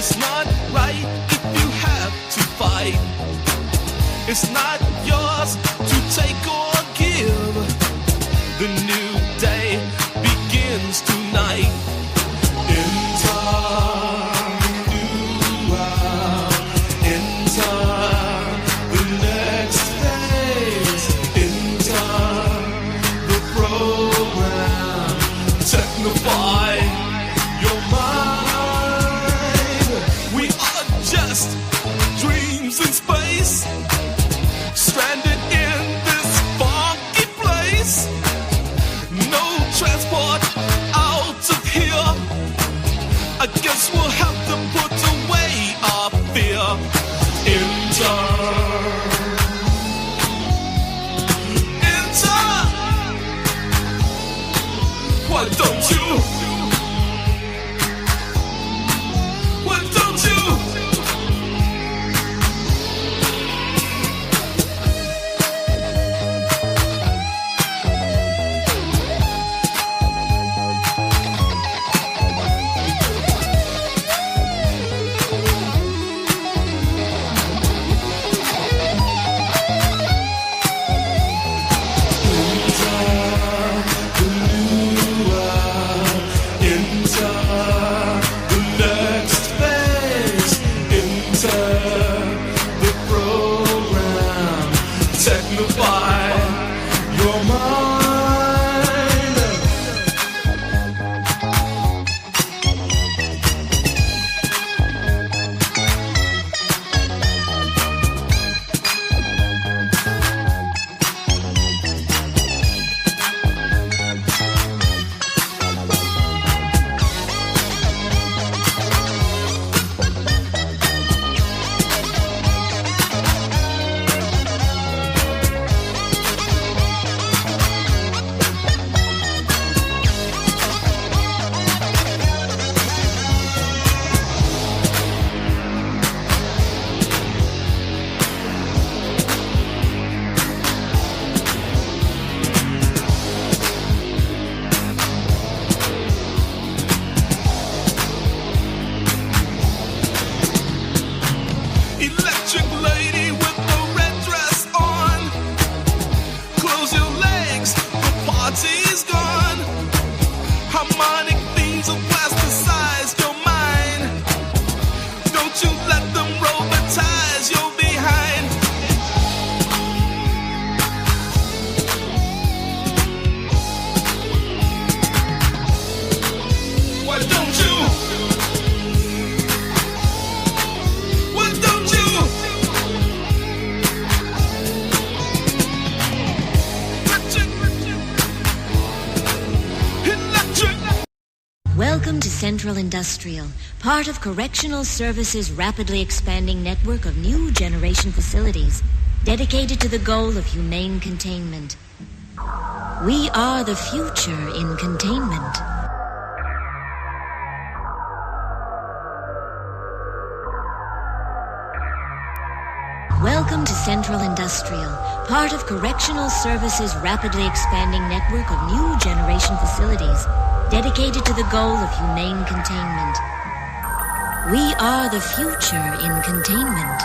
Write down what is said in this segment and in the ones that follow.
It's not right if you have to fight. It's not yours to take or give. The new day begins tonight. Enter the next phase. Enter the program. Technify your mind. We are just dreams in space, stranded in this funky place. No transport out of here. I guess we'll have to put away our fear. Enter. Why don't you? Why don't you? Central Industrial, part of Correctional Services' rapidly expanding network of new generation facilities dedicated to the goal of humane containment. We are the future in containment. Welcome to Central Industrial, part of Correctional Services' rapidly expanding network of new generation facilities dedicated to the goal of humane containment. We are the future in containment.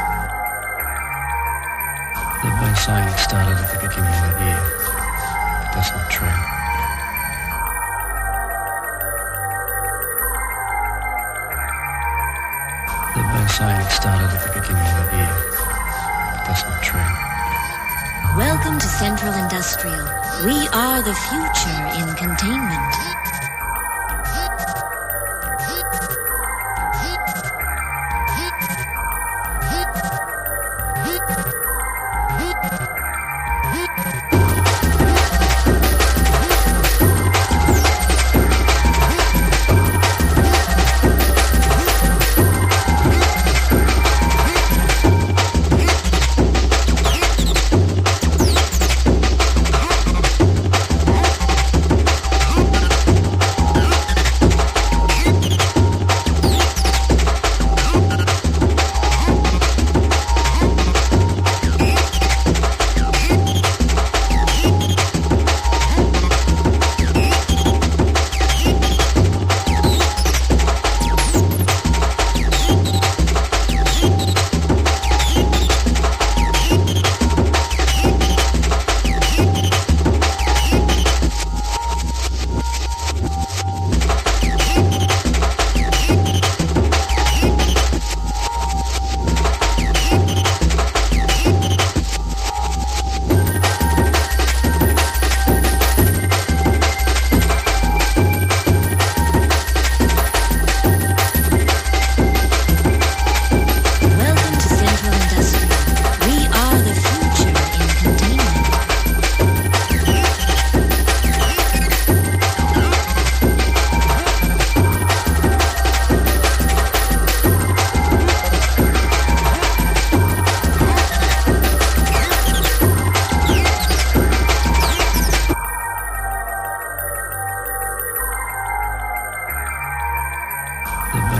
They've been saying it started at the beginning of the year, but that's not true. They've been saying it started at the beginning of the year, but that's not true. Welcome to Central Industrial. We are the future in containment.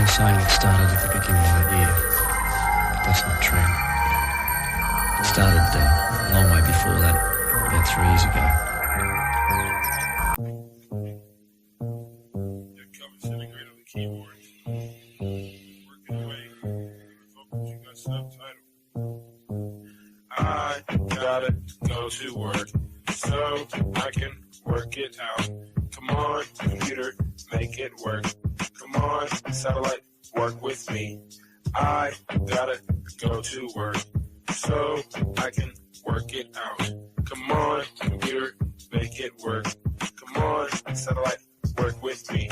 saying it started at the beginning of the year. But that's not true. It started a long way before that, about 3 years ago. Your cover sitting right on the keyboard. Working away. Focus, you got subtitle. I gotta go to work so I can work it out. Come on, computer, make it work. Come on, satellite, work with me. I gotta go to work so I can work it out. Come on, computer, make it work. Come on, satellite, work with me.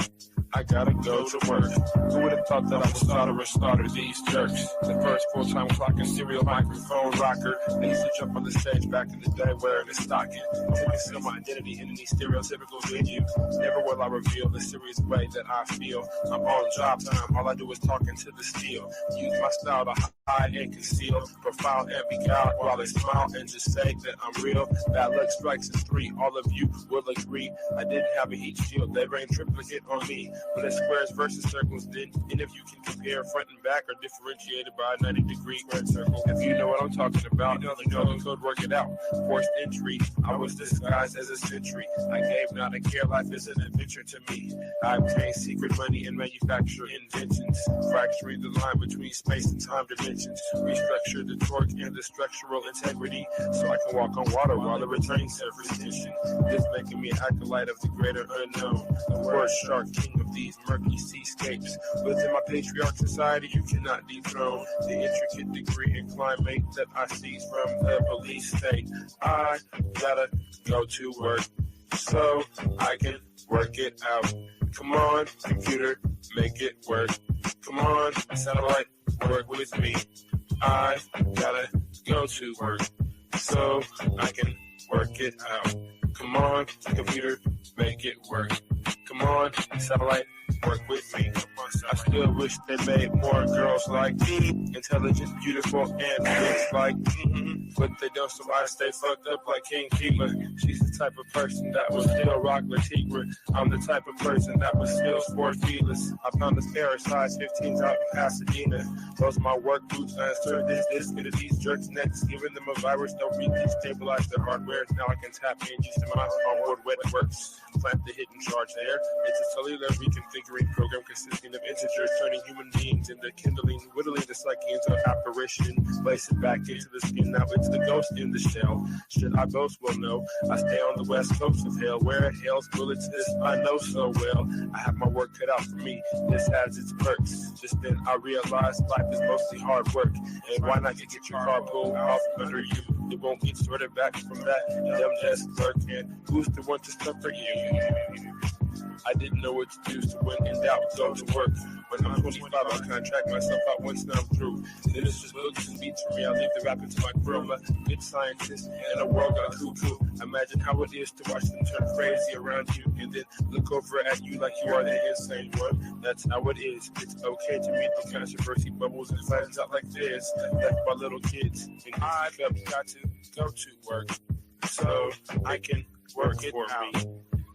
I gotta go to work. Who would have thought that I would starter these jerks? The first full-time clock and serial microphone rocker. I used to jump on the stage back in the day wearing a stocking. To conceal my identity in any stereotypical venue. Never will I reveal the serious way that I feel. I'm on job time, all I do is talk into the steel. Use my style to hide and conceal. Profile and beguile while I smile and just say that I'm real. Bad luck strikes in 3, all of you will agree. I didn't have a heat shield, they rained triplicate on me. But it's squares versus circles, then and if you can compare front and back are differentiated by a 90-degree squared circle. If you know what I'm talking about, you know the code, work it out. Forced entry, I was disguised as a sentry. I gave not a care, life is an adventure to me. I obtain secret money and manufacture inventions, fracturing the line between space and time dimensions. Restructure the torque and the structural integrity, so I can walk on water while the returning surface tension. This making me an acolyte of the greater unknown. The word shark, king of these murky seascapes. Within my patriarch society, you cannot dethrone the intricate degree and climate that I seize from the police state. I gotta go to work so I can work it out. Come on, computer, make it work. Come on, satellite, work with me. I gotta go to work so I can work it out. Come on, computer, make it work. Come on, satellite, work with me. I still wish they made more girls like me, intelligent, beautiful, and rich like me. But they don't, so I stay fucked up like King Keeper. She's the type of person that will still rock Latigre. I'm the type of person that will still sport feelers. I found this pair of size 15s out in Pasadena. Those are my work boots. I insert this into these jerks' necks, giving them a virus that will destabilize their hardware. Now I can tap in just to my onboard wet works. Plant the hidden charge there. It's a cellular reconfiguring program consisting of integers, turning human beings into kindling, whittling the psyche into apparition, place it back into the skin. Now it's the ghost in the shell. Should I boast? Well, no. I stay on the west coast of hell, where hell's bullets is I know so well. I have my work cut out for me. This has its perks. Just then I realized life is mostly hard work. And why not get your car pulled off under you? It won't get sorted back from that dumb desk clerk. And who's the one to suffer you? I didn't know what to do, so when in doubt, go to work. When I'm 25, I'll contract myself out once I'm through. Then it's just books and beats for me. I leave the rapping to my girl, a good scientist, and a world got cuckoo. Imagine how it is to watch them turn crazy around you, and then look over at you like you are the insane one. That's how it is. It's okay to meet the controversy bubbles and flattens out like this, left by little kids. And I've got to go to work so I can work it out.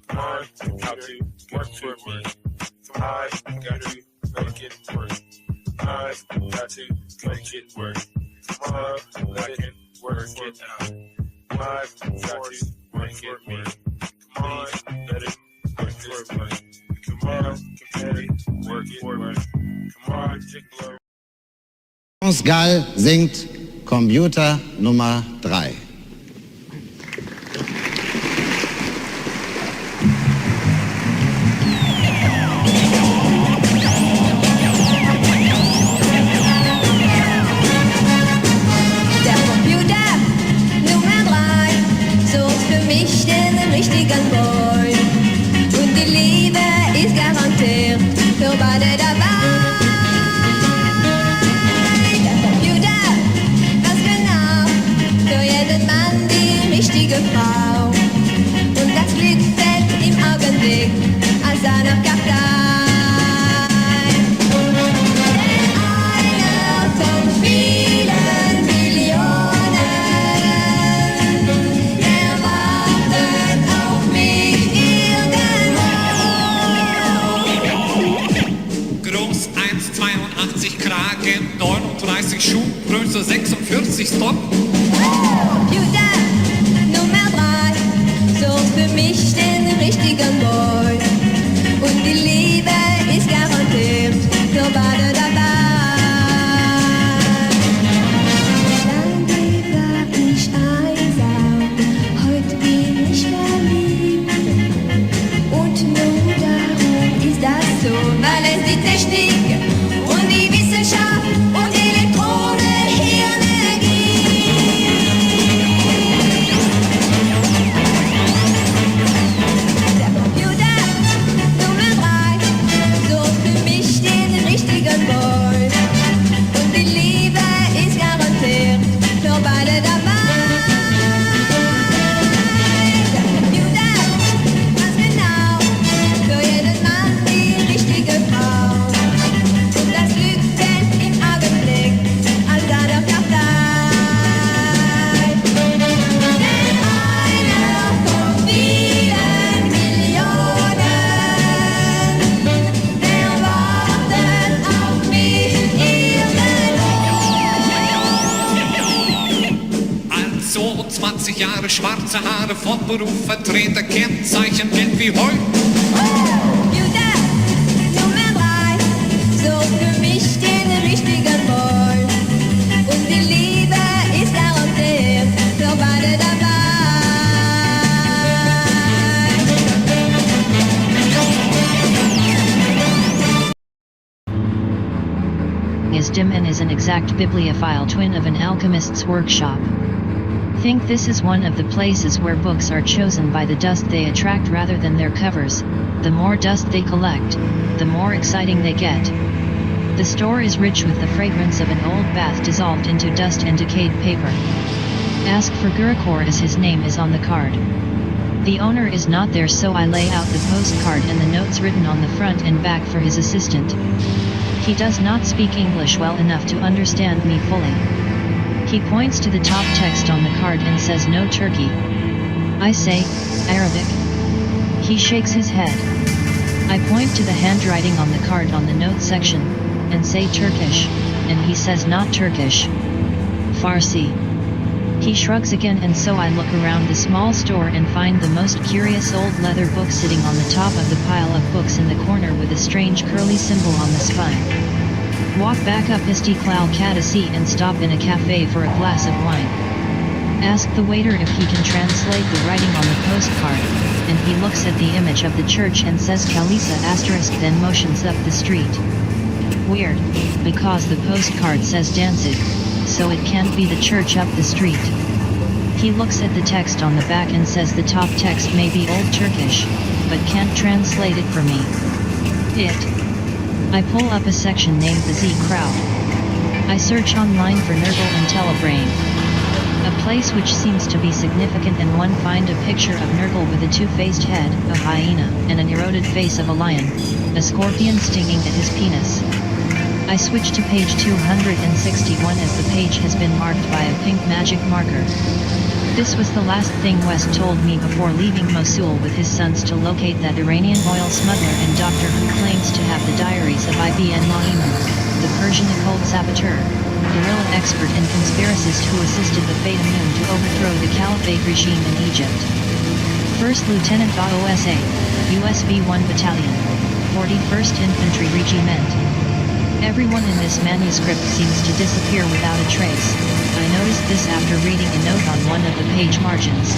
Come on, how to work for me. Come on, got to make it work. I've got to make it work. Come on, I can work it out. I've got to make it work. Come on, let it work this way. Come on, let it work it work. Come on, tickler. Gall singt Computer Nummer 3. Richtigen Boy. Und die Liebe ist garantiert für beide dabei. Der Computer weiß genau für jeden 1,82 Kragen, 39 Schuhgröße, 46 Stop. Computer Nummer 3, sucht für mich den richtigen Boy. Und die Liebe ist garantiert für beide dabei. Lange war ich einsam, heute bin ich verliebt. Und nur darum ist das so, weil es die Technik und die Wissenschaft und Elektronenhirne gibt. Der Computer Nummer 3 sucht für mich den richtigen Boy. Und die Liebe ist garantiert für beide dabei. Der Computer weiß genau für jeden Mann die richtige Frau. Und das Glück fällt im Augenblick, als er doch noch da. Denn einer von vielen Millionen, der wartet auf mich Also 20 Jahre schwarze Haare, von Beruf Vertreter, Kennzeichen Geld wie Heu. Computer Nummer 3 sucht für mich den richtigen Boy. Und die Liebe ist garantiert für beide dabei. Is dim and is an exact bibliophile twin of an alchemist's workshop. Think this is one of the places where books are chosen by the dust they attract rather than their covers. The more dust they collect, the more exciting they get. The store is rich with the fragrance of an old bath dissolved into dust and decayed paper. Ask for Gurukor as his name is on the card. The owner is not there, so I lay out the postcard and the notes written on the front and back for his assistant. He does not speak English well enough to understand me fully. He points to the top text on the card and says no Turkey. I say, Arabic. He shakes his head. I point to the handwriting on the card on the notes section, and say Turkish, and he says not Turkish. Farsi. He shrugs again, and so I look around the small store and find the most curious old leather book sitting on the top of the pile of books in the corner with a strange curly symbol on the spine. Walk back up Istiklal Caddisi and stop in a cafe for a glass of wine. Ask the waiter if he can translate the writing on the postcard, and he looks at the image of the church and says Kalisa *, then motions up the street. Weird, because the postcard says Danzig, so it can't be the church up the street. He looks at the text on the back and says the top text may be Old Turkish, but can't translate it for me. I pull up a section named the Z Crowd. I search online for Nurgle and Telebrain. A place which seems to be significant, and one find a picture of Nurgle with a two-faced head, a hyena, and an eroded face of a lion, a scorpion stinging at his penis. I switch to page 261 as the page has been marked by a pink magic marker. This was the last thing West told me before leaving Mosul with his sons to locate that Iranian oil smuggler and doctor who claims to have the diaries of Ibn La'iman, the Persian occult saboteur, guerrilla expert and conspiracist who assisted the Fata Moon to overthrow the Caliphate regime in Egypt. First Lieutenant OSA, USB 1 Battalion, 41st Infantry Regiment. Everyone in this manuscript seems to disappear without a trace. I noticed this after reading a note on one of the page margins.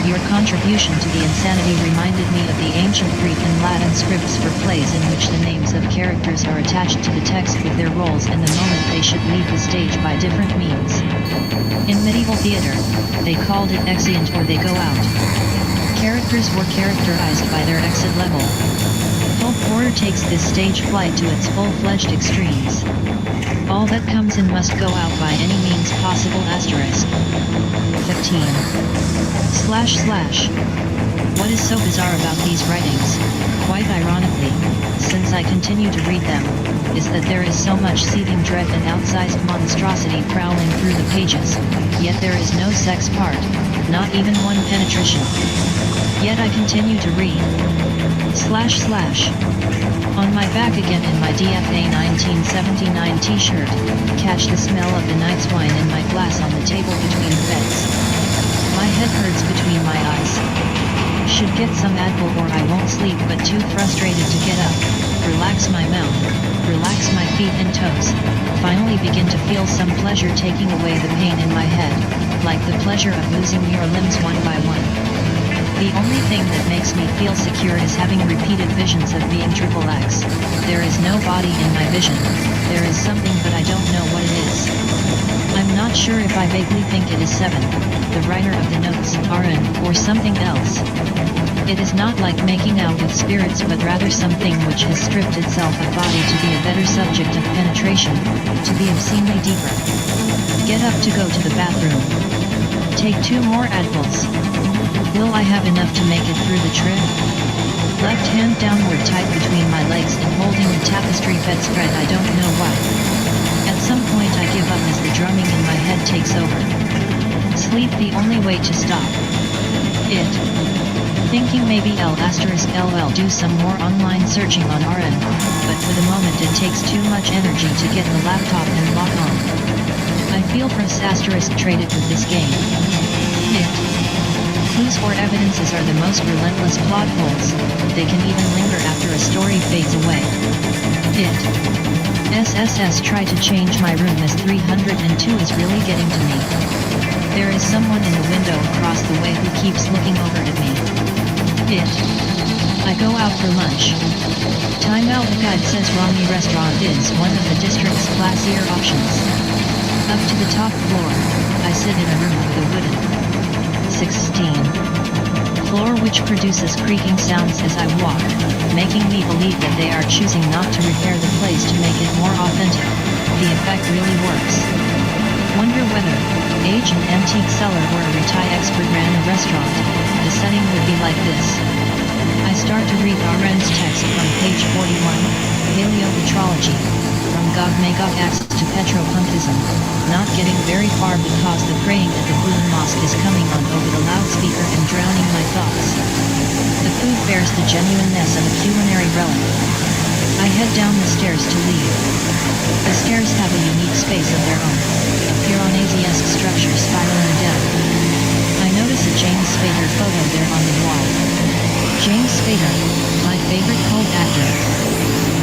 Your contribution to the insanity reminded me of the ancient Greek and Latin scripts for plays in which the names of characters are attached to the text with their roles and the moment they should leave the stage by different means. In medieval theater, they called it exeunt or they go out. Characters were characterized by their exit level. Folk horror takes this stage flight to its full-fledged extremes. All that comes in must go out by any means possible. *. 15. // What is so bizarre about these writings, quite ironically, since I continue to read them, is that there is so much seething dread and outsized monstrosity prowling through the pages, yet there is no sex part, not even one penetration. Yet I continue to read. // On my back again in my DFA 1979 t-shirt, catch the smell of the night's wine in my glass on the table between the beds. My head hurts between my eyes. Should get some Advil or I won't sleep, but too frustrated to get up. Relax my mouth, relax my feet and toes. Finally begin to feel some pleasure taking away the pain in my head, like the pleasure of losing your limbs one by one. The only thing that makes me feel secure is having repeated visions of being XXX. There is no body in my vision. There is something, but I don't know what it is. I'm not sure if I vaguely think it is 7, the writer of the notes, RN, or something else. It is not like making out with spirits, but rather something which has stripped itself of body to be a better subject of penetration, to be obscenely deeper. Get up to go to the bathroom. Take 2 more Advils. Will I have enough to make it through the trip? Left hand downward tight between my legs and holding the tapestry bedspread, I don't know why. At some point I give up as the drumming in my head takes over. Sleep the only way to stop it. Thinking maybe L*LL do some more online searching on RN, but for the moment it takes too much energy to get the laptop and log on. I feel *traded with this game. It. Clues or evidences are the most relentless plot holes. They can even linger after a story fades away. It. SSS try to change my room as 302 is really getting to me. There is someone in the window across the way who keeps looking over at me. It. I go out for lunch. Time out, the guide says Romney Restaurant is one of the district's classier options. Up to the top floor, I sit in a room with a wooden 16 floor which produces creaking sounds as I walk, making me believe that they are choosing not to repair the place to make it more authentic. The effect really works. Wonder whether, age an antique seller or a retail expert ran a restaurant, the setting would be like this. I start to read RN's text from page 41, Paleopatrology, from Gog Magog Axis to Petropunkism, not getting very far because the praying at the Blue Mosque is coming on over the loudspeaker and drowning my thoughts. The food bears the genuineness of a culinary relic. I head down the stairs to leave. The stairs have a unique space of their own, a Piranesi-esque structure spiraling down. I notice a James Spader photo there on the wall. James Spader, my favorite cult actor.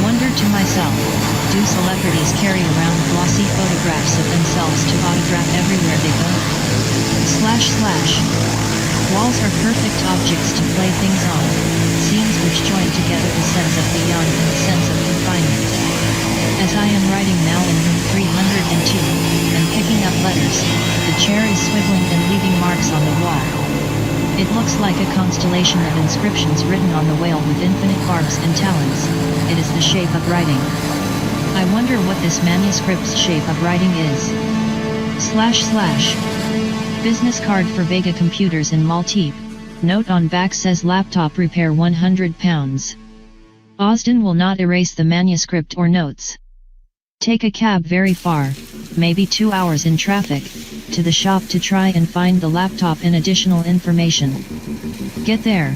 Wonder to myself, do celebrities carry around glossy photographs of themselves to autograph everywhere they go? / Walls are perfect objects to play things on, scenes which join together the sense of beyond and the sense of confinement. As I am writing now in room 302, and picking up letters, the chair is swiveling and leaving marks on the wall. It looks like a constellation of inscriptions written on the whale with infinite barbs and talons. It is the shape of writing. I wonder what this manuscript's shape of writing is. / Business card for Vega Computers in Maltepe. Note on back says laptop repair £100. Osden will not erase the manuscript or notes. Take a cab very far, maybe 2 hours in traffic, to the shop to try and find the laptop and additional information. Get there,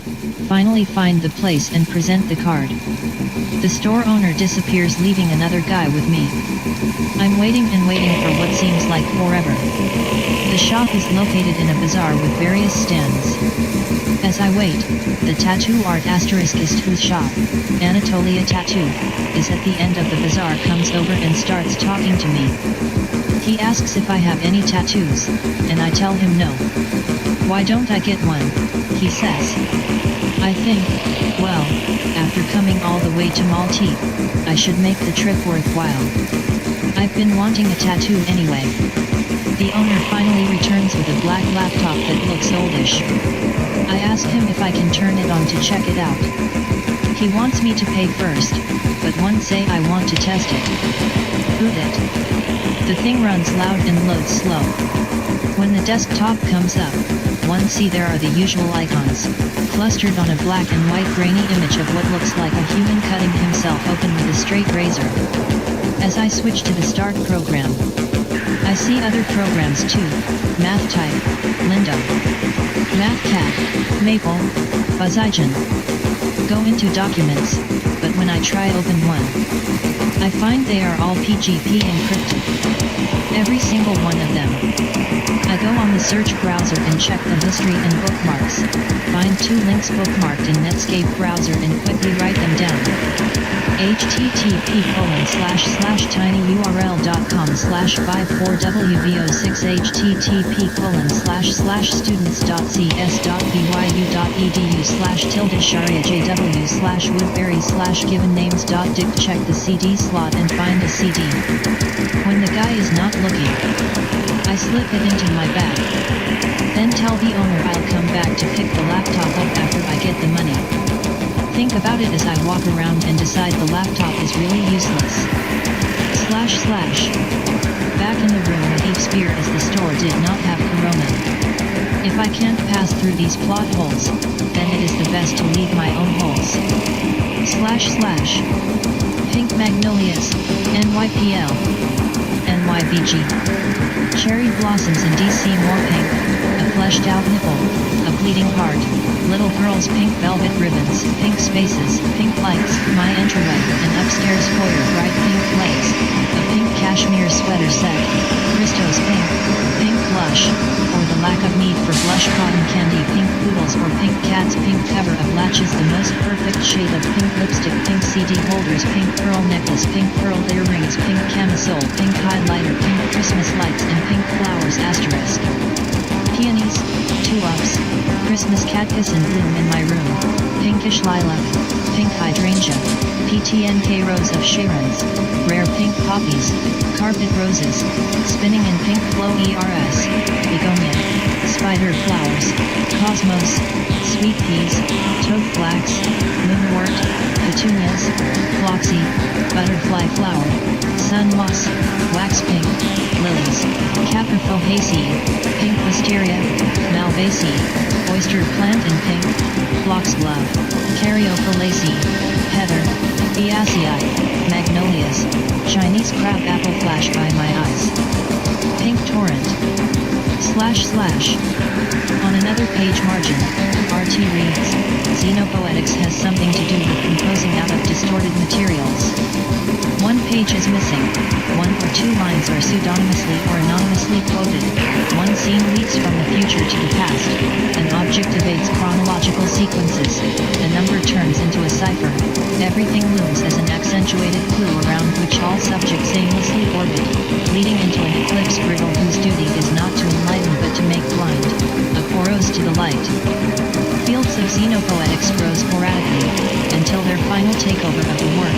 finally find the place and present the card. The store owner disappears, leaving another guy with me. I'm waiting and waiting for what seems like forever. The shop is located in a bazaar with various stands. As I wait, the tattoo art *ist whose shop, Anatolia Tattoo, is at the end of the bazaar comes over and starts talking to me. He asks if I have any tattoos, and I tell him no. Why don't I get one? He says. I think, well, after coming all the way to Maltepe, I should make the trip worthwhile. I've been wanting a tattoo anyway. The owner finally returns with a black laptop that looks oldish. I ask him if I can turn it on to check it out. He wants me to pay first, but once say I want to test it. Boot it. The thing runs loud and loads slow. When the desktop comes up, one see there are the usual icons, clustered on a black and white grainy image of what looks like a human cutting himself open with a straight razor. As I switch to the start program, I see other programs too, MathType, Lindo, MathCat, Maple, BuzzIgen, Go into Documents, but when I try open one, I find they are all PGP encrypted. Every single one of them. I go on the search browser and check the history and bookmarks. Find 2 links bookmarked in Netscape browser and quickly write them down. http://tinyurl.com/54wvo6 http://students.cs.byu.edu/tilde-sharia-jw/woodbury/given names.dict. Check the CD slot and find a CD. When the guy is not looking, I slip it into my bag. Then tell the owner I'll come back to pick the laptop up after I get the money. Think about it as I walk around and decide the laptop is really useless. // Back in the room with Eve's beer as the store did not have corona. If I can't pass through these plot holes, then it is the best to leave my own holes. // Pink Magnolias, NYPL, NYVG. Cherry blossoms in DC more pink, a fleshed out nipple, a bleeding heart, little girls pink velvet ribbons, pink spaces, pink lights, my entryway, an upstairs foyer bright pink legs, a pink cashmere sweater set, Christos pink, pink blush, or the lack of need for blush cotton candy pink poodles or pink cats pink cover of latches the most perfect shade of pink lipstick pink CD holders pink pearl necklace pink pearl earrings pink camisole pink highlighter pink Christmas lights and pink flowers asterisk. Peonies, tulips, Christmas cactus in bloom in my room, pinkish lilac, pink hydrangea, PTNK rose of Sharon's, rare pink poppies, carpet roses, spinning in pink flow ERS, begonia, spider flowers, cosmos, sweet peas, toad flax, moonwort, petunias, floxy, butterfly flower, sun moss, wax pink, lilies, caprifolaceae, pink wisteria, malvaceae, oyster plant in pink, foxglove, caryophyllaceae, heather, Diaceae, magnolias, Chinese crab apple flash by my eyes. Pink torrent. // On another page margin, RT reads, Xenopoetics has something to do with composing out of distorted materials. One page is missing, 1 or 2 lines are pseudonymously or anonymously quoted, one scene leaks from the future to the past, an object evades chronological sequences, a number turns into a cipher, everything looms as an accentuated clue around which all subjects aimlessly orbit, leading into an eclipse riddle whose duty is not to enlighten but to make blind, a poros to the light. Fields of Xenopoetics grow sporadically, until their final takeover of the work,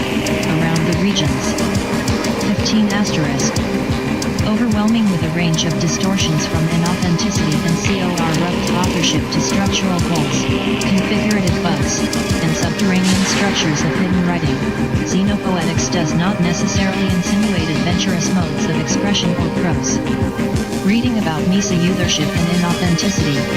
around the regions. 15 *. Overwhelming with a range of distortions from inauthenticity and corrupt authorship to structural holes, configurative bugs, and subterranean structures of hidden writing, Xenopoetics does not necessarily insinuate adventurous modes of expression or prose. Reading about Misa authorship and inauthenticity.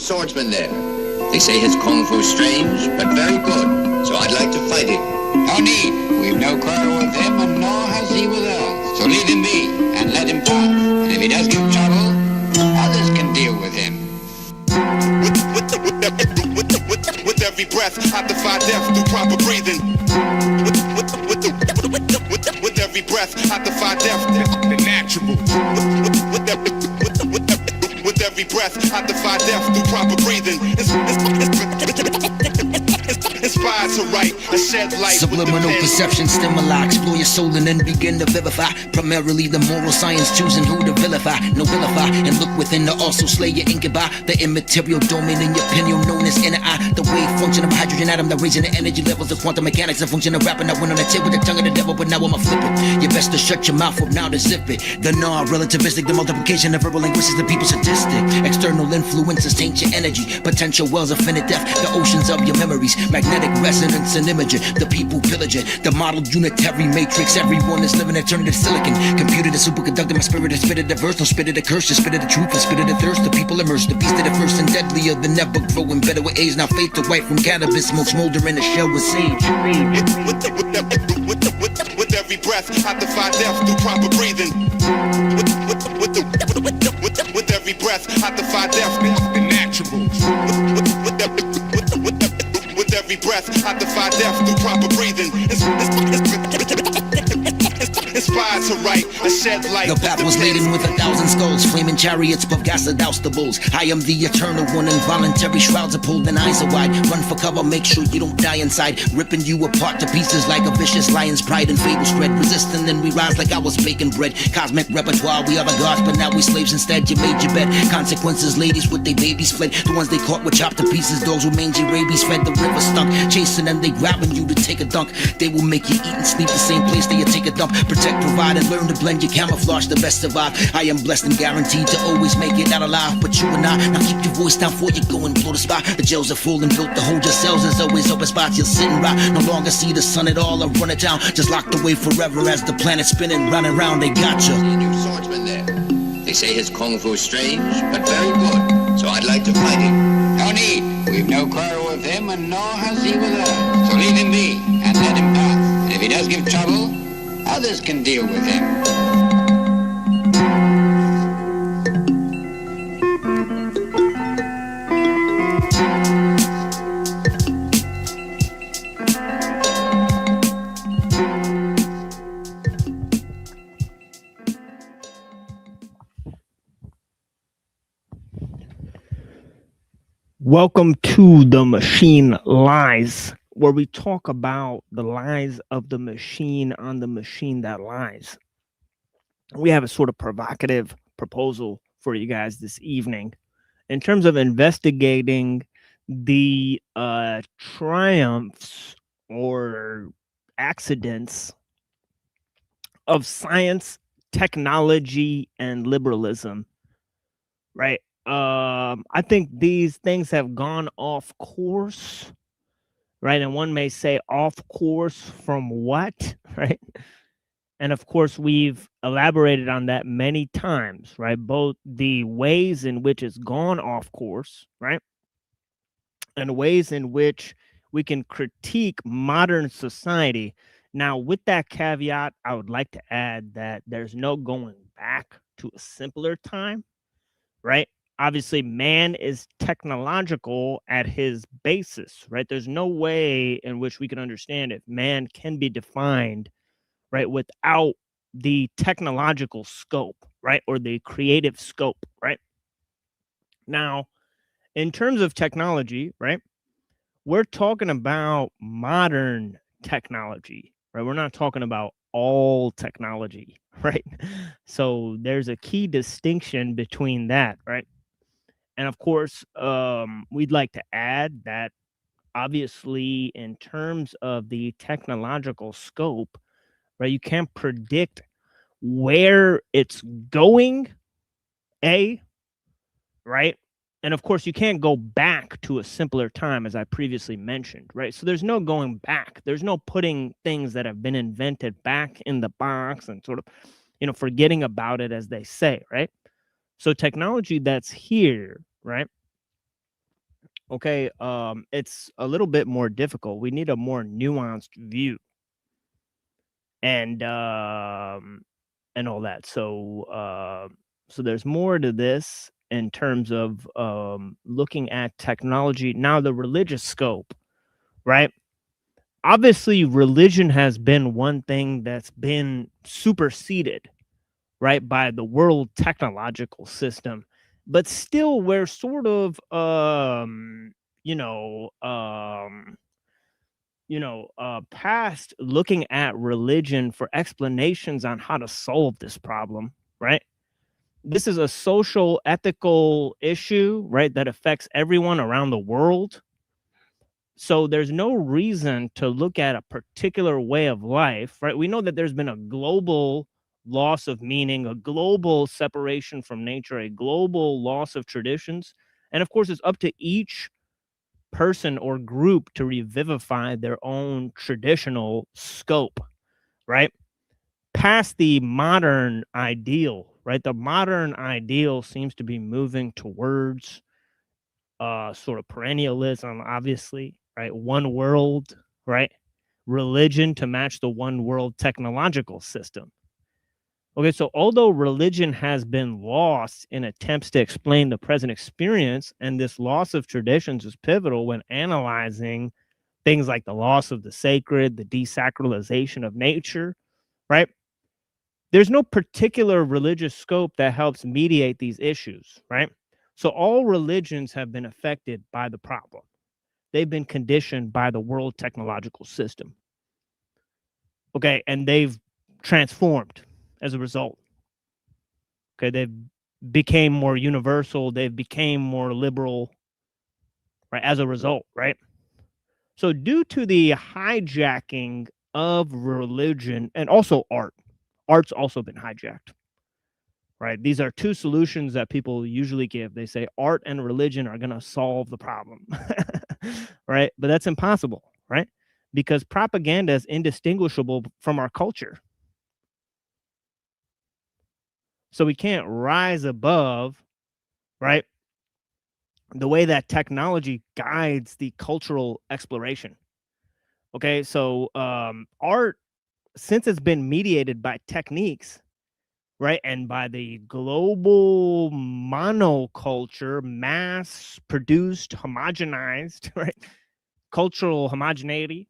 swordsman there. They say his kung fu strange, but very good. So I'd like to fight him. No need. We've no quarrel with him, and nor has he with us. So leave him be, and let him pass. And if he does give trouble, others can deal with him. With every breath, I defy death through proper breathing. With every breath, I defy death, the natural. With every breath, I defy death through proper breathing. Inspired to write, a shed light. Subliminal perception, stimuli, explore your soul and then begin to vivify. Primarily the moral science, choosing who to vilify, no vilify, and look within to also slay your incubi. The immaterial domain in your pineal known as inner eye. The wave function of a hydrogen atom that raising the energy levels of quantum mechanics. A function of rapping. I went on a tip with the tongue of the devil, but now I'ma flip it. You best to shut your mouth up now to zip it. The non-relativistic, the multiplication of verbal linguistics, the people sadistic. External influences taint your energy. Potential wells of finite depth, the oceans of your memories. Magnetic resonance and imaging, the people pillaging. The modeled unitary matrix, everyone is living alternative silicon. Computer the superconductor, my spirit is spitted the verse, no spitted the curse, just spitted the truth, and spitted the thirst. The people immersed, the beast of the first and deadlier than never growing better with age. Now faith to white from cannabis, smoke smolder in the shell with sage. With every breath, I defy death through proper breathing. With every breath, I defy death, the natural. With every breath, I defy death through proper breathing. Inspired to write, a shed light. The path was laden with 1,000 skulls, flaming chariots, puff gas to douse the bulls. I am the eternal one, involuntary shrouds are pulled and eyes are wide. Run for cover, make sure you don't die inside. Ripping you apart to pieces like a vicious lion's pride and fable spread. Resisting, then we rise like I was baking bread. Cosmic repertoire, we are the gods, but now we slaves instead. You made your bed. Consequences, ladies with their babies fled. The ones they caught were chopped to pieces. Dogs with mangy rabies fed. The river stunk, chasing them, they grabbing you to take a dunk. They will make you eat and sleep the same place that you take a dump. Protect, provide, and learn to blend your camouflage, the best survive. I am blessed and guaranteed to always make it out alive. But you and I, now keep your voice down before you go and blow the spot. The jails are full and built to hold yourselves. There's always open spots, you'll sit and rot. No longer see the sun at all or run it down. Just locked away forever as the planet's spinning round and round. They got you. New swordsman there. They say his kung fu strange, but very good. So I'd like to fight him. No need. We've no quarrel with him, and nor has he with us. So leave him be, and let him pass. And if he does give trouble, others can deal with him. Welcome to The Machine Lies, where we talk about the lies of the machine on the machine that lies. We have a sort of provocative proposal for you guys this evening in terms of investigating the triumphs or accidents of science, technology, and liberalism, right? I think these things have gone off course, right? And one may say off course from what, right? And of course, we've elaborated on that many times, right? Both the ways in which it's gone off course, right? And ways in which we can critique modern society. Now, with that caveat, I would like to add that there's no going back to a simpler time, right? Obviously, man is technological at his basis, right? There's no way in which we can understand if man can be defined, right, without the technological scope, right, or the creative scope, right? Now, in terms of technology, right, we're talking about modern technology, right? We're not talking about all technology, right? So there's a key distinction between that, right? And of course, we'd like to add that obviously in terms of the technological scope, right, you can't predict where it's going, right? And of course, you can't go back to a simpler time, as I previously mentioned, right? So there's no going back. There's no putting things that have been invented back in the box and sort of, forgetting about it, as they say, right? So technology that's here, right, Okay, it's a little bit more difficult. We need a more nuanced view, and all that. So there's more to this in terms of looking at technology. Now, the religious scope, right? Obviously, religion has been one thing that's been superseded, right, by the world technological system. But still, we're sort of, past looking at religion for explanations on how to solve this problem, right? This is a social, ethical issue, right, that affects everyone around the world. So there's no reason to look at a particular way of life, right? We know that there's been a global loss of meaning, a global separation from nature, a global loss of traditions. And of course, it's up to each person or group to revivify their own traditional scope, right? Past the modern ideal, right? The modern ideal seems to be moving towards sort of perennialism, obviously, right? One world, right? Religion to match the one world technological system. Okay, so although religion has been lost in attempts to explain the present experience, and this loss of traditions is pivotal when analyzing things like the loss of the sacred, the desacralization of nature, right? There's no particular religious scope that helps mediate these issues, right? So all religions have been affected by the problem. They've been conditioned by the world technological system. Okay, and they've transformed as a result. Okay, they've became more universal, they've became more liberal, right, as a result, right? So due to the hijacking of religion and also art's also been hijacked. Right? These are two solutions that people usually give. They say art and religion are going to solve the problem. Right? But that's impossible, right? Because propaganda is indistinguishable from our culture. So we can't rise above, right, the way that technology guides the cultural exploration. Okay, so art, since it's been mediated by techniques, right, and by the global monoculture, mass produced, homogenized, right, cultural homogeneity,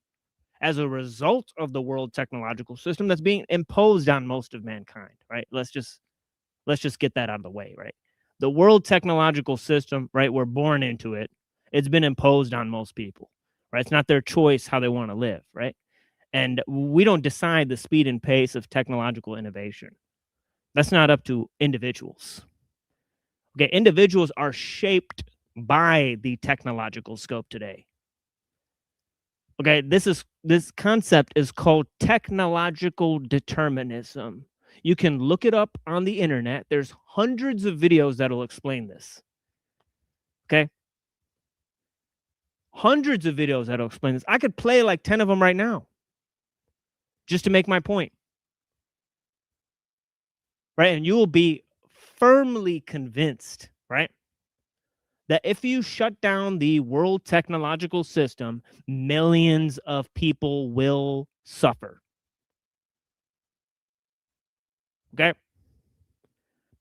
as a result of the world technological system that's being imposed on most of mankind, right? Let's just get that out of the way, right? The world technological system, right, we're born into it. It's been imposed on most people, right? It's not their choice how they want to live, right? And we don't decide the speed and pace of technological innovation. That's not up to individuals. Okay, individuals are shaped by the technological scope today. Okay, this concept is called technological determinism. You can look it up on the internet. There's hundreds of videos that'll explain this. Okay? Hundreds of videos that'll explain this. I could play like 10 of them right now just to make my point. Right? And you will be firmly convinced, right, that if you shut down the world technological system, millions of people will suffer. Okay?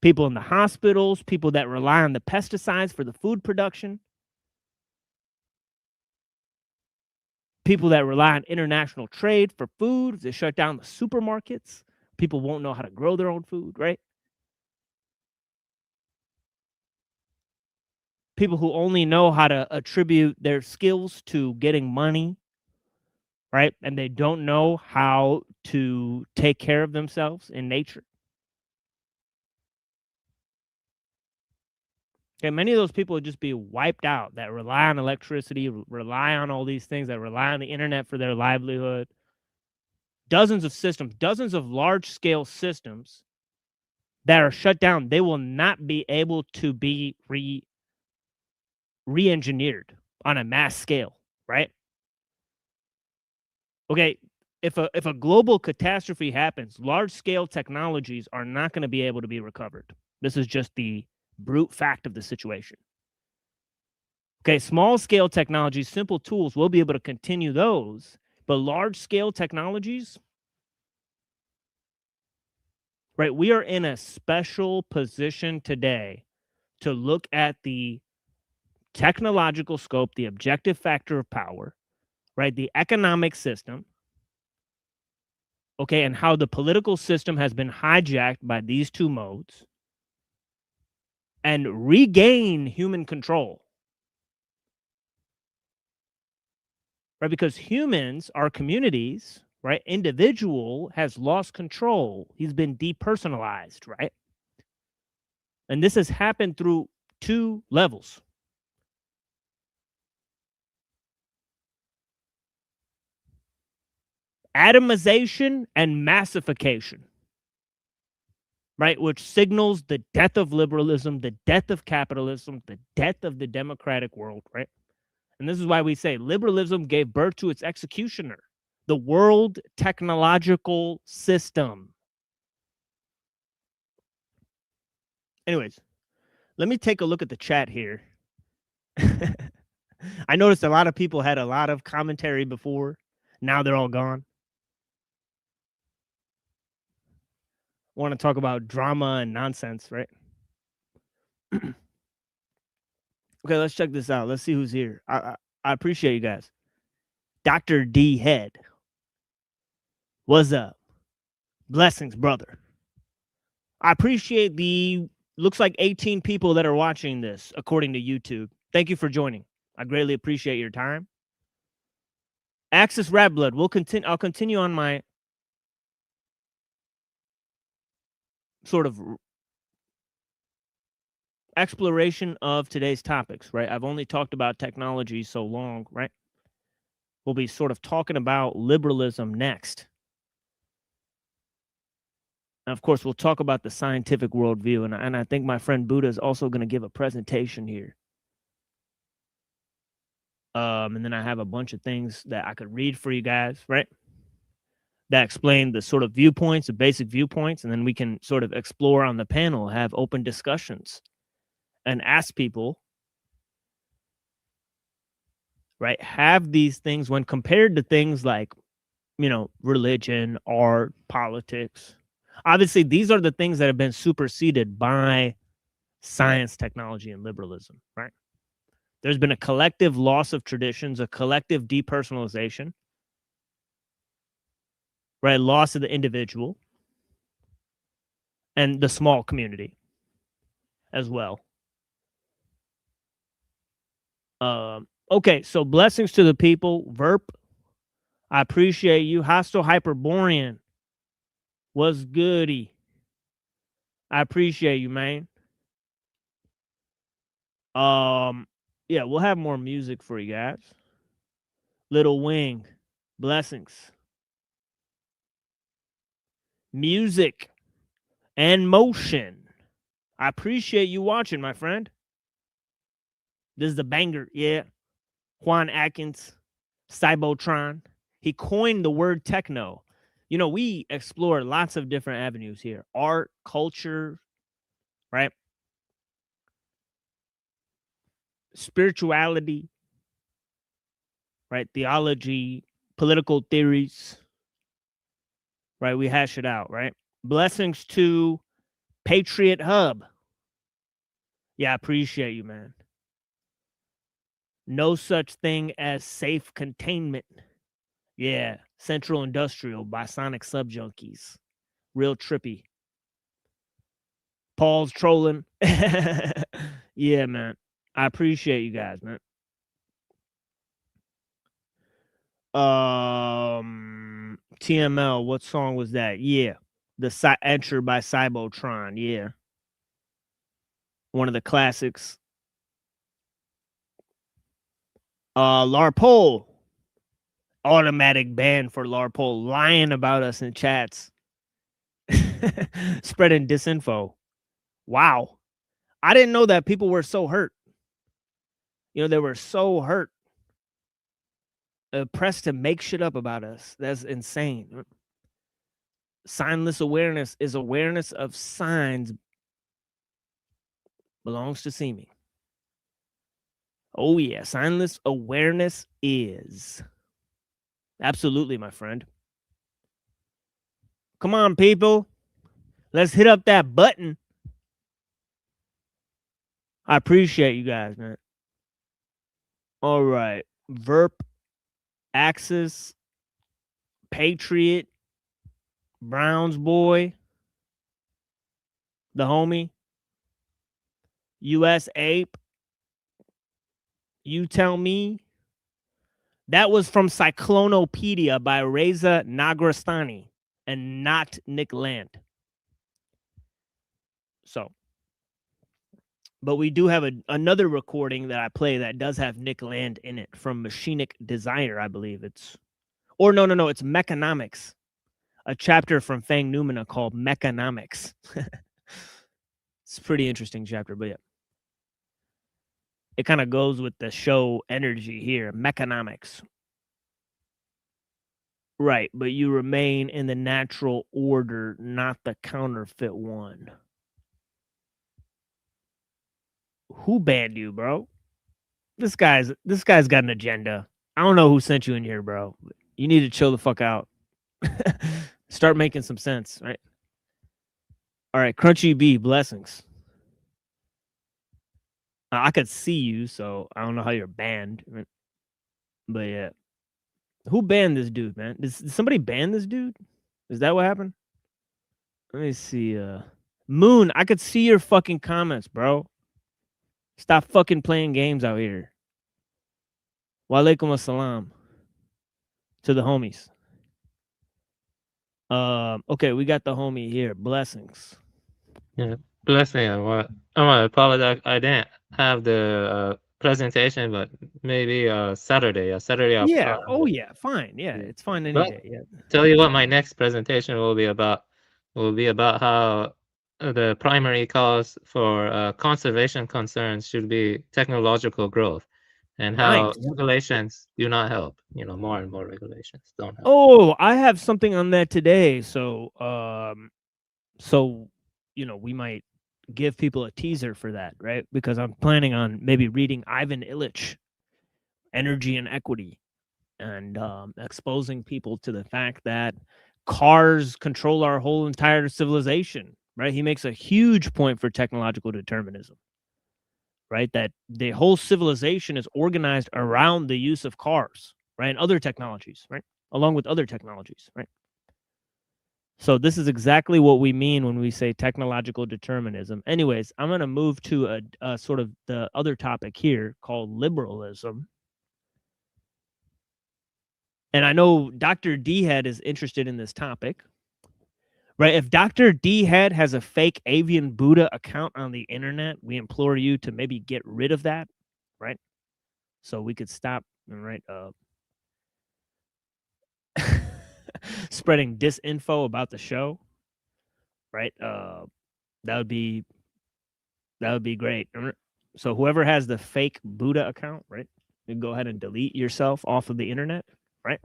People in the hospitals, people that rely on the pesticides for the food production, people that rely on international trade for food. If they shut down the supermarkets, people won't know how to grow their own food, right? People who only know how to attribute their skills to getting money, right? And they don't know how to take care of themselves in nature. Okay, many of those people would just be wiped out that rely on electricity, rely on all these things, that rely on the internet for their livelihood. Dozens of systems, dozens of large-scale systems that are shut down, they will not be able to be re-engineered on a mass scale, right? Okay, if a global catastrophe happens, large-scale technologies are not going to be able to be recovered. This is just the brute fact of the situation. Okay, small scale technologies, simple tools, we'll be able to continue those. But large scale technologies, right? We are in a special position today to look at the technological scope, the objective factor of power, right? The economic system, okay, and how the political system has been hijacked by these two modes, and regain human control. Right? Because humans are communities, right? Individual has lost control. He's been depersonalized, right? And this has happened through two levels. Atomization and massification, right? Which signals the death of liberalism, the death of capitalism, the death of the democratic world, right? And this is why we say liberalism gave birth to its executioner, the world technological system. Anyways, let me take a look at the chat here. I noticed a lot of people had a lot of commentary before. Now they're all gone. Want to talk about drama and nonsense, right? Okay, let's check this out. Let's see who's here. I appreciate you guys. Dr. D Head. What's up? Blessings, brother. I appreciate the looks like 18 people that are watching this, according to YouTube. Thank you for joining. I greatly appreciate your time. Axis Rat Blood. I'll continue on my sort of exploration of today's topics, right? I've only talked about technology so long, right? We'll be sort of talking about liberalism next. And of course, we'll talk about the scientific worldview. And I think my friend Buddha is also going to give a presentation here. And then I have a bunch of things that I could read for you guys, right? That explain the sort of viewpoints, the basic viewpoints. And then we can sort of explore on the panel, have open discussions and ask people, right? Have these things when compared to things like, you know, religion, art, politics. Obviously, these are the things that have been superseded by science, technology, and liberalism, right? There's been a collective loss of traditions, a collective depersonalization, right? Loss of the individual and the small community as well. Okay, so blessings to the people. Verp, I appreciate you. Hostile Hyperborean. What's goody? I appreciate you, man. Yeah, we'll have more music for you guys. Little Wing, blessings. Music and motion. I appreciate you watching, my friend. This is the banger, yeah. Juan Atkins, Cybotron. He coined the word techno. You know, we explore lots of different avenues here. Art, culture, right? Spirituality, right? Theology, political theories, right? We hash it out, right? Blessings to Patriot Hub. Yeah, I appreciate you, man. No such thing as safe containment. Yeah, Central Industrial by Sonic Subjunkies. Real trippy. Paul's trolling. Yeah, man. I appreciate you guys, man. TML, what song was that? Yeah. The Enter by Cybotron. Yeah. One of the classics. Larpole. Automatic ban for Larpole. Lying about us in chats. Spreading disinfo. Wow. I didn't know that people were so hurt. You know, they were so hurt. Pressed to make shit up about us. That's insane. Signless awareness is awareness of signs belongs to seeming. Oh yeah, signless awareness is. Absolutely, my friend. Come on, people. Let's hit up that button. I appreciate you guys, man. All right. Verp, Axis, Patriot, Browns boy, the homie, US Ape, You Tell Me. That was from Cyclonopedia by Reza Nagrastani and not Nick Land. So, but we do have another recording that I play that does have Nick Land in it from Machinic Desire, I believe it's. Or no, it's Mechanomics. A chapter from Fang Numina called Mechanomics. It's a pretty interesting chapter, but yeah. It kind of goes with the show energy here, Mechanomics. Right, but you remain in the natural order, not the counterfeit one. Who banned you, bro? This guy's got an agenda. I don't know who sent you in here, bro. You need to chill the fuck out. Start making some sense, right? All right, Crunchy B, blessings. I could see you, so I don't know how you're banned. But yeah. Who banned this dude, man? Did somebody ban this dude? Is that what happened? Let me see. Moon, I could see your fucking comments, bro. Stop fucking playing games out here. Walaikum assalam to the homies. Okay, we got the homie here. Blessings. Yeah, blessing. I want to apologize. I didn't have the presentation, but maybe Saturday. Saturday. Yeah. Oh yeah. Fine. Yeah, it's fine any day. Yeah. Tell you what, my next presentation will be about. How the primary cause for conservation concerns should be technological growth, and how regulations do not help. More and more regulations don't help. Oh, I have something on that today. So, we might give people a teaser for that, right? Because I'm planning on maybe reading Ivan Illich, Energy and Equity, and exposing people to the fact that cars control our whole entire civilization, right? He makes a huge point for technological determinism, right? That the whole civilization is organized around the use of cars, right? And other technologies, right? Along with other technologies, right? So this is exactly what we mean when we say technological determinism. Anyways, I'm going to move to a sort of the other topic here called liberalism. And I know Dr. D-Head is interested in this topic, right? If Dr. D-Head has a fake avian Buddha account on the internet, we implore you to maybe get rid of that, right? So we could stop, right? Spreading disinfo about the show, right? That would be great. So whoever has the fake Buddha account, right? You go ahead and delete yourself off of the internet, right?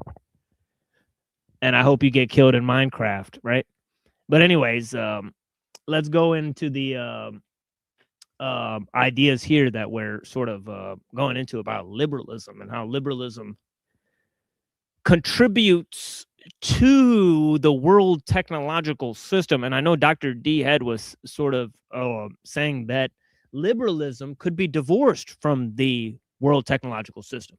And I hope you get killed in Minecraft, right? But anyways, let's go into the ideas here that we're sort of going into about liberalism and how liberalism contributes to the world technological system. And I know Dr. D-Head was sort of saying that liberalism could be divorced from the world technological system,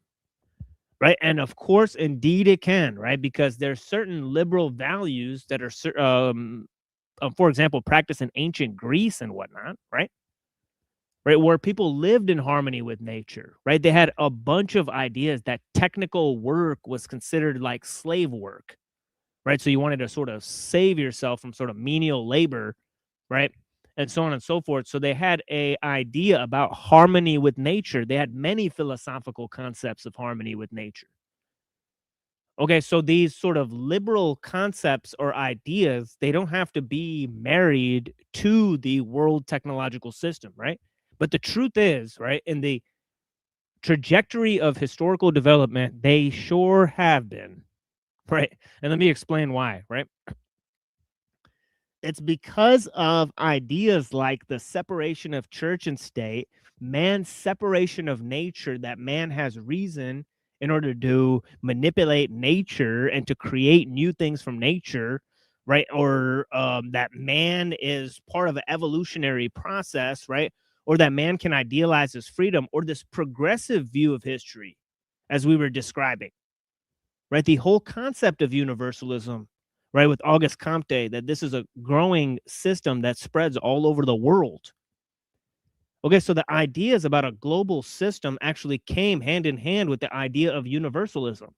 right? And of course, indeed it can, right? Because there's certain liberal values that are, for example, practiced in ancient Greece and whatnot, right? Right, where people lived in harmony with nature, right? They had a bunch of ideas that technical work was considered like slave work, right? So you wanted to sort of save yourself from sort of menial labor, right? And so on and so forth. So they had an idea about harmony with nature. They had many philosophical concepts of harmony with nature. Okay, so these sort of liberal concepts or ideas, they don't have to be married to the world technological system, right? But the truth is, right, in the trajectory of historical development, they sure have been, right? And let me explain why, right? it's because of ideas like the separation of church and state, man's separation of nature, that man has reason in order to manipulate nature and to create new things from nature, right? Or that man is part of an evolutionary process, right? Or that man can idealize his freedom, or this progressive view of history, as we were describing, right? The whole concept of universalism, right, with Auguste Comte, that this is a growing system that spreads all over the world. Okay, so the ideas about a global system actually came hand in hand with the idea of universalism,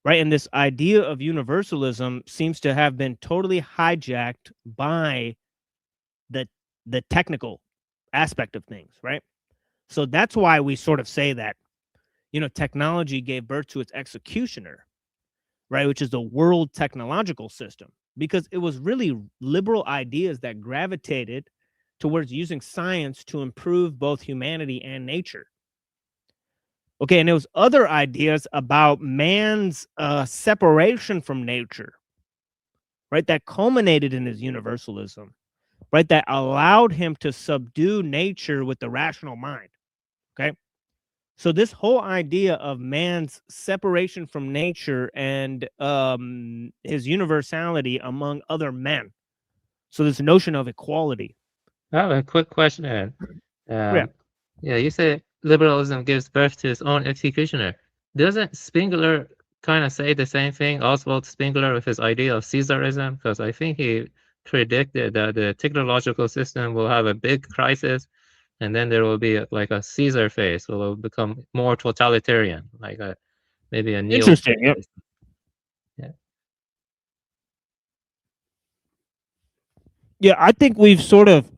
right? And this idea of universalism seems to have been totally hijacked by the technical aspect of things, right? So that's why we sort of say that, technology gave birth to its executioner, right, which is the world technological system, because it was really liberal ideas that gravitated towards using science to improve both humanity and nature. Okay, and there was other ideas about man's separation from nature, right, that culminated in his universalism, right, that allowed him to subdue nature with the rational mind. Okay, so this whole idea of man's separation from nature and his universality among other men. So this notion of equality. I have a quick question. Yeah. Yeah, you say liberalism gives birth to its own executioner. Doesn't Spengler kind of say the same thing, Oswald Spengler, with his idea of Caesarism? Because I think he predicted that the technological system will have a big crisis, and then there will be like a Caesar phase, where it will become more totalitarian, like maybe a neo. Interesting. Yep. Yeah. Yeah, I think we've sort of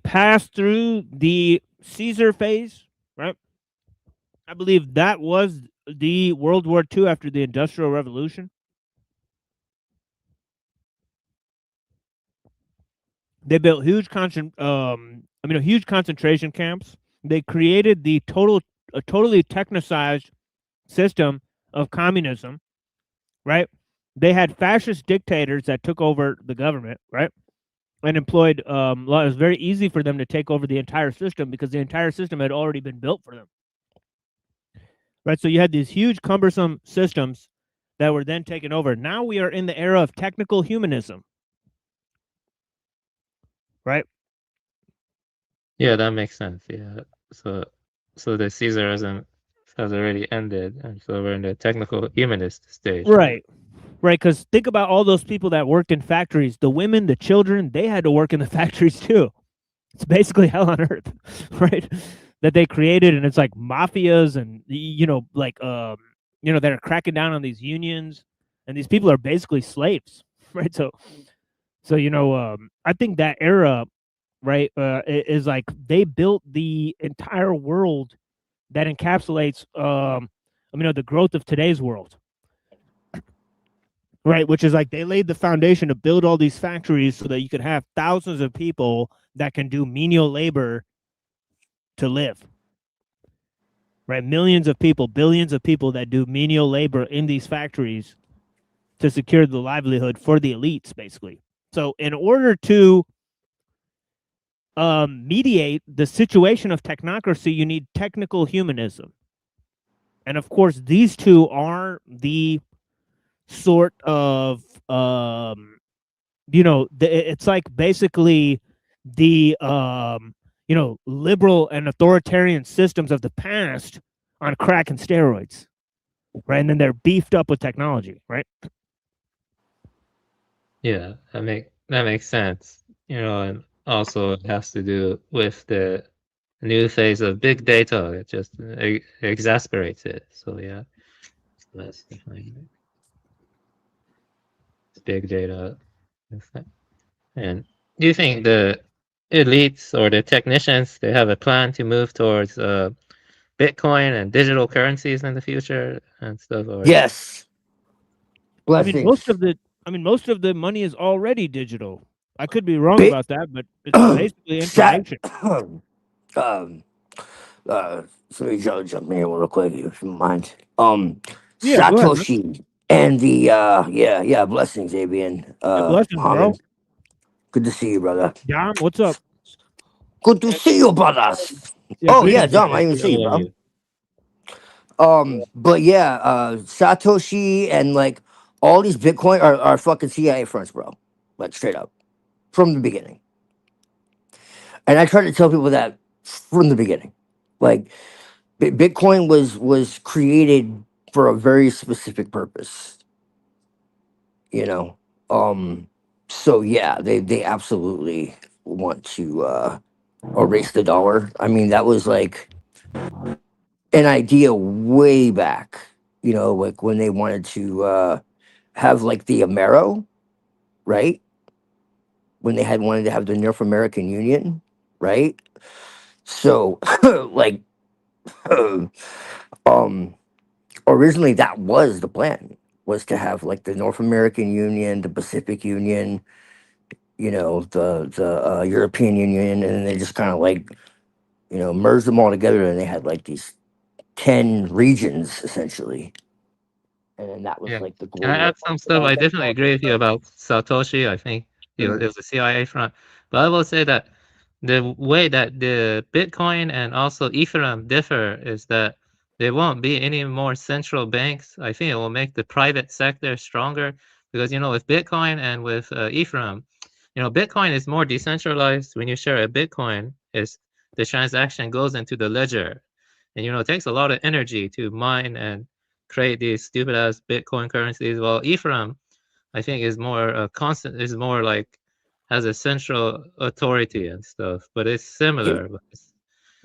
passed through the Caesar phase, right? I believe that was the World War II after the Industrial Revolution. They built huge huge concentration camps. They created a totally technicized system of communism, right? They had fascist dictators that took over the government, right? And employed it was very easy for them to take over the entire system because the entire system had already been built for them. Right? So you had these huge cumbersome systems that were then taken over. Now we are in the era of technical humanism. Right? Yeah, that makes sense. Yeah. So the Caesarism has already ended, and so we're in the technical humanist stage. Right. Right, because think about all those people that worked in factories. The women, the children, they had to work in the factories too. It's basically hell on earth, right? That they created, and it's like mafias and that are cracking down on these unions, and these people are basically slaves, right? So I think that era, right, is like they built the entire world that encapsulates the growth of today's world. Right, which is like they laid the foundation to build all these factories so that you could have thousands of people that can do menial labor to live. Right, millions of people, billions of people that do menial labor in these factories to secure the livelihood for the elites, basically. So in order to mediate the situation of technocracy, you need technical humanism. And of course, these two are the sort of it's like basically the liberal and authoritarian systems of the past on crack and steroids, right? And then they're beefed up with technology, right? Yeah, that makes sense. And also it has to do with the new phase of big data. It just exasperates it. So yeah, that's definitely big data. And do you think the elites or the technicians, they have a plan to move towards Bitcoin and digital currencies in the future and stuff? Or yes. Blessings. Most of the money is already digital. I could be wrong about that, but it's basically information. Let me jump in real quick, if you don't mind. Yeah, Satoshi And the yeah, blessings, Avian. Blessings, bro. Muhammad. Good to see you, brother. Dom, what's up? Good to see you, brothers. Yeah, Oh yeah, greetings. Dom, I didn't even see you, bro. But yeah, Satoshi and like all these Bitcoin are fucking CIA fronts, bro. Like straight up. From the beginning. And I try to tell people that from the beginning. Like Bitcoin was created for a very specific purpose. You know. So yeah, they absolutely want to erase the dollar. I mean, that was like an idea way back, you know, like when they wanted to have like the Amero, right? When they had wanted to have the North American Union, right? So like um originally that was the plan, was to have like the North American Union, the Pacific Union, you know, the European Union, and then they just kind of like, you know, merged them all together, and they had like these 10 regions essentially, and then that was Yeah. like the Can I global. add some stuff? I definitely agree with you about Satoshi. I think it was a CIA front. But I will say that the way that the Bitcoin and also Ethereum differ is that there won't be any more central banks. I think it will make the private sector stronger because, you know, with Bitcoin and with Ethereum, you know, Bitcoin is more decentralized. When you share a Bitcoin, is the transaction goes into the ledger. And, you know, it takes a lot of energy to mine and create these stupid ass Bitcoin currencies. While Ethereum, I think, is more constant, is more like has a central authority and stuff, but it's similar. But it's,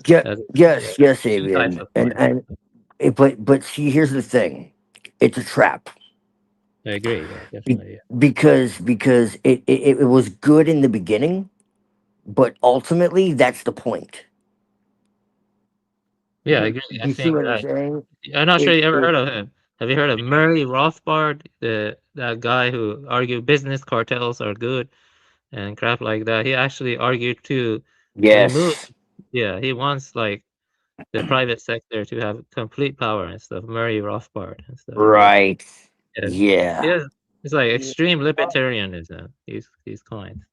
Yes, two types Avian, of and coins. but see, here's the thing, it's a trap. I agree. Yeah, Be- definitely. Yeah. because it was good in the beginning, but ultimately that's the point. Yeah, I agree. I You see think what I'm that saying? I'm not sure you ever It heard of him. Have you heard of Murray Rothbard, that guy who argued business cartels are good and crap like that? He actually argued to remove. Yes. Yeah, he wants like the private sector to have complete power and stuff. Murray Rothbard and stuff. Right. Yeah, Yeah. yeah. It's like extreme libertarianism. These coins.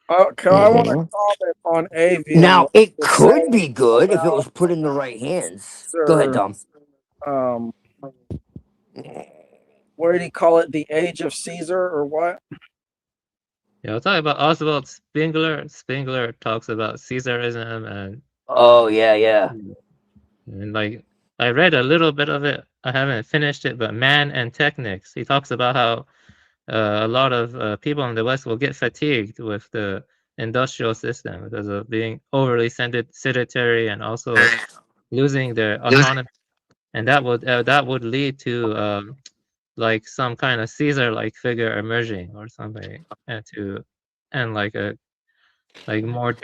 Okay, I want to Mhm. comment on Avian. Now What it you're could saying be good if it about was put in the right hands. Go ahead, Sir, Dom. um, what did he call it? The age of Caesar, or what? Yeah, I'll talk about Oswald Spengler. Spengler talks about Caesarism Oh yeah. and like I read a little bit of it. I haven't finished it, but Man and Technics. He talks about how a lot of people in the West will get fatigued with the industrial system because of being overly sedentary and also losing their autonomy, and that would lead to like some kind of Caesar-like figure emerging or something, and like a more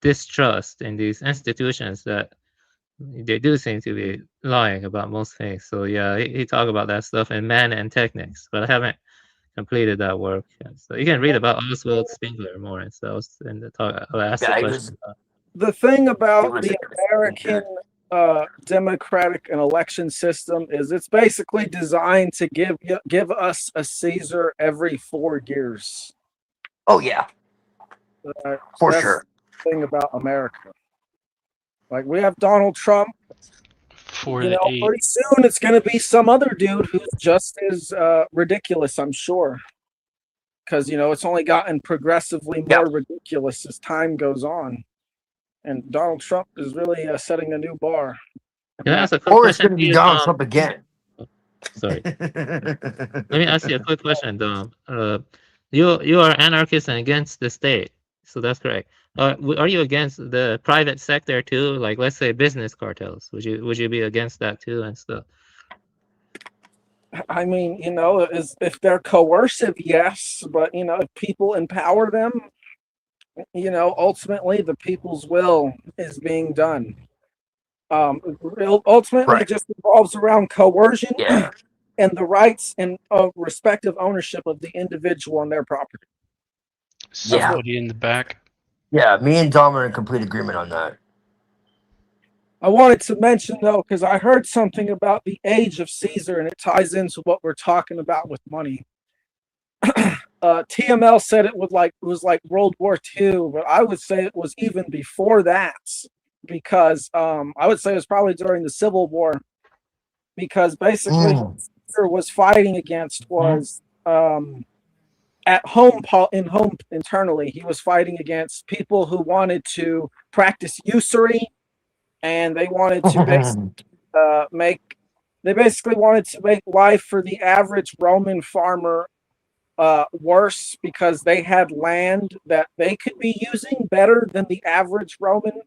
distrust in these institutions that they do seem to be lying about most things. So yeah, he talked about that stuff in Man and Technics, but I haven't completed that work yet. So you can read about Oswald Spengler more and stuff, and I'll ask the Yeah, question. The thing about was the American democratic and election system is it's basically designed to give us a Caesar every 4 years. Oh yeah. For That's sure. the thing about America. Like we have Donald Trump. For You the know, 8. pretty soon it's going to be some other dude who's just as ridiculous, I'm sure. Because, you know, it's only gotten progressively more ridiculous as time goes on. And Donald Trump is really setting a new bar. Can I ask a quick Or it's question going to to be you, Donald Dom? Trump again. Sorry. Let me ask you a quick question, Dom. You are anarchist and against the state, so that's correct. Are you against the private sector too? Like, let's say business cartels. Would you be against that too and stuff? I mean, you know, if they're coercive, yes, but you know, if people empower them, you know, ultimately the people's will is being done. Ultimately, it just revolves around coercion and the rights and respective ownership of the individual on their property. Somebody in the back. Yeah, me and Dom are in complete agreement on that. I wanted to mention though, because I heard something about the age of Caesar, and it ties into what we're talking about with money. TML said it was like World War II, but I would say it was even before that, because I would say it was probably during the Civil War, because basically what Caesar was fighting against was at home internally. He was fighting against people who wanted to practice usury, and they wanted to basically wanted to make life for the average Roman farmer worse, because they had land that they could be using better than the average Roman,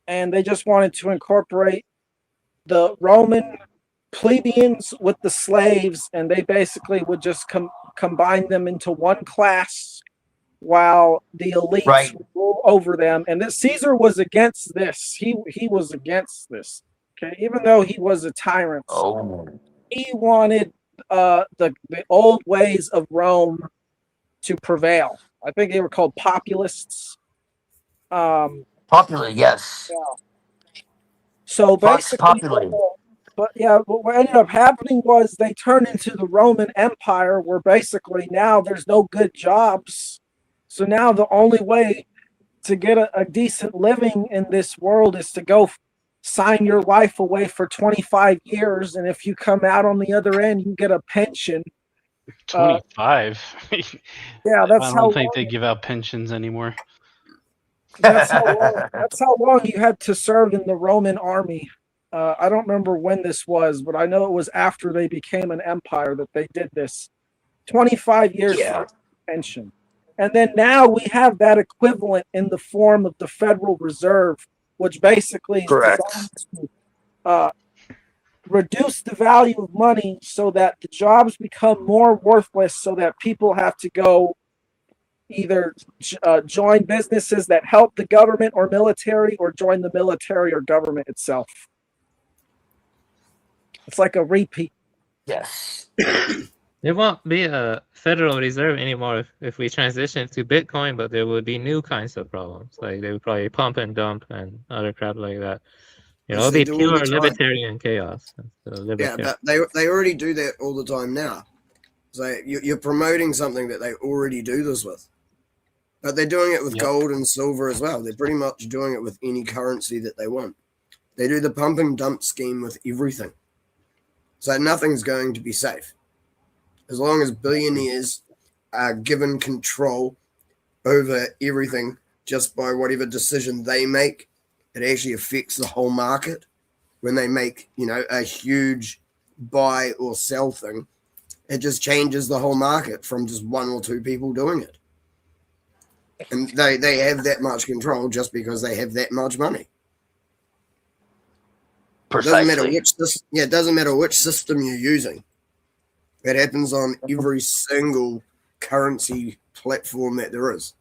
and they just wanted to incorporate the Roman plebeians with the slaves, and they basically would just combine them into one class, while the elites would rule over them. And this Caesar was against this. He was against this. Okay, even though he was a tyrant, he wanted the old ways of Rome to prevail. I think they were called populists. Popular, yes. Yeah. So basically, what ended up happening was they turned into the Roman Empire, where basically now there's no good jobs. So now the only way to get a decent living in this world is to go sign your life away for 25 years, and if you come out on the other end, you get a pension. 25. Yeah, that's I how don't think they give out pensions anymore. That's how long you had to serve in the Roman army. I don't remember when this was, but I know it was after they became an empire that they did this. 25 years for pension. And then now we have that equivalent in the form of the Federal Reserve, which basically is designed to reduce the value of money so that the jobs become more worthless, so that people have to go either join businesses that help the government or military, or join the military or government itself. It's like a repeat. Yes. There won't be a Federal Reserve anymore if we transition to Bitcoin, but there would be new kinds of problems. Like they would probably pump and dump and other crap like that. You know, it'll be pure libertarian chaos. Yeah, but they already do that all the time now. So you're promoting something that they already do this with. But they're doing it with gold and silver as well. They're pretty much doing it with any currency that they want. They do the pump and dump scheme with everything. So nothing's going to be safe. As long as billionaires are given control over everything just by whatever decision they make, it actually affects the whole market. When they make, a huge buy or sell thing, it just changes the whole market from just one or two people doing it. And they have that much control just because they have that much money. Precisely. It doesn't matter which system you're using. It happens on every single currency platform that there is.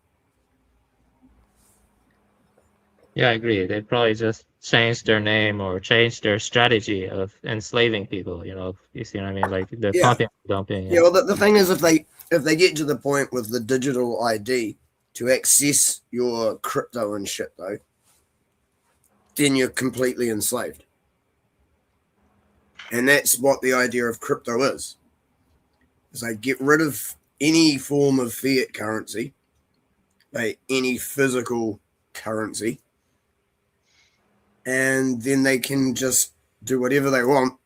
Yeah, I agree. They probably just changed their name or changed their strategy of enslaving people. You see what I mean? Like the pumping, dumping. Yeah. Well, the thing is, if they get to the point with the digital ID to access your crypto and shit, though, then you're completely enslaved. And that's what the idea of crypto is. Is they get rid of any form of fiat currency, any physical currency, and then they can just do whatever they want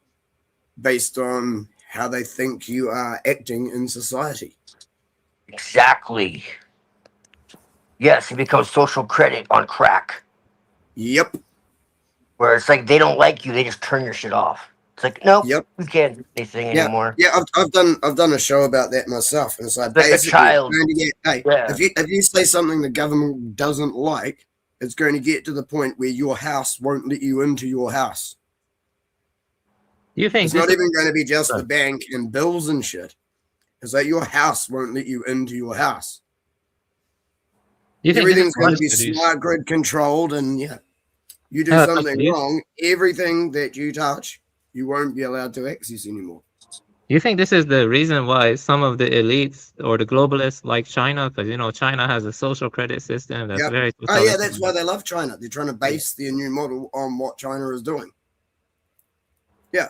based on how they think you are acting in society. Exactly. Yes, it becomes social credit on crack. Yep. Where it's like they don't like you, they just turn your shit off. It's like, nope, we can't do anything anymore. Yeah, I've done a show about that myself, and it's like a child. If you say something the government doesn't like, it's going to get to the point where your house won't let you into your house. You think it's not even going to be just the bank and bills and shit? It's like your house won't let you into your house. Everything's going to be smart grid controlled, and you do something wrong, everything that you touch, you won't be allowed to access anymore. You think this is the reason why some of the elites or the globalists like China? Because, you know, China has a social credit system that's very Oh, yeah, that's why they love China. They're trying to base their new model on what China is doing. Yeah,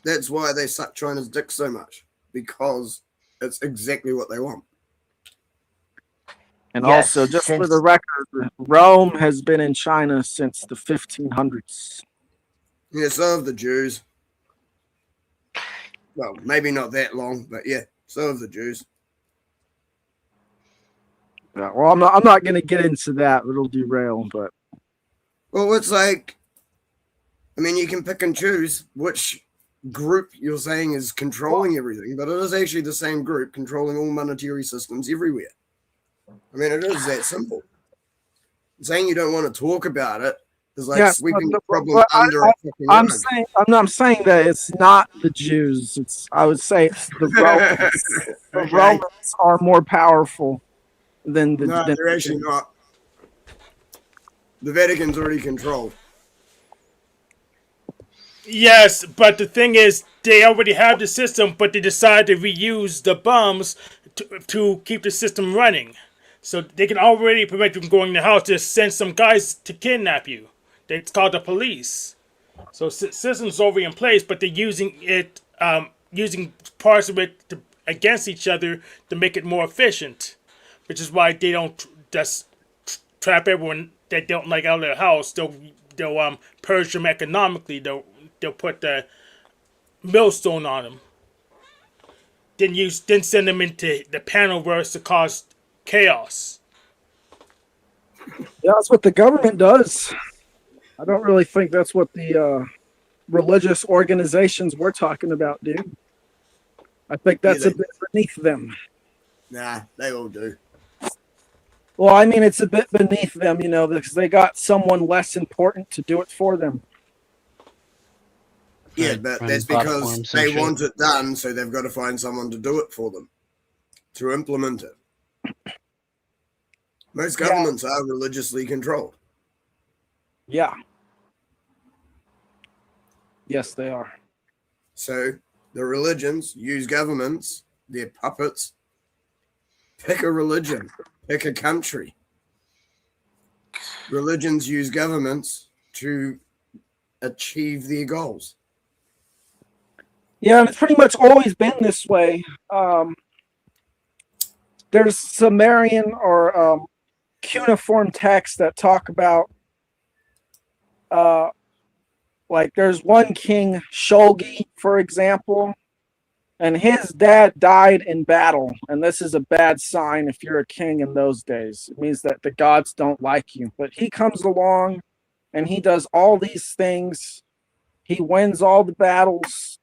that's why they suck China's dick so much, because it's exactly what they want. And also, just for the record, Rome has been in China since the 1500s. Yeah, so have the Jews. Well, maybe not that long, but yeah, so have the Jews. Yeah, well, I'm not going to get into that. It'll derail, but. Well, it's like, I mean, you can pick and choose which group you're saying is controlling everything, but it is actually the same group controlling all monetary systems everywhere. I mean, it is that simple. Saying you don't want to talk about it is like sweeping the problem under a fucking rug. I'm saying that it's not the Jews. I would say the Romans. The Romans are more powerful than the. No, they're actually not. The Vatican's already controlled. Yes, but the thing is, they already have the system, but they decide to reuse the bombs to keep the system running. So they can already prevent you from going in the house. Just send some guys to kidnap you. It's called the police. So systems already in place, but they're using it, using parts of it against each other to make it more efficient. Which is why they don't just trap everyone that don't like out of their house. They'll purge them economically. They'll put the millstone on them. Then send them into the panelverse to cause chaos. Yeah, that's what the government does. I don't really think that's what the religious organizations we're talking about do. I think that's a bit beneath them. Nah, they all do. Well, I mean, it's a bit beneath them, you know, because they got someone less important to do it for them. Yeah, but that's because they want it done, so they've got to find someone to do it for them, to implement it. Most governments are religiously controlled. Yeah. Yes, they are. So the religions use governments, they're puppets. Pick a religion, pick a country. Religions use governments to achieve their goals. Yeah, it's pretty much always been this way. There's Sumerian or cuneiform texts that talk about, like there's one king, Shulgi, for example, and his dad died in battle. And this is a bad sign if you're a king in those days. It means that the gods don't like you. But he comes along and he does all these things. He wins all the battles.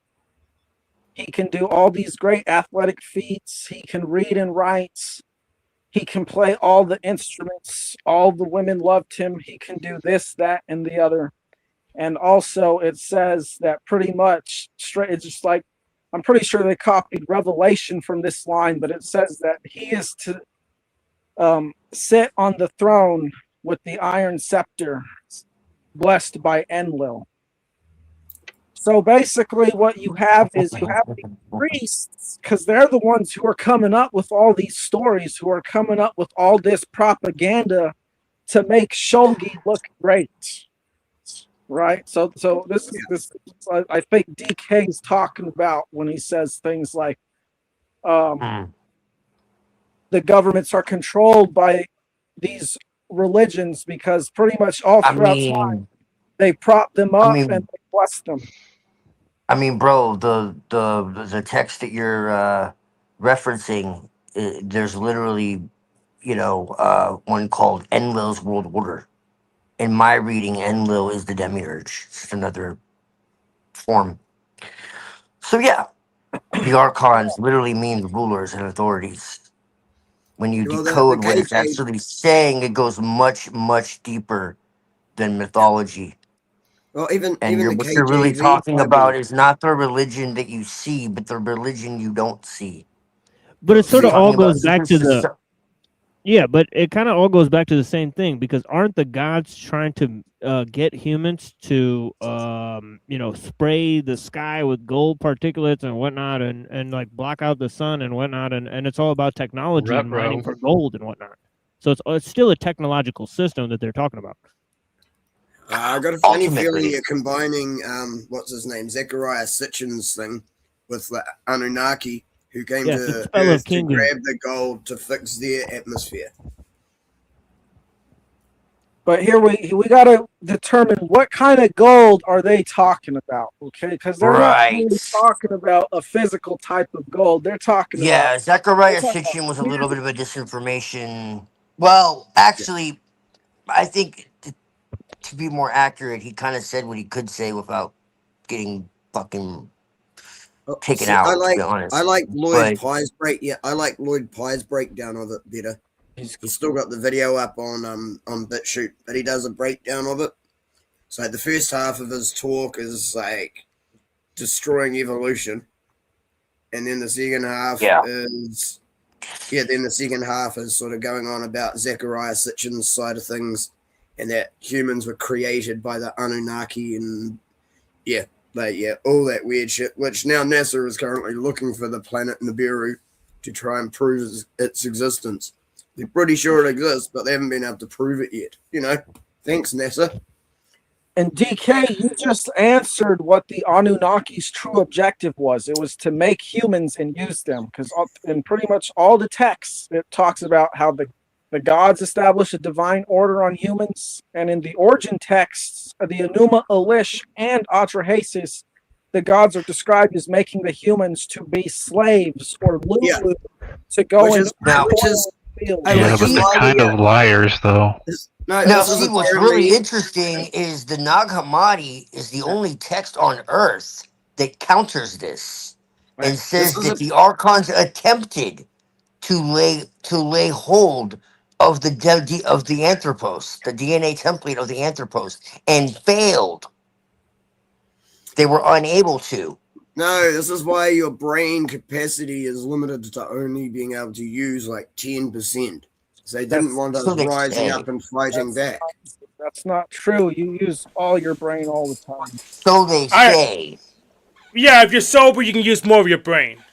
He can do all these great athletic feats. He can read and write. He can play all the instruments. All the women loved him. He can do this, that, and the other. And also it says that pretty much straight, it's just like, I'm pretty sure they copied Revelation from this line, but it says that he is to sit on the throne with the iron scepter, blessed by Enlil. So basically what you have is you have the priests, because they're the ones who are coming up with all these stories, who are coming up with all this propaganda to make Shulgi look great. Right? So this I think DK is talking about when he says things like the governments are controlled by these religions because pretty much all throughout time they prop them up and they bless them. I mean, bro, the text that you're referencing, there's literally, one called Enlil's World Order. In my reading, Enlil is the demiurge. It's just another form. So yeah, the archons literally mean rulers and authorities. When you decode what it's actually saying, it goes much, much deeper than mythology. Well, even what you're really talking about is not the religion that you see, but the religion you don't see. But it sort of all goes back to Yeah, but it kind of all goes back to the same thing, because aren't the gods trying to get humans to spray the sky with gold particulates and whatnot, and like block out the sun and whatnot, and it's all about technology and mining Retro. for gold and whatnot. So it's still a technological system that they're talking about. I got a funny feeling Ultimately. you're combining what's his name, Zechariah Sitchin's thing with the Anunnaki who came Yes, the to spell of Earth to Kingu. grab the gold to fix their atmosphere. But here we gotta determine what kind of gold are they talking about, okay? Because they're not really Right. talking about a physical type of gold. They're talking about Yeah, Zechariah Sitchin was a little bit of a disinformation. Well, actually, I think to be more accurate, he kind of said what he could say without getting fucking taken See, I out, to like be honest. I like Lloyd But Pye's I like Lloyd Pye's breakdown of it better. He's still got the video up on BitChute, but he does a breakdown of it. So the first half of his talk is like destroying evolution, and then the second half is sort of going on about Zechariah Sitchin's side of things, and that humans were created by the Anunnaki, and all that weird shit. Which now NASA is currently looking for the planet Nibiru to try and prove its existence. They're pretty sure it exists, but they haven't been able to prove it yet. Thanks NASA. And DK, you just answered what the Anunnaki's true objective was. It was to make humans and use them. Because in pretty much all the texts, it talks about how the gods establish a divine order on humans. And in the origin texts, the Enuma Elish and Atrahasis, the gods are described as making the humans to be slaves or lulu to go into the field. Yeah, but they're kind of liars, though. now, see, what's really interesting is the Nag Hammadi is the only text on Earth that counters this and says that the archons attempted to lay hold of the Anthropos, the DNA template of the Anthropos, and failed. They were unable to. No, this is why your brain capacity is limited to only being able to use like 10%. So they didn't want us rising up and fighting back. That's not true. You use all your brain all the time. So they say. Yeah, if you're sober, you can use more of your brain.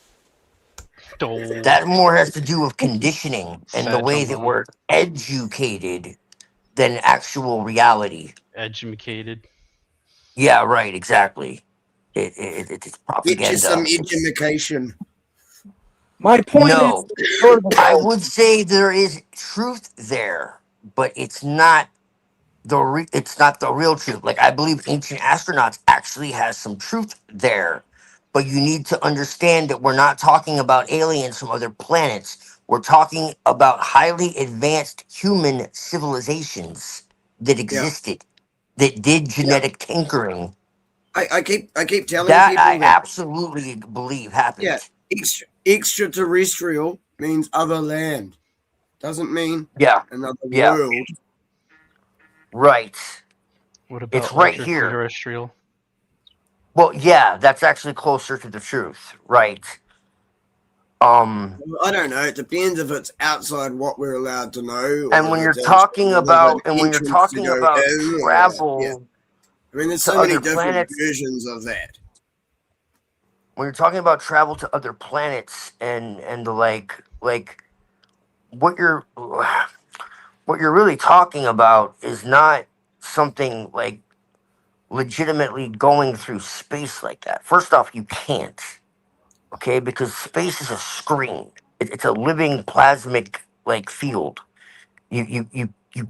That more has to do with conditioning and the way that we're educated than actual reality. Educated. Yeah, right, exactly. It's propaganda. Get you some education. My point No, is, I would say there is truth there, but it's not the real truth. Like, I believe Ancient Astronauts actually has some truth there, but you need to understand that we're not talking about aliens from other planets. We're talking about highly advanced human civilizations that existed, that did genetic tinkering. I keep telling that people I that absolutely believe happened. extraterrestrial means other land. Doesn't mean another world. Right. What about it's right here. Extraterrestrial? Well, yeah, that's actually closer to the truth, right? I don't know. It depends if it's outside what we're allowed to know. And when you're talking about travel, I mean, there's to so many other different planets, versions of that. when you're talking about travel to other planets and the like what you're really talking about is not something like legitimately going through space like that. First off, you can't, okay, because space is a screen. It's a living plasmic like field. You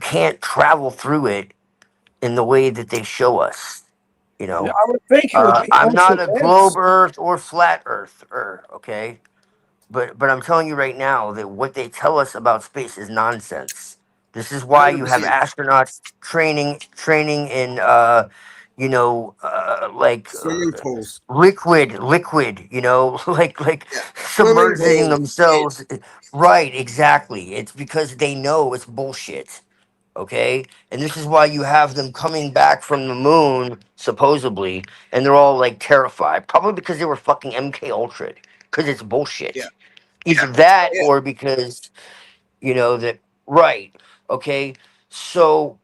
can't travel through it in the way that they show us. You know, I would think it would be I'm not a ultra-dense. globe Earth or flat Earther, okay? But I'm telling you right now that what they tell us about space is nonsense. This is why you have 100%. astronauts training in Swimming pools. liquid, you know, like submerging themselves. Right, exactly. It's because they know it's bullshit. Okay, and this is why you have them coming back from the moon supposedly, and they're all like terrified, probably because they were fucking MK Ultra, because it's bullshit. Either that or because that Right. Okay. So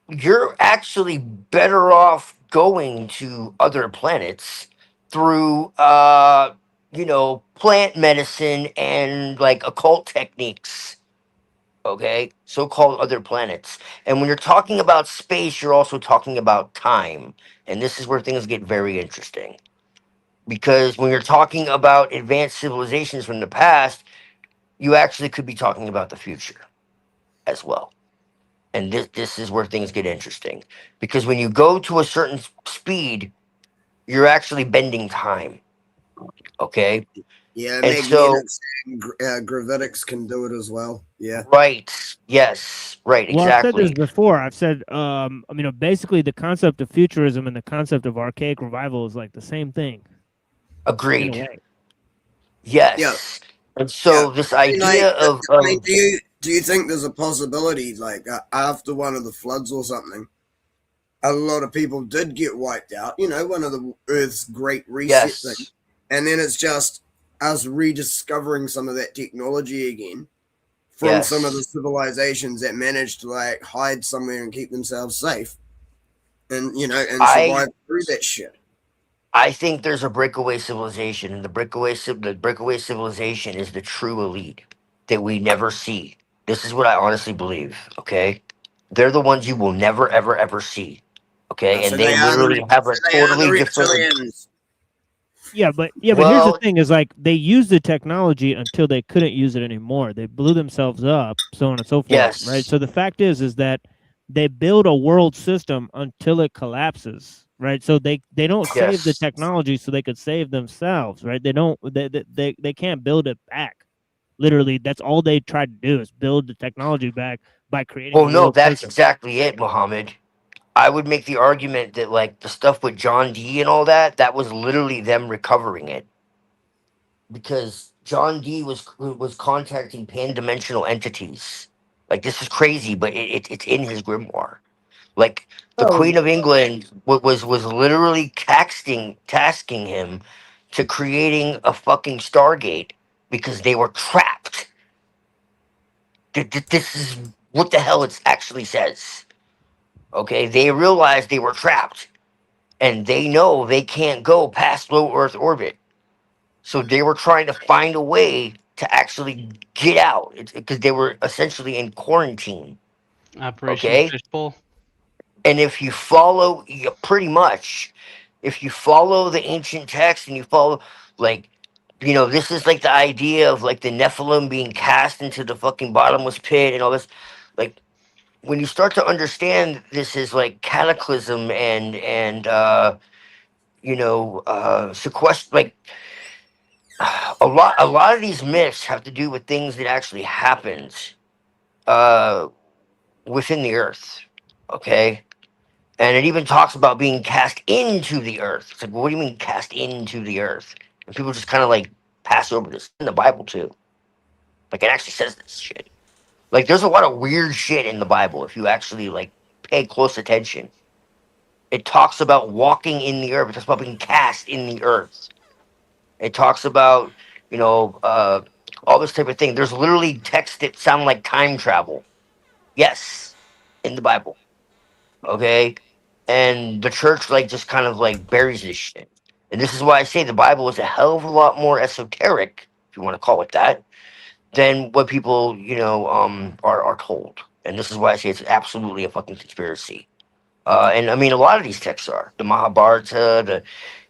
you're actually better off going to other planets through plant medicine and like occult techniques. Okay, so-called other planets. And when you're talking about space, you're also talking about time. And this is where things get very interesting. Because when you're talking about advanced civilizations from the past, you actually could be talking about the future as well. And this is where things get interesting. Because when you go to a certain speed, you're actually bending time. Okay? Yeah, And so, magnetics and gravitics can do it as well. Yeah. right. Yes. Right. Well, I've said this Exactly. before. I've said, basically the concept of futurism and the concept of archaic revival is like the same thing. In a Agreed. way. Yeah. Yes. And Yeah. so this I mean, like, idea of, I mean, do you think there's a possibility, like, after one of the floods or something, a lot of people did get wiped out? You know, one of the Earth's great reset things, yes. and then it's just us rediscovering some of that technology again from some of the Yes. civilizations that managed to like hide somewhere and keep themselves safe, and and I survive through that shit. I think there's a breakaway civilization, and the breakaway civilization is the true elite that we never see. This is what I honestly believe. Okay, they're the ones you will never, ever, ever see. Okay, So and they they are literally have a the totally different. reptilians. But here's the Well, thing: is like they used the technology until they couldn't use it anymore. They blew themselves up, so on and so forth. Right. yes, So the fact is that they build a world system until it collapses. Right. So they don't save the yes. technology so they could save themselves. Right. They don't. They can't build it back. Literally, that's all they tried to do is build the technology back by creating Well, a no, world that's system. exactly it, Muhammad. I would make the argument that like the stuff with John D and all that, that was literally them recovering it. Because John D was contacting pan-dimensional entities. Like this is crazy, but it's in his grimoire. Like the Oh, Queen of England was literally tasking him to creating a fucking Stargate because they were trapped. This is what the hell it actually says. Okay, they realized they were trapped, and they know they can't go past low Earth orbit. So they were trying to find a way to actually get out because they were essentially in quarantine. Operation Okay. Fishbowl. And if you follow, pretty much, if you follow the ancient text and you follow, like, this is like the idea of like the Nephilim being cast into the fucking bottomless pit and all this. Like, when you start to understand this is like cataclysm and sequester, like a lot of these myths have to do with things that actually happened uh within the earth. Okay, and it even talks about being cast into the earth. It's like, well, what do you mean cast into the earth? And people just kind of like pass over this in the Bible too. Like it actually says this shit. Like there's a lot of weird shit in the Bible if you actually like pay close attention. It talks about walking in the earth. It talks about being cast in the earth. It talks about, you know, uh, all this type of thing. There's literally texts that sound like time travel. Yes, in the Bible. Okay, and the church like just kind of like buries this shit. And this is why I say the Bible is a hell of a lot more esoteric, if you want to call it that, than what people are told. And this is why I say it's absolutely a fucking conspiracy. And I mean, a lot of these texts are the Mahabharata,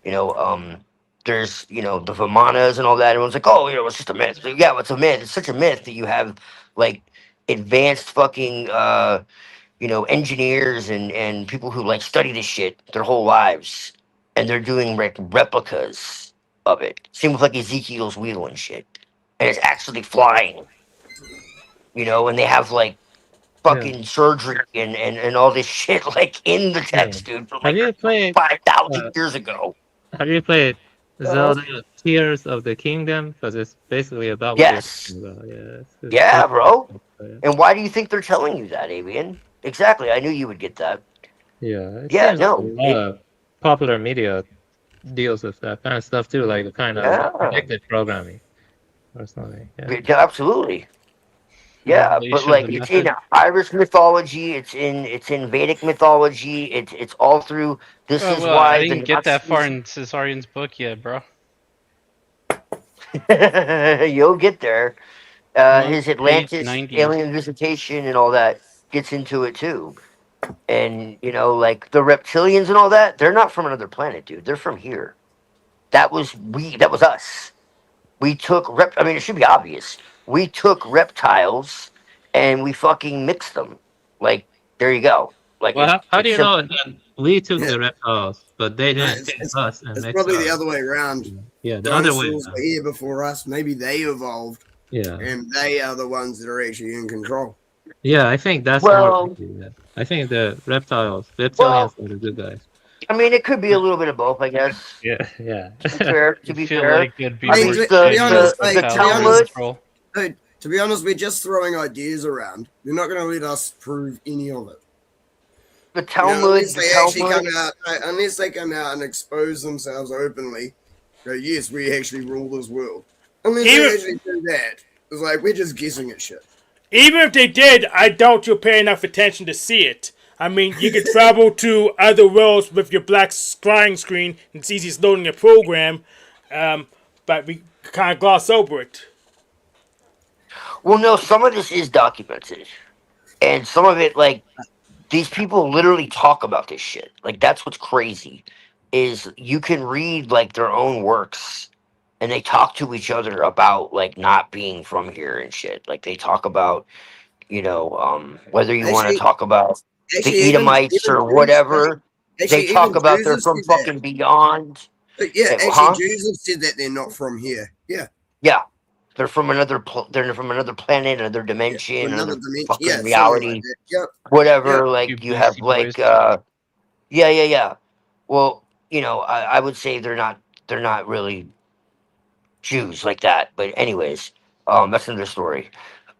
you know, um, there's, the Vimanas and all that. Everyone's like, oh, it's just a myth. It's like, yeah, it's a myth. It's such a myth that you have like advanced fucking, engineers and people who like study this shit their whole lives, and they're doing like replicas of it. Same with like Ezekiel's wheel and shit, and it's actually flying. And they have like Yeah. fucking surgery and all this shit like in the Yeah. text, dude, from Have like you played 5,000 years ago. Have you played Zelda Tears of the Kingdom? Because it's basically about what you're Yes. talking about. Yeah. Yeah, bro. Yeah. And why do you think they're telling you that, Avian? Exactly. I knew you would get that. It Yeah, seems like a no. lot of popular media deals with that kind of stuff too, like the kind of Yeah. predictive programming or something. Yeah. Yeah, absolutely. Yeah, but Revelation of like the it's in method. Irish mythology, it's in Vedic mythology, it's all through. This Oh is well, I why the didn't get that far Nazis. in Caesarian's book yet, bro. You'll get there. I'm on His page Atlantis 90. alien visitation and all that gets into it too. And like the reptilians and all that, they're not from another planet, dude. They're from here. That was we. That was us. We took I mean, it should be obvious. We took reptiles and we fucking mixed them. Like, there you go. Like, Well, how do it's you know simple. that we took Yeah. the reptiles, but they No, didn't take us and it's mix probably the us? other way around. Yeah, the other way Dinosaurs were around. here before us. Maybe they evolved, Yeah. and they are the ones that are actually in control. Yeah, I think that's more Well, likely. Yeah. I think the reptilians well, are the good guys. I mean, it could be a little bit of both, I guess. Yeah, yeah. To be fair, I feel like it'd be I Hey, mean, more to the be shady honest, with the to be reptiles in honest, Talmud. control. hey, to be honest, we're just throwing ideas around. They're not going to let us prove any of it. The Unless Talmud, they actually come out, unless they come out and expose themselves openly. Go, yes, we actually rule this world. Unless they Even actually do that, it's like we're just guessing at shit. even if they did, I doubt you'll pay enough attention to see it. I mean, you could travel to other worlds with your black scrying screen. It's easy as loading a program, but we kind of gloss over it. Well, no, some of this is documented, and some of it, like, these people literally talk about this shit. Like, that's what's crazy, is you can read like their own works, and they talk to each other about like not being from here and shit. Like, they talk about, whether you want to Actually, talk about the even Edomites or Jews, whatever, they actually talk even about Jews they're have from said that. fucking beyond. But yeah, actually, Huh? Jews have said that they're not from here. Yeah, Yeah, they're from they're from another planet, another yeah, dimension, from another another dimension. fucking Yeah, something like reality, that. Yep, yep. whatever. You Like, you have Beastie Boys. like yeah. Well, I would say they're not really Jews like that. But anyways, that's another story.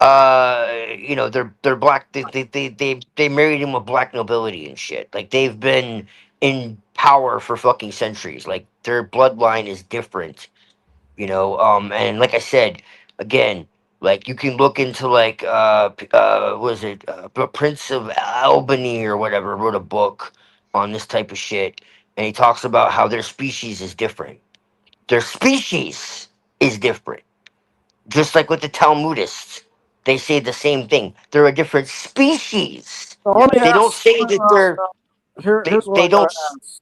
They're black. They married in with black nobility and shit. Like, they've been in power for fucking centuries. Like, their bloodline is different. And like I said, again, like, you can look into like was it Prince of Albany or whatever wrote a book on this type of shit, and he talks about how their species is different. Their species is different, just like with the Talmudists. They say the same thing. They're a different species. So let me They don't ask. say that they're. Here's what They I don't. gotta ask.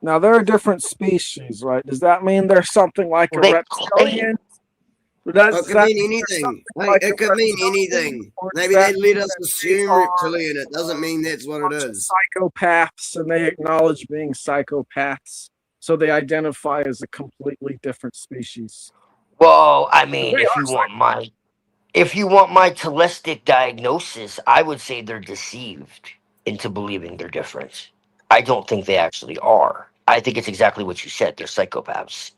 Now they're a different species, right? Does that mean they're something like a They reptilian? It could mean anything. It could mean anything. Maybe they let us assume reptilian. It doesn't mean that's what it is. Psychopaths, and they acknowledge being psychopaths, so they identify as a completely different species. Well, I mean, if you want my telistic diagnosis, I would say they're deceived into believing they're different. I don't think they actually are. I think it's exactly what you said. They're psychopaths.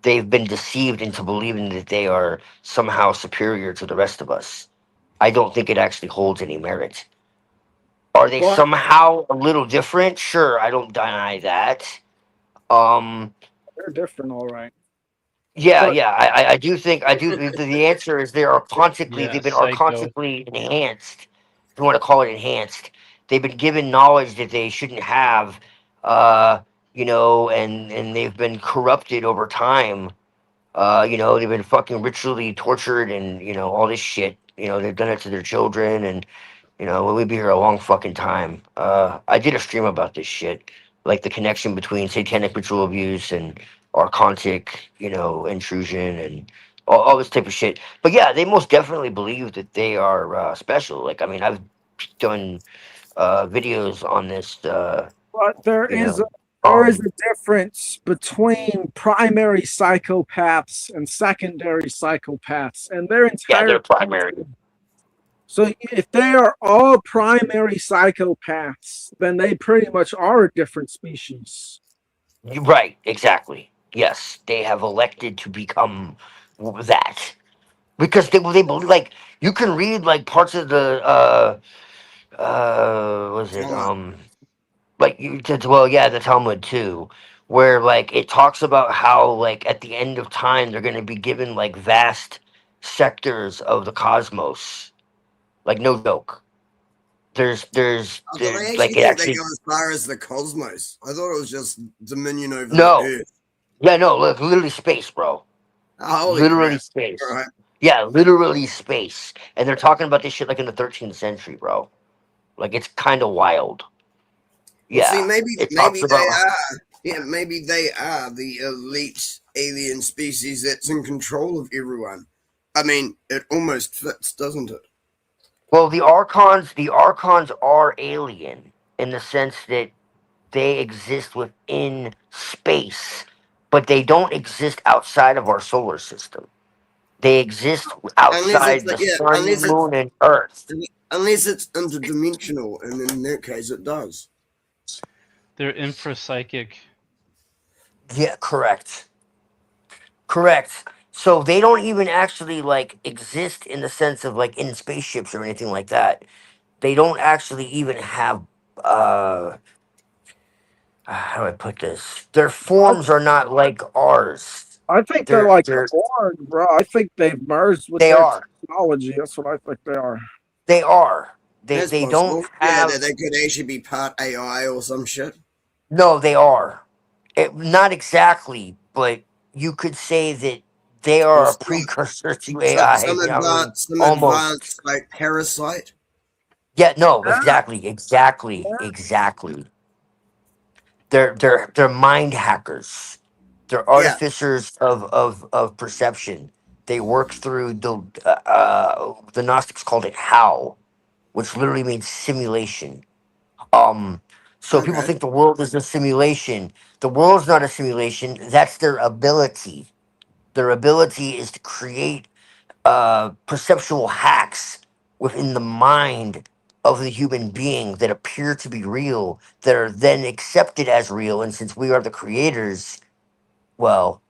They've been deceived into believing that they are somehow superior to the rest of us. I don't think it actually holds any merit. Are they Well, somehow a little different? Sure, I don't deny that. they're different, all right. Yeah, But yeah, I do think I do. The answer is Yeah, they've been psycho. archontically enhanced. If you want to call it enhanced, they've been given knowledge that they shouldn't have. And they've been corrupted over time. They've been fucking ritually tortured and all this shit. They've done it to their children, and we'd be here a long fucking time. I did a stream about this shit, like the connection between satanic ritual abuse and archontic, intrusion and all this type of shit. But yeah, they most definitely believe that they are special. Like, I mean, I've done videos on this. But there You is know, a difference between primary psychopaths and secondary psychopaths, and they're yeah, entirely they're primary. so. If they are all primary psychopaths, then they pretty much are a different species. Right, exactly. Yes, they have elected to become that because they believe, like, you can read like parts of the was it like the Talmud too, where like it talks about how like at the end of time they're going to be given like vast sectors of the cosmos. Like, no joke. There's Oh, so they actually like, it think actually. they go as far as the cosmos. I thought it was just dominion over No. the Earth. Yeah, no, look, literally space, bro. Holy Literally crap. space. All right. Yeah, literally space. And they're talking about this shit like in the 13th century, bro. Like, it's kind of wild. Well, Yeah. see, maybe it they talks about. are. Yeah, maybe they are the elite alien species that's in control of everyone. I mean, it almost fits, doesn't it? Well, the Archons are alien in the sense that they exist within space, but they don't exist outside of our solar system. They exist outside the sun, moon, and Earth. Unless it's interdimensional, and in that case, it does. They're infrapsychic. Yeah, correct. Correct. So they don't even actually like exist in the sense of like in spaceships or anything like that. They don't actually even have how do I put this? Their forms are not like ours. I think they're like the Borg, bro. I think they've merged with their technology. That's what I think they are. They are. That's They possible. don't have. Yeah, they could actually be part AI or some shit. No, they are. Not exactly, but you could say that they are a precursor to AI. Some almost. advanced like parasite. Yeah, no, exactly. They're mind hackers. They're artificers of perception. They work through the Gnostics called it how, which literally means simulation. So people think the world is a simulation. The world's not a simulation. That's their ability. Their ability is to create perceptual hacks within the mind of the human being that appear to be real, that are then accepted as real. And since we are the creators, well,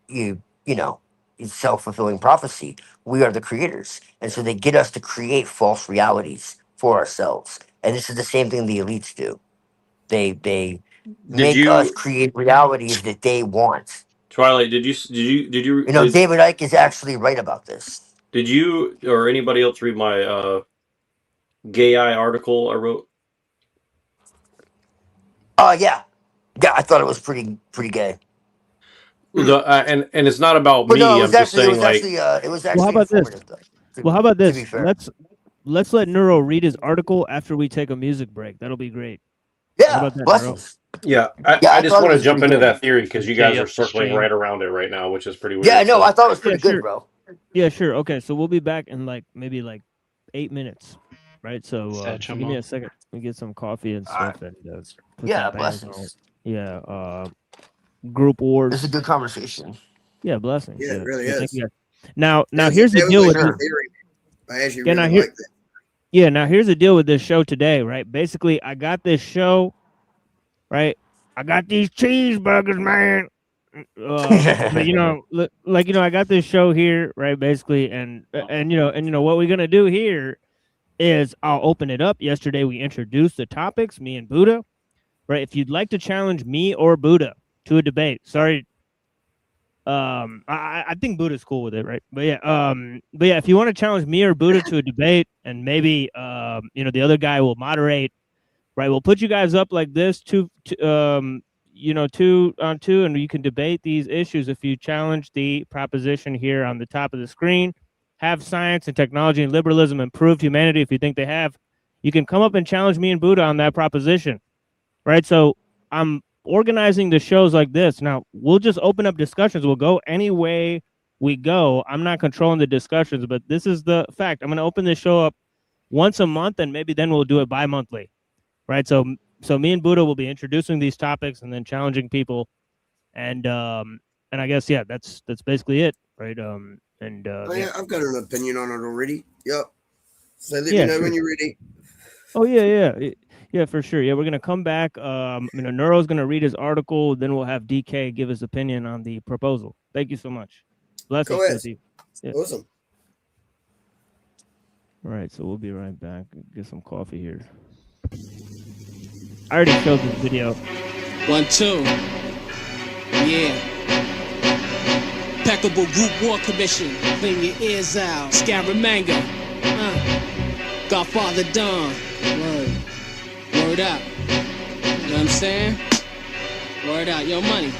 you know, it's self-fulfilling prophecy. We are the creators. And so they get us to create false realities for ourselves. And this is the same thing the elites do. They make us create realities that they want. Twilight, did you You know, David Icke is actually right about this. Did you or anybody else read my gay eye article I wrote? Yeah, I thought it was pretty gay. And it's not about But me. no, it I'm was just actually, saying, it was actually Well, how about this? informative, though, Well, how about to this? be fair. Let's let Neuro read his article after we take a music break. That'll be great. Yeah, how about that, blessings. Yeah, I I just thought it want to was jump pretty into good. that theory because you guys are circling right around it right now, which is pretty weird. Yeah, no, so. I thought it was pretty good, sure. bro. Yeah, sure. Okay, so we'll be back in maybe 8 minutes, right? So, so give me a second. Let me get some coffee and stuff, and put Yeah, some bangers on. blessings. Yeah, group wars. It's a good conversation. Yeah, blessings. Yeah, it really thank is. you guys. Now here's the deal with this. I actually Yeah, really like that. Yeah, now here's the deal with this show today, right? Basically, I got this show, right? I got these cheeseburgers, man. But I got this show here, right? Basically, and what we're gonna do here is I'll open it up. Yesterday we introduced the topics, me and Buddha, right? If you'd like to challenge me or Buddha to a debate, sorry. I think Buddha's cool with it, right? But yeah, if you want to challenge me or Buddha to a debate, and maybe the other guy will moderate, right? We'll put you guys up like this, two on two, and you can debate these issues. If you challenge the proposition here on the top of the screen, have science and technology and liberalism improved humanity? If you think they have, you can come up and challenge me and Buddha on that proposition, right? So I'm organizing the shows like this. Now we'll just open up discussions. We'll go any way we go. I'm not controlling the discussions, but this is the fact. I'm going to open this show up once a month, and maybe then we'll do it bi-monthly, right? So me and Buddha will be introducing these topics and then challenging people, and I guess that's basically it, right? I've got an opinion on it already. Yep. So let me know when you're ready. Oh yeah, for sure. Yeah, we're gonna come back. Neuro's gonna read his article, then we'll have DK give his opinion on the proposal. Thank you so much. Blessings. Awesome. All right, so we'll be right back. Get some coffee here. I already showed this video. 1, 2. Yeah. Impeccable group war commission. Clean your ears out. Scaramanga. Godfather Don. Word up. You know what I'm saying? Word out. Yo, money.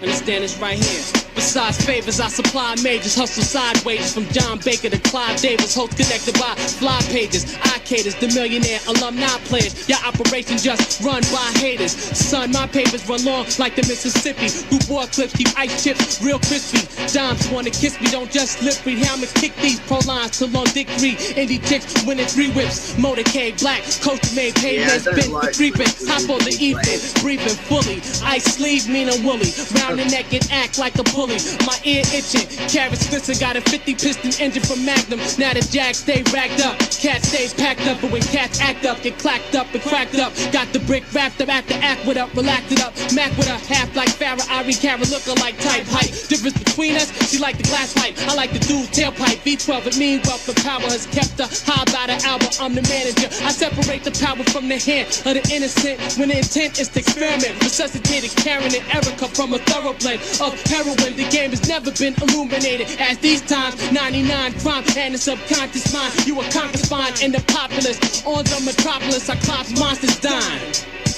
Understand this right here. Besides favors, I supply majors, hustle sideways from John Baker to Clive Davis. Hosts connected by fly pages. I caters, the millionaire alumni players. Your operation just run by haters. Son, my papers run long like the Mississippi. Group war clips keep ice chips real crispy. Dimes wanna kiss me, don't just lip read. Helmets kick these pro lines to long dick 3. Indie chicks winning 3 whips. Motorcade black, coach made pavements, bent for creeping. Hop on the evening, breathing fully. Ice sleeve mean I'm woolly. Round the neck and act like a pulley. My ear itching, carrots glisten. Got a 50 piston engine from Magnum. Now the jag stay racked up, cats stay packed up. But when cats act up, get clacked up and cracked up. Got the brick wrapped up at the act with up, relaxed it up. Mac with a half like Farrah, Ari Cara looking like type height. Difference between us, she like the glass pipe, I like the dude tailpipe. V12 and mean wealth, the power has kept her high by the hour. I'm the manager. I separate the power from the hand of the innocent when the intent is to experiment. Resuscitated Karen and Erica from a thorough blend of heroin. The game has never been illuminated as these times. 99 crime and the subconscious mind. You a conquer spine and the populace on the metropolis. I clops monsters dying.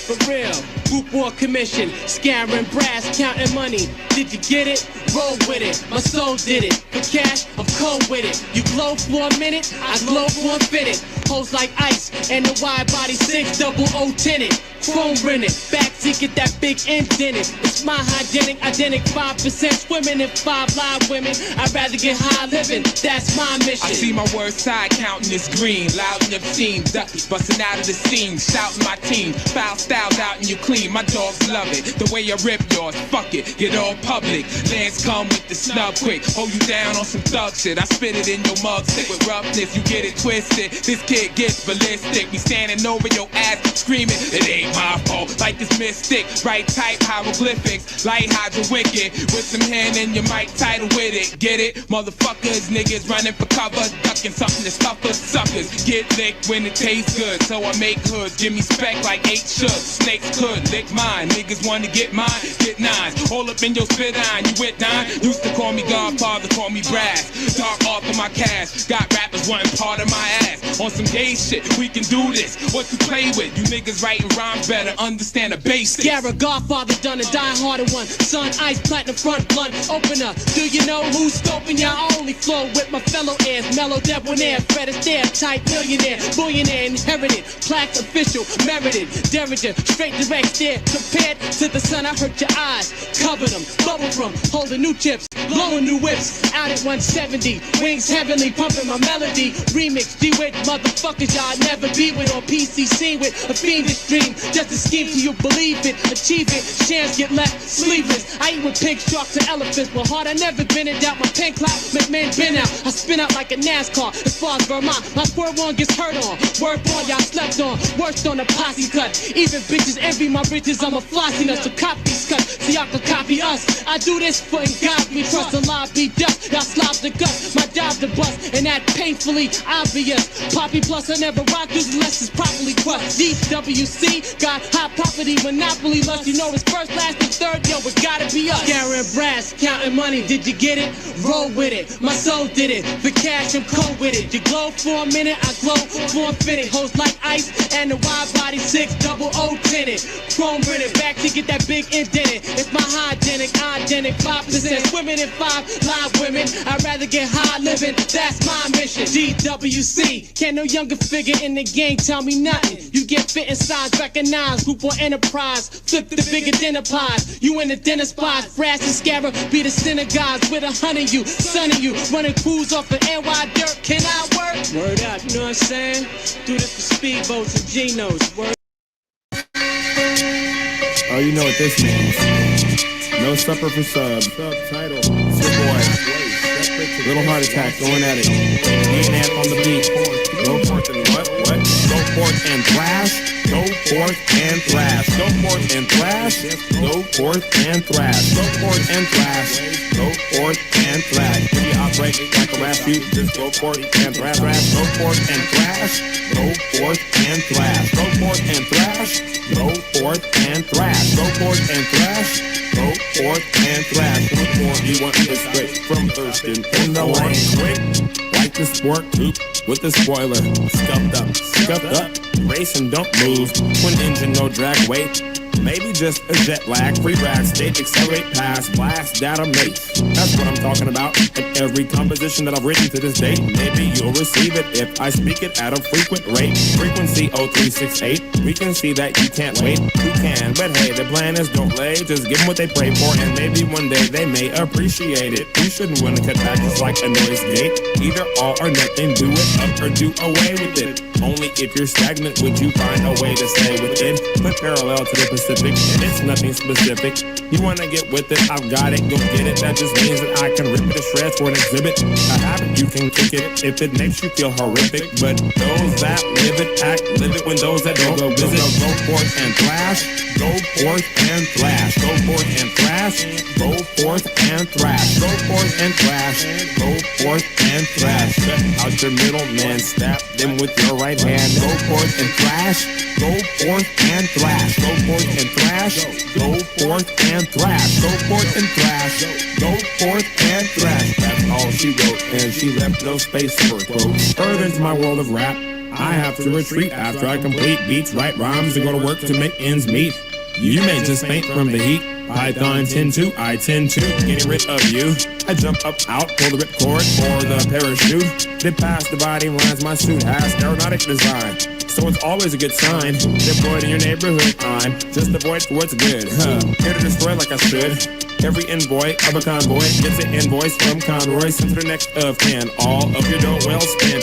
For real, group war commission, scaring brass, counting money. Did you get it? Roll with it. My soul did it. For cash, I'm cold with it. You glow for a minute, I glow for a fitted. Hoes like ice and the wide body 6 double O tinted. Chrome rented, backseat get that big end in it. It's my hygienic, identic 5% swimming and 5 live women. I'd rather get high living, that's my mission. I see my word side counting this green, loud and obscene, ducky busting out of the scene, shouting my team, foul styles out and you clean. My dogs love it, the way I rip yours, fuck it, get all public. Lands come with the snub quick, hold you down on some thug shit. I spit it in your mug, sick with roughness, you get it twisted. This kid gets ballistic, we standing over your ass screaming, it ain't my fault, like this mystic, right type hieroglyphics, light hydra wicked, with some hand in your mic title with it, get it? Motherfuckers, niggas running for cover, ducking something to stuff us suckers, get licked when it tastes good, so I make hoods, give me spec like 8 shook, snakes could lick mine, niggas wanna get mine, get 9s, all up in your spit on, you with 9, used to call me Godfather, call me Brass, dark off of my cash, got rappers wanting part of my ass, on some gay shit, we can do this, what to play with, you niggas writing rhymes better understand the basics. Scarra, Godfather done a die-harded one. Sun, ice, platinum, front, blunt, opener. Do you know who's scoping ya? I only flow with my fellow heirs. Mellow, debonair, Fred Astaire, type millionaire, billionaire, inherited, plaques official, merited, derringer, straight direct stare. Compared to the sun, I hurt your eyes, covered them, bubble from, holding new chips, blowing new whips, out at 170, wings heavenly, pumping my melody, remix, G-Wit, motherfuckers y'all never be with, on PCC with a fiendish dream. Just a scheme till you believe it, achieve it, chance get left sleeveless. I eat with pigs, sharks, and elephants. But hard, I never been in doubt. My pen clout, McMahon been out. I spin out like a NASCAR. As far as Vermont, my square one gets hurt on. Work on, y'all slept on. Worst on the posse cut. Even bitches envy my riches. I'm a flossy nut, so copy these cuts so y'all can copy us. I do this for in God we trust. A lie be dust, y'all slob the guts. My job to bust, and that painfully obvious. Poppy plus, I never rock this unless it's properly crushed. DWC got high property, monopoly lust. You know it's first, last, and third, yo, it gotta be us. Scaring brass, counting money, did you get it? Roll with it, my soul did it. For cash, I'm cold with it. You glow for a minute, I glow for infinite. Hoes like ice, and the wide body 6 double O tinted. Chrome rented, back to get that big indented. It's my hygienic, identic 5%. Women and 5 live women. I'd rather get high living, that's my mission. DWC, can't no younger figure in the game tell me nothing. You get fit in size, recognize, group or enterprise. Flip the bigger dinner pies. You in the dinner spots, brass and scarab be the synagogues with 100 you, son of you, running crews off of NY dirt. Can I work? Word up, you know what I'm saying? Do this for speedboats and Genos. Word. Oh, you know what this means. No supper for sub. Subtitle. Boy. Little heart attack going at it. D&F on the beat. Go forth and what? Go forth and thrash. Go forth and thrash. Go forth and thrash. Go forth and thrash. Go forth and thrash. Go forth and thrash. heartbreak like a rash. You just go forth and thrash, go forth and thrash, go forth and thrash, go forth and thrash, go forth and thrash, go forth and thrash, go forth and thrash. What more do you want this straight from Thurston in the lane? Quick, like the sport coupe with the spoiler scuffed up, racing, don't move, twin engine, no drag weight. Maybe just a jet lag, free rag, state, accelerate, pass, blast, data, mates. That's what I'm talking about. In every composition that I've written to this date, maybe you'll receive it if I speak it at a frequent rate. Frequency 0368. We can see that you can't wait. You can, but hey, the plan is don't lay. Just give them what they pray for, and maybe one day they may appreciate it. You shouldn't want to cut back just like a noise gate. Either all or nothing, do it up or do away with it. Only if you're stagnant would you find a way to stay with it. Put parallel to the Pacific, and it's nothing specific. You wanna get with it, I've got it, go get it. That just means that I can rip it to shreds for an exhibit. A habit, you can kick it if it makes you feel horrific. But those that live it, act live it when those that don't go visit. Go forth and thrash, go forth and thrash, go forth and thrash, go forth and thrash, go forth and thrash, go forth and thrash. Cut out your middle man, stab them with your right hand. Go forth and thrash, go forth and thrash, go forth and thrash, go forth and thrash, go forth and thrash, go forth and thrash. That's all she wrote, and she left no space for quotes. Further into my world of rap, I have to retreat after I complete beats, write rhymes, and go to work to make ends meet. You may just faint from the heat. Python 10-2, I tend to getting rid of you. I jump up out, pull the ripcord or the parachute. Then past the body lines, my suit has aeronautic design. So it's always a good sign. Deployed in your neighborhood, I'm just a void for what's good. Here to destroy like I should. Every envoy of a convoy gets an invoice from Conroy. Sent to the next of kin. All of your dough well spent.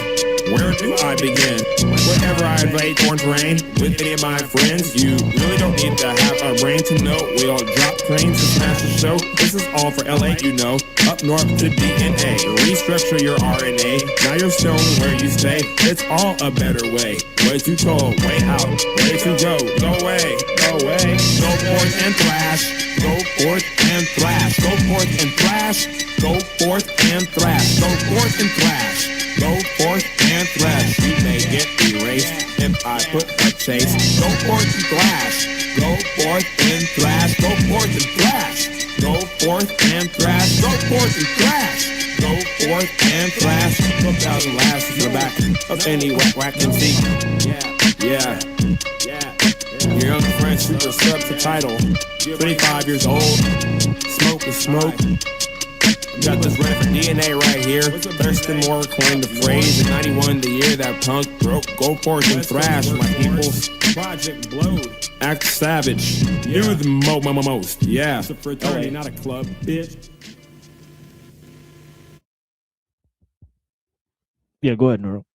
Where do I begin? Wherever I invade foreign terrain with any of my friends, you really don't need to have a brain to know. We'll drop planes to smash the show. This is all for LA, you know. Up north to DNA. Restructure your RNA. Now you're still where you stay. It's all a better way. Way too cold, way out, way to go. Go away, go away. Go forth and thrash. Go forth and thrash. Go forth and thrash. Go forth and thrash. Go forth and thrash. Go forth and thrash. You may get erased if I put a chase. Go forth and thrash. Go forth and thrash. Go forth and thrash. Go forth and thrash. Go forth and thrash. Go forth and thrash. 12,000 laughs in the back of any whack can see. Yeah. Your young friend, super sub to title. 25 years old. Smoke is smoke. Got this ready for DNA right here. Thurston Moore coined the phrase in 91, the year that punk broke. Go forth and thrash, my peoples. Project Blowed. Act savage. Do the most. Yeah. It's a fraternity, not a club, bitch. Yeah, go ahead, Nero.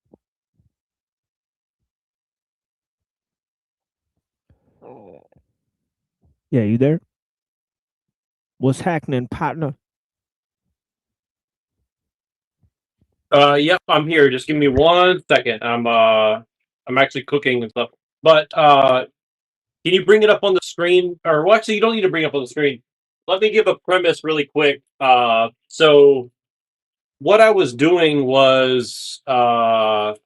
Yeah, you there? What's happening, partner? Yep, I'm here. Just give me 1 second. I'm actually cooking and stuff. But can you bring it up on the screen? Or well, actually, you don't need to bring it up on the screen. Let me give a premise really quick. So what I was doing was I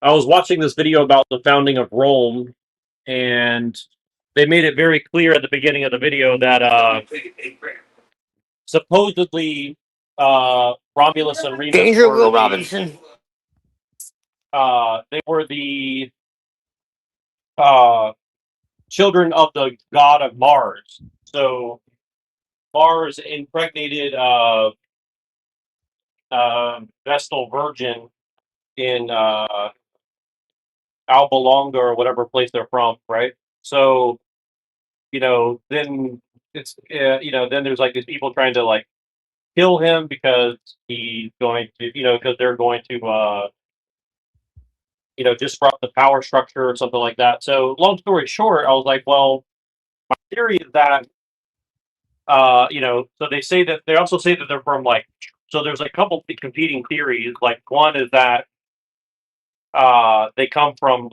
was watching this video about the founding of Rome, and they made it very clear at the beginning of the video that supposedly Romulus and Remus Danger, were Will Robinson. they were the children of the god of Mars. So Mars impregnated Vestal Virgin in Alba Longa or whatever place they're from, right? So, then it's then there's like these people trying to like kill him because he's going to, because they're going to disrupt the power structure or something like that. So long story short, I was like, well, my theory is that so they also say that they're from so there's a couple competing theories. Like one is that they come from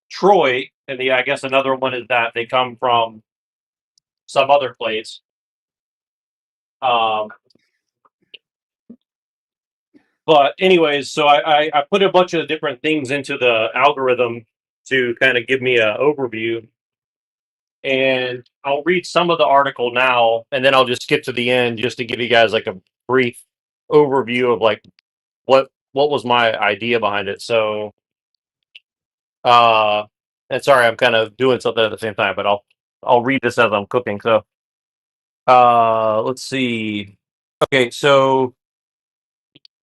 Troy, and I guess another one is that they come from some other place. But anyways, so I put a bunch of different things into the algorithm to kind of give me an overview. And I'll read some of the article now, and then I'll just skip to the end just to give you guys like a brief overview of like what was my idea behind it. So and sorry, I'm kind of doing something at the same time, but I'll read this as I'm cooking. So let's see. Okay, so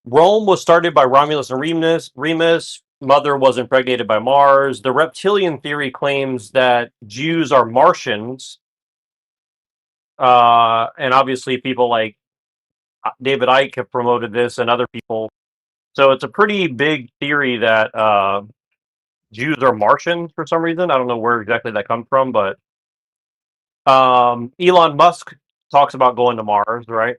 Rome was started by Romulus and Remus. Mother was impregnated by Mars. The reptilian theory claims that Jews are Martians. And obviously people like David Icke have promoted this and other people. So it's a pretty big theory that Jews are Martian for some reason. I don't know where exactly that comes from, but Elon Musk talks about going to Mars, right?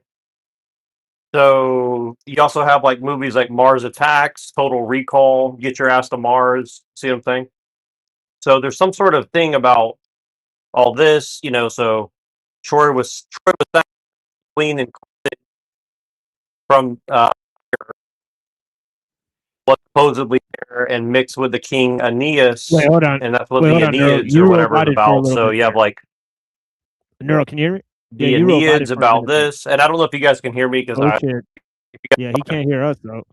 So you also have like movies like Mars Attacks, Total Recall, Get Your Ass to Mars. See what I'm saying? So there's some sort of thing about all this, you know. So Troy was clean and from was supposedly there and mixed with the king Aeneas. Wait, hold on. And that's what Wait, the hold on, Neuro. Aeneids You or whatever is roboted for a about. little So bit you have there. like Neuro, can you hear me? the Yeah, you roboted Aeneids for a about minute there. this, and I don't know if you guys can hear me because Oh shit. Yeah, he can't hear us though.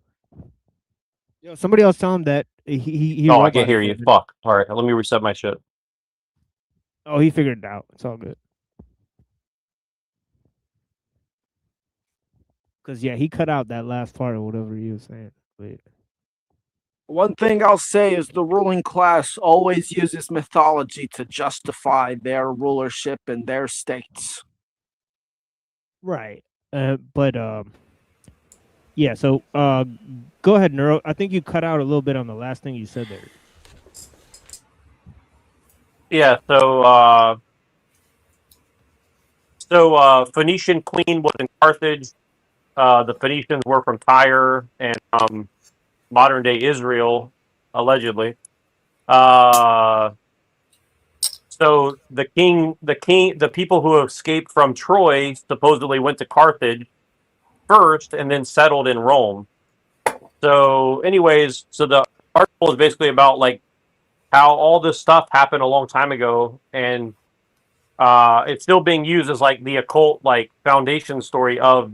Yo, somebody else tell him that he Oh, I can't roboted hear for a you. minute. Fuck. All right, let me reset my shit. Oh, he figured it out. It's all good. Cause yeah, he cut out that last part of whatever he was saying. Wait. One thing I'll say is the ruling class always uses mythology to justify their rulership in their states. Right. But yeah, so go ahead, Neuro. I think you cut out a little bit on the last thing you said there. Yeah, Phoenician queen was in Carthage. The Phoenicians were from Tyre and modern day Israel, allegedly. So the people who escaped from Troy supposedly went to Carthage first and then settled in Rome. So, anyways, so the article is basically about like how all this stuff happened a long time ago, and it's still being used as like the occult like foundation story of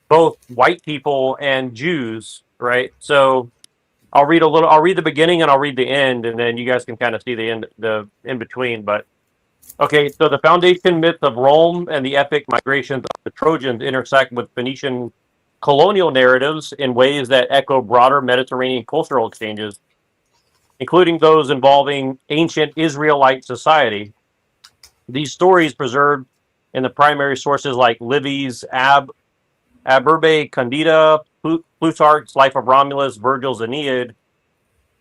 both white people and Jews, right? So I'll read the beginning and I'll read the end, and then you guys can kind of see the in between. But okay, so the foundation myths of Rome and the epic migrations of the Trojans intersect with Phoenician colonial narratives in ways that echo broader Mediterranean cultural exchanges, including those involving ancient Israelite society. These stories preserved in the primary sources like Livy's Aberbe Candida, Plutarch's Life of Romulus, Virgil's Aeneid,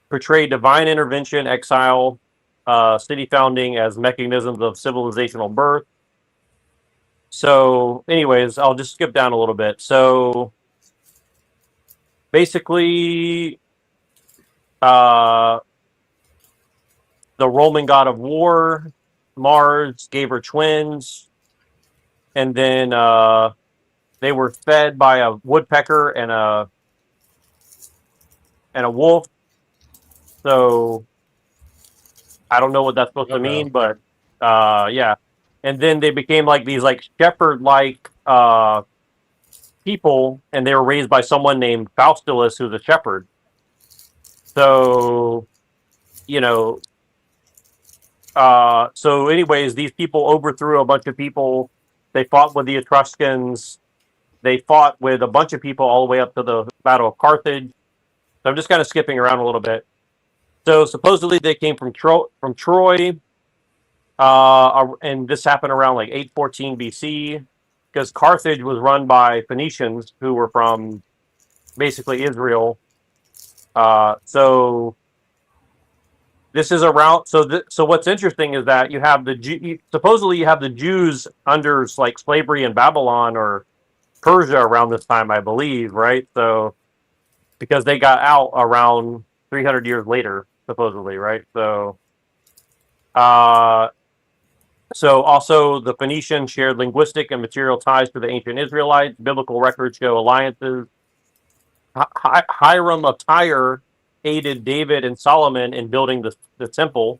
portray divine intervention, exile, city founding as mechanisms of civilizational birth. So, anyways, I'll just skip down a little bit. So, basically, the Roman god of war, Mars, gave her twins, and then they were fed by a woodpecker and a wolf. So, I don't know what that's supposed to mean, but yeah. And then they became like these like shepherd-like people, and they were raised by someone named Faustulus, who's a shepherd. So, you know, so anyways, these people overthrew a bunch of people. They fought with the Etruscans. They fought with a bunch of people all the way up to the Battle of Carthage. So I'm just kind of skipping around a little bit. So supposedly they came from Troy, and this happened around like 814 BC, because Carthage was run by Phoenicians who were from basically Israel. So this is around. So what's interesting is that you have supposedly you have the Jews under like slavery in Babylon or Persia around this time, I believe, right? So because they got out around 300 years later, supposedly, right? So So also the Phoenicians shared linguistic and material ties to the ancient Israelites. Biblical records show alliances. Hiram of Tyre aided David and Solomon in building the temple.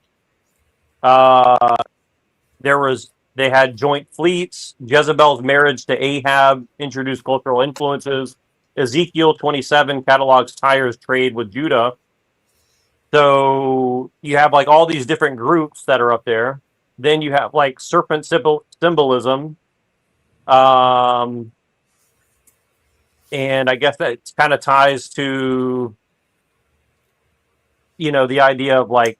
They had joint fleets. Jezebel's marriage to Ahab introduced cultural influences. Ezekiel 27 catalogs Tyre's trade with Judah. So you have like all these different groups that are up there. Then you have like serpent symbolism. And I guess that kind of ties to, the idea of like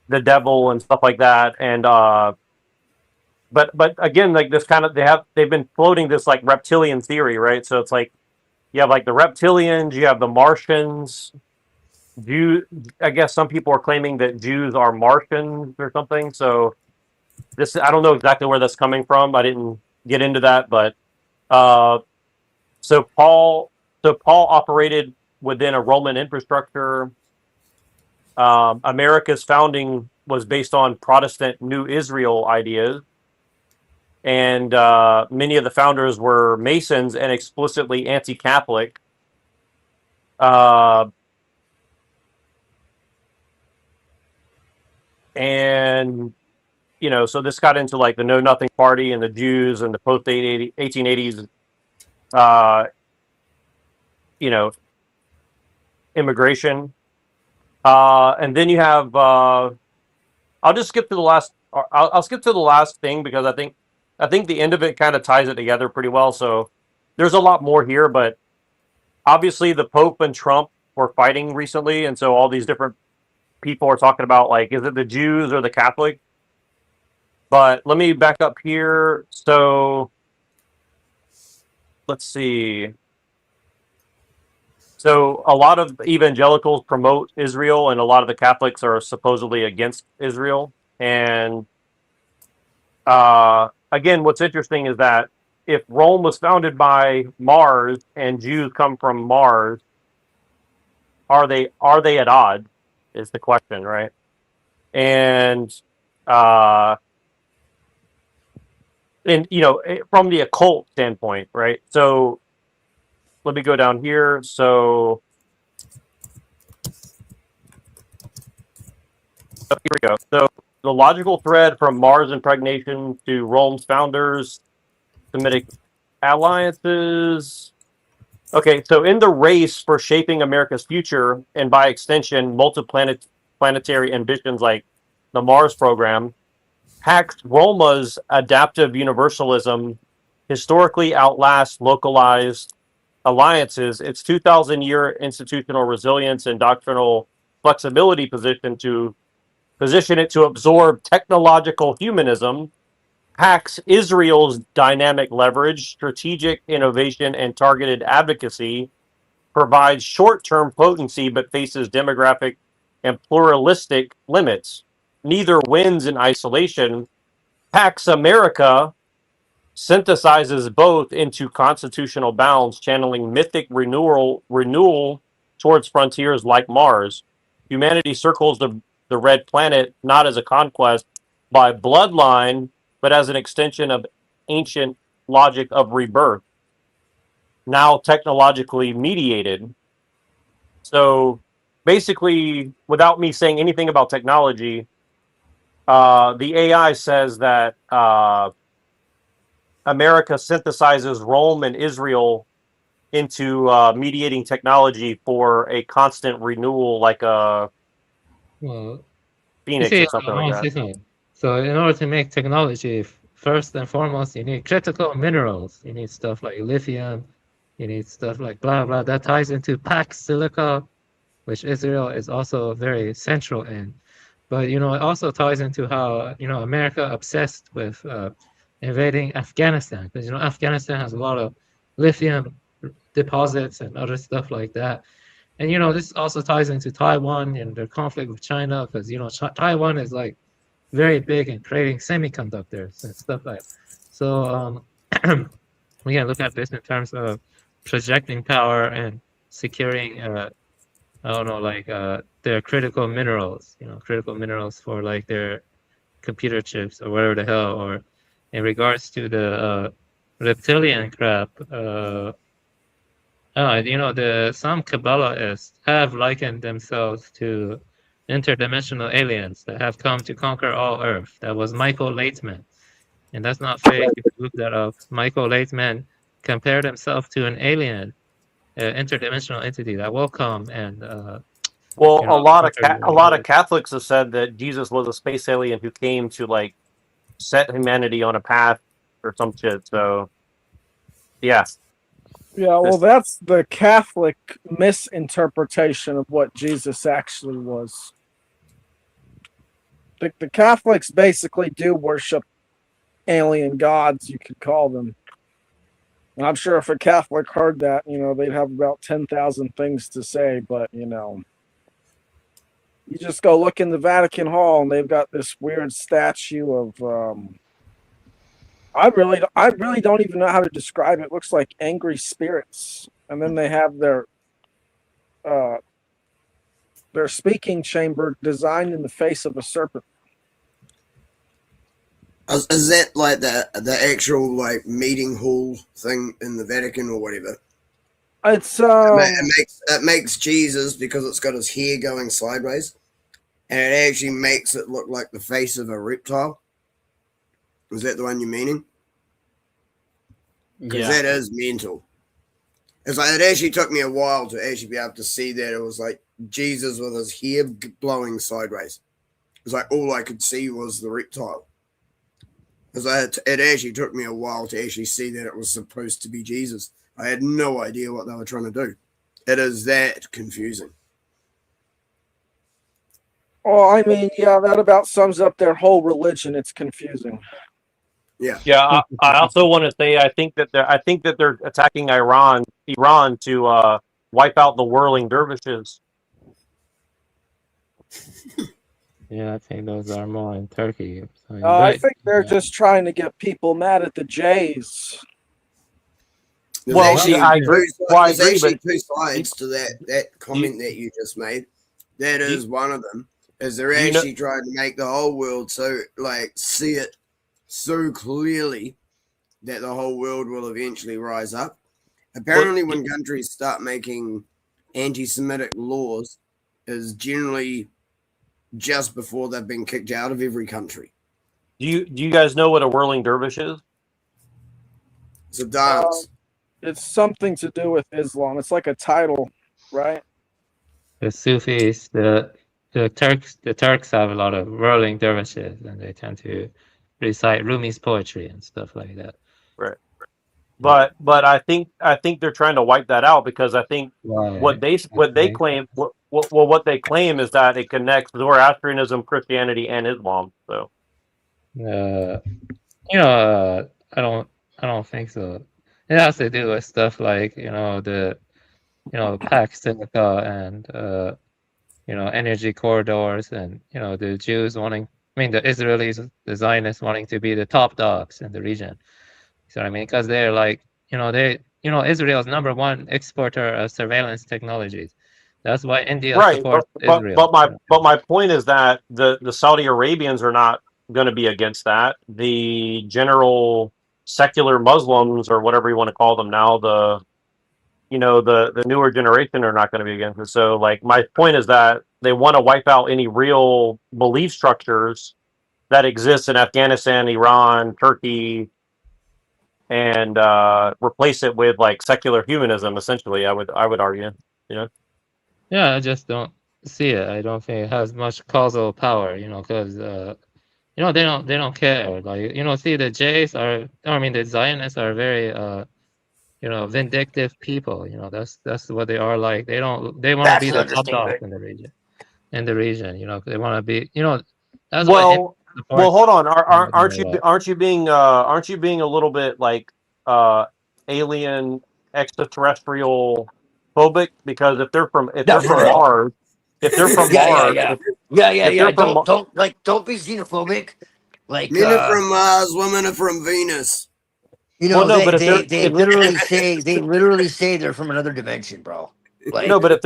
the devil and stuff like that. And but again, like this kind of they've been floating this like reptilian theory, right? So it's like you have like the reptilians, you have the Martians. I guess some people are claiming that Jews are Martians or something. So I don't know exactly where that's coming from. I didn't get into that, but so Paul operated within a Roman infrastructure. America's founding was based on Protestant New Israel ideas, and many of the founders were Masons and explicitly anti-Catholic. And so this got into like the Know Nothing Party and the Jews and the post 1880s, immigration. And then you have, I'll just skip to the last. I'll skip to the last thing because I think the end of it kind of ties it together pretty well. So there's a lot more here, but obviously the Pope and Trump were fighting recently, and so all these different people are talking about like, is it the Jews or the Catholic? But let me back up here. So let's see. So a lot of evangelicals promote Israel, and a lot of the Catholics are supposedly against Israel. And again, what's interesting is that if Rome was founded by Mars and Jews come from Mars, are they at odds? Is the question, right? And from the occult standpoint, right? So let me go down here. So here we go. So the logical thread from Mars impregnation to Rome's founders, Semitic alliances. Okay, so in the race for shaping America's future, and by extension, multiplanetary ambitions like the Mars program, Pax Roma's adaptive universalism historically outlasts localized alliances. Its 2,000-year institutional resilience and doctrinal flexibility position it to absorb technological humanism. Pax Israel's dynamic leverage, strategic innovation, and targeted advocacy provides short-term potency but faces demographic and pluralistic limits. Neither wins in isolation. Pax America synthesizes both into constitutional bounds, channeling mythic renewal towards frontiers like Mars. Humanity circles the red planet not as a conquest by bloodline, but as an extension of ancient logic of rebirth, now technologically mediated. So basically, without me saying anything about technology, the AI says that America synthesizes Rome and Israel into mediating technology for a constant renewal, like a Phoenix or something like that. So in order to make technology, first and foremost, you need critical minerals. You need stuff like lithium. You need stuff like blah, blah. That ties into Pax Silica, which Israel is also very central in. But, it also ties into how, America obsessed with invading Afghanistan. Because, Afghanistan has a lot of lithium deposits and other stuff like that. And, this also ties into Taiwan and their conflict with China. Because, Taiwan is like very big in creating semiconductors and stuff like that. So we can look at this in terms of projecting power and securing their critical minerals, critical minerals for like their computer chips or whatever the hell. Or in regards to the reptilian crap, some Kabbalists have likened themselves to interdimensional aliens that have come to conquer all Earth. That was Michael Laitman, and that's not fake. If you look that up, Michael Laitman compared himself to an alien, interdimensional entity that will come and Well, a conquer lot of Catholics have said that Jesus was a space alien who came to like set humanity on a path or some shit. So, yeah. Yeah, well, that's the Catholic misinterpretation of what Jesus actually was. The Catholics basically do worship alien gods, you could call them. And I'm sure if a Catholic heard that, they'd have about 10,000 things to say, but, you just go look in the Vatican Hall and they've got this weird statue of, I really don't even know how to describe it. It looks like angry spirits. And then they have their speaking chamber designed in the face of a serpent. Is that like the actual like meeting hall thing in the Vatican or whatever? It's it makes Jesus, because it's got his hair going sideways, and it actually makes it look like the face of a reptile. Is that the one you're meaning? Because that is mental. It's like it actually took me a while to actually be able to see that it was like Jesus with his hair blowing sideways. It was like all I could see was the reptile. Because it actually took me a while to actually see that it was supposed to be Jesus. I had no idea what they were trying to do. It is that confusing. Oh, I mean, yeah, that about sums up their whole religion. It's confusing. Yeah. Yeah. I also want to say I think that they're attacking Iran to wipe out the whirling dervishes. Yeah, I think those are more in Turkey. I think they're just trying to get people mad at the Jays. There's actually two sides to that comment that you just made. That is one of them. Is they're actually trying to make the whole world see it so clearly that the whole world will eventually rise up. Apparently, when countries start making anti-Semitic laws, is generally just before they've been kicked out of every country. Do you guys know what a whirling dervish is? It's a dance. It's something to do with Islam. It's like a title, right? The Sufis, the Turks have a lot of whirling dervishes, and they tend to recite Rumi's poetry and stuff like that. Right. But I think they're trying to wipe that out, because I think what they claim is that it connects Zoroastrianism, Christianity, and Islam. So, I don't think so. It has to do with stuff like Pax Sinica and energy corridors, and the Jews wanting. I mean, the Israelis, the Zionists wanting to be the top dogs in the region. So I mean, because they're like, Israel's #1 exporter of surveillance technologies. That's why India supports Israel. But my point is that the Saudi Arabians are not going to be against that. The general secular Muslims, or whatever you want to call them now, the newer generation, are not going to be against it. So, like, my point is that they want to wipe out any real belief structures that exist in Afghanistan, Iran, Turkey, and replace it with like secular humanism. Essentially, I would argue. Yeah, I just don't see it. I don't think it has much causal power. Because they don't care. Like, see, the Jays the Zionists are very vindictive people. That's what they are like. They want to be the top dog in the region. They want to be. That's well, hold on. Aren't you being a little bit like alien extraterrestrial phobic? Because if they're from Mars, Don't be xenophobic. Like, men are from Mars, women are from Venus. They literally say they're from another dimension, bro. Like, no, but if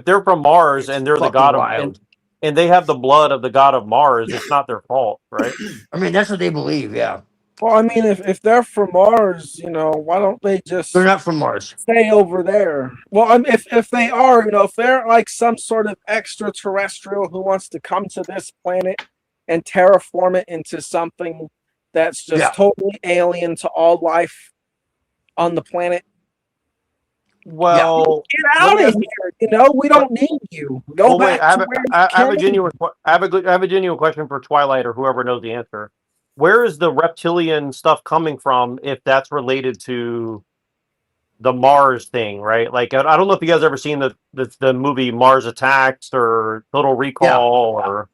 they're from Mars and they're the god of and they have the blood of the god of Mars, it's not their fault, right? I mean, that's what they believe. Yeah, Well, I mean, if they're from Mars, you know, why don't they just they're not from Mars. stay over there? Well, I mean, if they are, you know, if they're like some sort of extraterrestrial who wants to come to this planet and terraform it into something that's just Yeah. totally alien to all life on the planet, Well, get out of here. You know, we don't need you. Go well, wait, back to where you I have a came. genuine, I have a genuine question for Twilight or whoever knows the answer. Where is the reptilian stuff coming from if that's related to the Mars thing, right? Like, I don't know if you guys ever seen the movie Mars Attacks or Total Recall or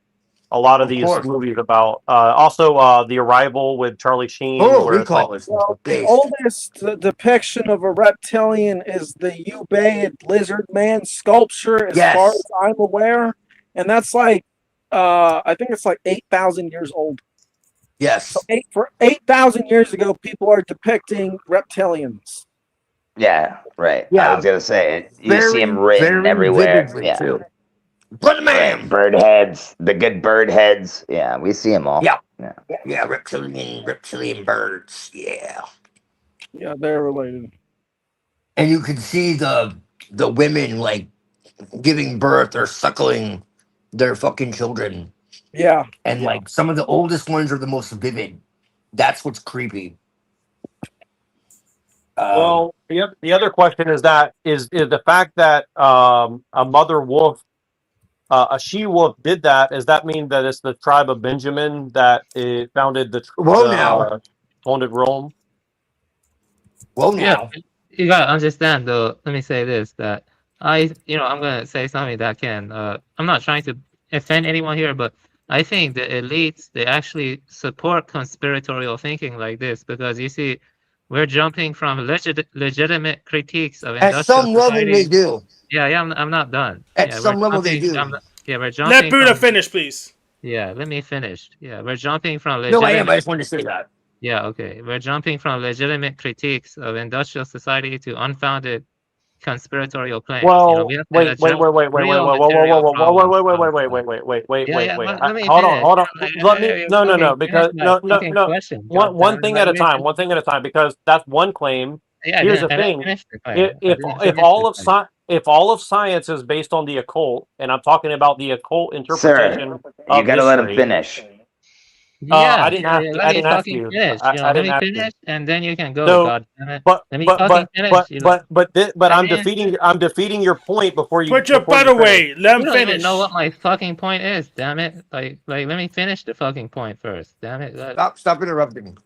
a lot of these course. movies about also The Arrival with Charlie Sheen. Oh, where it's Recall like, is Well, the based. oldest depiction of a reptilian is the Ubaid lizard man sculpture, as far Yes. as I'm aware, and that's like, I think it's like 8,000 years old. Yes. So 8,000 years ago, people are depicting reptilians. Yeah, right. Yeah. I was gonna say you Very, see them written very everywhere. vividly, Yeah, too. But man, right. Bird heads, the good bird heads. Yeah, we see them all. Yeah. Yeah. Yeah, reptilian birds. Yeah. Yeah, they're related. And you can see the women like giving birth or suckling their fucking children. Yeah. And like some of the oldest ones are the most vivid. That's what's creepy. well, the other question is the fact that a mother wolf, a she wolf did that. Does that mean that it's the tribe of Benjamin that founded founded Rome? Well, Yeah, you gotta understand though. Let me say this: that I'm gonna say something that can. I'm not trying to offend anyone here, but I think the elites they actually support conspiratorial thinking like this because you see, we're jumping from legitimate critiques of At industrial some level, society. they do. Yeah, I'm not done. At Yeah, some we're level, they jumping- do. we're jumping. Let Buddha from- finish, please. Yeah, let me finish. Yeah, we're jumping from No, I legitimate. am. I just wanted to say that. Yeah, okay. We're jumping from legitimate critiques of industrial society to unfounded conspiratorial claims. Well, we have to wait, address wait. real material problems. Wait. Yeah, let me Hold finish. on. Let me. You No, fucking because finish my fucking no. question, One goddammit. thing at a time. One thing at a time. Because that's one claim. Yeah, Here's the I didn't thing: finish the claim. if all of science is based on the occult, and I'm talking about the occult interpretation You of gotta let him history. finish. I didn't ask. Let I me didn't ask fucking you. finish. I Let didn't me ask you. finish, and then you can go. No, Goddammit. but Let me fucking finish. but I'm defeating your point before you Put your before butt you away. finish. Let him You don't even finish. know what my fucking point is. Damn it! Like, let me finish the fucking point first. Damn it! Stop interrupting.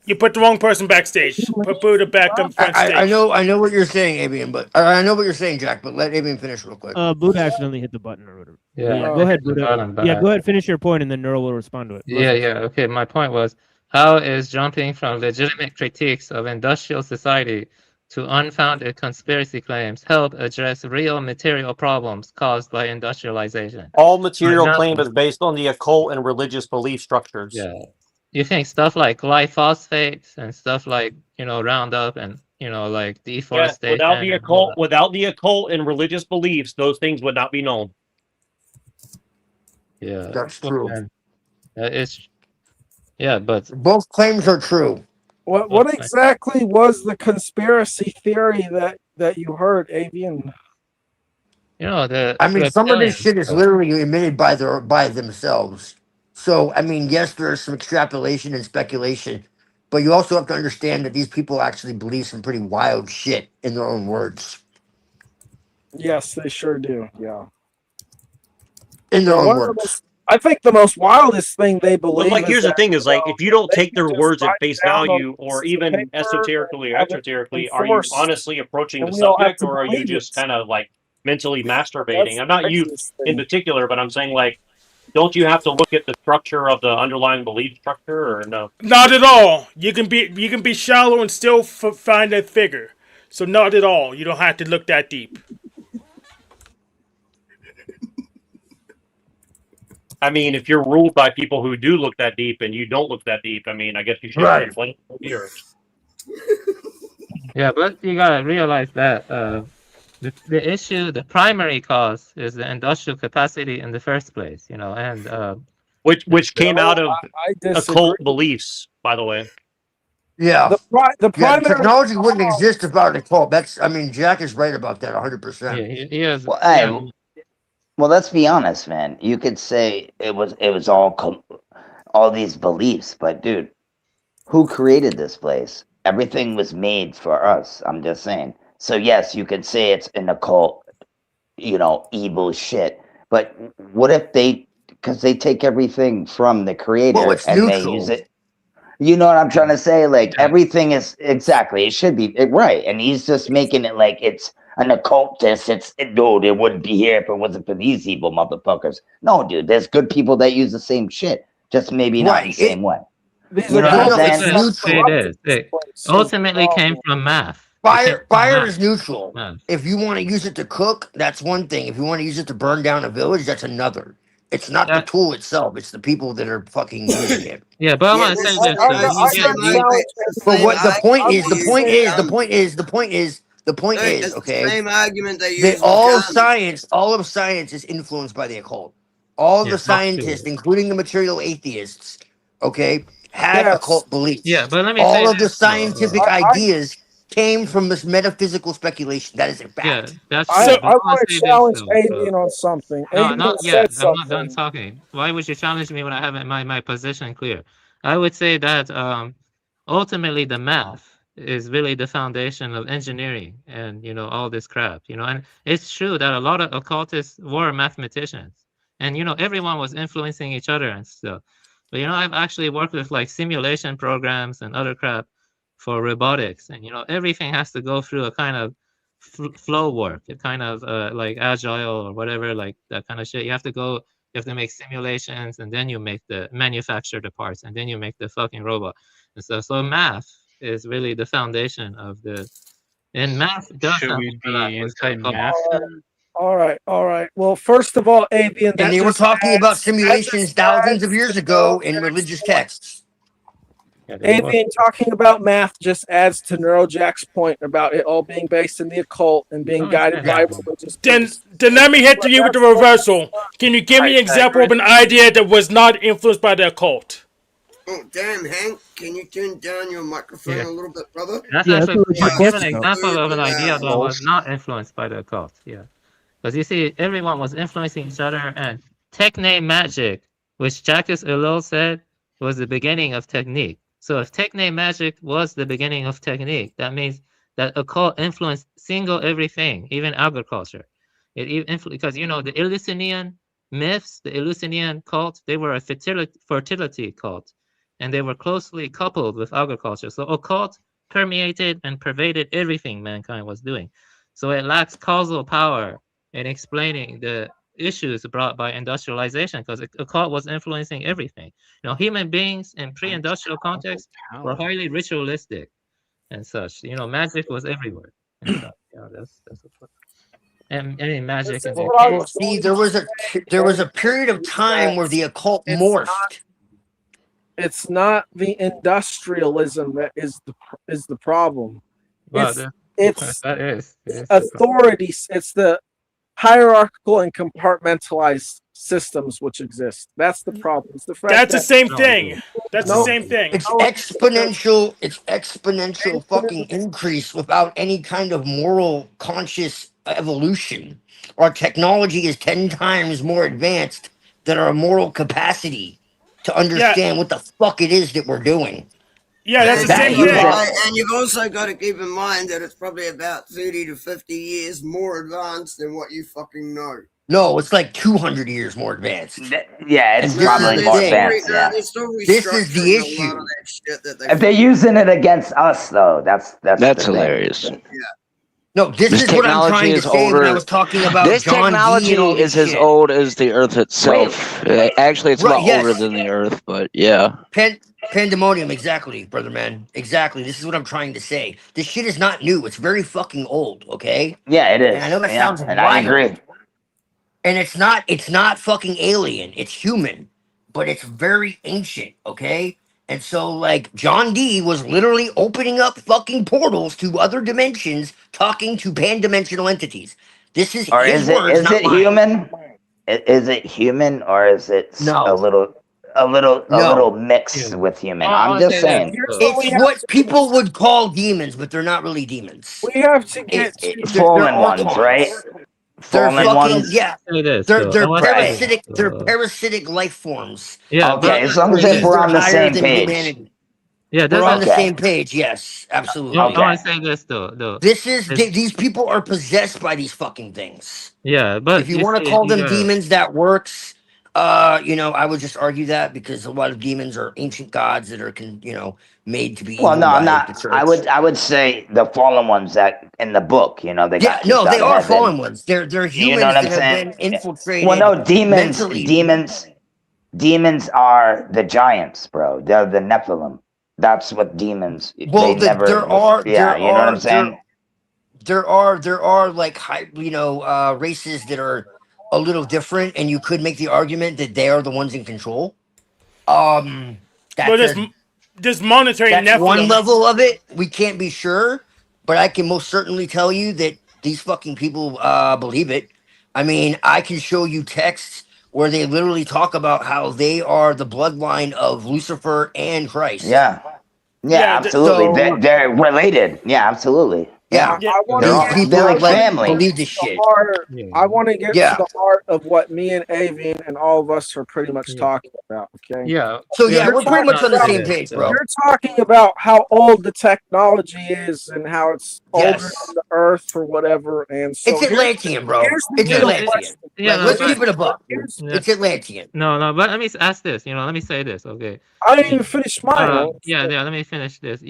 You put the wrong person backstage. Put Buddha back on front stage. I know what you're saying, Avian, but I know what you're saying, Jack. But let Avian finish real quick. Buddha accidentally hit the button or whatever. Yeah, Go ahead, the Buddha. button, but Yeah, go ahead. Finish your point, and then Neural will respond to it. Yeah. Okay, my point was, how is jumping from legitimate critiques of industrial society to unfounded conspiracy claims help address real material problems caused by industrialization? All material For claim example- is based on the occult and religious belief structures. Yeah. You think stuff like glyphosates and stuff like Roundup and like Yes, deforestation. without the occult and religious beliefs, those things would not be known. Yeah, That's true. and but Both claims are true. What exactly was the conspiracy theory that you heard, Avian? I mean, some of this shit is literally emitted by themselves. So, I mean, yes, there's some extrapolation and speculation, but you also have to understand that these people actually believe some pretty wild shit in their own words. Yes, they sure do. Yeah. In their own One of the words. most- I think the most wildest thing they believe. But here's the thing: is like if you don't take their words at write face down value, on or pieces of even paper esoterically or and have it exoterically, are you enforced, honestly approaching and the we all have subject, to or are you believe just it. kind of like mentally That's masturbating? I'm not the you craziest in thing. particular, but I'm saying like, don't you have to look at the structure of the underlying belief structure, or no? Not at all. You can be shallow and still find that figure. So not at all. You don't have to look that deep. I mean, if you're ruled by people who do look that deep and you don't look that deep, I mean, I guess you should Right. complain. Here. Yeah, but you gotta realize that the issue, the primary cause, is the industrial capacity in the first place. You know, and which came out of I disagree. occult beliefs, by the way. Yeah. The Yeah, primary technology wouldn't exist without a call. That's, I mean, Jack is right about that 100%. Yeah, he has. Well, hey, well, let's be honest, man. You could say it was all these beliefs, but dude, who created this place? Everything was made for us. I'm just saying. So yes, you could say it's an occult, evil shit. But what if because they take everything from the creator Well, it's and they use neutral. it. You know what I'm trying to say? Like everything is exactly. It should be right, and he's just making it like it's an occultist. Dude, it wouldn't be here if it wasn't for these evil motherfuckers. No, dude, there's good people that use the same shit, just maybe not the same way. You know what I'm saying? It ultimately came from math. Fire is neutral. If you want to use it to cook, that's one thing. If you want to use it to burn down a village, that's another. It's not the tool itself; it's the people that are fucking using it. Yeah, but I want to say this. But what the point is, okay, same argument they use. that all of science is influenced by the occult. All the scientists, including the material atheists, okay, had occult beliefs. Yeah, but let me all say of the scientific ideas came from this metaphysical speculation. That is a fact. Yeah, that's I true. want to challenge Avian on something. No, Avian not said yet. I'm something. not done talking. Why would you challenge me when I have my position clear? I would say that ultimately the math is really the foundation of engineering and all this crap. And it's true that a lot of occultists were mathematicians, and everyone was influencing each other and stuff. But I've actually worked with like simulation programs and other crap for robotics, and everything has to go through a kind of flow work, a kind of like agile or whatever, like that kind of shit. You have to make simulations, and then you manufacture the parts, and then you make the fucking robot and stuff. So math is really the foundation of and math does Should have we overlap be with the anti-math then? All right. Well, first of all, Avian, And they were talking about simulations thousands of years ago in religious texts. Avian talking about math just adds to Neurojack's point about it all being based in the occult and being guided by religious. Then let me hit you with the reversal. Can you give me an example of an idea that was not influenced by the occult? Oh, damn, Hank. Can you turn down your microphone a little bit, brother? That's actually give an example of an idea that was not influenced by the occult. Yeah. Because you see, everyone was influencing each other, and techne magic, which Jacques Ellul said was the beginning of technique. So if techne magic was the beginning of technique, that means that occult influenced everything, even agriculture. Because the Eleusinian myths, the Eleusinian cult, they were a fertility cult, and they were closely coupled with agriculture. So occult permeated and pervaded everything mankind was doing. So it lacks causal power in explaining the issues brought by industrialization, because occult was influencing everything. Human beings in pre-industrial context were highly ritualistic and such. Magic was everywhere and stuff. That's what. And magic. Well, see, there was a period of time where the occult morphed. It's not the industrialism that is the problem. Well, It's that is authorities. It's the hierarchical and compartmentalized systems which exist. That's the problem. It's the fact That's the same thing. That's the same thing. It's exponential. It's exponential fucking increase without any kind of moral conscious evolution. Our technology is 10 times more advanced than our moral capacity to understand what the fuck it is that we're doing. Yeah, that's the same thing. And you've also got to keep in mind that it's probably about 30 to 50 years more advanced than what you fucking know. No, it's like 200 years more advanced. Yeah, it's probably more advanced. Yeah. This is the issue. If they're using it against us, though, that's hilarious. Yeah. No, this is what I'm trying to say when I was talking about this John technology Dee and all this is as shit. old as the Earth itself. Actually, it's a lot yes. older than the Earth, but yeah. Pandemonium, exactly, brother man. Exactly. This is what I'm trying to say. This shit is not new. It's very fucking old, okay? Yeah, it is. And I know that sounds and wild. I agree. And it's not fucking alien. It's human. But it's very ancient, okay? And so, like, John Dee was literally opening up fucking portals to other dimensions, talking to pan-dimensional entities. This is Or his words, is not it mine. human? Is it human, or is it No. a little mix Yeah. with human? I I'm wanna just say this. saying. Here's what we It's have what to people would call demons, but they're not really demons. we have to get to They're Fallen ones, archons. right? They're Fallen fucking ones. Say this, They're though. I want to say this. parasitic. They're parasitic life forms. Yeah, but Okay, I as want long to as say if this. we're They're on the higher same than page. humanity. Yeah, We're on the Okay. same page. Yes, absolutely. I want Okay. to say this though. This is It's, these people are possessed by these fucking things. yeah, but If you you want to see call them here. demons, that works. I would just argue that because a lot of demons are ancient gods that are made to be Well, evil no, I'm by the not. church. I would say the fallen ones that in the book, they Yeah, got kicked no, out they of are heaven. fallen ones. They're You know humans what I'm that have saying? been Well, infiltrated no, mentally. demons are the giants, bro. They're the Nephilim. That's what demons. Well, They never. Yeah, you know what I'm saying? there are like races that are a little different, and you could make the argument that they are the ones in control. Well, That's just monitoring that's one Nephilim. level of it. We can't be sure, but I can most certainly tell you that these fucking people believe it. I mean, I can show you texts where they literally talk about how they are the bloodline of Lucifer and Christ. Yeah. Yeah, absolutely. They're related. Yeah, absolutely. Yeah, I want They're to all, get they're like family. believe this shit. I want to get Yeah. to the heart of what me and Avian and all of us are pretty much talking about. Okay. Yeah. So yeah, You're we're pretty much on the talking same about- page, bro. You're talking about how old the technology is and how it's older Yes. than the Earth or whatever. And so It's Atlantean, bro. here's the It's deal. Atlantean. Yeah, Like, no, let's but- keep it a buck. Yeah. It's Atlantean. No, but let me ask this. Let me say this. Okay. I didn't even finish mine. Yeah. Let me finish this.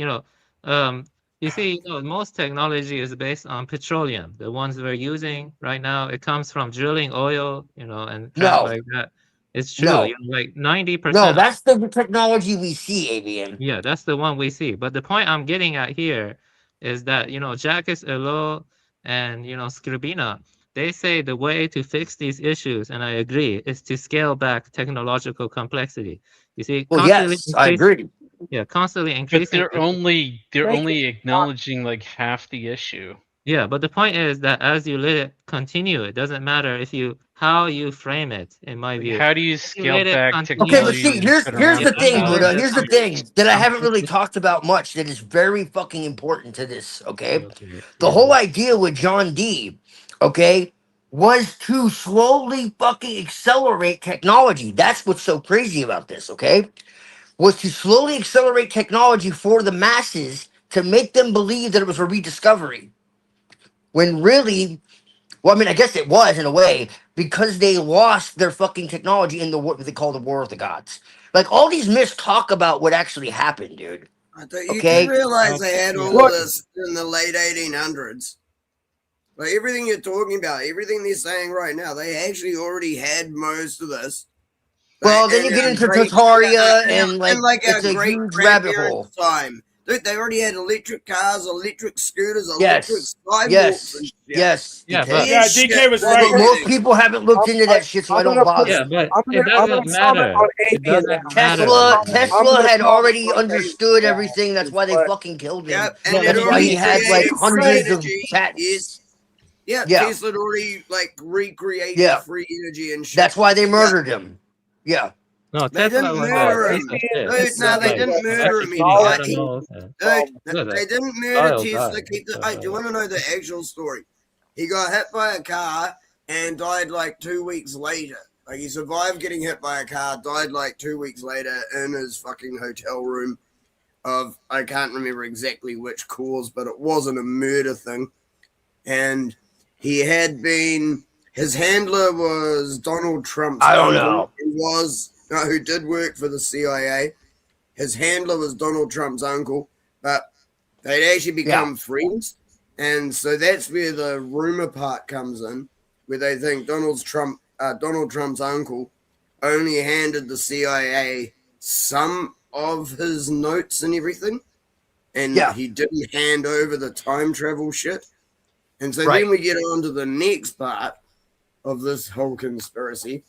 You see, most technology is based on petroleum. The ones we're using right now, it comes from drilling oil, and crap like that. It's true. No. Like 90%. No, that's the technology we see, Avian. Yeah, that's the one we see. But the point I'm getting at here is that, Jacques Ellul and, Scribina, they say the way to fix these issues, and I agree, is to scale back technological complexity. You see, Well, yes, I agree. Yeah, constantly But increasing. they're only acknowledging like half the issue. Yeah, but the point is that as you let it continue, it doesn't matter how you frame it, in my view. How do you If scale let it back continue- Okay, but see, here's the thing, Buddha. Here's the thing that I I'm haven't really talked about much that is very fucking important to this, okay? The whole idea with John Dee, okay, was to slowly fucking accelerate technology. That's what's so crazy about this, okay? Was to slowly accelerate technology for the masses to make them believe that it was a rediscovery. When really, well, I mean, I guess it was in a way because they lost their fucking technology in what they call the War of the Gods. Like all these myths talk about what actually happened, dude. You Okay? do realize they had all Look- of this in the late 1800s. Like everything you're talking about, everything they're saying right now, they actually already had most of this. Well, then you get into Tartaria and like our it's a great huge rabbit hole. time. Dude, they already had electric cars, electric scooters, Yes. electric sidewalks. Yes. and shit. Yes. Yeah, DK. but- Yeah, DK was right. Most people haven't looked into that shit, so I don't bother. Yeah, but I'm it gonna doesn't comment matter. on It Avian doesn't now. matter. Tesla had already on understood Avian. everything. That's why they But- fucking killed him. Yep, and That's it why already he had like created free hundreds of energy. patents. Yes. Yeah, Yeah. Tesla had already like recreated Yeah. free energy and shit. That's why they murdered him. Yeah. No, They Tesla didn't was murder a him. piece of shit. Dude, no, they didn't murder him. Executing He- animals and- Dude, they didn't murder Kyle Tesla. died. Hey, do you want to know the actual story? He got hit by a car and died like 2 weeks later. Like he survived getting hit by a car, died like 2 weeks later in his fucking hotel room of, I can't remember exactly which cause, but it wasn't a murder thing. And he had been, his handler was Donald Trump's I don't uncle, know. who did work for the CIA. His handler was Donald Trump's uncle, but they'd actually become friends. And so that's where the rumor part comes in, where they think Donald Trump's uncle only handed the CIA some of his notes and everything. And he didn't hand over the time travel shit. And so then we get on to the next part of this whole conspiracy,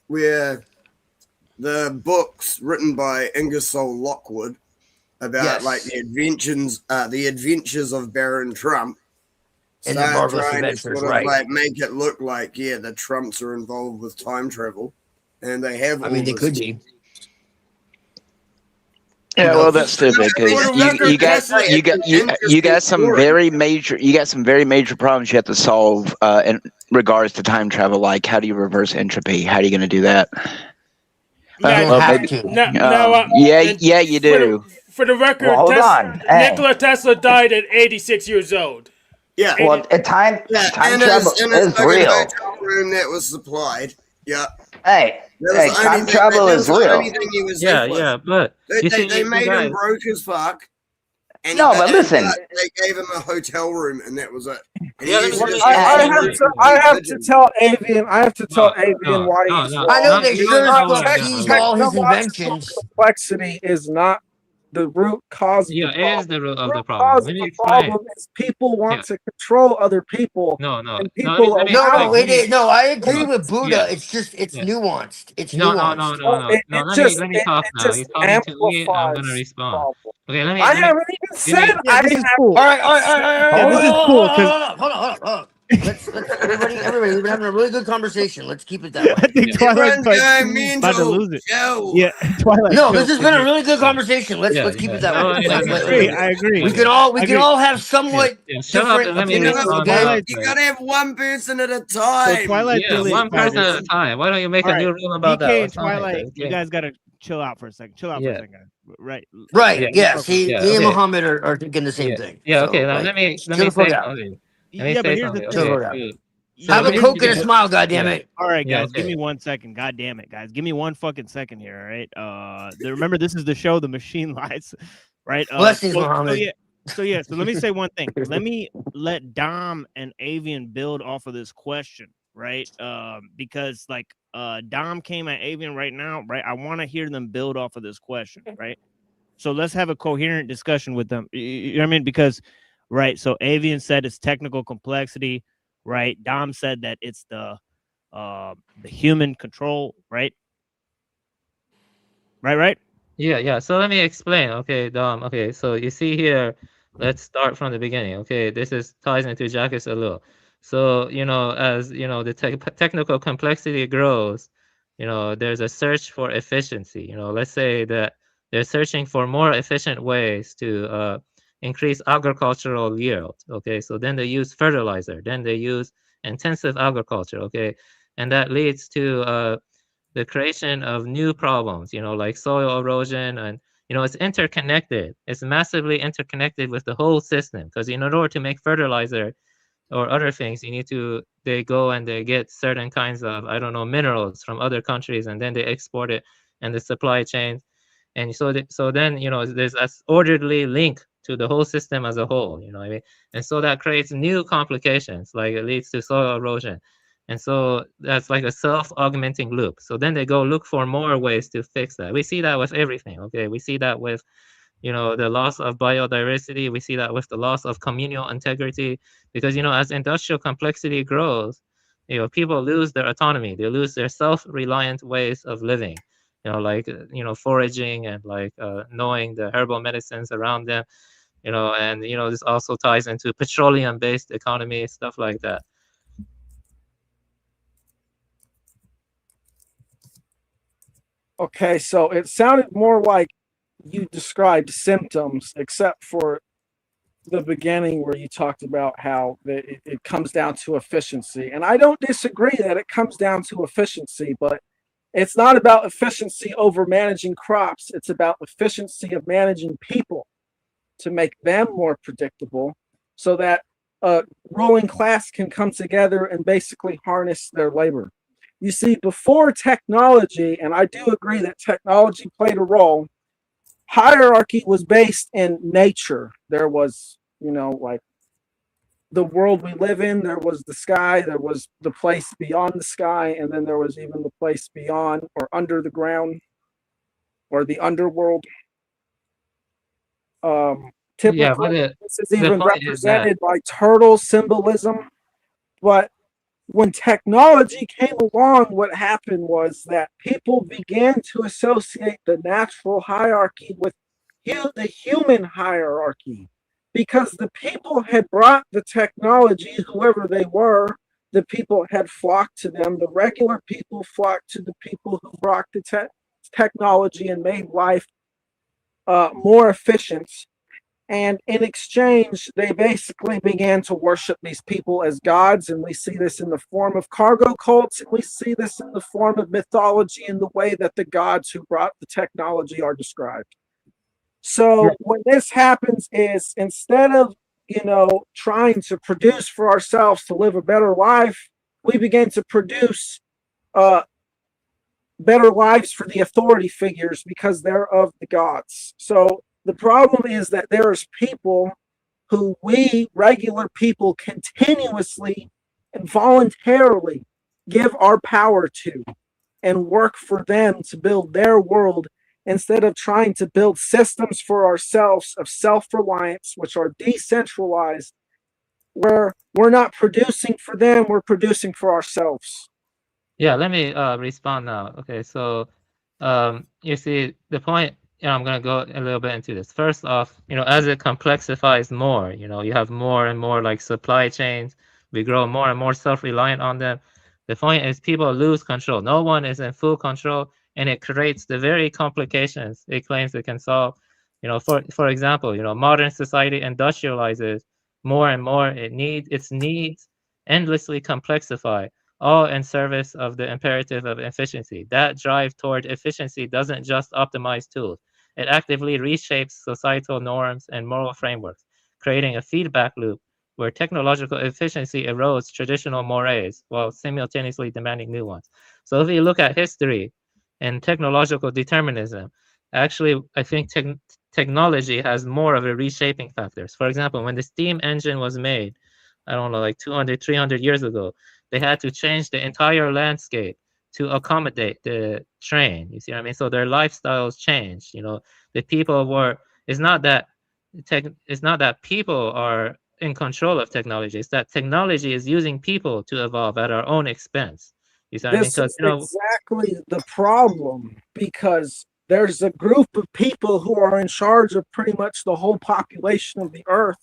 where the books written by Ingersoll Lockwood about like the adventures of Baron Trump. And the Start marvelous trying to adventures, sort of right? like make it look like the Trumps are involved with time travel, and they have. I mean, they could be. Yeah, well, that's stupid because you got some very major problems you have to solve in regards to time travel. Like, how do you reverse entropy? How are you going to do that? Yeah, you do. For the record, Well, hold on. Hey. Nikola Tesla died at 86 years old. Yeah. Well, time travel is real. Hotel room that was supplied. Yeah. Hey, time travel is real. Yeah, but they made him broke as fuck. And listen. They gave him a hotel room, and that was it. I have to tell Avian. I have to tell Avian why he's wrong. I know they sure as fuck use all his inventions. Complexity is not the root cause. Yeah, it is the root of the problem. Cause of the problem is people want to control other people. No. And people I agree with Buddha. It's just nuanced. It's nuanced. No. Let me talk now. He's talking to me. I'm gonna respond. Okay, let me. I haven't even said I this is have. cool. All right. This is cool. Hold on. Let's everybody, we've been having a really good conversation. Let's keep it that way. I think Twilight's about to lose it. Yeah, Twilight. No, this has been a really good conversation. Let's keep it that way. I agree. We can all have somewhat different opinions. You gotta have one person at a time. So Twilight, one person at a time. Why don't you make a new rule about that? DK and Twilight, you guys gotta chill out for a second. Chill out for a second. Right. Yeah. See, me and Muhammad are thinking the same thing. Yeah. Okay. Now let me say something. But here's the thing. Have a Coke and a smile, goddammit. All right, guys, give me 1 second. God damn it, guys. Give me 1 fucking second here, all right? Remember, this is the show, The Machine Lies, right? Blessings, Muhammad. So let me say one thing. Let Dom and Avian build off of this question, right? Because, Dom came at Avian right now, right? I want to hear them build off of this question, right? So let's have a coherent discussion with them. You know what I mean? Because... Right, so Avian said it's technical complexity, right? Dom said that it's the human control, right? Right. Yeah. So let me explain. Okay, Dom. Okay, so you see here, let's start from the beginning. Okay, this ties into Jacques Ellul. So as the technical complexity grows, there's a search for efficiency. Let's say that they're searching for more efficient ways to increase agricultural yield. Okay, so then they use fertilizer, then they use intensive agriculture. Okay, and that leads to the creation of new problems, like soil erosion, and it's interconnected. It's massively interconnected with the whole system, because in order to make fertilizer or other things, they go and they get certain kinds of, minerals from other countries, and then they export it, and the supply chain. And so then there's this orderly link to the whole system as a whole, and so that creates new complications, like it leads to soil erosion, and so that's like a self-augmenting loop. So then they go look for more ways to fix that. We see that with everything. Okay, we see that with the loss of biodiversity. We see that with the loss of communal integrity, because as industrial complexity grows, people lose their autonomy. They lose their self-reliant ways of living. Foraging and knowing the herbal medicines around them, and this also ties into petroleum-based economy, stuff like that. Okay, so it sounded more like you described symptoms, except for the beginning where you talked about how it comes down to efficiency. And I don't disagree that it comes down to efficiency, but it's not about efficiency over managing crops. It's about efficiency of managing people to make them more predictable, so that a ruling class can come together and basically harness their labor. You see, before technology, and I do agree that technology played a role, hierarchy was based in nature. There was, the world we live in, there was the sky, there was the place beyond the sky, and then there was even the place beyond or under the ground, or the underworld. Typically, this is even represented by turtle symbolism. But when technology came along, what happened was that people began to associate the natural hierarchy with the human hierarchy, because the people had brought the technology, whoever they were, the people had flocked to them. The regular people flocked to the people who brought the technology and made life more efficient. And in exchange, they basically began to worship these people as gods. And we see this in the form of cargo cults. And we see this in the form of mythology in the way that the gods who brought the technology are described. So when this happens is, instead of, trying to produce for ourselves to live a better life, we begin to produce better lives for the authority figures because they're of the gods. So the problem is that there's people who we regular people continuously and voluntarily give our power to and work for them to build their world, instead of trying to build systems for ourselves of self-reliance, which are decentralized, where we're not producing for them, we're producing for ourselves. Yeah, let me respond now. Okay, so you see the point. I'm going to go a little bit into this. First off, as it complexifies more, you have more and more like supply chains. We grow more and more self-reliant on them. The point is people lose control. No one is in full control, and it creates the very complications it claims it can solve. For example, modern society industrializes more and more. Its needs endlessly complexify, all in service of the imperative of efficiency. That drive toward efficiency doesn't just optimize tools. It actively reshapes societal norms and moral frameworks, creating a feedback loop where technological efficiency erodes traditional mores while simultaneously demanding new ones. So if you look at history and technological determinism, actually, I think technology has more of a reshaping factors. For example, when the steam engine was made, I don't know, like 200, 300 years ago, they had to change the entire landscape to accommodate the train. You see what I mean? So their lifestyles changed. The people were. It's not that people are in control of technology. It's that technology is using people to evolve at our own expense. You see what I mean? This is exactly the problem, because there's a group of people who are in charge of pretty much the whole population of the earth,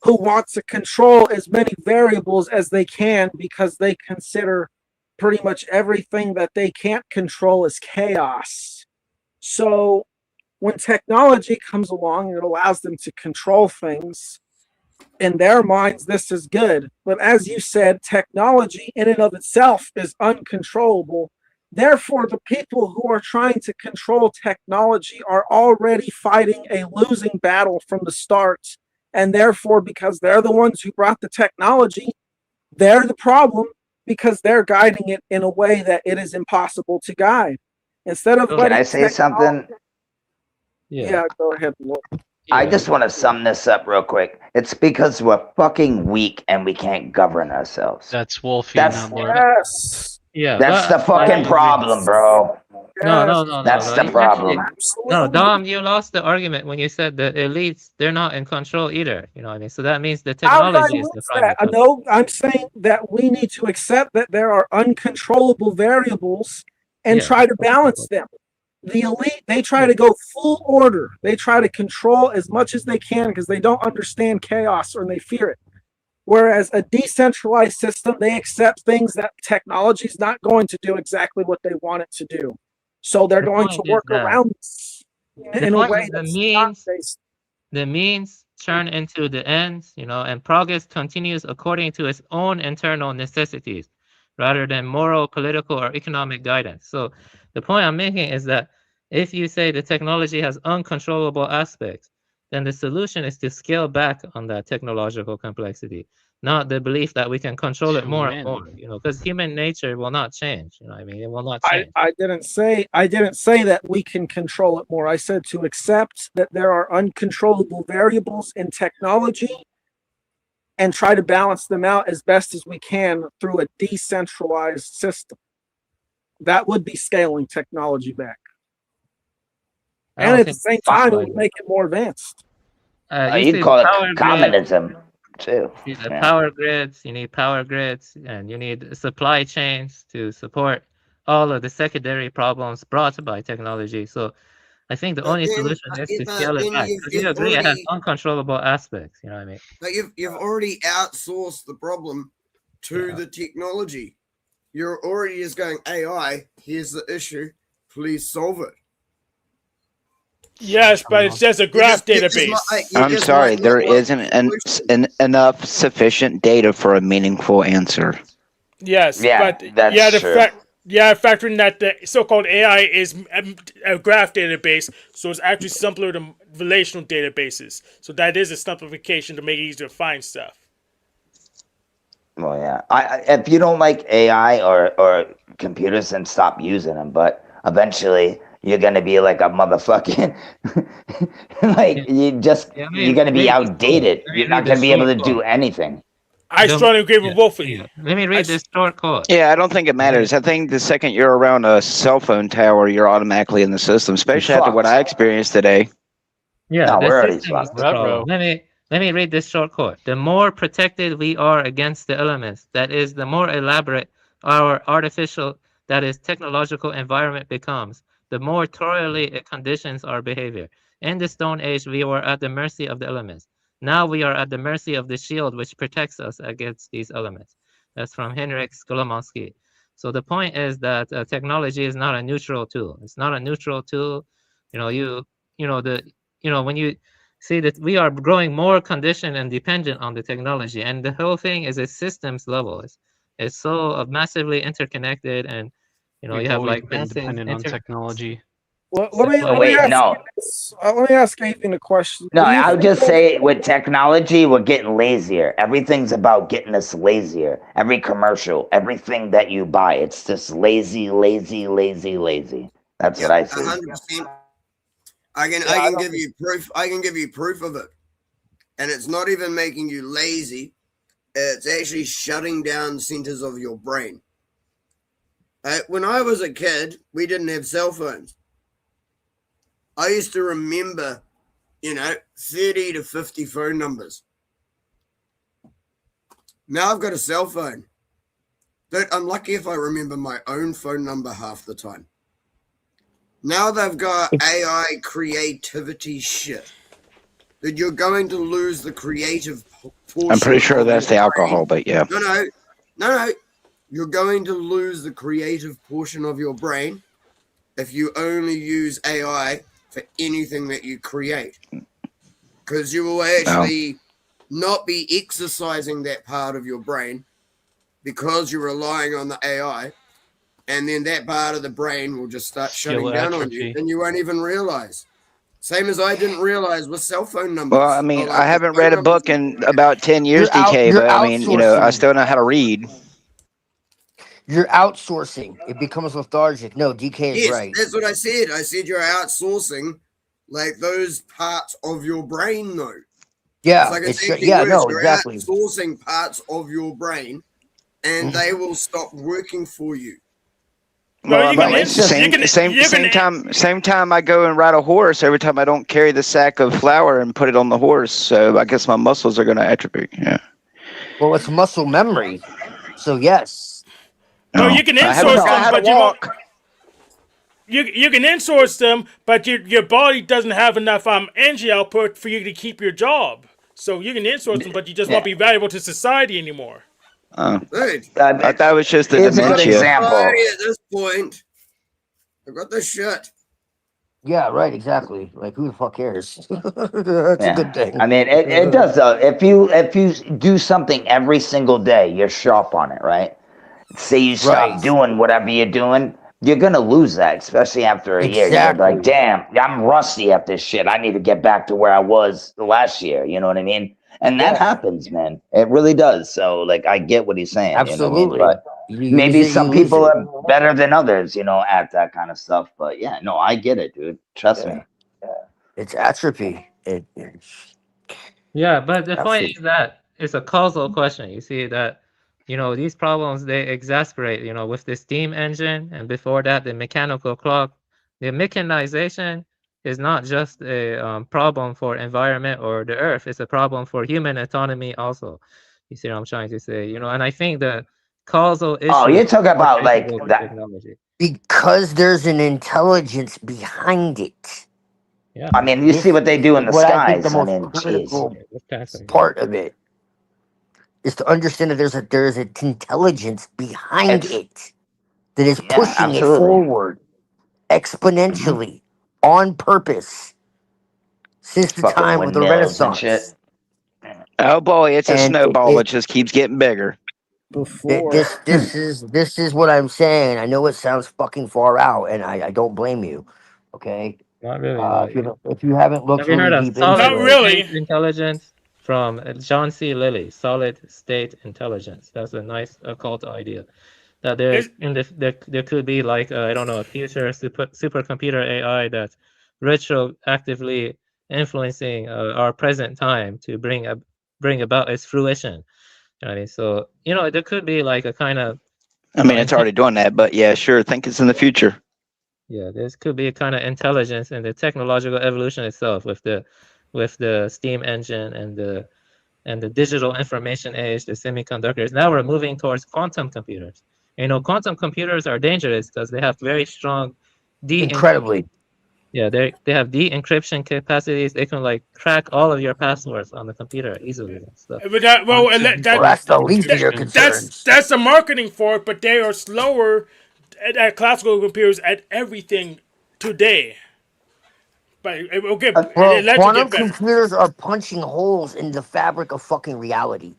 who want to control as many variables as they can, because they consider pretty much everything that they can't control as chaos. So when technology comes along, it allows them to control things. In their minds, this is good. But as you said, technology in and of itself is uncontrollable. Therefore, the people who are trying to control technology are already fighting a losing battle from the start. And therefore, because they're the ones who brought the technology, they're the problem, because they're guiding it in a way that it is impossible to guide. Instead of Can I say something? Yeah, go ahead. Look. I just want to sum this up real quick. It's because we're fucking weak and we can't govern ourselves. That's Wolfie. Yes. Yeah. That's the fucking problem, bro. No. That's the problem. No, Dom, you lost the argument when you said the elites, they're not in control either. You know what I mean? So that means the technology is the primary. No, I'm saying that we need to accept that there are uncontrollable variables and try to balance them. The elite, they try to go full order. They try to control as much as they can because they don't understand chaos or they fear it. Whereas a decentralized system, they accept things that technology is not going to do exactly what they want it to do. So they're going to work around this in a way that's not based. The means turn into the ends, and progress continues according to its own internal necessities, rather than moral, political, or economic guidance. So the point I'm making is that if you say the technology has uncontrollable aspects, then the solution is to scale back on that technological complexity, not the belief that we can control it more and more, because human nature will not change. I mean, it will not change. I didn't say that we can control it more. I said to accept that there are uncontrollable variables in technology and try to balance them out as best as we can through a decentralized system. That would be scaling technology back. And at the same time, it would make it more advanced. You'd call it communism. too. You need the Yeah. power grids. You need power grids, and you need supply chains to support all of the secondary problems brought by technology. So, I think the But only then, solution is to scale it then back. Because you you've agree, it has already, uncontrollable aspects. You know what I mean? but you've already outsourced the problem to the technology. You're already just going, AI, here's the issue, please solve it. Yes, but it's just a graph database. I'm sorry, there isn't enough sufficient data for a meaningful answer. Yes, Yeah, but that's you had to true. factor in that the so-called AI is a graph database, so it's actually simpler than relational databases. So that is a simplification to make it easier to find stuff. Well, yeah. If you don't like AI or computers, then stop using them. But eventually, you're gonna be like a motherfucking like you're gonna be outdated. You're not gonna be able to do anything. I strongly agree with both of you. Let me read this short quote. Yeah, I don't think it matters. I think the second you're around a cell phone tower, you're automatically in the system, especially after what I experienced today. Yeah, No, the we're already system is fucked. the problem. Let me read this short quote. The more protected we are against the elements, that is, the more elaborate our artificial, that is, technological environment becomes, the more thoroughly it conditions our behavior. In the Stone Age, we were at the mercy of the elements. Now we are at the mercy of the shield which protects us against these elements. That's from Henryk Skolomovsky. So the point is that technology is not a neutral tool. It's not a neutral tool. When you see that we are growing more conditioned and dependent on the technology, and the whole thing is a systems level. It's so massively interconnected, and We've you have always like been massive dependent on technology. Let me ask Ethan a question. No, Do you I would think just say with technology, we're getting lazier. Everything's about getting us lazier. Every commercial, everything that you buy, it's just lazy, lazy, lazy, lazy. That's what I see. 100%. I can give you proof. I can give you proof of it, and it's not even making you lazy. It's actually shutting down centers of your brain. When I was a kid, we didn't have cell phones. I used to remember, 30 to 50 phone numbers. Now I've got a cell phone. Dude, I'm lucky if I remember my own phone number half the time. Now they've got AI creativity shit. That you're going to lose the creative portion. I'm pretty sure of that's the your alcohol, brain. but yeah. No. You're going to lose the creative portion of your brain if you only use AI for anything that you create. Because you will actually not be exercising that part of your brain because you're relying on the AI, and then that part of the brain will just start shutting down on you, and you won't even realize. Same as I didn't realize with cell phone numbers. Well, I mean, I haven't read a book in about 10 years, You're DK, but I mean, I outsourcing. still know how to read. You're outsourcing. It becomes lethargic. No, DK is Yes, right. that's what I said. I said you're outsourcing like those parts of your brain, though. Yeah, it's it's actually yeah, worse. no, You're exactly. outsourcing parts of your brain, and they will stop working for you. Well, same time I go and ride a horse, every time I don't carry the sack of flour and put it on the horse, so I guess my muscles are going to atrophy. Yeah. Well, it's muscle memory. So yes. No, you can insource them, but you won't. You can insource them, but your body doesn't have enough energy output for you to keep your job. So you can insource them, but you just won't be valuable to society anymore. I thought it was just the dementia. At this point, I've got this shit. Yeah, right, exactly. Like, who the fuck cares? That's a good thing. I mean, it does. If you do something every single day, you're sharp on it, right? Say you stop doing whatever you're doing, you're gonna lose that, especially after a year. You're gonna be like, damn, I'm rusty at this shit. I need to get back to where I was last year. You know what I mean? And that happens, man. It really does. So, like, I get what he's saying. Absolutely. You know what I mean? But maybe some people are better than others, at that kind of stuff. But yeah, no, I get it, dude. Trust me. It's atrophy. Yeah, but the point is that it's a causal question. You see that, these problems, they exasperate, with the steam engine, and before that, the mechanical clock. The mechanization is not just a problem for environment or the earth. It's a problem for human autonomy also. You see what I'm trying to say? You know, and I think the causal issue. Oh, you're talking are about like traceable to that. technology. Because there's an intelligence behind it. Yeah. I mean, you see what they do in the What I think the skies. I most mean, jeez. critical part of it is to understand that there's an intelligence behind it that is Yeah, pushing it absolutely. forward exponentially on purpose since the Fucking time of the windmills and shit. Renaissance. Oh boy, it's a And snowball that just keeps getting bigger. This is what I'm saying. I know it sounds fucking far out, and I don't blame you. Okay, Not really. if you haven't looked Have you heard really of deep solid into it, state intelligence from John C. Lilly? Solid state intelligence. That's a nice occult idea. That there could be like I don't know, a future supercomputer AI that's retroactively influencing our present time to bring about its fruition. You know what I mean? So there could be like a kind of. I mean, it's already doing that, but yeah, sure. Think it's in the future. Yeah, this could be a kind of intelligence in the technological evolution itself, with the steam engine and the digital information age, the semiconductors. Now we're moving towards quantum computers. Quantum computers are dangerous because they have very strong incredibly. Yeah, they have de-encryption capacities. They can like crack all of your passwords on the computer easily and stuff. But that's the least of your concerns. That's the marketing for it, but they are slower at classical computers at everything today. But it will get quantum computers are punching holes in the fabric of fucking reality.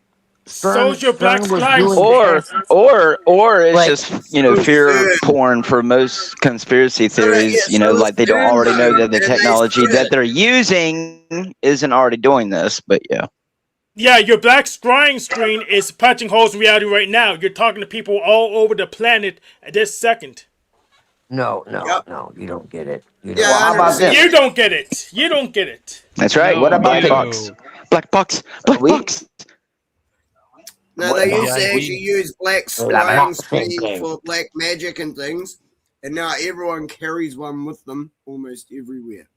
Social black slice. Or it's just fear porn for most conspiracy theories. Like they don't already know that the technology that they're using isn't already doing this. But yeah. Yeah, your black scrying screen is punching holes in reality right now. You're talking to people all over the planet at this second. No, you don't get it. How about this? You don't get it. You don't get it. That's right. What about Black box? Black box. Black box. No, they used to actually use black scrying screen for black magic and things, and now everyone carries one with them almost everywhere.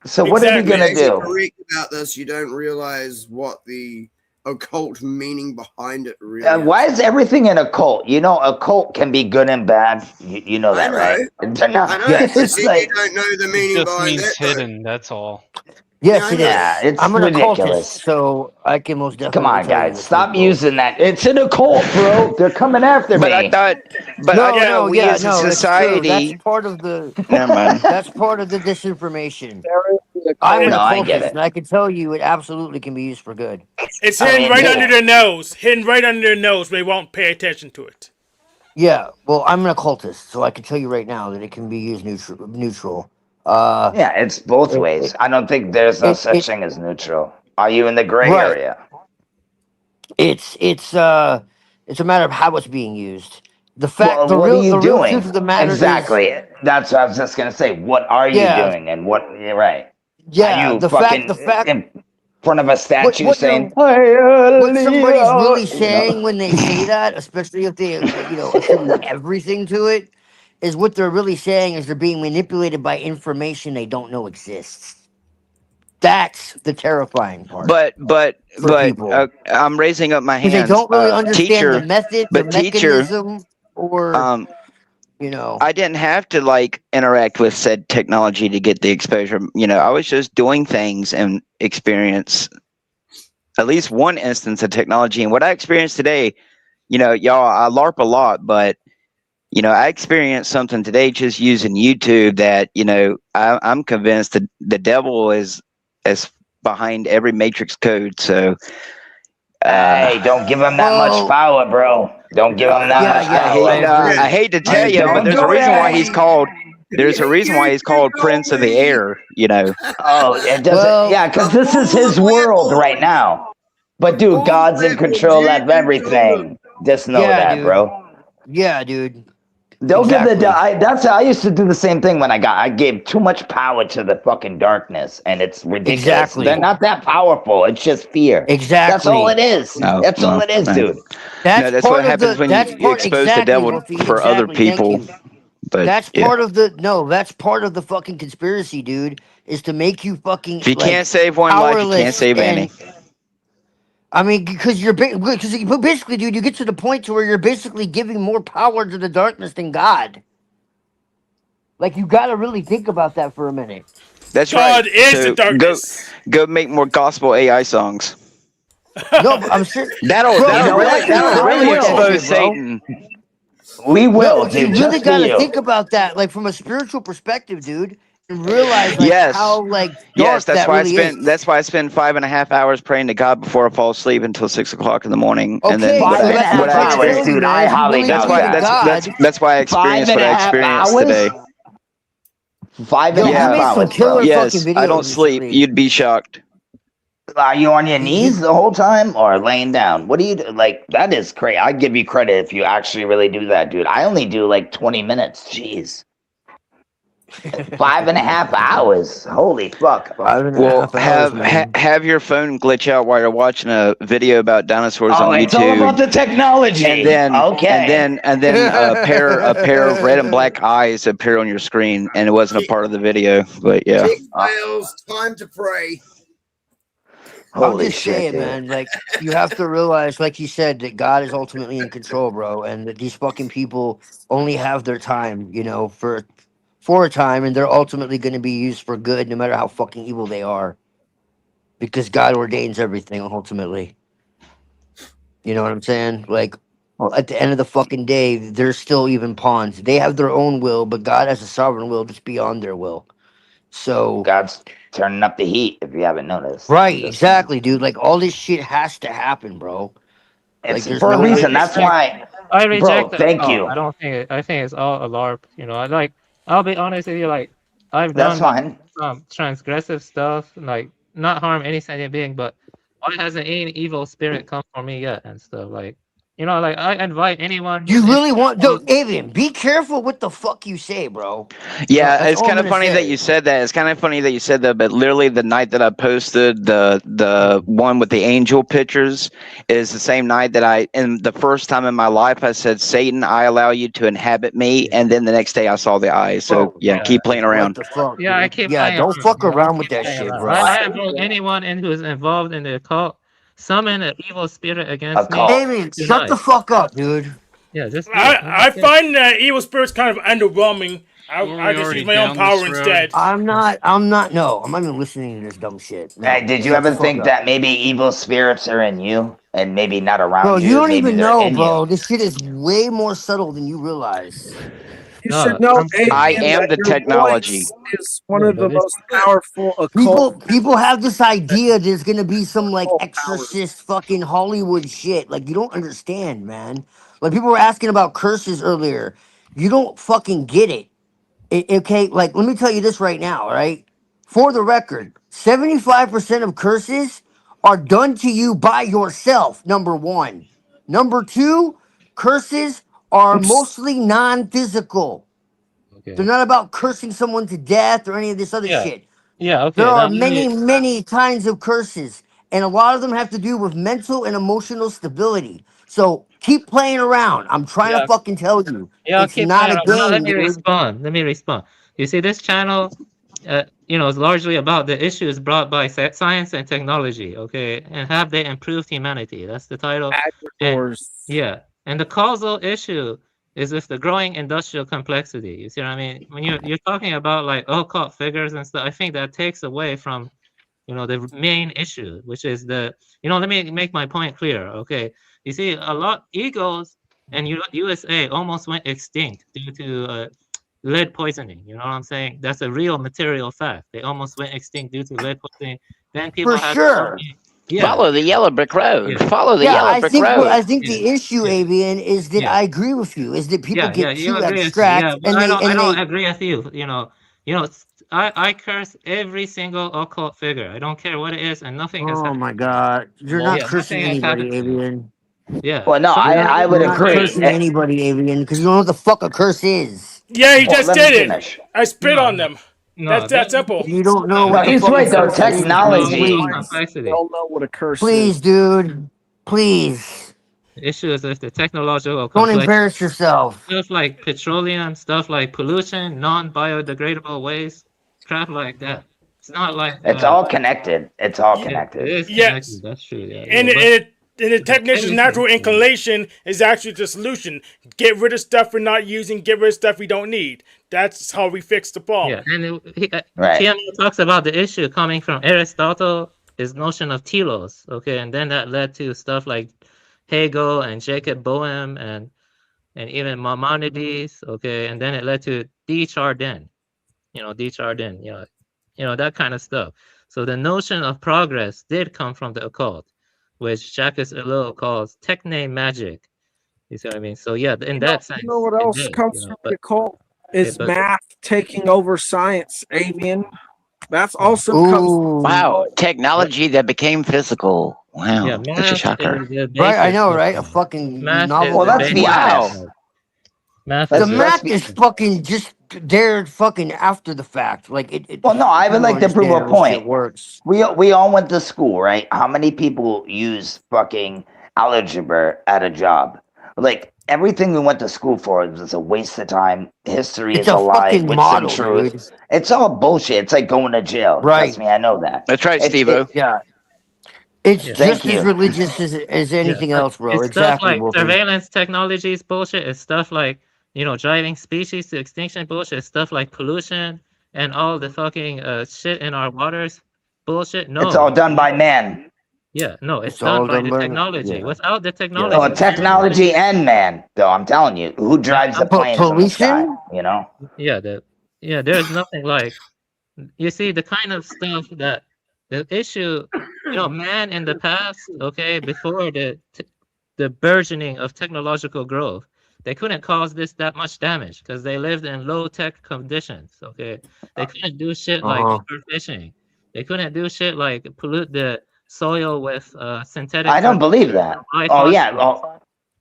So what are we gonna do? Correct about this, you don't realize what the occult meaning behind it really is. Why is everything an occult? Occult can be good and bad. You know that, right? I know. It's like, you don't know the meaning It just behind means that. hidden. That's all. Yes, it is. It's I'm an ridiculous. occultist, so I can most definitely. Come on, guys, stop using that. It's an occult, bro. They're coming after me. But I thought, we as a society. That's part of the. Never mind. That's part of the disinformation. I'm an occultist, and I can tell you, it absolutely can be used for good. It's hidden right under their nose. Hidden right under their nose. They won't pay attention to it. Yeah, well, I'm an occultist, so I can tell you right now that it can be used neutral. Yeah, it's both ways. I don't think there's no such thing as neutral. Are you in the gray area? It's a matter of how it's being used. The fact, what are you doing? Truth of the matter exactly. That's what I was just gonna say. What are you doing? And what? You're right. Yeah, are you the fact in front of a statue what saying, what somebody's really saying when they say that, especially if they attribute everything to it, is what they're really saying is they're being manipulated by information they don't know exists. That's the terrifying part. But I'm raising up my hands. They don't really understand the method, the teacher, mechanism, or I didn't have to interact with said technology to get the exposure. I was just doing things and experience at least one instance of technology. And what I experienced today, y'all, I LARP a lot, but I experienced something today just using YouTube that, I'm convinced that the devil is behind every matrix code. So, hey, don't give him that much power, bro. Don't give him that much power. I hate to tell you, but there's a reason why he's called. There's a reason why he's called Prince of the Air. Oh, it doesn't. Yeah, because this is his world right now. But dude, God's in control of everything. Just know that, dude. bro. Yeah, dude. Don't give I used to do the same thing when I gave too much power to the fucking darkness, and it's ridiculous. Exactly. They're not that powerful. It's just fear. Exactly. That's all it is. That's all it is, dude. That's what happens when you expose the devil for other people. But That's yeah. part of the that's part of the fucking conspiracy, dude. Is to make you fucking If you like can't save one life, you can't powerless save and any. I mean, because basically, dude, you get to the point to where you're basically giving more power to the darkness than God. Like, you got to really think about that for a minute. That's God right. is So the darkness. go make more gospel AI songs. No, but I'm sure That'll bro, You know what? really I will. expose Satan. We will, No, but you dude. really Just for got to you. think about that, like from a spiritual perspective, dude, and realize like Yes. how like Yes, dark that really is. that's why I spend 5.5 hours praying to God before I fall asleep until 6 o'clock in the morning. And then Okay, what so I that's what I'm trying to tell you, dude, man. I If you highly really that's doubt believe why in that. God, that's why I experienced what I 5.5 experienced hours? today. 5.5 you made some hours, killer bro. Yes, fucking I videos don't sleep. recently. You'd be shocked. Are you on your You- knees the whole time or laying down? What do you do? Like, that is crazy. I'd give you credit if you actually really do that, dude. I only do like 20 minutes. Jeez. 5.5 hours. Holy fuck. 5.5 hours, man. Have your phone glitch out while you're watching a video about dinosaurs Oh, on YouTube. it's all about the technology. And then okay. and then a pair of red and black eyes appear on your screen, and it wasn't a part of the video. But yeah. Kick fails, time to pray. I'm Holy just shit, saying, dude. man. Like, you have to realize, like you said, that God is ultimately in control, bro, and that these fucking people only have their time, you know, for a time, and they're ultimately going to be used for good, no matter how fucking evil they are, because God ordains everything ultimately. You know what I'm saying? Like, at the end of the fucking day, they're still even pawns. They have their own will, but God has a sovereign will that's beyond their will. So God's turning up the heat if you haven't noticed. right, exactly, dude. Like, all this shit has to happen, bro. Like, It's there's for a no reason. That's why, I bro. reject that. Thank Oh, you. I don't think I think it's all a LARP. You know, I'll be honest with you. Like, I've That's done like fine. some transgressive stuff, like not harm any sentient being, but why hasn't any evil spirit come for me yet and stuff? Like, you know, like I invite anyone who's You really want, involved. dude, Avian, be careful what the fuck you say, bro. Yeah, That's it's all I'm kind of gonna funny that say. you said that. It's kind of funny that you said that, but literally the night that I posted the one with the angel pictures is the same night that and the first time in my life I said, Satan, I allow you to inhabit me, and then the next day I saw the eyes. So Bro, yeah, keep playing what around. the fuck, Yeah, I dude? keep Yeah, playing don't around. fuck You know, I around with keep that playing shit, around. bro. I invite anyone who's involved in the occult, summon an evil spirit against me Avian, shut the tonight. fuck up, dude. Yeah, just do it. I find evil spirits kind of underwhelming. I just use my own power instead. I'm not, no, I'm not even listening to this dumb shit. No, Hey, did you shut the ever fuck think up. that maybe evil spirits are in you and maybe not Bro, around you you? don't Maybe even they're know, in bro. you. This shit is way more subtle than you realize. You should know, I Avian, am that the your technology. voice is one of the most powerful People occult. have this idea there's gonna be some like Occult exorcist fucking Hollywood shit. Like, you don't understand, man. Like, people were asking about curses earlier. You don't fucking get it. Okay, like, let me tell you this right now, all right? For the record, 75% of curses are done to you by yourself, number one. Number two, curses are mostly non-physical. They're not about cursing someone to death or any of this other Yeah. shit. Yeah, There okay. are Now let many, me many kinds of curses, and a lot of them have to do with mental and emotional stability. So keep playing around. I'm trying to yeah, fucking tell you, yeah, I'll it's keep not playing a around. But now let game, me dude. respond. Let me respond. You see, this channel, you know, is largely about the issues brought by science and technology, okay? And have they improved humanity? That's the title. And yeah, and the causal issue is with the growing industrial complexity. You see what I mean? When you're talking about like occult figures and stuff, I think that takes away from, you know, the main issue, which is you know, let me make my point clear, okay? You see, a lot egos and USA almost went extinct due to lead poisoning. You know what I'm saying? That's a real material fact. They almost went extinct due to lead poisoning. Then people For had sure. yeah. Follow the yellow brick road. Yeah. Follow the Yeah, yellow I brick think road. I think the issue, Avian, is that I agree with you. Is that people Yeah, get you too agree with me. Yeah, abstract but and I don't they agree with you. You know, I curse every single occult figure. I don't care what it is, and nothing has Oh happened. my god, you're not Yeah, cursing nothing has anybody, happened to me. Avian. Yeah. Well, no, You're I would not agree. cursing anybody, Avian, because you don't know what the fuck a curse is. Yeah, he Well, just let me did it. finish. I spit on them. No, That's that simple. You don't know No, what the he's fuck a right though. curse is, dude. Technology. Please, complexity. They'll know what a curse please, is. dude. Please. issues with the technological Don't complexity. embarrass yourself. Stuff like petroleum, stuff like pollution, non-biodegradable waste, crap like that. It's not like It's all connected. It's all it connected. is Yes. connected. That's true. Yeah. And yeah, but the technician's natural inclination is actually the solution. Get rid of stuff we're not using. Get rid of stuff we don't need. That's how we fix the problem. yeah, and Right. TMO talks about the issue coming from Aristotle, his notion of telos. Okay, and then that led to stuff like Hegel and Jacob Boehm and even Maimonides. Okay, and then it led to D. Chardin. D. Chardin. That kind of stuff. So the notion of progress did come from the occult, which Jacques Ellul calls techne magic. You see what I mean? So yeah, in that sense, You know what else comes from the occult is math taking over science. Avian. That's also comes. Wow, technology that became physical. Wow, Yeah, that's a shocker. Right, I know, right? A fucking novel. Well, let's be honest. Math The math is fucking just there, fucking after the fact. Like it. Well, no, I would like to prove a point. Works. We all went to school, right? How many people use fucking algebra at a job? Like everything we went to school for was a waste of time. History It's is a a lie fucking with model, some truth. dude. It's all bullshit. It's like going to jail. Right. Trust me, I know that. That's right, It- Steve-O. Yeah. It's Thank just as you. religious as anything else, bro. It's Exactly. stuff like Wolfie. surveillance technology is bullshit. It's stuff like driving species to extinction bullshit. It's stuff like pollution and all the fucking shit in our waters bullshit. No, It's all done by man. Yeah, no, it's all done by done the by- technology. yeah. Without the technology, No, technology and man, though. I'm telling you, who drives the planes in the sky? Pollution? There's nothing like. You see, the kind of stuff that the issue, man in the past, okay, before the burgeoning of technological growth, they couldn't cause that much damage because they lived in low tech conditions. Okay, they couldn't do shit like overfishing. They couldn't do shit like pollute the soil with synthetic. I don't believe that. Oh yeah.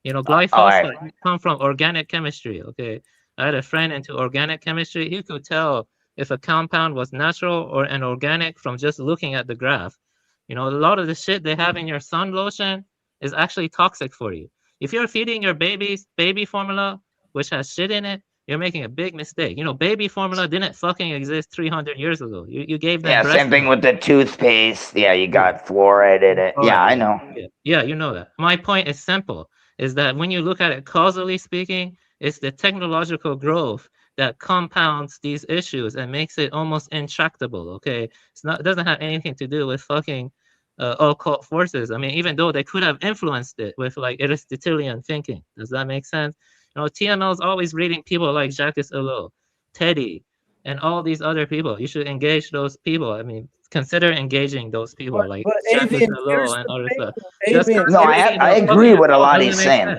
Glyphosate come from organic chemistry. Okay, I had a friend into organic chemistry. He could tell if a compound was natural or an organic from just looking at the graph. A lot of the shit they have in your sun lotion is actually toxic for you. If you're feeding your baby formula, which has shit in it, you're making a big mistake. Baby formula didn't fucking exist 300 years ago. You gave them breast same thing milk. with the toothpaste. Yeah, you got fluoride in it. Yeah, I know. Yeah, you know that. My point is simple, is that when you look at it causally speaking, it's the technological growth that compounds these issues and makes it almost intractable, okay? It doesn't have anything to do with fucking occult forces. I mean, even though they could have influenced it with like Aristotelian thinking. Does that make sense? TML is always reading people like Jacques Ellul, Teddy, and all these other people. You should engage those people. I mean, consider engaging those people like Jacques Ellul and other stuff. No, I agree with a lot he's saying.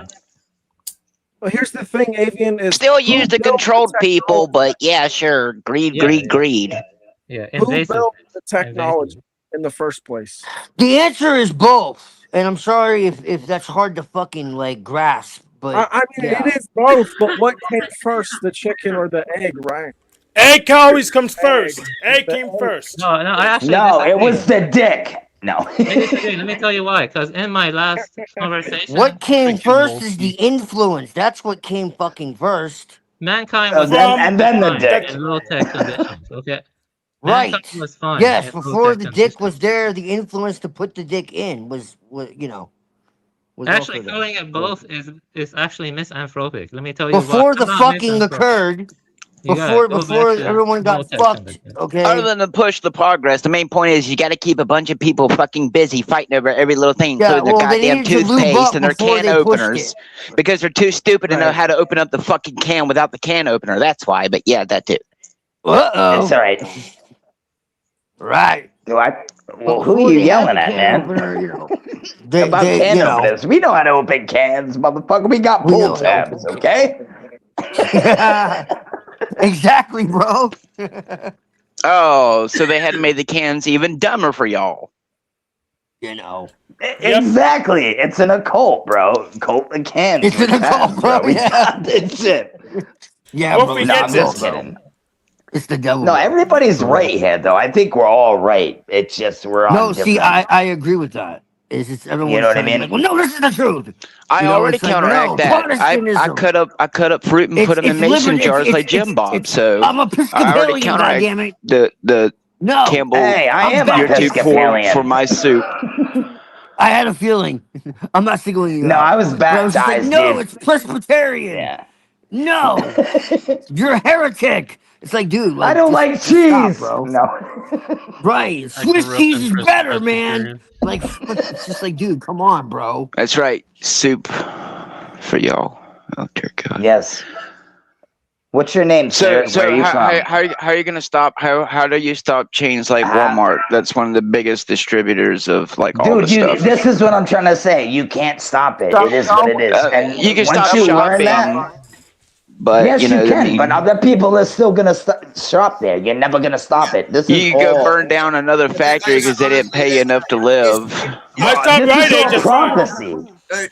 Well, here's the thing, Avian is Still use the controlled people, but yeah, sure. Greed. Yeah, who built the technology in the first place? The answer is both, and I'm sorry if that's hard to fucking like grasp. But I mean, it is both. But what came first, the chicken or the egg, right? Egg always comes first. Egg came first. No, I actually No, disagree. it was the dick. No. Let me tell you why. Because in my last conversation, what came first is the influence. That's what came fucking first. Mankind Oh, was and then the dick. in low tech conditions. Okay. Right. Mankind was fine. Yes, in before low-tech the conditions. dick was there, the influence to put the dick in was was Actually, also there. calling it both is actually misanthropic. Let me tell you Before why. the I'm not fucking misanthropic. occurred, You gotta go before back to everyone got low-tech fucked, conditions. okay? Other than to push the progress, the main point is you got to keep a bunch of people fucking busy fighting over every little thing, Yeah, including their well, they goddamn needed to lube toothpaste up and their before can they pushed openers it. because they're too stupid to know Right. how to open up the fucking can without the can opener. That's why. But yeah, that too. Uh-oh. It's all right. Right. Well, who are Before you they had yelling the at, can man? opener, About can openers. We know how to open cans, motherfucker. We got We pull know. tabs, okay? Exactly, bro. Oh, so they had made the cans even dumber for y'all. Exactly. It's an occult, bro. Cult the cans. It's an occult, bro. We Yeah. got this shit. Yeah, Hope bro. we No, get I'm this. just kidding. It's the devil. No, bro. everybody's For real. right here, though. I think we're all right. It's just we're on No, different. see, I agree with that. It's just You everyone's know what I trying to be mean? like, well, no, this is the truth. I You know, already it's like, counteract no, that. I Protestantism. cut up fruit and put them in mason jars like Jim Bob. So I'm I already Episcopalian, counteract goddammit. the No. Campbell. Hey, I am You're too poor Episcopalian. for my soup. I had a feeling. I'm not singling you No, out. I was But I was just like, baptized, no, dude. it's Presbyterian. Yeah. No, you're a heretic. It's like, dude, like, I don't just, like just stop, cheese. bro. No. Right. I Swiss grew up cheese in is better, man. Presbyterian. Like, it's just like, dude, come on, bro. That's right. Soup for y'all. Oh dear God. Yes. What's your name, sir? So Where are you from? how are you gonna stop? How do you stop chains like Walmart? That's one of the biggest distributors of like all the stuff. This is what I'm trying to say. You can't stop it. It is what it is. And You can once stop you learn shopping, that, but yes, you know, you can. I mean, but other people are still gonna shop there. You're never gonna stop it. This is you could go all. burn down another factory because they didn't pay you enough to live. Let's stop This right is all just prophecy.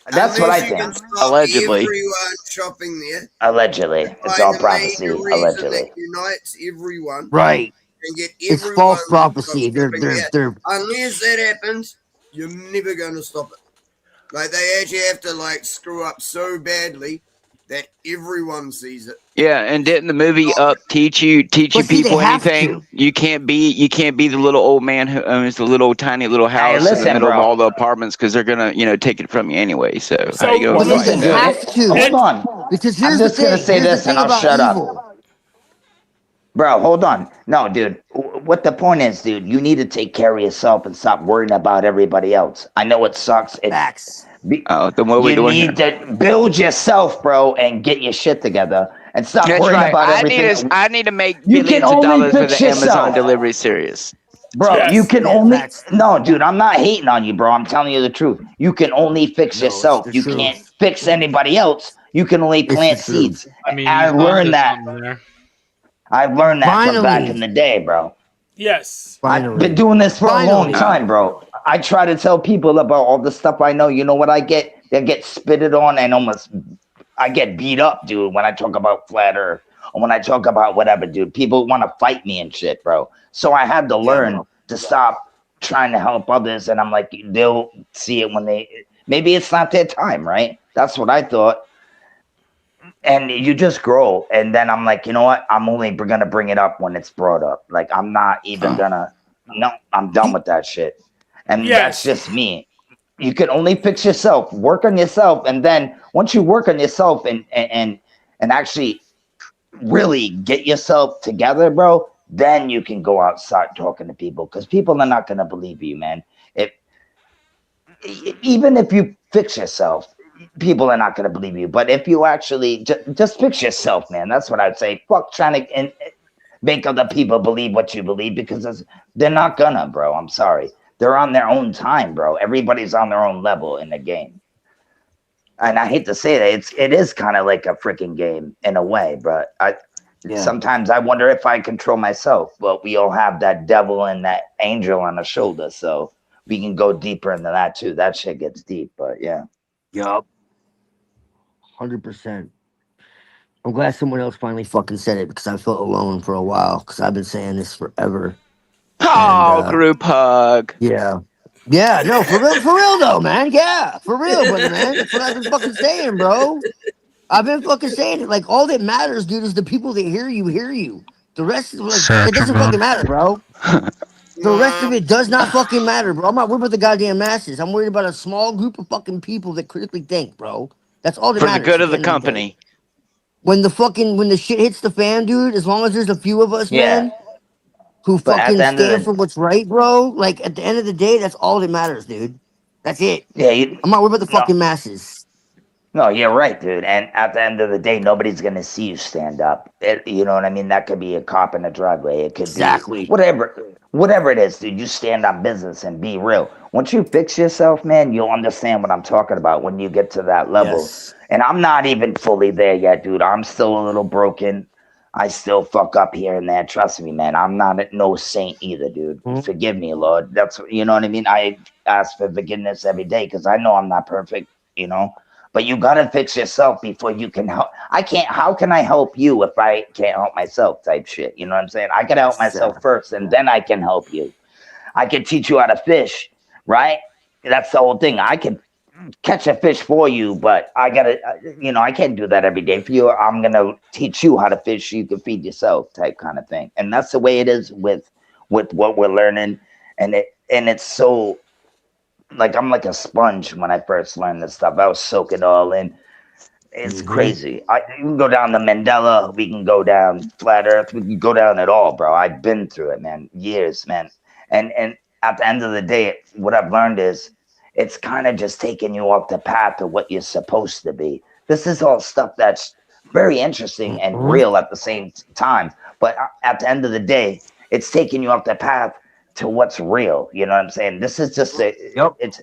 That's what I Unless you can think. stop Allegedly. everyone shopping there. Allegedly, it's all Find a prophecy. major reason Allegedly. that unites everyone. Right. And get It's everyone false to prophecy. stop shopping They're there. Unless that happens, you're never going to stop it. Like, they actually have to, like, screw up so badly that everyone sees it. Yeah, and didn't the movie Up teach you But see, they people have anything? to. You can't be the little old man who owns the little tiny little house in the listen, middle of bro. all the apartments because they're gonna take it from you anyway. So how you Well, gonna But listen, they dude. have to. Hold on. Because I'm here's the just gonna thing. say Here's the this and thing I'll about shut evil. up. Bro, hold on. No, dude. What the point is, dude, you need to take care of yourself and stop worrying about everybody else. I know it sucks. Facts. Oh, then what are we You doing here? need to build yourself, bro, and get your shit together and stop That's worrying right. about everything. I need to make You can billions of only dollars for fix the Amazon yourself. delivery series. Bro, Yes. you can Yeah, only facts. no, dude. I'm not hating on you, bro. I'm telling you the truth. You can only fix No, it's yourself. the You truth. can't fix anybody else. You can only It's the plant truth. seeds. I mean, I you learned that. there. I learned that from back Finally. in the day, bro. Yes. I've been doing this for a long Finally. time, bro. I try to tell people about all the stuff I know. You know what I get? They get spitted on and I get beat up, dude, when I talk about flat earth or when I talk about whatever, dude. People want to fight me and shit, bro. So I had to learn to stop trying to help others. And I'm like, they'll see it when maybe it's not their time, right? That's what I thought. And you just grow. And then I'm like, you know what? I'm only going to bring it up when it's brought up. Like, I'm not even no, I'm done with that shit. And that's just me. You can only fix yourself, work on yourself. And then once you work on yourself and actually really get yourself together, bro, then you can go outside talking to people because people are not going to believe you, man. Even if you fix yourself, people are not going to believe you. But if you actually just fix yourself, man, that's what I'd say. Fuck trying to make other people believe what you believe because they're not gonna, bro. I'm sorry. They're on their own time, bro. Everybody's on their own level in the game. And I hate to say that it is kind of like a freaking game in a way, but sometimes I wonder if I control myself. But we all have that devil and that angel on the shoulder, so we can go deeper into that too. That shit gets deep, but yeah. Yup. 100%. I'm glad someone else finally fucking said it because I felt alone for a while because I've been saying this forever. Oh, group hug. Yeah. Yeah, no, for real though, man. Yeah, for real, brother, man. That's what I've been fucking saying, bro. I've been fucking saying it. Like, all that matters, dude, is the people that hear you. The rest of it doesn't fucking matter, bro. The rest of it does not fucking matter, bro. I'm not worried about the goddamn masses. I'm worried about a small group of fucking people that critically think, bro. That's all that For matters. the good of at the end day. company. When the shit hits the fan, dude, as long as there's a few of us, Yeah. man, who But at fucking the end of stand the- for what's right, bro, like, at the end of the day, that's all that matters, dude. That's it. Yeah, I'm not worried about the fucking masses. No, you're right, dude. And at the end of the day, nobody's gonna see you stand up. You know what I mean? That could be a cop in the driveway. It could be whatever it is, dude. You stand on business and be real. Once you fix yourself, man, you'll understand what I'm talking about when you get to that level. Yes. And I'm not even fully there yet, dude. I'm still a little broken. I still fuck up here and there. Trust me, man. I'm not no saint either, dude. Forgive me, Lord. That's, you know what I mean? I ask for forgiveness every day because I know I'm not perfect, you know. But you gotta fix yourself before you can help. How can I help you if I can't help myself? Type shit. You know what I'm saying? I gotta help myself first, and then I can help you. I can teach you how to fish, right? that's the whole thing. I can catch a fish for you, but I gotta, I can't do that every day for you. I'm gonna teach you how to fish so you can feed yourself, type kind of thing. And that's the way it is with what we're learning. And it's so like I'm like a sponge when I first learned this stuff. I was soaking it all in. It's crazy. We can go down the Mandela. We can go down flat Earth. We can go down it all, bro. I've been through it, man. Years, man. And at the end of the day, what I've learned is it's kind of just taking you off the path of what you're supposed to be. This is all stuff that's very interesting and real at the same time. But at the end of the day, it's taking you off the path to what's real. You know what I'm saying? This is just it's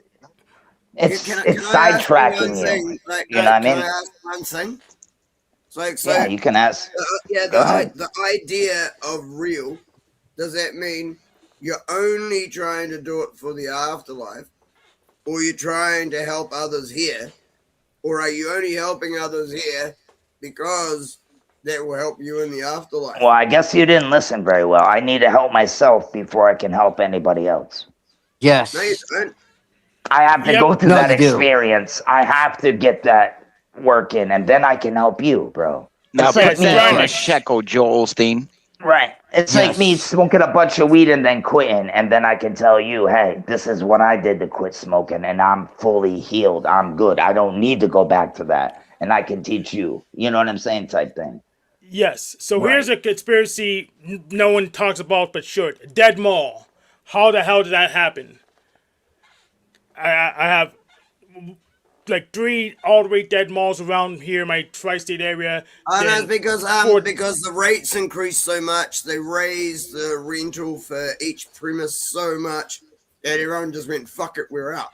sidetracking you. Like, you know what I mean? Can I ask one thing? So Yeah, you can ask. The idea of real, does that mean you're only trying to do it for the afterlife, or you're trying to help others here, or are you only helping others here because that will help you in the afterlife? Well, I guess you didn't listen very well. I need to help myself before I can help anybody else. Yes. No, you don't. I have to go through that experience. I have to get that working, and then I can help you, bro. Now It's put like that on a shekel, Joelstein. Right. It's like me smoking a bunch of weed and then quitting, and then I can tell you, hey, this is what I did to quit smoking, and I'm fully healed. I'm good. I don't need to go back to that, and I can teach you. You know what I'm saying? Type thing. Yes. So here's a conspiracy no one talks about, but should. Dead Mall. How the hell did that happen? I have like 3 all the way dead malls around here in my tri-state area. I know, because the rates increased so much, they raised the rental for each premise so much that everyone just went, fuck it, we're out.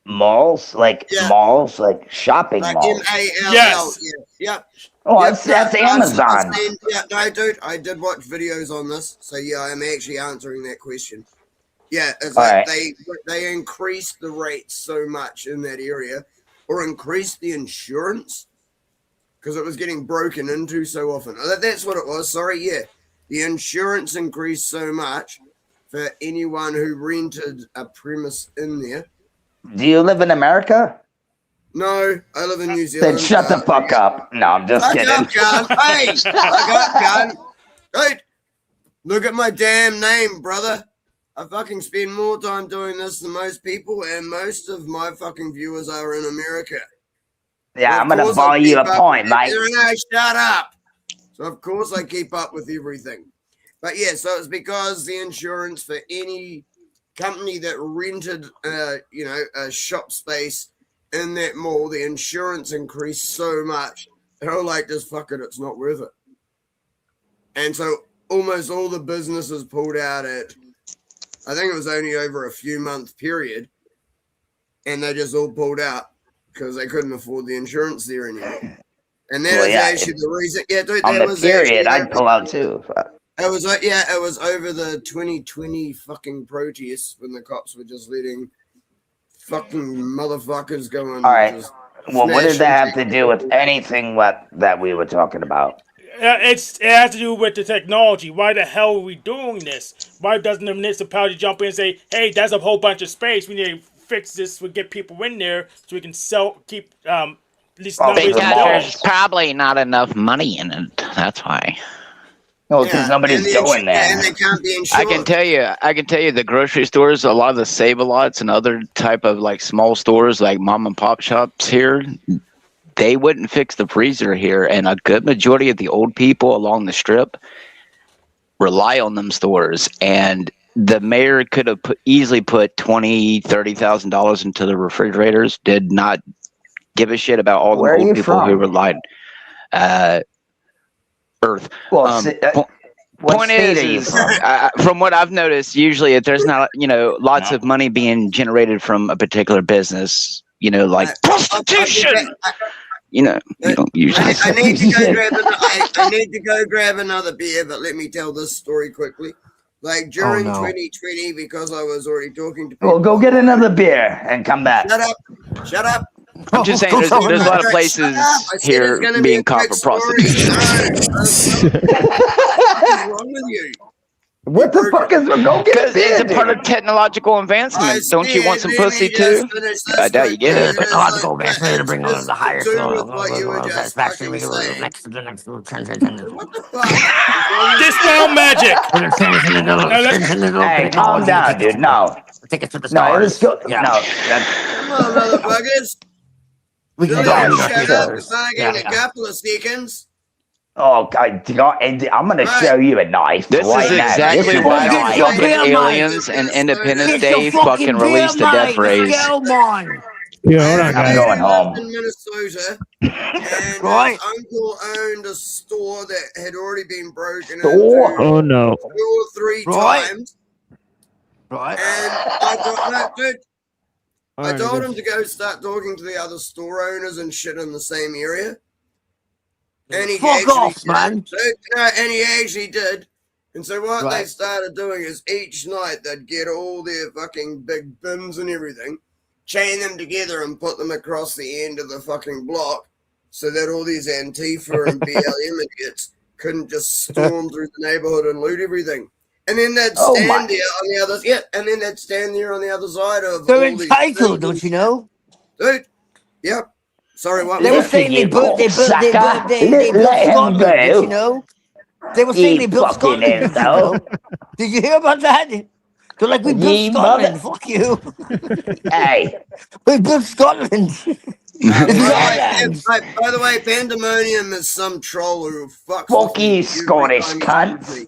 Malls? Like malls? Like shopping Like malls? M-A-L-L. Yes. Yeah. Oh, that's Amazon. No, dude, I did watch videos on this, so yeah, I'm actually answering that question. Yeah, it's like they increased the rates so much in that area, or increased the insurance because it was getting broken into so often. That's what it was. Sorry, yeah, the insurance increased so much for anyone who rented a premise in there. Do you live in America? No, I live in New Zealand. Then shut the fuck up. No, I'm just kidding. Up, John. Hey, fuck up, John. Dude, look at my damn name, brother. I fucking spend more time doing this than most people, and most of my fucking viewers are in America. Yeah, I'm gonna buy you a point, mate. No, shut up. So of course I keep up with everything. But yeah, so it's because the insurance for any company that rented, a shop space in that mall, the insurance increased so much. They're all like, just fuck it, it's not worth it. And so almost all the businesses pulled out at, I think it was only over a few month period, and they just all pulled out because they couldn't afford the insurance there anymore. And that is actually the reason. Yeah, dude, on the period, I'd pull out too. It was like, yeah, it was over the 2020 fucking protests when the cops were just letting fucking motherfuckers go and. All right. Well, what did that have to do with anything that we were talking about? It has to do with the technology. Why the hell are we doing this? Why doesn't the municipality jump in and say, hey, that's a whole bunch of space. We need to fix this. We get people in there so we can keep at least because there's probably not enough money in it. That's why. No, because nobody's going there. And they can't be insured. I can tell you the grocery stores, a lot of the Save-A-Lots and other type of like small stores like mom and pop shops here, they wouldn't fix the freezer here, and a good majority of the old people along the strip rely on them stores. And the mayor could have easily put $20,000-$30,000 into the refrigerators. Did not give a shit about all the old people who relied. Earth. Well, point is from what I've noticed, usually if there's not lots of money being generated from a particular business, like prostitution. You don't usually. I need to go grab another beer, but let me tell this story quickly. Like during 2020, because I was already talking to people. Well, go get another beer and come back. Shut up. I'm just saying there's a lot of places here being caught for prostitution. What's wrong with you? What the fuck is go get Because a it's a beer, part dude. of technological advancement. Don't you want some pussy too? I doubt you get it. But Technological advancement to bring on the higher to level with what you were just satisfaction. We fucking go saying. next to the next little transcendent. What the fuck? Dispel magic. Hey, calm down, dude. No. Take it to the No, it was stars. go- Yeah. no. Come on, motherfuckers. We can Will go you to shut the up stars. for Yeah, fucking a couple of seconds? Oh God! I'm gonna show you a knife this right is now. exactly This is why a the knife. fucking aliens and Independence Get Day your fucking fucking beer released the death mic, rays. Gelmon. Yeah, hold on, I'm guys. going home. In Minnesota, and Right. his uncle owned a store that had already been broken Store? into Oh no. 2 or 3 Right. times. Right. And I thought, no, dude, I Alright, told good. him to go start talking to the other store owners and shit in the same area. And he Fuck actually off, did. man. And he actually did. And so what they Right. started doing is each night they'd get all their fucking big bins and everything, chain them together and put them across the end of the fucking block so that all these Antifa and BLM idiots couldn't just storm through the neighborhood and loot everything. And then they'd Oh, stand my. there on the other, and then they'd stand there on the other side of They're all these entitled, things. don't you know? Dude, yep. Sorry, what They were was that? saying they built Cocksucker. they Let built him Scotland, did go. you know? They were saying You they built fucking Scotland, did you asshole. know? Did you hear about that? They're like, we built You Scotland. mother. Fuck you. Hey. We built Scotland. By the way, Pandemonium is some troll who fucks Fuck with you, Scottish cunts.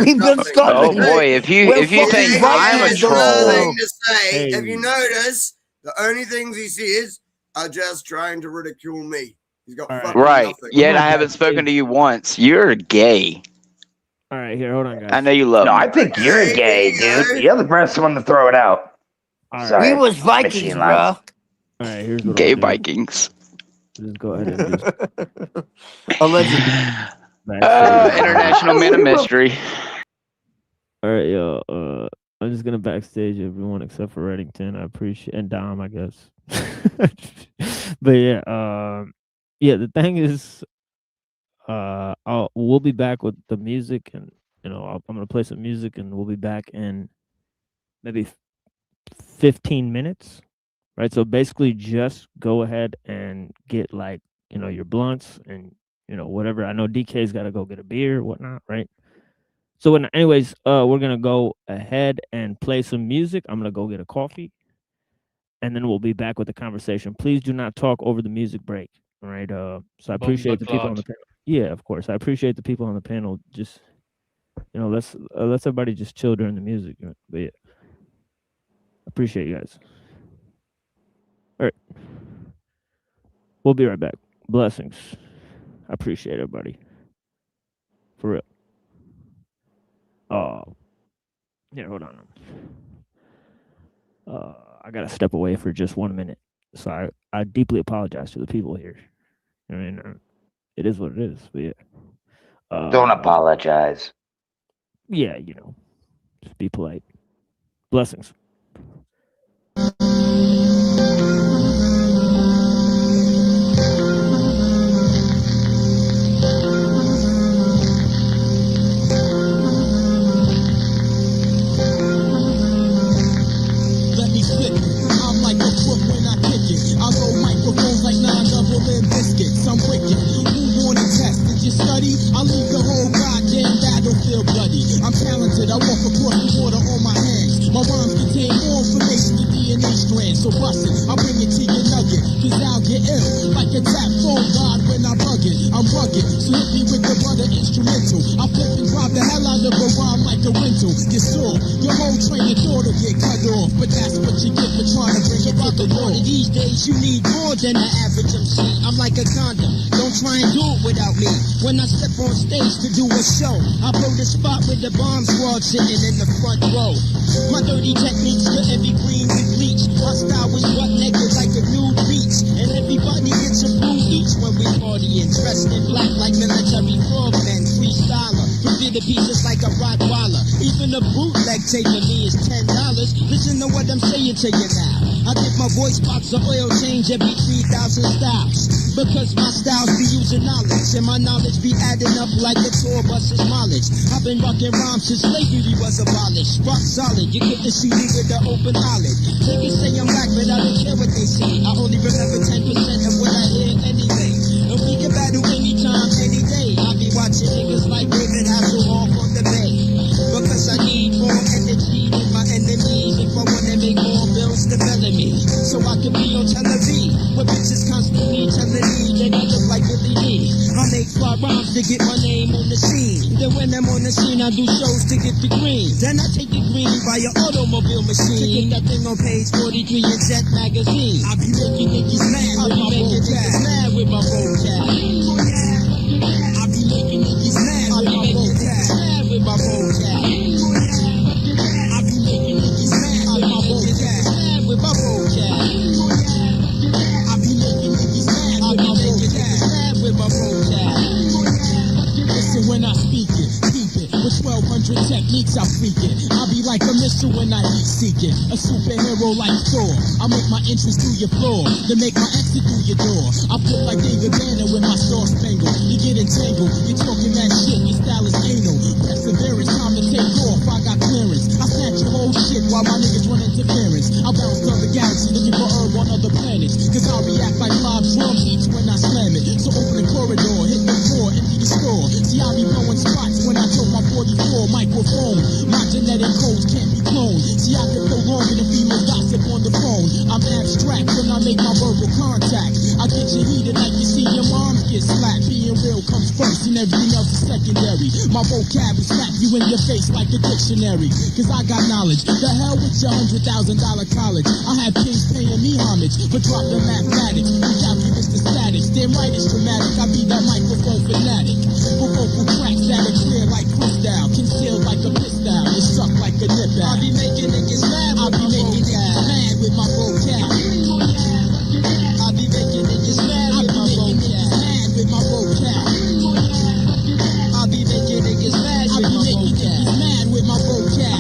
We built Oh Scotland. boy, if you think I'm a troll, Thing to say, Hey. if you notice, the only things he says are just trying to ridicule me. He's got fucking right? nothing. Yet I haven't spoken to you once. You're gay. All right, here, hold on, guys. I know you love No, me. I think you're gay, dude. You're the first one to throw it out. All right. Sorry. We was Vikings, Machine bro. Lance. All right, here's what Gay I'll do. Vikings. Just go ahead and just Allegedly. International Man of Mystery. All right, yo. I'm just gonna backstage everyone except for Reddington. I appreciate and Dom, I guess. But yeah, yeah. The thing is, we'll be back with the music, and I'm gonna play some music, and we'll be back in maybe 15 minutes, right? So basically, just go ahead and get like your blunts and whatever. I know DK's got to go get a beer, whatnot, right? So anyways, we're gonna go ahead and play some music. I'm gonna go get a coffee, and then we'll be back with the conversation. Please do not talk over the music break. All right. So I appreciate the people on the panel. Yeah, of course. I appreciate the people on the panel. Just let's everybody just chill during the music. But yeah, appreciate you guys. All right. We'll be right back. Blessings. I appreciate everybody. For real. Oh, here, hold on. I gotta step away for just 1 minute. So I deeply apologize to the people here. I mean, it is what it is. But yeah. Don't apologize. Yeah, just be polite. Blessings. Let me spit it. I'm like a crook when I kick it. I load microphones like 9 double-lid biscuits. I'm wicked. Who wanna test? Did you study? I leave the whole goddamn battlefield bloody. I'm talented. I walk across the water on my hands. My rhymes contain more information than DNA strands. So bust it. I'll bring it to your nugget. Cause I'll get ill. Like a tap phone god when I'm bugging. I'm rugged. So hit me with the butter instrumental. I flip and drop the hell out of a rhyme like a rental. You saw your whole train of thought will get cut off. But that's what you get for trying to bring it to the wall. These days you need more than the average MC. I'm like a condom. Don't try and do it without me. When I step on stage to do a show, I blow the spot with the bomb squad sitting in the front row. My dirty techniques to every green with bleach. My style was butt naked like a nude beach. And everybody gets a blue each when we partying. Dressed in black like military frogmen. Freestyler. Prepare the pieces like a Rottweiler. Even a bootleg tape for me is $10. Listen to what I'm saying to you now. I get my voice box of oil change every 3,000 styles. Because my styles be using knowledge, and my knowledge be adding up like the tour bus's mileage. I've been rocking rhymes since slavery was abolished. Rock solid, you get the CD with the open eyelid. Niggas say I'm black, but I don't care what they say. I only remember 10% of what I hear anyway. And we can battle anytime, any day. I be watching niggas like David Hasselhoff on the bay. Because I need more energy than my enemies. If I wanna make more bills, develop me. So I can be on television, where bitches constantly telling me that I look like Billy Lee. I make fly rhymes to get my name on the scene. Then when I'm on the scene, I do shows to get the green. Then I take the green by an automobile machine to get that thing on page 43 in Jet magazine. I be making niggas mad. I be making niggas mad with my vocab. I be making niggas mad. I be making niggas mad with my vocab. I be making niggas mad. I be making niggas mad with my vocab. I be making niggas mad. I be making niggas mad with my vocab. Listen when I speak it, keep it. With 1200 techniques I freak it. I be like a missile when I heat seek it. A superhero like Thor. I make my entrance through your floor, then make my exit through your door. I flip like David Banner with my star spangled. You get entangled, you're talking that shit, your style is anal. Perseverance, time to take off, I got clearance. I snatch your whole shit while my niggas run interference. I bounce down the galaxy looking for Earth on other planets. Cause I react like live drum beats when I slam it. So open the corridor, hit the floor, empty the store. See I be blowing spots when I took my 44 microphone. My genetic codes can't be cloned. See I can prolong in the female gossip on the phone. I'm abstract when I make my verbal contact. I get you heated like you see your mom get slapped. Being real comes first and everything else is secondary. My vocab will slap you in your face like a dictionary. Cause I got knowledge. The hell with your $100,000 college. I have kings paying me homage for dropping mathematics. We calculus the statics. Damn right it's dramatic. I be that microphone fanatic. For vocal tracks that are clear like crystal. Concealed like a pistol. It suck like a nip out. I be making niggas mad. I be making niggas mad with my vocab. I be making niggas mad with my vocab. Mad with my vocab. I be making niggas mad with my vocab. Mad with my vocab.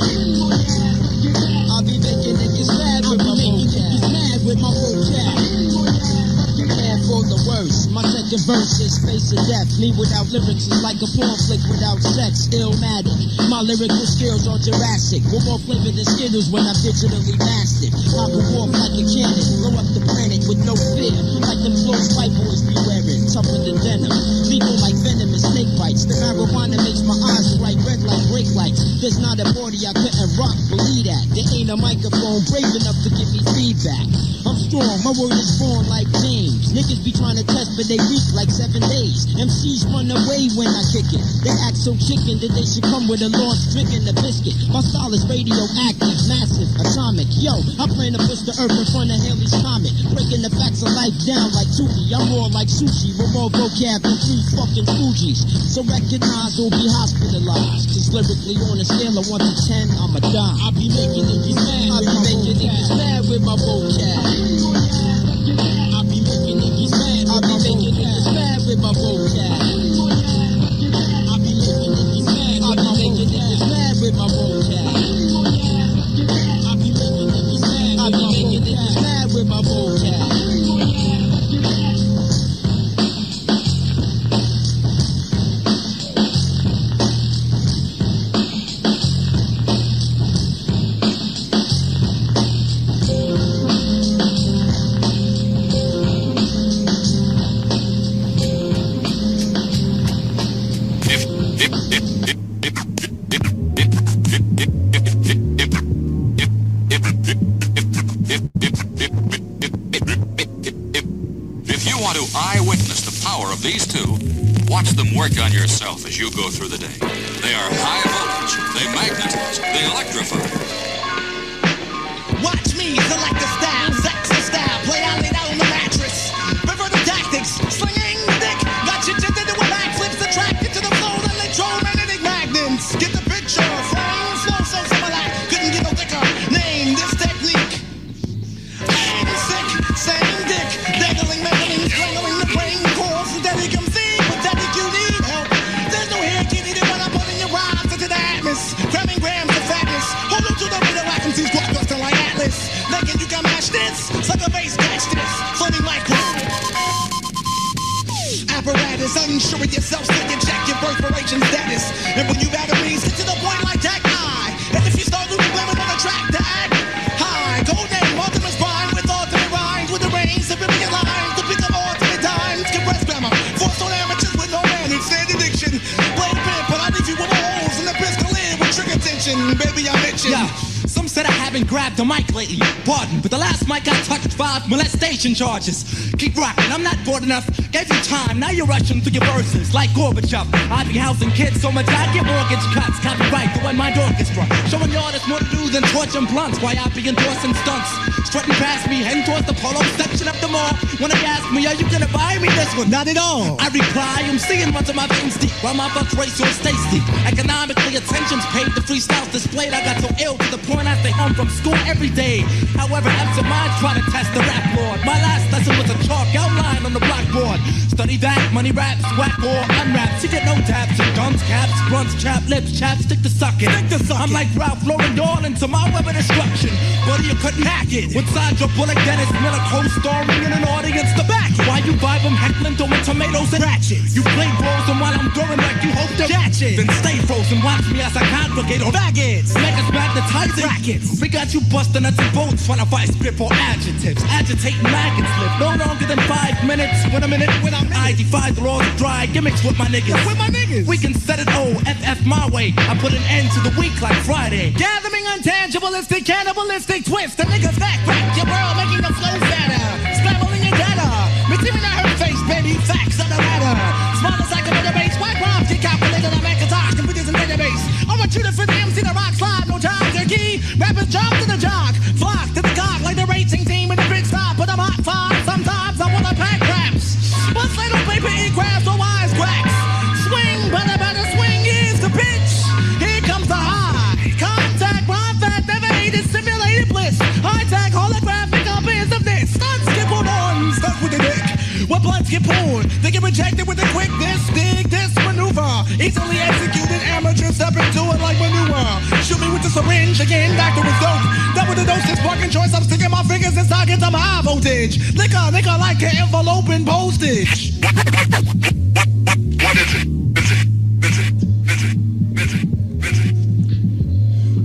I be making niggas mad with my vocab. Mad with my vocab. All for the worst. My second verse is face of death. Me without lyrics is like a porn flick without sex. Illmatic. My lyrical skills are Jurassic. With more flavor than Skittles when I'm digitally mastered. I go off like a cannon. Blow up the planet with no fear. Like them clothes white boys be wearing. Tougher than denim. Lethal like venomous snake bites. The marijuana makes my eyes bright red like brake lights. There's not a body I couldn't rock. Believe that. There ain't a microphone brave enough to give me feedback. I'm strong. My word is born like James. Niggas be trying to test, but they weak like 7 days. MCs run away when I kick it. They act so chicken that they should come with a launch drink and a biscuit. My style is radioactive, massive, atomic. Yo, I plan to push the earth in front of Haley's Comet. Breaking the facts of life down like Tootie. I'm more like sushi with more vocab than 3 fucking Fugees. So recognize or be hospitalized. Cause lyrically on a scale of 1 to 10, I'm a dime. I be making niggas mad. I be making niggas mad with my vocab. I be making niggas mad. I be making niggas mad with my vocab. I be making niggas mad. I be making niggas mad with my vocab. I be making niggas mad. I be making niggas mad with my vocab. These two, watch them work on yourself as you go through the day. They are high voltage, they magnetize, they electrify. Watch me select the style, sex the style, play out it out on the mattress. Prefer the tactics, slinging the dick. Got you just into a backflips, attracted to the flow, electromagnetic magnets. Get the picture, frame, slow, so similar. Couldn't get no thicker. Name this technique. I'm sick, same dick, dangling, meddling, strangling the brain core. Synthetic MC, pathetic, you need help. There's no hair, kitty, to run up on your rhymes into the atmosphere. Cramming grams of fatness. Hold on to the radioactive squad busting like Atlas. Naked, you can grabbed the mic lately. Pardon, but the last mic I touched 5 molestation charges. Keep rocking, I'm not bored enough. Gave you time, now you're rushing through your verses like Gorbachev. I be housing kids so much I get mortgage cuts. Copyright the one my orchestra. Showing y'all there's more to do than torching blunts. Why I be endorsing stunts. Strutting past me, heading towards the polo section of the mall. When they ask me, are you gonna buy me this one? Not at all. I reply, I'm seeing much of my veins deep. While my bucks race or stay steep. Economically, attention's paid. The freestyles displayed. I got so ill to the point I stay home from school every day. However, absent minds try to test the rap lord. My last lesson was a chalk outline on the blackboard. Study that, money raps, whack or unwraps. You get no taps and gums, caps, grunts, chap lips, chapstick to suck it. I'm like Ralph Lauren Dorlan to my web of destruction. Buddy, you couldn't hack it. With Sandra Bullock, Dennis Miller co-starring in an audience to back it. Why you vibe them heckling, throwing tomatoes and ratchets? You play balls and while I'm going like you hope to catch it. Then stay frozen, watch me as I congregate on faggots. Make us magnetizing rackets. We got you busting nuts and bolts trying to fight script or adjectives. Agitating maggots live no longer than 5 minutes. When I'm in it, I defy the laws of dry gimmicks with my niggas. With my niggas. We can set it OFF my way. I put an end to the week like Friday. Gathering untangibleistic, cannibalistic twist. The niggas back, crack your world, making the flow better. Scrambling your data. Material in her face, baby, facts on the matter. Small as I can in the base, white rhymes get calculated on Macintosh, computers and database. I want you to fit the MC, the rock slide, no job, their key. Rappers jump to the jog, flock to the cock like the racing team in the big stop. But I'm hot five, sometimes I wanna pack raps. But say no paper, eat crabs, or wise cracks. Swing, better swing is the pitch. Here comes the high contact, rhyme fact, never hated, simulated bliss. High tech, holographic copies of this. Stunts get pulled on, stuck with the dick. What blunts get pulled, they get rejected with a quick this, dig, this maneuver. Easily executed, amateur step into it like maneuver. Shoot me with the syringe again, doctor is dope. Double the dosage, sparking choice, I'm sticking my fingers in sockets, I'm high voltage. Liquor like an envelope in postage. What is it?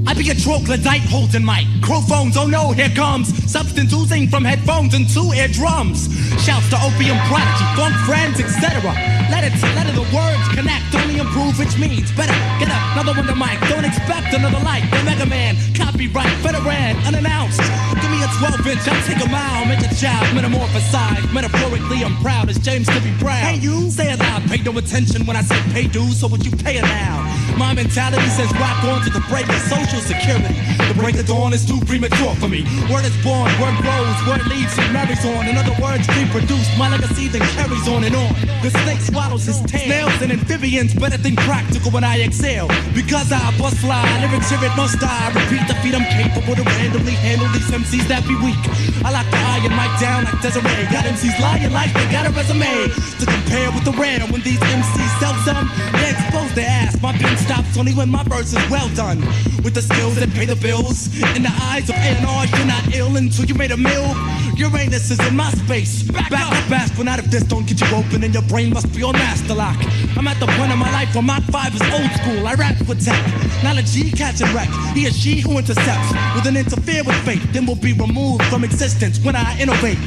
I be a troglodyte holding mic. Microphones, oh no, here comes substance oozing from headphones and 2 eardrums. Shouts to opium prodigy, funk friends, etc. Let it the words connect, only improve, which means better. Get another one to mic, don't expect another like the Mega Man. Copyright, veteran, unannounced. Give me a 12-inch, I'll take a mile, make a child, metamorphosize. Metaphorically, I'm proud as James to be proud. Hey, you say it loud, pay no attention when I say pay dues, so would you pay it now? My mentality says rock on to the break of social security. The break of dawn is too premature for me. Word is born, word grows, word leaves and marries on. In other words, reproduce, my legacy then carries on and on. The snake swallows his tail. Snails and amphibians better than practical when I exhale. Because I bust fly, lyrics hear it must die. Repeat the feat, I'm capable to randomly handle these MCs that be weak. I like the iron mic down like Desiree. Got MCs lying like they got a resume to compare with the rare. When these MCs sell some, they expose their ass. My pen stops only when my verse is well done. With the skills that pay the bills. In the eyes of A&R, you're not ill until you made a meal. Uranus is in my space. Back up, fast, but not if this don't get you open and your brain must be on master lock. I'm at the point of my life where Mach 5 is old school. I rap with tech. Knowledge G catch and wreck. He or she who intercepts will then interfere with fate, then will be removed from existence when I innovate.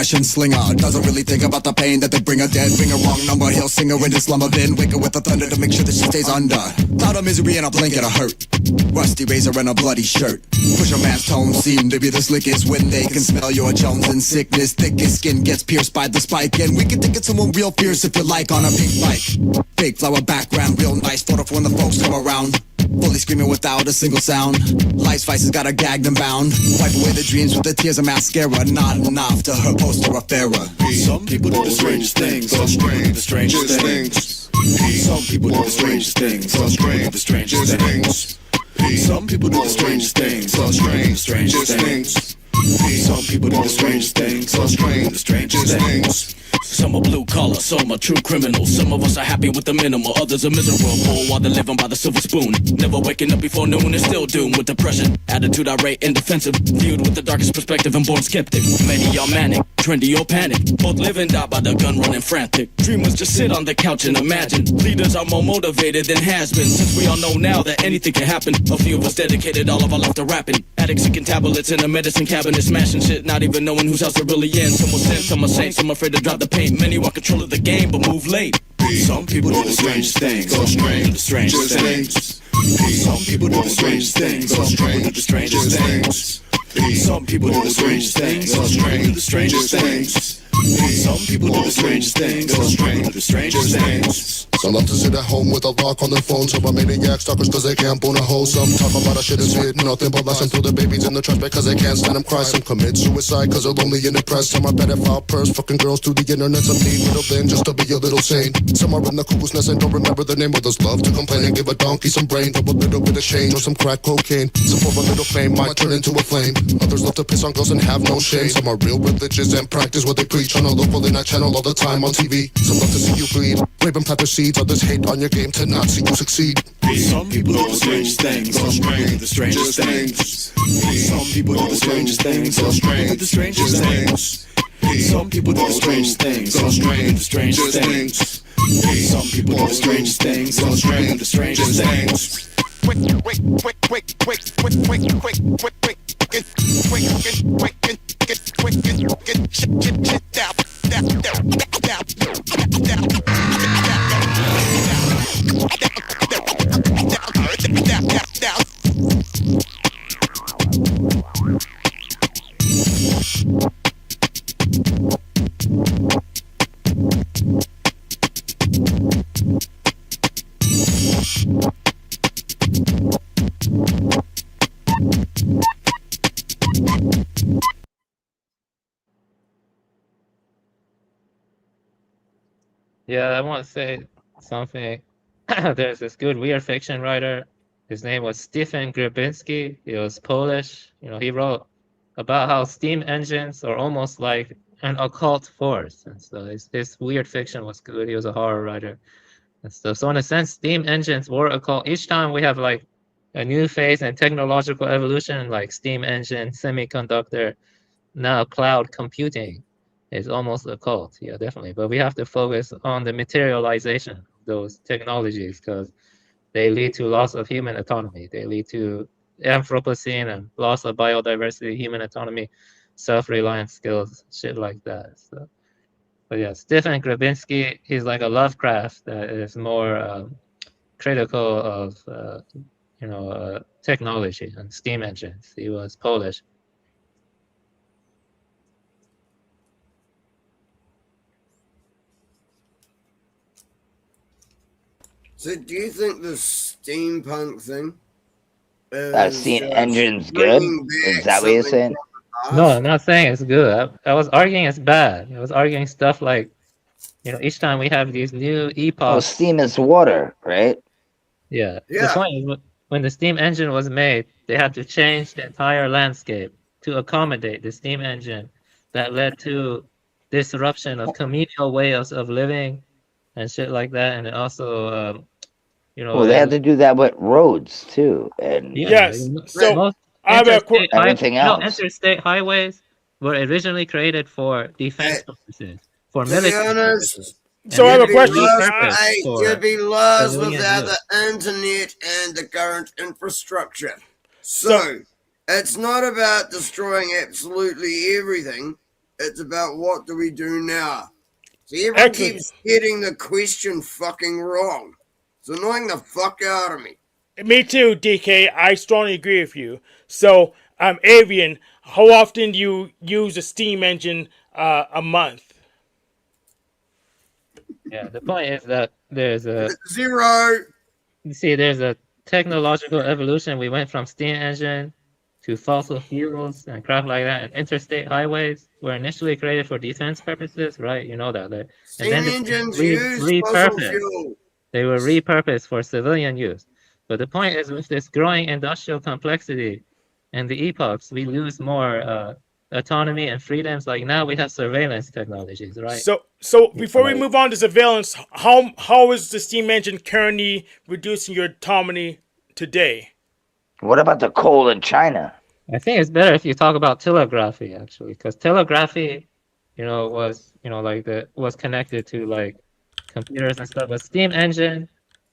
Slinger doesn't really think about the pain that they bring her dead. Bring a wrong number, he'll sing her into slumber. Then wake her with the thunder to make sure that she stays under. Cloud of misery and a blanket of hurt. Rusty razor and a bloody shirt. Pusher man's tones seem to be the slickest when they can smell your Jones and sickness. Thickest skin gets pierced by the spike. And we can think it's someone real fierce if you like on a pink bike. Big flower background, real nice photo for when the folks come around. Fully screaming without a single sound. Life's vices got her gagged and bound. Wipe away the dreams with the tears of mascara. Not enough to her poster of Farrah. Some people do the strangest things. Some strange, the strangest things. Some people do the strangest things. Some strange, the strangest things. Some people do the strangest things. Some strange, the strangest things. Some people do the strangest things. Some strange, the strangest things. Some are blue collar, some are true criminals. Some of us are happy with the minimal, others are miserable while they're living by the silver spoon. Never waking up before noon and still doomed with depression. Attitude irate and defensive, viewed with the darkest perspective and born skeptic. Many are manic, trendy or panic. Both live and die by the gun running frantic. Dreamers just sit on the couch and imagine. Leaders are more motivated than has been. Since we all know now that anything can happen. A few of us dedicated all of our life to rapping. Addicts seeking tablets in a medicine cabinet, smashing shit, not even knowing whose house they're really in. Some will sin, some are saints, some afraid to drop the paint. Many want control of the game, but move late. Some people do the strangest things, so strange, the strangest things. Some people do the strangest things, so strange, the strangest things. Some people do the strangest things, so strange, the strangest things. Some people do the strangest things, so strange, the strangest things. Some love to sit at home with a lock on their phone. Some are maniac stalkers cause they can't bone a hoe. Some talk about a shit is hit, nothing but lies. Some throw their babies in the trash because they can't stand them cry. Some commit suicide cause they're lonely and depressed. Some are pedophile purse, fucking girls through the internet. Some need little then just to be a little sane. Some are in the cuckoo's nest and don't remember the name. Others love to complain and give a donkey some brain. Double little bit of change or some crack cocaine. Some for a little fame might turn into a flame. Others love to piss on girls and have no shame. Some are real religious and practice what they preach on a local and channel all the time on TV. Some love to see you bleed, wave and plant their seeds. Others hate on your game to not see you succeed. Some people do the strangest things, so strange, the strangest things. Some people do the strangest things, so strange, the strangest things. Some people do the strangest things, so strange, the strangest things. Some people do the strangest things, so strange, the strangest things. Yeah, I want to say something. There's this good weird fiction writer. His name was Stefan Grabinski. He was Polish. You know, he wrote about how steam engines are almost like an occult force. And so his weird fiction was good. He was a horror writer and stuff. So in a sense, steam engines were occult. Each time we have like a new phase in technological evolution, like steam engine, semiconductor, now cloud computing is almost occult. Yeah, definitely. But we have to focus on the materialization of those technologies because they lead to loss of human autonomy. They lead to Anthropocene and loss of biodiversity, human autonomy, self-reliance skills, shit like that. So, but yeah, Stefan Grabinski, he's like a Lovecraft that is more critical of technology and steam engines. He was Polish. So, do you think the steampunk thing steam engine's good? Is that what you're saying? No, I'm not saying it's good. I was arguing it's bad. I was arguing stuff like, each time we have these new epochs. Oh, steam is water, right? Yeah. The point is, when the steam engine was made, they had to change the entire landscape to accommodate the steam engine. That led to disruption of communal ways of living and shit like that. And it also, well, they had to do that with roads too, and yes. So I have everything else. Interstate highways were originally created for defense purposes, for military. So I have a question. You'd be lost without the internet and the current infrastructure. So it's not about destroying absolutely everything. It's about what do we do now. See, everyone keeps getting the question fucking wrong. It's annoying the fuck out of me. Me too, DK. I strongly agree with you. So, Avian, how often do you use a steam engine a month? Yeah, the point is that there's a... Zero! You see, there's a technological evolution. We went from steam engine to fossil fuels and crap like that. And interstate highways were initially created for defense purposes, right? You know that. And steam engines use fossil fuel. They were repurposed for civilian use. But the point is, with this growing industrial complexity and the epochs, we lose more autonomy and freedoms, like now we have surveillance technologies, right? So before we move on to surveillance, how is the steam engine currently reducing your autonomy today? What about the coal in China? I think it's better if you talk about telegraphy, actually, because telegraphy, was connected to like computers and stuff. But steam engine,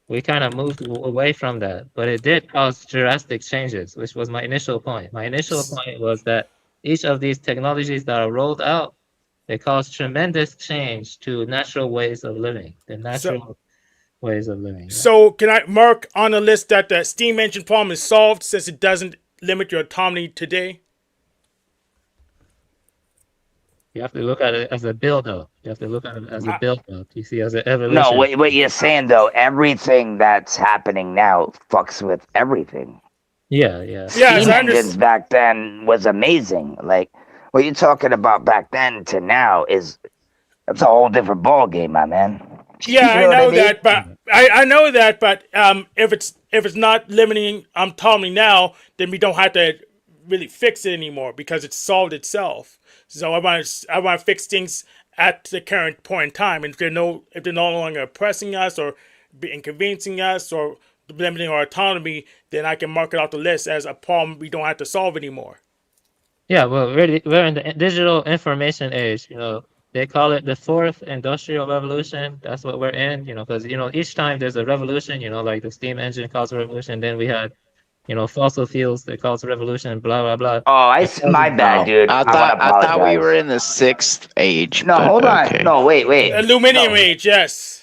we kind of moved away from that, but it did cause drastic changes, which was my initial point. My initial point was that each of these technologies that are rolled out, they cause tremendous change to natural ways of living, ways of living. So can I mark on the list that the steam engine problem is solved since it doesn't limit your autonomy today? You have to look at it as a build-up. You have to look at it as a build-up. You see, as an evolution. No, what you're saying though, everything that's happening now fucks with everything. Yeah. Steam engines back then was amazing. Like what you're talking about back then to now that's a whole different ball game, my man. Yeah, I know that, but I know that, but if it's not limiting autonomy now, then we don't have to really fix it anymore because it's solved itself. So I want to fix things at the current point in time, and if they're no longer oppressing us or inconveniencing us or limiting our autonomy, then I can mark it off the list as a problem we don't have to solve anymore. Yeah, well, we're in the digital information age. They call it the fourth industrial revolution. That's what we're in. Because each time there's a revolution. Like the steam engine caused a revolution. Then we had fossil fuels that caused a revolution. Blah blah blah. Oh, my bad, dude. I thought we were in the sixth age. No, hold on. Okay. No, wait. Aluminium age, yes.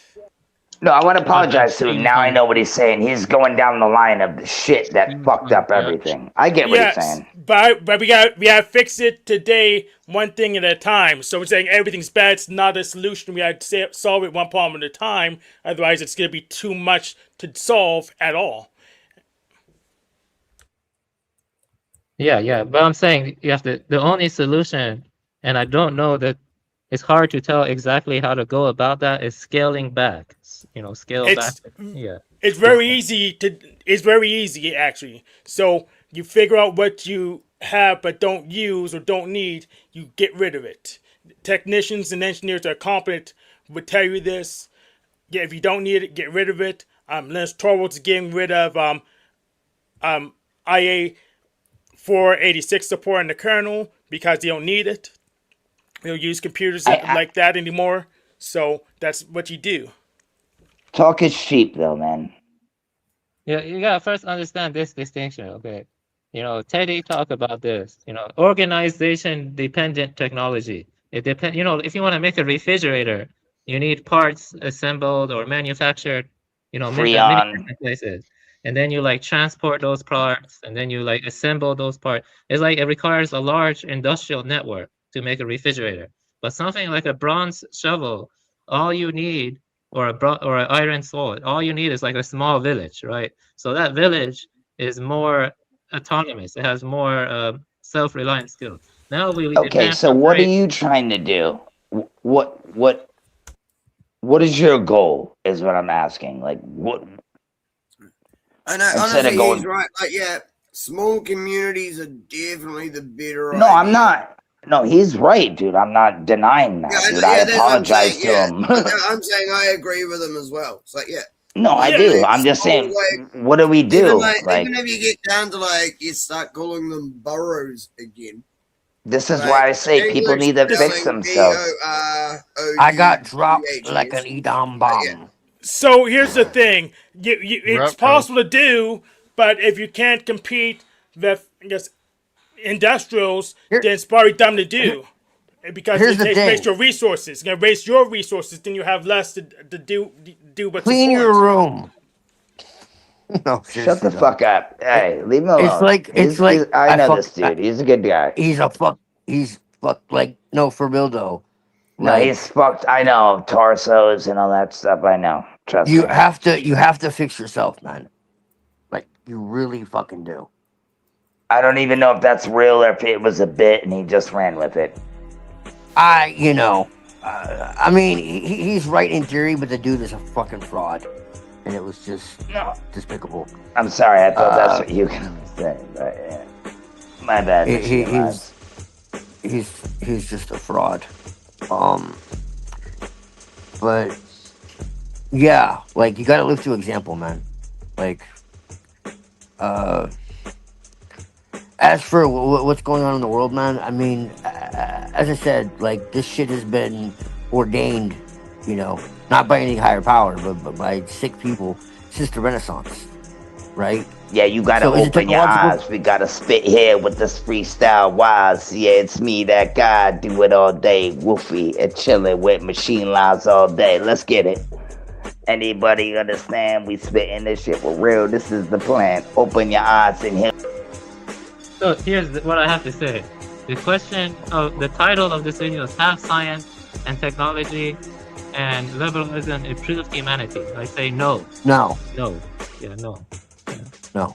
No, I want to apologize to him. Now I know what he's saying. He's going down the line of the shit that fucked up everything. I get what he's saying. But we got to fix it today, one thing at a time. So we're saying everything's bad. It's not a solution. We have to solve it one problem at a time. Otherwise, it's going to be too much to solve at all. Yeah. But I'm saying the only solution, and I don't know that it's hard to tell exactly how to go about that, is scaling back. Scale back. Yeah. It's very easy actually. So you figure out what you have but don't use or don't need, you get rid of it. Technicians and engineers that are competent would tell you this. Yeah, if you don't need it, get rid of it. Linus Torvalds is getting rid of IA 486 support in the kernel because they don't need it. They don't use computers like that anymore. So that's what you do. Talk is cheap, though, man. Yeah, you gotta first understand this distinction, okay? Teddy talked about this. Organization-dependent technology. It depends. If you want to make a refrigerator, you need parts assembled or manufactured. Many different places, and then you transport those parts, and then you assemble those parts. It's it requires a large industrial network to make a refrigerator. But something like a bronze shovel, all you need, or an iron sword, all you need is a small village, right? So that village is more autonomous. It has more self-reliant skills. Now Okay, so what are you trying to do? What is your goal? Is what I'm asking. What? I know. Honestly, he's right. Small communities are definitely the better. No, I'm not. No, he's right, dude. I'm not denying that, dude. I apologize to him. I'm saying I agree with him as well. It's No, I do. I'm just saying, what do we do? Even if you get down to you start calling them boroughs again. This is why I say people need to fix themselves. I got dropped like an Edam bomb. So here's the thing: it's possible to do, but if you can't compete with, industrials, then it's probably dumb to do. Because it takes waste your resources. It's going to waste your resources, then you have less to do what's Clean your room. No, shut the fuck up. Hey, leave him alone. It's like I know this dude. He's a good guy. He's for real though. No, he's fucked. I know torsos and all that stuff. I know. Trust me. You have to fix yourself, man. You really fucking do. I don't even know if that's real or if it was a bit and he just ran with it. I mean, he's right in theory, but the dude is a fucking fraud, and it was just despicable. I'm sorry, I thought that's what you were gonna say, but yeah. My bad. he's just a fraud. But yeah, like you gotta live through example, man. Like, as for what's going on in the world, man, I mean, as I said, like this shit has been ordained, you know, not by any higher power, but by sick people since the Renaissance, right? Yeah, you gotta So is it open your technological? eyes. We gotta spit here with this freestyle wise. Yeah, it's me, that guy, do it all day. Woofy and chilling with machine lines all day. Let's get it. Anybody understand? We spitting this shit for real. This is the plan. Open your eyes and hear. So here's what I have to say. The question of the title of this video is Have Science and Technology and Liberalism Improved Humanity? I say no. No. No. Yeah, no. No.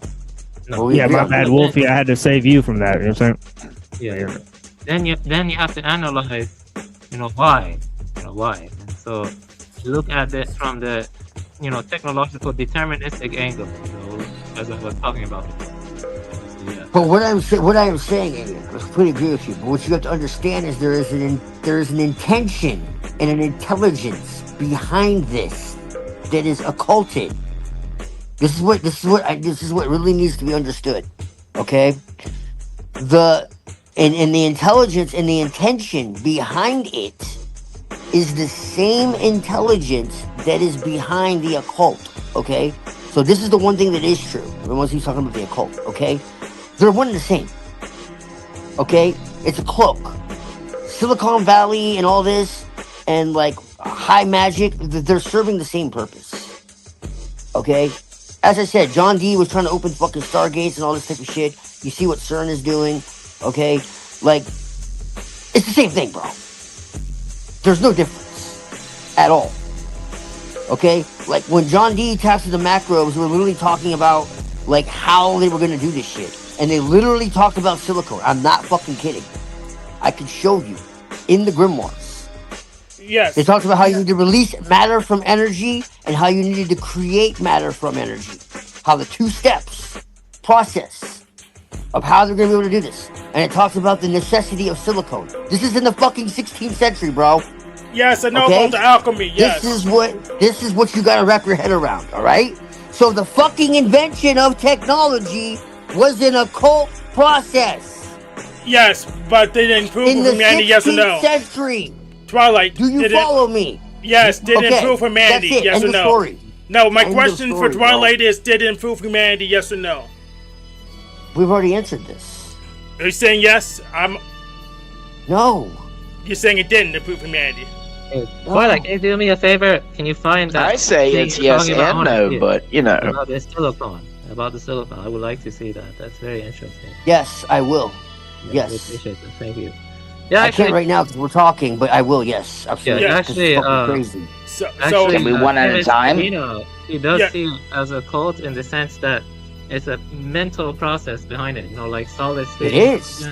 No. Yeah, my bad, Wolfie. I had to save you from that. You know what I'm saying? Yeah. Then you have to analyze, why. Why. And so look at it from the, technological deterministic angle, as I was talking about. But what I am saying, I completely agree with you. But what you have to understand is there is an intention and an intelligence behind this that is occulted. This is what really needs to be understood. Okay, the intelligence and the intention behind it is the same intelligence that is behind the occult. Okay, so this is the one thing that is true. Once he's talking about the occult, okay. They're one and the same. Okay? It's a cloak. Silicon Valley and all this and like high magic, they're serving the same purpose. Okay? As I said, John Dee was trying to open fucking Stargates and all this type of shit. You see what CERN is doing. Okay? Like, it's the same thing, bro. There's no difference at all. Okay? Like when John Dee taps to the macros, we're literally talking about like how they were gonna do this shit. And they literally talked about silicone. I'm not fucking kidding. I could show you in the grimoires. Yes. They talked about how you need to release matter from energy and how you needed to create matter from energy. How the 2 steps process of how they're going to be able to do this. And it talks about the necessity of silicone. This is in the fucking 16th century, bro. Yes, I know about the alchemy. Yes. This is what you got to wrap your head around, all right? So the fucking invention of technology was an occult process. Yes, but they didn't prove humanity, yes or no? 16th century. Twilight. Do you follow me? Yes, did it improve humanity, that's it. yes End or of no? story. No, my End question of story, for Twilight is, did it improve humanity, yes or no? We've already answered this. Are you saying yes? No. You're saying it didn't improve humanity. Twilight, can you do me a favor? Can you find that? I say it's yes and no, but About the silicon. I would like to see that. That's very interesting. Yes, I will. Yeah, Yes. I appreciate that. Thank you. I can't right now because we're talking, but I will. Yes, absolutely. Yeah, This is actually, fucking crazy. So can we one at a time? He does see it as a cult in the sense that it's a mental process behind it. Like solid state. It is.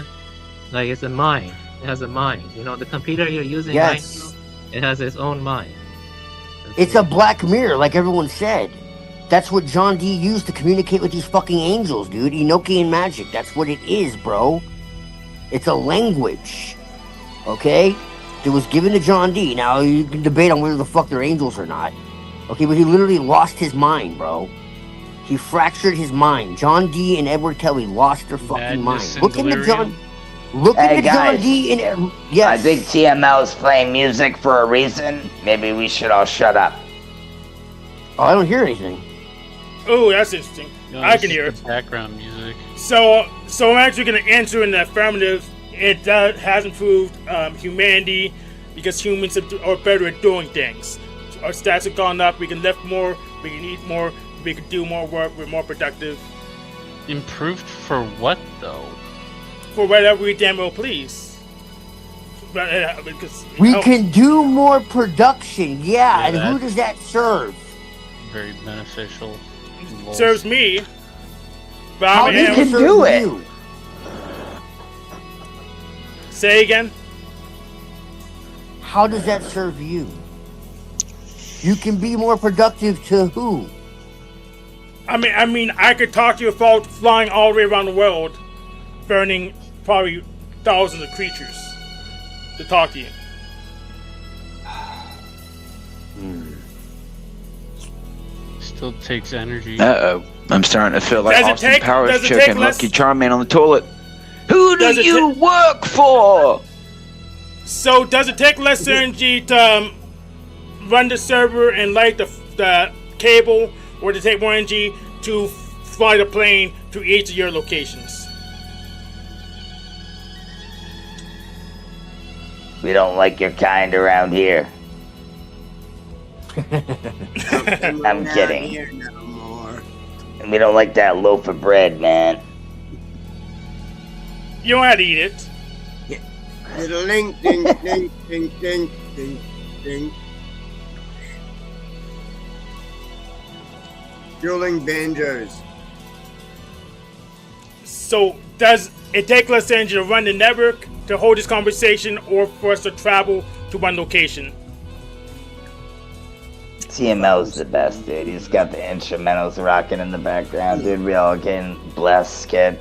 Like it's a mind. It has a mind. The computer you're using right now, it has its own mind. It's a black mirror, like everyone said. That's what John Dee used to communicate with these fucking angels, dude. Enochian magic. That's what it is, bro. It's a language. Okay? It was given to John Dee. Now, you can debate on whether the fuck they're angels or not. Okay, but he literally lost his mind, bro. He fractured his mind. John Dee and Edward Kelly lost their fucking mind. Look into John... Look at John Dee and... Yes. I think TML is playing music for a reason. Maybe we should all shut up. Oh, I don't hear anything. Oh, that's interesting. No, I can hear it. Background music. So I'm actually going to answer in the affirmative. It has improved humanity because humans are better at doing things. Our stats have gone up. We can lift more. We can eat more. We can do more work. We're more productive. Improved for what, though? For whatever we damn well please. Because we can do more production, yeah, and who does that serve? Very beneficial. Serves me. But How I'm you can do it? You? Say again? How does that serve you? You can be more productive to who? I mean, I could talk to you about flying all the way around the world, burning probably thousands of creatures. to talk to you. Still takes energy. Uh-oh. I'm starting to feel like Does it Austin take- Powers does it choking take less- Lucky Charm on the toilet. Who do Does it you work for? So does it take less energy to run the server and light the cable, or to take more energy to fly the plane to each of your locations? We don't like your kind around here. I'm kidding. And we don't like that loaf of bread, man. You don't have to eat it. Little ding, ding, ding, ding, ding, ding, ding. Dueling banjos. So does it take less energy to run the network, to hold this conversation, or for us to travel to one location? TML's the best, dude. He's got the instrumentals rocking in the background, dude. We all getting blessed, get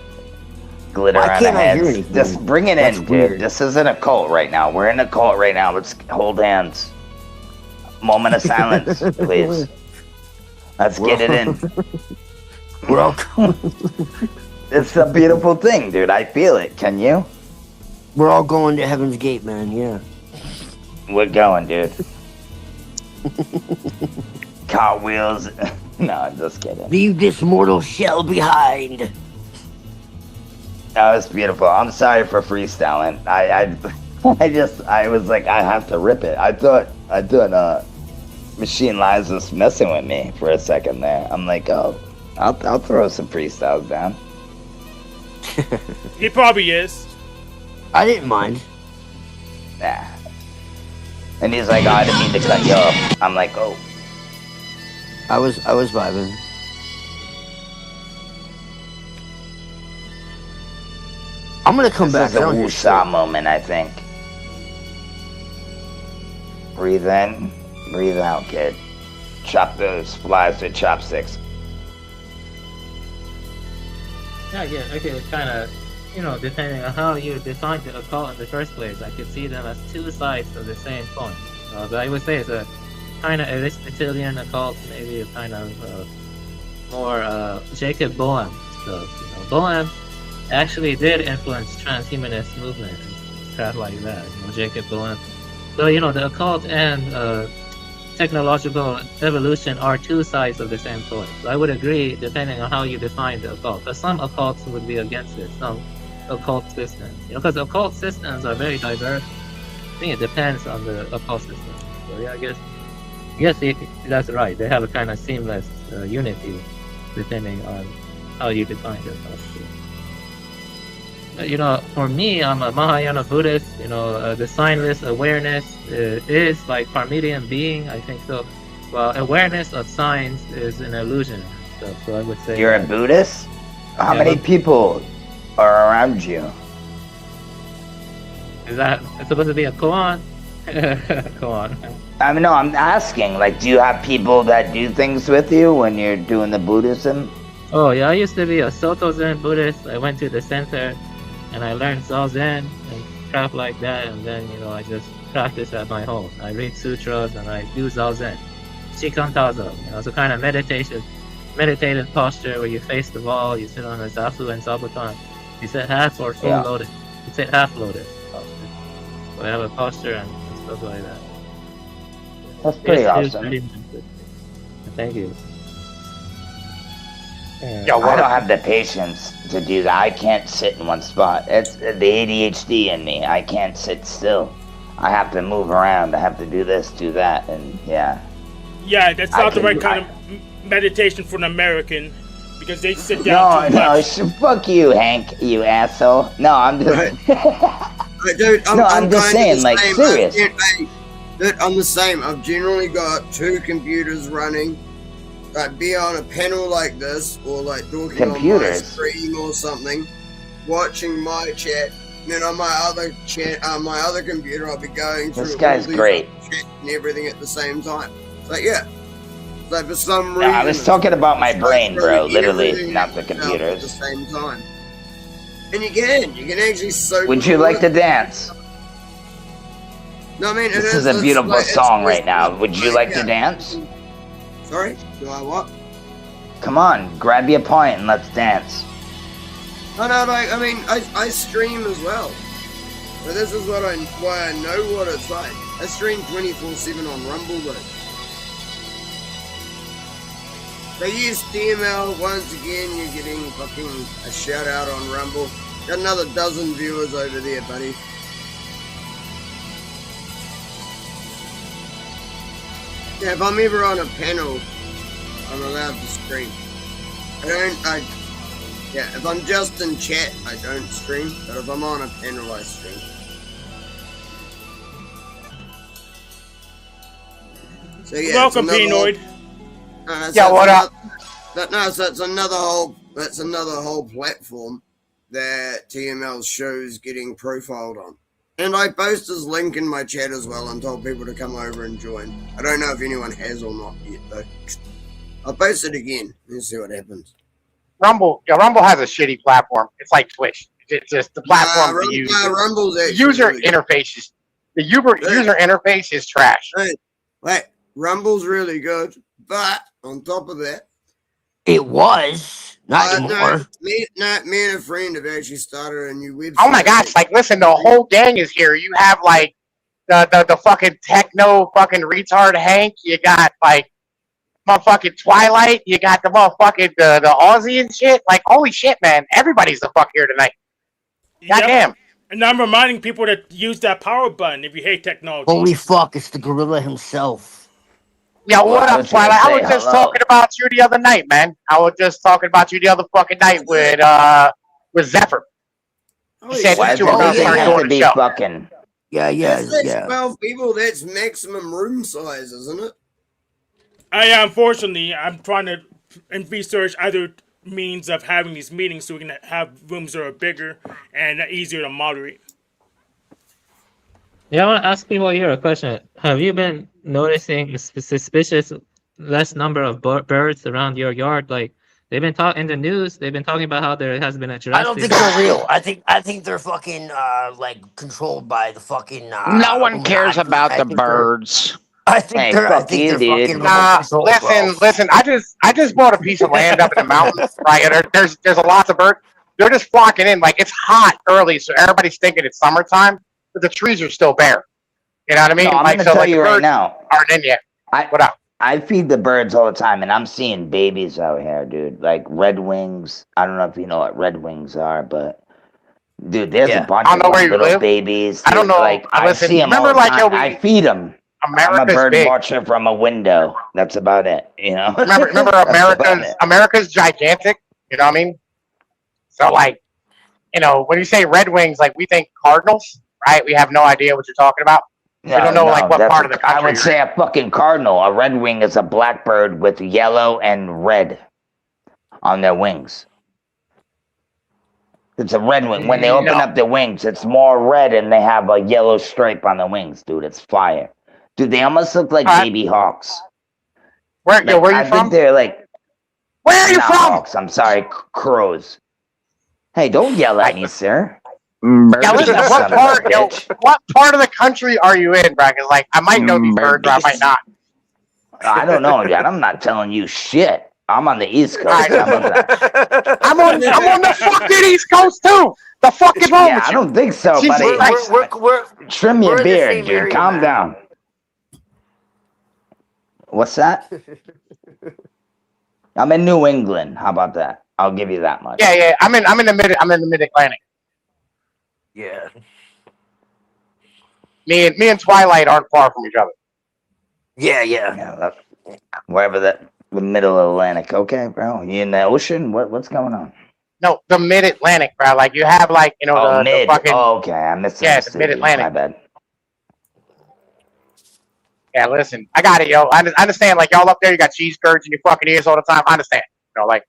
glitter Why on our can't I hear heads. anything? Just bring it That's in, weird. dude. This isn't a cult right now. We're in a cult right now. Let's hold hands. Moment of silence, please. Let's get it in. We're all It's a beautiful thing, dude. I feel it. Can you? We're all going to Heaven's Gate, man. Yeah. We're going, dude. Cartwheels. No, I'm just kidding. Leave this mortal shell behind. That was beautiful. I'm sorry for freestyling. I was like, I have to rip it. I thought Machine Lies was messing with me for a second there. I'm like, oh, I'll throw some freestyles down. He probably is. I didn't mind. Nah. And he's like, oh, I didn't mean to cut you off. I'm like, oh. I was vibing. I'm gonna come back. This is a I don't hear woo-saw moment, I think. Breathe in, breathe out, kid. Chop those flies with chopsticks. Yeah, okay, kind of, depending on how you define the occult in the first place, I could see them as two sides of the same coin. But I would say it's a kind of Aristotelian occult, maybe a kind of more Jacob Boehm stuff. Boehm actually did influence transhumanist movement and stuff like that. Jacob Boehm. So the occult and technological evolution are two sides of the same coin. So I would agree, depending on how you define the occult. But some occults would be against it. Some occult systems, because occult systems are very diverse. I think it depends on the occult system. So yeah, I guess that's right. They have a kind of seamless unity, depending on how you define the occult. For me, I'm a Mahayana Buddhist. The signless awareness is like Parmenidean being. I think so. Well, awareness of signs is an illusion. So I would say You're a Buddhist? How many people are around you? Is that supposed to be a koan? Koan. I mean, no, I'm asking. Like, do you have people that do things with you when you're doing the Buddhism? Oh yeah, I used to be a Soto Zen Buddhist. I went to the center and I learned Zazen and crap like that, and then I just practice at my home. I read sutras and I do Zazen, Shikantazo, so kind of meditative posture where you face the wall, you sit on a zafu and zabuton. You sit half or full lotus. You sit half lotus posture. So I have a posture and stuff like that. That's pretty awesome. Thank you. I don't have the patience to do that. I can't sit in one spot. It's the ADHD in me. I can't sit still. I have to move around. I have to do this, do that, and yeah. Yeah, that's not the right kind of meditation for an American, because they sit down too much. Fuck you, Hank, you asshole. No, I'm just... Dude, I'm just saying, like, serious. Dude, I'm the same. I've generally got two computers running. Like, be on a panel like this, or like talking on my screen or something, watching my chat. And then on my other chat, my other computer, I'll be going through. This guy's great. Chat and everything at the same time. It's like, yeah. It's like for some reason. I was talking about my brain, bro. Literally, everything not the at computers. the same time. And you can actually soak. Would you like to dance? No, I mean, This is a beautiful song right now. Would you like to dance? Sorry? Do I what? Come on, grab your point and let's dance. Oh, no, like, I mean, I stream as well. So this is why I know what it's like. I stream 24/7 on Rumble, though. So yes, DML, once again, you're getting fucking a shout out on Rumble. Got another 12 viewers over there, buddy. Yeah, if I'm ever on a panel, I'm allowed to stream. Yeah, if I'm just in chat, I don't stream. But if I'm on a panel, I stream. So yeah, welcome, Penoid. Yeah, what up? So it's another whole platform that TML's show's getting profiled on. And I post his link in my chat as well and told people to come over and join. I don't know if anyone has or not yet, though. I'll post it again. Let's see what happens. Rumble has a shitty platform. It's like Twitch. It's just the platform to use. Rumble's the user interface is user interface is trash. Wait, Rumble's really good, but on top of that, it was not anymore. Me and a friend have actually started a new website. Oh my gosh! Like, listen, the whole gang is here. You have like the fucking techno fucking retard Hank. You got like motherfucking Twilight. You got the motherfucking the Aussie and shit. Like, holy shit, man! Everybody's the fuck here tonight. Goddamn. And I'm reminding people to use that power button if you hate technology. Holy fuck! It's the gorilla himself. Yeah, what up, Twilight? I was just talking about you the other night, man. I was just talking about you the other fucking night with Zephyr. He said that you were going to start doing the show. Fucking... That's 12 people. That's maximum room size, isn't it? Unfortunately, I'm trying to research other means of having these meetings so we can have rooms that are bigger and easier to moderate. Yeah, I want to ask people here a question. Have you been noticing a suspicious less number of birds around your yard? Like, they've been talking in the news. They've been talking about how there has been a Jurassic. I don't think they're real. I think they're fucking like controlled by the fucking. No one cares about the birds. I think they're fucking. Listen. I just bought a piece of land up in the mountains. Right, there's a lot of birds. They're just flocking in. Like, it's hot early, so everybody's thinking it's summertime. But the trees are still bare. You know what I mean? No, I'm gonna tell you right now. Aren't in yet. What up? I feed the birds all the time, and I'm seeing babies out here, dude. Like red wings. I don't know if you know what red wings are, but dude, there's a bunch of little babies. I don't know. Like I see them all the time. I feed them. I'm a bird watcher from a window. That's about it. You know. Remember America's gigantic. You know what I mean? So like, you know, when you say red wings, like we think cardinals. Right, we have no idea what you're talking about. We don't know like what part of the country. I would say a fucking cardinal. A red wing is a black bird with yellow and red on their wings. It's a red wing. When they open up their wings, it's more red and they have a yellow stripe on the wings, dude. It's fire. Dude, they almost look like baby hawks. Where are you from? They're like, where are you from? Hawks. I'm sorry, crows. Hey, don't yell at me, sir. Yeah, listen, what part of the country are you in, bro? Because like I might know these birds, or I might not. I don't know, Dad. I'm not telling you shit. I'm on the East Coast. Right. I'm on the fucking East Coast too. The fuck is wrong with you? I don't think so, buddy. Trim your beard, dude. Area, calm down. What's that? I'm in New England. How about that? I'll give you that much. Yeah. I'm in the mid Atlantic. Yeah. Me and Twilight aren't far from each other. Yeah. Wherever the middle Atlantic. Okay, bro. You in the ocean? What's going on? No, the mid Atlantic, bro. Like you have like the fucking. Oh, okay, I missed. Yeah, the mid Atlantic. My bad. Yeah, listen, I got it, yo. I understand. Like y'all up there, you got cheese curds in your fucking ears all the time. I understand. You know, like.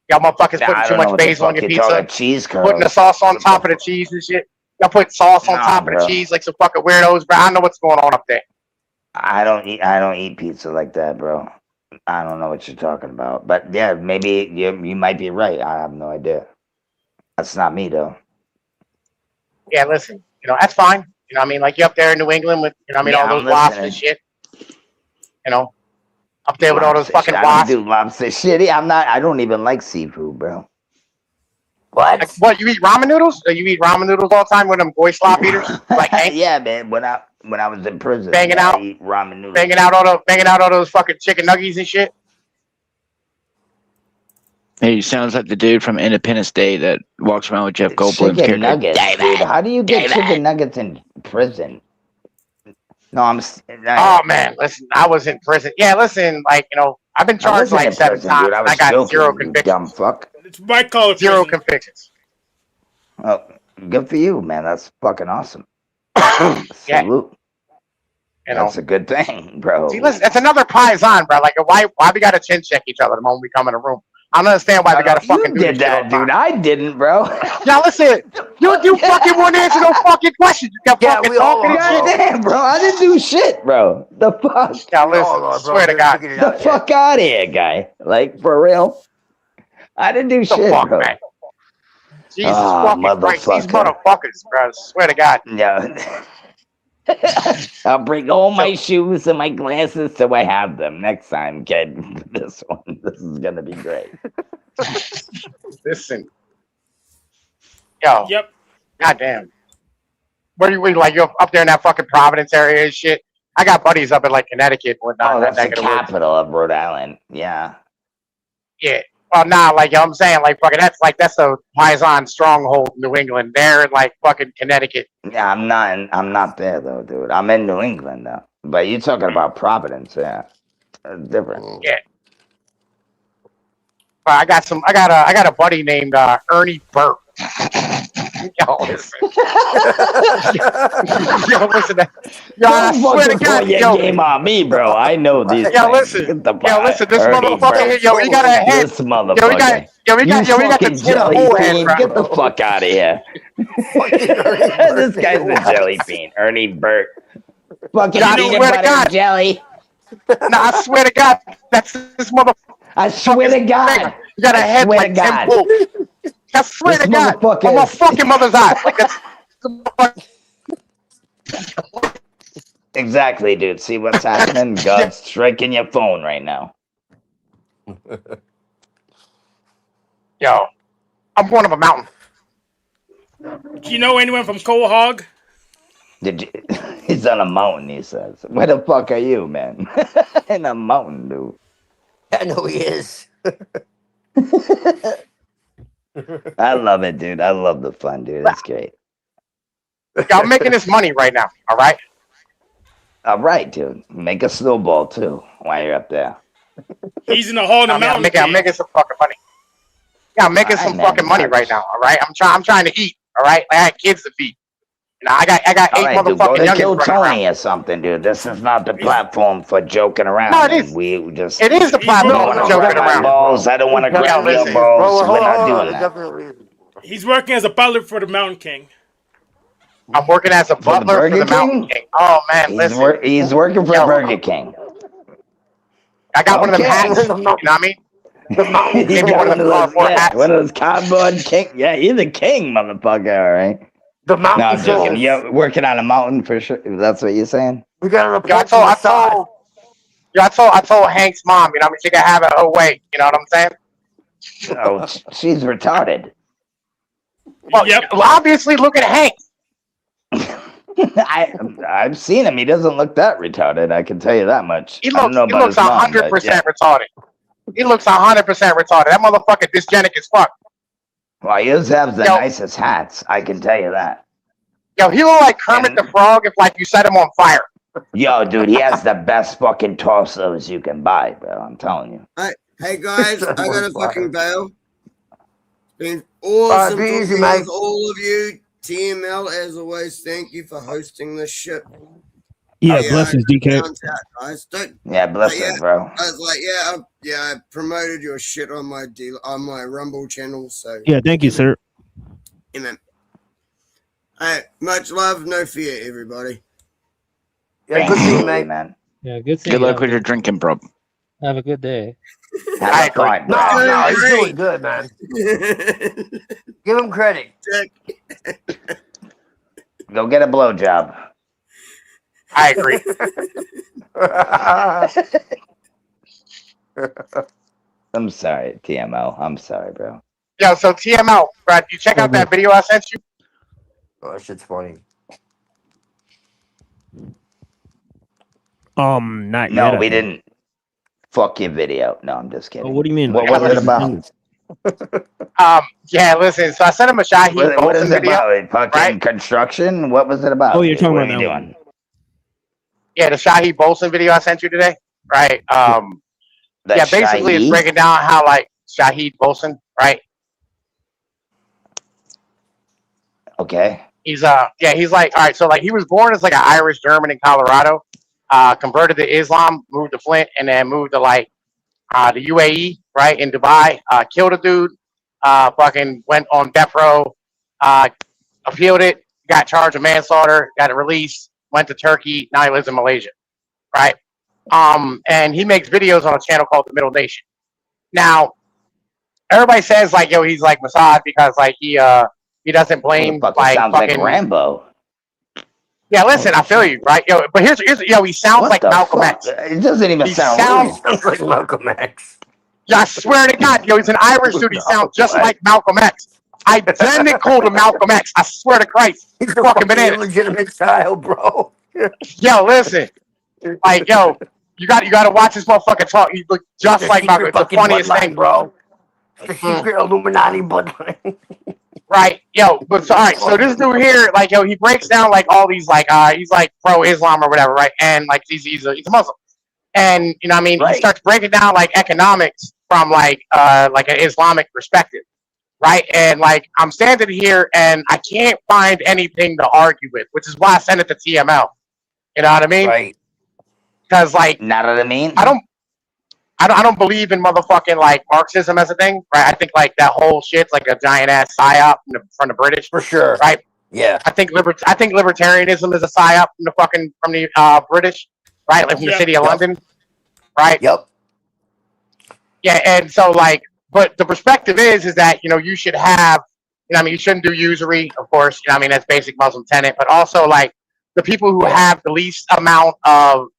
Y'all motherfuckers putting too much basil on your pizza. Cheese curls. Putting the sauce on top of the cheese and shit. Y'all put sauce on top of the cheese like some fucking weirdos, bro. I know what's going on up there. I don't eat pizza like that, bro. I don't know what you're talking about. But yeah, maybe you might be right. I have no idea. That's not me though. Yeah, listen, that's fine. You know what I mean? Like you up there in New England with, you know what I mean, all I'm those wasps and listening. shit. You know, up there with all those Lobster fucking shit. I don't wasps. do lobster shit. I don't even like seafood, bro. Like, what, you eat ramen noodles? Or you eat ramen noodles all the time with them boy slop eaters? Like Hank? Yeah, man. When I was in prison, Banging I out, eat ramen noodles. banging out all those fucking chicken nuggies and shit. He sounds like the dude from Independence Day that walks around with Jeff Goldblum's Chicken character. nuggets, dude. How do you get chicken nuggets in prison? No, Oh man, listen, I was in prison. Yeah, listen, like, you know, I've been I charged wasn't like in 7 prison, times. dude. I And I was got joking, 0 you convictions. dumb fuck. It's white collar 0 prison. convictions. Oh, good for you, man. That's fucking awesome. Yeah. Salute. You know. That's a good thing, bro. See, listen, it's another paisan, bro. Like, why we gotta chin check each other the moment we come in a room? I don't understand why we gotta fucking do did this shit all that, the time. dude. I didn't, bro. Now listen, you fucking wouldn't answer no fucking questions. You kept fucking talking and shit. Goddamn, bro. I didn't do shit, bro. The fuck? Now listen, swear to God. The fuck out of here, guy. Like, for real? I didn't do shit, fuck, bro. man? Jesus fucking Christ, these motherfuckers, bro. Swear to God. Yeah. I'll bring all my shoes and my glasses so I have them next time, kid. This is gonna be great. Listen. Yo. Yep. Goddamn. Where do you like? You're up there in that fucking Providence area and shit. I got buddies up in like Connecticut and whatnot. Oh, that's the neck of the woods. capital of Rhode Island. Yeah. Yeah. Well, nah, like, you know what I'm saying, like, fucking, that's the Paisan stronghold in New England. They're in, like, fucking Connecticut. Yeah, I'm not there though, dude. I'm in New England though. But you're talking about Providence, yeah. Different. Yeah. Well, I got a buddy named Ernie Burt. Yo, listen. Yo, listen. Yo, I swear to God, your game on me, bro. I know these. Yo, listen. Yo, listen. This motherfucker. Yo, he got a head. This motherfucker. We got the jelly forehead, bean. bro. Get the fuck out of here. This guy's a jelly bean. Ernie Burt. Fucking peanut butter jelly. No, I swear to God, that's this motherfucker. I swear to God. You got a head like Tim Pool. I swear to God, I'm a fucking mother's eyes. Like that's exactly, dude. See what's happening? God's striking your phone right now. Yo, I'm born of a mountain. Do you know anyone from Coal Hog? Did you? He's on a mountain, he says. Where the fuck are you, man? In a mountain, dude. I know he is. I love it, dude. I love the fun, dude. It's great. I'm making this money right now, all right? All right, dude. Make a snowball, too, while you're up there. He's in the hole in the mountain. I'm making some fucking money. Yeah, I'm making some fucking money right now, all right? I'm trying to eat, all right? I had kids to feed. You know, I got 8 right, dude, go motherfucking to youngins Kill running Tony around. or something, dude. This is not the platform for joking around. No, it is. We just. It is the platform I don't for want to joking grab my around. balls. I don't want to grab your balls. We're not doing that. He's working as a butler for the Mountain King. I'm working as a butler for the Mountain King. Oh, man, listen. He's working for Burger King. I got one of them hats. You know what I mean? He's got one of those cardboard king. Yeah, you're the king, motherfucker. All right. The mountain. No, I'm joking. You're working on a mountain for sure. That's what you're saying. We got a report. I told Hank's mom. You know, I mean, she can have it her way. You know what I'm saying? Oh, she's retarded. Well, obviously, look at Hank. I've seen him. He doesn't look that retarded. I can tell you that much. He looks 100% retarded. He looks 100% retarded. That motherfucker dysgenic as fuck. Well, he does have the nicest hats. I can tell you that. Yo, he look like Kermit the Frog if, like, you set him on fire. Yo, dude, he has the best fucking torsos you can buy, bro. I'm telling you. Hey guys, I gotta fucking bail. It's been awesome Be easy, talking mate. with all of you. TML, as always, thank you for hosting this shit. Yeah, blessings, DK. Guys. Yeah, blessings, bro. I was like, I promoted your shit on my Rumble channel, so Yeah, thank you, sir. amen. Hey, much love, no fear, everybody. Yeah, good seeing you, mate. Man. Yeah, good seeing Good you. luck with your drinking, bro. Have a good day. Have fun, bro. No, he's doing good, man. Give him credit. Go get a blowjob. I agree. I'm sorry, TMO. I'm sorry, bro. Yo, so TMO, bro, you check out that video I sent you? Oh, that shit's funny. Not No, yet. we didn't. Fuck your video. No, I'm just kidding. What do you mean? What was it about? Yeah, listen. So I sent him a Shaheed What is Bolton it video. about? Fucking construction? What was it about? Oh, you're talking what about are you that doing? Yeah, the Shaheed Bolton video I sent you today. Right. That's basically it's Shaheed? breaking down how like Shaheed Bolton, right? Okay. He's he's like, all right, so like he was born as like an Irish German in Colorado, converted to Islam, moved to Flint, and then moved to like the UAE, right, in Dubai, killed a dude, fucking went on death row, appealed it, got charged with manslaughter, got it released, went to Turkey, now he lives in Malaysia, right? And he makes videos on a channel called The Middle Nation. Now, everybody says like, yo, he's like Mossad because like he doesn't blame like sounds fucking like Rambo. Yeah, listen, I feel you, right? Yo, but here's yo, he sounds What like the Malcolm fuck? X. It doesn't even He sound sounds like Malcolm X. Yeah, I swear to God, yo, he's an Irish dude. He sounds just like Malcolm X. Identical to Malcolm X. I swear to Christ. He's a fucking fucking bananas. illegitimate child, bro. Yo, listen. Like, yo, you got to watch this motherfucker talk. He look just The like secret Malcolm. It's the fucking funniest bloodline, thing, bro. The secret Illuminati bloodline. Right, yo, but so, all right, so this dude here, like, yo, he breaks down like all these, like, he's like pro-Islam or whatever, right? And like, he's a Muslim, and you know, what I mean, he starts breaking down like economics from like an Islamic perspective, right? And like, I'm standing here and I can't find anything to argue with, which is why I sent it to TML. You know what I mean? Right. Because like, Know what I mean? I don't believe in motherfucking like Marxism as a thing, right? I think like that whole shit's like a giant ass psyop from the British, for sure, right? Yeah, I think libertarianism is a psyop from the British, right? Like from the city of London, right? Yep. Yeah, and so like, but the perspective is that you know you should have, you know, what I mean, you shouldn't do usury, of course. You know, what I mean, that's basic Muslim tenet, but also like the people who have the least amount of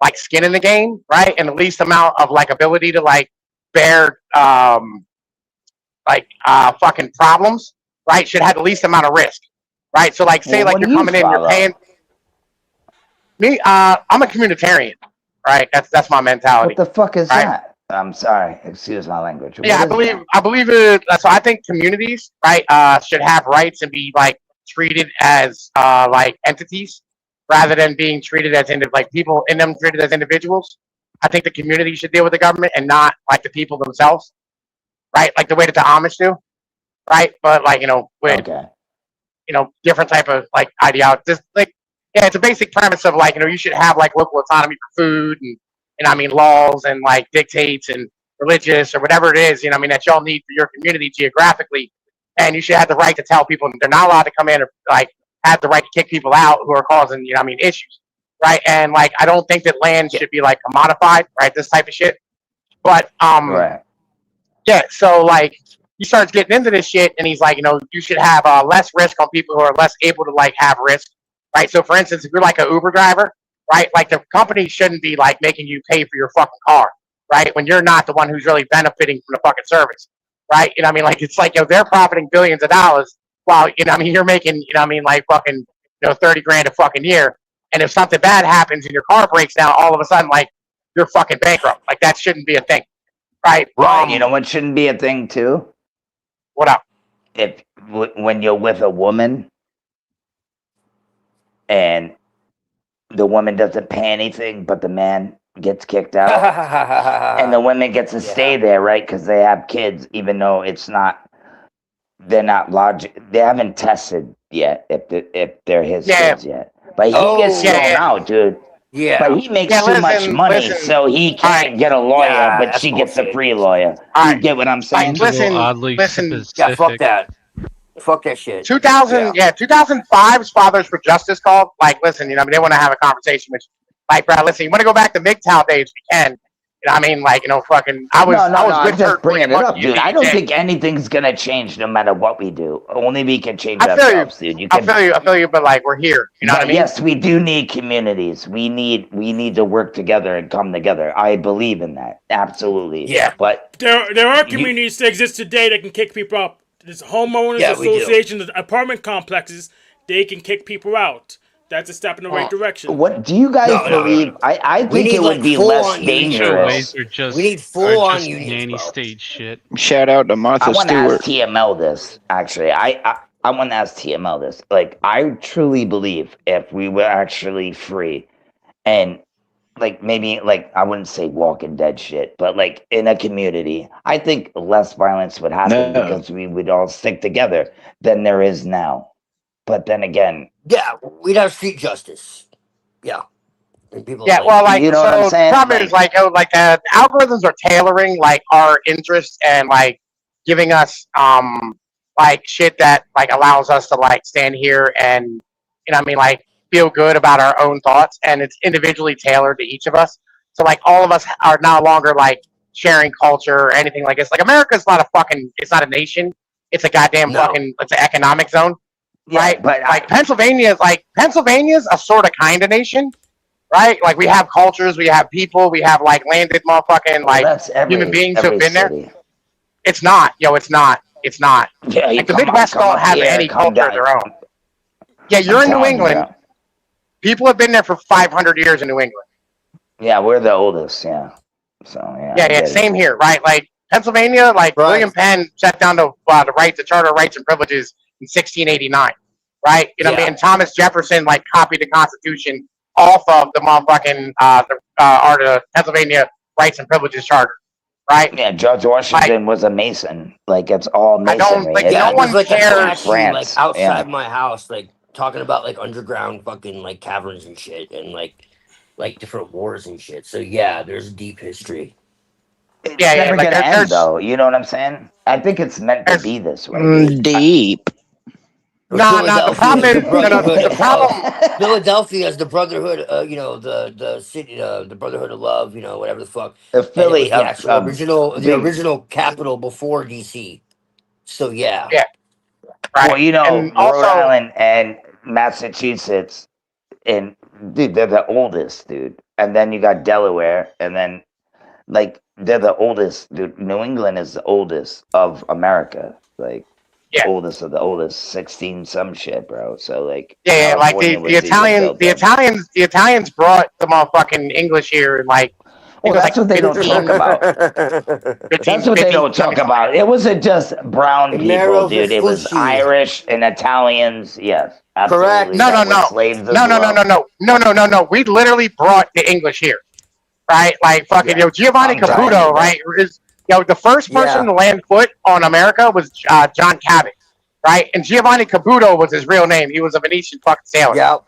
like skin in the game, right, and the least amount of like ability to like bear fucking problems, right, should have the least amount of risk, right? So like, say Well, like what you're do you coming in, you're follow? paying. Me, I'm a communitarian, right? That's my mentality. What the fuck is right? that? I'm sorry. Excuse my language. Yeah, What is I believe it. So I think communities, right, should have rights and be like treated as like entities rather than being treated as like people in them treated as individuals. I think the community should deal with the government and not like the people themselves, right? Like the way that the Amish do, right? But like, you know, with you know, different type of like ideology. Just like, yeah, it's a basic premise of like, you know, you should have like local autonomy for food and I mean laws and like dictates and religious or whatever it is, you know, I mean, that y'all need for your community geographically, and you should have the right to tell people they're not allowed to come in or like have the right to kick people out who are causing, you know, I mean, issues, right? And like, I don't think that land should be like commodified, right? This type of shit, but right. yeah. So like, he starts getting into this shit, and he's like, you know, you should have less risk on people who are less able to like have risk, right? So for instance, if you're like an Uber driver, right, like the company shouldn't be like making you pay for your fucking car, right? When you're not the one who's really benefiting from the fucking service, right? You know what I mean? Like, it's like, you know, they're profiting billions of dollars while, you know what I mean, you're making, you know what I mean, like fucking, you know, 30 grand a fucking year. And if something bad happens and your car breaks down, all of a sudden, like, you're fucking bankrupt. Like, that shouldn't be a thing, right? Right. You know what shouldn't be a thing too? What up? If when you're with a woman and the woman doesn't pay anything, but the man gets kicked out, and the woman gets to stay there, right? Because they have kids, even though it's not, they're not they haven't tested yet if they're his kids yet. But he gets thrown out, dude. Yeah. But he makes too much money, so he can't get a lawyer, but she gets a free lawyer. You get what I'm saying? Listen, Yeah, fuck that. Fuck that shit. 2005's Fathers for Justice called. Like, listen, you know, I mean, they want to have a conversation with you. Like, bro, listen, you want to go back to MGTOW days, we can. You know what I mean? Like, fucking, I was I'm with just her bringing it up, dude. I don't day. think anything's gonna change no matter what we do. Only we can change I feel you. ourselves, dude. I feel you, but like, we're here. You know what I mean? Yes, we do need communities. We need to work together and come together. I believe in that. Absolutely. Yeah. But there are communities that exist today that can kick people out. There's homeowners associations, apartment complexes. They can kick people out. That's a step in the right direction. What do you guys believe? I think it would be less dangerous. We need full-on nanny state shit. Shout out to Martha I want to ask Stewart. TML this. Actually, I want to ask TML this. Like, I truly believe if we were actually free, and like maybe like I wouldn't say Walking Dead shit, but like in a community, I think less violence would happen because we would all stick together than there is now. But then again, yeah, we'd have street justice. Yeah. Yeah, well, like, you know what I'm so saying? the problem is like the algorithms are tailoring like our interests and like giving us like shit that like allows us to like stand here and, you know what I mean, like feel good about our own thoughts, and it's individually tailored to each of us. So like all of us are no longer like sharing culture or anything like this. Like America's not it's not a nation. It's a goddamn it's an economic zone. Right, but like Pennsylvania's a sort of kind of nation, right? Like we have cultures, we have people, we have like landed motherfucking like human beings who have been there. It's not, it's not. Yeah, like the Midwest don't have any culture of their own. Yeah, you're in New England. People have been there for 500 years in New England. Yeah, we're the oldest. Yeah, so yeah. Same here, right? Like Pennsylvania, like William Penn set down the Charter of Rights and Privileges in 1689, right? You know what I mean? And Thomas Jefferson like copied the Constitution off of the motherfucking the Pennsylvania Rights and Privileges Charter, right? Yeah, George Washington was a Mason. Like it's all Masonry. No one cares. Like outside my house, like talking about like underground fucking like caverns and shit, and like different wars and shit. So yeah, there's deep history. It's never gonna end, though. You know what I'm saying? I think it's meant to be this way. Deep. No, the problem is the problem. Philadelphia is the brotherhood. The city, the brotherhood of love. Whatever the fuck. The Philly, the actual original capital before DC. So yeah. Yeah. Right. Well, Rhode Island and Massachusetts, and dude, they're the oldest, dude. And then you got Delaware, and then like they're the oldest. Dude, New England is the oldest of America. Like. Oldest of the oldest, 16 some shit, bro. So like, like the Italians brought the motherfucking English here, and like, well, that's what they don't talk about. That's what they don't talk about. It wasn't just brown people, dude. It was Irish and Italians. Yes, absolutely. Correct. No. We literally brought the English here, right? Like fucking Giovanni Caputo, right? The first person to land foot on America was John Cabot, right? And Giovanni Caputo was his real name. He was a Venetian fucking sailor. Yep.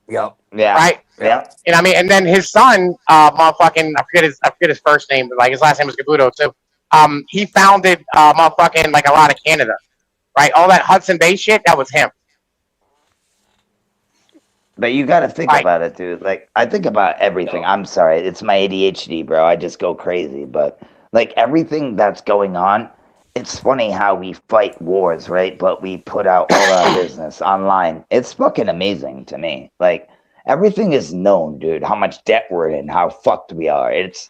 Yeah. Right. Yeah. And I mean, and then his son, I forget his first name, but like his last name was Caputo too. He founded motherfucking like a lot of Canada, right? All that Hudson Bay shit, that was him. But you got to think about it, dude. Like I think about everything. I'm sorry, it's my ADHD, bro. I just go crazy, but. Like everything that's going on, it's funny how we fight wars, right? But we put out all our business online. It's fucking amazing to me. Like everything is known, dude. How much debt we're in, how fucked we are. It's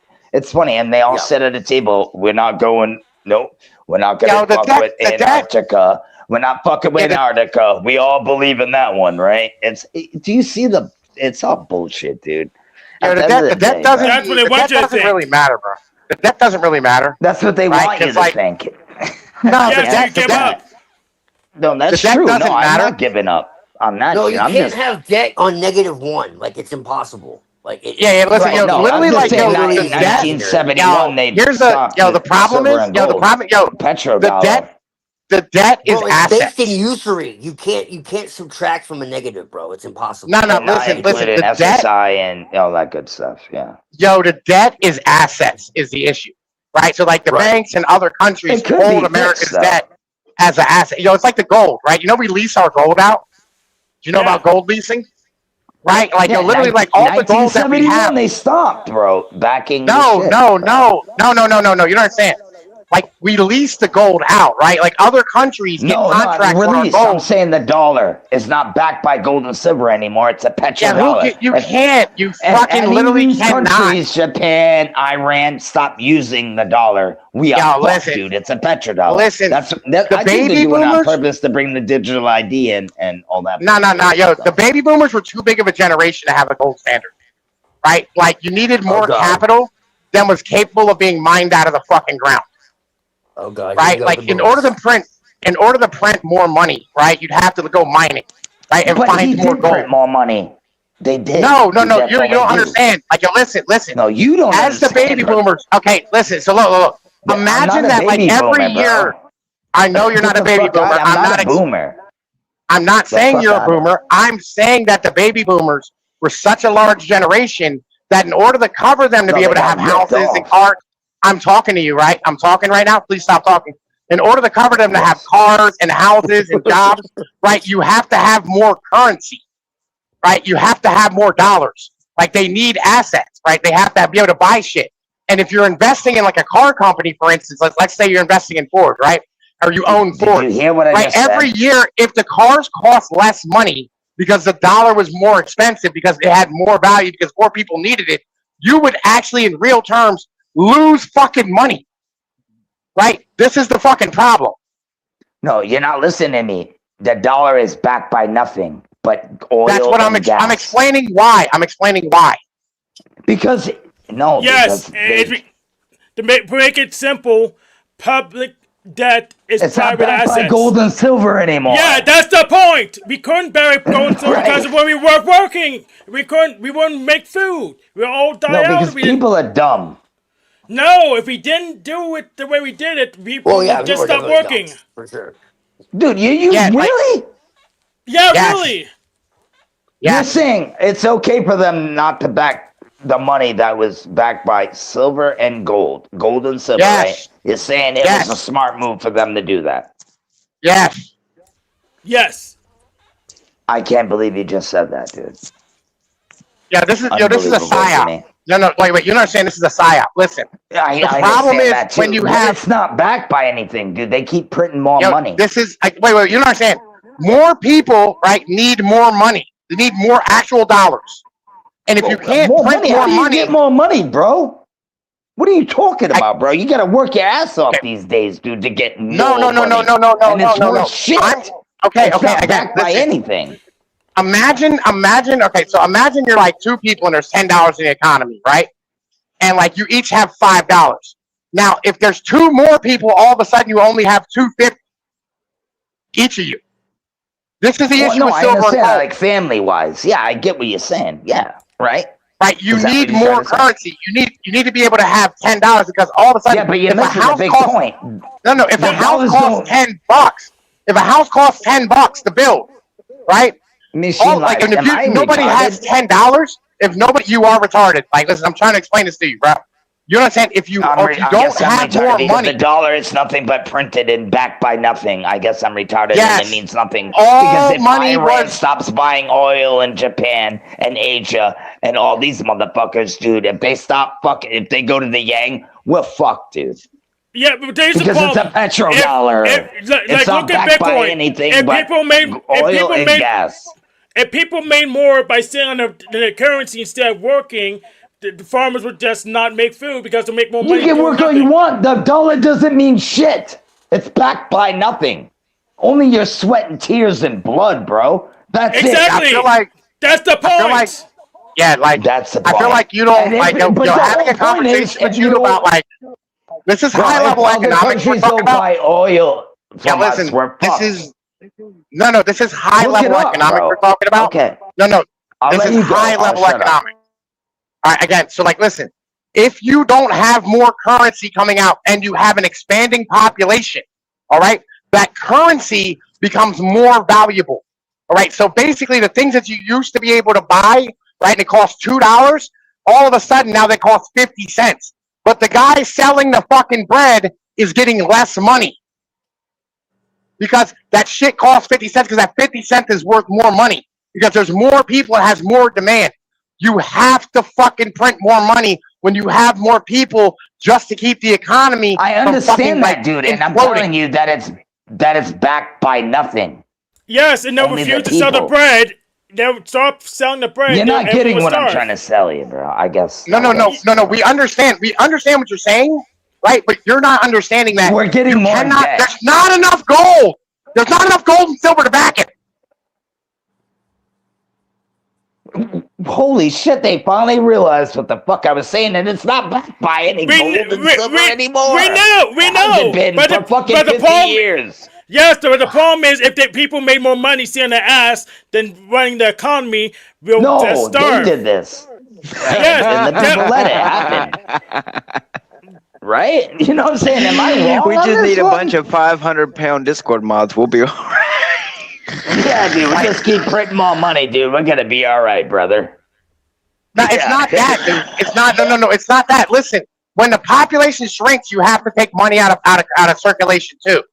funny, and they all sit at a table. We're not going. Nope, we're not going to fuck with Antarctica. We're not fucking with Antarctica. We all believe in that one, right? Do you see the? It's all bullshit, dude. The debt doesn't really matter, bro. The debt doesn't really matter. That's what they want you to think. No, that's true. No, I'm not giving up on that. No, shit. you can't have debt on -1. Like it's impossible. Like listen, literally, like 1971. The problem is, petrodollar. The debt is assets. Based in usury. You can't subtract from a negative, bro. It's impossible. No, listen. The debt and all that good stuff. Yeah. The debt is assets is the issue, right? So like the banks and other countries hold America's debt as an asset. It's like the gold, right? We lease our gold out. Do you know about gold leasing? right? Like literally, like all the gold that we 1971, have. they stopped, bro, backing. No. the shit. You don't understand. Like we lease the gold out, right? Like other countries get contracts on our release. I'm gold. saying the dollar is not backed by gold and silver anymore. It's a petrodollar. You can't. You fucking literally cannot. Countries, Japan, Iran, stop using the dollar. We are fucked, dude. It's a petrodollar. Listen, I think they're doing it on purpose to bring the digital ID and all that. No. The baby boomers were too big of a generation to have a gold standard, right? Like you needed more capital than was capable of being mined out of the fucking ground. Oh god! Right, like in order to print more money, right? You'd have to go mining, right, and find more gold. Print more money. They did. No. You don't understand. Like, listen. No, you don't. As the baby boomers, okay, listen. So look. Imagine that, like every year. I know you're not a baby boomer. I'm not a boomer. I'm not saying you're a boomer. I'm saying that the baby boomers were such a large generation that in order to cover them to be able to have houses and cars. I'm talking to you, right? I'm talking right now. Please stop talking. In order to cover them to have cars and houses and jobs, right, you have to have more currency, right? You have to have more dollars. Like they need assets, right? They have to be able to buy shit. And if you're investing in like a car company, for instance, let's say you're investing in Ford, right? Or you own Ford. Did you hear what I right? just said? Every year, if the cars cost less money because the dollar was more expensive because it had more value because more people needed it, you would actually, in real terms, lose fucking money, right? This is the fucking problem. No, you're not listening to me. The dollar is backed by nothing but oil. That's what I'm explaining why. Because to make it simple, public debt is it's private not backed assets. by gold and silver anymore. Yeah, that's the point. We couldn't bury gold and silver because when we weren't working, we wouldn't make food. We all die out. No, because people are dumb. No, if we didn't do it the way we did it, people would just stop working. Dumb, for sure. Dude, you really? Yeah, really. You're saying it's okay for them not to back the money that was backed by silver and gold and silver, right? You're saying it was a smart move for them to do that. Yes. I can't believe you just said that, dude. Yeah, this is a psyop. No, wait, you don't understand this is a psyop. Listen, the problem is when you have... It's not backed by anything, dude. They keep printing more money. This is... Wait, you don't understand. More people, right, need more money. They need more actual dollars. And if you can't print more money... How do you get more money, bro? What are you talking about, bro? You gotta work your ass off these days, dude, to get more money. No. And it's worth shit. Okay, it's not backed by listen. anything. Imagine, so imagine you're like two people and there's $10 in the economy, right? And like you each have $5. Now, if there's two more people, all of a sudden you only have $2.50 each of you. This is the issue with silver and gold. Like family-wise. Yeah, I get what you're saying. Yeah, right? Right, you need more currency. You need to be able to have $10 because all of a sudden, yeah, but you're missing a big point. No, if a house costs $10, if a house costs $10 to build, right? If nobody has $10, you are retarded. Like, listen, I'm trying to explain this to you, bro. You understand? If you don't have more money, the dollar is nothing but printed and backed by nothing. I guess I'm retarded, and it means nothing. All because if money Iran stops buying oil in Japan and Asia and all these motherfuckers, dude, if they stop if they go to the yang, we're fucked, dude. Yeah, but there's because it's a petrodollar. It's not backed by anything but oil and gas. If people made more by selling the currency instead of working, the farmers would just not make food because they make more money. You can work all you want. The dollar doesn't mean shit. It's backed by nothing. Only your sweat and tears and blood, bro. That's it. Exactly. I feel like that's the point. That's the point. I feel like you don't you're having a conversation with you about this is high level economics. We're talking about oil. Listen, this is this is high level economics we're talking about. Okay. No, this is high level economics. All right, again, so listen, if you don't have more currency coming out and you have an expanding population, all right, that currency becomes more valuable. All right, so basically the things that you used to be able to buy, right, and it cost $2, all of a sudden now they cost 50 cents. But the guy selling the fucking bread is getting less money. Because that shit costs 50 cents because that 50 cents is worth more money. because there's more people and has more demand. You have to fucking print more money when you have more people just to keep the economy. I understand that, dude, and I'm telling you that it's backed by nothing. Yes, and they'll Only the refuse to sell the people. bread. They'll stop selling the bread. You're not everyone getting will what I'm starve. trying to sell you, bro. I guess. No. We understand. We understand what you're saying, right? But you're not understanding that We're getting more debt. There's not enough gold. There's not enough gold and silver to back it. Holy shit, they finally realized what the fuck I was saying, and it's not backed by any gold and silver anymore. We know. How's it been for fucking 50 years? Yes, but the problem is if the people made more money seeing their ass than running the economy, we'll No, starve. they did this. Yes, And the people let it happen. Right? You know what I'm saying? Am I wrong? We on just this need a one? bunch of 500-pound Discord mods. We'll be all right. Yeah, dude, we just keep printing more money, dude. We're gonna be all right, brother. No, it's not that, dude. It's not. No. It's not that. Listen, when the population shrinks, you have to take money out of circulation too.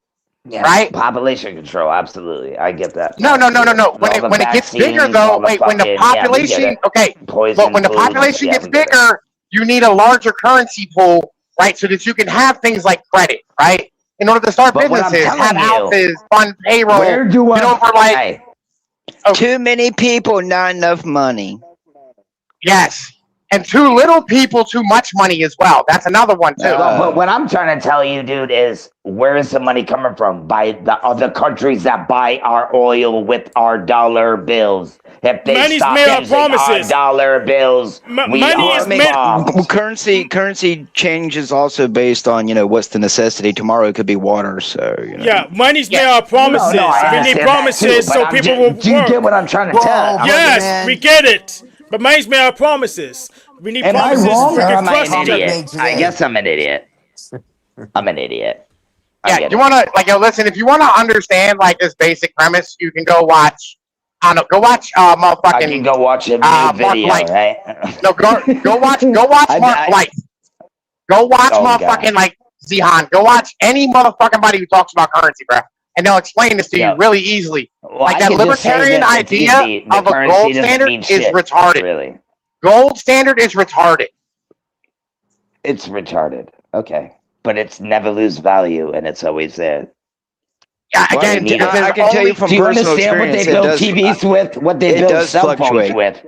Yeah, right? Population control, absolutely. I get that. No. When it gets bigger, though, when the population, but when the population gets bigger, you need a larger currency pool, right? So that you can have things like credit, right? In order to start businesses, have houses, fund payroll. Where do I? Too many people, not enough money. Yes. And too little people, too much money as well. That's another one, too. But what I'm trying to tell you, dude, is where is the money coming from? By the other countries that buy our oil with our dollar bills. If they Money's stop made of using our promises. dollar bills, Currency change is also based on, what's the necessity. Tomorrow it could be water, so, Yeah, money's made of promises. I We need understand that promises too, so but I'm people just- will do you work. get what I'm trying to tell? Yes, we get it. But money's made of promises. We need Am I promises. wrong we or can am I trust an each other. idiot? I guess I'm an idiot. I'm an idiot. Yeah, you want to listen. If you want to understand this basic premise, you can go watch. I don't know. Go watch motherfucking. I can go watch a new video, right? No, go watch Mark Blythe. Go watch motherfucking Zihan. Go watch any motherfucking body who talks about currency, bro, and they'll explain this to you really easily. Well, that libertarian idea of a gold standard is retarded. Really, gold standard is retarded. It's retarded. Okay. But it's never lose value, and it's always there. Yeah, again, I can tell you from do you personal understand what they build TVs with? What they build cell phones with?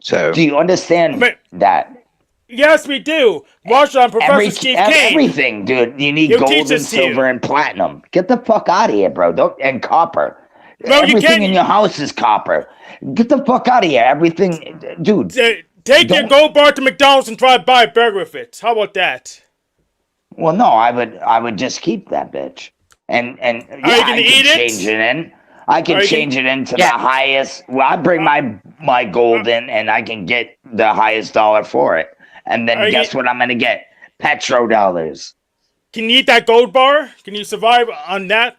So, do you understand that? Yes, we do. Watch on Professor Steve Kane. Everything, dude. You need He'll gold teach and this to you. silver and platinum. Get the fuck out of here, bro. And copper. No, you Everything can't. in your house is copper. Get the fuck out of here. Everything, dude. Take your gold bar to McDonald's and try to buy a burger with it. How about that? Well, no, I would just keep that bitch, and yeah, I can change it in. I can change it into the highest. Well, I bring my gold in, and I can get the highest dollar for it. And then guess what I'm gonna get? Petrodollars. Can you eat that gold bar? Can you survive on that?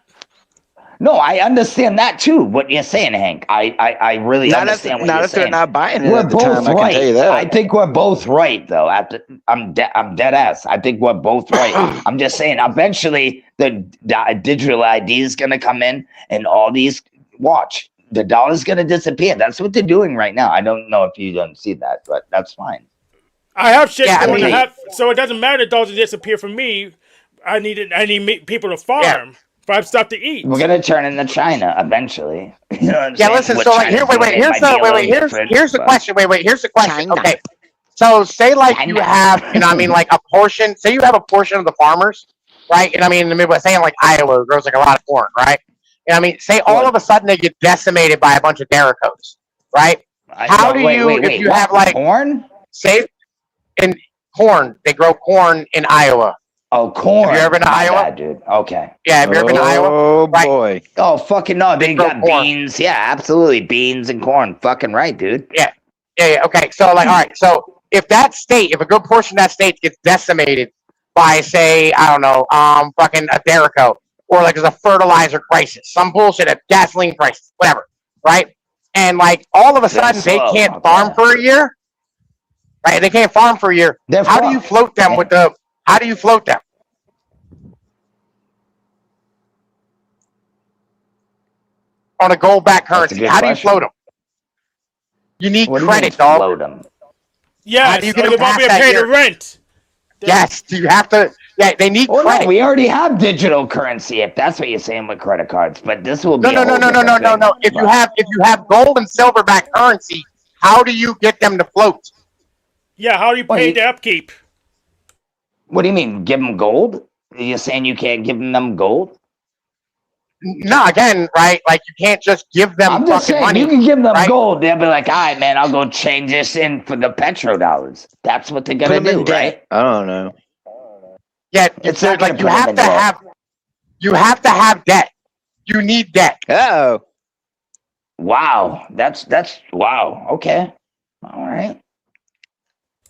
No, I understand that too. What you're saying, Hank. I really understand what you're saying. Not if they're not buying it We're at the both time. right. I can tell you that. I think we're both right, though. I'm dead ass. I think we're both right. I'm just saying. Eventually, the digital ID is gonna come in, and all these the dollar's gonna disappear. That's what they're doing right now. I don't know if you don't see that, but that's fine. I have shit so it doesn't matter. It doesn't disappear from me. I need people to farm. But I have stuff to eat. We're gonna turn into China eventually. You know what I'm saying? Listen. What So China's doing, it might be a little different, here's the but- question. Here's the question. Okay. So say you have, a portion. Say you have a portion of the farmers, right? In the Midwest, saying Iowa grows a lot of corn, right? Say all of a sudden they get decimated by a bunch of derricos, right? How do you, if you have corn? Say in corn, they grow corn in Iowa. Oh, corn. Have you ever been to Iowa? Bad, dude. Okay. Yeah, have you ever been to Iowa? Oh, boy. Oh, fucking no. They got corn. beans. Yeah, absolutely. Beans and corn. Fucking right, dude. Yeah. Okay. So, all right. So, if a good portion of that state gets decimated by, say, I don't know, fucking a Derico, or there's a fertilizer crisis, some bullshit, a gasoline crisis, whatever, right? And all of a sudden they can't farm for a year, right? They can't farm for a year. How do you float them How do you float them? On a gold-backed currency. How do you float them? You need What do you mean credit, dog. float them? Yes, How do you or get they them won't be past able to that pay the year? rent. Yes, you have to. Yeah, they need Well, credit. no, we already have digital currency if that's what you're saying with credit cards. But this will be No. a whole different thing. If you But- have gold and silver backed currency, how do you get them to float? Yeah, how do you pay the upkeep? What do you mean? Give them gold? You're saying you can't give them gold? No, again, right? Like you can't just give them I'm just fucking saying, money. you can give them right? gold. They'll be like, all right, man, I'll go change this in for the petrodollars. That's what they're Put gonna them do, in debt. right? I don't know. Yeah, It's not like gonna put them in debt. you have to have debt. You need debt. Oh, wow, that's wow. Okay, all right.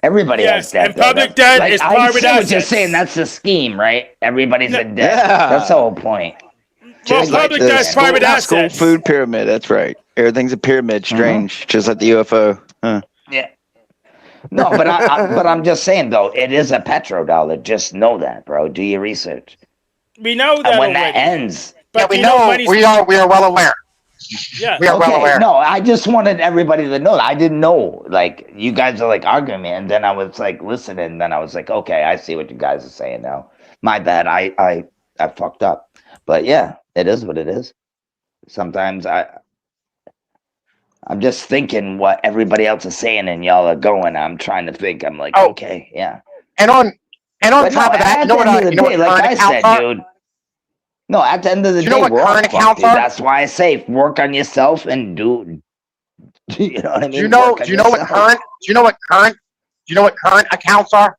Everybody has Yes, debt. and Though. public That's- debt like, is I private see what you're assets. saying. That's the scheme, right? Everybody's No. in debt. Yeah. That's the whole point. Just Well, like public the debt is private school assets. food pyramid. That's right. Everything's a pyramid. Strange, just like the UFO. Huh. Yeah. No, but I'm just saying though, it is a petrodollar. Just know that, bro. Do your research. We know that And when already. that ends, But we you know money's- we are well aware. Yeah. We are well aware. No, I just wanted everybody to know. I didn't know. Like you guys are like arguing me, and then I was like listening, and then I was like, okay, I see what you guys are saying now. My bad. I fucked up. But yeah, it is what it is. Sometimes I'm just thinking what everybody else is saying, and y'all are going. I'm trying to think. I'm like, okay, yeah. And on But top of that, at you know the what? end of the You know day, what like current I accounts said, are? dude. No, at the end of the You know day, what we're all current fucked, accounts dude. are? That's why I say work on yourself and do. You know what I mean? Do you know? Work on Do you know what yourself. current? Do you know what current? Do you know what current accounts are?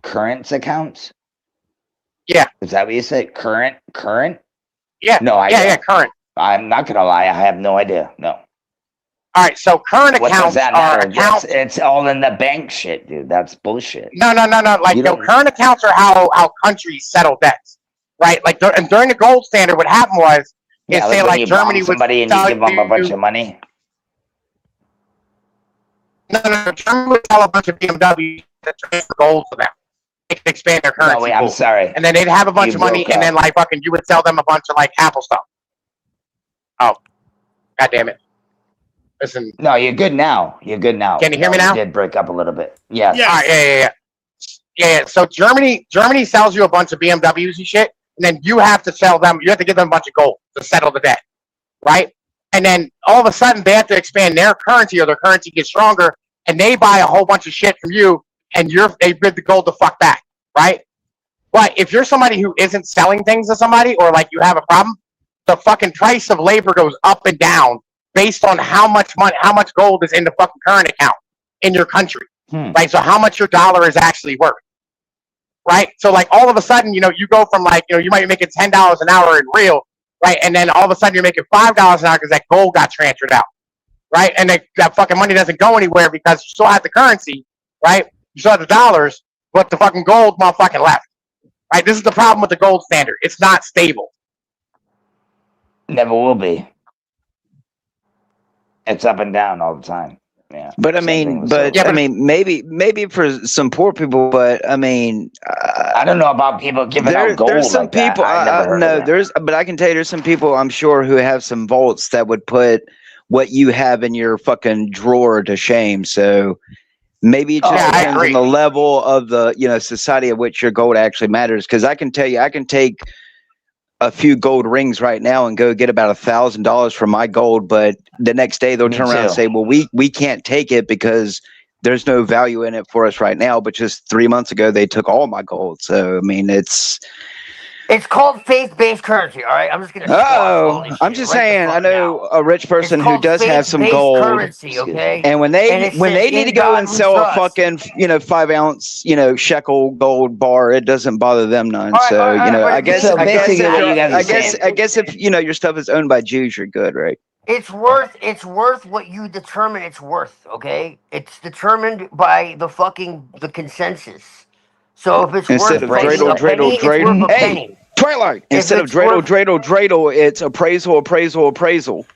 Currents accounts? Yeah. Is that what you said? Current? Yeah. No, I yeah, don't. current. I'm not gonna lie. I have no idea. No. All right. So current What does accounts that are matter? accounts. It's all in the bank shit, dude. That's bullshit. No. Like You no, don't- current accounts are how countries settle debts, right? Like and during the gold standard, what happened was, Yeah, say when like you Germany bomb would somebody and you tell give them a bunch of money. No, Germany would tell a bunch of BMW to transfer gold to them. They could expand their currency. No, wait, I'm pool. sorry. And then they'd have a bunch You of money, broke and then up. like fucking, you would sell them a bunch of like Apple stuff. Oh, god damn it! Listen, No, you're good now. You're good now. Can you hear me No, now? You did break up a little bit. Yes. all right, yeah. So Germany sells you a bunch of BMWs and shit, and then you have to sell them. You have to give them a bunch of gold to settle the debt, right? And then all of a sudden they have to expand their currency, or their currency gets stronger, and they buy a whole bunch of shit from you, and they bid the gold the fuck back, right? But if you're somebody who isn't selling things to somebody, or like you have a problem, the fucking price of labor goes up and down based on how much money, how much gold is in the fucking current account in your country, right? So how much your dollar is actually worth, right? So like all of a sudden, you go from like, you might be making $10 an hour in real, right? And then all of a sudden you're making $5 an hour because that gold got transferred out, right? And that fucking money doesn't go anywhere because you still have the currency, right? You still have the dollars, but the fucking gold motherfucking left, right? This is the problem with the gold standard. It's not stable. Never will be. It's up and down all the time. Yeah. But I Same mean, thing with but silver. I mean, maybe for some poor people, but I mean, I don't know about people giving out gold there's some like that. people. I never heard of that. but I can tell you, there's some people I'm sure who have some vaults that would put what you have in your fucking drawer to shame. So maybe it just depends on the level of the society of which your gold actually matters. Because I can tell you, I can take a few gold rings right now and go get about $1,000 for my gold, but the next day they'll turn around and say, well, we can't take it because there's no value in it for us right now. But just 3 months ago they took all my gold. So I mean, it's called faith-based currency. All right, I'm just gonna. I'm just saying. I know a rich person who does have some faith-based gold, currency, okay? and when they And it says, need to "In go God and we sell a trust." fucking 5-ounce shekel gold bar, it doesn't bother them none. So I guess So basically what you guys are I guess if your stuff is owned by Jews, you're good, right? It's worth what you determine it's worth, okay? It's determined by the consensus. So if it's Instead of worth dreidel, a penny, it's worth a penny. Twilight. If Instead of it's dreidel, it's appraisal.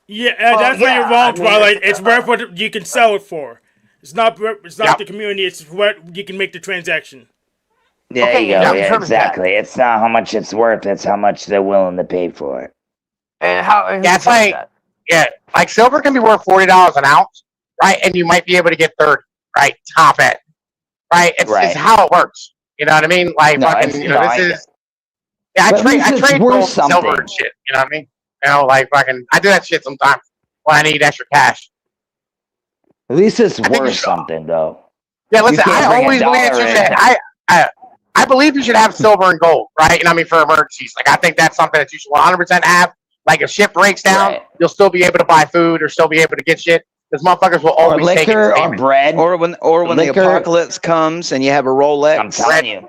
Yeah, that's where you're wrong, Twilight. It's worth what you can sell it for. It's not the community. It's what you can make the transaction. There you go. Yeah, exactly. It's not how much it's worth. It's how much they're willing to pay for it. And how? Yeah, it's like Yeah, like silver can be worth $40 an ounce, right? And you might be able to get 30, right? Top end, right? It's how it works. You know what I mean? Like No, fucking, it's you know, this not. is. Yeah, But at least I it's trade worth gold and silver something. and shit. You know what I mean? You know, like fucking, I do that shit sometimes when I need extra cash. At least it's worth something, though. Yeah, You listen, can't I bring a always believe that dollar you in. should. I believe you should have silver and gold, right? And I mean for emergencies. Like I think that's something that you should 100% have. Like if shit breaks down, you'll still be able to buy food or still be able to get shit. Because motherfuckers will Or always take it as liquor, or payment. bread. Or when the Liquor. apocalypse comes and you have a Rolex. I'm telling you.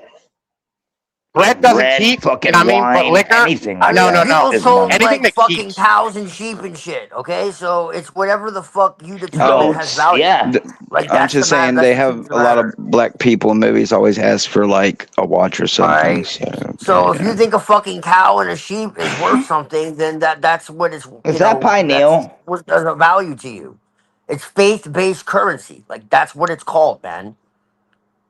Bread doesn't Bread, keep. fucking You know what I mean? But wine, liquor, anything I like mean, that people is sold money. anything like that fucking keeps. cows and sheep and shit. Okay, so it's whatever the fuck you determine Oh, has value. Yeah. Like I'm that's just the saying that's they the truth have of the a lot of matter. black people in movies always ask for like a watch or something. Alright. So if yeah. you think a fucking cow and a sheep is worth something, then that's what it's Is that pineal? that's what does a value to you. It's faith-based currency. Like that's what it's called, man.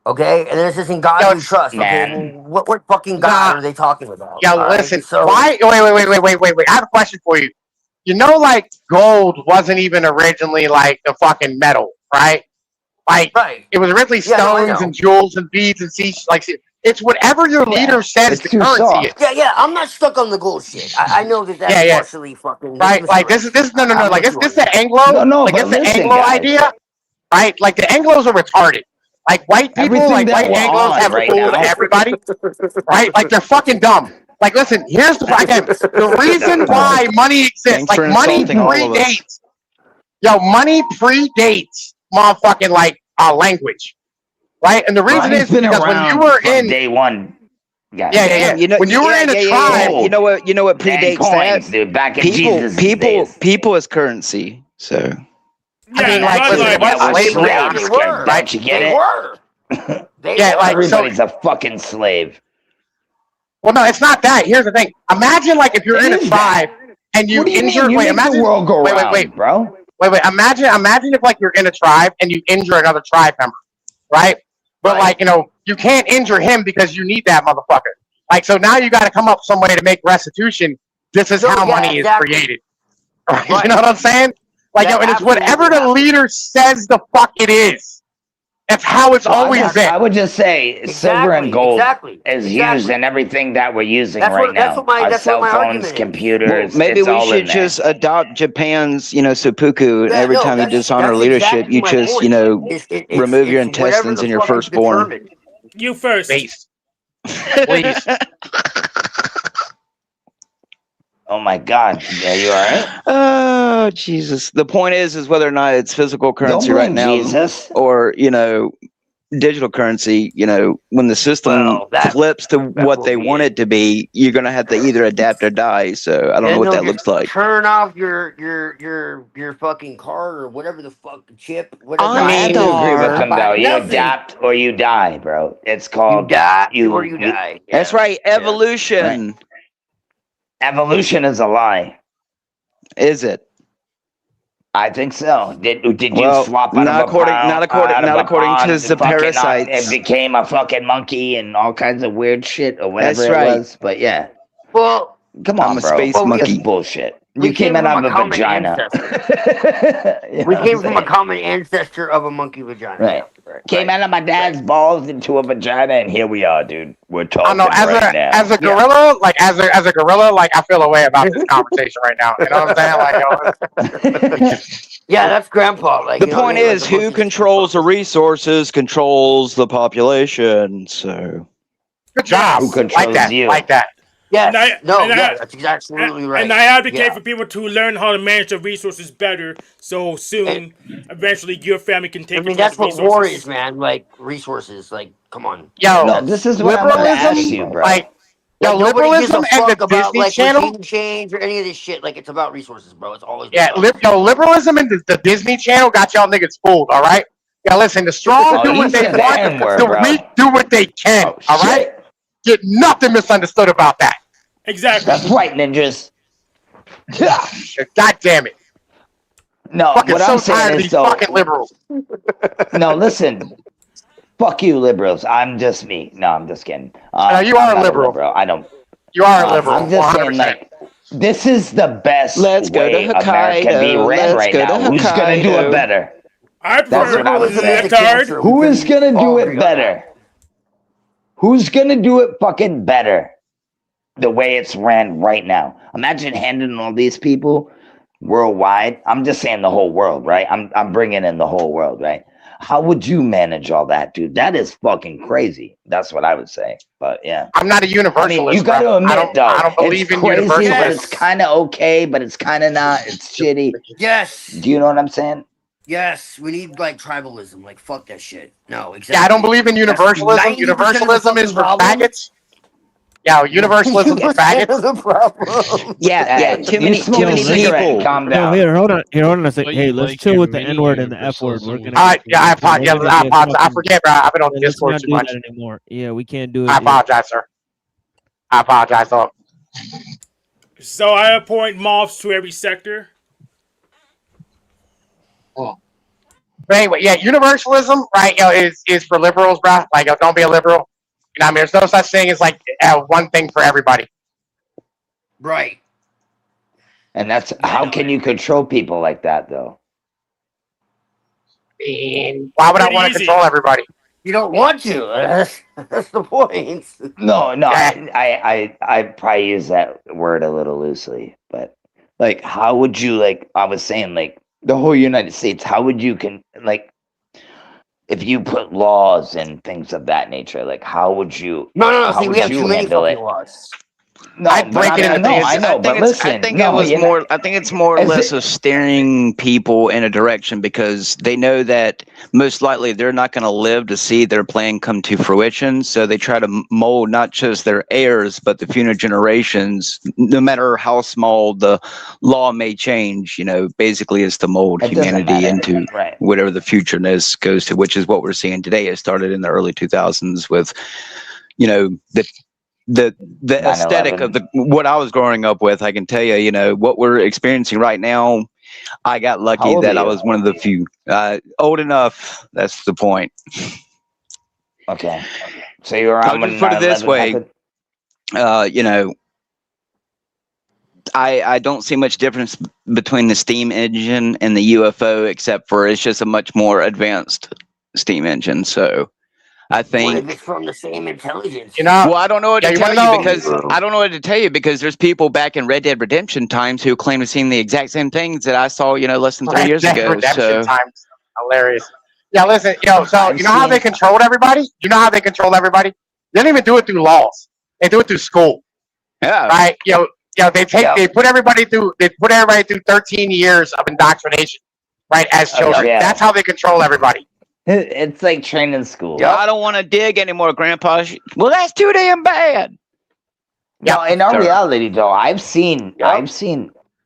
Okay, and this is in God Yo, we trust. Okay, well, Man. what fucking God are they talking about? Yeah, All right? listen. So Why? Wait. I have a question for you. You know, like gold wasn't even originally like the fucking metal, right? Like it was originally Yeah, no, I stones know. and jewels and beads and sea. Like it's whatever your leader says It's the too currency is. soft. Yeah, I'm not stuck on the gold shit. I know that that's Yeah. partially fucking Right. Like this is no. I'm Like with it's you this on the that. Anglo. No, Like but it's the listen, Anglo guys. idea, right? Like the Anglos are retarded. Like white people, Everything like that white we're Anglos on have right ruled now. everybody, right? Like they're fucking dumb. Like listen, here's the reason why money exists. Thanks Like for money insulting all of us. predates. Yo, money predates motherfucking like language, right? And the reason Money's is been because when you around were from in day one. Yeah. You know, When you were in a tribe, You know what And predates coins, that? dude. Back in Jesus' days. People is currency. So I mean, like, listen, it was slavery, slaves, honestly, kid. Don't you get They it? were. They Yeah, were. like, so Everybody's a fucking slave. well, no, it's not that. Here's the thing. Imagine, like, if you're It in a is tribe and you What do you injure. mean? You Wait, make imagine. the world go round, wait, bro. Wait. Imagine if, like, you're in a tribe and you injure another tribe member, right? But, like, you know, you can't injure him because you need that motherfucker. Like, so now you got to come up with some way to make restitution. This is how money is created. Right? You know what I'm saying? Like, yo, and it's whatever the leader says the fuck it is. That's how it's always been. I would just say silver and gold is used exactly. in everything that we're using That's right what- now. that's what my- Our that's cell what my phones, argument is. computers. Well, maybe it's we all in should there. just adopt Japan's, seppuku, and Yeah, every no, time you that's- dishonor that's leadership, exactly you my just, point. remove your It's whatever intestines the and your fuck is firstborn. determined. You first. Please. Please. Oh my God. Yeah, you all right? Oh Jesus! The point is whether or not it's physical currency right blame now, Jesus. or digital currency. When the system flips to what they want it to be, you're gonna have to either adapt or die. So I don't know what that looks like. Turn off your fucking card or whatever the fuck chip. Whatever. I have to agree with him though. You Nothing. adapt or you die, bro. It's called You die or you die. That's right. Evolution. Right. Evolution is a lie. Is it? I think so. Did you swap out not of according, a not according, not according to the fucking, parasites. it became a fucking monkey and all kinds of weird shit or whatever That's it right. was. But yeah, Well, come on, I'm a bro. space monkey. That's bullshit. we You came came out from of a a common vagina. We came from a common ancestor of a monkey vagina. Right. Came out of my dad's balls into a vagina, and here we are, dude. We're talking I don't know. As a gorilla, like as a gorilla, like I feel a way about this conversation right now. You know what I'm saying? Like, Yeah, that's grandpa. Like The point is, who controls the resources controls the population. So, good job. Who controls like that. you? Like that. Yes. And that's absolutely right. And I advocate Yeah. for people to learn how to manage their resources better, so soon, eventually, your family can take. I mean, control that's of what resources. war is, man. Like resources. Like, come on. Yo, No, this is what I'm gonna ask you, bro. Like, yo, Like, nobody gives liberalism a and fuck the about Disney like Channel. regime change or any of this shit. Like, it's about resources, bro. It's always Yeah, liberalism and the Disney Channel got y'all niggas fooled. All right. Yeah, listen. The strong do what they want. The weak do what they can. All right. Get nothing misunderstood about that. Exactly. That's right, ninjas. God damn it. No, Fucking what so I'm saying tired of is these so. fucking liberals. No, listen. Fuck you, liberals. I'm just me. No, I'm just kidding. No, you are I'm a not liberal. I don't. You are a liberal. I'm just saying, 100%. like, This is the best Let's go to way America be Hokkaido. ran Let's right go now. to Who's gonna do it Hokkaido. better? I That's prefer what I would Liberalism is say. the cancer. Who We is can gonna all do agree it on that. better? Who's gonna do it fucking better? The way it's ran right now. Imagine handing all these people worldwide. I'm just saying the whole world, right? I'm bringing in the whole world, right? How would you manage all that, dude? That is fucking crazy. That's what I would say. But yeah, I'm not a I universalist. mean, you got to bro. admit though, I don't it's believe in crazy, but universalism. it's kind of okay, but it's kind of not. It's shitty. Yes. Do you know what I'm saying? Yes, we need like tribalism. Like fuck that shit. No, exactly. Yeah, I don't believe in universalism. 90% Universalism is for problem. faggots. Yeah, universalism for faggots. The problem. Yeah. Too many cigarette. people. Calm Yo, down. here, hold on a second. But Hey, you let's like chill your with the mini N word and the F word. We're universalism. gonna All right, get yeah, I we're apologize. gonna I get apologize. I fucking- forget, bro. I've been on let's Discord not too do much. that anymore. Yeah, we can't do it. I apologize, sir. I apologize. So, So I appoint mobs to every sector. but anyway, yeah, universalism, right? Is for liberals, bro. Like, don't be a liberal. You know, what I mean, there's no such thing as like one thing for everybody. Right. And that's how can you control people like that though? And why would I want to control everybody? You don't want to. That's the point. No, I probably use that word a little loosely, but like, how would you like? I was saying like the whole United States. How would you if you put laws and things of that nature? Like, how would you? No. How See, would we have you too many handle fucking it? laws. No, I'd break it into things. I know, but listen, I think it's more or less of steering people in a direction because they know that most likely they're not going to live to see their plan come to fruition. So they try to mold not just their heirs, but the future generations. No matter how small the law may change, basically it's to mold It doesn't humanity matter. into Right. whatever the futureness goes to, which is what we're seeing today. It started in the early 2000s with, the aesthetic of what I was growing up with. I can tell you, what we're experiencing right now. I got lucky that I was one of the few old enough. That's the point. Okay, so you're around. I'll just put it this way. I don't see much difference between the steam engine and the UFO, except for it's just a much more advanced steam engine. So I think. What if it's from the same intelligence? Well, I don't know what to tell you because I don't know what to tell you because there's people back in Red Dead Redemption times who claim to seen the exact same things that I saw, less than 3 years ago. Redemption times, hilarious. Yeah, listen, so you know how they controlled everybody? You know how they control everybody? They don't even do it through laws. They do it through school. Yeah. Right? They put everybody through 13 years of indoctrination, right? As children. Yeah. That's how they control everybody. It's like training school. I don't want to dig anymore, Grandpa. Well, that's too damn bad. No, in our reality, though, I've seen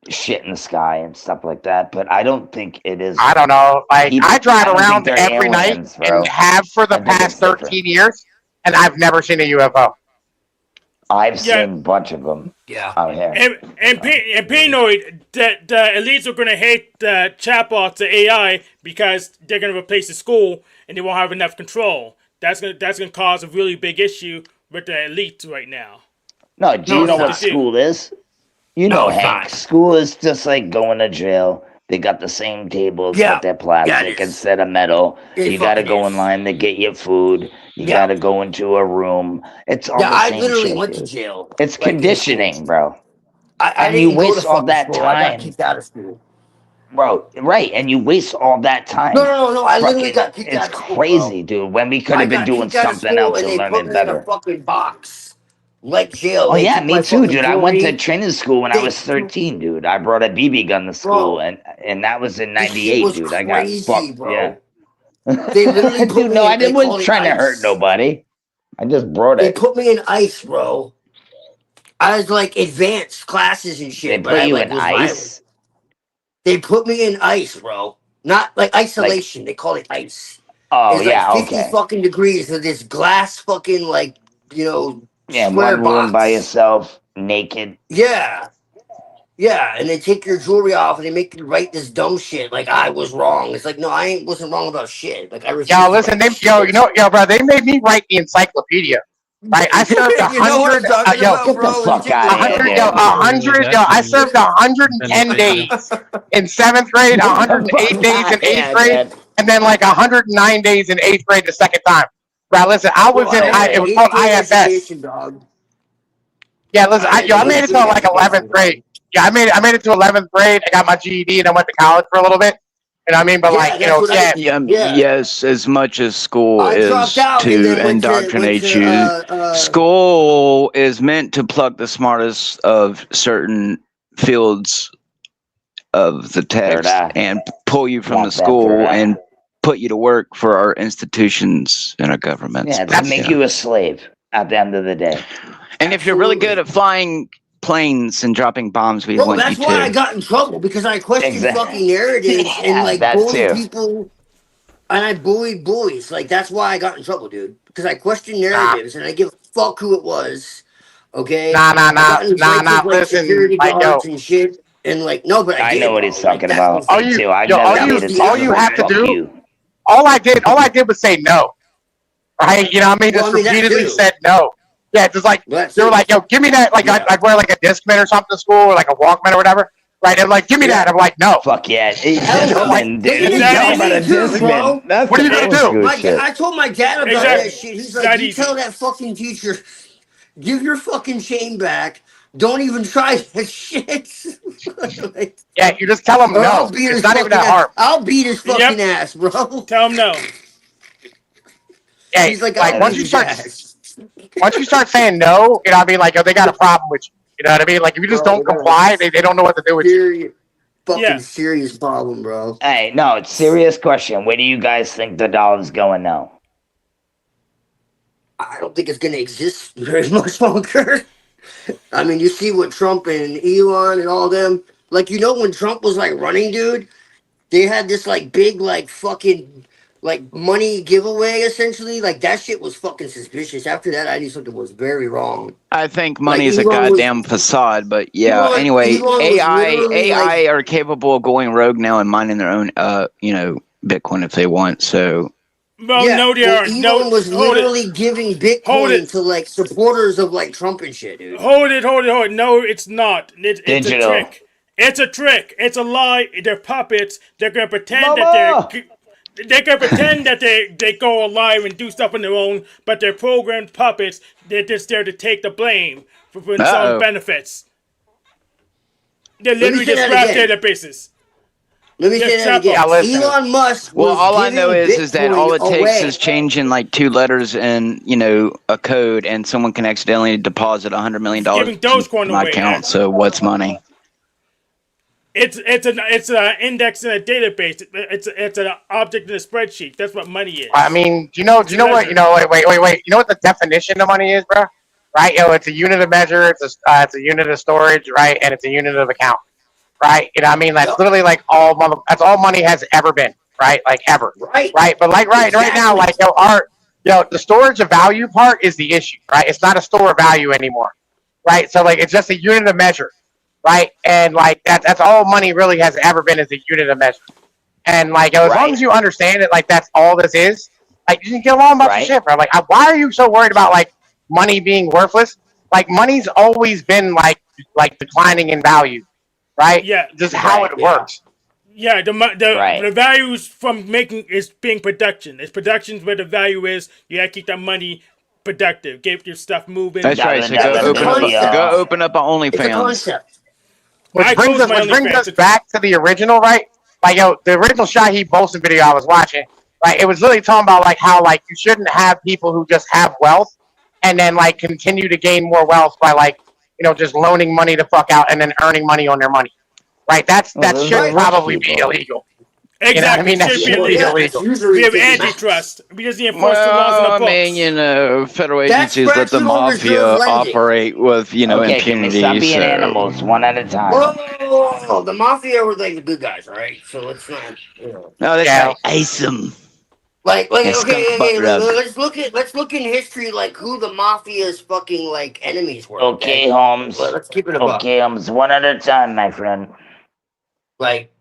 shit in the sky and stuff like that, but I don't think it is. I don't know. Like, I drive don't think around they're every aliens, night bro. and have for the I think past it's different. 13 years, and I've never seen a UFO. I've seen a bunch of them. Yeah. Out here. And Pinoid, the elites are going to hate the chatbots, the AI, because they're going to replace the school and they won't have enough control. That's gonna cause a really big issue with the elites right now. No, do you know what school is? You know, Hank. School is just like going to jail. They got the same tables, but they're plastic instead of metal. You got to go in line to get your food. You got to go into a room. It's all the same I literally shit, went dude. to jail. It's conditioning, bro. I And didn't you go waste to all fucking that school. I got time. kicked out of school. Bro, right, and you waste all that time. No. I literally got kicked It's out of school. crazy, dude. When we could have been doing something else and to they learn put it me in a better. fucking box. Like jail. Oh They yeah, took me my too, fucking dude. I went to jewelry. training school when I was 13, dude. I brought a BB gun to school, and that was in This shit '98, was dude. I got crazy, fucked, bro. yeah. They literally put Dude, me no, in, I they wasn't call it trying to hurt ice. nobody. I just brought They it. put me in ice, bro. I was like advanced classes and shit, They but put I you like in was ice? violent. They put me in ice, bro. Not like isolation. They call it ice. Oh It's yeah, like 50 okay. fucking degrees of this glass fucking like, Yeah, square one room box. by yourself, naked. Yeah. Yeah, and they take your jewelry off and they make you write this dumb shit like I was wrong. It's like, no, wasn't wrong about shit. Like I refuse. Listen, bro, they made me write the encyclopedia. Right, I served You know what I'm 100. talking Yo, about, bro? fuck It's outta chicken, here, bro. dude. 100. Yo, I served 110 days in 7th grade, 108 days in 8th grade, and then like 109 days in 8th grade the second time. Right, listen, I was in. It was called ISS. Education, dog. Yeah, listen, I made it to like 11th grade. Yeah, I made it to 11th grade. I got my GED and I went to college for a little bit. You know what I mean? But like, you know, again, Yes, as much as school I dropped is out and to then went to indoctrinate you, school is meant to pluck the smartest of certain fields of the text and pull you from the school and put you to work for our institutions and our governments. Yeah, to make you a slave at the end of the day. And if you're really good at flying planes and dropping bombs, we Bro, want that's you why to. I got in trouble because I questioned Exactly. fucking narratives Yeah, and like that bullied too. people, and I bullied bullies. Like that's why I got in trouble, dude. Because I questioned narratives and I give a fuck who it was. Okay. I got in fights with, like, listen, security like, guards yo. and shit. And like no, but I I did, know what bro. he's talking that about. was All like, you, too. I yo, never all made it to all you have to fuck do. you. All I did was say no. Right? You know what I mean? Well, Just I mean, that repeatedly too. said no. Yeah, just like they were like, yo, give me that. Like I'd wear like a Discman or something to school, or like a Walkman or whatever. Right? And like, give me that. I'm like, no. Fuck yeah. Discman, dude. dude. How about a Discman? That's What are you some gonna old do? school shit. I told my dad about Exactly. that shit. He's It's like, that you easy. tell that fucking teacher, give your fucking chain back. Don't even try that shit. Like, Yeah, you just tell them or no. I'll beat his It's not even fucking that ass. hard. I'll beat his fucking Yep. ass, bro. Tell him no. Yeah, He's like, like I'll once beat you his start, ass. once you start saying no, you know what I mean? Like, oh, they got a problem with you. You know what I mean? Like, if you just Bro, don't comply, they don't know what to do with you. Fucking serious problem, bro. Hey, no, it's serious question. Where do you guys think the dollar's going now? I don't think it's gonna exist very much longer. I mean, you see what Trump and Elon and all them, like, you know, when Trump was like running, dude, they had this like big, like fucking, like money giveaway essentially. Like that shit was fucking suspicious. After that, I knew something was very wrong. I think money is a Elon was- goddamn facade, but yeah. Elon- Anyway, Elon was AI literally, are capable of going rogue now and mining their own, Bitcoin if they want. So Well, no, they aren't. Elon No, was hold it. literally giving Hold Bitcoin it. to like supporters of like Trump and shit, dude. Hold it. No, it's not. It's a Digital. trick. It's a trick. It's a lie. They're puppets. They're gonna pretend Mama! that they're gonna pretend that they go alive and do stuff on their own, but they're programmed puppets. They're just there to take the blame for some Uh-oh. benefits. They're Let me literally say just that grab again. databases. Let me They're say that again. chappos. Elon Musk well, was all I giving know is that all it Bitcoin takes away. is changing like 2 letters in a code, and someone can accidentally deposit $100 million Giving Dogecoin in my away. account. So what's money? It's an index in a database. It's an object in a spreadsheet. That's what money is. I mean, do you know what? You know, wait. You know what the definition of money is, bro? Right? It's a unit of measure. It's a unit of storage, right? And it's a unit of account, right? You know what I mean? That's literally like that's all money has ever been, right? Like ever, right? But like right now, like the storage of value part is the issue, right? It's not a store of value anymore, right? So like it's just a unit of measure, right? And like that's all money really has ever been, is a unit of measure. And like as long as you understand it, like that's all this is, like you can get along about the shit, bro. Like why are you so worried about like money being worthless? Like money's always been like declining in value, right? Yeah. Just how it works. Yeah, the values from making is being production. It's production's where the value is. You gotta keep that money productive. Get your stuff moving. That's right. So go open up an OnlyFans. Which brings us back to the original, right? Like the original Shaheed Bolson video I was watching, right? It was literally talking about like how like you shouldn't have people who just have wealth and then like continue to gain more wealth by like just loaning money the fuck out and then earning money on their money, right? That should probably be illegal. Exactly. You know what I mean? That should be illegal. We have antitrust. We just enforce the laws on the books. I mean, federal agencies let the mafia operate with, impunity. Stop being so. animals one at a time. Whoa, the mafia were like the good guys, all right? So let's not. No, that's right. Awesome. Like And skunk okay, butt rub. let's look in history, like who the mafia's fucking like enemies were. Okay, Holmes. Let's keep it above. Okay, Holmes, one at a time, my friend. Like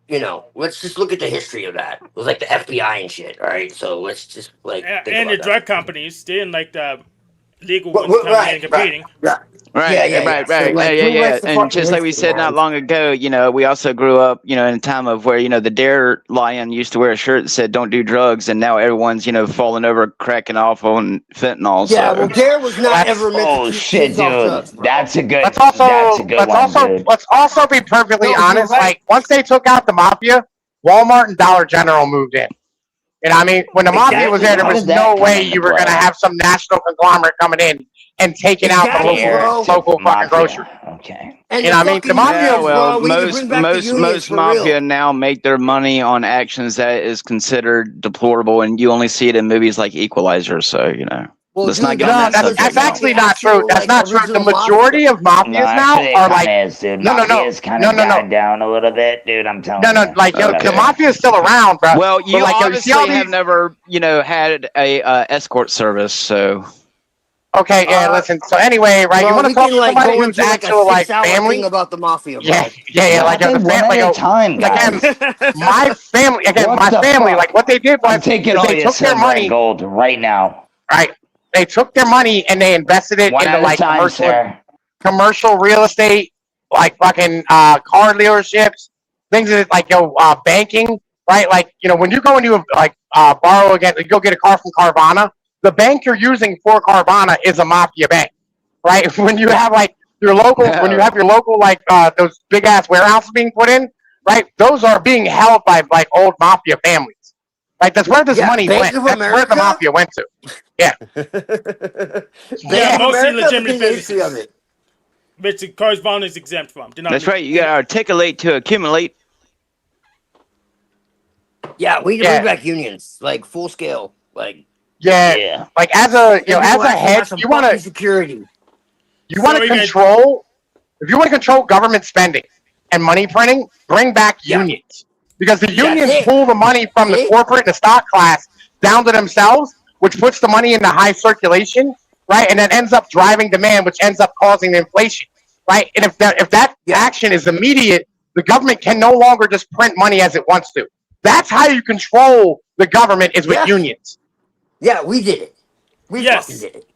let's just look at the history of that. It was like the FBI and shit. All right, so let's just like think and the about drug companies, they didn't like the legal ones coming in and competing. Right, Yeah. right, So right. like, Yeah, who yeah. writes the And fucking just like we history, said not man? long ago, we also grew up, in a time of where, the dare lion used to wear a shirt that said "Don't do drugs," and now everyone's, falling over, cracking off on fentanyl. Yeah, well, So Dare was not That's ever meant to Oh keep shit, kids off dude. drugs, bro. That's a good. let's That's a also good one, dude. let's also be perfectly No, you're honest. right. Like once they took out the mafia, Walmart and Dollar General moved in. And I mean, when the mafia was Exactly, there, there How bro. was did that no come way into you were going to play? have some national conglomerate coming in and taking out the Exactly, local Dare bro. to fucking grocery. mafia. Okay. And You the know what I mean? The fucking mafia. yeah, unions, well, bro. We need to bring back the unions most for mafia real. now make their money on actions that is considered deplorable, and you only see it in movies like Equalizer. So Well, let's not dude, get No, on that's that because that's subject it's not now. the actually not true. actual, That's like, not true. The original majority mafia. of No, mafias now actually, it are kind like, of is, dude. no, no, no, Mafia's kind no, of no, no, died down a little bit, dude. I'm telling no, no. you. Like the Okay. mafia is still around, bro. Well, But you like, you see all obviously have these. never, had a escort service, so Okay, yeah. Listen. So anyway, right? You Bro, want to we talk can to like somebody go who's into like a actual like 6-hour thing family? about the mafia, Yeah, bro. yeah. Like Nothing, the one like at a time, again, guys. my family. Again, What my the family. Like fuck? what they did I'm was taking is all they your took their silver and money. gold right now. Right. They took their money and they invested it One into at a like time, sir. commercial real estate, like fucking car dealerships, things that like banking, right? Like when you go into like borrow again, you go get a car from Carvana. The bank you're using for Carvana is a mafia bank, right? When you have like when you have your local like those big ass warehouses being put in, right? Those are being held by like old mafia families. Like that's where this Yeah, money Bank went. of That's where the America. mafia went to. Yeah. Yeah, Bank of mostly America. Look at legitimate the history of businesses, it. which the correspondent is exempt from. Do not that's right. You got to articulate to accumulate. Yeah, we need to Yeah. bring back unions, like full scale, like. Yeah. Yeah. Like as a And people as a actually head, have some you want fucking to security. you want So to you can- control. If you want to control government spending and money printing, bring back Yeah. unions because the That's unions it. pull the money from the See? corporate and the stock class down to themselves, which puts the money into high circulation, right? And then ends up driving demand, which ends up causing inflation, right? And if that Yeah. action is immediate, the government can no longer just print money as it wants to. That's how you control the government is with Yeah. unions. Yeah, we did it. We Yes. fucking did it.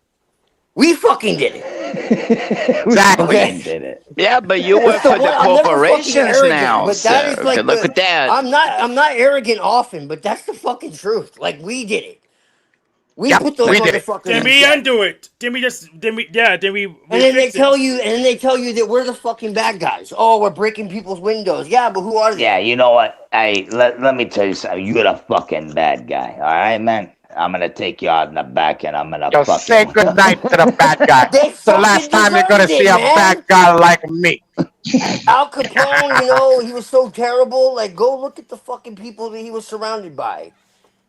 We fucking did it. Exactly. Okay. Did it. Yeah, but you work What's the for the one? I'm never fucking corporations arrogant, now, but that is so like good luck the. with that. I'm not arrogant often, but that's the fucking truth. Like we did it. We Yep, put those we did it. motherfuckers. Then in we check. undo it. Then we And then they fix it. tell you, that we're the fucking bad guys. Oh, we're breaking people's windows. Yeah, but who are they? Yeah, you know what? Hey, let me tell you something. You're the fucking bad guy. All right, man. I'm gonna take you out in the back and I'm gonna Yo, fuck say you. good night to the bad guy. They It's the last fucking time you're gonna deserved see it, a man. bad guy like me. Al Capone, he was so terrible. Like, go look at the fucking people that he was surrounded by.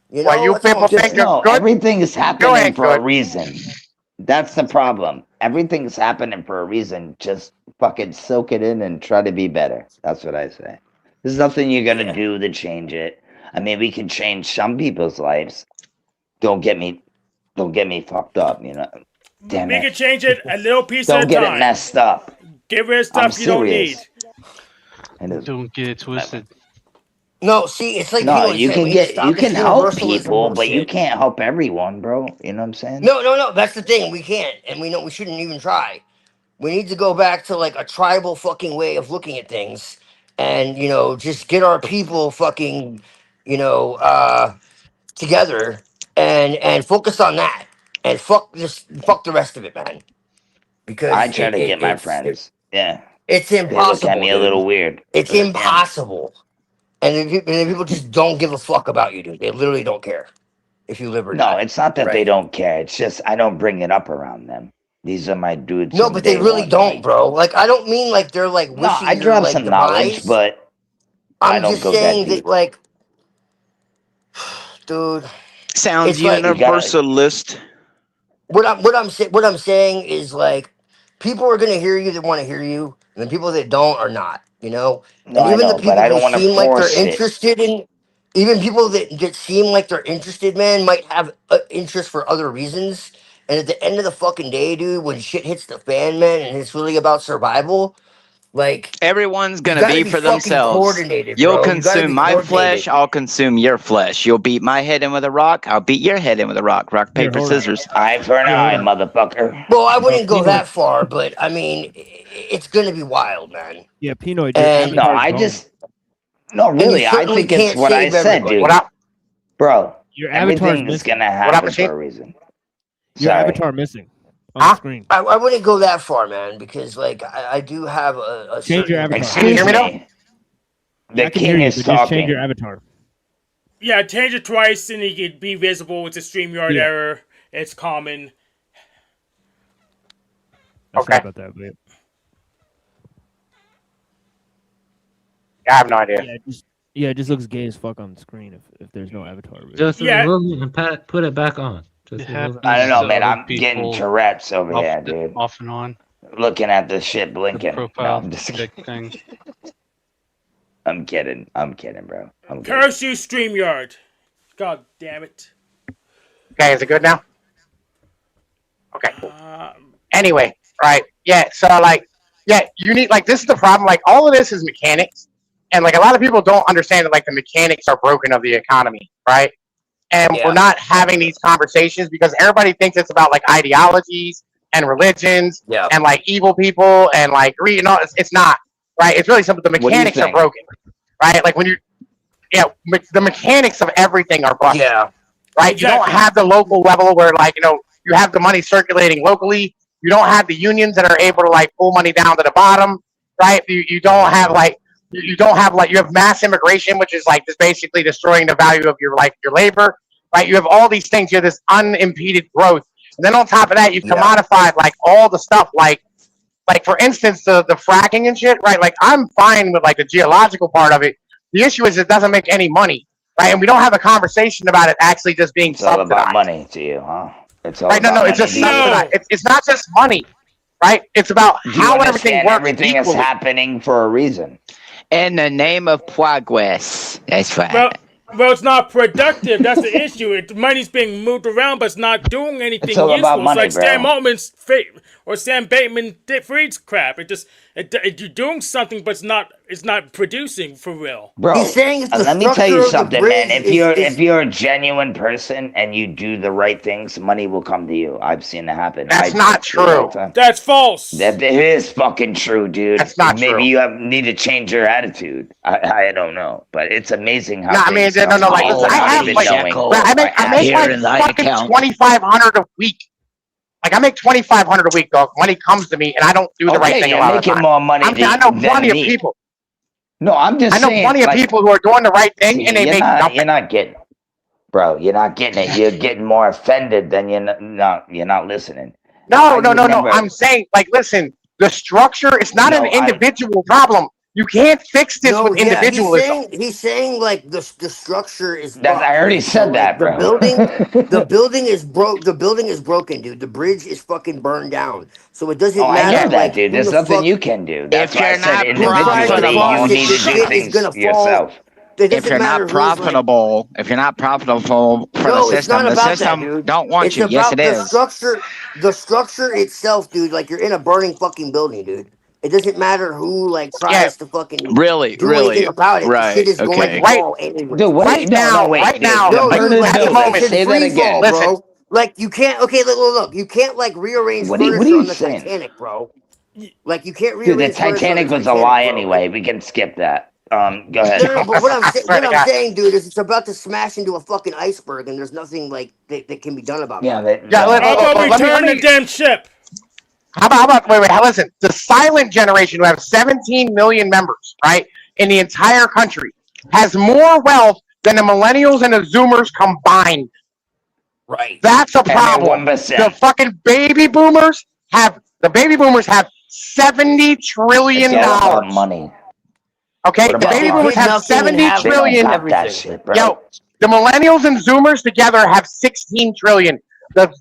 Well, you That's all I'm people think saying. you're No, good? everything is You happening ain't for a good. reason. That's the problem. Everything's happening for a reason. Just fucking soak it in and try to be better. That's what I say. There's nothing you're gonna do to change it. I mean, we can change some people's lives. Don't get me fucked up. Damn We it. can change it a little piece Don't at a get time. it messed up. Get rid of I'm stuff you don't need. serious. It is- Don't get it twisted. No, see, it's like No, you said, we need to you stop this can help universalism people, but you bullshit. can't help everyone, bro. You know what I'm saying? No, that's the thing. We can't, and we shouldn't even try. We need to go back to like a tribal fucking way of looking at things, and just get our people fucking, together and focus on that, and fuck the rest of it, man. Because I try to get my friends. Yeah. it's They look at impossible, me a little dude. weird. It's but, yeah. impossible. And the people just don't give a fuck about you, dude. They literally don't care if you live or No, die. it's not that they Right. don't care. It's just I don't bring it up around them. These are my dudes. No, from but they day really one, don't, like- bro. Like, I don't mean like they're like No, wishing I your drop like some knowledge, demise. but I I'm don't just go that saying deep. that, like, dude, Sounds it's like universalist. what I'm saying is like people are gonna hear you that want to hear you, and the people that don't are not. No, And I even the know, but people I who don't want to seem like they're force it. interested in, even people that seem like they're interested, man, might have interest for other reasons. And at the end of the fucking day, dude, when shit hits the fan, man, and it's really about survival, Like everyone's you gonna gotta be be for fucking themselves. coordinated, You'll bro. You gotta consume be my coordinated. flesh. I'll consume your flesh. You'll beat my head in with a rock. I'll beat your head in with a rock. Rock, paper, scissors. Eye for an eye, motherfucker. Well, I wouldn't go that far, but I mean, it's gonna be wild, man. Yeah, Pinoid. And No, I just no, and you really. I certainly think it's can't what I save said, everybody. dude. What up? Bro, Your avatar's everything is missing. gonna happen for a reason. Your Sorry. avatar missing on the screen. I wouldn't go that far, man, because like I do have a Change your certain. avatar. Excuse me. Yeah, I The can hear king you, is but just change your talking. avatar. Yeah, change it twice and you could be visible. It's a StreamYard Yeah. error. It's common. Sorry about that, but I have no idea. yeah, it just looks gay as fuck on the screen if there's no avatar. Really. Just remove it and put it back on. Just remove it. I don't know, So man. I'm people getting Tourette's over off, here, dude. off and on. Looking at this shit blinking. No, Profile I'm just pic thing. I'm kidding, bro. I'm kidding. Curse you, StreamYard. God damn it. Okay, is it good now? Okay, cool. Anyway, right. Yeah, so like, yeah, you need, like, this is the problem. Like, all of this is mechanics. And, like, a lot of people don't understand that, like, the mechanics are broken of the economy, right? And we're not having these conversations because everybody thinks it's about, like, ideologies and religions and, like, evil people and, like, greed. No, it's not, right? It's really simple. The do you mechanics are think? broken, right? Like, when you, the mechanics of everything are busted. Yeah. Right? You don't have the local level where, like, you have the money circulating locally. You don't have the unions that are able to, like, pull money down to the bottom, right? You don't have, like, you have mass immigration, which is, like, just basically destroying the value of your, like, your labor, right? You have all these things. You have this unimpeded growth. And then on top of that, you've commodified, like, all the stuff, like, for instance, the fracking and shit, right? Like, I'm fine with, like, the geological part of it. The issue is it doesn't make any money. Right, and we don't have a conversation about it actually just being It's all subsidized. about money to you, huh? It's all Right? No, about it's money just to you. subsidized. It's not just money, right? It's about Do you how everything understand works everything is equally. happening for a reason? In the name of progress. That's right. Well, it's not productive. That's the issue. Money's being moved around, but it's not doing anything It's all useful. about money, it's like Stan bro. Altman's fate or Sam Bateman Fried's crap. You're doing something, but it's not producing for real. Bro, He's saying if the let me tell structure you of the something, bridge man. If you're a genuine person and you do the right things, money will come to you. I've seen it happen. That's I not see it all true. the time. That's false. That it is fucking true, dude. That's not Maybe true. you need to change your attitude. I don't know, but it's amazing how. No, I mean, things no. come Like, to you listen, I without have even like, knowing. I make like fucking 2,500 a week. Like, I make 2,500 a week, dog. Money comes to me, and I don't do the right Okay, thing a you're lot of the making time. more money I know than plenty of me. people. No, I'm just I know saying. plenty of like, people who are doing the right thing, see, and they make nothing. You're not getting, bro. You're not getting it. You're getting more offended than you're not listening. No. I'm saying, like, listen, the structure is not an individual problem. You can't fix this with individualism. He's saying like the structure is. I already said that, bro. The building is broke. The building is broken, dude. The bridge is fucking burned down. So it doesn't matter. I know that, like, dude. who There's the nothing fuck- you can do. That's If why I you're said not individually, you profitable, need to do things yourself. If you're not profitable, if you're not profitable for the system don't want it's you. Yes, it the is. structure. The structure itself, dude. Like, you're in a burning fucking building, dude. It doesn't matter who like tries to fucking Really, do anything about it. right, The shit is going okay. to fall anyway. Dude, right now, No, like, dude, at the moment, it's in free fall, listen. bro. Like, you can't. Okay, look. You can't like rearrange What are furniture you on the saying? Titanic, bro. Like, you can't Dude, rearrange. the Titanic was a lie anyway. We can skip that. Go ahead. No, but what I'm saying, dude, is it's about to smash into a fucking iceberg, and there's nothing like that can be done about Yeah, that. How about we turn the damn ship? How about wait, listen. The silent generation, who have 17 million members, right, in the entire country, has more wealth than the millennials and the Zoomers combined. Right. That's a And they're problem. 1%. The fucking baby boomers have $70 trillion. It's all about money. Okay, What the about baby money? boomers have 70 trillion. Got that shit, bro. Yo, the millennials and Zoomers together have 16 trillion. The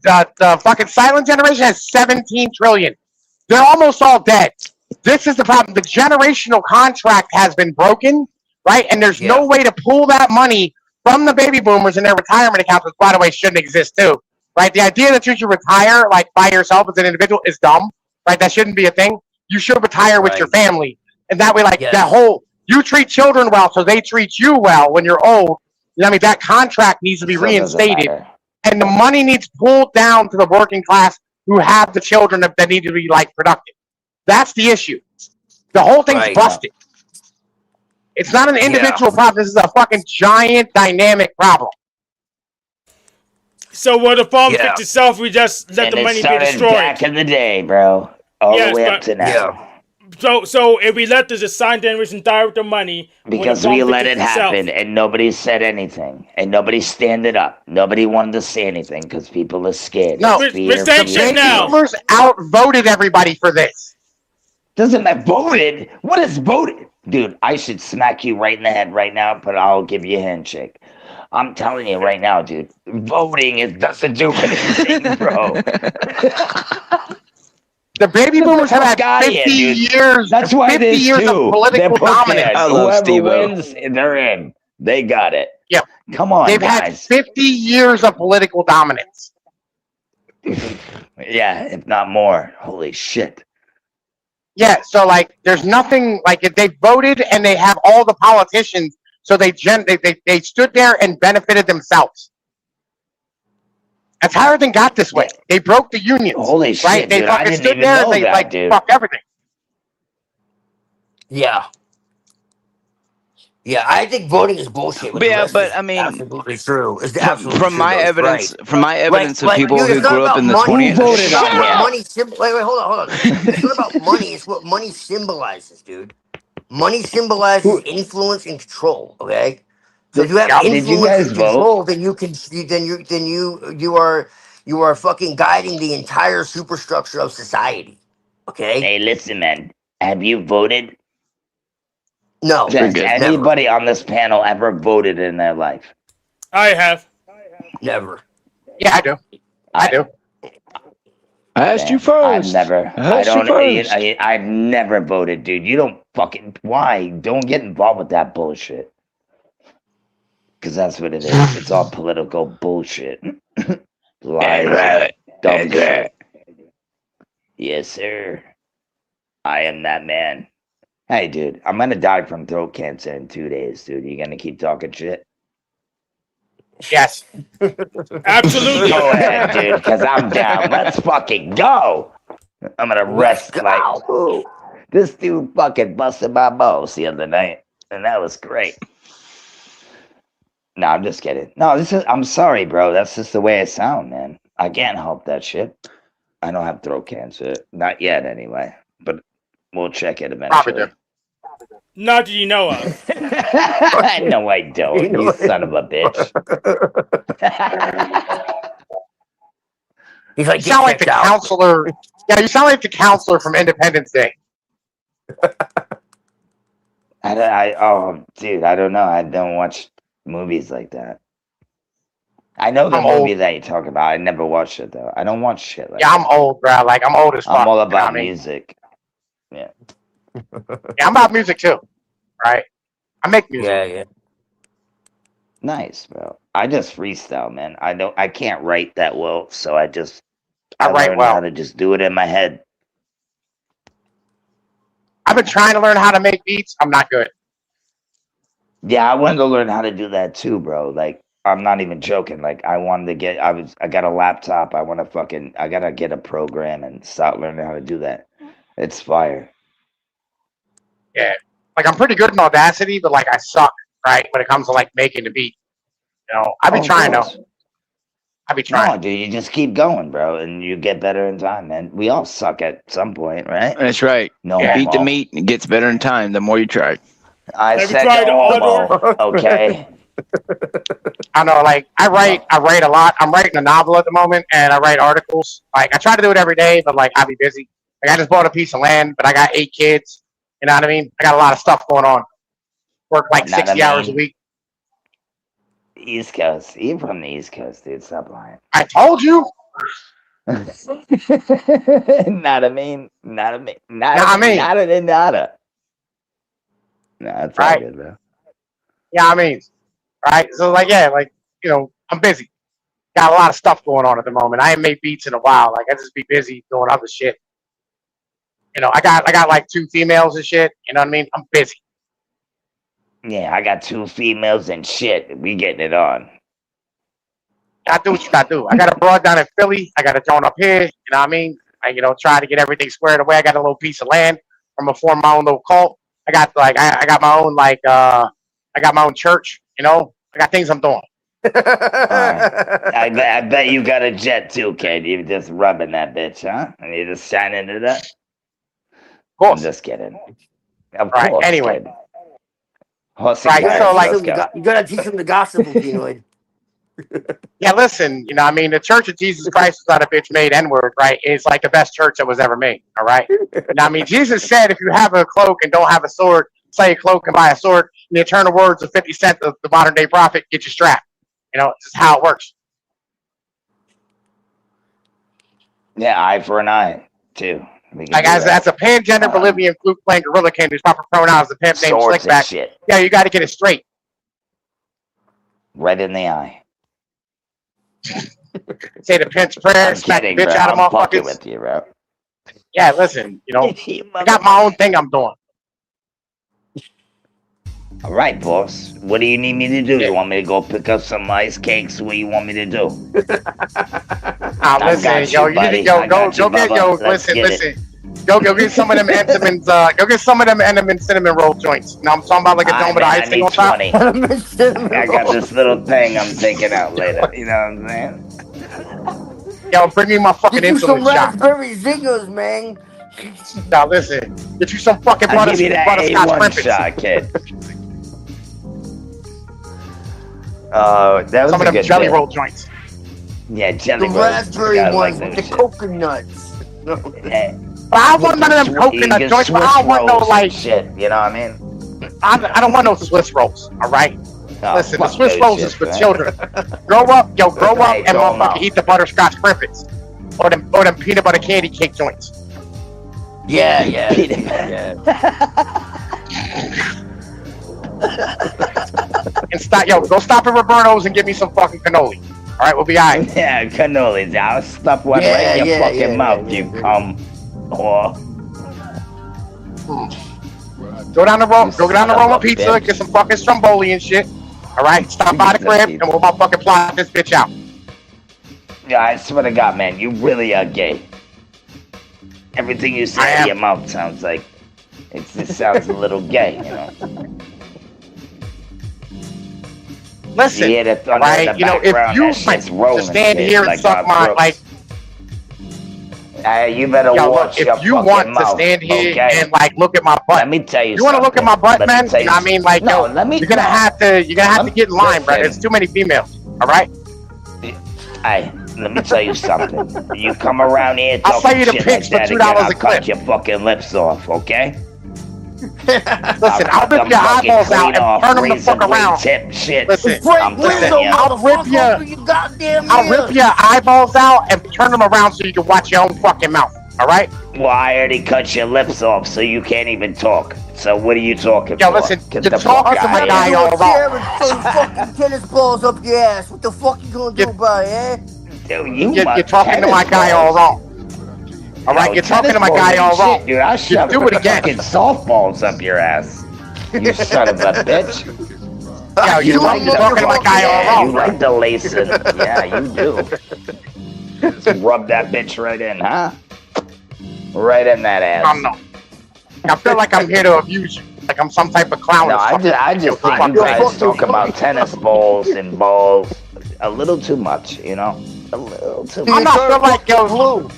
fucking silent generation has 17 trillion. They're almost all dead. This is the problem. The generational contract has been broken, right? And there's no way to pull that money from the baby boomers in their retirement accounts, which, by the way, shouldn't exist too, right? The idea that you should retire like by yourself as an individual is dumb, right? That shouldn't be a thing. You should retire with your family. And that way, like Yes. that whole you treat children well, so they treat you well when you're old. I mean, that contract needs to be Still doesn't reinstated, matter. and the money needs pulled down to the working class who have the children that need to be like productive. That's the issue. The whole thing's Right. busted. It's not an Yeah. individual problem. This is a fucking giant dynamic problem. So will the problem Yeah. fix itself? We just let And the it money be started destroyed. back in the day, bro. All Yes, the way up but- to now. Yeah. So if we let the assigned generation die with the money, will the Because problem we fix let it itself? happen and nobody said anything. And nobody standed up. Nobody wanted to say anything because people are scared. No, we're saying shit now. boomers outvoted everybody for this. Doesn't that voted? What is voted? Dude, I should smack you right in the head right now, but I'll give you a handshake. I'm telling you right now, dude. Voting is doesn't do anything, bro. The baby boomers have had Fuck outta 50 here, dude. years. That's why 50 there's years two. of political They're dominance. bookends. I love Whoever Steve-O. wins, they're in. They got it. Yep. Come on, They've had guys. 50 years of political dominance. Yeah, if not more. Holy shit. Yeah, so like, there's nothing like if they voted and they have all the politicians, so they stood there and benefited themselves. That's how everything got this way. They broke the unions. Holy shit, right? They dude, I fucking didn't stood even there know and they that, like dude. fucked everything. Yeah. Yeah, I think voting is bullshit. But Yeah, but I mean, absolutely true. It's absolutely from true, my though. It's evidence, right. from my evidence of people dude, who it's not grew up about in the money. 20th. It's not about money. Wait, hold on. Oh, It's not about money. It's what money symbolizes, dude. Money symbolizes influence and control. Okay, so if you have Did you influence guys and vote? control, then you are fucking guiding the entire superstructure of society. Okay. Hey, listen, man. Have you voted? No. Has anybody on this panel ever voted in their life? I have. Never. Yeah, I do. I do. I asked you first. I've never. I asked you first. I've never voted, dude. You don't fucking. Why? Don't get involved with that bullshit. Because that's what it is. It's all political bullshit. Lies. Dumb shit. Yes, sir. I am that man. Hey, dude, I'm gonna die from throat cancer in 2 days, dude. You gonna keep talking shit? Yes. Absolutely. Go ahead, dude, because I'm down. Let's fucking go. I'm gonna rest like this dude fucking busted my balls the other night, and that was great. No, I'm just kidding. No, I'm sorry, bro. That's just the way I sound, man. I can't help that shit. I don't have throat cancer. Not yet, anyway. But we'll check it eventually. Not that you know of. No, I don't. You son of a bitch. He's like, You sound like the counselor. Yeah, you sound like the counselor from Independence Day. Oh, dude, I don't know. I don't watch movies like that. I know the I'm movie old. that you talk about. I never watched it though. I don't watch shit like Yeah, that. I'm old, bro. Like I'm old as fuck. I'm all you know about what I mean? music. Yeah. Yeah, I'm about music too. Right? I make music. Yeah. Nice, bro. I just freestyle, man. I can't write that well, so I write learned well. how to just do it in my head. I've been trying to learn how to make beats. I'm not good. Yeah, I wanted to learn how to do that too, bro. Like, I'm not even joking. Like, I got a laptop. I gotta get a program and start learning how to do that. It's fire. Yeah. Like I'm pretty good in Audacity, but like I suck, right? When it comes to like making the beat. You know, I be trying though. I be trying. No, dude, you just keep going, bro, and you get better in time, man. We all suck at some point, right? That's right. No, Beat the meat. It gets better in time the more you try. I Have you said tried no, Audible? okay. I know, like I write a lot. I'm writing a novel at the moment, and I write articles. Like I try to do it every day, but like I be busy. Like I just bought a piece of land, but I got 8 kids. You know what I mean? I got a lot of stuff going on. Work like Know what I 60 hours a mean? week. East Coast. You're from the East Coast, dude. Stop lying. I told you. Not a mean. Not a mean. Not a mean. Nada. Nah, it's all Right. good, bro. Yeah, I mean, right? So like, yeah, like you know, I'm busy. Got a lot of stuff going on at the moment. I ain't made beats in a while. Like I just be busy doing other shit. You know, I got like 2 females and shit. You know what I mean? I'm busy. Yeah, I got 2 females and shit. We getting it on. I do what you gotta do. I got a broad down in Philly. I got a joint up here. You know what I mean? I try to get everything squared away. I got a little piece of land from a form my own little cult. I got like I got my own I got my own church. You know, I got things I'm doing. I bet you got a jet too, kid. You just rubbing that bitch, huh? And you just shining it up. Of course. I'm just kidding. Of Right. course. Anyway. Kid. Horsey Right. guys, So like, let's you gotta teach them the gospel, Genoid. yeah. Listen. You know, I mean, the Church of Jesus Christ is not a bitch made N-word, right? It's like the best church that was ever made. All right. Now, I mean, Jesus said, if you have a cloak and don't have a sword, sell your cloak and buy a sword. In the eternal words of 50 Cent, the modern day prophet, get your strap. You know, this is how it works. Yeah, eye for an eye, too. Like as a pan-gender Bolivian flute playing gorilla king whose proper pronouns the pimp named Swords and Slickback. shit. Yeah, you got to get it straight. Right in the eye. Say the pimp's prayer, I'm smack the kidding, bitch bro. out of I'm fucking motherfuckers. with you, bro. Yeah, listen, you know, I got my own thing I'm doing. All right, boss. What do you need me to do? You want me to go pick up some ice cakes? What do you want me to do? Listen, yo, go get some of them Entenmann's, go get some of them Entenmann cinnamon roll joints. Now I'm talking about like a dome with icing on top. I got this little thing I'm taking out later. You know what I'm saying? Yo, bring me my fucking Get you some insulin shot. raspberry zingers, man. Now listen, get you some fucking I'll give you that butterscotch A1 crimpets. shot, kid. That was Some a of them good jelly bit. roll joints. Yeah, jelly The rolls. raspberry I ones like with the those shit. coconuts. No. But I want none of them coconut joints, but I don't want no like shit. You know what I mean? I don't want no Swiss rolls. All right. Oh, Listen, the fuck Swiss those rolls shit, is for man. children. Grow up and don't motherfucker know. eat the butterscotch crimpets, or them peanut butter candy cake joints. Yeah. And go stop at Roberto's and give me some fucking cannoli. All right, we'll be all right. Yeah, cannolis. I'll stuff one right in your fucking mouth, you cum. Or Go down the road. Go down the son of Roma a Pizza. bitch. Get some fucking stromboli and shit. All right, stop by the crib and we'll motherfucking plot this bitch out. yeah, I swear to God, man, you really are gay. Everything you say out of your mouth sounds like it sounds a little gay, you know. Listen, You hear the thunder in right? the You know, if background, you that shit's rolling, to stand kid, here and like suck our my throats. like. You better Yo, watch look, your if you fucking want to mouth, stand here okay? and like look at my butt, Let me tell you you want to look at my butt, Let me man? tell You know what I mean? Like, no, yo, let me. you're gonna have to get in line, bro. There's too many females. All right. Hey, let me tell you something. You come around here I'll talking sell you the shit pics like for that $2 again, I'll a cut clip. your fucking lips off, okay? Listen, I'll rip your eyeballs out and turn them the fuck around. Tip shit. Listen, I'm telling you. I'll rip your eyeballs out and turn them around so you can watch your own fucking mouth. All right? Well, I already cut your lips off, so you can't even talk. So what are you talking Yo, for? listen, Get you're the talking fuck to my out guy of all here. wrong. and throw fucking tennis balls up your ass. What the fuck you gonna do about it, eh? Dude, You're talking to my guy all wrong. All right, you're talking to my guy all wrong. Dude, I'll shove do it again. fucking softballs up your ass. You son of a bitch. Yo, you're talking to my guy all wrong. You like the lacing. Yeah, you do. Just rub that bitch right in, huh? Right in that ass. No. I feel like I'm here to abuse you. Like I'm some type of clown. No, I just think you guys talk about tennis balls and balls a little too much, you know? A little too much. I'm not feel like yo,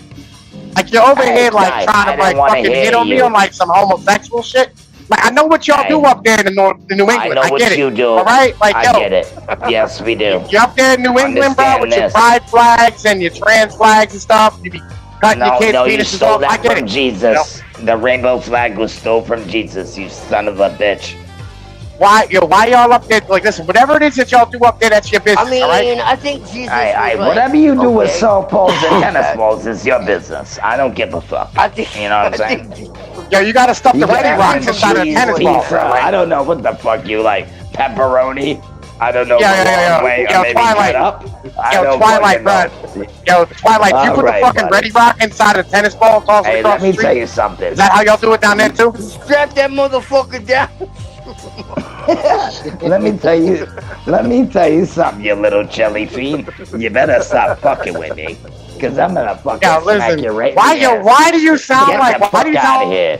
like you're over here like trying to like fucking hit on me on like some homosexual shit. Like I know what y'all do up there in New England. I know I what get it. you do. All right, like I get it. Yes, we do. You up there in New England, bro, with your this. pride flags and your trans flags and stuff. You be cutting your kids' you penises stole off. I that get from it. Jesus. The rainbow flag was stole from Jesus, you son of a bitch. Why y'all up there? Like, listen, whatever it is that y'all do up there, that's your business. I mean, all right? I think Jesus. Whatever you do with softballs and tennis balls is your business. I don't give a fuck. You know what I'm saying? Yo, you gotta stuff the You Ready got Rocks inside of a tennis ball. pizza. I don't know what the fuck you like. Pepperoni? I don't know the long way, or maybe Twilight. get up. I Yo, don't Twilight, fucking know. Yo, Twilight, you put the fucking buddy. ready rock inside a tennis ball and toss it Hey, across let me the street? tell you something. Is that how y'all do it down there too? Strap that motherfucker down. Let me tell you something, you little jelly fiend. You better stop fucking with me, cause I'm gonna fucking smack you right in the ass. Why do you sound Get like? the Why do you fuck outta sound here.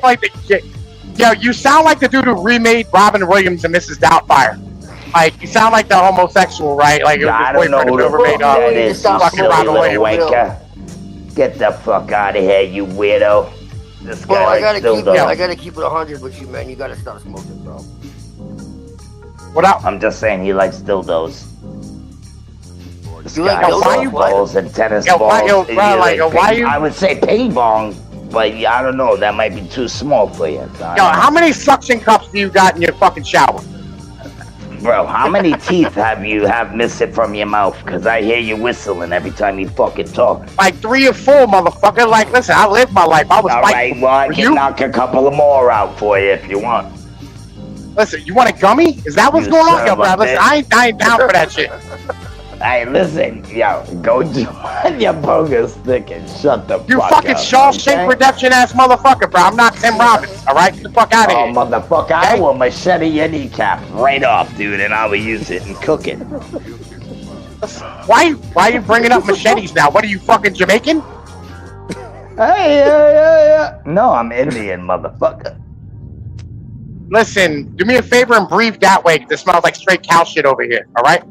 like you sound like the dude who remade Robin Williams and Mrs. Doubtfire. Like you sound like the homosexual, right? Like I don't know who the fuck that is, you fucking silly Robin little Williams. wanker. Get the fuck out of here, you weirdo. This guy Well, I likes gotta dildos. keep it 100 with you, man. You gotta stop smoking, bro. What up? I'm just saying he likes dildos. This You guy like dildos? likes balls and tennis Yo, balls. yo, bro, You like, yo, why ping- you- I would say ping pong, but I don't know. That might be too small for you. Yo, how many suction cups do you got in your fucking shower? Bro, how many teeth have missing from your mouth? Because I hear you whistling every time you fucking talk. Like 3 or 4, motherfucker. Like, listen, I lived my life. I was All fighting. right, well, I For can you? knock a couple of more out for you if you want. Listen, you want a gummy? Is that what's You going on? son Yo, of a bro, listen, bitch. I ain't down for that shit. Hey, listen, yo, go join your bogus stick and shut the You fuck fucking up. Shawshank okay? Redemption ass motherfucker, bro. I'm not Tim Robbins, alright? Get the fuck out of Oh, here. motherfucker, I will machete your kneecap right off, dude, and I will use it and cook it. Why you bringing up machetes now? What are you, fucking Jamaican? Hey, yeah. No, I'm Indian, motherfucker. Listen, do me a favor and breathe that way, 'cause it smells like straight cow shit over here, alright?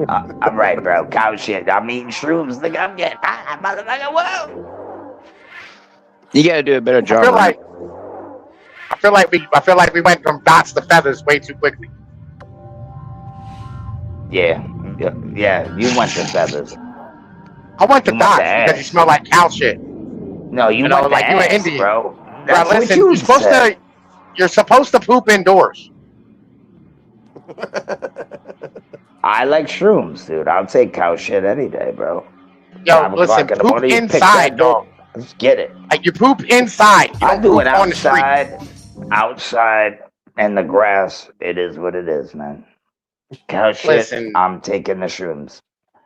I'm right, bro. Cow shit. I'm eating shrooms. Nigga, I'm getting high, motherfucker. Whoa. You gotta do a better job. I feel like we went from dots to feathers way too quickly. Yeah. You went to feathers. I went to You went dots to because you ass. smell like cow shit. No, you know, went like to you were ass, Indian, bro. Bro, That's what listen, you you're you're supposed to poop indoors. I like shrooms, dude. I'll take cow shit any day, bro. Yo, 5 listen, o'clock in the poop morning, you pick inside, that dog. up, let's get it. Like you poop inside. You I don't do poop it on the street. outside, and the grass. It is what it is, man. Cow shit. Listen. I'm taking the shrooms.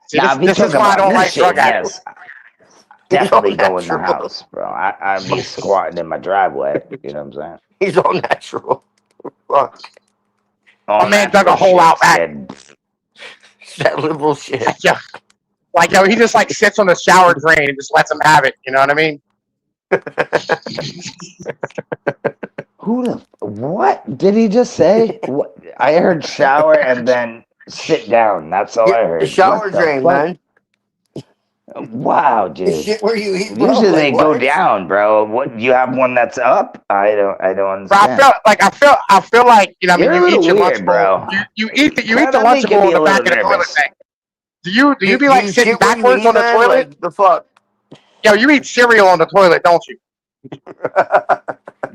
See, Now, if you this talk is why I about don't this like shit, drug addicts. yes, definitely go in the house, bro. I'd be squatting in my driveway. You know what I'm saying? He's all natural. Fuck. My man dug a hole out back. That liberal shit. Yo, he just like sits on the shower drain and just lets him have it. You know what I mean? What did he just say? What? I heard shower and then sit down. That's all I heard. The shower What the drain, fuck? man. Wow, dude. The shit where you eat, bro. Usually they like, go what? down, bro. What? You have one that's up? I don't Bro, understand. I feel like you know. You're I a mean, you eat little your weird, Lunchable. bro. You eat the Kinda Lunchable making in me the a back of little the toilet nervous. tank. Do you be like you sitting shit where you backwards eat, on the man? toilet? Like, the fuck? Yo, you eat cereal on the toilet, don't you?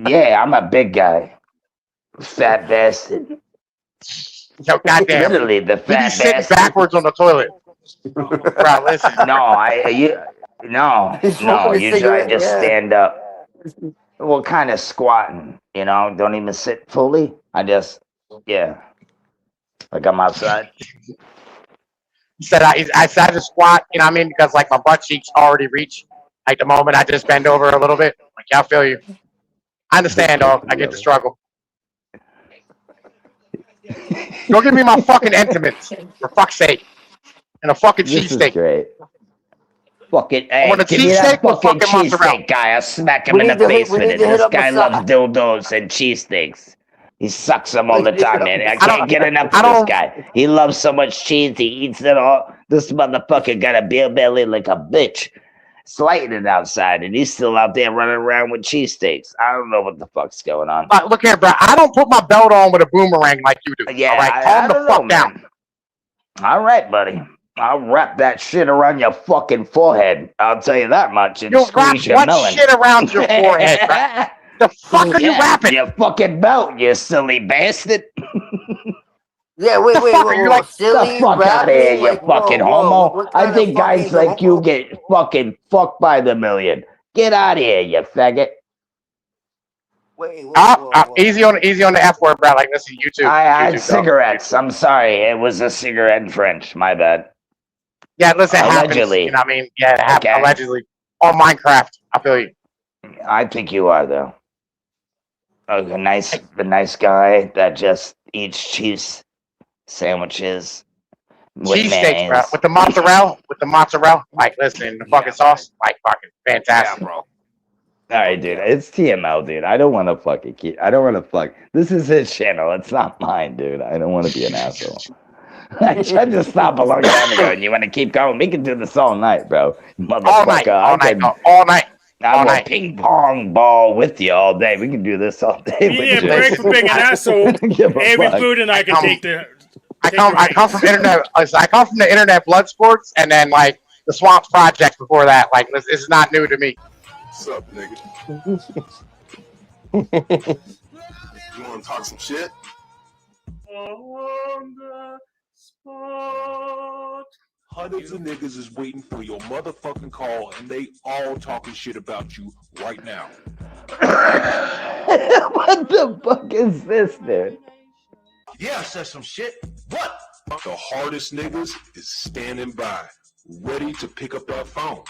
Yeah, I'm a big guy. Fat bastard. Yo, goddamn. Literally, the You be fat sitting bastard. backwards on the toilet. Bro, listen. No, He's no. smoking a Usually I cigarette, just yeah. stand up. Well, kind of squatting, you know. Don't even sit fully. I just, like I'm outside. He said I said to squat, you know what I mean? Because like my butt cheeks already reach. Like the moment I just bend over a little bit. Like, yeah, I feel you. I understand, dog. I get the struggle. Go give me my fucking intimates, for fuck's sake. And a fucking This is cheesesteak. great. Fucking, I hey, want a give me that cheesesteak with fucking fucking mozzarella. cheesesteak guy. I'll smack him We in need the to hit- face we with need it. to hit This up guy Masai. loves dildos and cheesesteaks. He sucks them all the We need to time, hit man. up I Masai. can't get enough of this guy. He loves so much cheese, he eats it all. This motherfucker got a beer belly like a bitch. It's lightning outside, and he's still out there running around with cheesesteaks. I don't know what the fuck's going on. Look here, bro. I don't put my belt on with a boomerang like you do. Yeah, all right? I Calm the don't fuck know, down. man. All right, buddy. I'll wrap that shit around your fucking forehead. I'll tell you that much. And You'll wrap squeeze your what melon. shit around your forehead, bro? The fuck are you rapping? Your fucking belt, you silly bastard. Yeah, wait, You like silly, the fuck out of here, you like, fucking whoa, homo. what I kind think of guys fucking like you get fucking fucked by the million. Get out of here, you faggot. Easy on the F word, bro. Like, listen, YouTube. I had YouTube, cigarettes. I'm sorry. It was a cigarette in French. My bad. Yeah, listen, it happens. Allegedly. You know what I mean? Yeah, it happened Okay. allegedly. On Minecraft. I feel you. I think you are, though. The nice guy that just eats cheese sandwiches with Cheesesteaks, bro. mayonnaise. With the mozzarella. Like, listen, the fucking sauce. Like, fucking fantastic. All right, dude. It's TML, dude. I don't want to fucking keep. I don't want to fuck. This is his channel. It's not mine, dude. I don't want to be an asshole. I tried to stop a long time ago, and you want to keep going. We can do this all night, bro. Motherfucker. All night. I will ping pong ball with you all day. We can do this all day. Yeah, break for being an asshole. Every food and I can take the. I come from internet. I come from the internet blood sports, and then like the Swamps Project before that. Like, this is not new to me. What's up, nigga? You want to talk some shit? On the spot. Hundreds of niggas is waiting for your motherfucking call, and they all talking shit about you right now. What the fuck is this, dude? Yeah, I said some shit. What? The hardest niggas is standing by, ready to pick up that phone.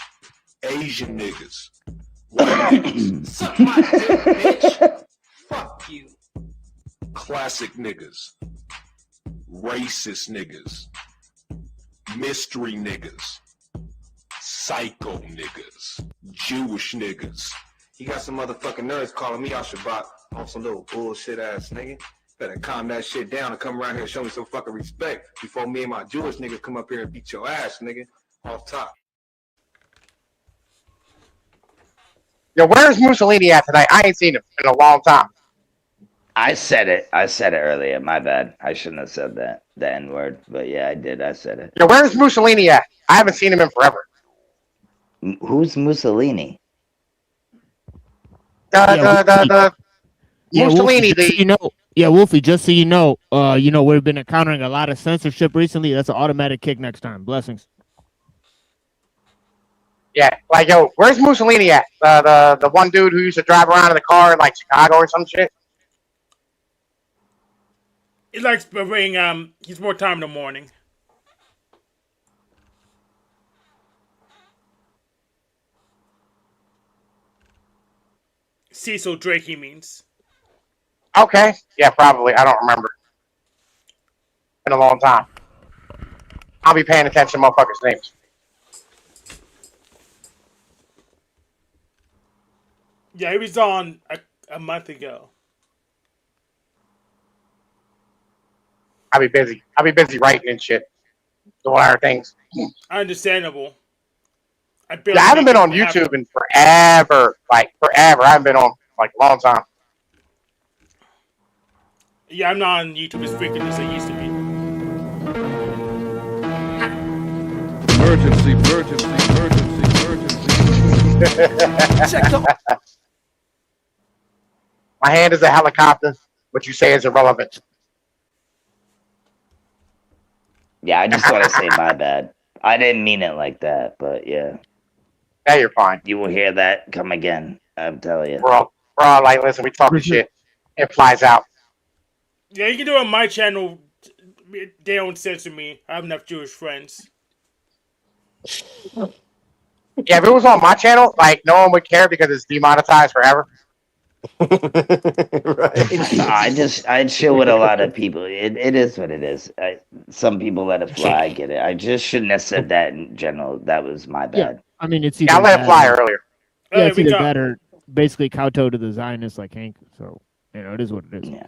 Asian niggas. White niggas. Suck my dick, bitch. Fuck you. Classic niggas. Racist niggas. Mystery niggas. Psycho niggas. Jewish niggas. You got some motherfucking nerds calling me out Shabbat on some little bullshit ass nigga. Better calm that shit down and come around here and show me some fucking respect before me and my Jewish niggas come up here and beat your ass, nigga. Off top. Yo, where's Mussolini at tonight? I ain't seen him in a long time. I said it earlier. My bad. I shouldn't have said that. The N word. But yeah, I did. I said it. Yo, where's Mussolini at? I haven't seen him in forever. Who's Mussolini? The Mussolini, Wolfie, just so you know, we've been encountering a lot of censorship recently. That's an automatic kick next time. Blessings. Yeah, like, yo, where's Mussolini at? The one dude who used to drive around in the car in like Chicago or some shit. He likes bringing he's more time in the morning. Cecil Drake, he means. Okay, yeah, probably. I don't remember. Been a long time. I'll be paying attention to motherfuckers' names. Yeah, he was on a month ago. I'll be busy. I'll be busy writing and shit. Doing other things. Understandable. I haven't been on YouTube in forever. Like, forever. I haven't been on, like, a long time. Yeah, I'm not on YouTube as frequent as I used to be. Emergency. Check My hand is a helicopter. What you say is irrelevant. Yeah, I just want to say my bad. I didn't mean it like that, but yeah. Yeah, you're fine. You will hear that come again. I'm telling you. We're all like, listen, we talking shit. It flies out. Yeah, you can do it on my channel. They don't censor me. I have enough Jewish friends. Yeah, if it was on my channel, like, no one would care because it's demonetized forever. I'd chill with a lot of people. It is what it is. Some people let it fly. I get it. I just shouldn't have said that in general. That was my bad. Yeah, I mean, it's either I let it fly earlier. Yeah, it's either that or basically kowtow to the Zionists like Hank. So, it is what it is. Yeah.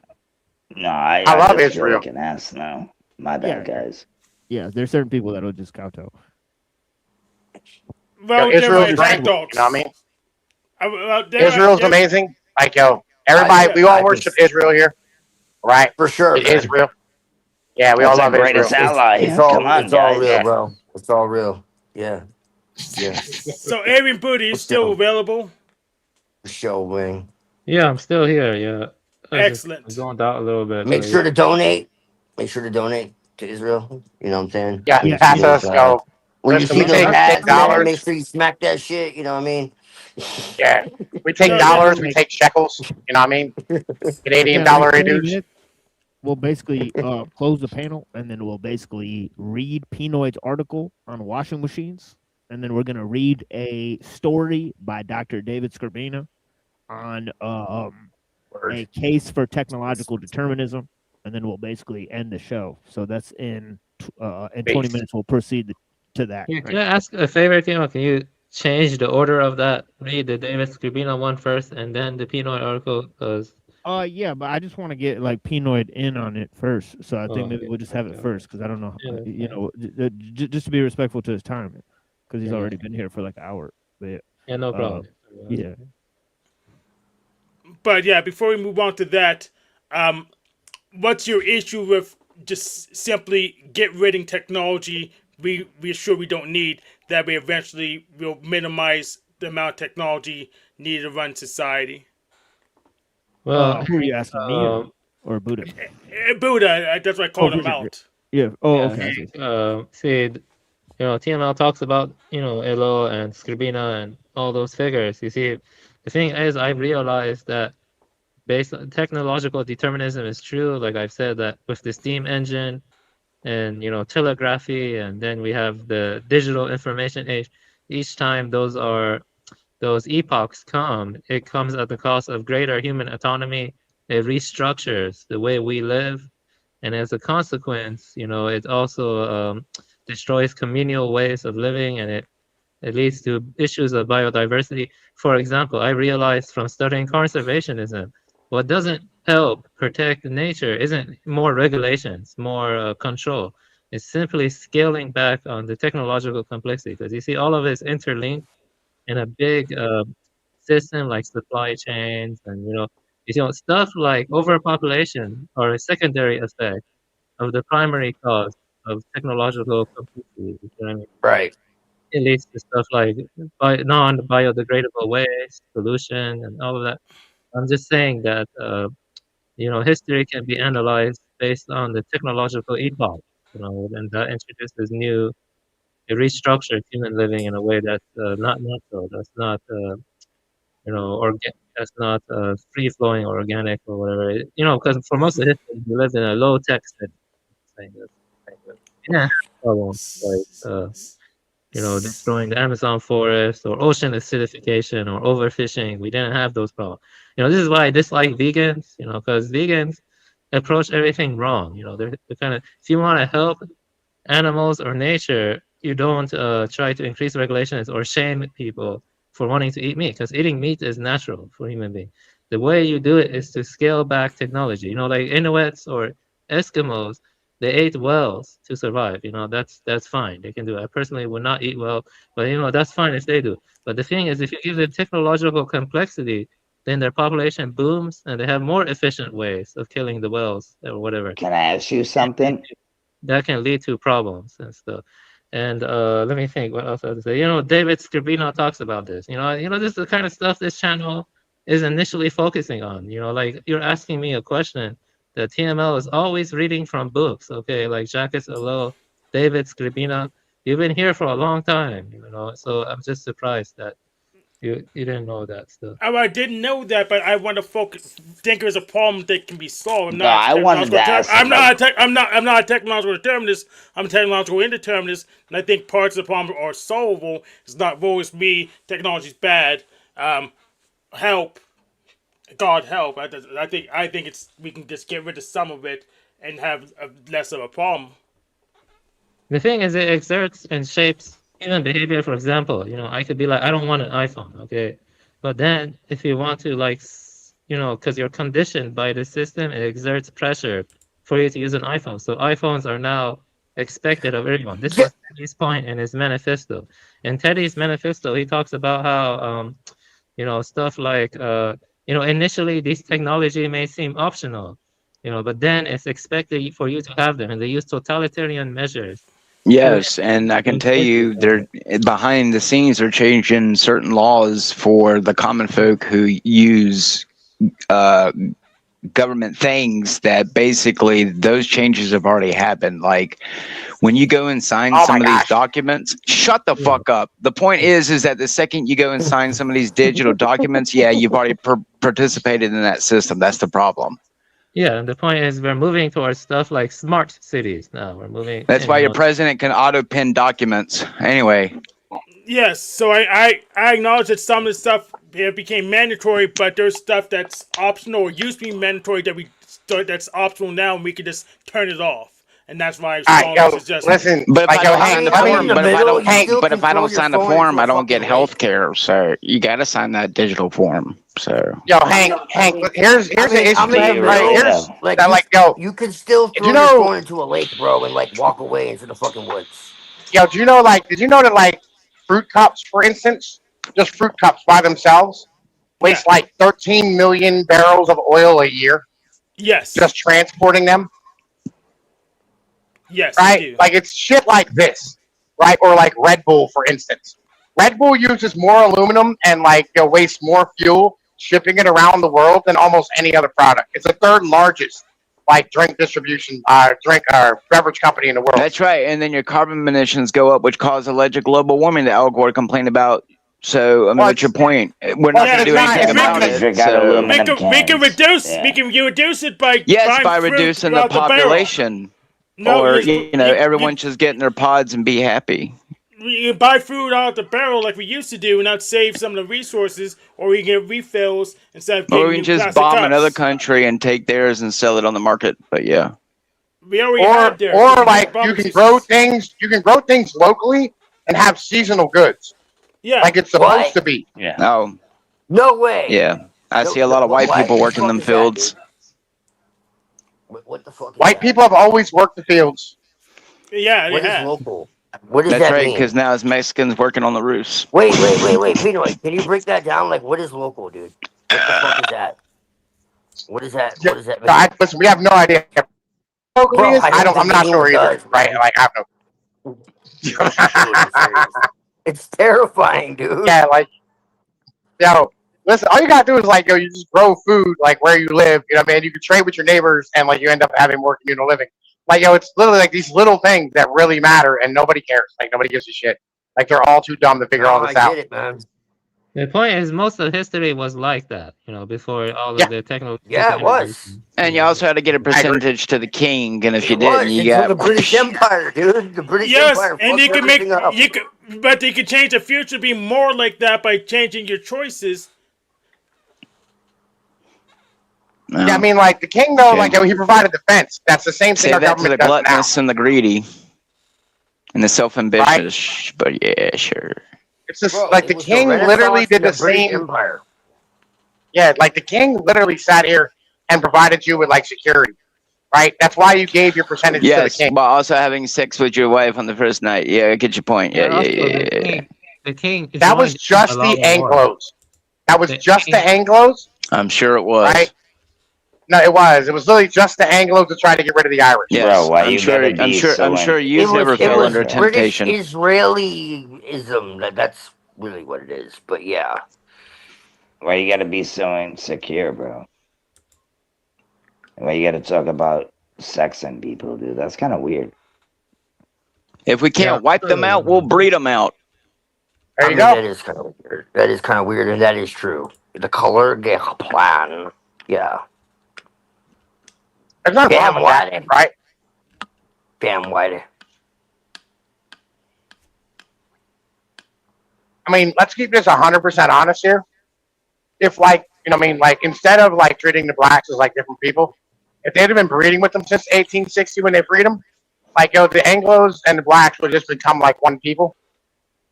No, I love just Israel. feel like an ass now. My bad, guys. Yeah, there's certain people that'll just kowtow. Well, Israel's great. You know what I mean? Israel's amazing. Like, yo, everybody, we all worship Israel here, right? For sure. Israel. Yeah, we all love Israel. Greatest ally. It's all, Come on, it's all guys. real, bro. It's all real. Yeah. Yeah. So, Aaron Booty is still available? Show wing. Yeah, I'm still here. Yeah. Excellent. I'm going out a little bit. Make sure to donate. Make sure to donate to Israel. You know what I'm saying? Yeah, pass us go. When you Listen, see we those take ads, $10. make sure you smack that shit. You know what I mean? Yeah, we take dollars, we take shekels. You know what I mean? Canadian Again, like dollar 20 dudes. minutes, we'll basically close the panel, and then we'll basically read Pinoy's article on washing machines, and then we're gonna read a story by Dr. David Scribina on a case for technological determinism, and then we'll basically end the show. So that's in 20 minutes. We'll proceed to that. Can I ask a favor, Timo? Can you change the order of that? Read the David Scribina one first, and then the Pinoy article, because yeah, but I just want to get like Pinoid in on it first, so I think maybe okay, we'll just have it first, because I don't know, Yeah, you know, just to be respectful to his time, because he's Yeah. already been here for like an hour. But Yeah, no problem. Yeah. But yeah, before we move on to that, what's your issue with just simply get rid of technology we're sure we don't need? That way, eventually, we'll minimize the amount of technology needed to run society. Well, who are you asking, me or Buddha? Buddha, that's why I called him Buddha, out. Yeah. Oh, yeah, okay. see, you know, TML talks about, you know, Elo and Scribina and all those figures. You see, the thing is, I realized that based on technological determinism is true. Like I've said, that with the steam engine and, you know, telegraphy, and then we have the digital information age, each time those epochs come, it comes at the cost of greater human autonomy. It restructures the way we live. And as a consequence, you know, it also destroys communal ways of living, and it leads to issues of biodiversity. For example, I realized from studying conservationism, what doesn't help protect nature isn't more regulations, more control. It's simply scaling back on the technological complexity, because you see all of it is interlinked in a big system like supply chains, and you know stuff like overpopulation are a secondary effect of the primary cause of technological complexity. You know what I mean? Right. It leads to stuff like non-biodegradable waste, pollution, and all of that. I'm just saying that you know, history can be analyzed based on the technological epoch. You know, and that introduces new, it restructures human living in a way that's not natural. That's not you know, that's not free flowing or organic or whatever. You know, because for most of history, we lived in a low tech setting. We didn't have problems like you know, destroying the Amazon forest or ocean acidification or overfishing. We didn't have those problems. You know, this is why I dislike vegans. You know, because vegans approach everything wrong. You know, they're kind of, if you want to help animals or nature, you don't try to increase regulations or shame people for wanting to eat meat, because eating meat is natural for human beings. The way you do it is to scale back technology. You know, like Inuits or Eskimos, they ate whales to survive. You know, that's fine. They can do it. I personally would not eat whale, but you know, that's fine if they do. But the thing is, if you give them technological complexity, then their population booms and they have more efficient ways of killing the whales or whatever. Can I ask you something? That can lead to problems and stuff. And let me think, what else I have to say? You know, David Scribino talks about this. You know, this is the kind of stuff this channel is initially focusing on. You know, like you're asking me a question that TML is always reading from books. Okay, like Jacques Ellul, David Scribino. You've been here for a long time. You know, so I'm just surprised that you didn't know that stuff. I didn't know that, but I want to think there's a problem that can be solved. No, I wanted to ask. I'm not a technological determinist. I'm a technological indeterminist, and I think parts of the problem are solvable. It's not woe is me. Technology's bad. Help, God help. I think it's we can just get rid of some of it and have less of a problem. The thing is, it exerts and shapes human behavior. For example, you know, I could be like, I don't want an iPhone, okay? But then if you want to, like, you know, because you're conditioned by the system, it exerts pressure for you to use an iPhone. So iPhones are now expected of everyone. This was Teddy's point in his manifesto. In Teddy's manifesto, he talks about how, you know, stuff like, you know, initially these technology may seem optional, you know, but then it's expected for you to have them, and they use totalitarian measures. Yes, and I can tell you, they're behind the scenes. They're changing certain laws for the common folk who use government things that basically those changes have already happened. Like when you go and sign some of these documents, shut the fuck up. The point is that the second you go and sign some of these digital documents, yeah, you've already participated in that system. That's the problem. Yeah, and the point is we're moving towards stuff like smart cities now. We're moving. That's why your president can auto pin documents. Anyway. Yes, so I acknowledge that some of the stuff became mandatory, but there's stuff that's optional or used to be mandatory that's optional now, and we can just turn it off. And that's why I'm listen. But if like, I don't Hank, sign the form, but if I don't sign the form, I don't get health care. So you got to sign that digital form. So Hank, here's the issue. You can still throw you your know- phone into a lake, bro, and like walk away into the fucking woods. Did you know that like fruit cups, for instance, just fruit cups by themselves waste like 13 million barrels of oil a year? Yes. Just transporting them. Yes. Right? Like it's shit like this, right? Or like Red Bull, for instance. Red Bull uses more aluminum and wastes more fuel shipping it around the world than almost any other product. It's the third largest drink distribution, beverage company in the world. That's right. And then your carbon emissions go up, which cause alleged global warming that Al Gore complained about. So, I mean, what's your point? We're not going to do anything about it. So. We can reduce it by by reducing the population. Everyone just get in their pods and be happy. You buy food out the barrel like we used to do, and not save some of the resources, or we can get refills instead of getting Or we can just bomb another country and take theirs and sell it on the market. But yeah. We already have theirs. You can grow things. You can grow things locally and have seasonal goods. Yeah. Like it's supposed to be. Yeah. Oh. No way. Yeah. I see a lot of white people working them fields. What the fuck? White people have always worked the fields. Yeah, What is local? What does That's that right, mean? because now it's Mexicans working on the roofs. Wait, Pinoy, can you break that down? Like, what is local, dude? What the fuck is that? What is that? What does that mean? Listen, we have no idea. Bro, I'm not sure either. Does, right? Like I have no. It's terrifying, dude. Yeah, listen, all you gotta do is you just grow food where you live. You know what I mean? You can trade with your neighbors and you end up having more communal living. It's literally these little things that really matter and nobody cares. Nobody gives a shit. They're all too dumb to figure all this out. I get it, man. The point is, most of history was like that, before all of the technology. Yeah, it was. And you also had to get a percentage to the king, and if you didn't, you until got the British Empire, dude. The British Empire. And you can but you can change the future to be more like that by changing your choices. No. Yeah, I mean, the king though, he provided defense. That's the same thing. Say that to the gluttonous and the greedy, and the self-ambitious. Right? But yeah, sure. It's just the king literally did the same. Empire. Yeah, the king literally sat here and provided you with security, right? That's why you gave your percentage to the king. But also having sex with your wife on the first night. Yeah, I get your point. Yeah. The king. That was just the Anglos. That was just the Anglos. I'm sure it was. Right? No, it was. It was literally just the Anglos to try to get rid of the Irish. Yes, bro, I'm sure you never fell under temptation. British Israelism. That's really what it is. But yeah. Why you gotta be so insecure, bro? Why you gotta talk about sex and people, dude? That's kind of weird. If we can't wipe them out, we'll breed them out. There you go. That is kind of weird. That is kind of weird, and that is true. The color plan. Yeah. There's not wrong with that, right? Damn whitey. I mean, let's keep this 100% honest here. If instead of treating the blacks as different people, if they'd have been breeding with them since 1860 when they freed them, the Anglos and the blacks would just become one people,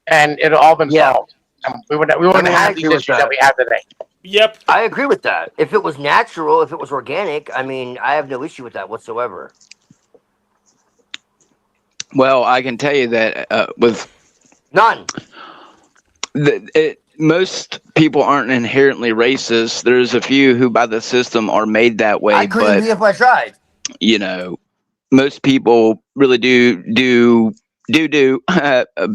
and it'd all been solved. We wouldn't have these issues that we have today. Yep. I agree with that. If it was natural, if it was organic, I mean, I have no issue with that whatsoever. Well, I can tell you that with none. Most people aren't inherently racist. There's a few who, by the system, are made that way. I couldn't be if I tried. Most people really do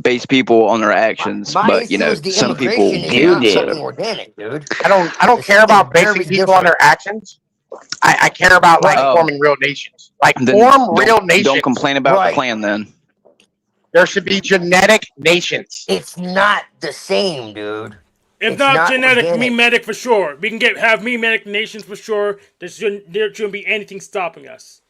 base people on their actions, but some people do. Something organic, dude. I don't care about basing people on their actions. I care about like forming real nations. Like form real nations. Don't complain about the plan then. There should be genetic nations. It's not the same, dude. If not genetic, mimetic for sure. We can have mimetic nations for sure. There shouldn't be anything stopping us.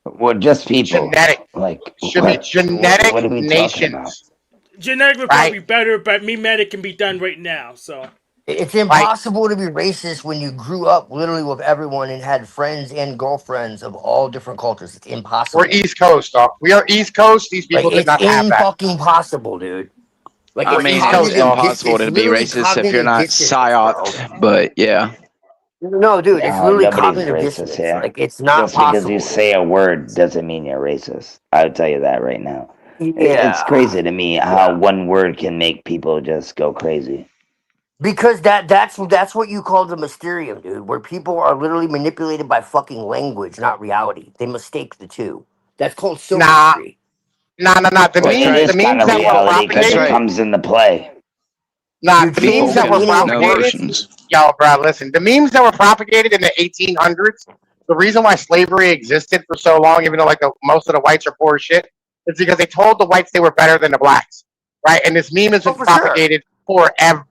Well, just people. Genetic. Like should be genetic what are we nations. Genetic would probably be better, but mimetic can be done right now. So it's impossible to be racist when you grew up literally with everyone and had friends and girlfriends of all different cultures. It's impossible. We're East Coast, dog. We are East Coast. These people did not have that. It's fucking possible, dude. Like, I mean, it's impossible to be racist if you're not psyoped, but yeah. No, dude, it's literally cognitive racist dissonance. here. Like, it's not just possible. because you say a word doesn't mean you're racist. I would tell you that right now. Yeah. It's crazy to me how one word can make people just go crazy. Because that's what you call the mysterium, dude, where people are literally manipulated by fucking language, not reality. They mistake the two. That's called sophistry. No. The memes that were propagated comes into play. The memes that were propagated. Yo, bro, listen. The memes that were propagated in the 1800s. The reason why slavery existed for so long, even though like most of the whites are poor as shit, is because they told the whites they were better than the blacks, right? And this meme has been propagated forever,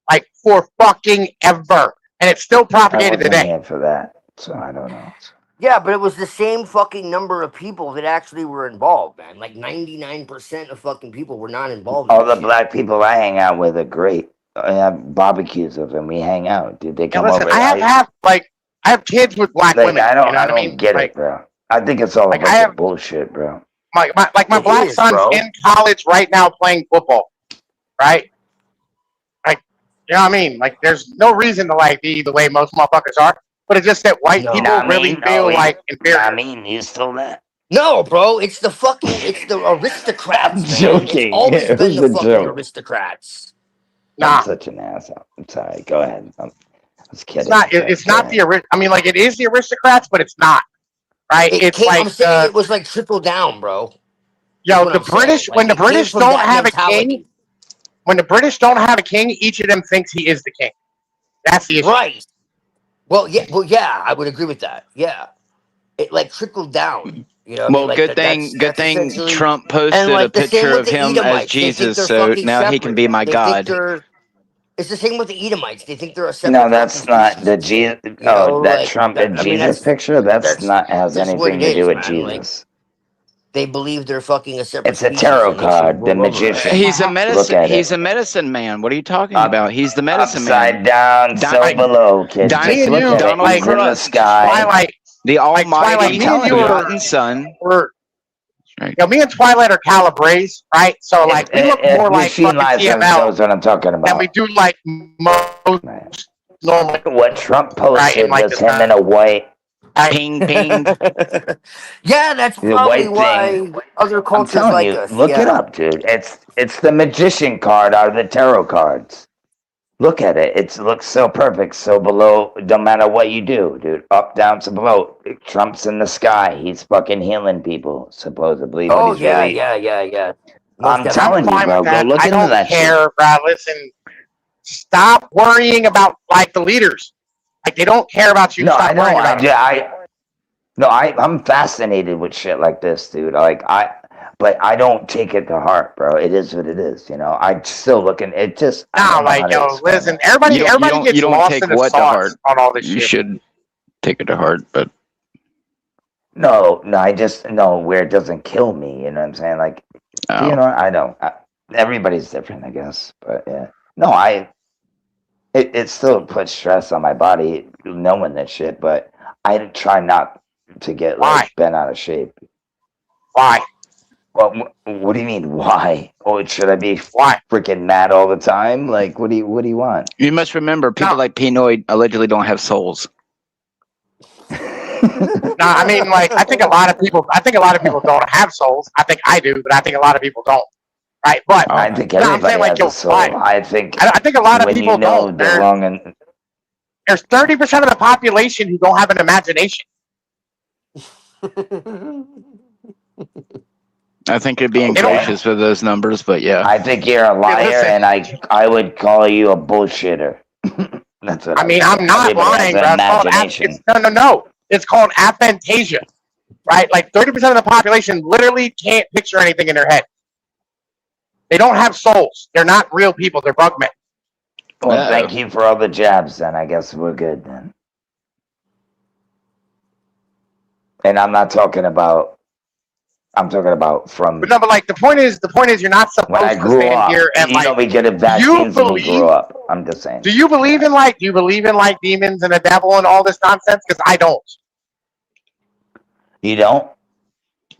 like for fucking ever, and it's still propagated today. For that, so I don't know. Yeah, but it was the same fucking number of people that actually were involved, man. Like 99% of fucking people were not involved. All the black people I hang out with are great. I have barbecues with them. We hang out, dude. They come over. I have kids with black women. I don't. You know I don't get it, bro. I think it's all about bullshit, bro. My black son's in college right now playing football, right? Like, you know what I mean? Like, there's no reason to like be the way most motherfuckers are. But it's just that white people really feel like inferior. I mean, you stole that. No, bro, it's the aristocrats. I'm joking. It's always It been was the a fucking joke. aristocrats. I'm such an asshole. I'm sorry. Go ahead. I was kidding. It's not the I mean, like it is the aristocrats, but it's not. Right? I'm saying it was like trickle down, bro. Yo, the British when the British don't have a king, when the British don't have a king, each of them thinks he is the king. That's the issue. Right. Well, yeah, I would agree with that. Yeah, it like trickled down. You know. Well, good thing Trump posted a picture of him as Jesus, so now he can be my God. It's the same with the Edomites. They think they're a separate. No, that's not the Jesus. Oh, that Trump and Jesus picture. That's not has anything to do with Jesus. They believe they're fucking a separate. It's a tarot card. The magician. He's a medicine. He's a medicine man. What are you talking about? He's the medicine man. Upside down, so below, kid. Donald Trump in the sky. The Almighty, begotten Son. You know, me and Twilight are Calibres, right? So like we look more like fucking TML. That's what I'm talking about. And we do like most normal. What Trump posted was him in a white. Ping, ping. Yeah, that's probably why other cultures like us. Look it up, dude. It's the magician card out of the tarot cards. Look at it. It looks so perfect, so below. No matter what you do, dude. Up, down, to below. Trump's in the sky. He's fucking healing people, supposedly. Oh yeah. I'm telling you, bro. Go look into that shit. I don't care, bro. Listen, stop worrying about like the leaders. Like they don't care about you. No, I know. I'm fascinated with shit like this, dude. But I don't take it to heart, bro. It is what it is, you know. I still looking. It just. Listen. Everybody gets lost in the sauce on all this shit. You should take it to heart, but. No, I just know where it doesn't kill me. You know what I'm saying? Like, you know, I don't. Everybody's different, I guess. But yeah, no, It still puts stress on my body knowing that shit, but I try not to get bent out of shape. Why? Well, what do you mean? Why? Oh, should I be freaking mad all the time? Like, what do you want? You must remember, people like Pinoid allegedly don't have souls. I mean, like, I think a lot of people don't have souls. I think I do, but I think a lot of people don't. Right, but I think everybody has a soul. I think a lot of people don't. There's 30% of the population who don't have an imagination. I think you're being gracious with those numbers, but yeah. I think you're a liar, and I would call you a bullshitter. That's what I mean, I'm not lying, bro. It's called no. It's called aphantasia, right? Like 30% of the population literally can't picture anything in their head. They don't have souls. They're not real people. They're bug men. Well, thank you for all the jabs. Then I guess we're good then. And I'm not talking about. I'm talking about from. But no, but like the point is, you're not supposed when I to grew stand up, here and you know, like. we get vaccines when we grew up. I'm just saying. Do you believe in like demons and the devil and all this nonsense? Because I don't. You don't?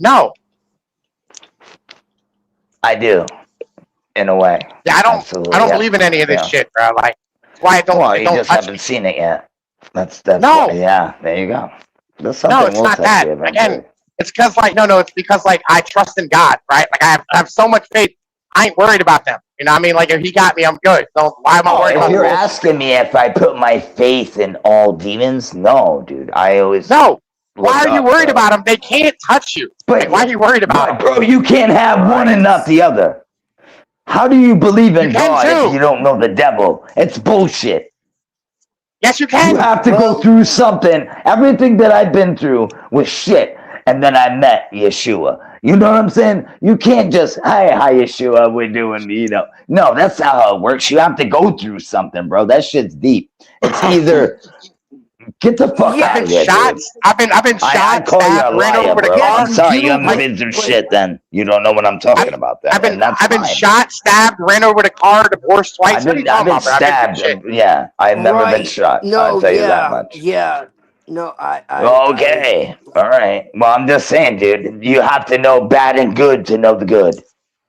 No. I do, in a way. Yeah, I don't. Absolutely, I don't believe in any of this shit, bro. Like, that's why I don't. Well, I you don't just touch haven't it. seen it yet. That's No. Yeah, there you go. That's No, something it's we'll not touch that. you eventually. Again, it's because like no, it's because like I trust in God, right? Like I have so much faith. I ain't worried about them. You know what I mean? Like if he got me, I'm good. So why am I worried about? If you're asking me if I put my faith in all demons, no, dude. I always no. Why look are you up, worried bro. about them? They can't touch you. But like, why are you worried about them? Bro, you can't have one and not the other. How do you believe in God if you don't know the devil? It's bullshit. Yes, you can. You have to go through something. Everything that I've been through was shit. And then I met Yeshua. You know what I'm saying? You can't just, hi, Yeshua, we're doing, you know. No, that's not how it works. You have to go through something, bro. That shit's deep. It's either get the fuck out of here, dude. I've been shot. I call you a stabbed, ran liar, over the bro. car. I'm sorry, you haven't been through shit then. You don't know what I'm talking about then. I've been shot, stabbed, ran over the car, divorced twice. I've What are you been talking about, bro? I've been stabbed. through shit. Yeah, I've never been shot. No, I'll tell you that yeah, much. yeah. No, Okay. All right. Well, I'm just saying, dude, you have to know bad and good to know the good.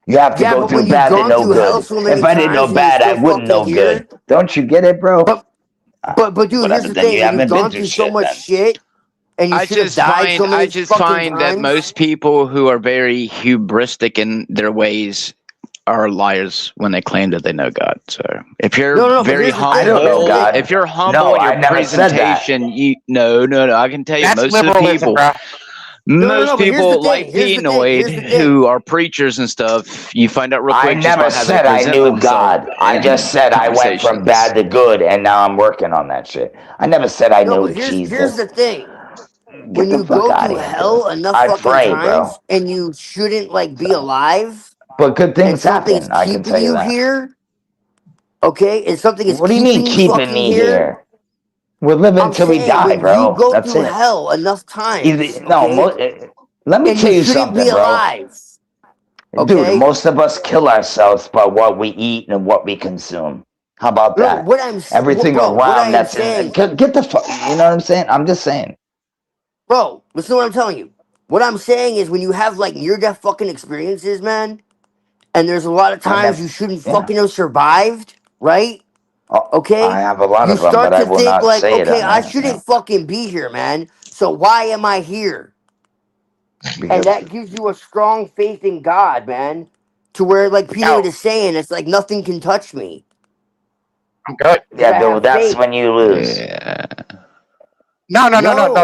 You have to Yeah, go but through when you've bad to gone know through hell good. so many If I didn't know times and you're bad, I still wouldn't know fucking here. good. Don't you get it, bro? But dude, here's the then you thing: when you've haven't been gone through through so shit much then. shit, and you should have died so many I just fucking find that times. most people who are very hubristic in their ways are liars when they claim that they know God. So if you're No, but very here's the thing, I don't know humble, God. if you're humble No, in your I never said that. presentation, you no, I can tell you That's most of the liberalism, people. bro. Most but here's the people thing, like here's the thing, here's Pianoid the thing. who are preachers and stuff. You find out real I quick just never by how they said I present knew themselves God. I in just said I went from conversations. bad to good, and now I'm working on that shit. I never said I No, knew but here's Jesus. the thing: Get when the you fuck go out through of here, hell dude. enough I fucking pray, bro. times, and you shouldn't like be alive, But good and things something's happen. I can keeping tell you you that. here, okay, and something is What do you mean keeping you keeping fucking me here. here? We're living I'm till we saying die, when you bro. go That's through it. hell enough times, okay, Let me and tell you you shouldn't be something, bro. alive, Dude, okay. most of us kill ourselves by what we eat and what we consume. How about No, that? what I'm Everything bro, what I around am that's in. saying, Get the fuck. You know what I'm saying? I'm just saying. bro, listen to what I'm telling you. What I'm saying is when you have like near-death fucking experiences, man, and there's a lot of times you shouldn't fucking have survived, right? Okay? I have a lot You of them, start but I to will think not like, say it okay, on I here. shouldn't fucking be here, man. So why am I here? And that gives you a strong faith in God, man. To where like Peter is saying, it's like nothing can touch me. I'm good. Yeah, dude, that's when you lose. No.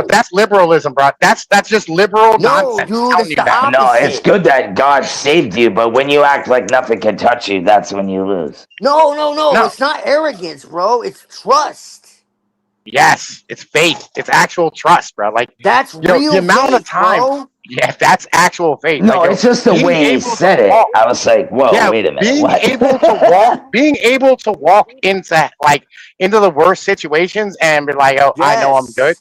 That's liberalism, bro. That's just liberal nonsense. Dude, Telling you that. No, it's good that God saved you, but when you act like nothing can touch you, that's when you lose. No. It's not arrogance, bro. It's trust. Yes, it's faith. It's actual trust, bro. Like that's real the amount of faith, time. bro. Yeah, that's actual faith. No, like, it's just the being way he able to said it. walk- I was like, whoa, Yeah, wait a minute. being What? being able to walk into the worst situations and be like, oh, I know I'm good.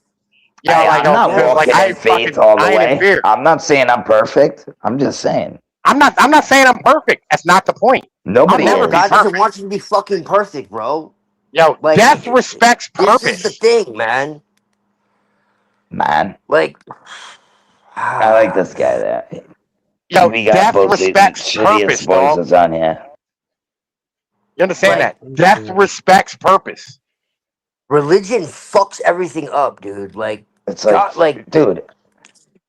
You know, Hey, like, I'm not because like walking in faith all the I ain't in way. fear. I'm not saying I'm perfect. I'm just saying. I'm not saying I'm perfect. That's not the point. Nobody I'll never is. be God doesn't perfect. want you to be fucking perfect, bro. Yo, Like, death respects purpose. This is the thing, man. Man. Like, I like this guy there. Yo, We got death both the respects shittiest purpose, dog. voices on here. You understand that? Death respects purpose. Religion fucks everything up, dude. Like, It's like, dude,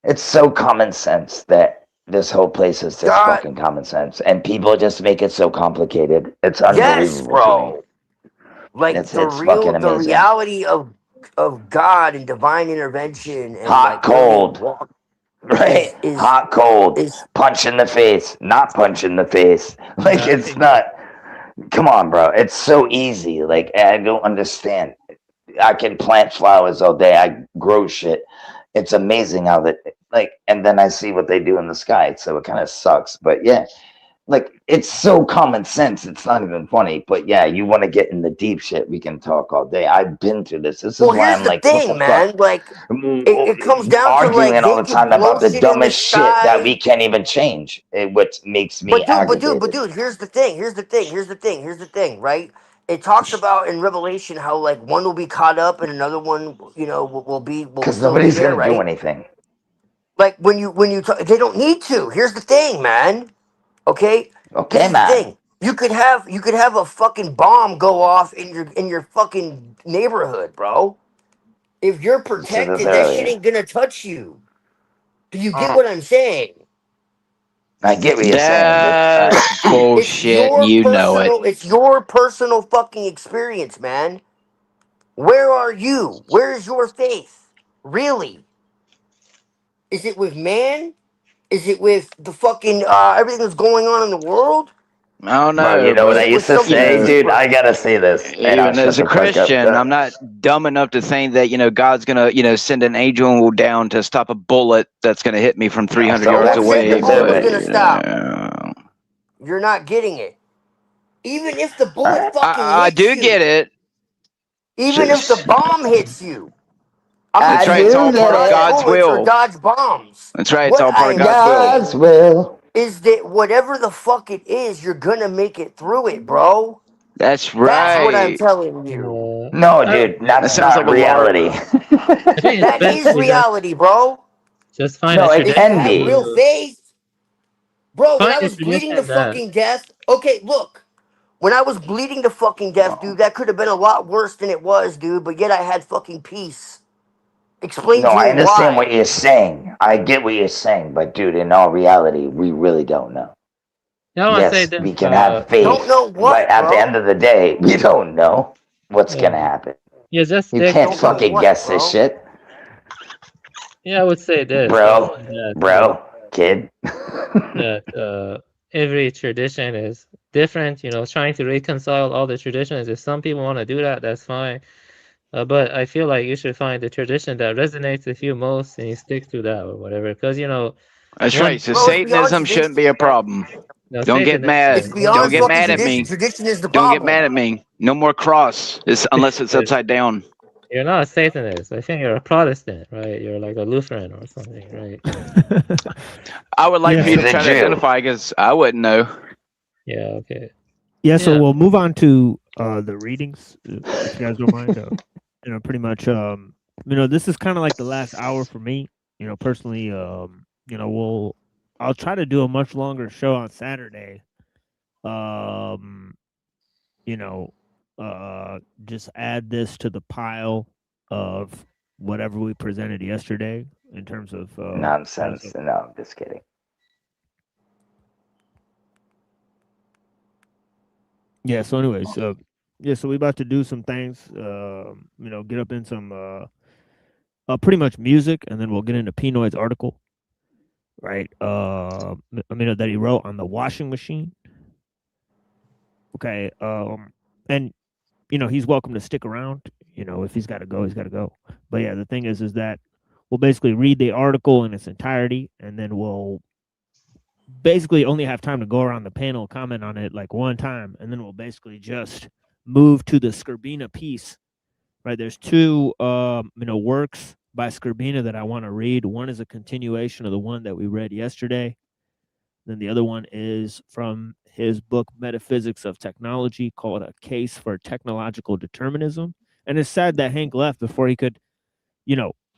it's so common sense that this whole place is just fucking common sense, and people just make it so complicated. It's unbelievable, bro. Like it's the fucking amazing. reality of God and divine intervention and Hot, like cold, right? Hot, cold, punch in the face, not punch in the face. Like it's not. Come on, bro. It's so easy. Like, I don't understand. I can plant flowers all day. I grow shit. It's amazing how that, like, and then I see what they do in the sky. So it kind of sucks. But yeah, like, it's so common sense. It's not even funny. But yeah, you want to get in the deep shit. We can talk all day. I've been through this. This is Well, why here's I'm the like, what the thing, man. fuck? Like, it comes down to like Arguing all they the could time blow about the shit in the dumbest shit that sky. we can't even change, which makes me aggravated. Dude, here's the thing. Here's the thing, right? It talks about in Revelation how like one will be caught up and another one, you know, will Because still be nobody's there, gonna do right? anything. Like when you talk, they don't need to. Here's the thing, man. Okay, this Okay, is the man. thing. You could have a fucking bomb go off in your fucking neighborhood, bro. If you're You said this protected, that shit earlier. ain't gonna touch you. Do you get what I'm saying? I get what you're saying, but That's It's bullshit, and you know it. it's your personal fucking experience, man. Where are you? Where is your faith? Really? Is it with man? Is it with the fucking everything that's going on in the world? I don't bro, you know, know what Is I but it with used to you something say, know, dude? I deeper? gotta say this, and I'll even shut as a the fuck up. Christian, I'm not dumb enough to think that God's gonna send an angel down to stop a bullet that's gonna hit me from 300 So yards Who said the away. bullet was But gonna stop? You're not getting it. Even if the bullet fucking I hits do get you, it. even if the Just, bomb hits you, I'm not that's right. saying It's you all need to part of dodge God's bullets or will. dodge bombs. That's right. It's What all I part of am God's will. God's saying will. is that whatever the fuck it is, you're gonna make it through it, bro. That's That's what I'm right. telling you. No, I don't dude, That that's sounds like not a lark. reality. I think it's That best is to reality, bro. just find a No, it If you can have be. real tradition. faith, bro, when Find I a was bleeding to tradition that fucking death, okay, look, when I was bleeding to fucking death, dude, that could have been a lot worse than it was, dude, but yet I had fucking peace. Explain No, to I me understand what why. you're saying. I get what you're saying, but dude, in all reality, we really don't know. I want to say Yes, this. we can have Don't faith, know but what, at the end bro. of the day, we don't know what's Yeah, gonna happen. yeah, just You stick. can't Don't know fucking what, guess this bro. shit, Yeah, I would say this. I would bro, say that kid. every tradition is different. Trying to reconcile all the traditions. If some people want to do that, that's fine. But I feel like you should find the tradition that resonates with you most, and you stick to that or whatever. Because That's one right. So Bro, it's beyond Satanism shouldn't be a tradition. problem. no Don't get Satan is mad. It's Don't beyond get fucking mad at tradition. me. Tradition is the Don't get mad problem. at me. No more cross. Unless it's upside down. You're not a Satanist. I think you're a Protestant, right? You're like a Lutheran or something, right? I would like for you He's to a try to Jew. identify because I wouldn't know. Yeah. Okay. Yeah, so Yeah. we'll move on to the readings, if you guys don't mind. Pretty much, this is kind of like the last hour for me. Personally, I'll try to do a much longer show on Saturday. You know, just add this to the pile of whatever we presented yesterday in terms of Nonsense. No, I'm just kidding. Yeah. So, anyways, so we about to do some things. Get up in some pretty much music, and then we'll get into Pinoy's article, right? That he wrote on the washing machine. Okay. And he's welcome to stick around. If he's got to go, he's got to go. But yeah, the thing is that we'll basically read the article in its entirety, and then we'll basically only have time to go around the panel, comment on it like one time, and then we'll basically just move to the Scribina piece. Right, there's two works by Scribina that I want to read. One is a continuation of the one that we read yesterday. Then the other one is from his book Metaphysics of Technology, called A Case for Technological Determinism. And it's sad that Hank left before he could,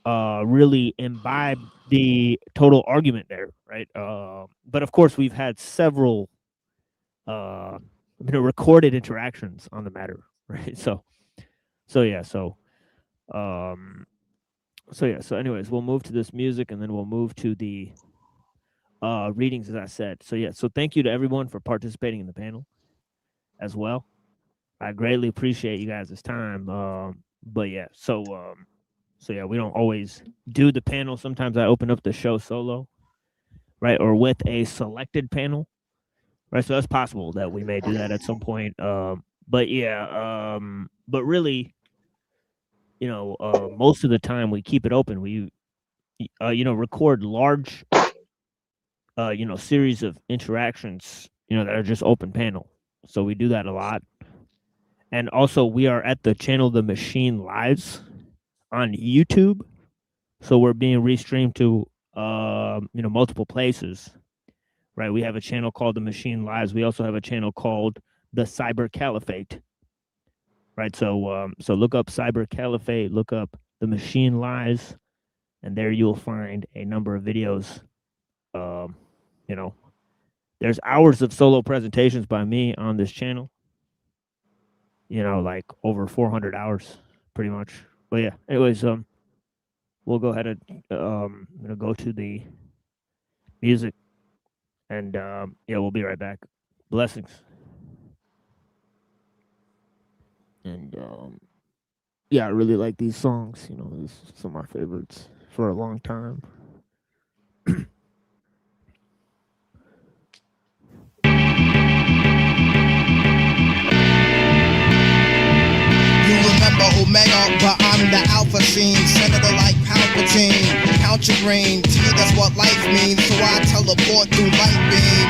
really imbibe the total argument there, right? But of course, we've had several, recorded interactions on the matter, right? So anyways, we'll move to this music, and then we'll move to the readings, as I said. So thank you to everyone for participating in the panel as well. I greatly appreciate you guys' time. But yeah, so we don't always do the panel. Sometimes I open up the show solo, right, or with a selected panel, right? So that's possible that we may do that at some point. But yeah, but really, most of the time we keep it open. We, record large, series of interactions, that are just open panel. So we do that a lot. And also we are at the channel The Machine Lives on YouTube. So we're being restreamed to, multiple places, right? We have a channel called The Machine Lives. We also have a channel called The Cyber Caliphate, right? So look up Cyber Caliphate, look up The Machine Lives, and there you'll find a number of videos. There's hours of solo presentations by me on this channel, like over 400 hours pretty much. But yeah, anyways, we'll go ahead and go to the music, and we'll be right back. Blessings. And I really like these songs. These are some of my favorites for a long time. Omega, but I'm the alpha scene, senator like Palpatine. Count your green, to you that's what life means, so I teleport through light beam.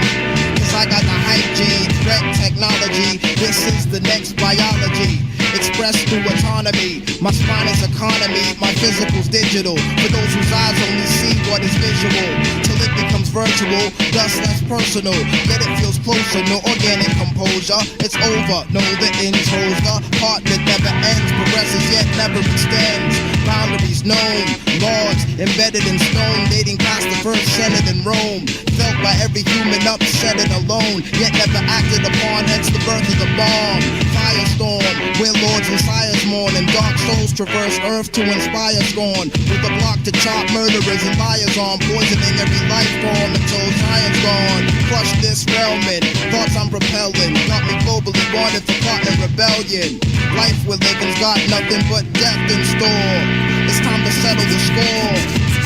Cause I got the hype gene, threat technology, this is the next biology. Expressed through autonomy, my spine is economy, my physical's digital. For those whose eyes only see what is visual, till it becomes virtual, thus less personal. Yet it feels closer, no organic composure. It's over, no the intro's the part that never ends, progresses yet never extends. Boundaries known, laws embedded in stone, dating past the first Senate in Rome. Felt by every human upset and alone, yet never acted upon, hence the birth of the bomb. Firestorm, where lords and sires mourn, and dark souls traverse earth to inspire scorn. With a block to chop murderers and liars on, poisoning every life form until science gone. Crush this realm in thoughts I'm propelling, got me globally wanted for plot and rebellion. Life we're living's got nothing but death in store. It's time to settle the score.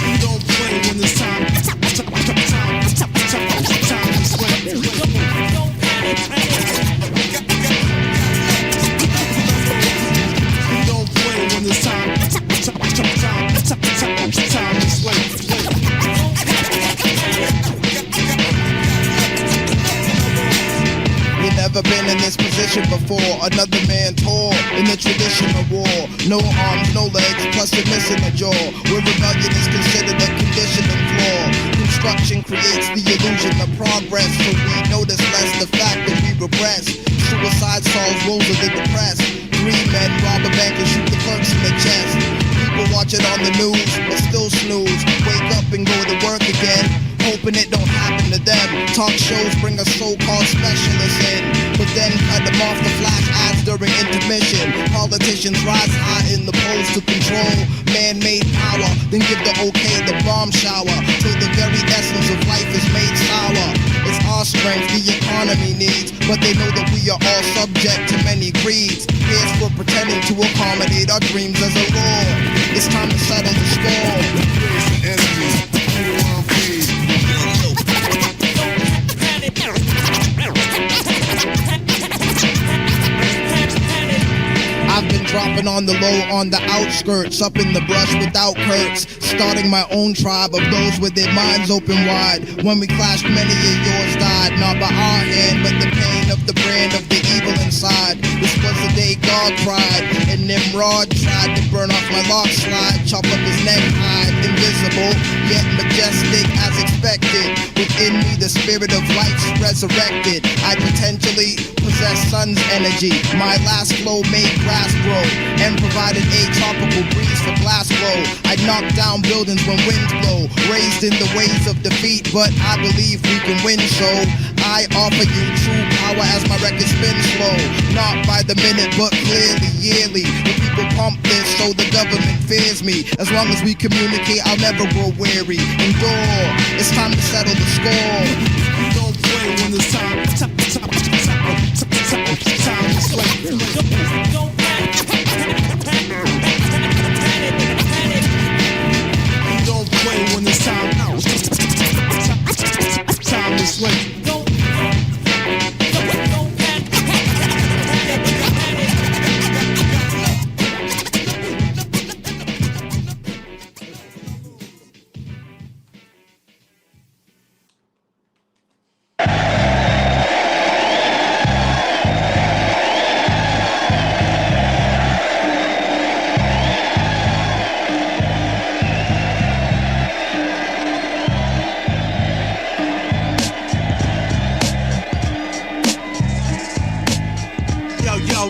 You don't play when it's time. Never been in this position before. Another man tore in the tradition of war. No arms, no legs, plus you're missing a jaw. Where rebellion is considered a condition and flaw. Construction creates the illusion of progress, so we notice less the fact that we regress. Suicide solves woes of the depressed. 3 men rob a bank and shoot the clerks in the chest. People watch it on the news, but still snooze. Wake up and go to work again, hoping it don't happen to them. Talk shows bring a so-called specialist in, but then cut them off the flash ads during intermission. Politicians rise high in the polls to control man-made power, then give the okay the bomb shower, till the very essence of life is made sour. It's our strength the economy needs, but they know that we are all subject to many greeds. Here's for pretending to accommodate our dreams as a law. It's time to settle the score. I've been dropping on the low, on the outskirts, up in the brush without curts, starting my own tribe of those with their minds open wide. When we clashed, many of yours died, not by our hand, but the pain of the brand of the evil inside. This was the day God cried, and Nimrod tried to burn off my lock slide, chop up his neck hide, invisible, yet majestic as expected. Within me the spirit of life's resurrected. I potentially possess sun's energy. My last flow made grass grow and provided a tropical breeze for glass flow. I knock down buildings when winds blow, raised in the waves of defeat, but I believe we can win, so I offer you true power as my record spins slow. Not by the minute, but clearly, yearly. The people pump this so the government fears me. As long as we communicate, I'll never grow weary. Endure, it's time to settle the score. Don't play when it's time. Time is late. Don't play when it's time. Time is late.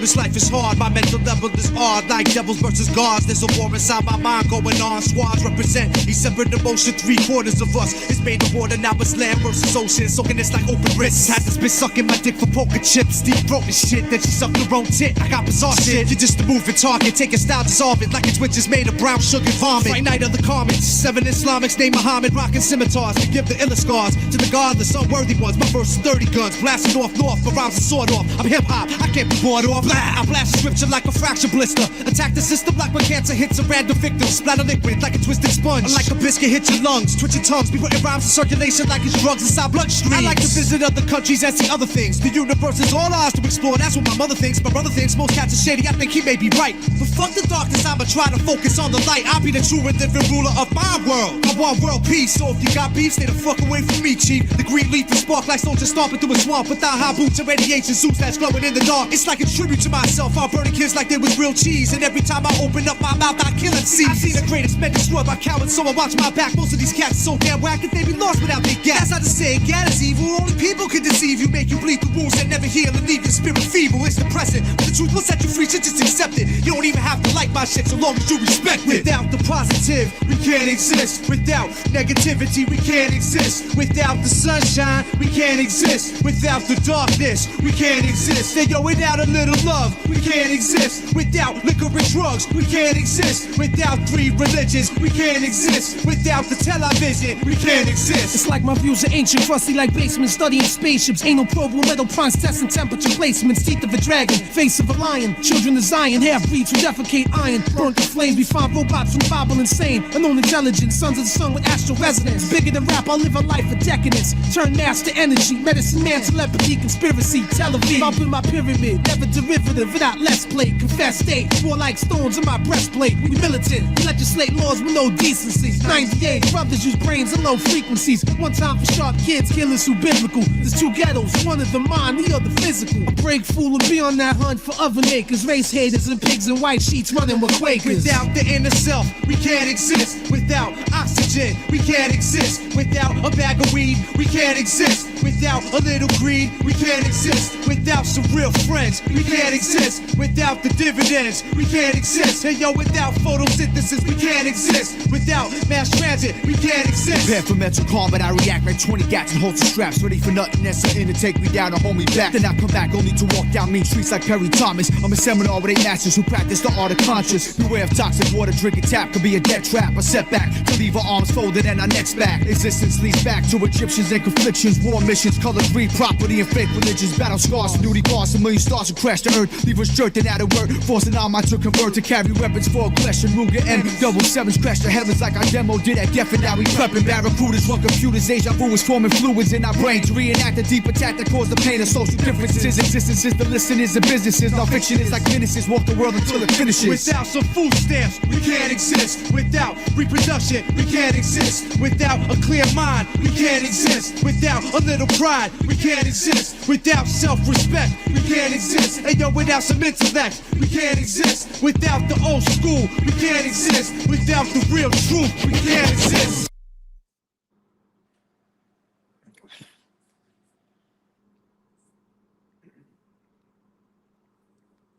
This life is hard, my mental level is odd. Like devils versus gods, there's a war inside my mind going on. Squads represent each separate emotion, 3/4 of us. It's made of water, now it's land versus ocean. Soaking this like open wrists. Had this bitch sucking my dick for poker chips. Deep throating shit, then she sucked her own tit. I got bizarre shit, you're just a moving target. Take a style, dissolve it like its witches made of brown sugar vomit. Fright night of the comments, 7 Islamics named Muhammad, rocking scimitars to give the illest scars to the godless, unworthy ones. My verse is 30 guns, blasting off north, my rhymes are sawed off. I'm hip hop, I can't be bored off. I blast the scripture like a fracture blister. Attack the system like when cancer hits a random victim. Splatter liquid like a twisted sponge. Like a biscuit hit your lungs, twitch your tongues. Be putting rhymes in circulation like it's drugs inside bloodstream. I like to visit other countries and see other things. The universe is all ours to explore, that's what my mother thinks. My brother thinks most cats are shady, I think he may be right. But fuck the darkness, I'ma try to focus on the light. I'll be the true and living ruler of my world. I want world peace, so if you got beef, stay the fuck away from me, chief. The green leaf is spark like soldiers stomping through a swamp. Without high boots and radiation suits that's glowing in the dark. It's like a tribute to myself, I'm burning kids like they was real cheese. And every time I open up my mouth, I kill MCs. I see the greatest men destroyed by cowards, so I watch my back. Most of these cats so damn whack that they be lost without their gas. That's not to say gat is evil, only people can deceive you. Make you bleed the wounds that never heal and leave your spirit feeble. It's depressing, but the truth will set you free, so just accept it. You don't even have to like my shit so long as you respect it. Without the positive, we can't exist. Without negativity, we can't exist. Without the sunshine, we can't exist. Without the darkness, we can't exist. Hey yo, without a little love, we can't exist. Without liquor and drugs, we can't exist. Without 3 religions, we can't exist. Without the television, we can't exist. It's like my views are ancient, rusty like basements, studying spaceships. Ain't no problem, metal prawns, testing temperature placements. Teeth of a dragon, face of a lion. Children of Zion, half-breeds who defecate iron. Burnt the flames, we find robots from Bible insane. Unknown intelligence, sons of the sun with astral resonance. Bigger than rap, I'll live a life of decadence. Turn mass to energy, medicine man, telepathy, conspiracy, Tel Aviv. Up in my pyramid, never derivative, without less plate. Confess state, more like stones in my breastplate. We militant, we legislate laws with no decency. 98 brothers use brains and low frequencies. One time for sharp kids, killers who biblical. There's 2 ghettos, one of the mind, the other physical. I break fool and be on that hunt for other nakers. Race haters and pigs in white sheets running with Quakers. Without the inner self, we can't exist. Without oxygen, we can't exist. Without a bag of weed, we can't exist. Without a little greed, we can't exist. Without some real friends, we can't exist. Without the dividends, we can't exist. Hey yo, without photosynthesis, we can't exist. Without mass transit, we can't exist. Prepare for mental combat, I react like 20 gats and holster straps. Ready for nothing, that's something to take me down and hold me back. Then I come back only to walk down mean streets like Perry Thomas. I'm a seminar with 8 masters who practice the art of conscious. Beware of toxic water, drinking tap could be a death trap. A setback to leave our arms folded and our necks back. Existence leads back to Egyptians and conflictions. War missions, color greed, property and fake religions. Battle scars and duty costs. A million stars will crash the earth. Leave us jerked and out of work. Forcing our mind to convert to carry weapons for aggression. Ruger and double sevens crash the heavens like our demo did at Death. And now we prepping barracudas, run computers. Deja vu is forming fluids in our brain to reenact the deep attack that caused the pain of social differences. Existences, the listeners and businesses. Now fiction is like menaces. Walk the world until it finishes. Without some food stamps, we can't exist. Without reproduction, we can't exist. Without a clear mind, we can't exist. Without a little pride, we can't exist. Without self-respect, we can't exist. And yo, without some intellect, we can't exist. Without the old school, we can't exist. Without the real truth, we can't exist.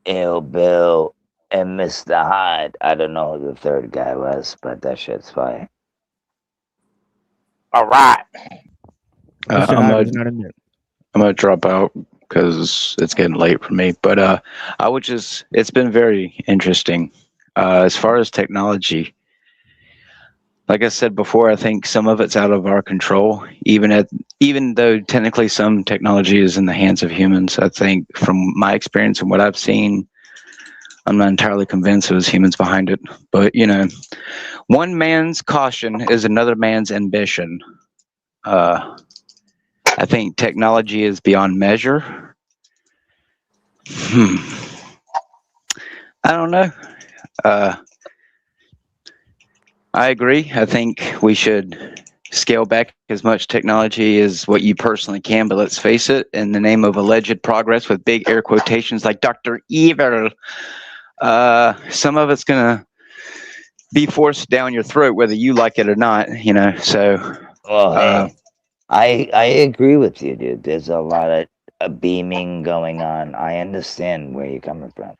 Ill Bill and Mr. Hyde. I don't know who the third guy was, but that shit's fine. All right. I'm gonna drop out because it's getting late for me. But it's been very interesting. As far as technology, like I said before, I think some of it's out of our control. Even though technically some technology is in the hands of humans, I think from my experience and what I've seen, I'm not entirely convinced it was humans behind it. But one man's caution is another man's ambition. I think technology is beyond measure. I don't know. I agree. I think we should scale back as much technology as what you personally can, but let's face it, in the name of alleged progress with big air quotations like Dr. Evil, some of it's going to be forced down your throat whether you like it or not, so. Well, hey, I agree with you, dude. There's a lot of a beaming going on. I understand where you're coming from.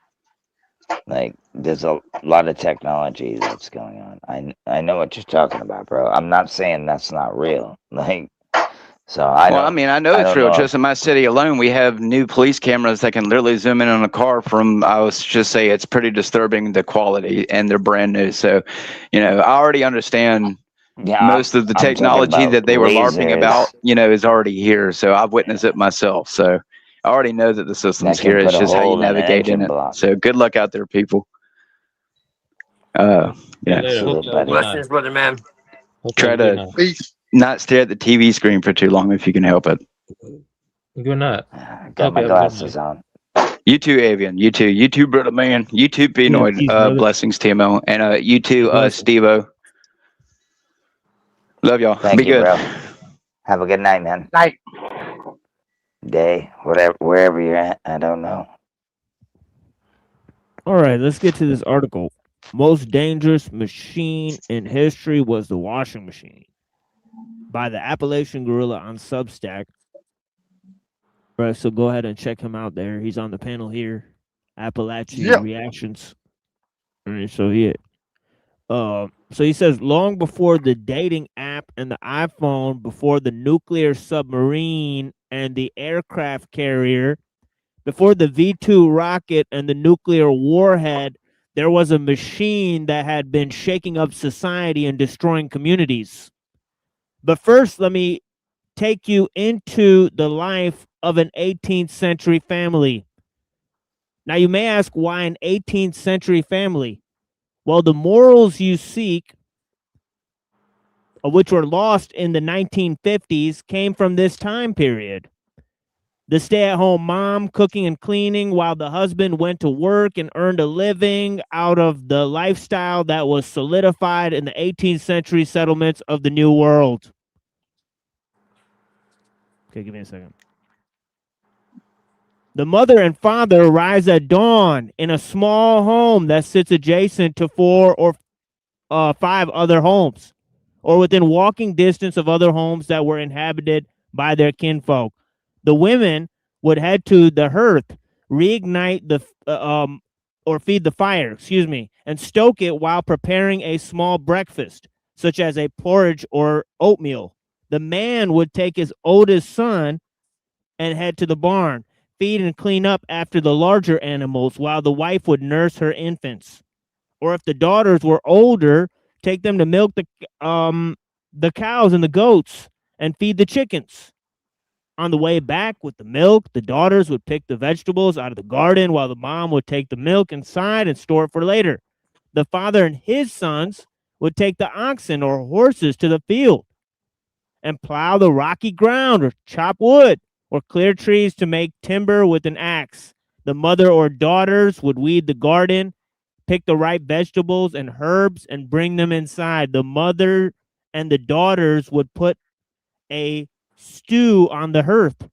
Like, there's a lot of technology that's going on. I know what you're talking about, bro. I'm not saying that's not real. Like, so I Well, I don't. mean, I know I it's don't real. know. Just in my city alone, we have new police cameras that can literally zoom in on a car from, I was just say it's pretty disturbing, the quality, and they're brand new. So, I already understand Yeah, most of the I'm talking technology about that they were LARPing about, lasers is already here. So I've witnessed it myself. So I already know that the system's that here. can It's put a just how you hole in an navigate in engine it. block. So good luck out there, people. Absolute, buddy. Blessings, brother man. Try to not stare at the TV screen for too long if you can help it. Good night. Got my glasses on. You too, Avian. You too. You too, brother man. You too, Benoid. peace, brother. Blessings, TMO. And you too, Blessings. Steve-O. Love y'all. Thank Be you, good. bro. Have a good night, man. Night. Day, whatever, wherever you're at. I don't know. All right, let's get to this article. Most dangerous machine in history was the washing machine by the Appalachian Gorilla on Substack. Right, so go ahead and check him out there. He's on the panel here. Appalachian Reactions. All right, so so he says long before the dating app and the iPhone, before the nuclear submarine and the aircraft carrier, before the V2 rocket and the nuclear warhead, there was a machine that had been shaking up society and destroying communities. But first, let me take you into the life of an 18th century family. Now, you may ask, why an 18th century family? Well, the morals you seek, which were lost in the 1950s, came from this time period. The stay-at-home mom cooking and cleaning while the husband went to work and earned a living out of the lifestyle that was solidified in the 18th century settlements of the New World. Okay, give me a second. The mother and father rise at dawn in a small home that sits adjacent to 4 or 5 other homes, or within walking distance of other homes that were inhabited by their kinfolk. The women would head to the hearth, reignite the or feed the fire, and stoke it while preparing a small breakfast, such as a porridge or oatmeal. The man would take his oldest son and head to the barn, feed and clean up after the larger animals, while the wife would nurse her infants. Or if the daughters were older, take them to milk the cows and the goats and feed the chickens. On the way back with the milk, the daughters would pick the vegetables out of the garden while the mom would take the milk inside and store it for later. The father and his sons would take the oxen or horses to the field and plow the rocky ground or chop wood or clear trees to make timber with an axe. The mother or daughters would weed the garden, pick the right vegetables and herbs, and bring them inside. The mother and the daughters would put a stew on the hearth,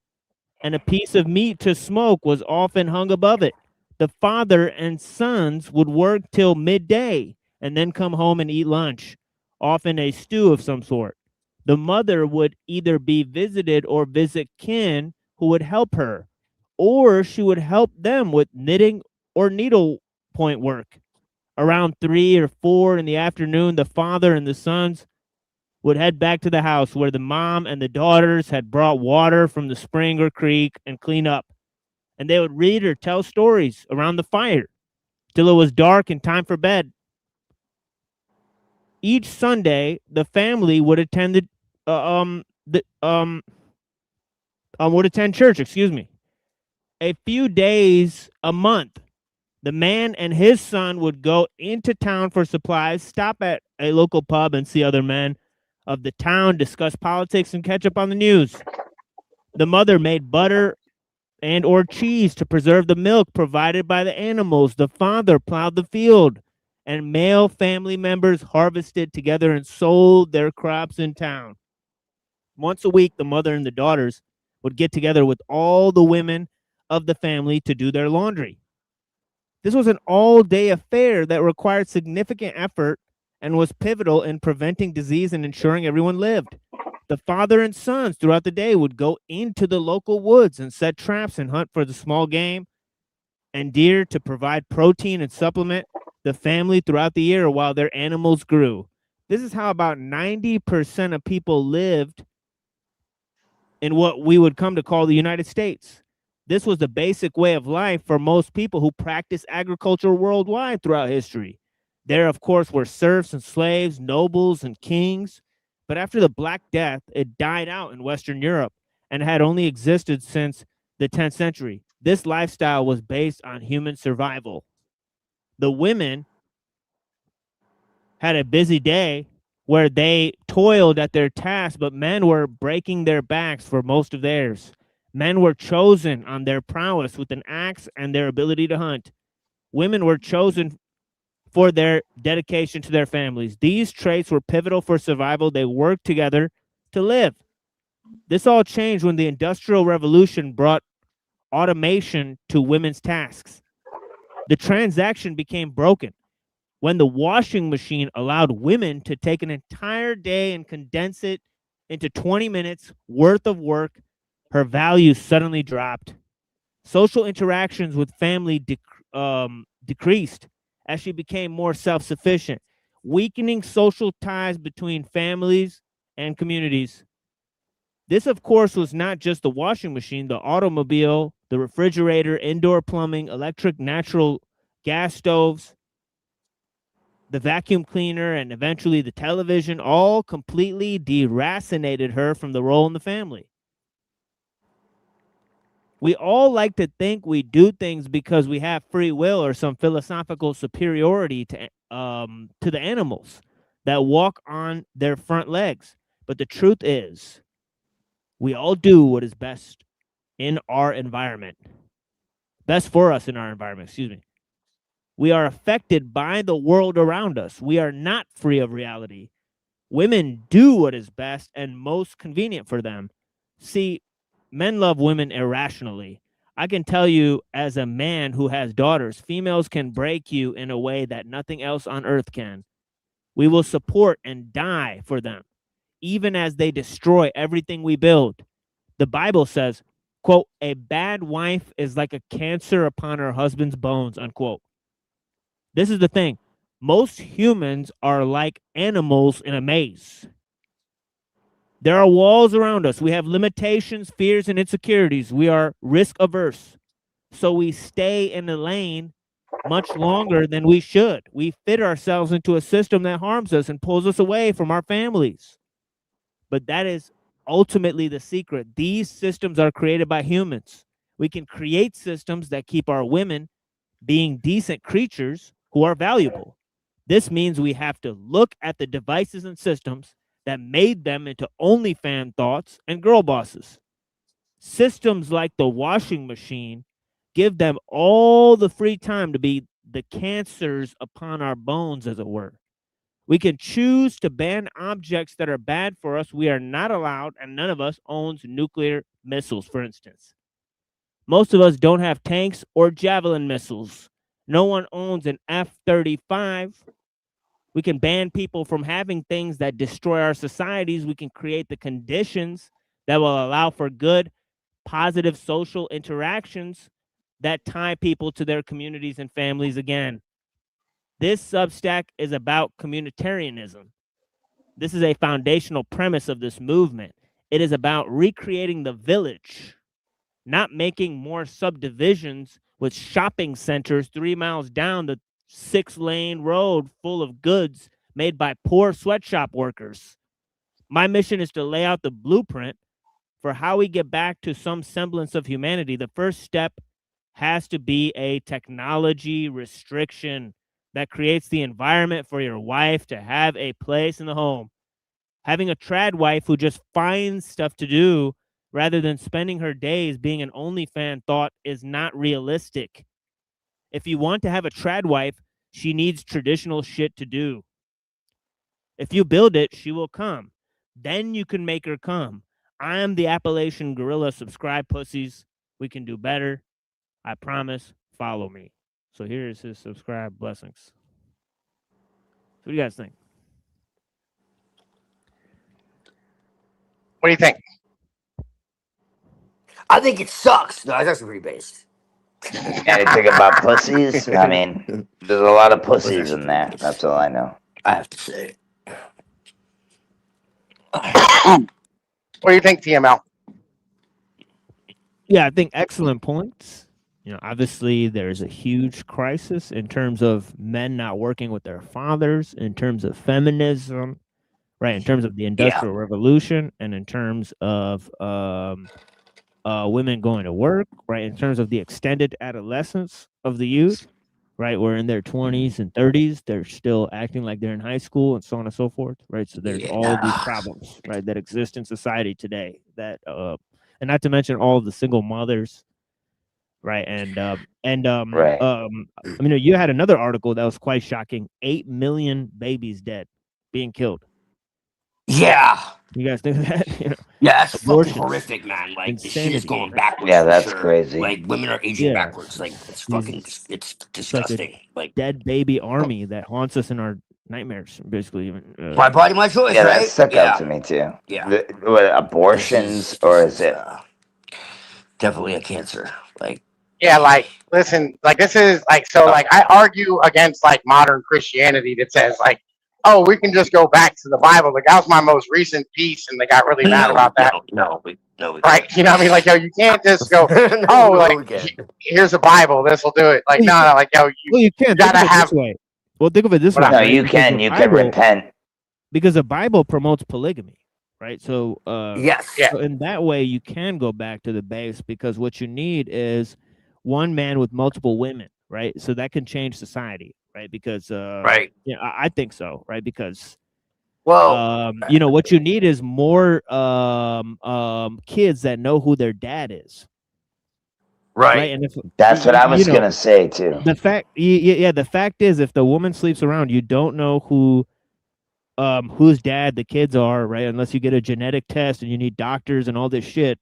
and a piece of meat to smoke was often hung above it. The father and sons would work till midday and then come home and eat lunch, often a stew of some sort. The mother would either be visited or visit kin who would help her, or she would help them with knitting or needlepoint work. Around 3 or 4 in the afternoon, the father and the sons would head back to the house where the mom and the daughters had brought water from the spring or creek and clean up. And they would read or tell stories around the fire till it was dark and time for bed. Each Sunday, the family would attend would attend church. A few days a month, the man and his son would go into town for supplies, stop at a local pub and see other men of the town, discuss politics, and catch up on the news. The mother made butter and or cheese to preserve the milk provided by the animals. The father plowed the field, and male family members harvested together and sold their crops in town. Once a week, the mother and the daughters would get together with all the women of the family to do their laundry. This was an all-day affair that required significant effort and was pivotal in preventing disease and ensuring everyone lived. The father and sons throughout the day would go into the local woods and set traps and hunt for the small game and deer to provide protein and supplement the family throughout the year while their animals grew. This is how about 90% of people lived in what we would come to call the United States. This was the basic way of life for most people who practiced agriculture worldwide throughout history. There, of course, were serfs and slaves, nobles and kings. But after the Black Death, it died out in Western Europe and had only existed since the 10th century. This lifestyle was based on human survival. The women had a busy day where they toiled at their tasks, but men were breaking their backs for most of theirs. Men were chosen on their prowess with an axe and their ability to hunt. Women were chosen for their dedication to their families. These traits were pivotal for survival. They worked together to live. This all changed when the Industrial Revolution brought automation to women's tasks. The transaction became broken when the washing machine allowed women to take an entire day and condense it into 20 minutes worth of work. Her value suddenly dropped. Social interactions with family decreased as she became more self-sufficient, weakening social ties between families and communities. This, of course, was not just the washing machine, the automobile, the refrigerator, indoor plumbing, electric, natural gas stoves, the vacuum cleaner, and eventually the television all completely deracinated her from the role in the family. We all like to think we do things because we have free will or some philosophical superiority to the animals that walk on their front legs. But the truth is, we all do what is best in our environment. Best for us in our environment, excuse me. We are affected by the world around us. We are not free of reality. Women do what is best and most convenient for them. See, men love women irrationally. I can tell you, as a man who has daughters, females can break you in a way that nothing else on earth can. We will support and die for them, even as they destroy everything we build. The Bible says, quote, a bad wife is like a cancer upon her husband's bones, unquote. This is the thing. Most humans are like animals in a maze. There are walls around us. We have limitations, fears, and insecurities. We are risk averse. So we stay in the lane much longer than we should. We fit ourselves into a system that harms us and pulls us away from our families. But that is ultimately the secret. These systems are created by humans. We can create systems that keep our women being decent creatures who are valuable. This means we have to look at the devices and systems that made them into OnlyFans thoughts and girl bosses. Systems like the washing machine give them all the free time to be the cancers upon our bones, as it were. We can choose to ban objects that are bad for us. We are not allowed, and none of us owns nuclear missiles, for instance. Most of us don't have tanks or javelin missiles. No one owns an F-35. We can ban people from having things that destroy our societies. We can create the conditions that will allow for good, positive social interactions that tie people to their communities and families again. This Substack is about communitarianism. This is a foundational premise of this movement. It is about recreating the village, not making more subdivisions with shopping centers 3 miles down the 6-lane road full of goods made by poor sweatshop workers. My mission is to lay out the blueprint for how we get back to some semblance of humanity. The first step has to be a technology restriction that creates the environment for your wife to have a place in the home. Having a trad wife who just finds stuff to do rather than spending her days being an OnlyFans thought is not realistic. If you want to have a trad wife, she needs traditional shit to do. If you build it, she will come. Then you can make her come. I am the Appalachian Gorilla. Subscribe, pussies. We can do better. I promise. Follow me. So here's his subscribe blessings. What do you guys think? What do you think? I think it sucks. No, it's actually pretty based. Anything about pussies? I mean, there's a lot of pussies in there. That's all I know. I have to say. What do you think, TML? Yeah, I think excellent points. You know, obviously there's a huge crisis in terms of men not working with their fathers, in terms of feminism, right? In terms of the Industrial Revolution, and in terms of women going to work, right? In terms of the extended adolescence of the youth, right? We're in their 20s and 30s. They're still acting like they're in high school and so on and so forth, right? So there's all of these problems, right, that exist in society today. That and not to mention all of the single mothers, right? Right. I mean, you had another article that was quite shocking: 8 million babies dead, being killed. Yeah. You guys think of that? You know, Yeah, that's fucking abortions, horrific, man. Like, the shit is insanity, going right? backwards. Yeah, for that's sure. crazy. Like, women are aging Yeah. backwards. Like, it's fucking, it's It's like disgusting. a Like, dead baby army that haunts us in our nightmares, basically. my body, my choice, Yeah, right? that stuck Yeah. out to me too. Yeah. What, abortions, or is it? Definitely a cancer. Like, Yeah, like, listen, like, this is like, so, like, I argue against like modern Christianity that says like, oh, we can just go back to the Bible. Like, that was my most recent piece, and they got really mad about that. No, Right? You know what I mean? Like, yo, you can't just go, oh, like, here's a Bible, this will do it. Like, no, like, yo, Well, you can't. gotta Think of it have. this way. Well, think of it this way. No, right? you Because can. the You can Bible- repent. because the Bible promotes polygamy, right? So, yes. So in that way, you can go back to the base, because what you need is one man with multiple women, right? So that can change society, right? Because right. Yeah, I think so, right? Because well, you know, what you need is more kids that know who their dad is. Right. And if That's what I was you know, gonna say too. The fact, yeah, the fact is, if the woman sleeps around, you don't know whose dad the kids are, right? Unless you get a genetic test and you need doctors and all this shit,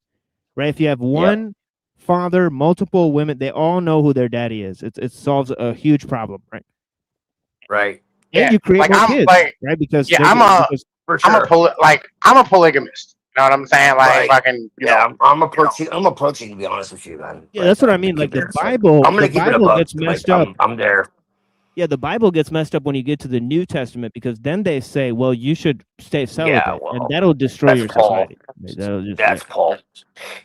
right? If you have one father, multiple women, they all know who their daddy is. It solves a huge problem, right? Right. And you create like, more I'm kids, like, right? Because yeah, I'm I'm a polygamist. You know what I'm saying? Like, Right. fucking, you know, I'm approaching. I'm approaching. To be honest with you, man. yeah, that's what I mean. Like the Bible, I'm gonna the keep it a Bible buck. gets Like, messed up. I'm there. Yeah, the Bible gets messed up when you get to the New Testament, because then they say, well, you should stay celibate, and that'll destroy your society. That'll just, That's Paul.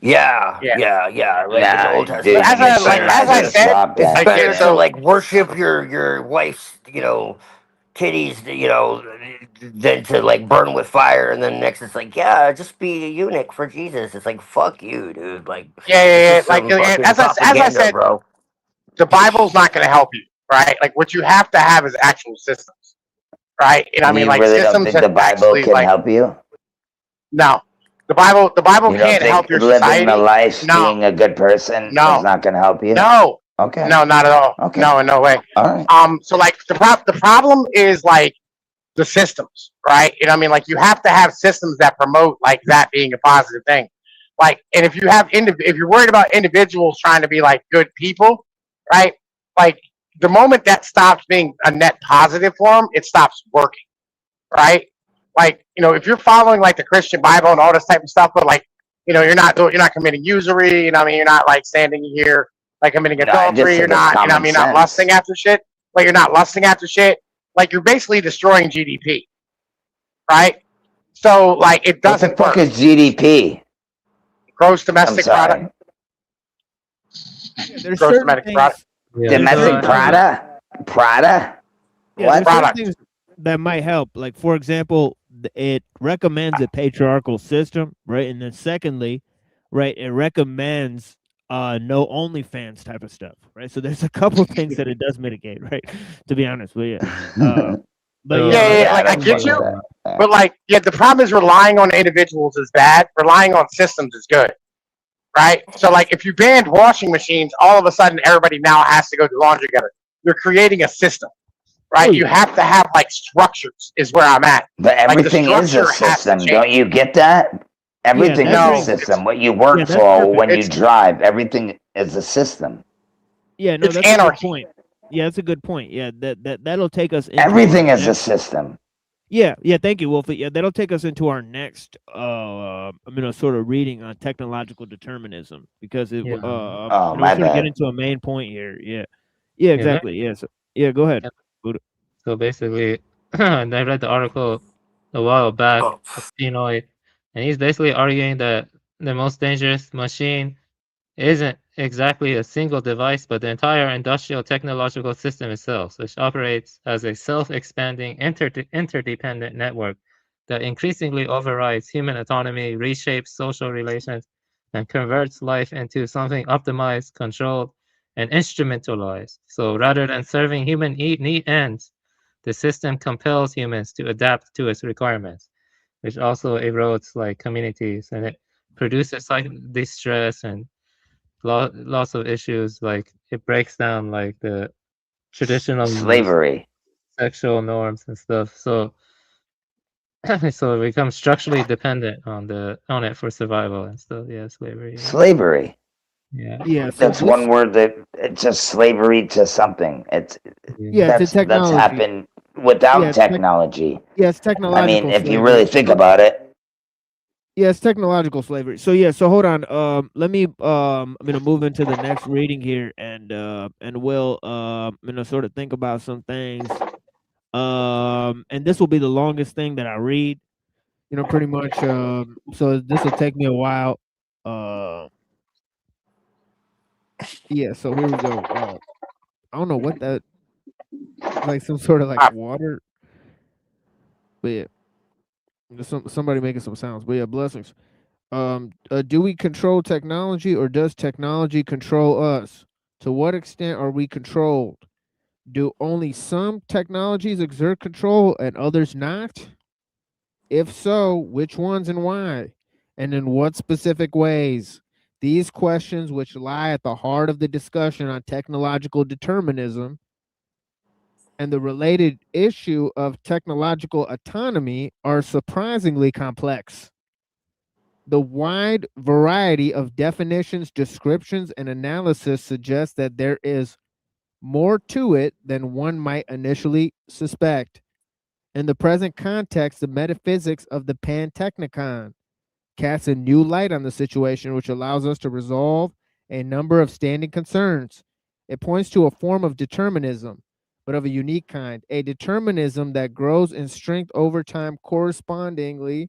Yeah. Like in the Old dude, Testament. as I said, it's like, better so, to like worship your wife's, titties, than to like burn with fire. And then next it's like, yeah, just be a eunuch for Jesus. It's like, fuck you, dude. Like, yeah. it's just Like, some fucking as I propaganda, said, bro. the Bible's not going to help you, right? Like, what you have to have is actual systems, right? You know what I mean? You Like, really don't systems think that the Bible actually, can like, help you? no, the Bible You don't can't think help your living society. the life, No, being a good person, is no, not gonna help you? no, Okay. no, not at all. Okay. No, in no way. All right. So like the problem is like the systems, right? You know what I mean? Like, you have to have systems that promote like that being a positive thing. Like, and if you have if you're worried about individuals trying to be like good people, right? Like, the moment that stops being a net positive for them, it stops working, right? Like, you know, if you're following like the Christian Bible and all this type of stuff, but like, you know, you're not committing usury, you know what I mean? You're not like standing here like committing No, I just adultery, you're think it's not, you know what I common mean, not sense. lusting after shit. Like, you're not lusting after shit. Like, you're basically destroying GDP, right? So like, it What the doesn't fuck work. is GDP? Gross I'm domestic sorry. product. there's Gross certain domestic things, product. Domestic Prada? yeah, What? there's certain things that might help. Like, for example, it recommends a patriarchal system, right? And then secondly, right, it recommends no OnlyFans type of stuff, right? So there's a couple things that it does mitigate, right? To be honest with you. But Yeah, like, I get you, but like, yeah, the problem is relying on individuals is bad. Relying on systems is good, right? So like, if you banned washing machines, all of a sudden everybody now has to go do laundry together. You're creating a system, right? You have to have like structures, is where I'm at. But Like, the everything is a structure has to system. change. Don't you get that? Everything that's is a right. system. What you work that's for, perfect. when you It's- drive, everything is a system. Yeah, no, It's that's anarchy. a good point. Yeah, that's a good point. Yeah, that'll take us into Everything our is a next- system. Yeah, thank you, Wolfie. Yeah, that'll take us into our next sort of reading on technological determinism, because it Yeah. Oh, we my sort of get bad. into a main point here. Yeah, Yeah. exactly. Yeah, so yeah, go ahead. So basically, I read the article a while back of Pinoy, and he's basically arguing that the most dangerous machine isn't exactly a single device, but the entire industrial technological system itself, which operates as a self-expanding interdependent network that increasingly overrides human autonomy, reshapes social relations, and converts life into something optimized, controlled, and instrumentalized. So rather than serving human neat ends, the system compels humans to adapt to its requirements, which also erodes like communities, and it produces like distress and lots of issues. Like it breaks down like the traditional Slavery. sexual norms and stuff. So so it becomes structurally dependent on it for survival and stuff. Yeah, slavery. Slavery. Yeah. Yeah, so That's this, one word that it's just slavery to something. It's yeah, it's a that's technology. happened without Yeah, technology. it's I mean, technological if you slavery. really think about it, Yeah, it's technological slavery. So yeah, so hold on. Let me I'm gonna move into the next reading here, and we'll sort of think about some things. And this will be the longest thing that I read. Pretty much. So this will take me a while. Yeah. So here we go. I don't know what that, like some sort of like water, but yeah, somebody making some sounds. But yeah, blessings. Do we control technology, or does technology control us? To what extent are we controlled? Do only some technologies exert control and others not? If so, which ones and why? And in what specific ways? These questions, which lie at the heart of the discussion on technological determinism and the related issue of technological autonomy, are surprisingly complex. The wide variety of definitions, descriptions, and analysis suggests that there is more to it than one might initially suspect. In the present context, the metaphysics of the Pantechnicon casts a new light on the situation, which allows us to resolve a number of standing concerns. It points to a form of determinism, but of a unique kind, a determinism that grows in strength over time. Correspondingly,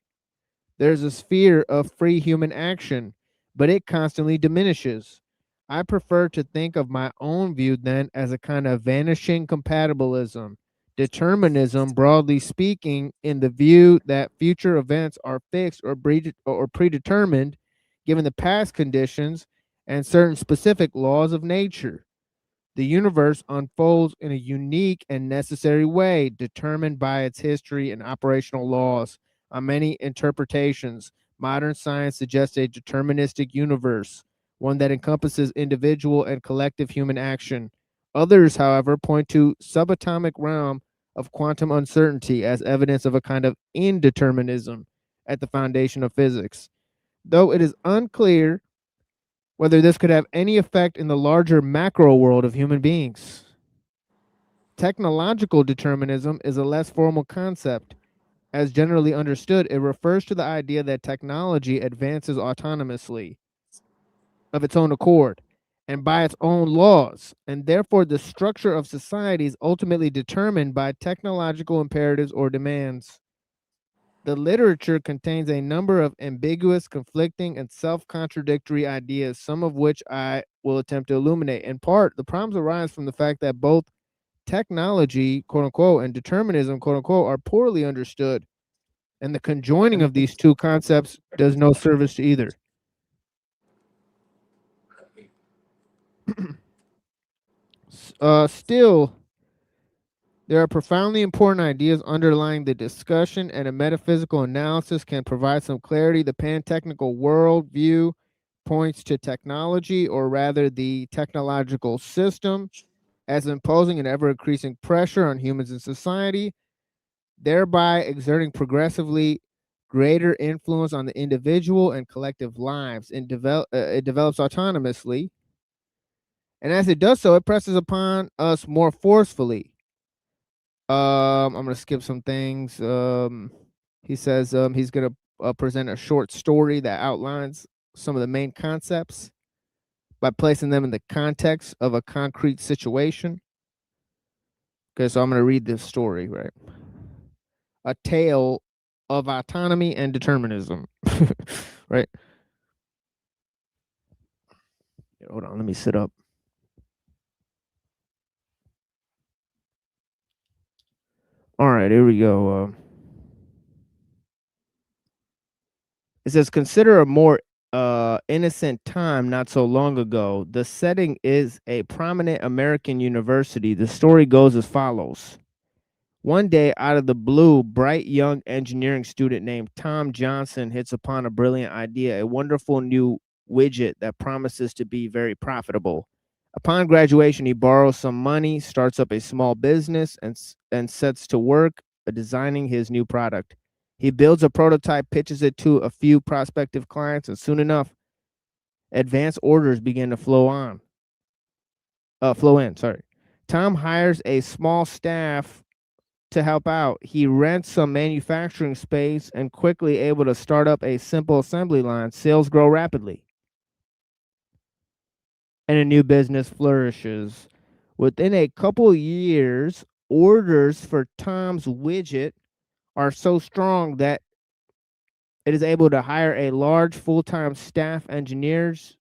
there's a sphere of free human action, but it constantly diminishes. I prefer to think of my own view then as a kind of vanishing compatibilism. Determinism, broadly speaking, in the view that future events are fixed or predetermined given the past conditions and certain specific laws of nature. The universe unfolds in a unique and necessary way, determined by its history and operational laws. On many interpretations, modern science suggests a deterministic universe, one that encompasses individual and collective human action. Others, however, point to subatomic realm of quantum uncertainty as evidence of a kind of indeterminism at the foundation of physics. Though it is unclear whether this could have any effect in the larger macro world of human beings. Technological determinism is a less formal concept. As generally understood, it refers to the idea that technology advances autonomously, of its own accord, and by its own laws, and therefore the structure of society is ultimately determined by technological imperatives or demands. The literature contains a number of ambiguous, conflicting, and self contradictory ideas, some of which I will attempt to illuminate. In part, the problems arise from the fact that both technology, quote unquote, and determinism, quote unquote, are poorly understood, and the conjoining of these two concepts does no service to either. Still, there are profoundly important ideas underlying the discussion, and a metaphysical analysis can provide some clarity. The pan-technical worldview points to technology, or rather the technological system, as imposing an ever-increasing pressure on humans and society, thereby exerting progressively greater influence on the individual and collective lives. It develops autonomously, and as it does so, it presses upon us more forcefully. I'm gonna skip some things. He says he's gonna present a short story that outlines some of the main concepts by placing them in the context of a concrete situation. Okay, so I'm gonna read this story, right? A tale of autonomy and determinism, right? Hold on, let me sit up. All right, here we go. It says, consider a more innocent time not so long ago. The setting is a prominent American university. The story goes as follows. One day, out of the blue, bright young engineering student named Tom Johnson hits upon a brilliant idea, a wonderful new widget that promises to be very profitable. Upon graduation, he borrows some money, starts up a small business, and sets to work designing his new product. He builds a prototype, pitches it to a few prospective clients, and soon enough, advance orders begin to flow in. Tom hires a small staff to help out. He rents some manufacturing space and quickly able to start up a simple assembly line. Sales grow rapidly, and a new business flourishes. Within a couple years, orders for Tom's widget are so strong that it is able to hire a large full-time staff, engineers,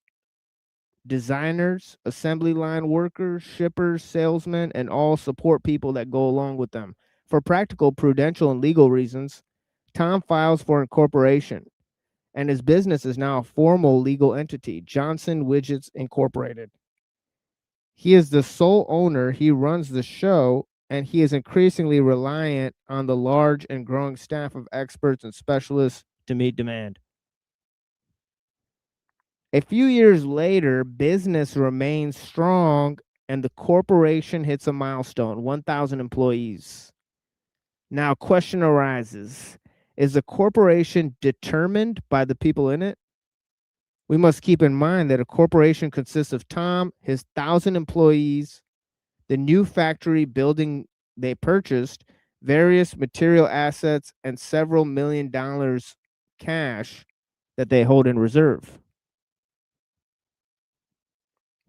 designers, assembly line workers, shippers, salesmen, and all support people that go along with them. For practical, prudential, and legal reasons, Tom files for incorporation, and his business is now a formal legal entity, Johnson Widgets Incorporated. He is the sole owner, he runs the show, and he is increasingly reliant on the large and growing staff of experts and specialists to meet demand. A few years later, business remains strong and the corporation hits a milestone, 1,000 employees. Now, question arises, is the corporation determined by the people in it? We must keep in mind that a corporation consists of Tom, his 1,000 employees, the new factory building they purchased, various material assets, and several $1 million cash that they hold in reserve.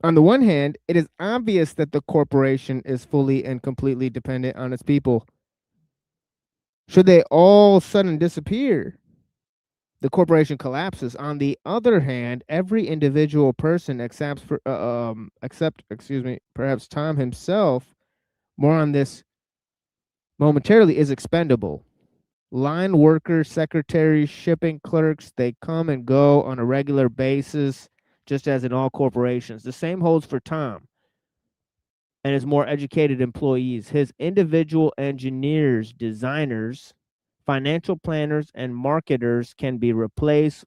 On the one hand, it is obvious that the corporation is fully and completely dependent on its people. Should they all of a sudden disappear, the corporation collapses. On the other hand, every individual person except perhaps Tom himself, more on this momentarily, is expendable. Line workers, secretaries, shipping clerks, they come and go on a regular basis, just as in all corporations. The same holds for Tom and his more educated employees. His individual engineers, designers, financial planners, and marketers can be replaced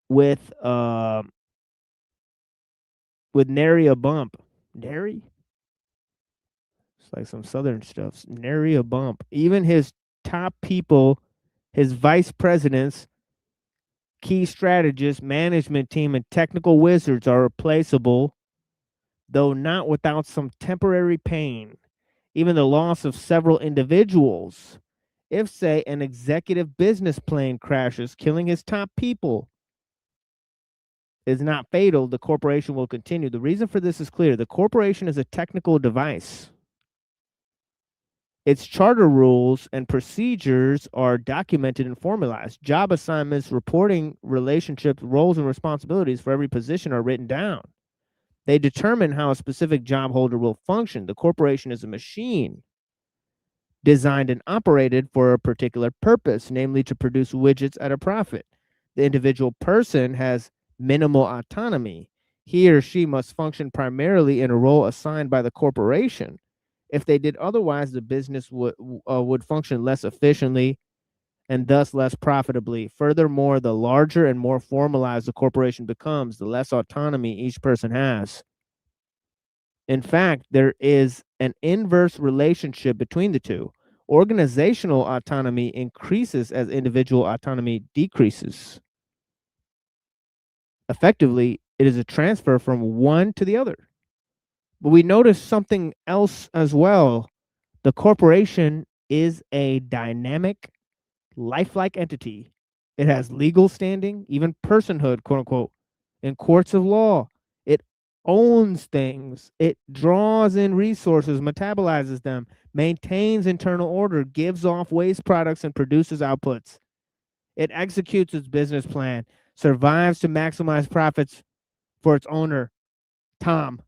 with nary a bump. Nary? It's like some southern stuff. Nary a bump. Even his top people, his vice presidents, key strategists, management team, and technical wizards are replaceable, though not without some temporary pain. Even the loss of several individuals. If, say, an executive business plane crashes, killing his top people, is not fatal, the corporation will continue. The reason for this is clear. The corporation is a technical device. Its charter rules and procedures are documented and formalized. Job assignments, reporting relationships, roles, and responsibilities for every position are written down. They determine how a specific job holder will function. The corporation is a machine designed and operated for a particular purpose, namely to produce widgets at a profit. The individual person has minimal autonomy. He or she must function primarily in a role assigned by the corporation. If they did otherwise, the business would function less efficiently and thus less profitably. Furthermore, the larger and more formalized the corporation becomes, the less autonomy each person has. In fact, there is an inverse relationship between the two. Organizational autonomy increases as individual autonomy decreases. Effectively, it is a transfer from one to the other. But we notice something else as well. The corporation is a dynamic, lifelike entity. It has legal standing, even personhood, quote unquote, in courts of law. It owns things. It draws in resources, metabolizes them, maintains internal order, gives off waste products, and produces outputs. It executes its business plan, survives to maximize profits for its owner, Tom.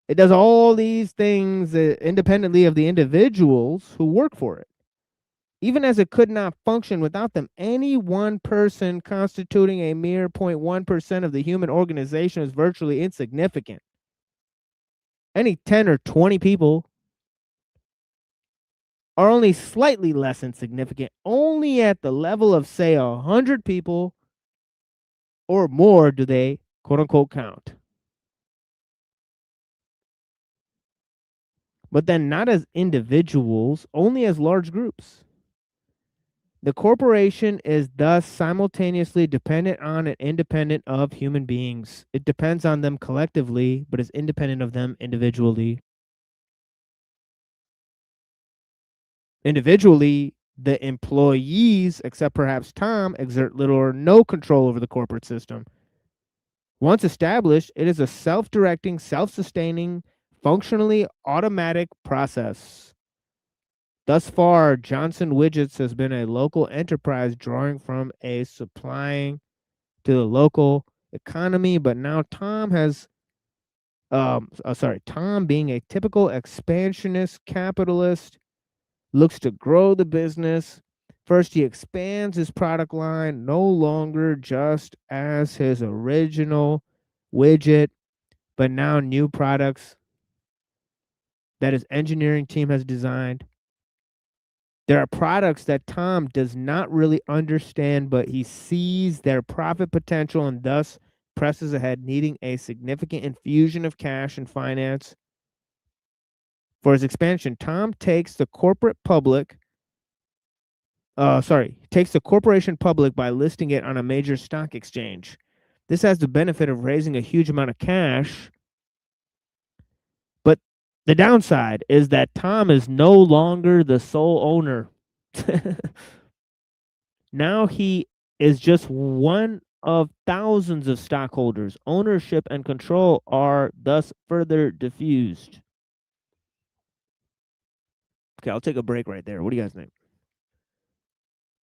It does all these things independently of the individuals who work for it. Even as it could not function without them, any one person constituting a mere 0.1% of the human organization is virtually insignificant. Any 10 or 20 people are only slightly less insignificant, only at the level of, say, 100 people or more do they, quote unquote, count. But then not as individuals, only as large groups. The corporation is thus simultaneously dependent on and independent of human beings. It depends on them collectively, but is independent of them individually. Individually, the employees, except perhaps Tom, exert little or no control over the corporate system. Once established, it is a self-directing, self-sustaining, functionally automatic process. Thus far, Johnson Widgets has been a local enterprise drawing from a supplying to the local economy, but now Tom being a typical expansionist capitalist, looks to grow the business. First, he expands his product line, no longer just as his original widget, but now new products that his engineering team has designed. There are products that Tom does not really understand, but he sees their profit potential and thus presses ahead, needing a significant infusion of cash and finance for his expansion. Tom takes the corporation public by listing it on a major stock exchange. This has the benefit of raising a huge amount of cash. But the downside is that Tom is no longer the sole owner. Now he is just one of thousands of stockholders. Ownership and control are thus further diffused. Okay, I'll take a break right there. What do you guys think?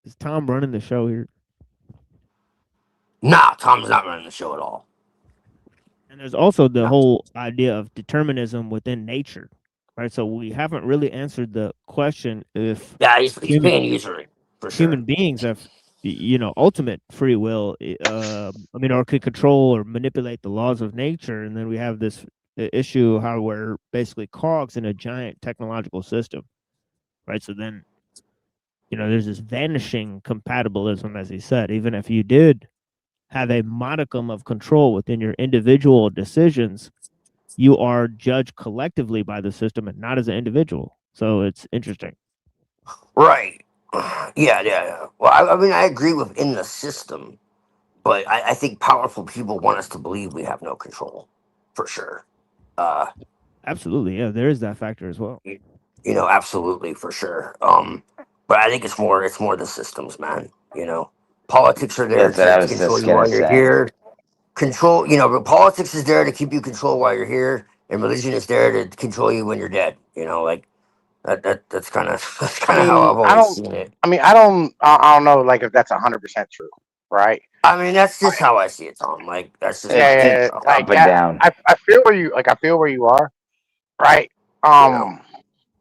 Is Tom running the show here? Nah, Tom's not running the show at all. And there's also the whole idea of determinism within nature, right? So we haven't really answered the question if he's paying usury for sure. Human beings have, ultimate free will. Or could control or manipulate the laws of nature, and then we have this issue how we're basically cogs in a giant technological system, right? So then, there's this vanishing compatibilism, as he said. Even if you did have a modicum of control within your individual decisions, you are judged collectively by the system and not as an individual. So it's interesting. Right. Yeah. Well, I agree within the system, but I think powerful people want us to believe we have no control, for sure. Absolutely, yeah, there is that factor as well. Absolutely, for sure. But I think it's more the systems, man. Politics are there to control you while you're here. But politics is there to keep you controlled while you're here, and religion is there to control you when you're dead. That's kind of how I've always seen it. I don't know, like, if that's 100% true, right? That's just how I see it, Tom. Like, that's just up and down. I feel where you are, right?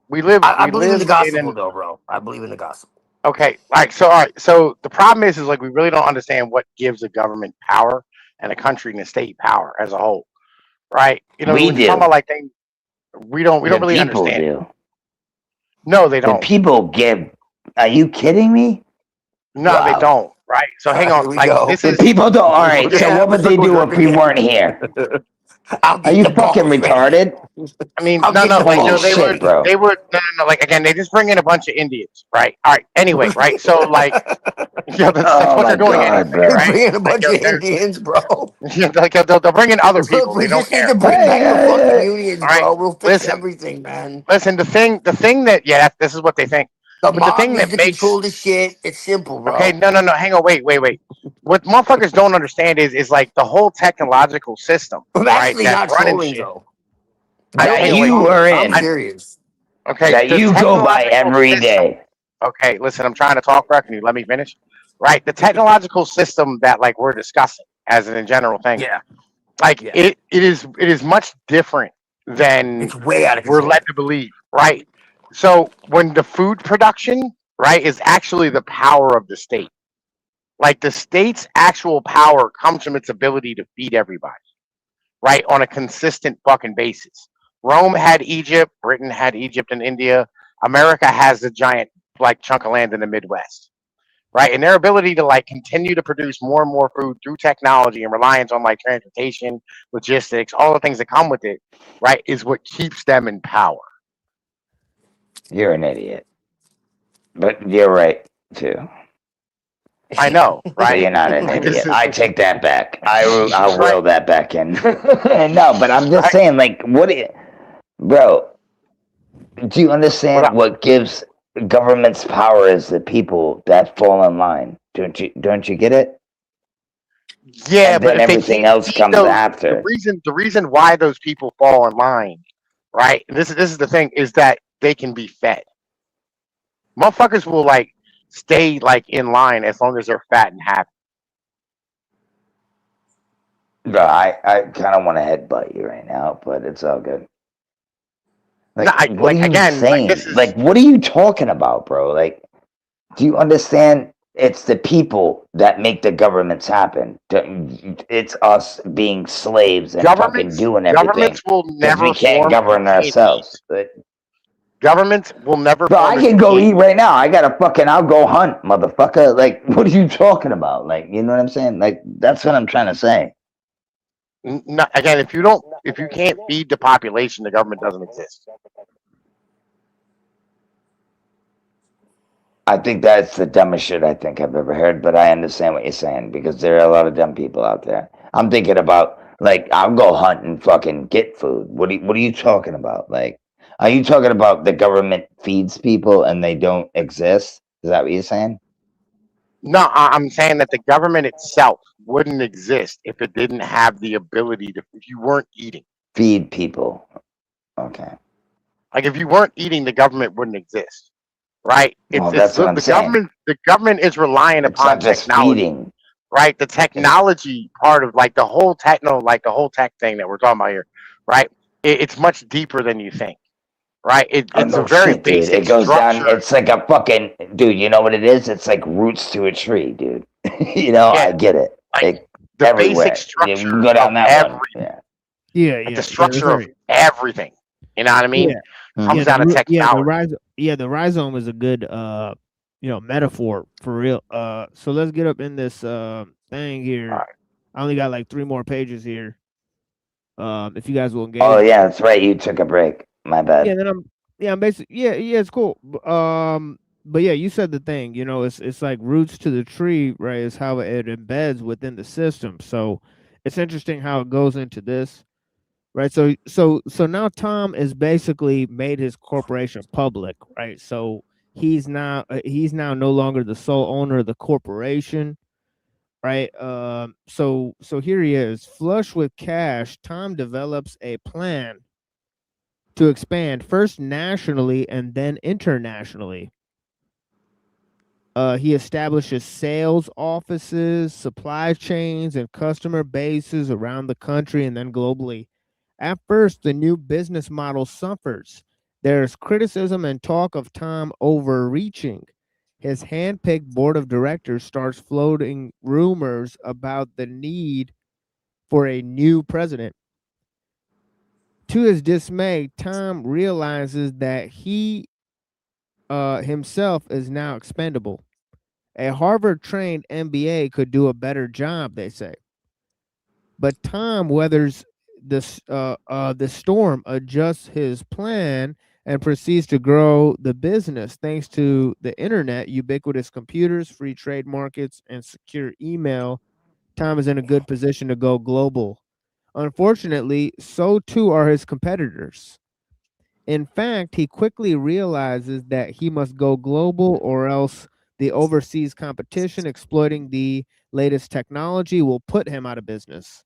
We live. I believe in the gospel, though, bro. I believe in the gospel. Okay, all right. So the problem is like we really don't understand what gives a government power and a country and a state power as a whole, right? We do. Talking about we don't really understand. Do. No, they don't. The people give. Are you kidding me? No, they don't. Right. So hang on. The people don't. All right. So what would they do if we weren't here? Are you fucking retarded? I mean, I'll no, get no, the like Holy no, balls. shit, bro. they were, no, like again, they just bring in a bunch of Indians, right? All right, anyway, right? So like, that's Oh what my they're doing god, anyway, bro. They right? bring in a Like bunch of they're Indians, bro. like they'll bring in other Look, people. we They don't just need care. to bring back the fucking unions, All right, bro. We'll fix listen, everything, man. listen. The thing that this is what they think. The But the mob thing needs that to makes control the shit. It's simple, okay, bro. no, hang on, wait. What motherfuckers don't understand is like the whole technological system, I'm right? actually That's not running trolling, shit. though. That Hang on, wait. you were I'm in. serious. Okay, That the you go by technological every system. day. Okay, listen, I'm trying to talk, bro. Can you let me finish? Right, the technological system that like we're discussing as in general thing, Yeah. like Yeah. it is much different than It's way out of we're control. led to believe, right? So when the food production, right, is actually the power of the state. Like the state's actual power comes from its ability to feed everybody, right, on a consistent fucking basis. Rome had Egypt, Britain had Egypt and India. America has the giant like chunk of land in the Midwest, right? And their ability to like continue to produce more and more food through technology and reliance on like transportation, logistics, all the things that come with it, right, is what keeps them in power. You're an idiot. But you're right, too. I know, So right? you're not an Like, this idiot. is I take that back. I'll right, reel that back in. No, but I'm just right. saying, like, bro, do you What understand up? what gives government's power is the people that fall in line? Don't you get it? Yeah, And but then if they everything can't else feed comes those, after. the reason why those people fall in line, right? This is the thing is that they can be fed. Motherfuckers will like stay like in line as long as they're fat and happy. Bro, I kind of want to headbutt you right now, but it's all good. No, Like, what are like you again, like saying? this is Like, what are you talking about, bro? Like, do you understand? It's the people that make the governments happen. It's us being slaves and fucking doing everything governments will because we never can't form if you govern can't eat. ourselves. But, Governments will never bro, form I if can you go can't eat right now. I'll go hunt, motherfucker. Like, what are you talking about? Like, you know what I'm saying? Like, that's what I'm trying to say. No, again, if you can't feed the population, the government doesn't exist. I think that's the dumbest shit I think I've ever heard, but I understand what you're saying because there are a lot of dumb people out there. I'm thinking about like I'll go hunt and fucking get food. What are you talking about? Like, are you talking about the government feeds people and they don't exist? Is that what you're saying? No, I'm saying that the government itself wouldn't exist if it didn't have the ability to. If you weren't eating, Feed people. Okay. like if you weren't eating, the government wouldn't exist, right? Well, It's that's what I'm the saying. government. The government is relying It's upon not just technology, feeding. right? The technology part of like the whole like the whole tech thing that we're talking about here, right? It's much deeper than you think, right? Oh It's a no very shit, dude. basic It goes down. structure. It's like a fucking dude. You know what it is? It's like roots to a tree, dude. You know, Yeah, I get it. like Like the basic everywhere. Yeah, we can structure go of down that one. everything, Yeah. like the Yeah. That's structure of right. everything. You know what I mean? Yeah. Comes Yeah. down to technology. The rhizome is a good metaphor for real. So let's get up in this thing here. All I only got like 3 more pages here. If you guys will Oh engage. yeah, that's right. You took a break. My Yeah, bad. then I'm basically it's cool. But yeah, you said the thing, it's like roots to the tree, right? Is how it embeds within the system. So it's interesting how it goes into this, right? So now Tom is basically made his corporation public, right? So he's now no longer the sole owner of the corporation, right? So here he is, flush with cash. Tom develops a plan to expand first nationally and then internationally. He establishes sales offices, supply chains, and customer bases around the country and then globally. At first, the new business model suffers. There's criticism and talk of Tom overreaching. His handpicked board of directors starts floating rumors about the need for a new president. To his dismay, Tom realizes that he himself is now expendable. A Harvard trained MBA could do a better job, they say. But Tom weathers the storm adjusts his plan and proceeds to grow the business thanks to the internet, ubiquitous computers, free trade markets, and secure email. Tom is in a good position to go global. Unfortunately, so too are his competitors. In fact, he quickly realizes that he must go global or else the overseas competition exploiting the latest technology will put him out of business.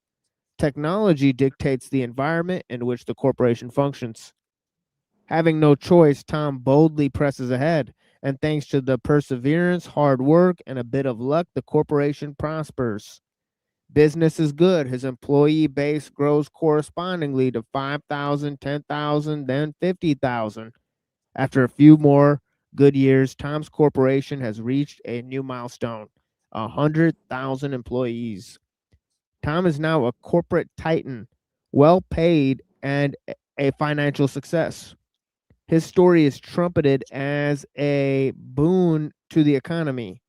Technology dictates the environment in which the corporation functions. Having no choice, Tom boldly presses ahead, and thanks to the perseverance, hard work, and a bit of luck, the corporation prospers. Business is good. His employee base grows correspondingly to 5,000, 10,000, then 50,000. After a few more good years, Tom's corporation has reached a new milestone, 100,000 employees. Tom is now a corporate titan, well paid, and a financial success. His story is trumpeted as a boon to the economy,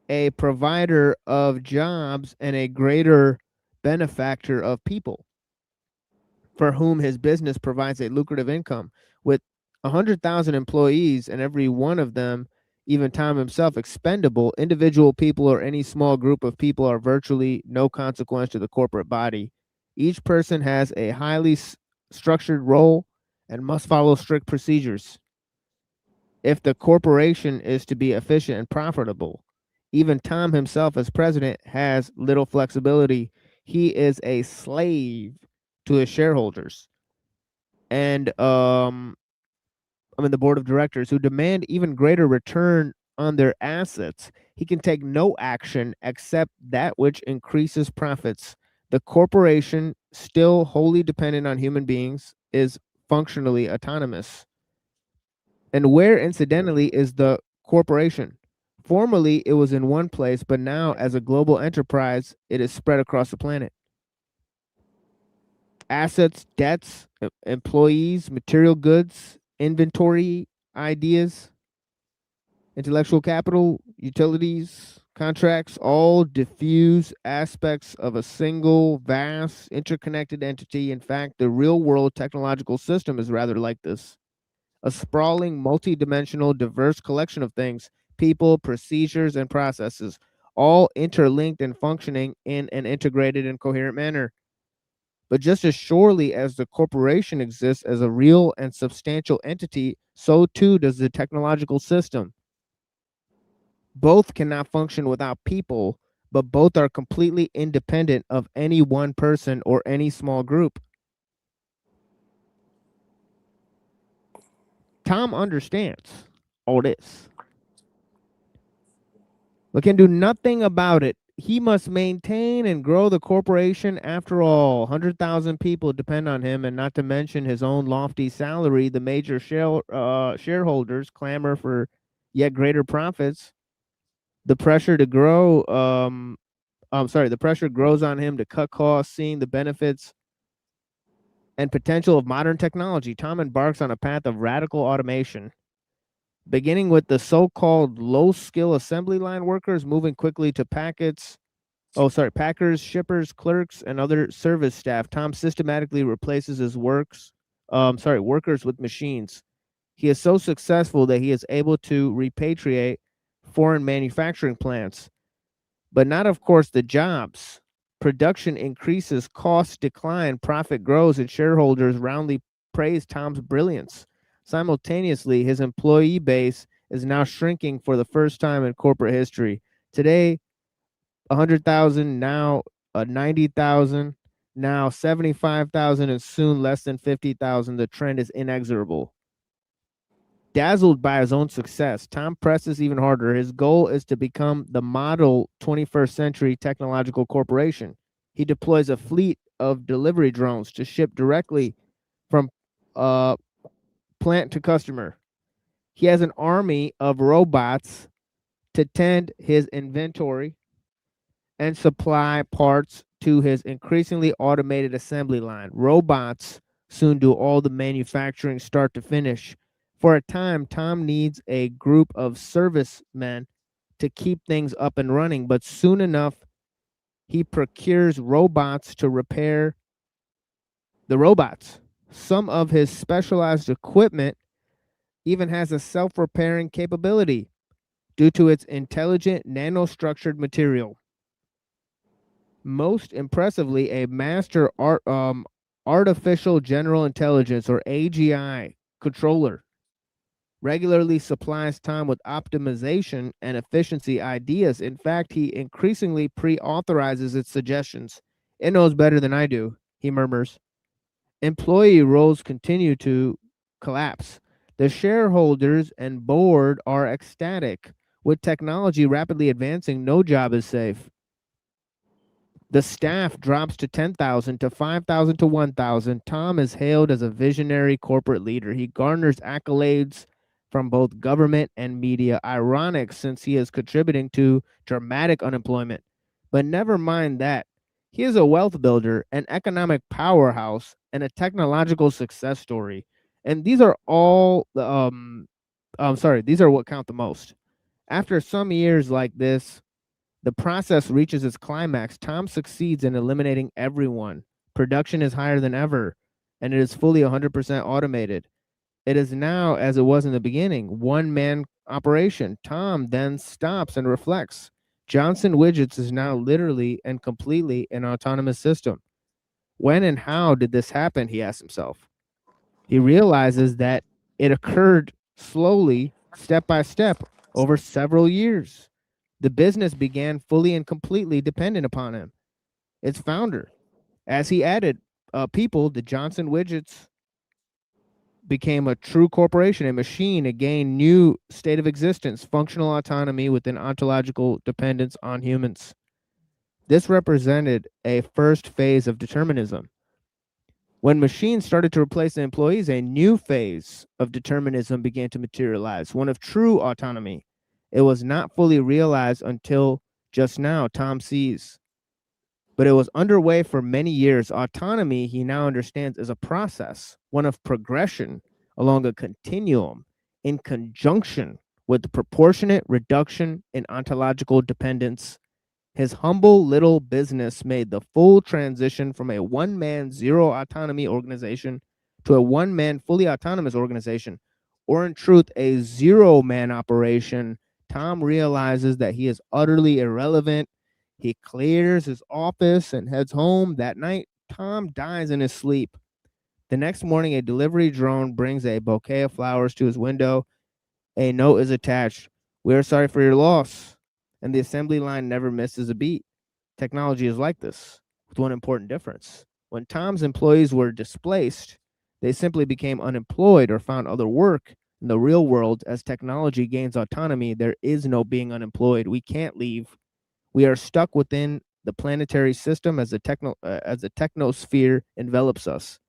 a provider of jobs, and a greater benefactor of people for whom his business provides a lucrative income. With 100,000 employees and every one of them, even Tom himself, expendable, individual people or any small group of people are virtually no consequence to the corporate body. Each person has a highly structured role and must follow strict procedures. If the corporation is to be efficient and profitable, even Tom himself, as president, has little flexibility. He is a slave to his shareholders and the board of directors, who demand even greater return on their assets. He can take no action except that which increases profits. The corporation, still wholly dependent on human beings, is functionally autonomous. And where, incidentally, is the corporation? Formerly, it was in one place, but now, as a global enterprise, it is spread across the planet. Assets, debts, employees, material goods, inventory, ideas, intellectual capital, utilities, contracts, all diffuse aspects of a single, vast, interconnected entity. In fact, the real world technological system is rather like this: a sprawling, multi-dimensional, diverse collection of things, people, procedures, and processes, all interlinked and functioning in an integrated and coherent manner. But just as surely as the corporation exists as a real and substantial entity, so too does the technological system. Both cannot function without people, but both are completely independent of any one person or any small group. Tom understands all this, but can do nothing about it. He must maintain and grow the corporation. After all, 100,000 people depend on him, and not to mention his own lofty salary. The major shareholders clamor for yet greater profits. The pressure to grow, the pressure grows on him to cut costs, seeing the benefits and potential of modern technology. Tom embarks on a path of radical automation, beginning with the so-called low-skill assembly line workers, moving quickly to packers, shippers, clerks, and other service staff. Tom systematically replaces his workers with machines. He is so successful that he is able to repatriate foreign manufacturing plants, but not, of course, the jobs. Production increases, costs decline, profit grows, and shareholders roundly praise Tom's brilliance. Simultaneously, his employee base is now shrinking for the first time in corporate history. Today, 100,000, now 90,000, now 75,000, and soon less than 50,000. The trend is inexorable. Dazzled by his own success, Tom presses even harder. His goal is to become the model 21st century technological corporation. He deploys a fleet of delivery drones to ship directly from plant to customer. He has an army of robots to tend his inventory and supply parts to his increasingly automated assembly line. Robots soon do all the manufacturing start to finish. For a time, Tom needs a group of servicemen to keep things up and running, but soon enough, he procures robots to repair The robots. Some of his specialized equipment even has a self-repairing capability due to its intelligent nanostructured material. Most impressively, a master artificial general intelligence, or AGI, controller regularly supplies Tom with optimization and efficiency ideas. In fact, he increasingly pre-authorizes its suggestions. It knows better than I do, he murmurs. Employee roles continue to collapse. The shareholders and board are ecstatic. With technology rapidly advancing, no job is safe. The staff drops to 10,000 to 5,000 to 1,000. Tom is hailed as a visionary corporate leader. He garners accolades from both government and media. Ironic, since he is contributing to dramatic unemployment. But never mind that. He is a wealth builder, an economic powerhouse, and a technological success story. And these are all these are what count the most. After some years like this, the process reaches its climax. Tom succeeds in eliminating everyone. Production is higher than ever, and it is fully 100% automated. It is now, as it was in the beginning, one-man operation. Tom then stops and reflects. Johnson Widgets is now literally and completely an autonomous system. When and how did this happen, he asks himself. He realizes that it occurred slowly, step by step, over several years. The business began fully and completely dependent upon him, its founder. As he added people, the Johnson Widgets became a true corporation, a machine. It gained new state of existence, functional autonomy within ontological dependence on humans. This represented a first phase of determinism. When machines started to replace the employees, a new phase of determinism began to materialize, one of true autonomy. It was not fully realized until just now, Tom sees. But it was underway for many years. Autonomy, he now understands, is a process, one of progression along a continuum in conjunction with the proportionate reduction in ontological dependence. His humble little business made the full transition from a one-man zero autonomy organization to a one-man fully autonomous organization, or in truth, a zero-man operation. Tom realizes that he is utterly irrelevant. He clears his office and heads home. That night, Tom dies in his sleep. The next morning, a delivery drone brings a bouquet of flowers to his window. A note is attached. "We are sorry for your loss." And the assembly line never misses a beat. Technology is like this, with one important difference. When Tom's employees were displaced, they simply became unemployed or found other work. In the real world, as technology gains autonomy, there is no being unemployed. We can't leave. We are stuck within the planetary system as the technosphere envelops us.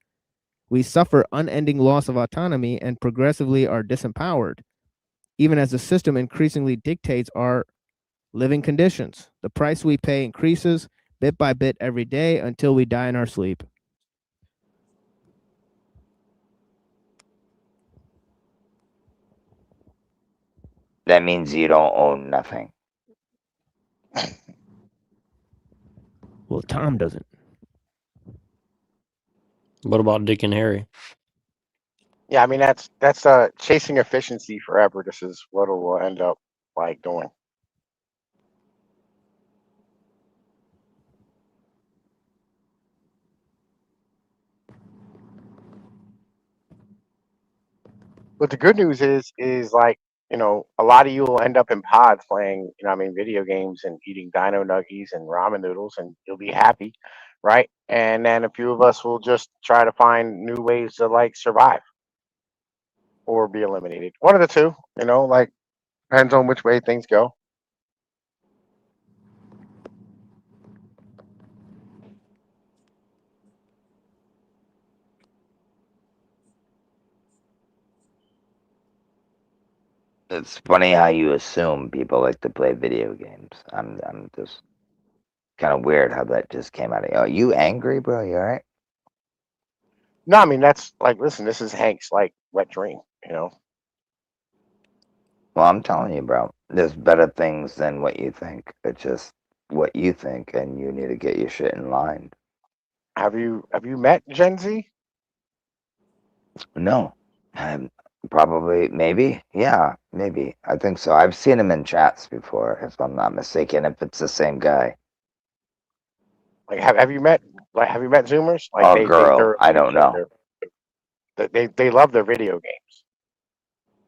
We suffer unending loss of autonomy and progressively are disempowered, even as the system increasingly dictates our living conditions. The price we pay increases bit by bit every day until we die in our sleep. That means you don't own nothing. Well, Tom doesn't. What about Dick and Harry? Yeah, I mean that's chasing efficiency forever. This is what it will end up like doing. But the good news is like, a lot of you will end up in pods playing, video games and eating dino nuggies and ramen noodles, and you'll be happy, right? And then a few of us will just try to find new ways to like survive or be eliminated. One of the two, like depends on which way things go. It's funny how you assume people like to play video games. I'm just kind of weird how that just came out of you. Are you angry, bro? You all right? No, I mean that's like, listen, this is Hank's like wet dream. Well, I'm telling you, bro. There's better things than what you think. It's just what you think, and you need to get your shit in line. Have you met Gen Z? No, probably, maybe, yeah, maybe. I think so. I've seen him in chats before, if I'm not mistaken. If it's the same guy. Like, have you met Zoomers? Like, Or girl, they're I don't know. they love their video games.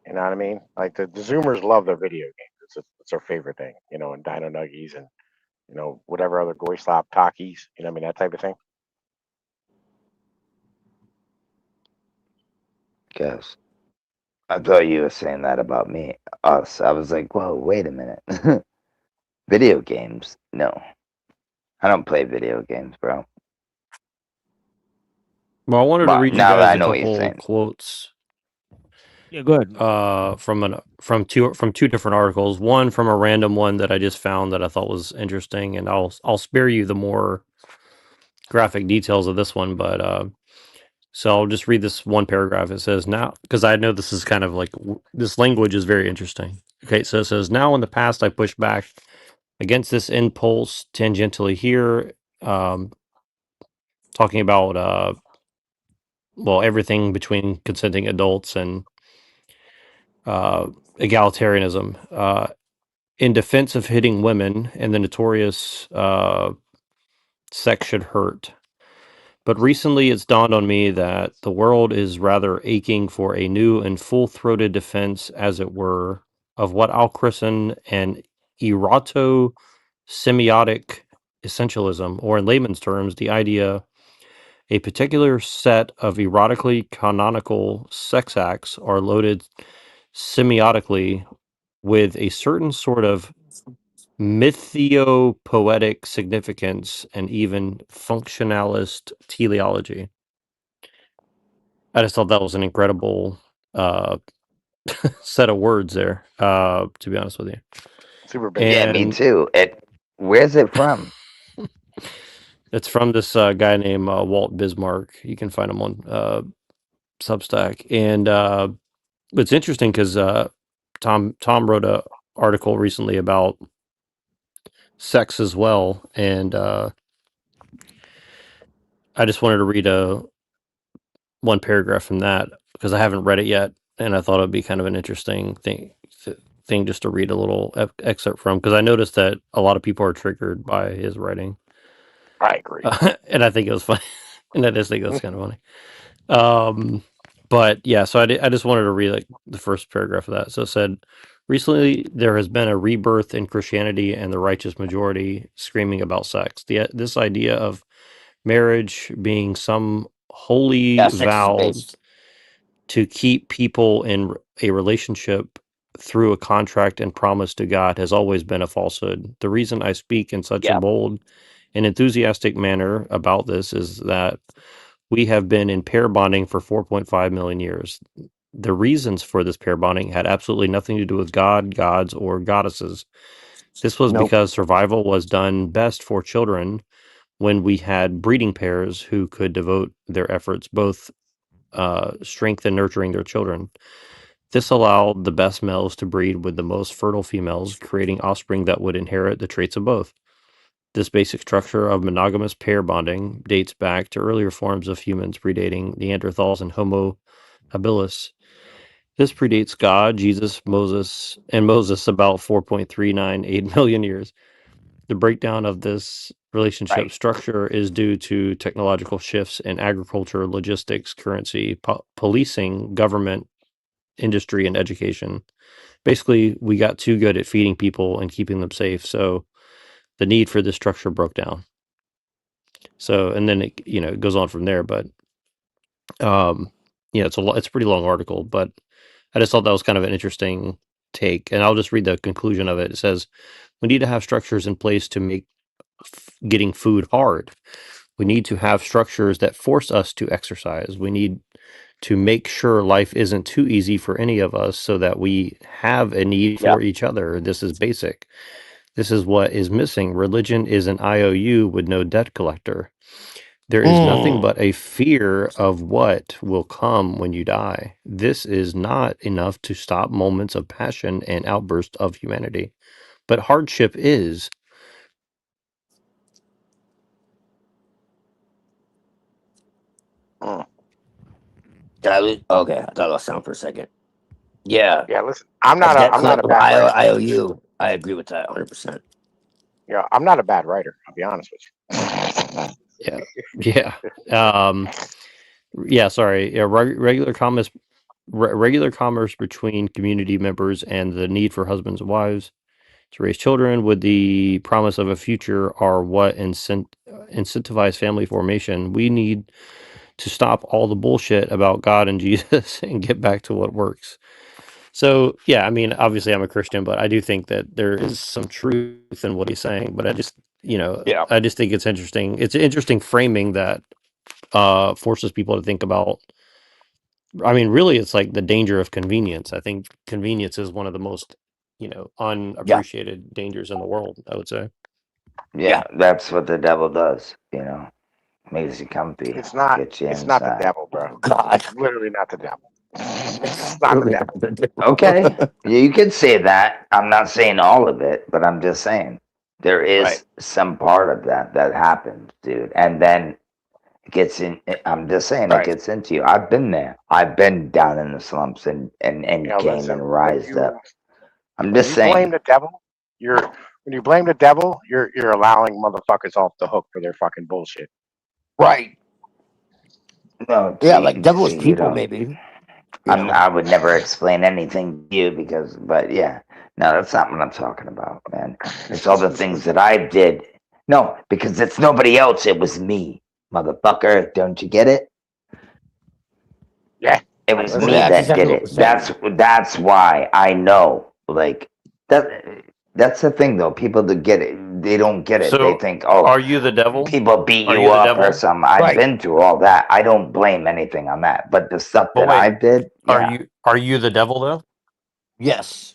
You know what I mean? Like the Zoomers love their video games. It's their favorite thing. You know, and Dino Nuggies and whatever other Goy Slop Takis. You know what I mean? That type of thing. Guess. I thought you were saying that about me, us. I was like, whoa, wait a minute. Video games? No, I don't play video games, bro. Well, I wanted to But read you now that guys I a know what you're couple saying. quotes. Yeah, good. From two different articles. One from a random one that I just found that I thought was interesting, and I'll spare you the more graphic details of this one, but so I'll just read this one paragraph. It says, now, because I know this is kind of like, this language is very interesting. Okay, so it says, now in the past, I pushed back against this impulse tangentially here, talking about, well, everything between consenting adults and egalitarianism, in defense of hitting women and the notorious sex should hurt. But recently it's dawned on me that the world is rather aching for a new and full-throated defense, as it were, of what I'll christen an eroto-semiotic essentialism, or in layman's terms, the idea a particular set of erotically canonical sex acts are loaded semiotically with a certain sort of mythiopoetic significance and even functionalist teleology. I just thought that was an incredible set of words there, to be honest with you. Super big. Yeah, me And too. Where's it from? it's from this guy named Walt Bismarck. You can find him on Substack. And it's interesting because Tom wrote a article recently about sex as well, and I just wanted to read one paragraph from that because I haven't read it yet, and I thought it'd be kind of an interesting thing just to read a little excerpt from, because I noticed that a lot of people are triggered by his writing. I agree, and I think it was funny, and I just think it was kind of funny. But yeah, so I just wanted to read like the first paragraph of that. So it said, recently there has been a rebirth in Christianity and the righteous majority screaming about sex. This idea of marriage being some holy Yeah, sex is vow based. to keep people in a relationship through a contract and promise to God has always been a falsehood. The reason I speak in such a bold and enthusiastic manner about this is that we have been in pair bonding for 4.5 million years. The reasons for this pair bonding had absolutely nothing to do with God, gods, or goddesses. This was because survival was done best for children when we had breeding pairs who could devote their efforts both strength in nurturing their children. This allowed the best males to breed with the most fertile females, creating offspring that would inherit the traits of both. This basic structure of monogamous pair bonding dates back to earlier forms of humans predating Neanderthals and Homo habilis. This predates God, Jesus, Moses about 4.398 million years. The breakdown of this relationship structure is due to technological shifts in agriculture, logistics, currency, policing, government, industry, and education. Basically, we got too good at feeding people and keeping them safe, so the need for this structure broke down. So, and then it goes on from there, but it's a pretty long article, but I just thought that was kind of an interesting take, and I'll just read the conclusion of it. It says, we need to have structures in place to make getting food hard. We need to have structures that force us to exercise. We need to make sure life isn't too easy for any of us so that we have a need for each other. This is basic. This is what is missing. Religion is an IOU with no debt collector. There is nothing but a fear of what will come when you die. This is not enough to stop moments of passion and outburst of humanity. But hardship is. Did I lose? Okay, I thought I lost sound for a second. Yeah. Yeah, listen, I'm That, not that I'm not clip a of bad writer. IOU, I agree with that 100%. Yeah, I'm not a bad writer. I'll be honest with you. Yeah. Sorry. Yeah. Regular commerce between community members and the need for husbands and wives to raise children with the promise of a future are what incentivize family formation. We need to stop all the bullshit about God and Jesus and get back to what works. So, yeah, I mean, obviously I'm a Christian, but I do think that there is some truth in what he's saying. But I just, I just think it's interesting. It's an interesting framing that forces people to think about. I mean, really, it's like the danger of convenience. I think convenience is one of the most, unappreciated dangers in the world, I would say. Yeah, that's what the devil does. Makes you comfy, It's not gets you it's not the inside. devil, bro. God. It's literally not the devil. It's not the devil. Okay, you can say that. I'm not saying all of it, but I'm just saying there is some part of that happens, dude. And then it gets in. I'm just saying it gets into you. I've been there. I've been down in the slumps and came Listen, and rised up. I'm just saying. Blame the devil. When you blame the devil, you're allowing motherfuckers off the hook for their fucking bullshit. Right. No, Yeah, like devil is you people, don't. maybe. I would never explain anything to you but yeah, no, that's not what I'm talking about, man. It's all the things that I did. No, because it's nobody else. It was me, motherfucker. Don't you get it? Yeah, it was Well, me yeah, that's that exactly did what we're saying. That's why I know. Like that. That's the thing, though. People that get it, they don't get it. They So, think, oh, are you the devil? people beat Are you you the up or devil? something. I've been through all that. I don't blame anything on that. But the stuff But that wait, I did, yeah. Are you the devil though? Yes.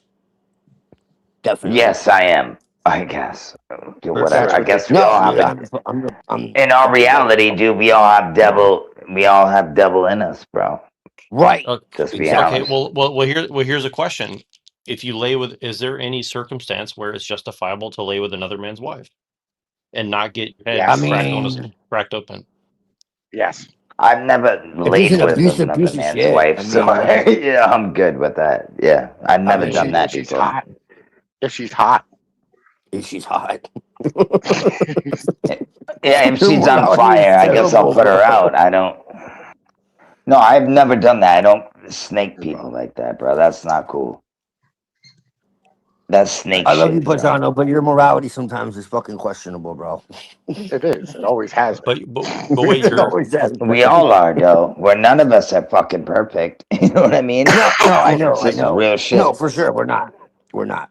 Definitely. Yes, I am. I guess. Whatever. I guess we No, all dude, have it. I'm In our reality, dude, we all have devil. We all have devil in us, bro. Right. Just be Okay. honest. Here's a question. If you lay with, is there any circumstance where it's justifiable to lay with another man's wife and not get your head cracked open? Yes. I've never if he's laid an with abusive another piece of man's shit, wife, so yeah, I'm good with that. Yeah, I've never done that If she's before. hot. If she's hot. If she's hot. Yeah, if Your she's on morality is fire, I guess I'll terrible, put her bro. out. I don't. No, I've never done that. I don't snake people like that, bro. That's not cool. That's snake I love you, shit, bro. Pajano, but your morality sometimes is fucking questionable, bro. It is. It always has been. But wait, It always has been. We all are, though. Where none of us are fucking perfect. You know what I mean? No, I know. This is real shit. No, for sure, we're not. We're not.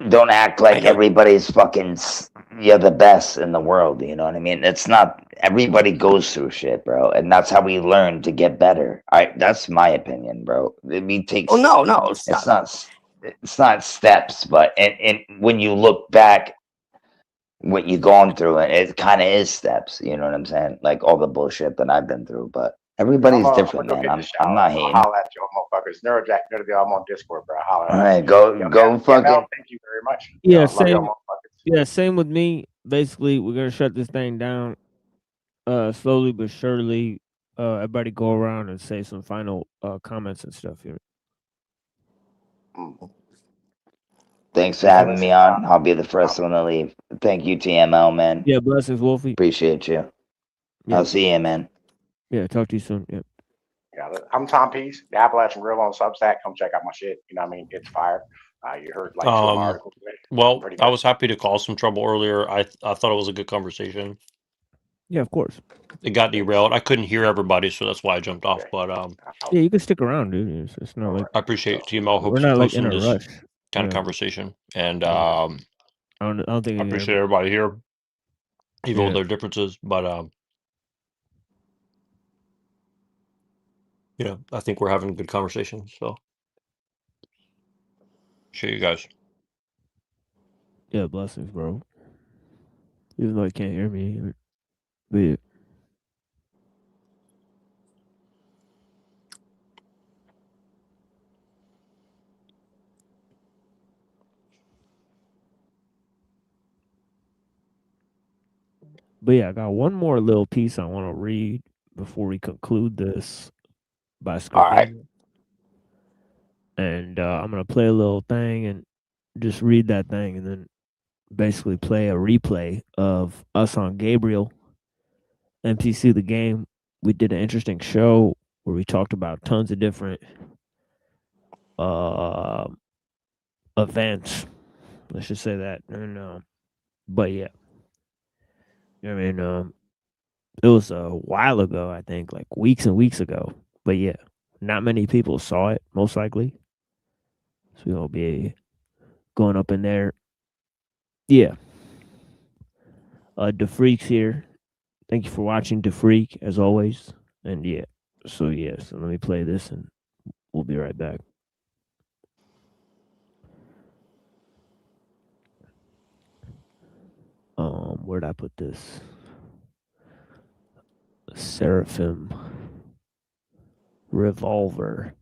Don't act like everybody's fucking. You're the best in the world. You know what I mean? It's not. Everybody goes through shit, bro, and that's how we learn to get better. That's my opinion, bro. We take. Oh no, it's not. It's not steps, but and when you look back, what you're going through, it kind of is steps. You know what I'm saying? Like all the bullshit that I've been through, but everybody's different, man. I'm not hating. I'll holler at you motherfuckers. Neurojack, I'm on Discord, bro. Holler at All right, you. go fucking. Thank you very much. Yeah, Love y'all same. motherfuckers. Yeah, same with me. Basically, we're gonna shut this thing down, slowly but surely. Everybody go around and say some final comments and stuff here. Thanks for having me on. I'll be the first one to leave. Thank you, TML, man. Yeah, blessings, Wolfie. Appreciate you. Yeah. I'll see you, man. Yeah, talk to you soon. Yeah. Yeah, I'm Tom Peace, the Appalachian Grill on Substack. Come check out my shit. You know what I mean? It's fire. You heard like two of my articles today. Well, I was happy to cause some trouble earlier. I thought it was a good conversation. Yeah, of course. It got derailed. I couldn't hear everybody, so that's why I jumped off. But Yeah, you can stick around, dude. It's not like I appreciate TML. Hope we're you not like posting in a this rush. kind of Yeah. conversation, and I don't think I appreciate everybody here, even with their differences. But yeah, I think we're having a good conversation. So, appreciate you guys. Yeah, blessings, bro. Even though you can't hear me, but yeah. But yeah, I got one more little piece I want to read before we conclude this. by All right. Scorsese. And I'm gonna play a little thing and just read that thing, and then basically play a replay of us on Gabriel, MTC the game. We did an interesting show where we talked about tons of different events. Let's just say that. And but yeah, I mean, it was a while ago. I think like weeks and weeks ago. But yeah, not many people saw it. Most likely, so we're gonna be going up in there. Yeah. DeFreak's here. Thank you for watching, DeFreak, as always. And yeah, so let me play this and we'll be right back. Where'd I put this? Seraphim Revolver.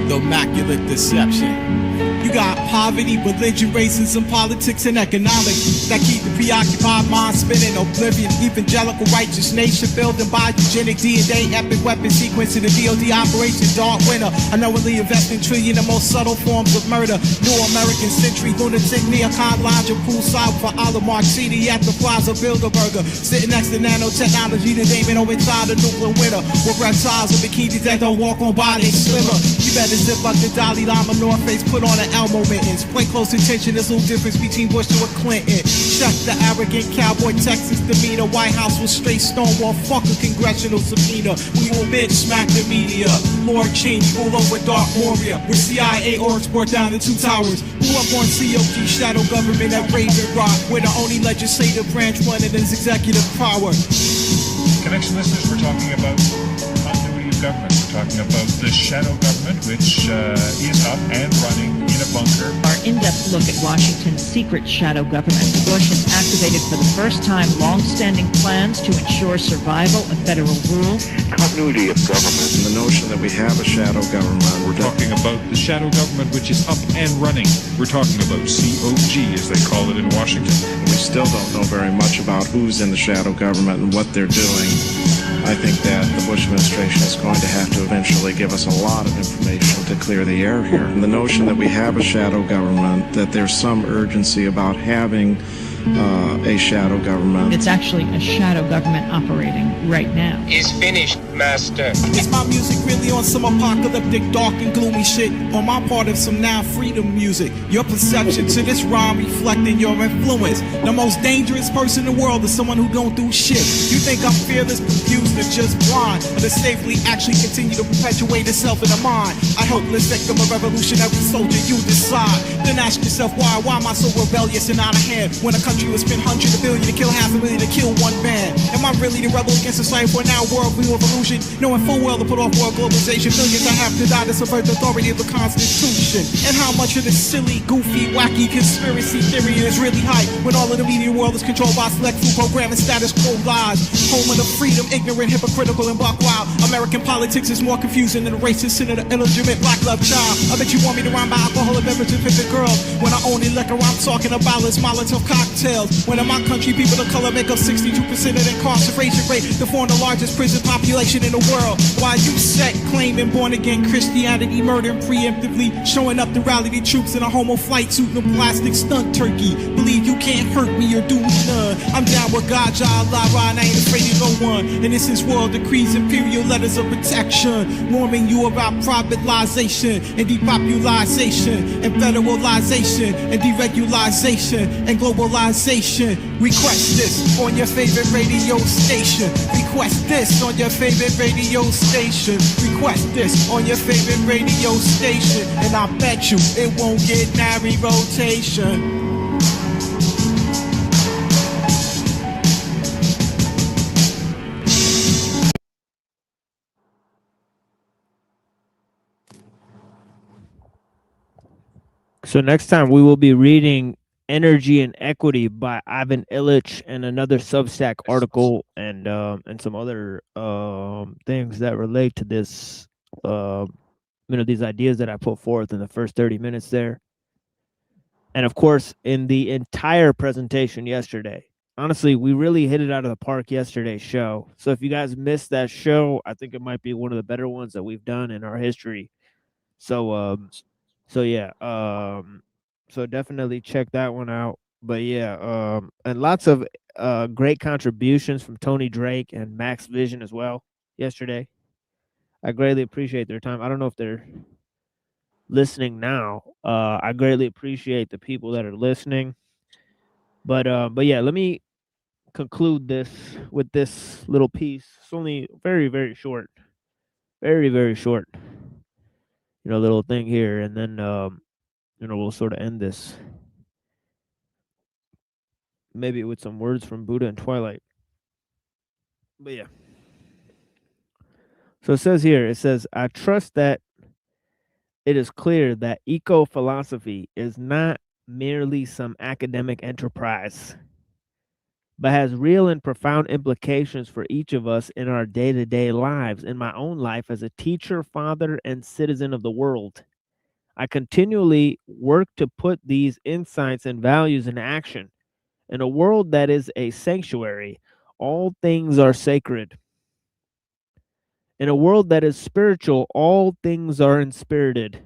The immaculate deception. You got poverty, religion, racism, politics, and economics that keep the preoccupied mind spinning. Oblivion, evangelical righteous nation building by eugenic DNA, epic weapon sequence in the DOD operation Dark Winter. Unknowingly investing trillion in most subtle forms of murder. New American century, lunatic, neocon, lounge, poolside for Olive Marcini at the Plaza Bilderberger. Sitting next to nanotechnology, the Damon over inside the nuclear winter. With reptiles and bikinis that don't walk on body slimmer. You better zip up the Dalai Lama North Face, put on an Elmo mittens. Play close attention, there's no difference between Bush to a Clinton. Check the arrogant cowboy Texas demeanor. White House was straight stonewall, fuck a congressional subpoena. We will bitch smack the media. Lord Cheney, pull over Dark Moria. With CIA orgs brought down the two towers. Who up on COG shadow government at Raven Rock, where the only legislative branch wanted is executive power. Connection listeners, we're talking about continuity of government. We're talking about the shadow government, which is up and running in a bunker. Our in-depth look at Washington's secret shadow government. Bush has activated for the first time long-standing plans to ensure survival of federal rule. Continuity of government and the notion that we have a shadow government. We're talking about the shadow government, which is up and running. We're talking about COG, as they call it in Washington. We still don't know very much about who's in the shadow government and what they're doing. I think that the Bush administration is going to have to eventually give us a lot of information to clear the air here. And the notion that we have a shadow government, that there's some urgency about having a shadow government. It's actually a shadow government operating right now. Is finished, master. Is my music really on some apocalyptic, dark and gloomy shit? Or my part of some now freedom music? Your perception to this rhyme reflecting your influence. The most dangerous person in the world is someone who don't do shit. You think I'm fearless, confused, or just blind? Or to safely actually continue to perpetuate itself in the mind? A helpless victim of revolutionary soldier, you decide. Then ask yourself why am I so rebellious and out of hand? When a country will spend hundreds of billion to kill half a million to kill one man. Am I really the rebel against society for now world view of illusion? Knowing full well to put off world globalization, millions I have to die to subvert the authority of the Constitution. And how much of this silly, goofy, wacky conspiracy theory is really hype when all of the media world is controlled by select few programming status quo lies. Home of the freedom, ignorant, hypocritical, and buck wild. American politics is more confusing than a racist sin of the illegitimate black love child. I bet you want me to rhyme by alcohol and beverage and pimpin' girl. When I own liquor, I'm talking about is Molotov cocktails. When in my country, people of color make up 62% of the incarceration rate, to form the largest prison population in the world. While you set claiming born again Christianity, murdering preemptively, showing up to rally the troops in a homo flight suit and a plastic stunt turkey. Believe you can't hurt me or do me none. I'm down with God, Allah, and I ain't afraid of no one. And this is world decrees, imperial letters of protection, warning you about privatization and depopulization and federalization and deregulation and globalization. Request this on your favorite radio station. Request this on your favorite radio station. Request this on your favorite radio station. And I bet you it won't get nary rotation. So next time we will be reading Energy and Equity by Ivan Illich and another Substack article and some other things that relate to this these ideas that I put forth in the first 30 minutes there. And of course, in the entire presentation yesterday. Honestly, we really hit it out of the park yesterday's show. So if you guys missed that show, I think it might be one of the better ones that we've done in our history. So so definitely check that one out. But yeah, and lots of great contributions from Tony Drake and Max Vision as well yesterday. I greatly appreciate their time. I don't know if they're listening now. I greatly appreciate the people that are listening. But yeah, let me conclude this with this little piece. It's only very, very short. Very, very short. Little thing here, and then we'll sort of end this. Maybe with some words from Buddha and Twilight. But yeah. So it says, I trust that it is clear that eco-philosophy is not merely some academic enterprise, but has real and profound implications for each of us in our day-to-day lives, in my own life as a teacher, father, and citizen of the world. I continually work to put these insights and values in action. In a world that is a sanctuary, all things are sacred. In a world that is spiritual, all things are inspirited.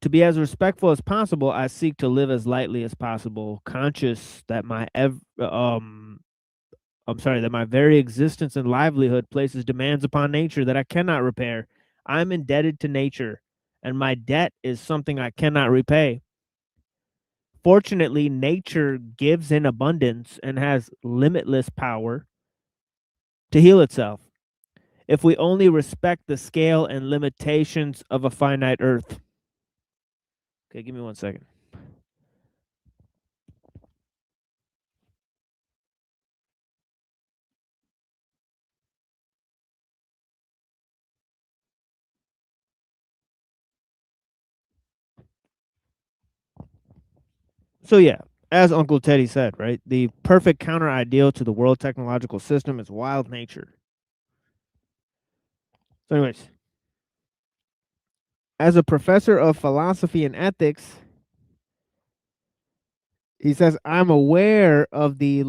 To be as respectful as possible, I seek to live as lightly as possible, conscious that my very existence and livelihood places demands upon nature that I cannot repair. I'm indebted to nature, and my debt is something I cannot repay. Fortunately, nature gives in abundance and has limitless power to heal itself, if we only respect the scale and limitations of a finite earth. Okay, give me 1 second. So yeah, as Uncle Teddy said, right, the perfect counter ideal to the world technological system is wild nature. So anyways, as a professor of philosophy and ethics, he says, I'm aware of the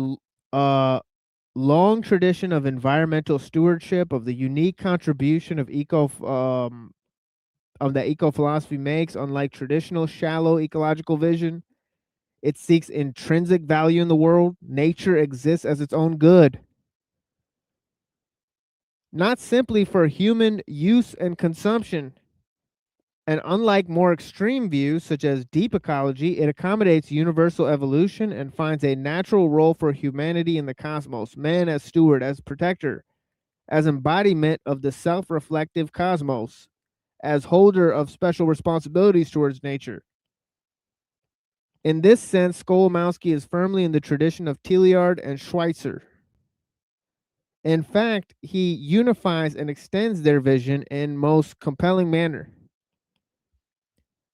long tradition of environmental stewardship, of the unique contribution of that eco philosophy makes. Unlike traditional shallow ecological vision, it seeks intrinsic value in the world. Nature exists as its own good, not simply for human use and consumption. And unlike more extreme views, such as deep ecology, it accommodates universal evolution and finds a natural role for humanity in the cosmos, man as steward, as protector, as embodiment of the self-reflective cosmos, as holder of special responsibilities towards nature. In this sense, Skolimowski is firmly in the tradition of Teilhard and Schweitzer. In fact, he unifies and extends their vision in most compelling manner.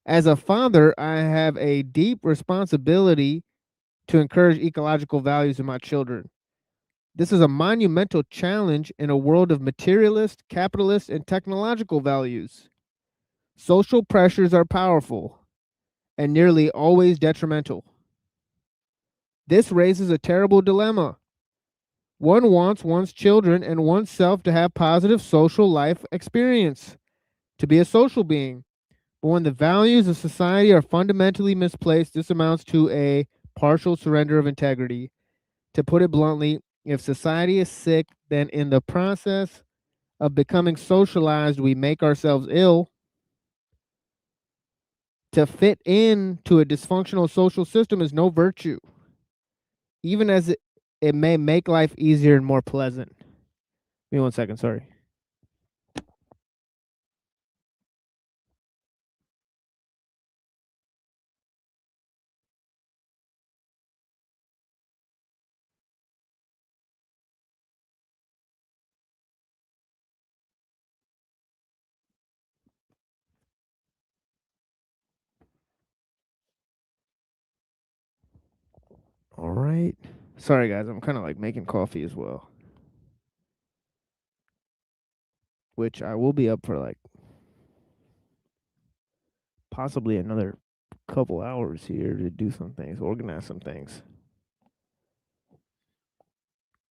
As a father, I have a deep responsibility to encourage ecological values in my children. This is a monumental challenge in a world of materialist, capitalist, and technological values. Social pressures are powerful and nearly always detrimental. This raises a terrible dilemma. One wants one's children and oneself to have positive social life experience, to be a social being. But when the values of society are fundamentally misplaced, this amounts to a partial surrender of integrity. To put it bluntly, if society is sick, then in the process of becoming socialized, we make ourselves ill. To fit into a dysfunctional social system is no virtue, even as it may make life easier and more pleasant. Give me 1 second, sorry. All right. Sorry, guys. I'm kind of like making coffee as well. Which I will be up for like possibly another couple hours here to do some things, organize some things.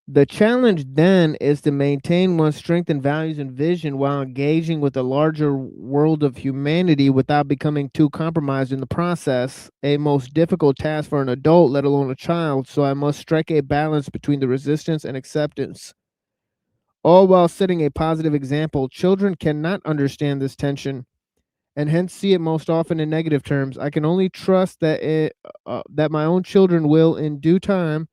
The challenge then is to maintain one's strength and values and vision while engaging with the larger world of humanity without becoming too compromised in the process, a most difficult task for an adult, let alone a child, so I must strike a balance between the resistance and acceptance. All while setting a positive example, children cannot understand this tension and hence see it most often in negative terms. I can only trust that that my own children will, in due time,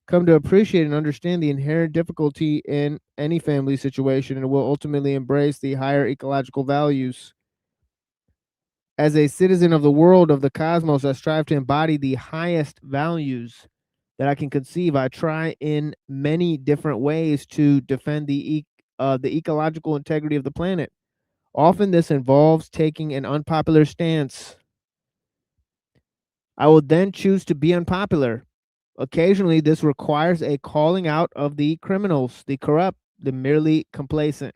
come to appreciate and understand the inherent difficulty in any family situation and will ultimately embrace the higher ecological values. As a citizen of the world, of the cosmos, I strive to embody the highest values that I can conceive. I try in many different ways to defend the ecological integrity of the planet. Often this involves taking an unpopular stance. I will then choose to be unpopular. Occasionally, this requires a calling out of the criminals, the corrupt, the merely complacent.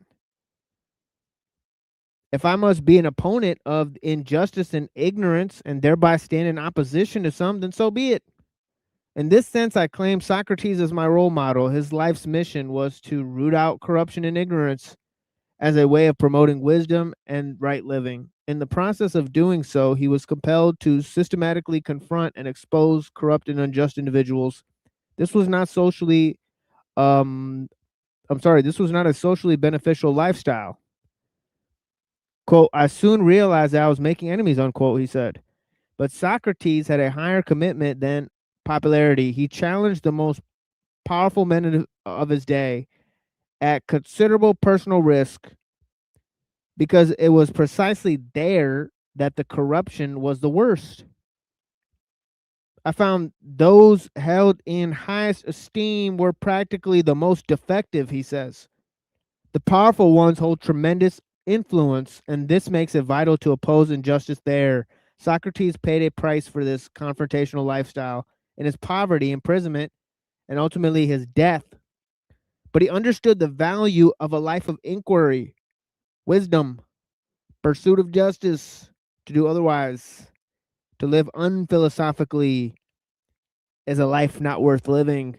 If I must be an opponent of injustice and ignorance and thereby stand in opposition to some, then so be it. In this sense, I claim Socrates as my role model. His life's mission was to root out corruption and ignorance as a way of promoting wisdom and right living. In the process of doing so, he was compelled to systematically confront and expose corrupt and unjust individuals. This was not socially this was not a socially beneficial lifestyle. Quote, I soon realized that I was making enemies, unquote, he said. But Socrates had a higher commitment than popularity. He challenged the most powerful men of his day at considerable personal risk because it was precisely there that the corruption was the worst. I found those held in highest esteem were practically the most defective, he says. The powerful ones hold tremendous influence, and this makes it vital to oppose injustice there. Socrates paid a price for this confrontational lifestyle in his poverty, imprisonment, and ultimately his death. But he understood the value of a life of inquiry, wisdom, pursuit of justice, to do otherwise, to live unphilosophically is a life not worth living.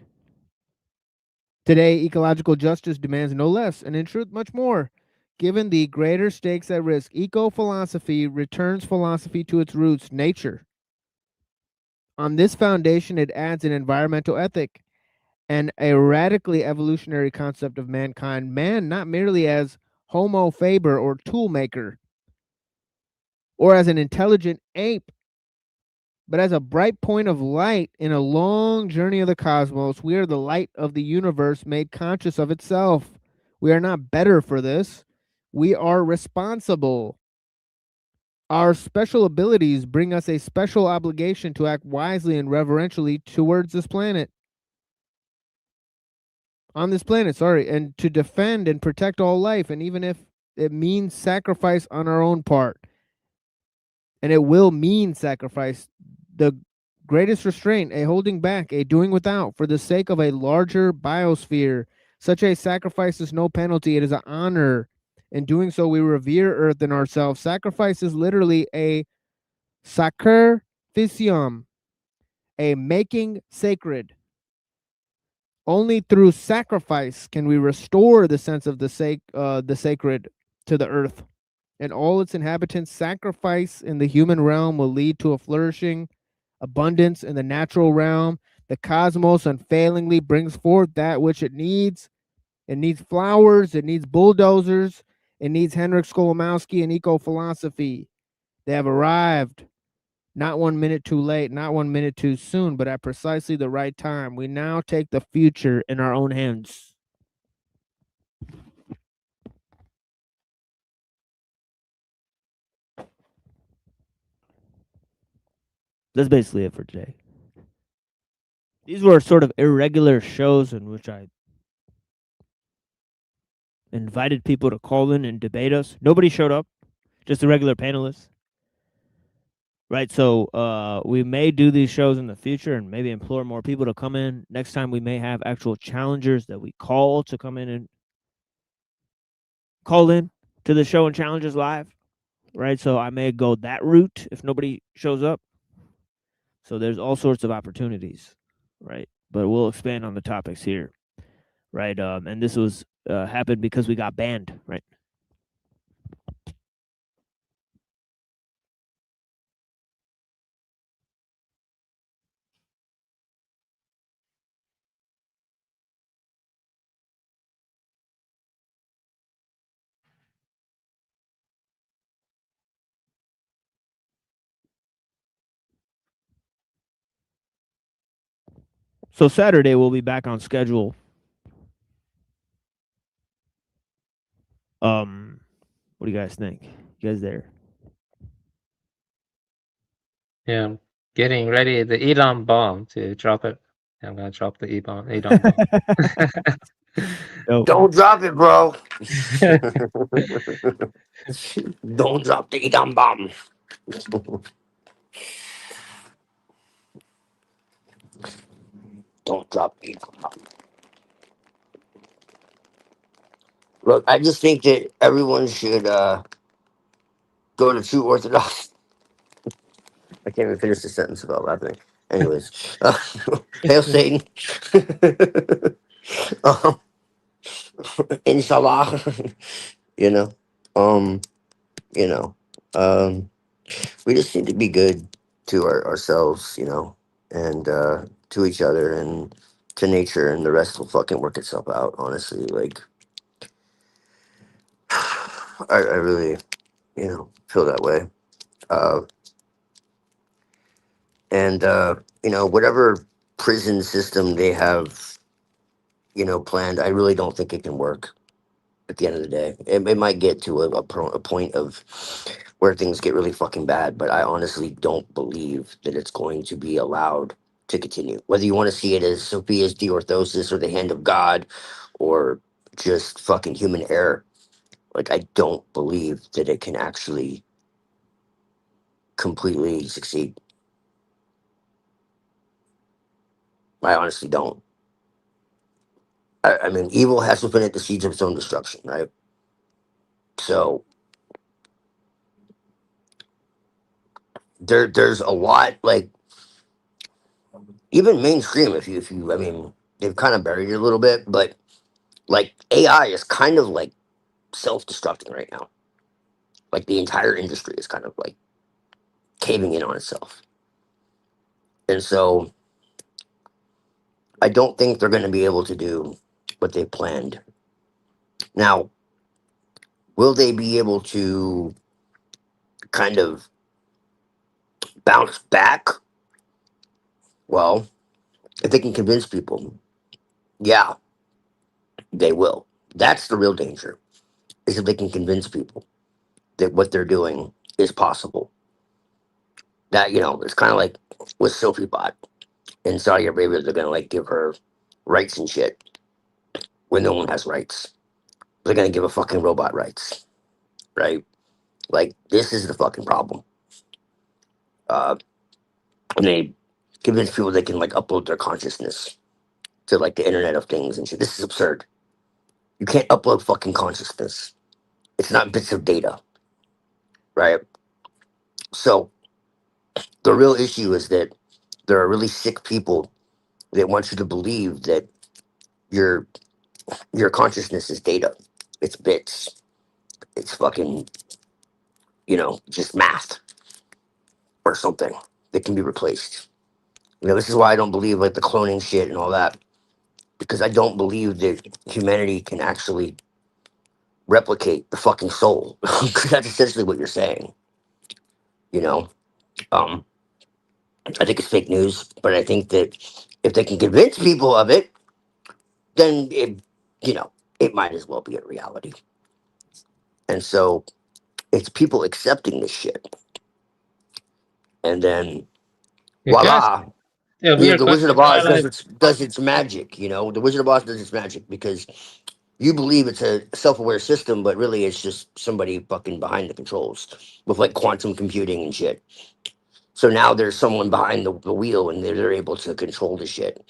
Today, ecological justice demands no less, and in truth, much more. Given the greater stakes at risk, eco-philosophy returns philosophy to its roots, nature. On this foundation, it adds an environmental ethic and a radically evolutionary concept of mankind. Man not merely as Homo faber or tool maker, or as an intelligent ape, but as a bright point of light in a long journey of the cosmos. We are the light of the universe made conscious of itself. We are not better for this. We are responsible. Our special abilities bring us a special obligation to act wisely and reverentially towards this planet. On this planet, and to defend and protect all life, and even if it means sacrifice on our own part, and it will mean sacrifice, the greatest restraint, a holding back, a doing without for the sake of a larger biosphere. Such a sacrifice is no penalty, it is an honor. In doing so, we revere Earth and ourselves. Sacrifice is literally a sacrificium, a making sacred. Only through sacrifice can we restore the sense of the sacred to the earth and all its inhabitants. Sacrifice in the human realm will lead to a flourishing abundance in the natural realm. The cosmos unfailingly brings forth that which it needs. It needs flowers, it needs bulldozers, it needs Henryk Skolomowski and eco-philosophy. They have arrived, not 1 minute too late, not 1 minute too soon, but at precisely the right time. We now take the future in our own hands. That's basically it for today. These were sort of irregular shows in which I invited people to call in and debate us. Nobody showed up, just the regular panelists. Right. So we may do these shows in the future and maybe implore more people to come in. Next time we may have actual challengers that we call to come in and call in to the show and challenge us live. Right. So I may go that route if nobody shows up. So there's all sorts of opportunities. Right. But we'll expand on the topics here. Right. And this was happened because we got banned. Right. So Saturday we'll be back on schedule. What do you guys think? You guys there? Yeah, I'm getting ready the Elon bomb to drop it. I'm gonna drop the Elon bomb. Don't drop it, bro. Don't drop the Edom bomb. Don't drop the Edom bomb. Look, I just think that everyone should go to true Orthodox. I can't even finish the sentence without laughing. Anyways, hail Satan. um, Inshallah. you know, um, you know, we just need to be good to ourselves, and to each other and to nature, and the rest will fucking work itself out. Honestly, like I really, feel that way. Uh, and whatever prison system they have, planned, I really don't think it can work. At the end of the day, it might get to a point of where things get really fucking bad, but I honestly don't believe that it's going to be allowed to continue. Whether you want to see it as Sophia's deorthosis or the hand of God, or just fucking human error, like I don't believe that it can actually completely succeed. I honestly don't. I mean, evil has to plant the seeds of its own destruction, right? So there's a lot, like even mainstream. If you, I mean, they've kind of buried it a little bit, but like AI is kind of like self-destructing right now. Like the entire industry is kind of like caving in on itself, and so I don't think they're going to be able to do what they planned. Now, will they be able to kind of bounce back? Well, if they can convince people, yeah, they will. That's the real danger, is if they can convince people that what they're doing is possible. That, it's kind of like with Sophie Bot in Saudi Arabia, they're going to like give her rights and shit when no one has rights. They're going to give a fucking robot rights, right? Like, this is the fucking problem. And they convince people they can like upload their consciousness to like the Internet of Things and shit. This is absurd. You can't upload fucking consciousness. It's not bits of data, right? So the real issue is that there are really sick people that want you to believe that your your consciousness is data. It's bits. It's fucking, just math or something that can be replaced. This is why I don't believe like the cloning shit and all that, because I don't believe that humanity can actually replicate the fucking soul. Because that's essentially what you're saying. You know, um, I think it's fake news, but I think that if they can convince people of it, then it might as well be a reality. And so it's people accepting this shit, and then You guys, voila, yeah, weird the Wizard question. of Oz Twilight. does its magic. The Wizard of Oz does its magic because you believe it's a self-aware system, but really it's just somebody fucking behind the controls with like quantum computing and shit. So now there's someone behind the wheel, and they're able to control the shit,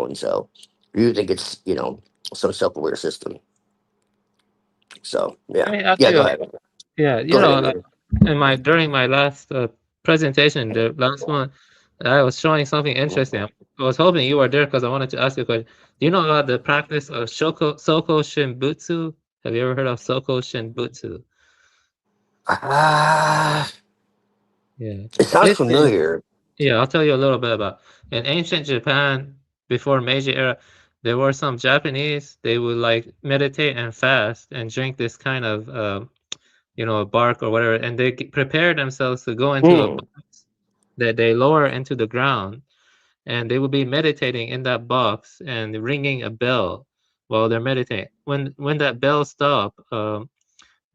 And so you think it's some self-aware system. So Let me yeah. ask Go you, ahead. yeah, Go ahead. during my last presentation, the last one, I was showing something interesting. I was hoping you were there because I wanted to ask you a question. Do you know about the practice of Soko Shinbutsu? Have you ever heard of Soko Shinbutsu? Yeah. It sounds Basically, familiar. yeah, I'll tell you a little bit about. In ancient Japan, before Meiji era, there were some Japanese. They would like meditate and fast and drink this kind of bark or whatever, and they prepare themselves to go into a box that they lower into the ground, and they will be meditating in that box and ringing a bell while they're meditating. When that bell stop,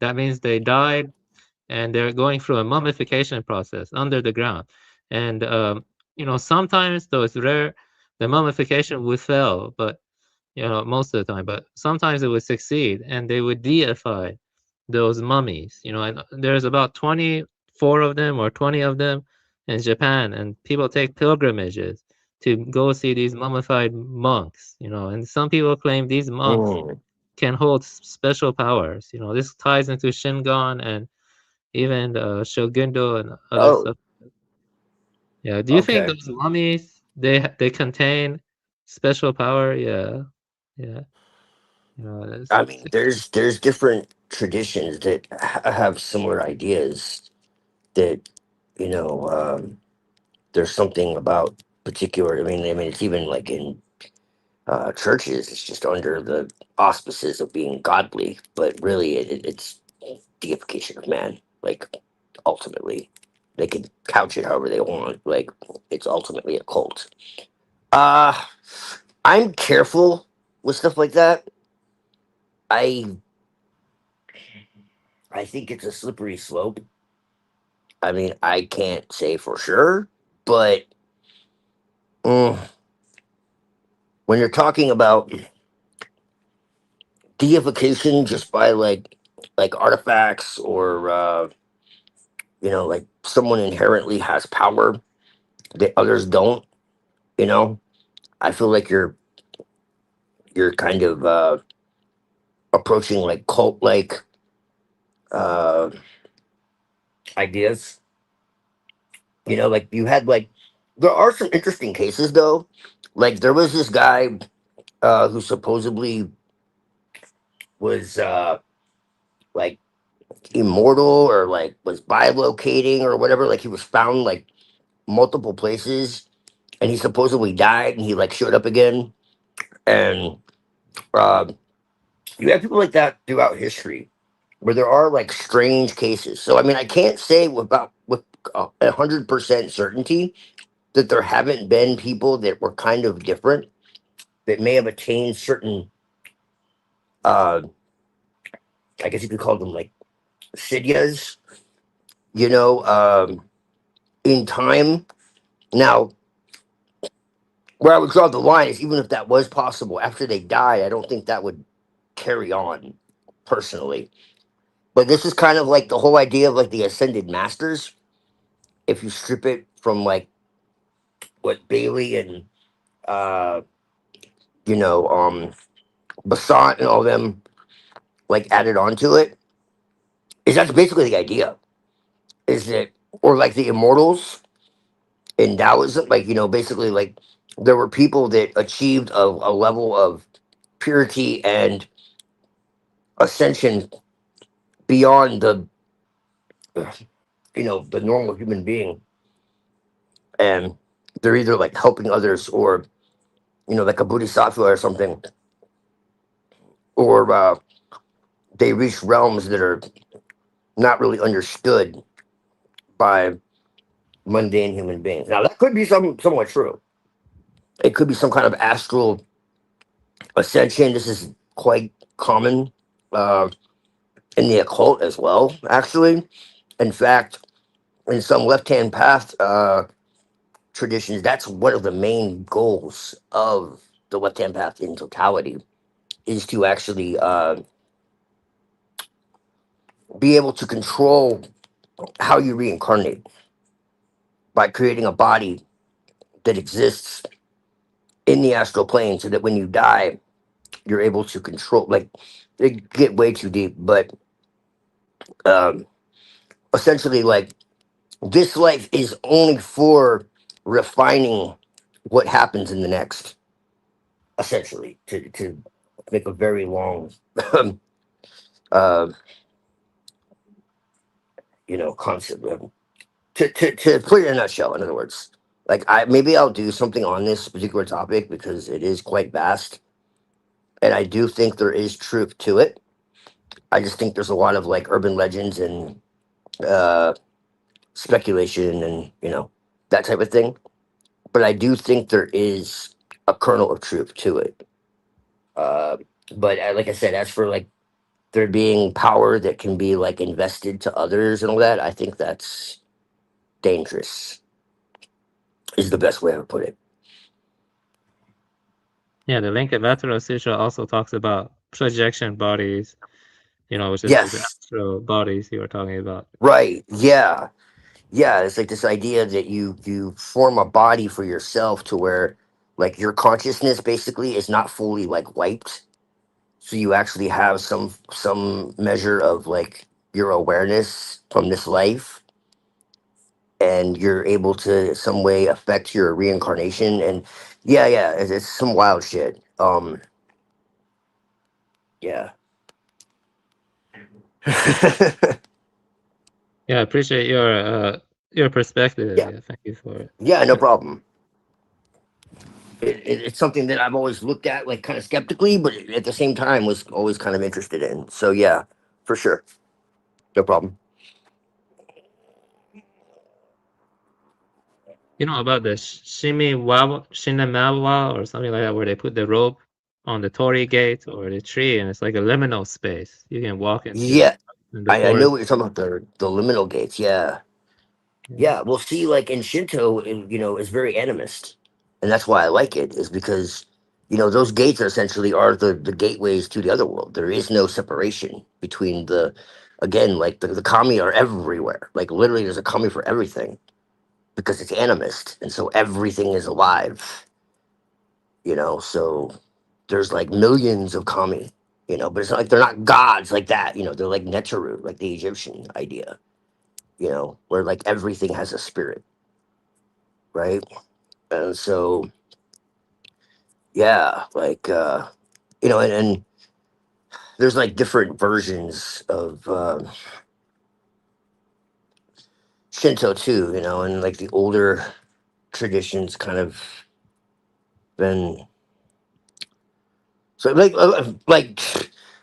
that means they died, and they're going through a mummification process under the ground. And sometimes, though it's rare, the mummification would fail, but most of the time, but sometimes it would succeed, and they would deify those mummies. And there's about 24 of them or 20 of them in Japan, and people take pilgrimages to go see these mummified monks. And some people claim these monks can hold special powers. This ties into Shingon and even Shogundo and other stuff. Yeah. Do you think Okay. those mummies they contain special power? Yeah. Yeah. I mean, there's different traditions that have similar ideas that you know. There's something about particular. I mean, it's even like in churches. It's just under the auspices of being godly, but really, it's deification of man. Like ultimately, they can couch it however they want. Like it's ultimately a cult. Uh I'm careful with stuff like that. I I think it's a slippery slope. I mean, I can't say for sure, but mm, when you're talking about deification just by like artifacts or like someone inherently has power that others don't, you know, I feel like you're kind of approaching like cult like uh ideas. Like you had like there are some interesting cases though. Like there was this guy who supposedly was like immortal or like was bilocating or whatever. Like he was found like multiple places, and he supposedly died, and he like showed up again. And you have people like that throughout history, where there are like strange cases. So I mean, I can't say with 100% certainty that there haven't been people that were kind of different that may have attained certain uh I guess you could call them like siddhas, you know, in time. Now, where I would draw the line is even if that was possible after they died, I don't think that would carry on personally. But this is kind of like the whole idea of like the ascended masters. If you strip it from like what Bailey and uh you know um Basant and all them like added onto it, is that's basically the idea. Is that or like the immortals in Taoism, like basically like there were people that achieved a level of purity and ascension beyond the normal human being, and they're either like helping others or like a bodhisattva or something, or they reach realms that are not really understood by mundane human beings. Now that could be somewhat true. It could be some kind of astral ascension. This is quite common uh, in the occult as well. Actually, in fact, in some left-hand path traditions, that's one of the main goals of the left-hand path in totality is to actually be able to control how you reincarnate. by creating a body that exists in the astral plane, so that when you die, you're able to control. Like, it get way too deep, but um, essentially, like, this life is only for refining what happens in the next. Essentially, to make a very long, uh, concept. To put it in a nutshell, in other words, like, maybe I'll do something on this particular topic because it is quite vast, and I do think there is truth to it. I just think there's a lot of like urban legends and uh, speculation and that type of thing. But I do think there is a kernel of truth to it. Uh, but like I said, as for like there being power that can be like invested to others and all that, I think that's dangerous. Is the best way I would put it. Yeah, the link of Lateral Sutra also talks about projection bodies, which is the Yes. astral bodies you were talking about. Right. Yeah. Yeah. It's like this idea that you form a body for yourself to where like your consciousness basically is not fully like wiped. So you actually have some measure of like your awareness from this life, and you're able to some way affect your reincarnation. And yeah, it's some wild shit. Yeah. Yeah, I appreciate your perspective. Yeah. Yeah, thank you for it. Yeah, no problem. It's something that I've always looked at like kind of skeptically, but at the same time was always kind of interested in. So yeah, for sure. No problem. You know about the Shinamawa or something like that, where they put the rope on the torii gate or the tree, and it's like a liminal space. You can walk into Yeah. in the I know forest. what you're talking about, the liminal gates. Yeah. Yeah. Well, see, like in Shinto, is very animist. And that's why I like it, is because, those gates are essentially are the gateways to the other world. There is no separation between again, like the kami are everywhere. Like literally there's a kami for everything because it's animist. And so everything is alive, so there's like millions of kami, but it's not like they're not gods like that, they're like Neteru, like the Egyptian idea, where like everything has a spirit, right? And so, yeah, like, and there's like different versions of Shinto too, and like the older traditions kind of been so like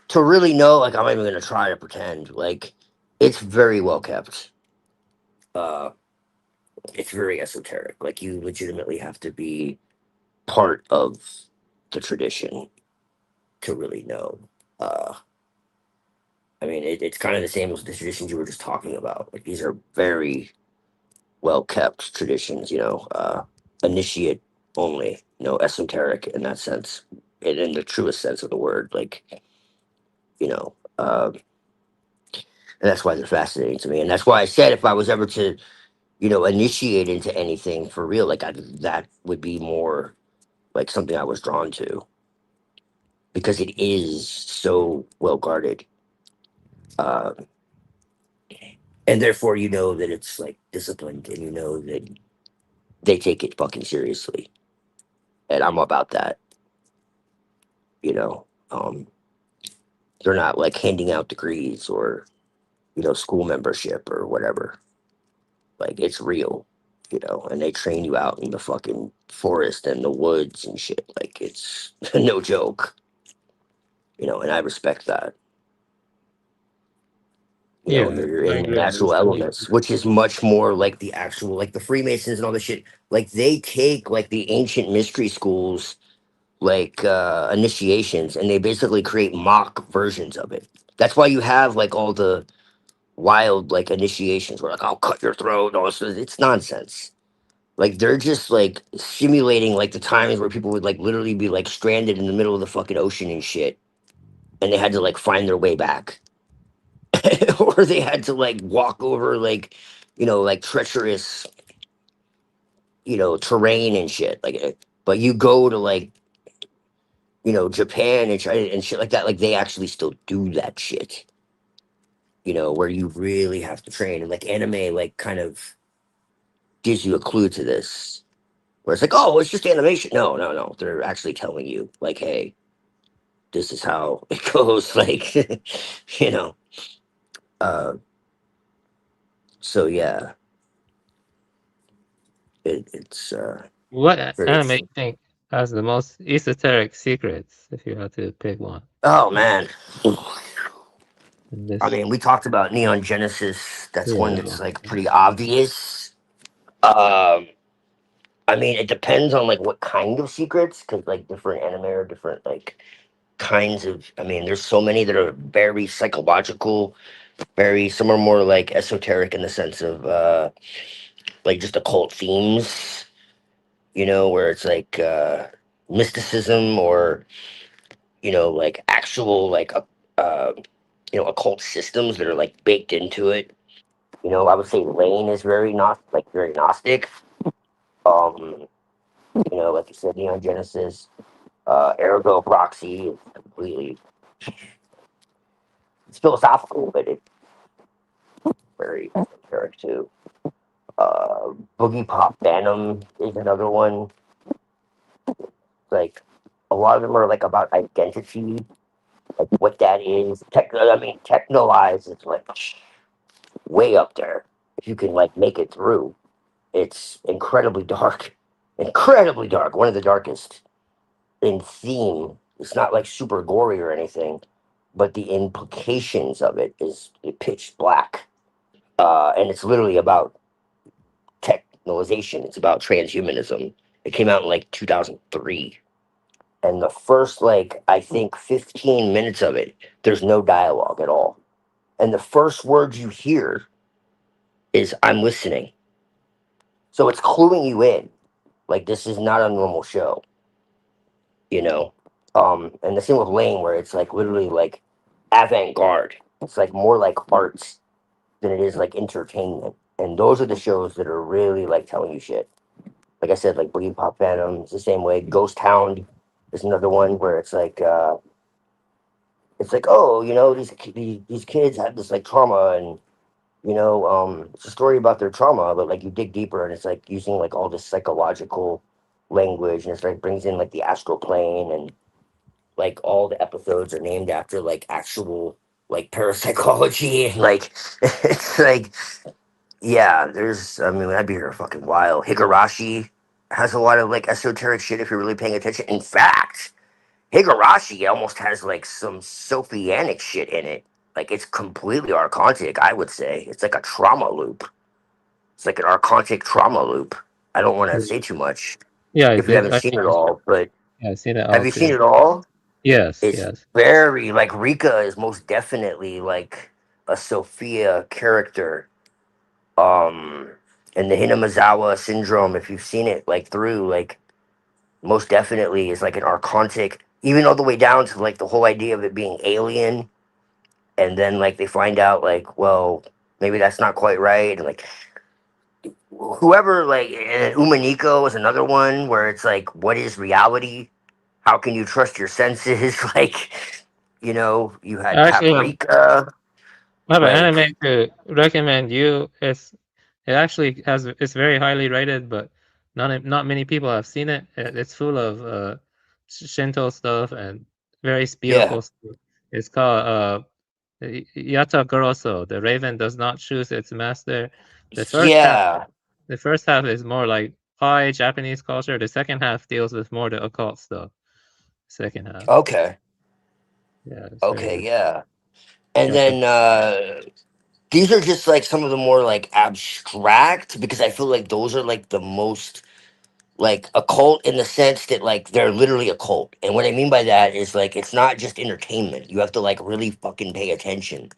to really know, like I'm not even gonna try to pretend like it's very well kept. Uh, it's very esoteric. Like you legitimately have to be part of the tradition to really know. Uh, I mean, it's kind of the same as the traditions you were just talking about. Like these are very well kept traditions. Initiate only. Esoteric in that sense, and in the truest sense of the word. Like you know, uh, and that's why they're fascinating to me. And that's why I said if I was ever to initiate into anything for real, like that would be more like something I was drawn to because it is so well guarded. Um, and therefore, that it's like disciplined and that they take it fucking seriously. And I'm about that, you know. Um, they're not like handing out degrees or, school membership or whatever. Like it's real, and they train you out in the fucking forest and the woods and shit. Like it's no joke, and I respect that. Yeah, And you're I in the agree on natural this. elements, which is much more like the actual, like the Freemasons and all this shit. Like they take like the ancient mystery schools, like initiations, and they basically create mock versions of it. That's why you have like all the wild like initiations where like I'll cut your throat. All this, it's nonsense. Like they're just like simulating like the times where people would like literally be like stranded in the middle of the fucking ocean and shit, and they had to like find their way back. Or they had to like walk over like like treacherous terrain and shit. But you go to like Japan and China and shit like that. Like they actually still do that shit. Where you really have to train, and like anime, like kind of gives you a clue to this. Where it's like, oh, it's just animation. No, no, no. They're actually telling you, like, hey, this is how it goes. Like, you know. Uh, so yeah, it's What very anime you interesting. think has the most esoteric secrets, if you had to pick one? Oh man. I This, mean, we talked about Neon Genesis. That's one yeah. that's like pretty obvious. Um, I mean, it depends on like what kind of secrets, because like different anime are different like kinds of. I mean, there's so many that are very psychological, very some are more like esoteric in the sense of like just occult themes. Where it's like mysticism or like actual like uh, occult systems that are like baked into it. I would say Lane is very not like very Gnostic. Um, like you said, Neon Genesis, Ergo Proxy is completely it's philosophical, but it's very esoteric too. Boogie Pop Phantom is another one. Like a lot of them are like about identity, like what that is. Technolize is like way up there. If you can like make it through, it's incredibly dark, incredibly dark. One of the darkest in theme. It's not like super gory or anything, but the implications of it is pitch black. And it's literally about technolization. It's about transhumanism. It came out in like 2003. And the first, like, I think 15 minutes of it, there's no dialogue at all. And the first word you hear is, I'm listening. So it's cluing you in. Like, this is not a normal show, you know? And the same with Lane, where it's like literally like avant garde. It's like more like arts than it is like entertainment. And those are the shows that are really like telling you shit. Like I said, like Boogie Pop Phantom, it's the same way. Ghost Hound is another one where it's like, oh, these kids have this like trauma, and it's a story about their trauma, but like you dig deeper and it's like using like all this psychological language, and it's like brings in like the astral plane, and like all the episodes are named after like actual like parapsychology, and like it's like, yeah, I mean, I'd be here a fucking while. Higurashi has a lot of like esoteric shit if you're really paying attention. In fact, Higurashi almost has like some Sophianic shit in it. Like it's completely archontic, I would say. It's like a trauma loop. It's like an archontic trauma loop. I don't want to say too much Yeah, I if you did. haven't seen it all, but Yeah, I see that have all you too. seen it all? Yes, It's yes. very like Rika is most definitely like a Sophia character. Um, and the Hinamizawa syndrome, if you've seen it like through, like most definitely is like an archontic, even all the way down to like the whole idea of it being alien, and then like they find out like, well, maybe that's not quite right, and like whoever like and Umaniko is another one where it's like, what is reality? How can you trust your senses? Like, you had Actually, Paprika, I have an like, anime to recommend you. It's very highly rated, but not many people have seen it. It's full of Shinto stuff and very yeah, spiritual stuff. It's called Yata Goroso. The raven does not choose its master. The first half, yeah, the first half is more like high Japanese culture. The second half deals with more the occult stuff. Second half, okay, yeah, it's very okay, good. yeah. And Yata. then these are just like some of the more like abstract, because I feel like those are like the most like occult in the sense that like they're literally occult. And what I mean by that is like it's not just entertainment. You have to like really fucking pay attention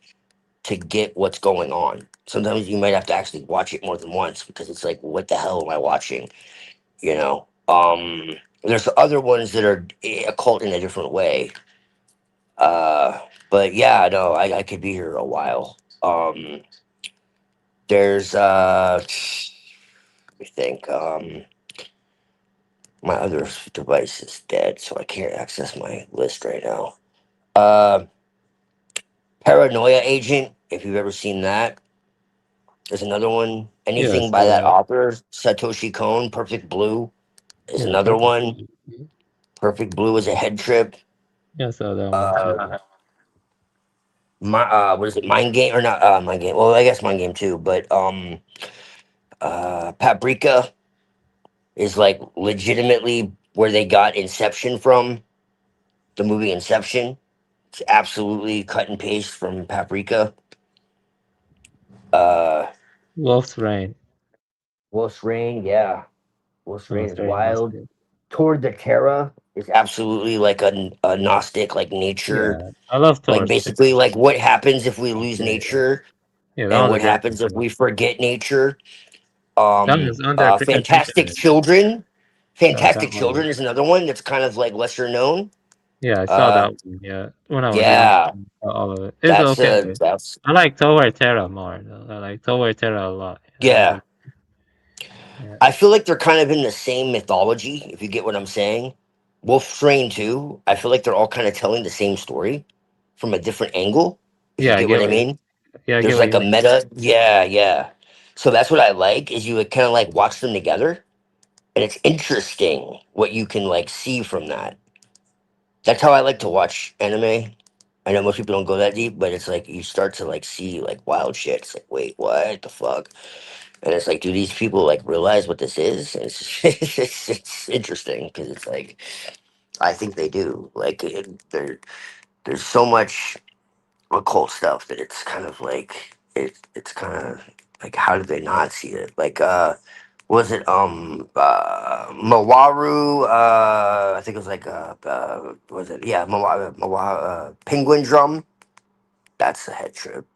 to get what's going on. Sometimes you might have to actually watch it more than once because it's like, what the hell am I watching? You know? There's other ones that are occult in a different way. Uh but yeah, no, I could be here a while. There's let me think. My other device is dead, so I can't access my list right now. Paranoia Agent, if you've ever seen that. There's another one. Yeah, I Anything by saw that that. author, Satoshi Kon, Perfect Blue is Yeah, another perfect. one. Perfect Blue is a head trip. Yeah, I saw that one too. What is it? Mind Game or not? Mind Game. Well, I guess Mind Game too. But Paprika is like legitimately where they got Inception from. The movie Inception. It's absolutely cut and paste from Paprika. Wolf's Rain. Wolf's Rain, yeah. Wolf's Rain Wolf's is Rain was wild. good. Toward the Terra is absolutely like a Gnostic, like nature, Yeah, I love like Thor's. basically like what happens if we lose Yeah, nature yeah, that and was a what great happens if one. we forget nature. That was under Fantastic appreciated. Children. Oh, that Fantastic one. Children is another one that's kind of like lesser known. Yeah, I saw Uh, that one. Yeah, when I was young, yeah, all of it. It's okay. that's I like Toward Terra more. Though. I like Toward Terra a lot. yeah. Yeah. I feel like they're kind of in the same mythology, if you get what I'm saying. Wolf Train too. I feel like they're all kind of telling the same story from a different angle, if you Yeah, I get what get I what you. mean. Yeah, I get There's what like you a mean. meta. Yeah, yeah. So that's what I like is you would kind of like watch them together, and it's interesting what you can like see from that. That's how I like to watch anime. I know most people don't go that deep, but it's like you start to like see like wild shit. It's like, wait, what the fuck? And it's like, do these people like realize what this is? And it's it's interesting because it's like I think they do. Like there's so much occult stuff that it's kind of like it's kind of like how did they not see it? Like was it Mawaru? I think it was like was it Penguin Drum? That's the head trip.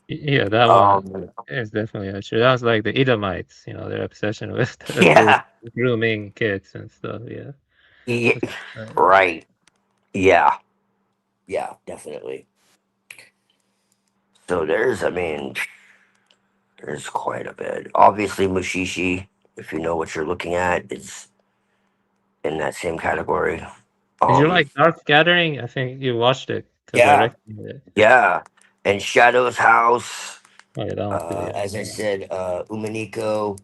Yeah, that one is definitely true. That was like the Edomites, their obsession with Yeah. grooming kids and stuff. Yeah. Yeah. Right. Yeah. Yeah. Definitely. So there's, I mean, there's quite a bit. Obviously, Mushishi, if you know what you're looking at, is in that same category. Did you like Dark Gathering? I think you watched it because I Yeah. recommended it. Yeah. And Shadow's House. Oh, yeah, that one's good. As I said, Umaniko,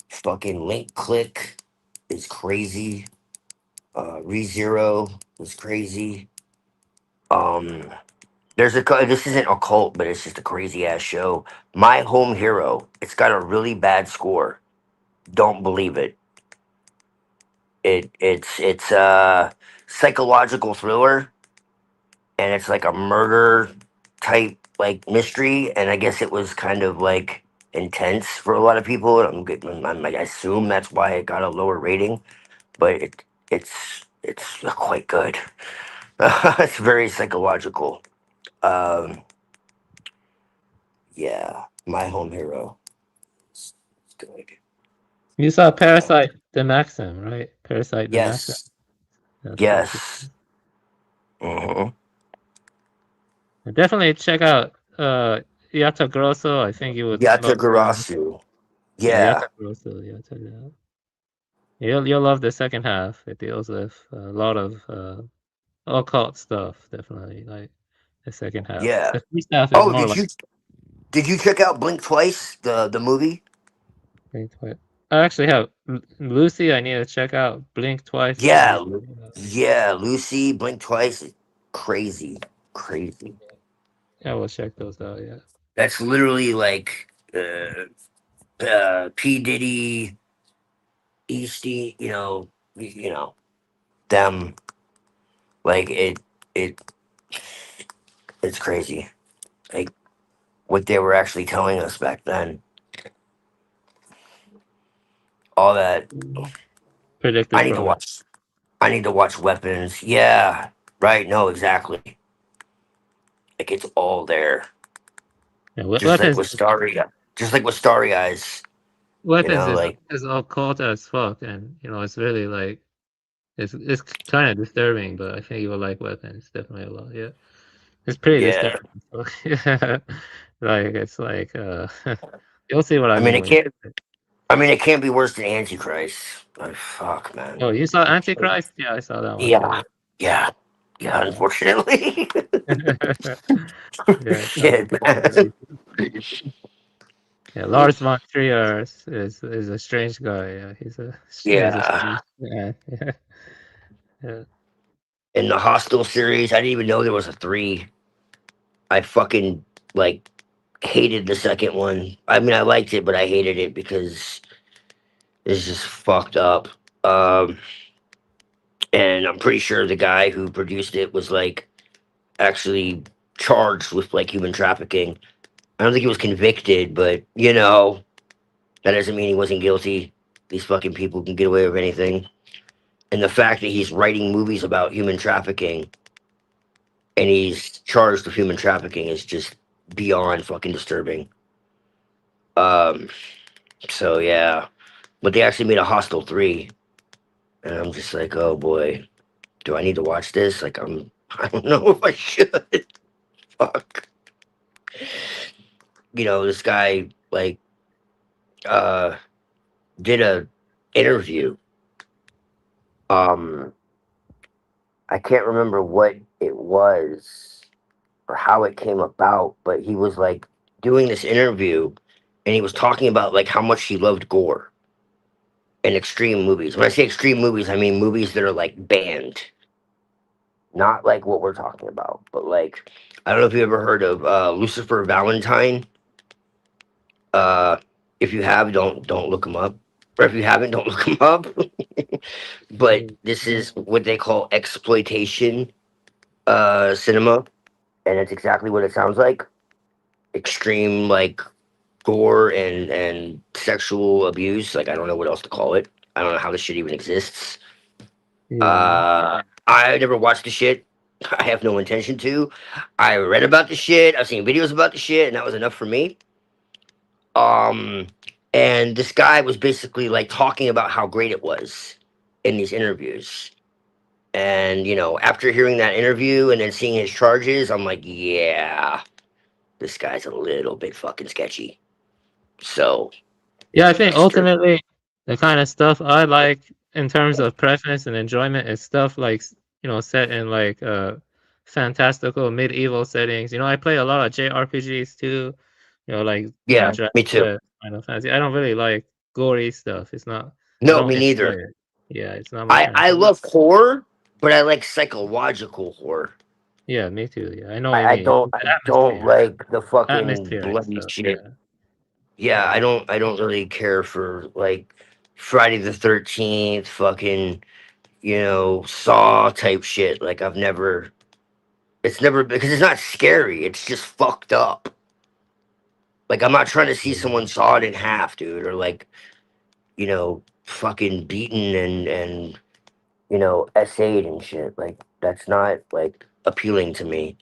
fucking Link Click is crazy. ReZero is crazy. This isn't occult, but it's just a crazy ass show. My Home Hero. It's got a really bad score. Don't believe it. It's a psychological thriller, and it's like a murder type like mystery, and I guess it was kind of like intense for a lot of people. I assume that's why it got a lower rating, but it's quite good. It's very psychological. Um, yeah, My Home Hero. It's good. You saw Parasite the Maxim, right? Parasite the Maxim. Yes. That's pretty good. Yes. Mm-hmm. Definitely check out Yata Grosso. I think you would love that. Yatagarasu. Yeah, Yeah. Yata Grosso. Yeah, check it out. You'll love the second half. It deals with a lot of occult stuff. Definitely like the second half. Yeah. The first half is Oh, more like. did you check out Blink Twice, the movie? Blink Twice. I actually have Lucy. I need to check out Blink Twice. Yeah. Yeah, Lucy, Blink Twice. Crazy. Crazy. Yeah, we'll check those out. Yeah. That's literally like P. Diddy, Easty, them. Like it it's crazy. Like what they were actually telling us back then. All that. Predicted I need to from it. watch. I need to watch Weapons. Yeah, right. No, exactly. Like it's all there. Yeah, Just like weapons. with Starry, just like with Starry Eyes. Weapons Like is occult as fuck, and it's really like it's kind of disturbing, but I think you will like weapons definitely a lot. Yeah, it's pretty yeah. disturbing. Yeah, like it's like you'll see what I I mean, mean it when you. can't. I mean, it can't be worse than Antichrist. Oh, fuck, man. Oh, you saw Antichrist? Yeah, I saw that one Yeah, too. yeah, yeah. Unfortunately. Yeah, Shit, man. yeah. Lars von Trier is a strange guy. Yeah, he's a Yeah. strange man. Yeah. Yeah. In the Hostel series, I didn't even know there was a 3. I fucking like hated the second one. I mean, I liked it, but I hated it because it's just fucked up. And I'm pretty sure the guy who produced it was like actually charged with like human trafficking. I don't think he was convicted, but you know, that doesn't mean he wasn't guilty. These fucking people can get away with anything. And the fact that he's writing movies about human trafficking and he's charged with human trafficking is just beyond fucking disturbing. Um, so yeah. But they actually made a Hostel 3. And I'm just like, oh boy, do I need to watch this? Like I don't know if I should. Fuck. You know, this guy like did a interview. I can't remember what it was or how it came about, but he was like doing this interview and he was talking about like how much he loved gore and extreme movies. When I say extreme movies, I mean movies that are like banned. Not like what we're talking about, but like I don't know if you ever heard of Lucifer Valentine. If you have, don't look him up. Or if you haven't, don't look him up. But this is what they call exploitation cinema, and it's exactly what it sounds like. Extreme like gore and sexual abuse. Like I don't know what else to call it. I don't know how this shit even exists. Yeah. I never watched the shit. I have no intention to. I read about the shit. I've seen videos about the shit, and that was enough for me. Um, and this guy was basically like talking about how great it was in these interviews. And you know, after hearing that interview and then seeing his charges, I'm like, yeah, this guy's a little bit fucking sketchy. So, Yeah, I think ultimately the kind of stuff I like in terms of preference and enjoyment is stuff like set in like fantastical medieval settings. I play a lot of JRPGs too. Like yeah, Dragon me too. Quest, Final Fantasy. I don't really like gory stuff. It's not. I No, don't me enjoy neither. it. Yeah, it's not my kind of I thing. love horror, but I like psychological horror. Yeah, me too. Yeah, I know what you I mean. don't The I don't atmosphere, like the fucking atmospheric bloody stuff. shit. Yeah. Yeah, I don't really care for like Friday the 13th, fucking, you know, Saw type shit. Like it's never because it's not scary. It's just fucked up. Like I'm not trying to see someone sawed in half, dude, or like, you know, fucking beaten and you know, essayed and shit. Like that's not like appealing to me.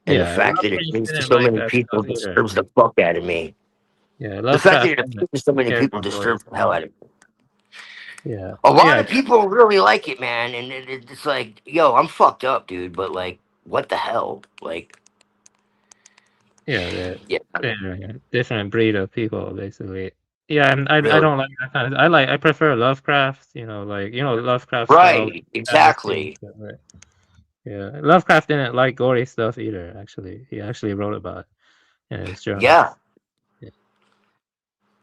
And the Yeah, fact that it Lovecraft appeals to didn't so like many that people stuff either. disturbs the fuck out of me. Yeah, The fact that Lovecraft it didn't appeals to so many care people for gory disturbs the hell stuff. out of me. Yeah. A lot Yeah. of people really like it, man, and it's like, yo, I'm fucked up, dude. But like, what the hell? Like, Yeah, they're, yeah, they're a different breed of people, basically. Yeah, and I really, don't like that kind of. I prefer Lovecraft. Lovecraft style right, atmosphere and exactly. stuff. Right? Yeah, Lovecraft didn't like gory stuff either. Actually, he actually wrote about it in his Yeah. journals. Yeah.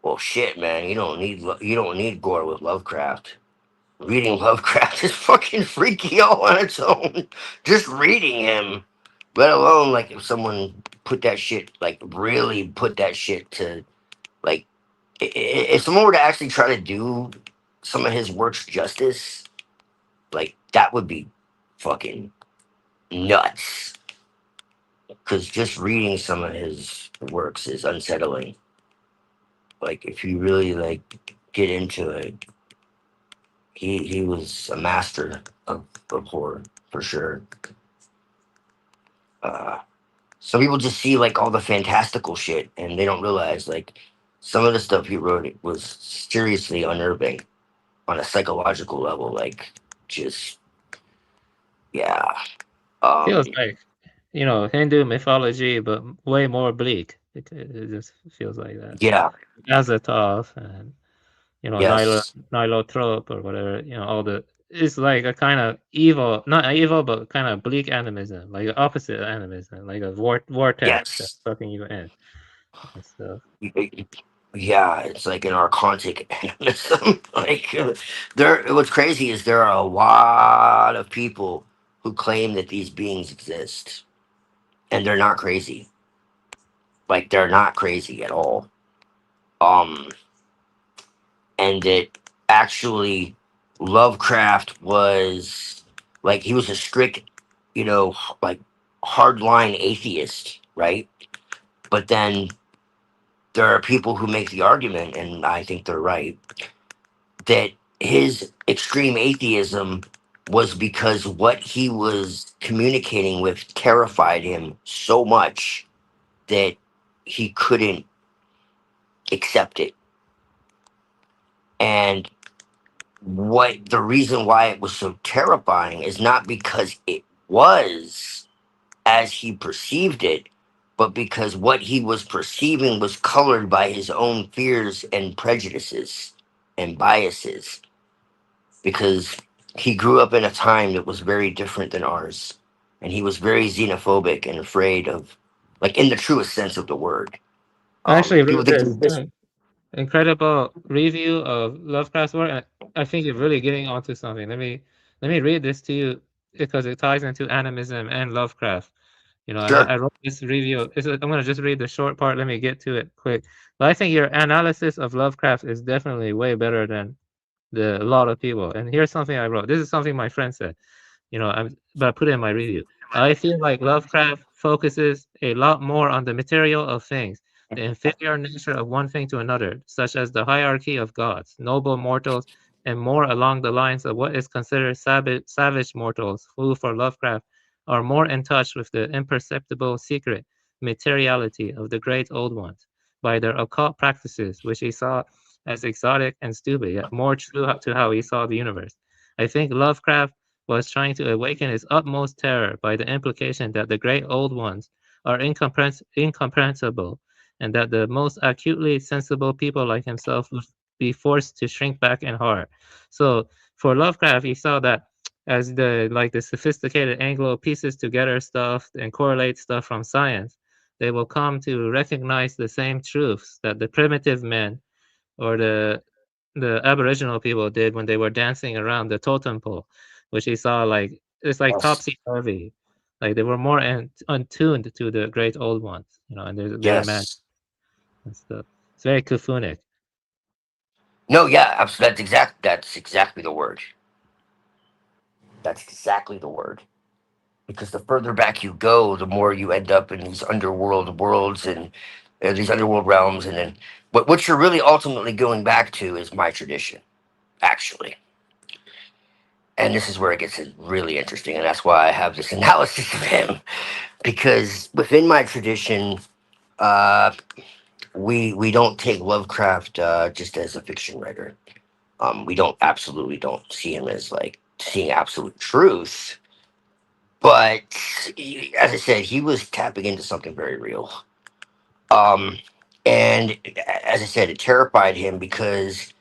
Well, shit, man, you don't need gore with Lovecraft. Reading Lovecraft is fucking freaky all on its own. Just reading him, let alone like if someone put that shit, like really put that shit to like, if someone were to actually try to do some of his works justice, like that would be fucking nuts. Because just reading some of his works is unsettling. Like if you really like get into it, he was a master of horror for sure. Uh, some people just see like all the fantastical shit and they don't realize like some of the stuff he wrote was seriously unnerving on a psychological level. Like just yeah. Feels Um like Hindu mythology, but way more bleak. It just feels like that. yeah. Azathoth and Yes. nilotrope or whatever, all the it's like a kind of evil, not evil, but kind of bleak animism, like the opposite of animism, like a vortex that's Yes. sucking you in and stuff. Yeah, it's like an archontic animism. Like there, what's crazy is there are a lot of people who claim that these beings exist, and they're not crazy. Like they're not crazy at all. Um, and that actually Lovecraft was like he was a strict, like hardline atheist, right? But then there are people who make the argument, and I think they're right, that his extreme atheism was because what he was communicating with terrified him so much that he couldn't accept it. And what the reason why it was so terrifying is not because it was as he perceived it, but because what he was perceiving was colored by his own fears and prejudices and biases. Because he grew up in a time that was very different than ours, and he was very xenophobic and afraid of, like in the truest sense of the word. I actually People read think this incredible review of Lovecraft's work, and I think you're really getting onto something. Let me read this to you because it ties into animism and Lovecraft. And I wrote this review. I'm going to just read the short part. Let me get to it quick. But I think your analysis of Lovecraft is definitely way better than a lot of people. And here's something I wrote. This is something my friend said. But I put it in my review. I feel like Lovecraft focuses a lot more on the material of things, the inferior nature of one thing to another, such as the hierarchy of gods, noble mortals, and more along the lines of what is considered savage mortals, who for Lovecraft are more in touch with the imperceptible secret materiality of the great old ones by their occult practices, which he saw as exotic and stupid, yet more true to how he saw the universe. I think Lovecraft was trying to awaken his utmost terror by the implication that the great old ones are incomprehensible, and that the most acutely sensible people like himself would be forced to shrink back in horror. So for Lovecraft, he saw that as the sophisticated Anglo pieces together stuff and correlate stuff from science, they will come to recognize the same truths that the primitive men or the Aboriginal people did when they were dancing around the totem pole, which he saw it's like topsy-turvy. Like they were more untuned to the great old ones, and their man and stuff. It's very Cthulhu. No, yeah, that's exactly the word. That's exactly the word. Because the further back you go, the more you end up in these underworld worlds and these underworld realms, and then what you're really ultimately going back to is my tradition, actually. And this is where it gets really interesting, and that's why I have this analysis of him. Because within my tradition, we don't take Lovecraft just as a fiction writer. We absolutely don't see him as like seeing absolute truth. But as I said, he was tapping into something very real. And as I said, it terrified him because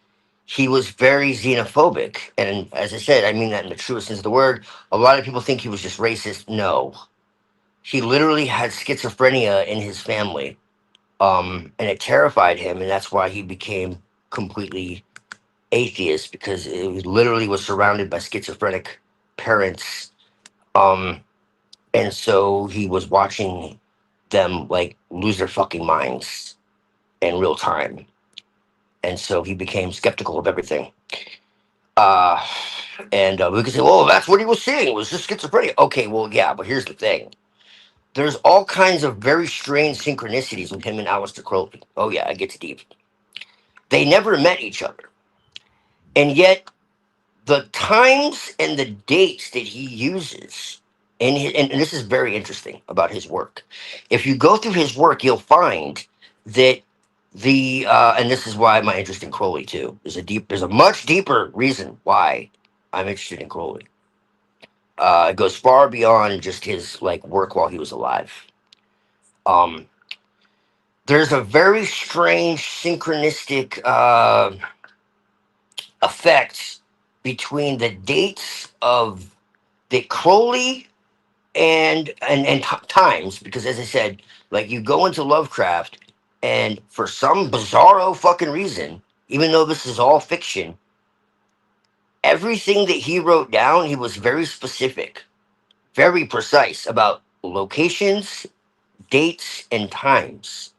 he was very xenophobic. And as I said, I mean that in the truest sense of the word. A lot of people think he was just racist. No, he literally had schizophrenia in his family. And it terrified him, and that's why he became completely atheist, because it literally was surrounded by schizophrenic parents. And so he was watching them like lose their fucking minds in real time. And so he became skeptical of everything. Uh, and we could say, well, that's what he was seeing. It was just schizophrenia. Okay, well, yeah, but here's the thing. There's all kinds of very strange synchronicities with him and Aleister Crowley. Oh, yeah, it gets deep. They never met each other. And yet, the times and the dates that he uses in his, and this is very interesting about his work. If you go through his work, you'll find that and this is why my interest in Crowley too. There's a much deeper reason why I'm interested in Crowley. It goes far beyond just his like work while he was alive. There's a very strange synchronistic effect between the dates of the Crowley and times, because as I said, like you go into Lovecraft, and for some bizarro fucking reason, even though this is all fiction, everything that he wrote down, he was very specific, very precise about locations, dates, and times.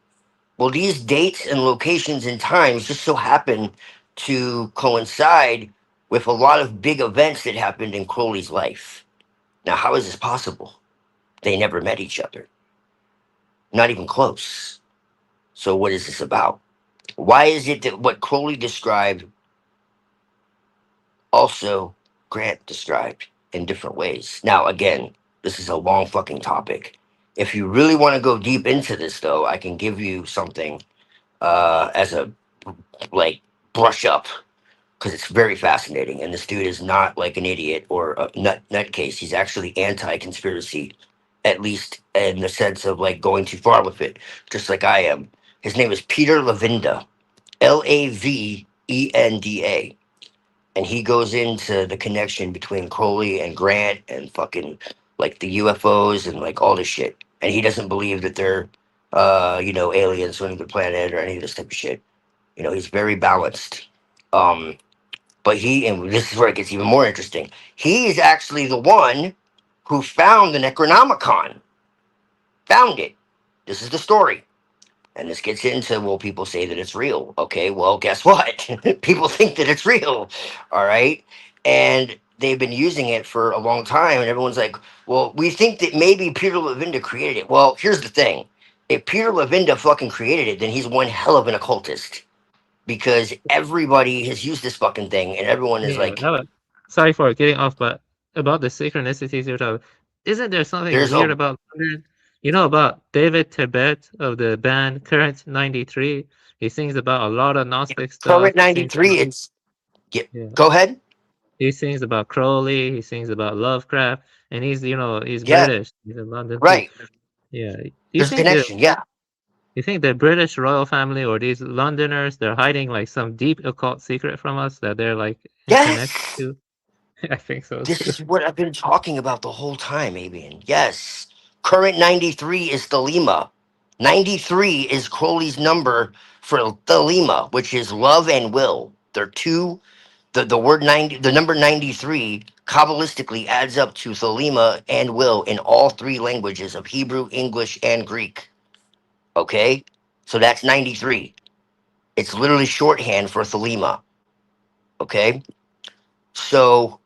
Well, these dates and locations and times just so happen to coincide with a lot of big events that happened in Crowley's life. Now, how is this possible? They never met each other, not even close. So, what is this about? Why is it that what Crowley described also Grant described in different ways? Now, again, this is a long fucking topic. If you really want to go deep into this, though, I can give you something as a like brush up, because it's very fascinating. And this dude is not like an idiot or a nutcase. He's actually anti-conspiracy, at least in the sense of like going too far with it, just like I am. His name is Peter Levenda, Lavenda, and he goes into the connection between Crowley and Grant and fucking like the UFOs and like all this shit. And he doesn't believe that they're aliens on the planet or any of this type of shit. You know, he's very balanced. But and this is where it gets even more interesting. He is actually the one who found the Necronomicon. Found it. This is the story. And this gets into, well, people say that it's real. Okay, well, guess what? People think that it's real. All right. And they've been using it for a long time. And everyone's like, well, we think that maybe Peter Levenda created it. Well, here's the thing. If Peter Levenda fucking created it, then he's one hell of an occultist. Because everybody has used this fucking thing, and everyone is Yeah, like, sorry for getting off, but about the synchronicities you're talking, isn't there something there's weird a about London? You know about David Tibet of the band Current 93? He sings about a lot of Gnostic stuff. Current He sings 93. about, It's yeah. Go ahead. He sings about Crowley. He sings about Lovecraft, and he's Yeah, British. He's in London too. right. Yeah. Do you There's a think the connection. Yeah. British royal family or these Londoners, they're hiding like some deep occult secret from us that they're like connected Yes. to? I think so This too. is what I've been talking about the whole time, Avian. Yes. Current 93 is Thelema. 93 is Crowley's number for Thelema, which is love and will. They're two. The word 90, the number 93, Kabbalistically adds up to Thelema and will in all three languages of Hebrew, English, and Greek. Okay? So that's 93. It's literally shorthand for Thelema. Okay? So,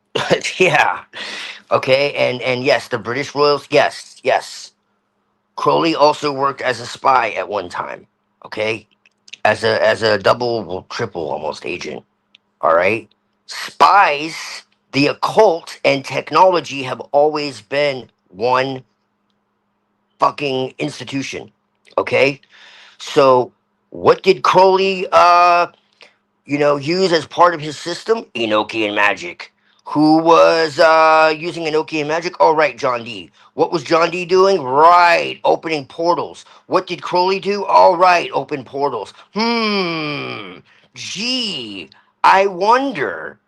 yeah. Okay, and yes, the British royals, yes. Crowley also worked as a spy at one time. Okay, as a double, well, triple almost agent. All right, spies, the occult, and technology have always been one fucking institution. Okay, so what did Crowley use as part of his system? Enochian magic. Who was using Enochian magic? Oh, right, John Dee. What was John Dee doing? Right, opening portals. What did Crowley do? All right, open portals. Gee, I wonder.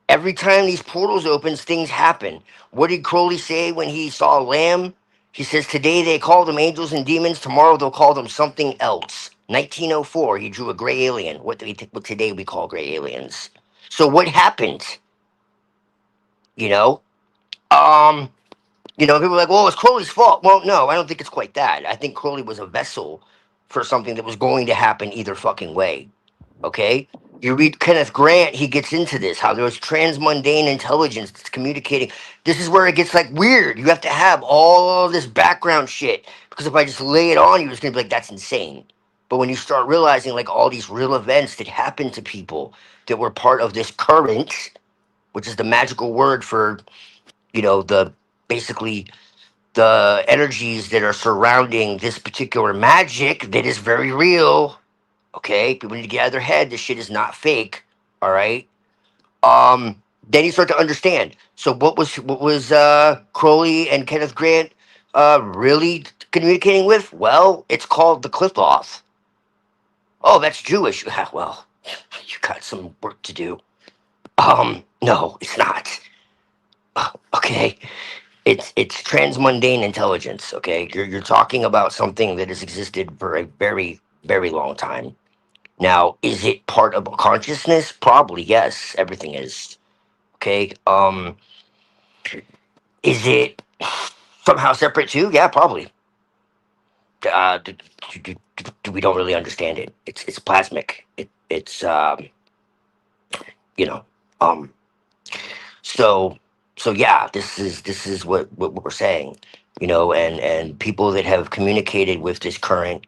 Every time these portals opens, things happen. What did Crowley say when he saw a lamb? He says, today they call them angels and demons. Tomorrow they'll call them something else. 1904, he drew a gray alien. What today we call gray aliens. So what happened? You know? People are like, well, it's Crowley's fault. Well, no, I don't think it's quite that. I think Crowley was a vessel for something that was going to happen either fucking way. Okay? You read Kenneth Grant, he gets into this, how there's transmundane intelligence that's communicating. This is where it gets like weird. You have to have all this background shit. Because if I just lay it on you, it's gonna be like, that's insane. But when you start realizing like all these real events that happened to people that were part of this current, which is the magical word for, the basically the energies that are surrounding this particular magic that is very real. Okay, people need to get out of their head. This shit is not fake. All right. Then you start to understand. So what was Crowley and Kenneth Grant really communicating with? Well, it's called the Cliffoth. Oh, that's Jewish. Well, you got some work to do. No, it's not. Okay, it's transmundane intelligence. Okay, you're talking about something that has existed for a very very long time. Now, is it part of consciousness? Probably yes. Everything is. Okay. Is it somehow separate too? Yeah, probably. Uh, d- we don't really understand it. It's plasmic. It's you know um so yeah, this is what we're saying, and people that have communicated with this current,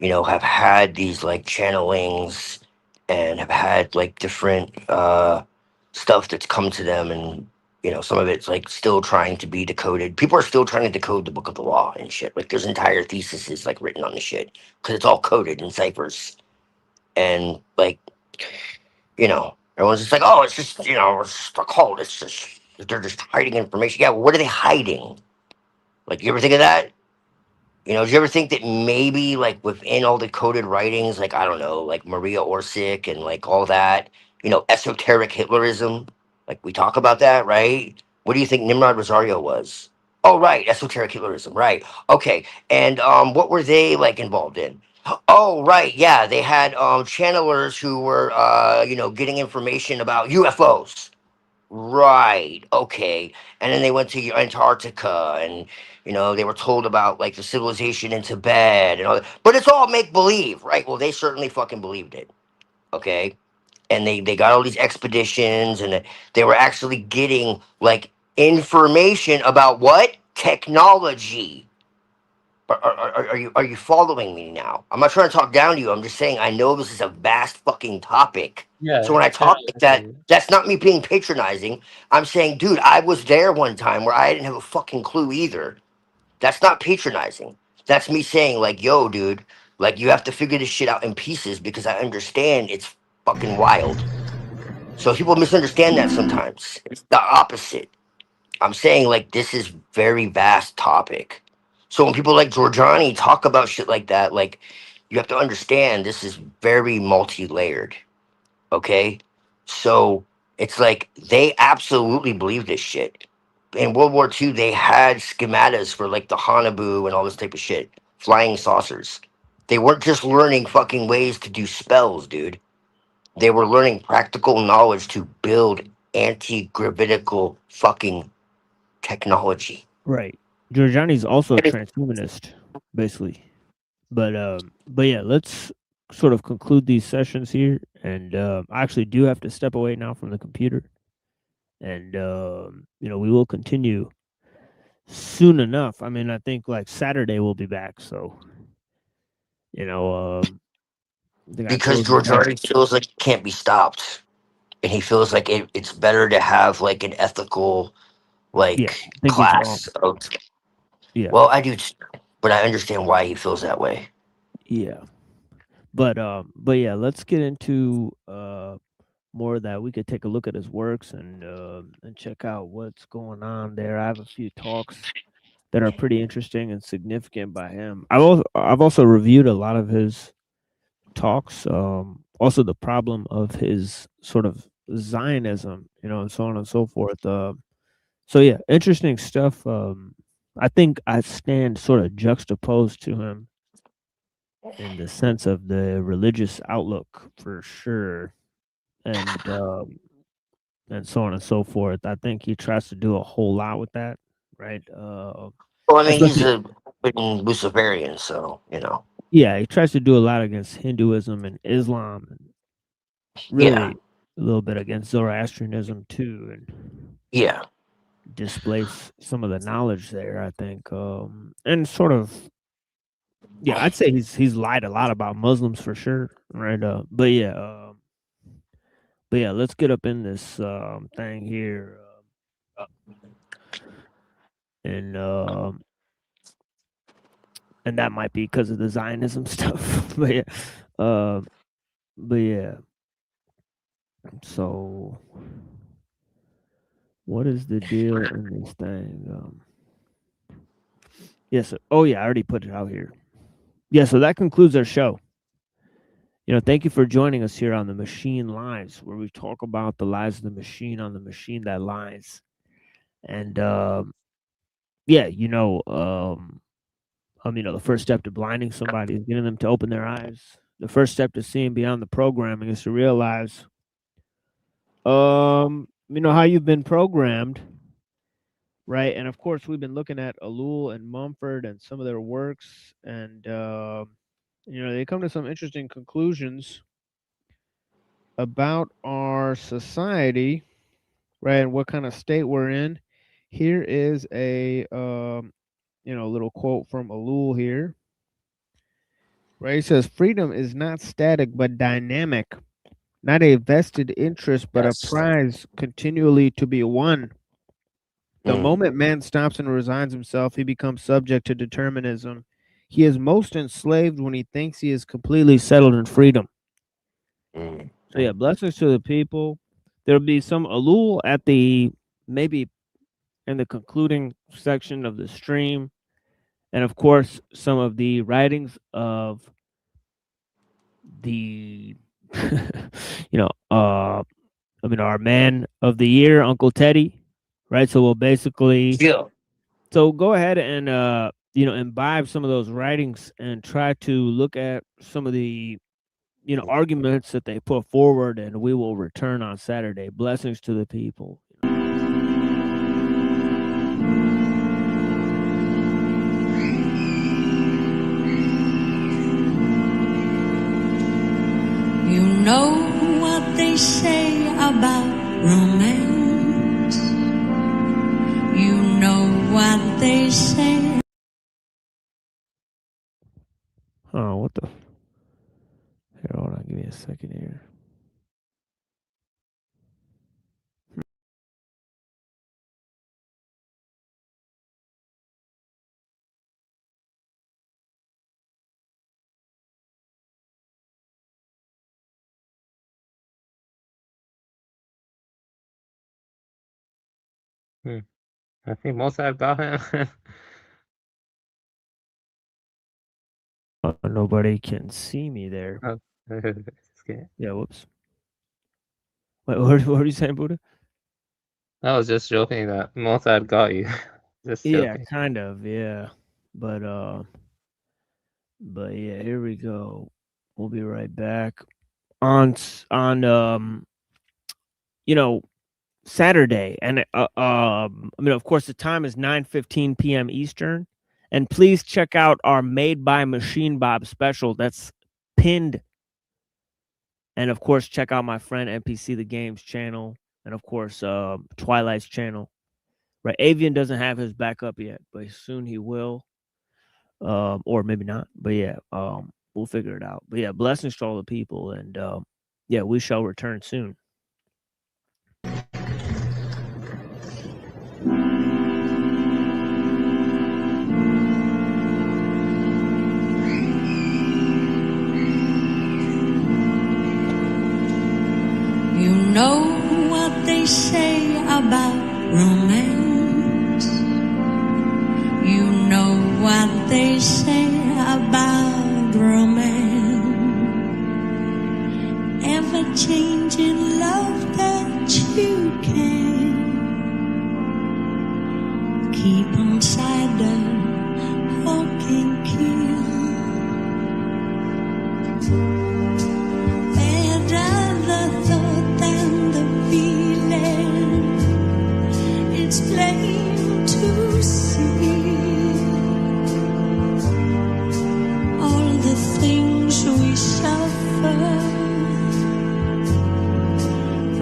have had these like channelings and have had like different stuff that's come to them, and some of it's like still trying to be decoded. People are still trying to decode the book of the law and shit. Like there's entire theses like written on the shit because it's all coded in ciphers, and like everyone's just like, oh, it's just, it's just a cult. It's just, they're just hiding information. Yeah, well, what are they hiding? Like, you ever think of that? Did you ever think that maybe, like, within all the coded writings, like, I don't know, like Maria Orsic and, like, all that, esoteric Hitlerism? Like, we talk about that, right? What do you think Nimrod Rosario was? Oh, right, esoteric Hitlerism, right. Okay, and what were they, like, involved in? Oh, right, yeah, they had channelers who were, getting information about UFOs. Right. Okay. And then they went to Antarctica, and they were told about like the civilization in Tibet and all that. But it's all make believe, right? Well, they certainly fucking believed it. Okay. And they got all these expeditions, and they were actually getting like information about what? Technology. Are you following me now? I'm not trying to talk down to you. I'm just saying I know this is a vast fucking topic. So Yeah, when I talk like that, that's not me being patronizing. I'm saying, dude, I was there one time where I didn't have a fucking clue either. That's not patronizing. That's me saying, like, yo, dude, like you have to figure this shit out in pieces because I understand it's fucking wild. So people misunderstand that sometimes. It's the opposite. I'm saying like this is very vast topic. So when people like Giorgiani talk about shit like that, like you have to understand this is very multi-layered. Okay? So it's like they absolutely believe this shit. In World War II, they had schematas for like the Hanabu and all this type of shit. Flying saucers. They weren't just learning fucking ways to do spells, dude. They were learning practical knowledge to build anti-gravitical fucking technology. Right. Giorgiani's also a transhumanist, basically. But yeah, let's sort of conclude these sessions here, and I actually do have to step away now from the computer, and we will continue soon enough. I mean, I think like Saturday we'll be back, so I think I Because told you about. Giorgiani feels like it can't be stopped, and he feels like it's better to have like an ethical Yeah, like I think he's wrong. class of. Yeah. Well, I do, but I understand why he feels that way. Yeah. But yeah, let's get into more of that. We could take a look at his works and check out what's going on there. I have a few talks that are pretty interesting and significant by him. I've also reviewed a lot of his talks. Also the problem of his sort of Zionism, and so on and so forth. So yeah, interesting stuff. I think I stand sort of juxtaposed to him in the sense of the religious outlook for sure, and so on and so forth. I think he tries to do a whole lot with that, right? Well, I mean, he's Especially, a open Luciferian, so yeah, he tries to do a lot against Hinduism and Islam, and Yeah, really a little bit against Zoroastrianism too, and yeah. displace some of the knowledge there. I think, and sort of, yeah, I'd say he's lied a lot about Muslims for sure, right? But yeah, let's get up in this thing here, and and that might be because of the Zionism stuff. Uh, but yeah. So, what is the deal in this thing? Yes. Oh yeah, I already put it out here. Yeah. So that concludes our show. Thank you for joining us here on The Machine Lies, where we talk about the lies of the machine on the machine that lies. And yeah, the first step to blinding somebody is getting them to open their eyes. The first step to seeing beyond the programming is to realize, how you've been programmed, right? And of course, we've been looking at Ellul and Mumford and some of their works, and they come to some interesting conclusions about our society, right, and what kind of state we're in. Here is a little quote from Ellul here. Right, he says, freedom is not static but dynamic, not a vested interest but a prize continually to be won. The moment man stops and resigns himself, he becomes subject to determinism. He is most enslaved when he thinks he is completely settled in freedom. So yeah, blessings to the people. There'll be some Ellul at maybe in the concluding section of the stream. And of course, some of the writings of the our man of the year, Uncle Teddy, right? So we'll basically so go ahead and imbibe some of those writings and try to look at some of the arguments that they put forward, and we will return on Saturday. Blessings to the people. You know what they say about romance. You know what they say. Oh, what the? Here, hold on. Give me a second here. I think Mozart got him. Nobody can see me there. Oh, yeah, whoops. Wait, what were you saying, Buddha? I was just joking that Mozart got you. Just Yeah, joking. kind of, yeah. But yeah, here we go. We'll be right back. On Saturday, and of course the time is 9:15 p.m. Eastern. And please check out our Made by Machine Bob special that's pinned. And of course, check out my friend NPC the Games channel, and of course Twilight's channel. Right, Avian doesn't have his back up yet, but soon he will, or maybe not. But yeah, we'll figure it out. But yeah, blessings to all the people, and yeah, we shall return soon. You know what they say about romance. You know what they say about romance. Ever-changing love that you can keep inside the hook and kill. Better the thought than the feeling. It's plain to see all the things we suffer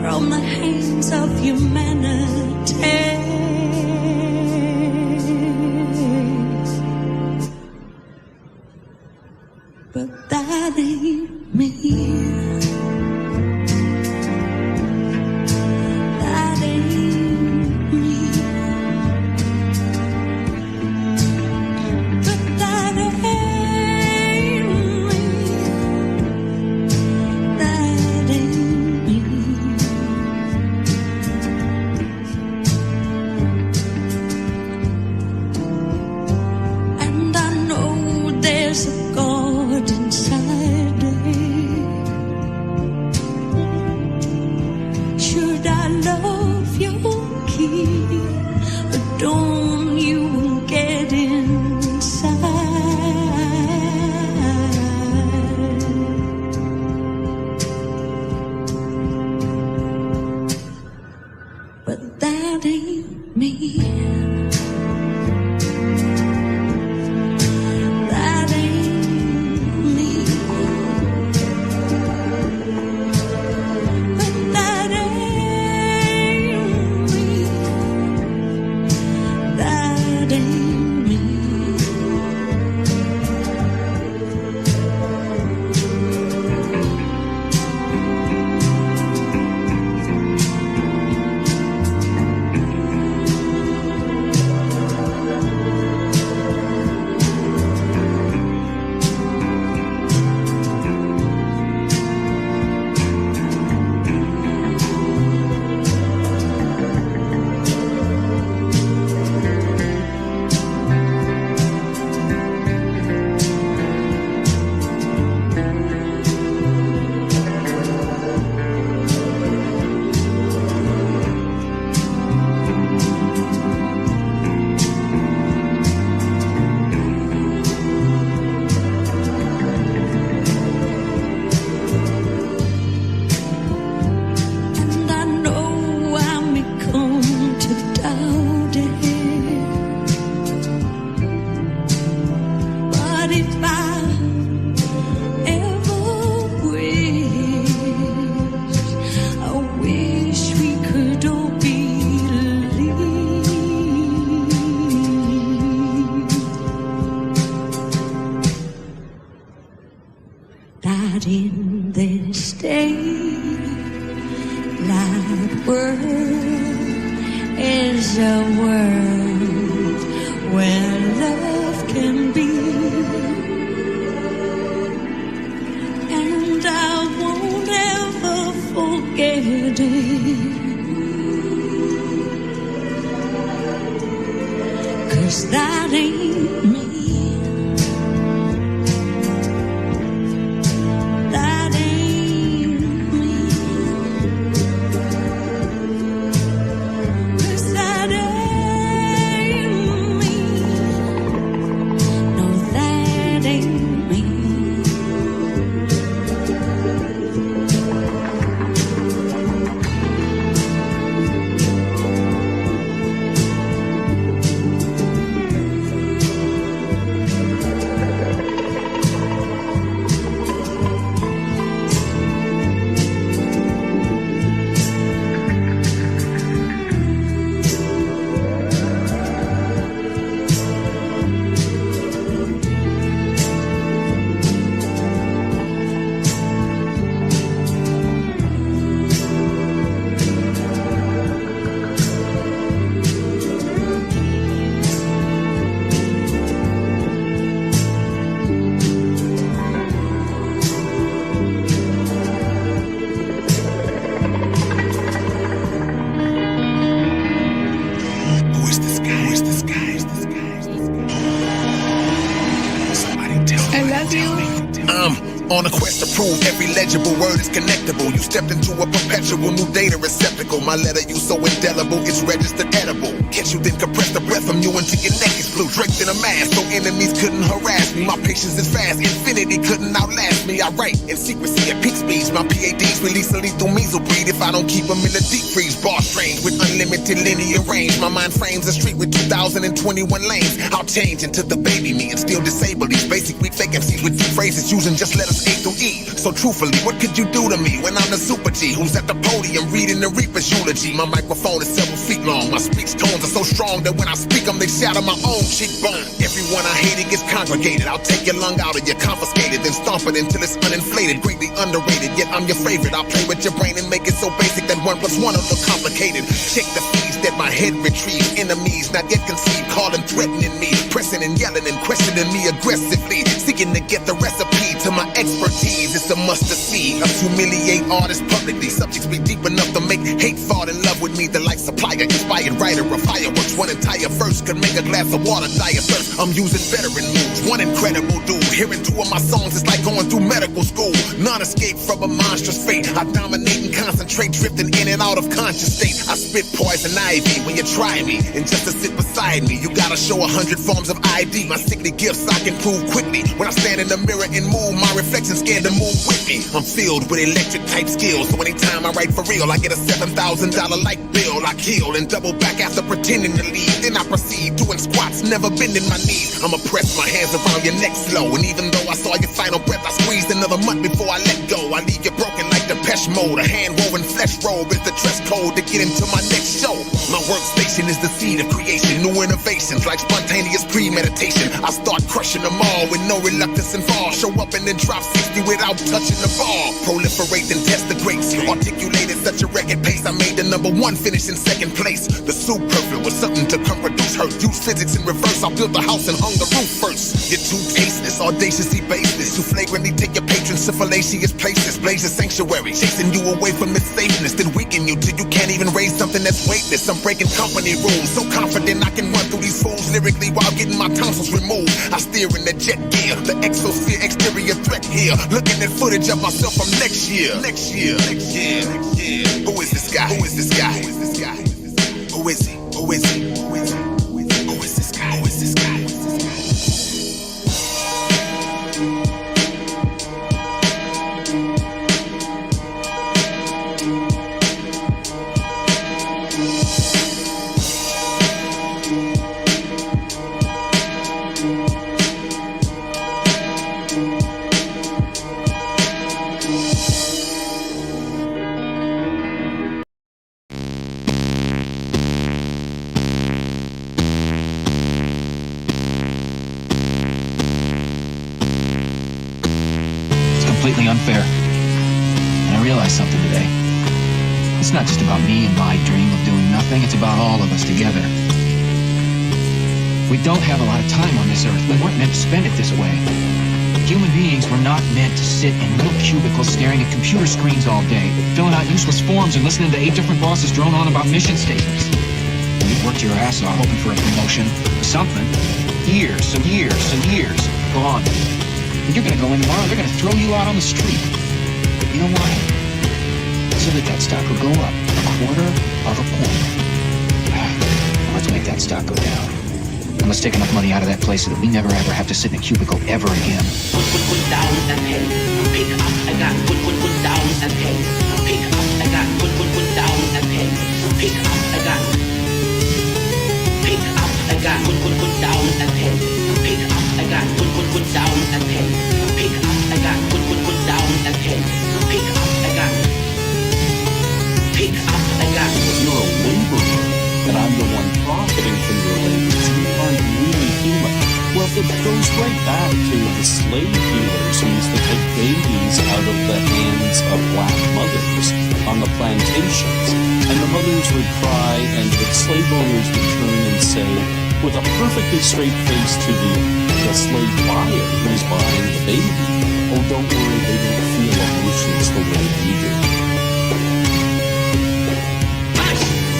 from the hands of humanity. But that ain't me. That ain't me. But that ain't me. That ain't me. love your key, but don't you get inside. But that ain't me. That ain't me. But that ain't me. That ain't me. And I know I may come to doubt it, but if I ever wish we could all believe that in this daylight world is a world where love can be, and I won't ever forget it, 'cause that ain't me. That ain't me. 'Cause that ain't me. No, that ain't me. Who is this guy? Who is this guy? Who is this guy? Somebody tell me. I love you. On a quest to prove every legible word is connectable. You stepped into a perpetual new data receptacle. My letter, you so indelible, it's registered edible. Catch you, then compress the breath from you until your neck is blue. Draped in a mask, so enemies couldn't harass me. My patience is fast, infinity couldn't outlast me. I write in secrecy at peak speeds. My PADs release a lethal measle breed if I don't keep them in the deep freeze. Bar strange with unlimited linear range. My mind frames a street with 2021 lanes. I'll change into the baby me and still disable these basic weak fake MCs with deep phrases using just letters A through E. So truthfully, what could you do to me when I'm the super G who's at the podium reading the Reaper's eulogy? My microphone is several feet long. My speech tones are so strong that when I speak them, they shatter my own cheekbone. Everyone I hate, it gets congregated. I'll take your lung out of you, confiscated, then stomp it until it's uninflated. Greatly underrated, yet I'm your favorite. I'll play with your brain and make it so basic that 1 + 1 will look complicated. Check the feeds that my head retrieves. Enemies not yet conceived, calling, threatening me, pressing and yelling and questioning me aggressively, seeking to get the recipe to my expertise. It's a must to see us humiliate artists publicly. Subjects be deep enough to make hate fall in love with me. The light supplier, inspired writer of fireworks. One entire verse could make a glass of water die of thirst. I'm using veteran moves, one incredible dude. Hearing 2 of my songs is like going through medical school. Non-escape from a monstrous fate. I dominate and concentrate, drifting in and out of conscious state. I spit poison ivy when you try me, and just to sit beside me, you gotta show 100 forms of ID. My sickly gifts I can prove quickly. When I stand in the mirror and move, my reflection scared to move with me. I'm filled with electric type skills, so anytime I write for real, I get a $7,000 light bill. I kill and double back after pretending to leave. Then I proceed doing squats, never bending my knees. I'ma press my hands around your neck slow, and even though I saw your final breath, I squeezed another month before I let go. I leave you broken like Depeche Mode. A hand-woven flesh robe is the dress code to get into my next show. My workstation is the seed of creation, new innovations like spontaneous premeditation. I start crushing them all with no reluctance involved. Show up and then drop 60 without touching the ball. Proliferate and test the greats. Articulated such a record pace, I made the #1, finish in second place. The superfluous was something to come produce hurt. Use physics in reverse. I built the house and hung the roof first. You're too tasteless, audaciously baseless. Too flagrantly take your patrons to fallacious places. Blaze a sanctuary, chasing you away from its safeness. Then weaken you till you can't even raise something that's weightless. I'm breaking company rules, so confident I can run through these fools lyrically while getting my tonsils removed. I steer in the jet gear, the exosphere exterior threat here. Looking at footage of myself from next year. Next year. Who is this guy? Who is this guy? Who is this guy? Who is he? Who is he? Who is he? Who is this guy? Who is this guy? Completely unfair. And I realized something today. It's not just about me and my dream of doing nothing, it's about all of us together. We don't have a lot of time on this earth. We weren't meant to spend it this way. Human beings were not meant to sit in little cubicles staring at computer screens all day, filling out useless forms and listening to 8 different bosses drone on about mission statements. You've worked your ass off hoping for a promotion, something. Years and years and years gone. And you're gonna go in tomorrow, they're gonna throw you out on the street. You know why? So that stock will go up 1/4 of a point. Let's make that stock go down. And let's take enough money out of that place so that we never ever have to sit in a cubicle ever again. Put down and pay. Pick up, I got put down and pay. Pick up, I got put down and pay. Pick up, I got. Pick up, I got put down and pay. Pick up, I got put down and pay. Pick up, I got put down and pay. Pick up, I got. Pick up, I got. You're a laborer, and I'm the one profiting from your labors. You aren't really human. Well, it goes right back to the slave dealers who used to take babies out of the hands of black mothers on the plantations. And the mothers would cry, and the slave owners would turn and say, with a perfectly straight face to the slave buyer who's buying the baby, oh, don't worry, they don't feel emotions the way we do.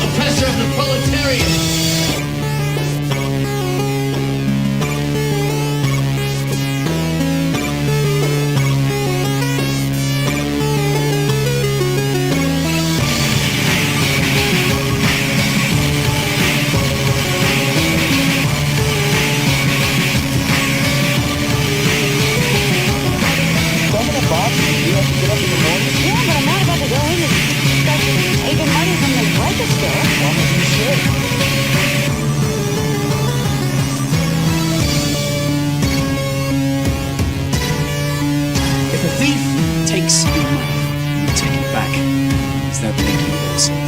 Oppressor of the proletariat! If a thief takes your money, you take it back. Does that make you feel safe?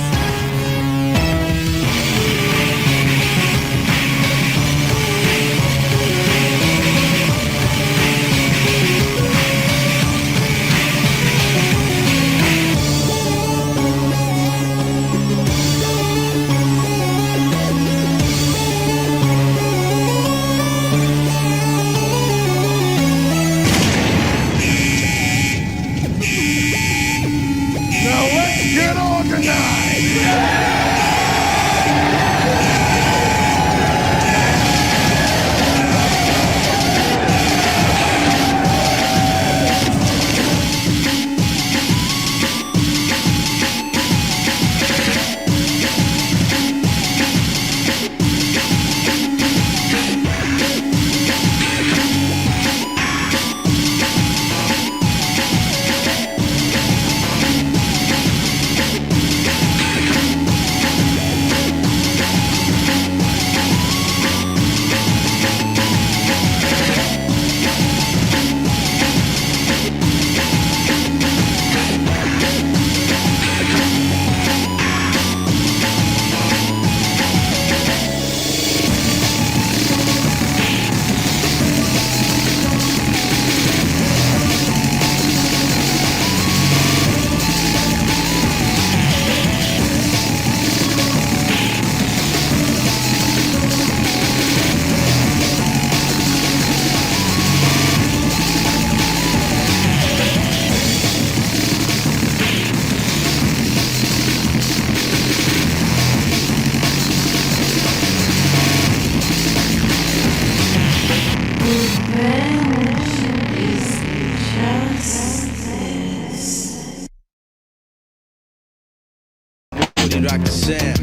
40 rock the sound.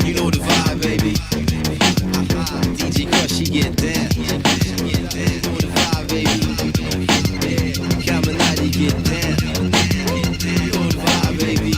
You know the vibe, baby. DJ Crush, she get down. You know the vibe, baby. Caminati get down. You know the vibe, baby.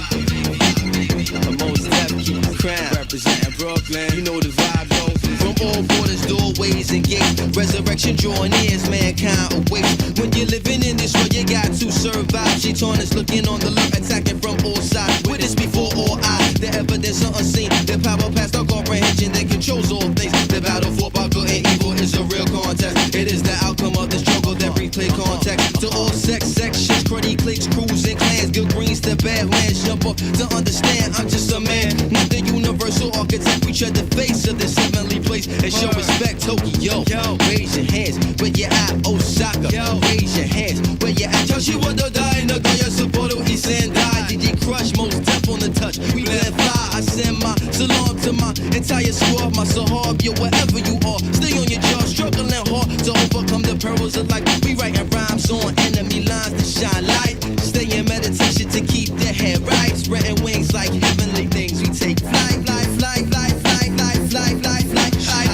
Most deaf keep the crown. Representing Brooklyn. You know the vibe, yo. From all borders, doorways, and gates. Resurrection drawing near as mankind awaits. When you're living in this world, you got to survive. Shaitan is looking on the left, attacking from all sides. Witness before all eyes, the evidence of unseen. The power past our comprehension that controls all things. The battle for by good and evil is a real contest. It is the outcome of the struggle that brings play contact to all sections, cruddy cliques, crews, and clans. Good greens to badlands, jump up to understand. I'm just a man, not the universal architect. We tread the face of this heavenly place and show respect. Tokyo, raise your hands where you at. Osaka, raise your hands where you at. Toshiwado die, Nagoya, Sapporo, Sendai. DJ Crush, most deaf on the touch. We live fly. I send my salam to my entire squad, my sahab, yo, wherever you are. Stay on your job, struggling hard to overcome the perils of life. We writing rhymes on enemy lines to shine light. Stay in meditation to keep the head right. Spreading wings like heavenly things. We take flight, fly, fly, fly, fly, fly, fly, fly, fly, fly.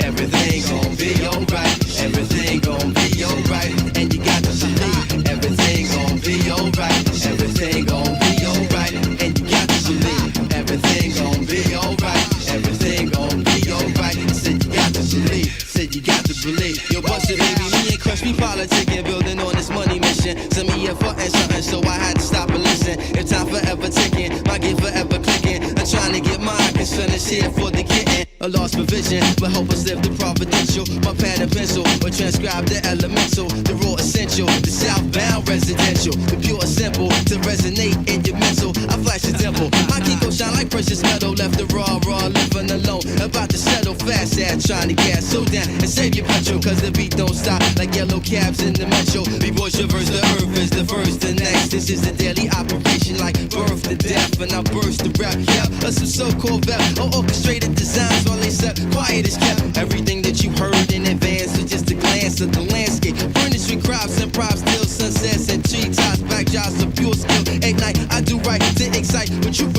Everything gon' be alright. Everything gon' be alright. And you got to believe everything gon' be alright. Everything gon' be alright. And you got to believe everything gon' be alright. Everything gon' be alright. Said you got to believe. Said you got to believe. Yo, bust it, baby. Me and Crush, we politicking, building on this money mission. Send me a fucking something, so I had to stop and listen. If time forever ticking, my gift forever clicking. I'm trying to get mine, cause son is here for the getting. A lost provision, but help us live the providential. My pad and pencil, or transcribe the elemental, the raw essential, the southbound residential, the pure simple, to resonate in your mental. I flash the temple, my Kiko shine like precious metal. Left the raw, living alone, about to settle fast ass, trying to gas so down and save your petrol, cause the beat don't stop like yellow cabs in the metro. B-boys traverse the earth is the first, the next. This is the daily operation like birth to death, and I burst the rap, yeah, of some so-called vet, or orchestrated designs while they set quiet is kept. Everything that you heard in advance was just a glance of the landscape. Furnished with crops and props, still sunsets and treetops, backdrops of pure skill. Ignite, I do right to excite, but you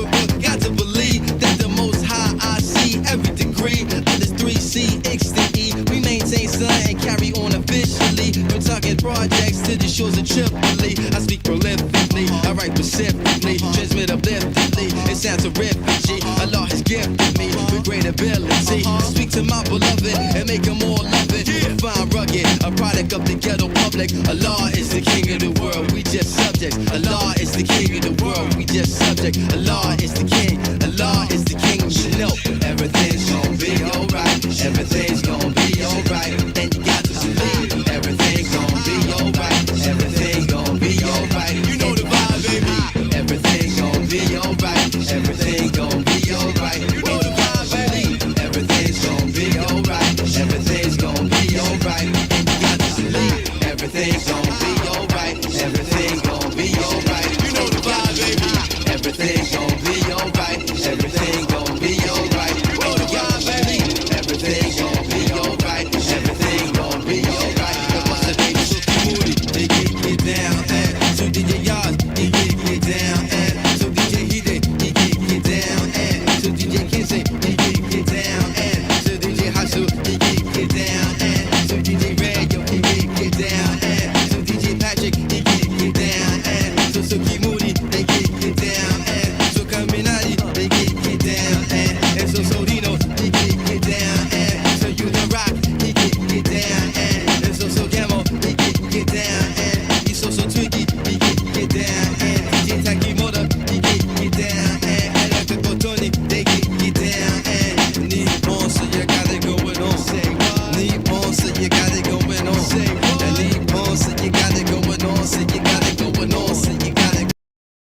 got to believe that the most high I see every degree of this 3C, X to E. We maintain sun and carry on officially. We're talking projects to the shores of Tripoli. I speak prolifically, I write specifically, transmit upliftedly. It sounds terrific, G. Allah has gifted me with great ability. Speak to my beloved and make them all love it. Fine, rugged, a product of the ghetto public. Allah is the king of the world, we just subjects. Allah is the king of the world, we just subjects. Allah is the king, Allah is the king. You know everything's gonna be alright. Everything's gonna be alright. And you got to believe everything's gonna be alright. Everything's gonna be alright. You know the vibe, baby. Everything's gonna be alright. Everything's gonna be alright. You know the vibe, baby. Everything's gonna be alright. Everything's gonna be alright. And you got to believe everything's gonna be alright. Everything's gonna be alright. You know the vibe, baby. Everything's gonna be alright. Everything's gonna be alright. You know the vibe, baby. Everything's gonna be alright. Everything's gonna be alright. The bus of baby so moody, they get down and so DJ Yaz, he get down and so DJ Hide, he get down and so DJ Kinsey, he get down and so DJ Hasu, he get down and so DJ Red, yo, he get down and so DJ Patrick, he get down and so Suki Moody, they get down and so Caminati, they get down and so Solino, he get down and so You The Rock, he get down and so Gamo, he get down and he so Twiggy, he get down and DJ Takimoto, he get down and Electric Tony, they get down and Nippon, so you got it going on. Say what? Nippon, so you got it going on. Say what? Nippon, so you got it going on. So you got it going on. So you got it.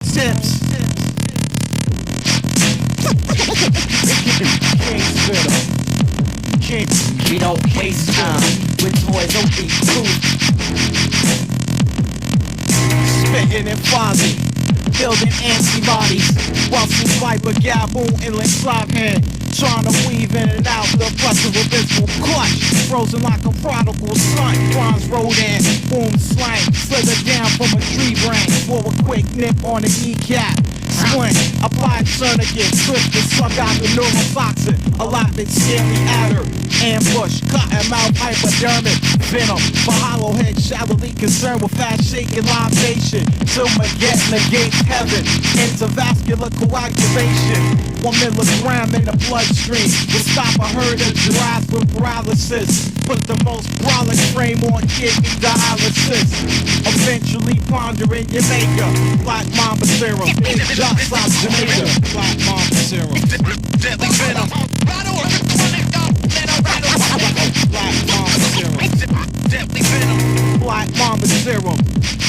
Tips. We don't waste time with toys, don't be crude. Spitting and fogging, building antibodies. Wealthy viper, gaboon, inlet slobhead. Trying to weave in and out the pressure of visible clutch. Frozen like a prodigal son. Bronze rodin, boom slang. Slither down from a tree branch for a quick nip on the kneecap. Flint, apply tourniquet, twist and suck out the neurotoxin. Allotment, scaly adder, ambush, cut and mouth hypodermic, venom. For hollow head, shallowly concerned with fast shaking libation. Till Maget negates heaven, intervascular coagulation. 1 milligram in the bloodstream will stop a herd of giraffes with paralysis. Put the most brolic frame on kidney dialysis. Eventually pondering your maker. Black mamba serum, Jock South Jamaica. Black mamba serum. Deadly venom. Black mamba serum. Deadly venom. Black mamba serum.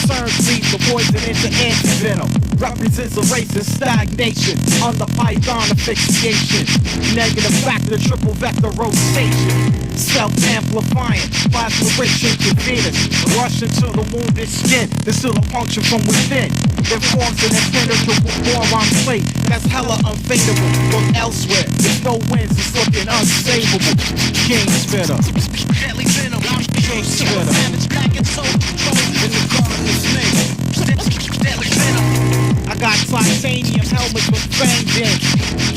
Turns lethal poison into anti-venom. Represents a racist stagnation under python asphyxiation. Negative factor, triple vector rotation. Self-amplifying, plasma rich intravenous. Rush into the wounded skin, distill a puncture from within. It forms an impenetrable boron plate that's hella unfadable. Look elsewhere, there's no winds, it's looking unsavable. King spitter. Deadly venom. King spitter. Savage black and soul control in the garden of snakes. Deadly venom. I got titanium helmets with fangs in.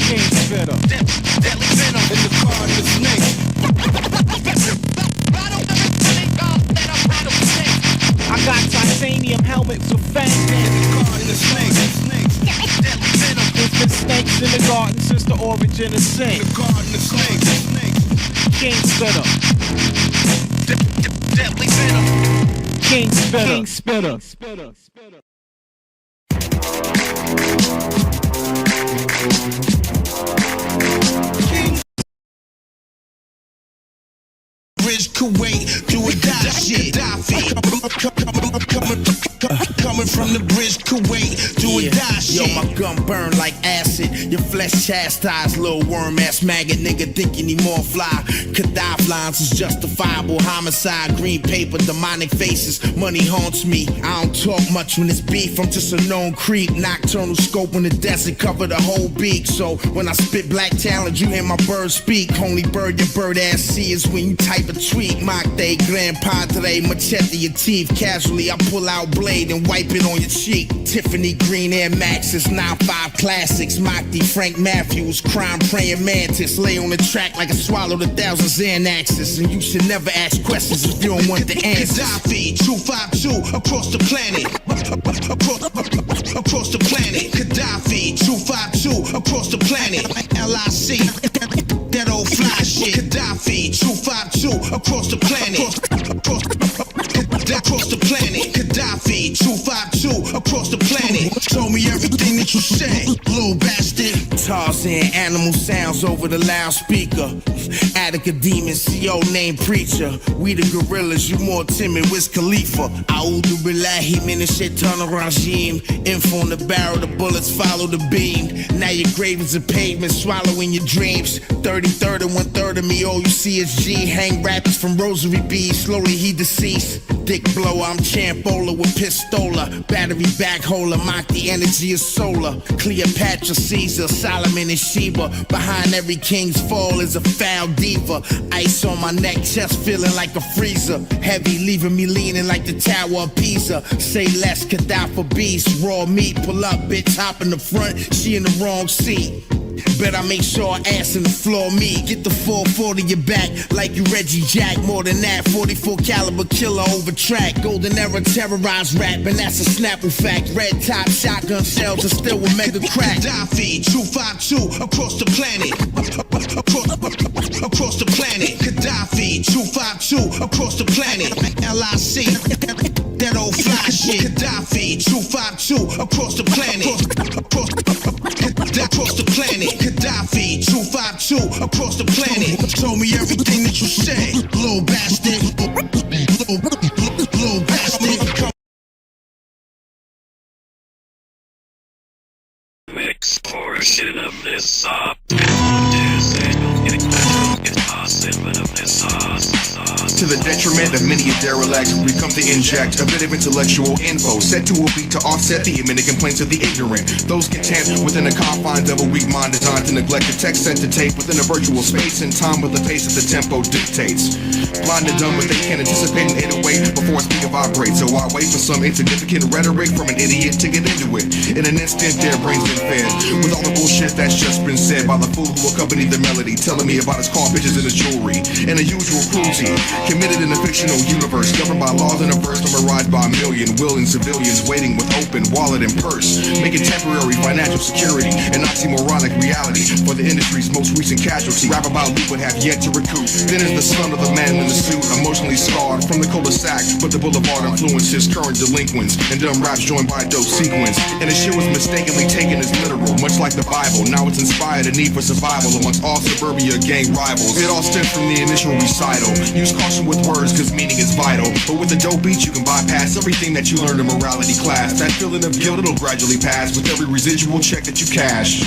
King spitter. Deadly venom in the garden of snakes. I got titanium helmets with fangs in. The garden of snakes. Deadly venom. There's been snakes in the garden since the origin of sin. The garden of snakes. King spitter. Deadly venom. King spitter. King spitter. Bridge Kuwait, do or die shit. Coming from the bridge Kuwait, do or die shit. Yo, my gun burn like acid. Your flesh chastised, little worm ass maggot nigga thinking he more fly. Gaddafi lines is justifiable. Homicide, green paper, demonic faces. Money haunts me. I don't talk much when it's beef. I'm just a known creep. Nocturnal scope in the desert, cover the whole beak. So when I spit black talent, you hear my bird speak. Only bird your bird ass see is when you type a tweet. Mock day, grand padre, machete your teeth. Casually, I pull out blade and wipe it on your cheek. Tiffany green Air Maxes, 9.5 classics. Mockty, Frank Matthews, crime praying mantis. Lay on the track like I swallowed 1,000 Xanaxes. And you should never ask questions if you don't want the answers. Gaddafi, 252 across the planet. Across the planet. Gaddafi, 252 across the planet. LIC, that old fly shit. Gaddafi, 252 across the planet. Across the planet. Gaddafi, 252 across the planet. Told me everything that you said, little bastard. Tarzan, animal sounds over the loudspeaker. Attica demon, CO named preacher. We the gorillas, you more timid, Wiz Khalifa. A'udhu billahi min ash-shaytanir rajim. Info on the barrel, the bullets follow the beam. Now your grave is a pavement, swallowing your dreams. 30-30, 1/3 of me, all you see is G. Hang rabbits from rosary beads, slowly he deceased. Dick blower, I'm Champola with pistola. Battery back holder, mock the energy of solar. Cleopatra, Caesar, Solomon and Sheba. Behind every king's fall is a foul diva. Ice on my neck, chest feeling like a freezer. Heavy, leaving me leaning like the Tower of Pisa. Say less, Gaddafi beast. Raw meat, pull up, bitch, hop in the front. She in the wrong seat. Bet I make sure her ass in the floor me. Get the 440 your back like you Reggie Jack. More than that, 44 caliber killer over track. Golden era terrorized rap, and that's a Snapple fact. Red top shotgun shells are still with mega crack. Gaddafi, 252 across the planet. Across the planet. Gaddafi, 252 across the planet. LIC, that old fly shit. Gaddafi, 252 across the planet. Across the planet. Gaddafi, 252 across the planet. Told me everything that you said, little bastard. Little bastard. Next portion of this song is possible. To the detriment of many a derelict, we come to inject a bit of intellectual info, set to a beat to offset the imminent complaints of the ignorant. Those content within the confines of a weak mind designed to neglect the text sent to tape within a virtual space and time with the pace that the tempo dictates. Blind and dumb, but they can't anticipate an 808 before a speaker vibrates. So I wait for some insignificant rhetoric from an idiot to get into it. In an instant, their brains been fed with all the bullshit that's just been said by the fool who accompanied the melody, telling me about his car pictures and his jewelry and the usual cruelty committed in a fictional universe, governed by laws and a verse memorized by a million willing civilians waiting with open wallet and purse, making temporary financial security an oxymoronic reality for the industry's most recent casualty. Rap about loot but have yet to recoup. Then is the son of the man in the suit, emotionally scarred from the cul-de-sac, but the boulevard influences current delinquents and dumb raps joined by a dope sequence. And the shit was mistakenly taken as literal, much like the Bible. Now it's inspired a need for survival amongst all suburbia gang rivals. It all stems from the initial recital. Use caution with words cause meaning is vital, but with a dope beat you can bypass everything that you learned in morality class. That feeling of guilt, it'll gradually pass with every residual check that you cash.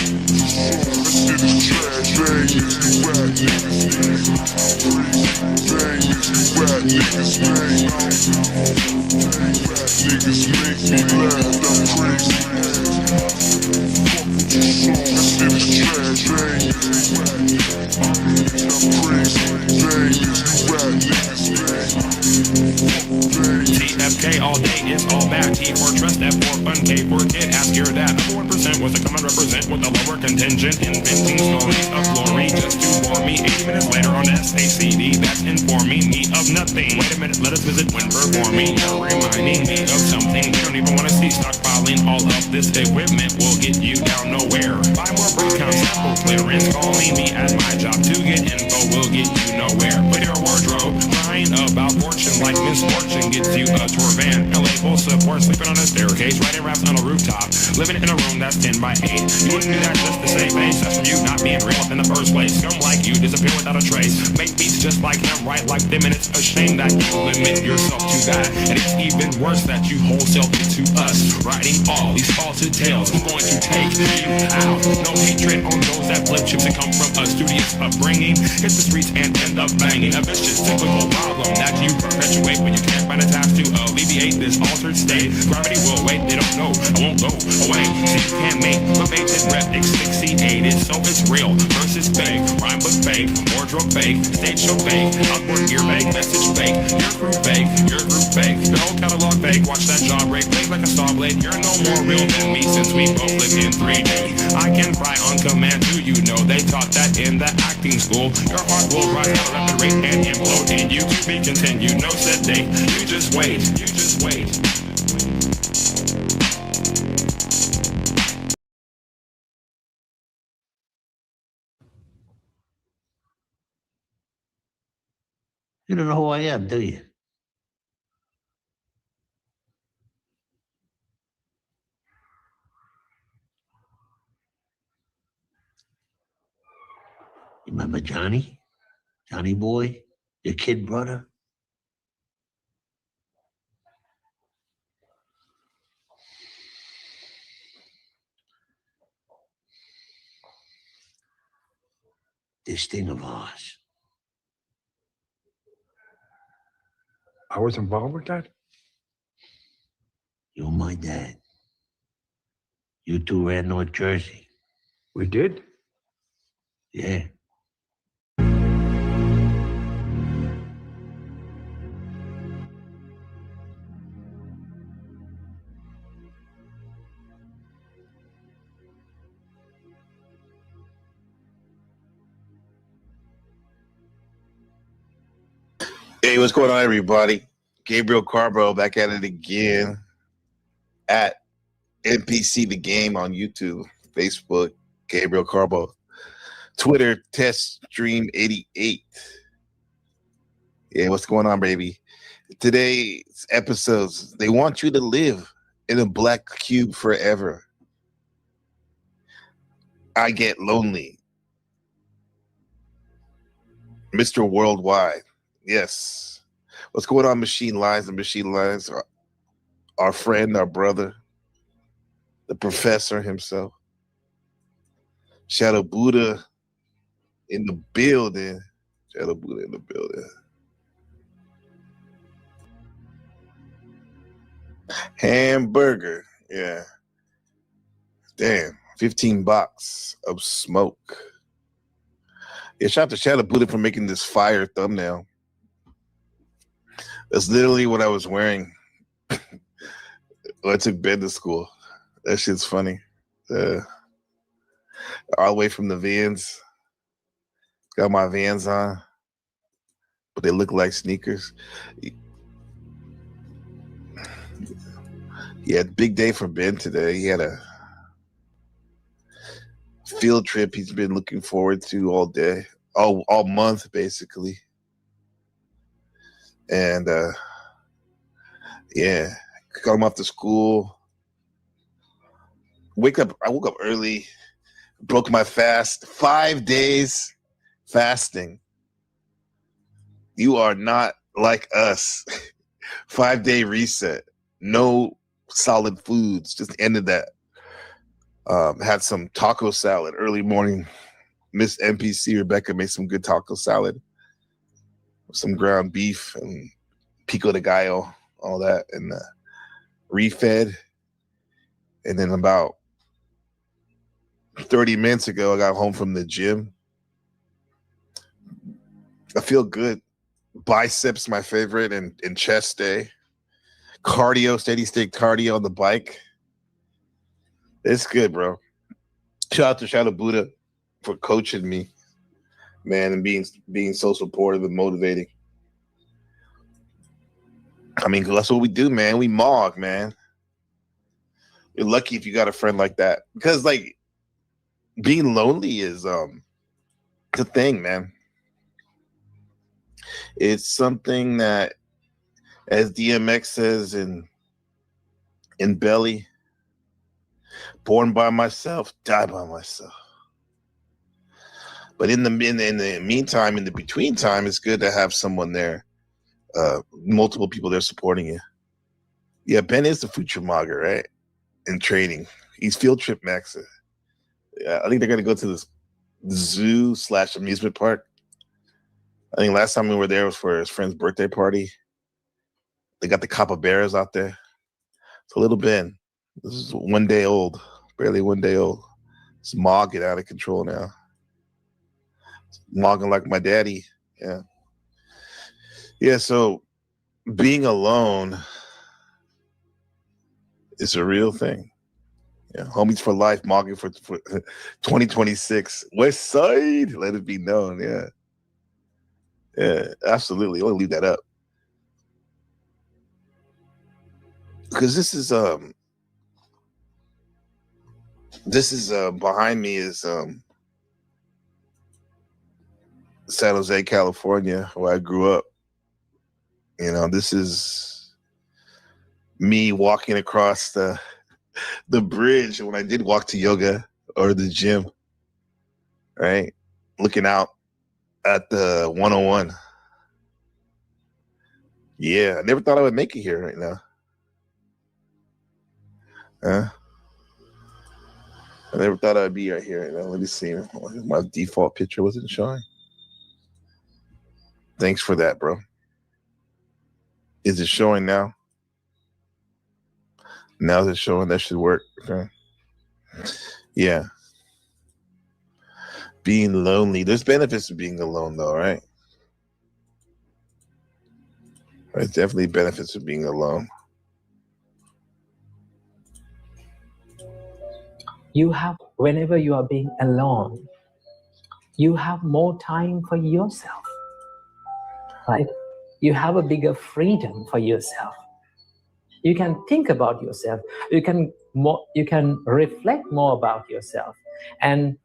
TFK all day is all bad. T for trust, F for fun, K for kid. Ask your dad. Number 1% was to come and represent with a lower contingent, inventing stories of glory just to bore me. 80 minutes later on the SACD, that's informing me of nothing. Wait a minute, let us visit when performing. You're reminding me of something we don't even want to see. Stockpiling all of this equipment will get you down nowhere. Buy more breakdown sample clearance, calling me at my job to get info will get you nowhere. Put your wardrobe, crying about fortune like misfortune gets you a tour van. A label support, sleeping on a staircase, writing raps on a rooftop, living in a room that's 10 by 8. You wouldn't do that just to save face. That's from you not being real in the first place. Scum like you disappear without a trace. Make beats just like him, write like them, and it's a shame that you limit yourself to that. And it's even worse that you wholesale into us, writing all these false tales. I'm going to take you out. No hatred on those that flip chips and come from a studious upbringing. Hit the streets and end up banging. A vicious typical problem that you perpetuate when you can't find a task to alleviate this altered state. Gravity will wait, they don't know, I won't go away. See, you can't make pervasive rep asphyxiated, so it's real versus fake. Rhyme book fake, wardrobe fake, stage show fake, outward gear fake, message fake, your crew fake, your group fake, the whole catalog fake. Watch that jaw break, fake like a saw blade. You're no more real than me since we both live in 3D. I can fry on command too, you know they taught that in the acting school. Your heart will rise at a rapid rate and implode, and you to be continued. No set date, you just wait, you just wait. You don't know who I am, do you? You remember Johnny? Johnny boy? Your kid brother? This thing of ours. I was involved with that? You're my dad. You two ran North Jersey. We did? Yeah. Hey, what's going on, everybody? Gabriel Carbo back at it again at NPC The Game on YouTube, Facebook, Gabriel Carbo, Twitter, Test Stream 88. Yeah, what's going on, baby? Today's episodes, they want you to live in a black cube forever. I get lonely. Mr. Worldwide. Yes. What's going on, Machine Lines? And Machine Lines, our friend, our brother, the professor himself. Shadow Buddha in the building. Shadow Buddha in the building. Hamburger. Yeah. Damn. 15 bucks of smoke. Yeah, shout out to Shadow Buddha for making this fire thumbnail. That's literally what I was wearing when I took Ben to school. That shit's funny. All the way from the Vans. Got my Vans on, but they look like sneakers. Yeah, big day for Ben today. He had a field trip he's been looking forward to all day, all month basically. And yeah, got him off to school. I woke up early, broke my fast, 5 days fasting. You are not like us. 5-day reset, no solid foods, just ended that. Had some taco salad early morning. Miss NPC Rebecca made some good taco salad, some ground beef and pico de gallo, all that, and refed. And then about 30 minutes ago, I got home from the gym. I feel good. Biceps, my favorite, and chest day. Cardio, steady state cardio on the bike. It's good, bro. Shout out to Shadow Buddha for coaching me, man, and being so supportive and motivating. I mean, that's what we do, man. We mog, man. You're lucky if you got a friend like that, because like being lonely is it's a thing, man. It's something that, as DMX says in Belly, born by myself, die by myself. But in the meantime, in the between time, it's good to have someone there, multiple people there supporting you. Yeah, Ben is the future mogger, right? In training, he's field trip max. Yeah, I think they're gonna go to this zoo/amusement park. I think last time we were there was for his friend's birthday party. They got the capybaras out there. So little Ben, this is 1 day old, barely 1 day old. It's mogging out of control now. It's mogging like my daddy. Yeah. Yeah, so being alone is a real thing. Yeah, homies for life, mogging for 2026. West Side, let it be known. Yeah. Yeah, absolutely. I want to leave that up. Because this is behind me is San Jose, California, where I grew up. You know, this is me walking across the bridge when I did walk to yoga or the gym, right? Looking out at the 101. Yeah, I never thought I would make it here right now. I never thought I'd be right here right now. Let me see. My default picture wasn't showing. Thanks for that, bro. Is it showing now? Now it's showing. That should work. Okay. Yeah. Being lonely. There's benefits to being alone, though, right? There's definitely benefits of being alone. You have, whenever you are being alone, you have more time for yourself, right? You have a bigger freedom for yourself. You can think about yourself. You can reflect more about yourself, and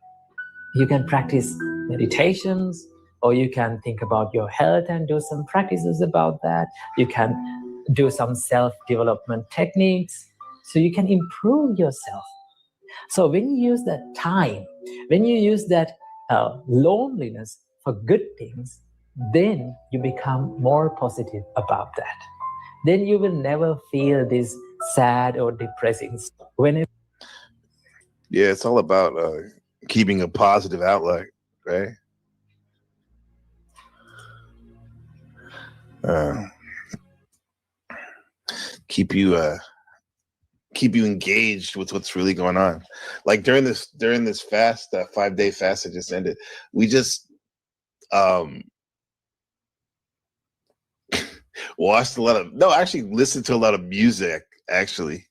you can practice meditations, or you can think about your health and do some practices about that. You can do some self-development techniques, so you can improve yourself. So when you use that time, when you use that loneliness for good things, then you become more positive about that. Then you will never feel this sad or depressing stuff. Yeah, it's all about keeping a positive outlook, right? keep you engaged with what's really going on. Like during this fast, 5-day fast that just ended, we just watched listened to a lot of music, actually,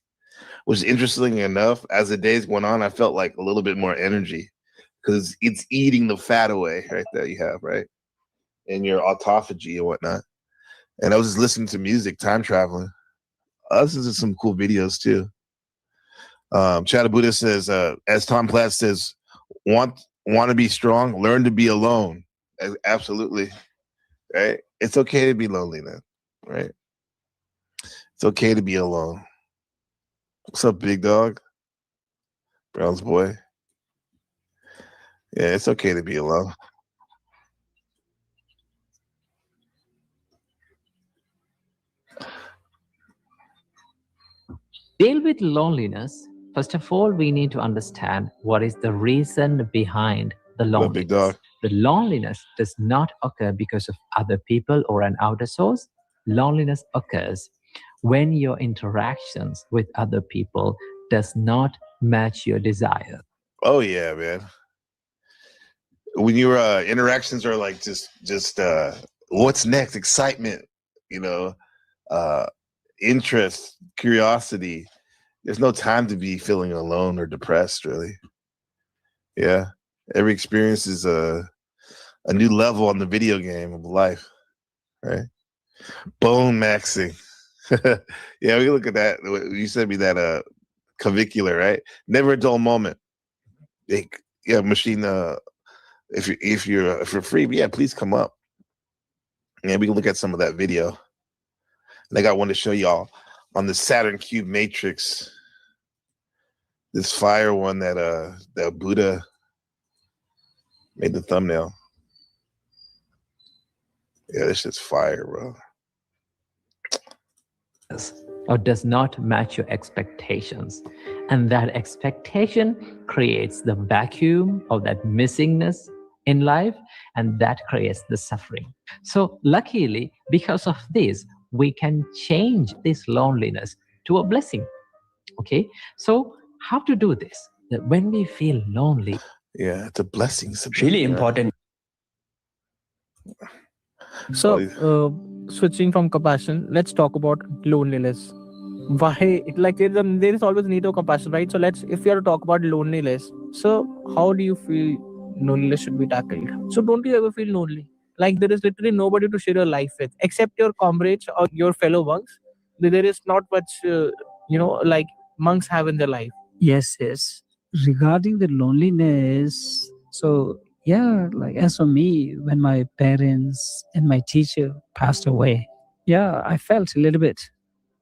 which is interesting enough. As the days went on, I felt like a little bit more energy because it's eating the fat away, right? That you have, right? And your autophagy and whatnot. And I was just listening to music, time traveling. This is some cool videos too. Chad Buddha says, as Tom Platt says, want to be strong, learn to be alone. Absolutely. Right? It's okay to be lonely then, right? It's okay to be alone. What's up, big dog? Brown's boy. Yeah, it's okay to be alone. Deal with loneliness. First of all, we need to understand what is the reason behind the loneliness. Big dog. The loneliness does not occur because of other people or an outer source. Loneliness occurs when your interactions with other people does not match your desire. Oh yeah, man. When your interactions are like just what's next, excitement, interest, curiosity, there's no time to be feeling alone or depressed, really. Yeah, every experience is a new level on the video game of life, right? Bone maxing. Yeah, we look at that. You sent me that clavicular, right? Never a dull moment. Yeah, machine. If you're free, yeah, please come up. Yeah, we can look at some of that video. And I got one to show y'all on the Saturn Cube Matrix. This fire one that Buddha made the thumbnail. Yeah, this shit's fire, bro. Or does not match your expectations. And that expectation creates the vacuum of that missingness in life, and that creates the suffering. So luckily, because of this, we can change this loneliness to a blessing. Okay, so how to do this? That when we feel lonely, yeah, it's a blessing. It's really important. So, switching from compassion, let's talk about loneliness. Why? There is always need of compassion, right? So if you are to talk about loneliness, so how do you feel loneliness should be tackled? So don't you ever feel lonely? Like there is literally nobody to share your life with except your comrades or your fellow monks. There is not much, like monks have in their life. Yes. Regarding the loneliness, so yeah, like as for me, when my parents and my teacher passed away, yeah, I felt a little bit.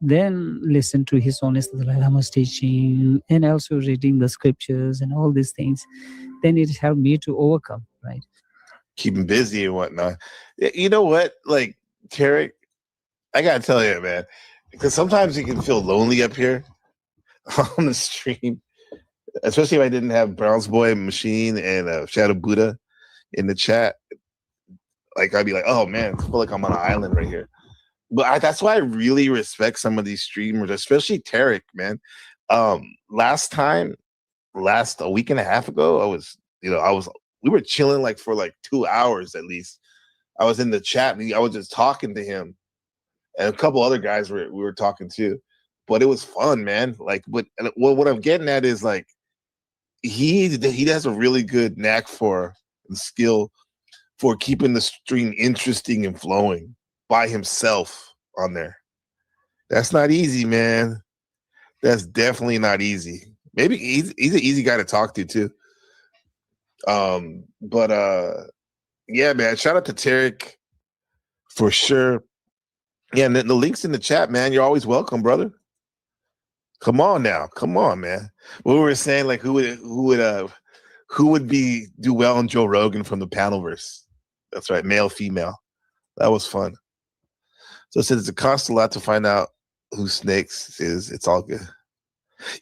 Then listen to His Holiness the Dalai Lama's teaching and also reading the scriptures and all these things. Then it helped me to overcome, right? Keep him busy and whatnot. You know what? Like, Tarek, I gotta tell you, man, because sometimes you can feel lonely up here on the stream, especially if I didn't have Brown's Boy Machine and Shadow Buddha in the chat. Like, I'd be like, oh man, I feel like I'm on an island right here. But that's why I really respect some of these streamers, especially Tarek, man. Last a week and a half ago, we were chilling like for like 2 hours at least. I was in the chat and I was just talking to him, and a couple other guys we were talking to. But it was fun, man. Like, what I'm getting at is like he has a really good knack for and skill for keeping the stream interesting and flowing by himself on there. That's not easy, man. That's definitely not easy. Maybe he's an easy guy to talk to too. Yeah, man. Shout out to Tarek for sure. Yeah, and the link's in the chat, man. You're always welcome, brother. Come on now, come on, man. What we were saying, like, who would do well in Joe Rogan from the Panelverse? That's right, male, female. That was fun. So it says it costs a lot to find out who Snakes is. It's all good.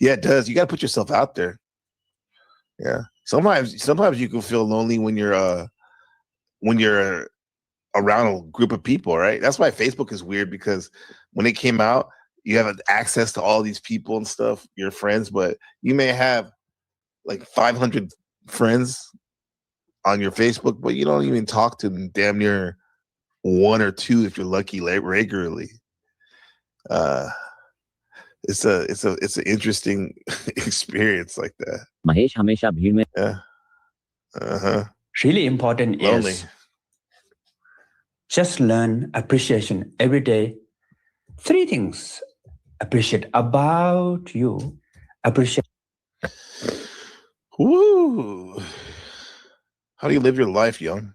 Yeah, it does. You got to put yourself out there. Yeah. Sometimes you can feel lonely when you're around a group of people, right? That's why Facebook is weird, because when it came out, you have access to all these people and stuff, your friends, but you may have like 500 friends on your Facebook, but you don't even talk to them damn near one or two if you're lucky regularly. It's an interesting experience like that. Mahesh हमेशा भीड़ में Yeah. Really important Lonely. is just learn appreciation every day. 3 things appreciate about you. Appreciate. Woo. How do you live your life, Young?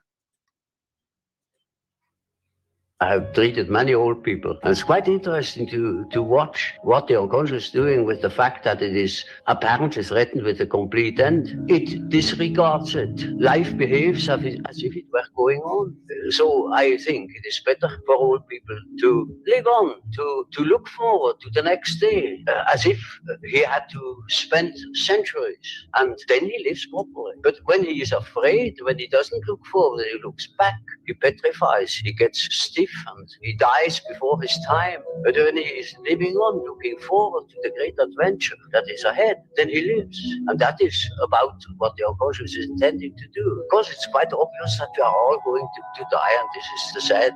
I have treated many old people. And it's quite interesting to watch what the unconscious is doing with the fact that it is apparently threatened with a complete end. It disregards it. Life behaves as if it were going on. So I think it is better for old people to live on, to look forward to the next day, as if he had to spend centuries. And then he lives properly. But when he is afraid, when he doesn't look forward, he looks back, he petrifies, he gets stiff, and he dies before his time. But when he is living on, looking forward to the great adventure that is ahead, then he lives. And that is about what the unconscious is intending to do. Because it's quite obvious that we are all going to die, and this is the sad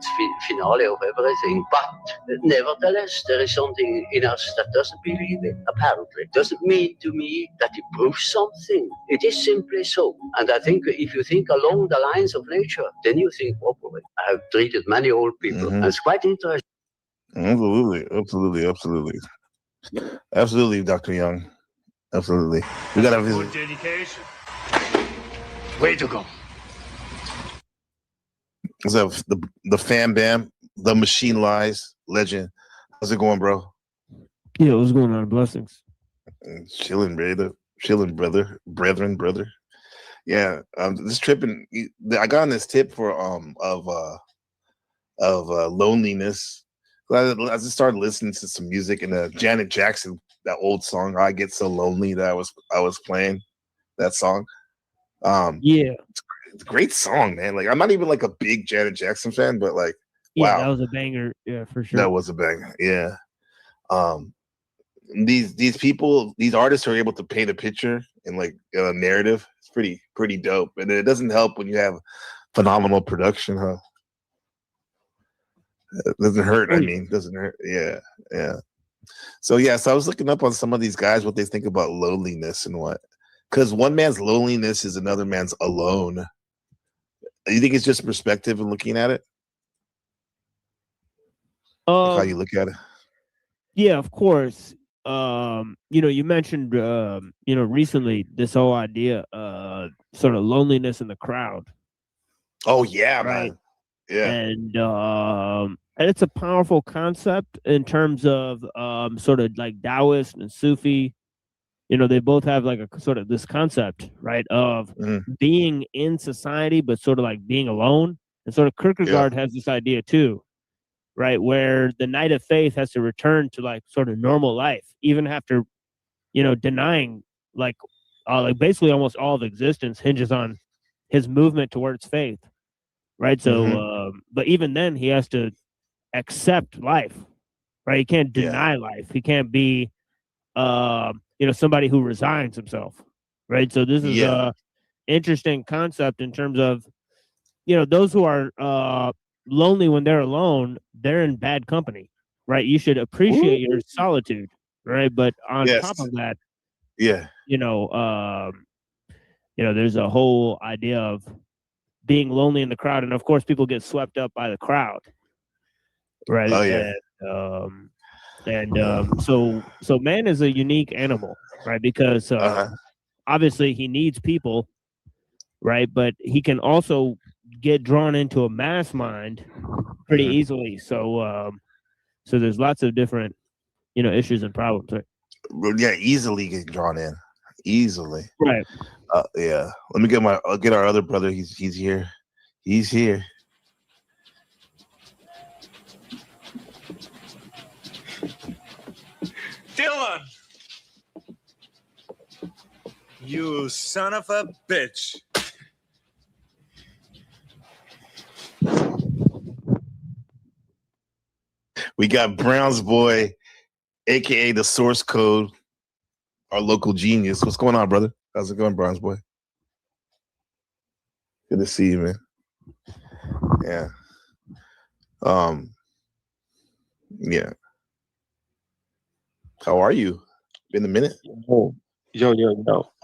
finale of everything. But nevertheless, there is something in us that doesn't believe it, apparently. It doesn't mean to me that it proves something. It is simply so. And I think if you think along the lines of nature, then you think properly. I have treated many old people, and it's quite interesting. Absolutely, Dr. Young. Absolutely. We gotta visit. Dedication. Way to go. So the Fam Bam, the Machine Lies legend. How's it going, bro? Yeah, what's going on? Blessings. Chilling, brother. Chilling, brother. Brother. Yeah, this tripping. I got on this tip for loneliness. I just started listening to some music, and Janet Jackson, that old song "I Get So Lonely" that I was playing that song. Yeah, it's a great song, man. Like, I'm not even like a big Janet Jackson fan, but like, yeah, wow, that was a banger. Yeah, for sure. that was a banger. Yeah. These people, these artists are able to paint a picture and like a narrative. It's pretty dope, and it doesn't help when you have phenomenal production, huh? It doesn't hurt. I mean, it doesn't hurt. Yeah. So I was looking up on some of these guys what they think about loneliness and what, because one man's loneliness is another man's alone. You think it's just perspective and looking at it? Like how you look at it? Yeah, of course. You mentioned recently this whole idea sort of loneliness in the crowd. Oh yeah, right. Man. Yeah. And it's a powerful concept in terms of sort of like Taoist and Sufi. They both have like a sort of this concept, right, of being in society, but sort of like being alone. And sort of Kierkegaard has this idea too, right, where the knight of faith has to return to like sort of normal life, even after, denying like basically almost all of existence hinges on his movement towards faith, right? So, but even then he has to accept life, right? He can't deny life. He can't be, somebody who resigns himself, right? So this is a interesting concept in terms of, those who are lonely when they're alone, they're in bad company, right? You should appreciate your solitude, right? But on top of that, there's a whole idea of being lonely in the crowd, and of course, people get swept up by the crowd, right? Oh yeah. So man is a unique animal, right? Because obviously he needs people, right? But he can also get drawn into a mass mind pretty easily. So there's lots of different, issues and problems, right? Yeah, easily get drawn in, easily. Right. Yeah. Let me I'll get our other brother. He's here. He's here. Dylan! You son of a bitch. We got Brown's boy, aka the source code, our local genius. What's going on, brother? How's it going, Brown's boy? Good to see you, man. Yeah. Yeah. How are you? Been a minute. Oh, yo.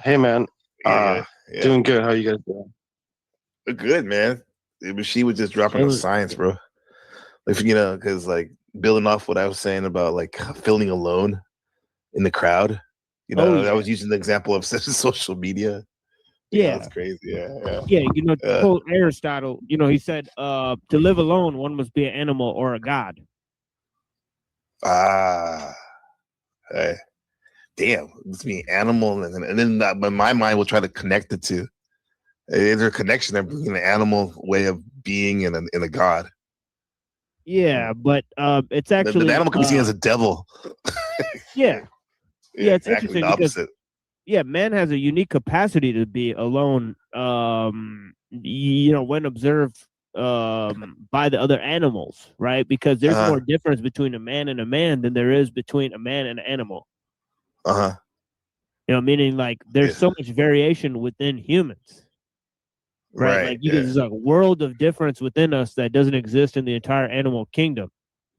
Hey, man. Yeah. Doing good. How you guys doing? Good, man. She was just dropping the science, bro. Like, because like building off what I was saying about like feeling alone in the crowd. I was using the example of social media. Yeah, that's crazy. Yeah. To quote Aristotle, he said, "To live alone, one must be an animal or a god." Hey, damn, it's me animal, and then but my mind will try to connect the two. Is there a connection there between an animal way of being and a god? Yeah, but it's actually the animal can be seen as a devil. Yeah, it's exactly interesting the because opposite. man has a unique capacity to be alone. When observed by the other animals, right? Because there's more difference between a man and a man than there is between a man and an animal. Meaning like there's so much variation within humans. Right. Like there's a world of difference within us that doesn't exist in the entire animal kingdom.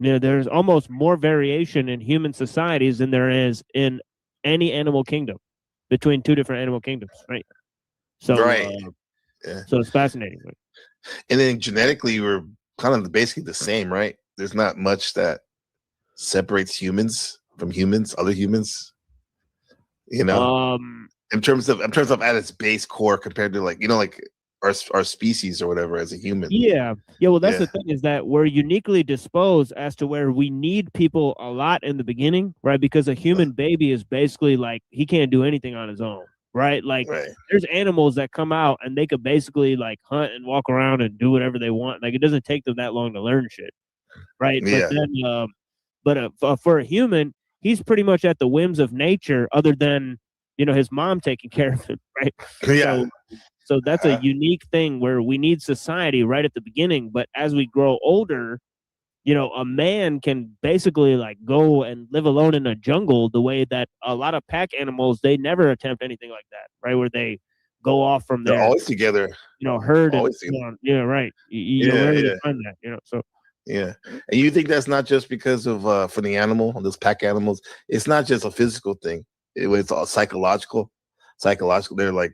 There's almost more variation in human societies than there is in any animal kingdom between two different animal kingdoms, right? So, so it's fascinating. And then genetically, we're kind of basically the same, right? There's not much that separates humans from humans, other humans. In terms of at its base core, compared to like our species or whatever as a human. Yeah. Well, that's the thing, is that we're uniquely disposed as to where we need people a lot in the beginning, right? Because a human baby is basically like he can't do anything on his own, right? Like there's animals that come out and they could basically like hunt and walk around and do whatever they want. Like it doesn't take them that long to learn shit, right? Yeah. But then, for a human, he's pretty much at the whims of nature, other than his mom taking care of him, right? Yeah. So that's a unique thing where we need society right at the beginning. But as we grow older, a man can basically like go and live alone in a jungle the way that a lot of pack animals, they never attempt anything like that, right? Where they go off from They're their always together. Herd. Always And, right. You rarely find that, so. Yeah. And you think that's not just because of for the animal, those pack animals, it's not just a physical thing. It's all psychological. They're like,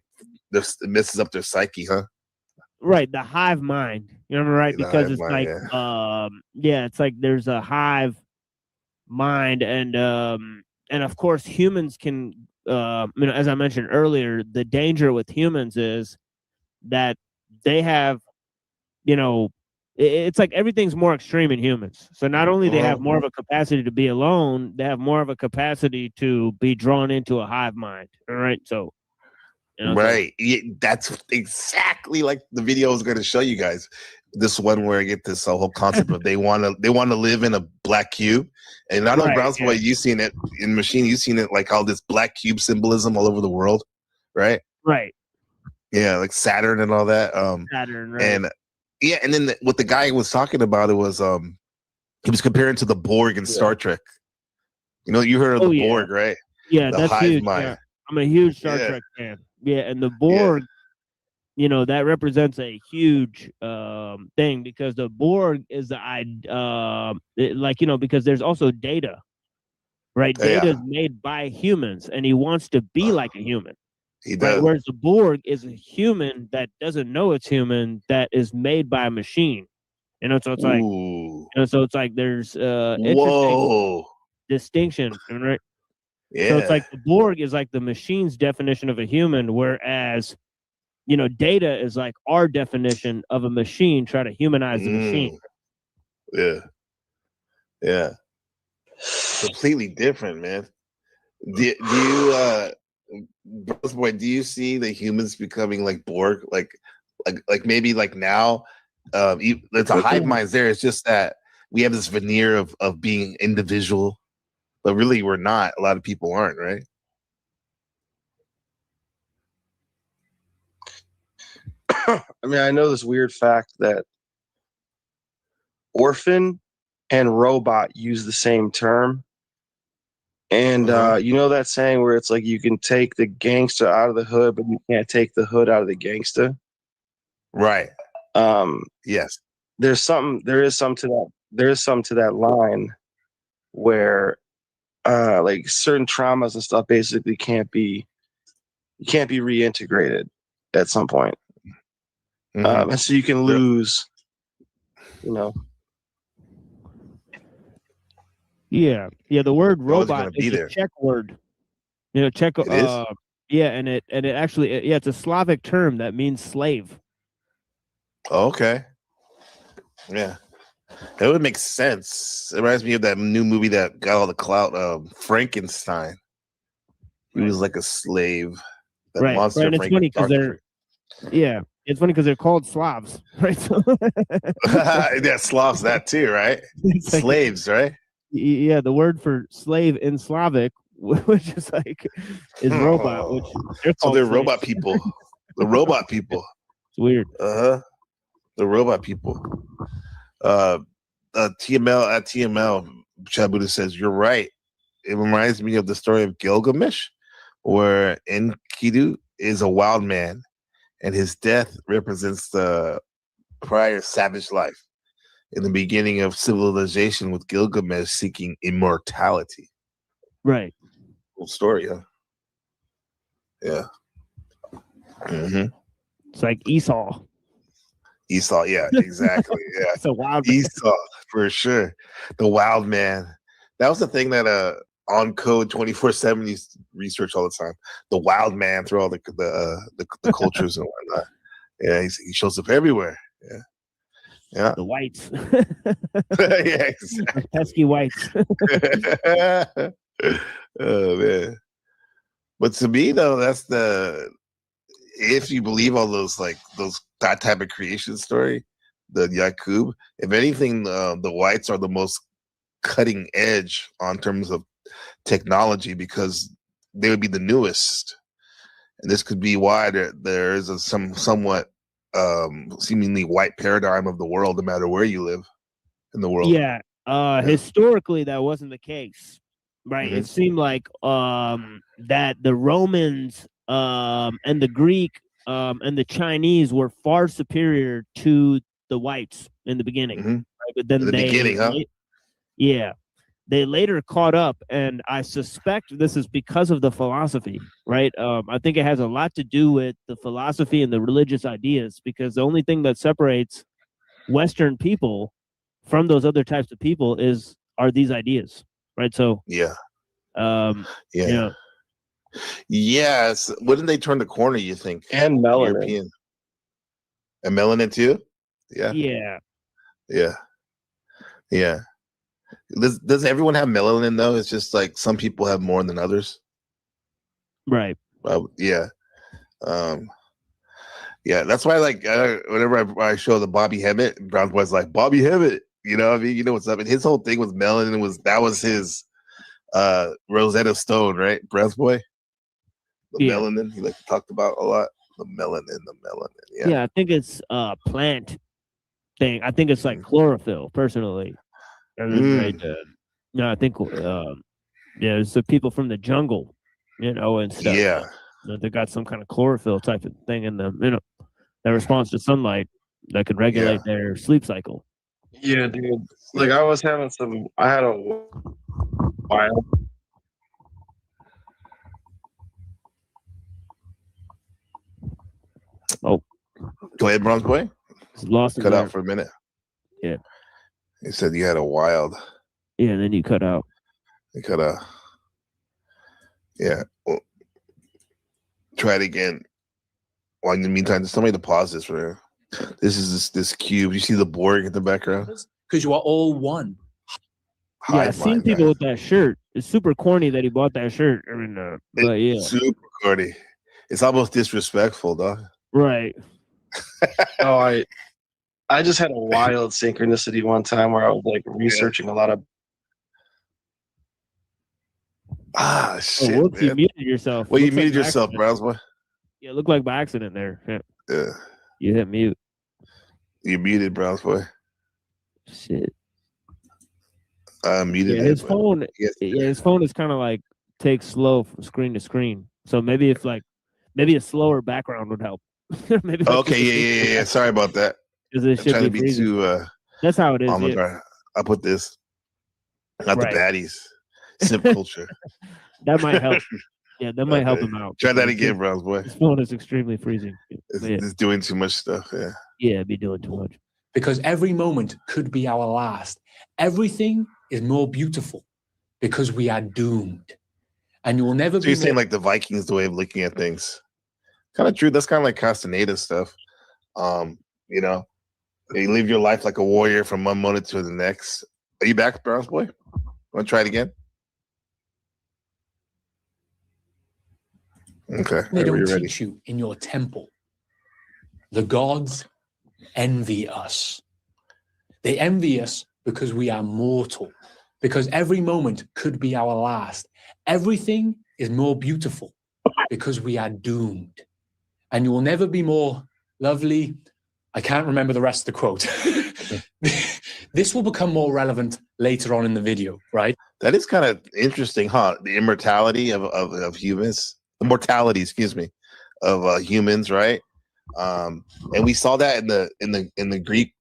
it messes up their psyche, huh? Right, the hive mind. Right? Because it's mind, like it's like there's a hive mind, and of course humans can as I mentioned earlier, the danger with humans is that they have it's like everything's more extreme in humans. So not only they have more of a capacity to be alone, they have more of a capacity to be drawn into a hive mind. All right, so. Right. That's exactly like the video I was going to show you guys. This one where I get this whole concept of they want to live in a black cube. And I know Brown's boy, you've seen it in Machine. You've seen it like all this black cube symbolism all over the world, right? Right. Yeah, like Saturn and all that. Saturn, right. And and then what the guy was talking about, it was he was comparing to the Borg in Star Trek. You heard of the Borg, right? Yeah, the that's hive huge. mind. Yeah. I'm a huge Star Trek fan. Yeah, and the Borg, that represents a huge thing, because the Borg is because there's also data, right? Data is made by humans, and he wants to be like a human. He does. Right? Whereas the Borg is a human that doesn't know it's human, that is made by a machine. So it's like, so it's like there's interesting distinction, right? Yeah. So it's like the Borg is like the machine's definition of a human, whereas, data is like our definition of a machine, try to humanize the machine. Yeah. Yeah. Completely different, man. Do you, boy, do you see the humans becoming like Borg? Like maybe like now, it's a hive mind there. It's just that we have this veneer of being individual. But really, we're not. A lot of people aren't, right? I mean, I know this weird fact that orphan and robot use the same term. And you know that saying where it's like you can take the gangster out of the hood, but you can't take the hood out of the gangster. Right. Yes. There is some to that line where like certain traumas and stuff basically can't be reintegrated at some point. And so you can lose, you know. Yeah, the word Always robot gonna be is a there. Czech word. You know, Czech. It is? Yeah, and it actually it's a Slavic term that means slave. Okay. Yeah. That would make sense. It reminds me of that new movie that got all the clout, Frankenstein. He was like a slave. That Right. monster. And it's funny because it's funny because they're called Slavs, right? So yeah, Slavs that too, right? Slaves, right? Yeah, the word for slave in Slavic, which is robot, which they're so called they're slaves. robot people. The robot people. It's weird. The robot people. TML Chabuda says you're right. It reminds me of the story of Gilgamesh, where Enkidu is a wild man, and his death represents the prior savage life in the beginning of civilization, with Gilgamesh seeking immortality. Right. Cool story, huh? Yeah. It's like Esau. Esau, yeah, exactly. Yeah. It's a wild man. Esau, for sure. The wild man. That was the thing that on Code 24/7 used to research all the time. The wild man through all the cultures and whatnot. Yeah, he shows up everywhere. Yeah. Yeah. The whites. yeah, exactly. The pesky whites. Oh man. But to me though, that's if you believe all that type of creation story, the Yakub, if anything, the whites are the most cutting edge on terms of technology because they would be the newest. And this could be why there is some somewhat seemingly white paradigm of the world, no matter where you live in the world. Yeah. Historically, that wasn't the case, right? It seemed like that the Romans and the Greek and the Chinese were far superior to the whites in the beginning. Right? But then they later caught up, and I suspect this is because of the philosophy, right? I think it has a lot to do with the philosophy and the religious ideas, because the only thing that separates Western people from those other types of people are these ideas, right? So Yes. Wouldn't they turn the corner, you think? And melanin. European. And melanin too? Yeah. Yeah. Yeah. Yeah. Does everyone have melanin though? It's just like some people have more than others. Right. Yeah. Yeah, that's why whenever I show the Bobby Hemmett, Brown Boy's like, Bobby Hemmett, you know what I mean? You know what's up. And his whole thing with melanin was his Rosetta Stone, right? Brown's Boy. The melanin he talked about a lot. The melanin. Yeah, I think it's a plant thing. I think it's like chlorophyll, personally. Right. No, I think it's the people from the jungle, and stuff. Yeah. They got some kind of chlorophyll type of thing in them, that responds to sunlight that could regulate their sleep cycle. Yeah, dude. Like I had a while. Oh, go ahead, Bronze Boy. Lost. Cut out for a minute. Yeah. He said you had a wild. Yeah, and then you cut out. You cut out. Yeah. Well, try it again. While in the meantime, just tell me to pause this for this is this cube. You see the Borg in the background? Because you are all one. Yeah, I've seen people with that shirt. It's super corny that he bought that shirt. I mean, but yeah, super corny. It's almost disrespectful, though. Right. I just had a wild synchronicity one time where I was like researching a lot of. Shit! Oh, whoops, you muted yourself. Well, you muted yourself, Brownsboy. Yeah, it looked like by accident there. Yeah. You hit mute. You muted, Brownsboy. Shit. muted Yeah, it. his but phone. yes, Yeah, his phone is kind of like takes slow from screen to screen. So maybe if like maybe a slower background would help. Maybe like okay, yeah. Sorry about that. because it I'm should trying be to be freezing. too That's how it is. on the Yeah, guard. I'll put this. Not right. the baddies. Simp culture. That might help. Yeah, that might help him out. Try that because again, Browns boy. His phone is extremely freezing. But yeah, It's doing too much stuff. Yeah. yeah, it'd be doing too much. Because every moment could be our last. Everything is more beautiful because we are doomed. And you will never So be you're saying more... like the Vikings, the way of looking at things. Kind of true. That's kind of like Castaneda stuff. You know, you live your life like a warrior from one moment to the next. Are you back, Browns boy? Want to try it again? Okay. They don't ready. teach you in your temple. The gods envy us. They envy us because we are mortal, because every moment could be our last. Everything is more beautiful because we are doomed. And you will never be more lovely. I can't remember the rest of the quote. This will become more relevant later on in the video, right? That is kind of interesting, huh? The immortality of humans, the mortality, excuse me, of humans, right? And we saw that in the Greek,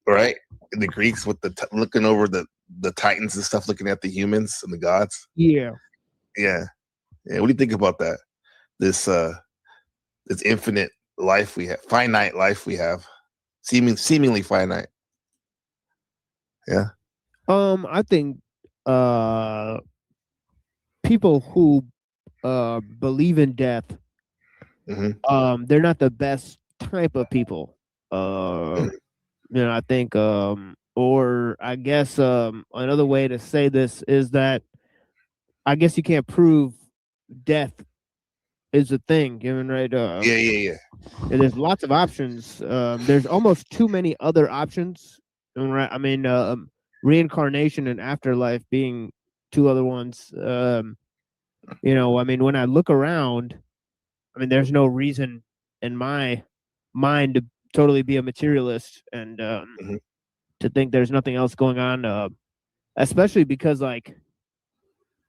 right? In the Greeks with the looking over the Titans and stuff, looking at the humans and the gods. Yeah. Yeah. What do you think about that? This infinite life we have, finite life we have, seemingly finite. Yeah. I think people who believe in death, they're not the best type of people. You know, I think or I guess another way to say this is that I guess you can't prove death is a thing, given right? Yeah. And there's lots of options. There's almost too many other options. Right? I mean, reincarnation and afterlife being two other ones. You know, I mean, when I look around, I mean, there's no reason in my mind to totally be a materialist and to think there's nothing else going on. Especially because, like,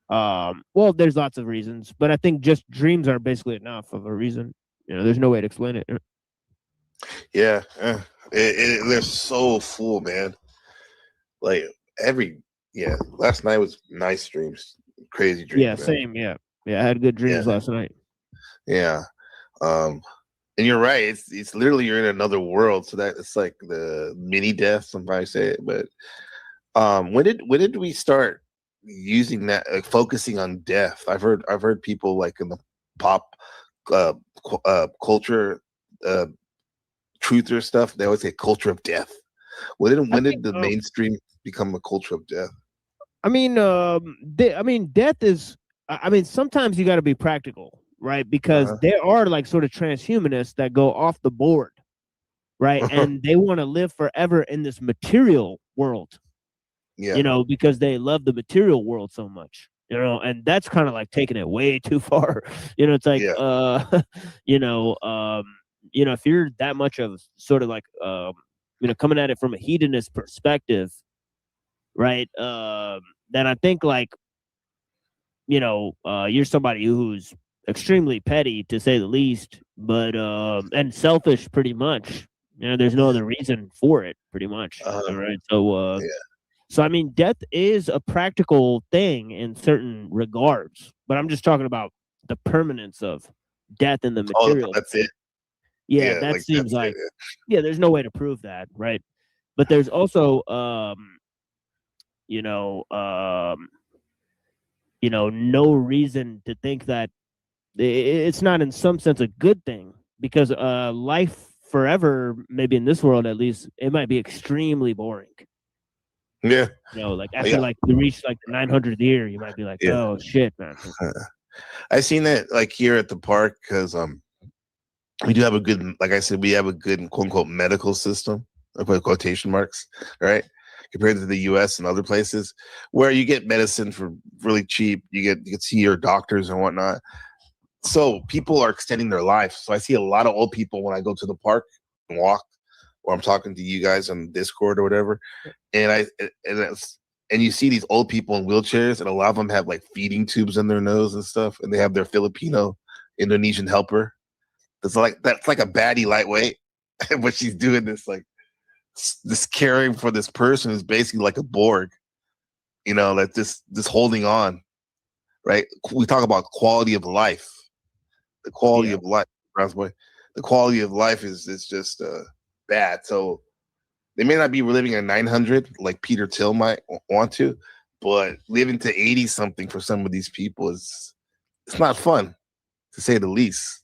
well, there's lots of reasons, but I think just dreams are basically enough of a reason. You know, there's no way to explain it. Yeah, they're so full, man. Like last night was nice dreams, crazy dreams. Yeah, man. same. Yeah, I had good dreams last night. Yeah, and you're right. It's literally you're in another world, so that it's like the mini death. Somebody say it, but when did we start using that, like focusing on death? I've heard people like in the pop culture, truther stuff. They always say culture of death. When did the mainstream become a culture of death? I mean, death is. I mean, sometimes you got to be practical, right? Because there are like sort of transhumanists that go off the board, right? And they want to live forever in this material world. Yeah. You know, because they love the material world so much. You know, and that's kind of like taking it way too far. You know, it's like, you know, if you're that much of sort of like, you know, coming at it from a hedonist perspective, right? Then I think like, you know, you're somebody who's extremely petty to say the least, but and selfish pretty much. You know, there's no other reason for it, pretty much. All right. So so I mean, death is a practical thing in certain regards, but I'm just talking about the permanence of death in the material. Oh, that's it. Yeah, that like, seems like there's no way to prove that, right? But there's also you know, no reason to think that it's not in some sense a good thing, because life forever, maybe in this world at least, it might be extremely boring. Yeah. You know, like after like you reach like the 900th year, you might be like, oh shit, man. I've seen that like here at the park because we do have a good, like I said, we have a good quote unquote medical system, I put quotation marks, right? Compared to the US and other places where you get medicine for really cheap, you can see your doctors and whatnot. So people are extending their life. So I see a lot of old people when I go to the park and walk, or I'm talking to you guys on Discord or whatever, and and you see these old people in wheelchairs, and a lot of them have like feeding tubes in their nose and stuff, and they have their Filipino Indonesian helper. That's like a baddie lightweight, but she's doing this caring for this person who's basically like a Borg, that just holding on, right? We talk about quality of life. The quality of life, Brown's boy. The quality of life is just bad. So they may not be living at 900 like Peter Thiel might want to, but living to 80 something for some of these people it's not fun, to say the least.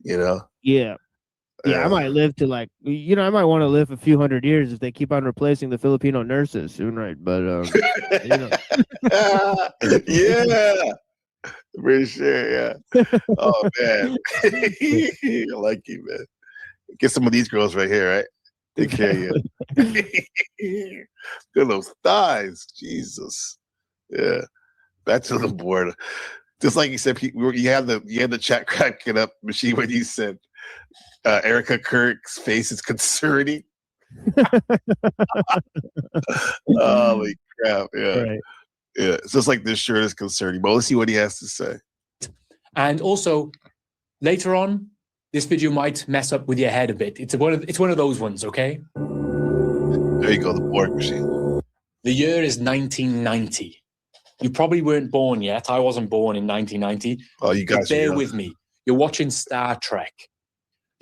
Yeah. I might live to I might want to live a few hundred years if they keep on replacing the Filipino nurses soon, right? But yeah, pretty sure. Yeah. Oh man, I like you, man. Get some of these girls right here, right? Take care of you. Good those thighs, Jesus. Yeah, back to the board. Just like you said, you had the chat cracking up machine when you said Erica Kirk's face is concerning. Holy crap! Yeah, right. Yeah. It's just like this shirt is concerning. But let's see what he has to say. And also, later on, this video might mess up with your head a bit. It's one of those ones, okay? There you go, the Borg machine. The year is 1990. You probably weren't born yet. I wasn't born in 1990. Oh, you guys bear with me. You're watching Star Trek.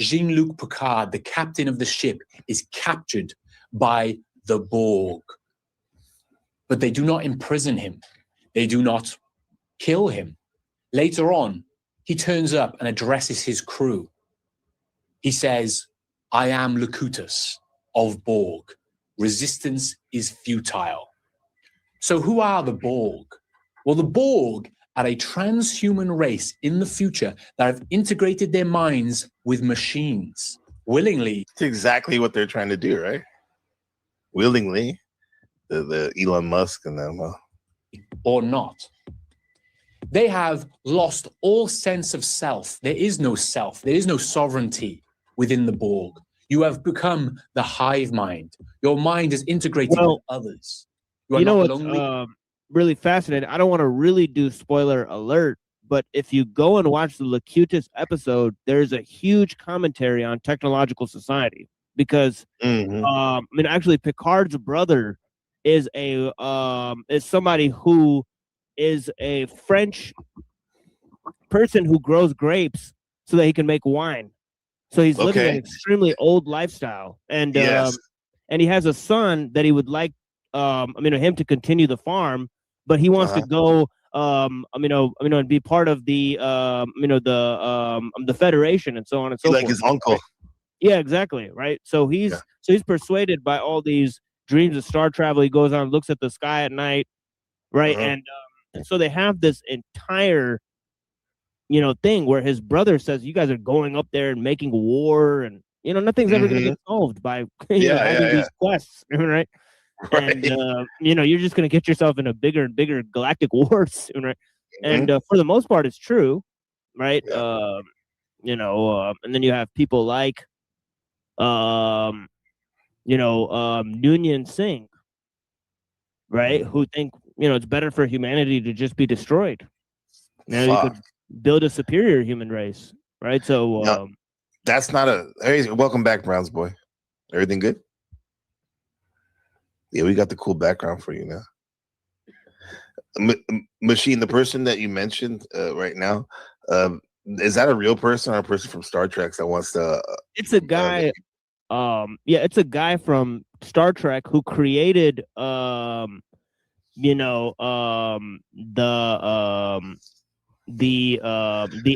Jean-Luc Picard, the captain of the ship, is captured by the Borg. But they do not imprison him. They do not kill him. Later on, he turns up and addresses his crew. He says, "I am Locutus of Borg. Resistance is futile." So who are the Borg? Well, the Borg are a transhuman race in the future that have integrated their minds with machines willingly. It's exactly what they're trying to do, right? Willingly. The Elon Musk and them. Or not. They have lost all sense of self. There is no self. There is no sovereignty within the Borg. You have become the hive mind. Your mind is integrated with others. You know what's really fascinating? I don't want to really do spoiler alert, but if you go and watch the Locutus episode, there's a huge commentary on technological society because, actually, Picard's brother is somebody who is a French person who grows grapes so that he can make wine. So he's living an extremely old lifestyle, and he has a son that he would like him to continue the farm, but he wants to go and be part of the the Federation and so on and so forth. Like his uncle. Right? Yeah, exactly. Right. So he's persuaded by all these dreams of star travel. He goes on, looks at the sky at night, right? And so they have this entire thing where his brother says, "You guys are going up there and making war, and nothing's ever going to get solved by having these quests, right?" And you're just going to get yourself in a bigger and bigger galactic war soon, right? And for the most part, it's true, right? And then you have people like Noonien Singh, right? Who think it's better for humanity to just be destroyed. You could build a superior human race, right? So that's not welcome back, Browns boy. Everything good? Yeah, we got the cool background for you now. Machine, the person that you mentioned right now, is that a real person or a person from Star Trek that wants to? It's a guy. It's a guy from Star Trek who created the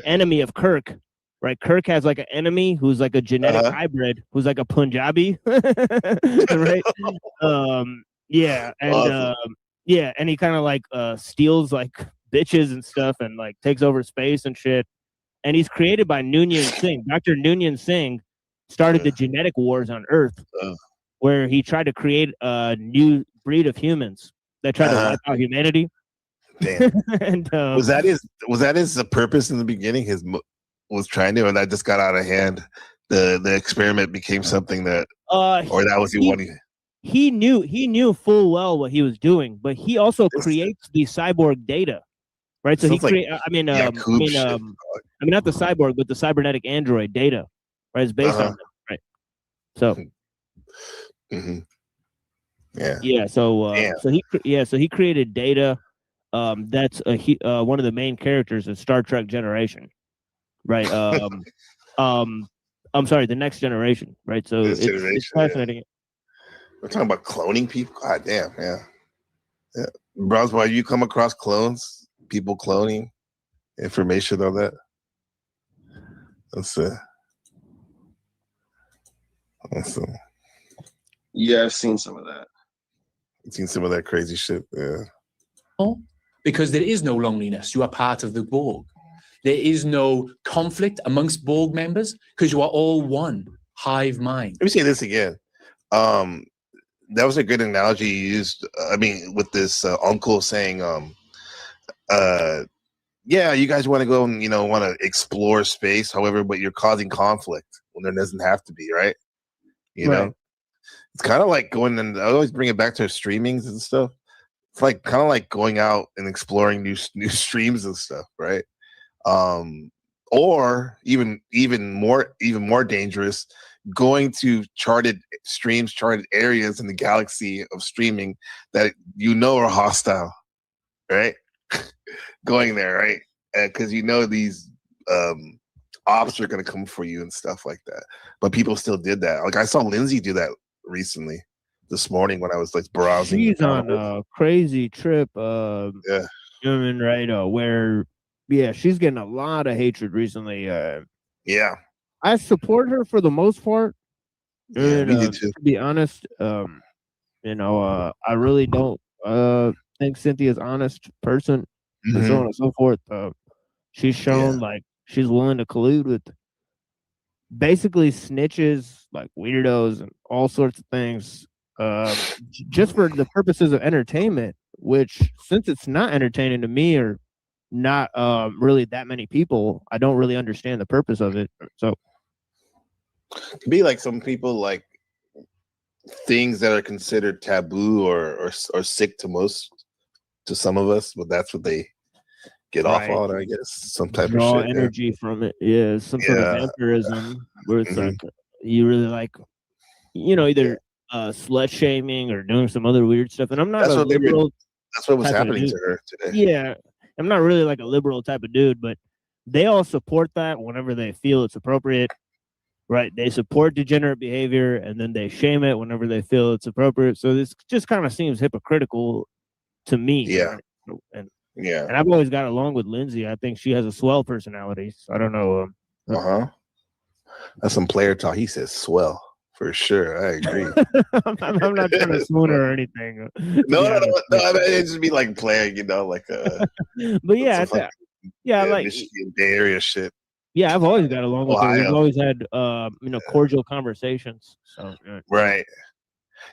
enemy of Kirk. Right, Kirk has like an enemy who's like a genetic hybrid, who's like a Punjabi, right? And he kind of like steals like bitches and stuff, and like takes over space and shit. And he's created by Noonien Singh. Dr. Noonien Singh started the genetic wars on Earth, where he tried to create a new breed of humans that tried to wipe out humanity. Damn. And was that his purpose in the beginning? Was trying to, and that just got out of hand. The experiment became something that, or that was he wanting. he knew full well what he was doing, but he also creates the cyborg data, right? So he create. I mean, not the cyborg, but the cybernetic android data, right? It's based on them, right? So, yeah. So he created data. That's one of the main characters of Star Trek Generation, right? I'm sorry, the Next Generation, right? So it's fascinating. Yeah. We're talking about cloning people. God damn, yeah. Bros, why you come across clones, people cloning, information on that? Yeah, I've seen some of that. I've seen some of that crazy shit. Yeah. Because there is no loneliness. You are part of the Borg. There is no conflict amongst Borg members because you are all one hive mind. Let me say this again. That was a good analogy you used. I mean, with this uncle saying, yeah, you guys want to go and, want to explore space, however, but you're causing conflict when there doesn't have to be, right? You know? It's kind of like going, and I always bring it back to streamings and stuff. It's like kind of like going out and exploring new streams and stuff, right? Or even more dangerous, going to charted streams, charted areas in the galaxy of streaming that are hostile, right? Going there, right? Because these ops are going to come for you and stuff like that. But people still did that. Like I saw Lindsay do that recently, this morning when I was like browsing. She's on a crazy trip. Right? Where she's getting a lot of hatred recently. I support her for the most part. Yeah, me too. To be honest, I really don't think Cynthia's an honest person, and so on and so forth. She's shown like she's willing to collude with basically snitches, like weirdos and all sorts of things, just for the purposes of entertainment, which, since it's not entertaining to me or not really that many people, I don't really understand the purpose of it. So it could be like some people like things that are considered taboo or sick to some of us, but that's what they get off on, I guess. Some type draw of shit, energy from it. Yeah, some sort of vampirism where it's like you really like, either slut shaming or doing some other weird stuff. And I'm not that's a liberal. That's what was happening to her today. Yeah, I'm not really like a liberal type of dude, but they all support that whenever they feel it's appropriate. Right? They support degenerate behavior and then they shame it whenever they feel it's appropriate. So this just kind of seems hypocritical to me. Yeah. Right? And I've always got along with Lindsay. I think she has a swell personality. So I don't know. That's some player talk. He says swell for sure. I agree. I'm not trying to swoon her or anything. No. I mean, it just be like player, like but yeah, like Michigan Bay Area shit. Yeah, I've always got along with her. We've always had cordial conversations. So right.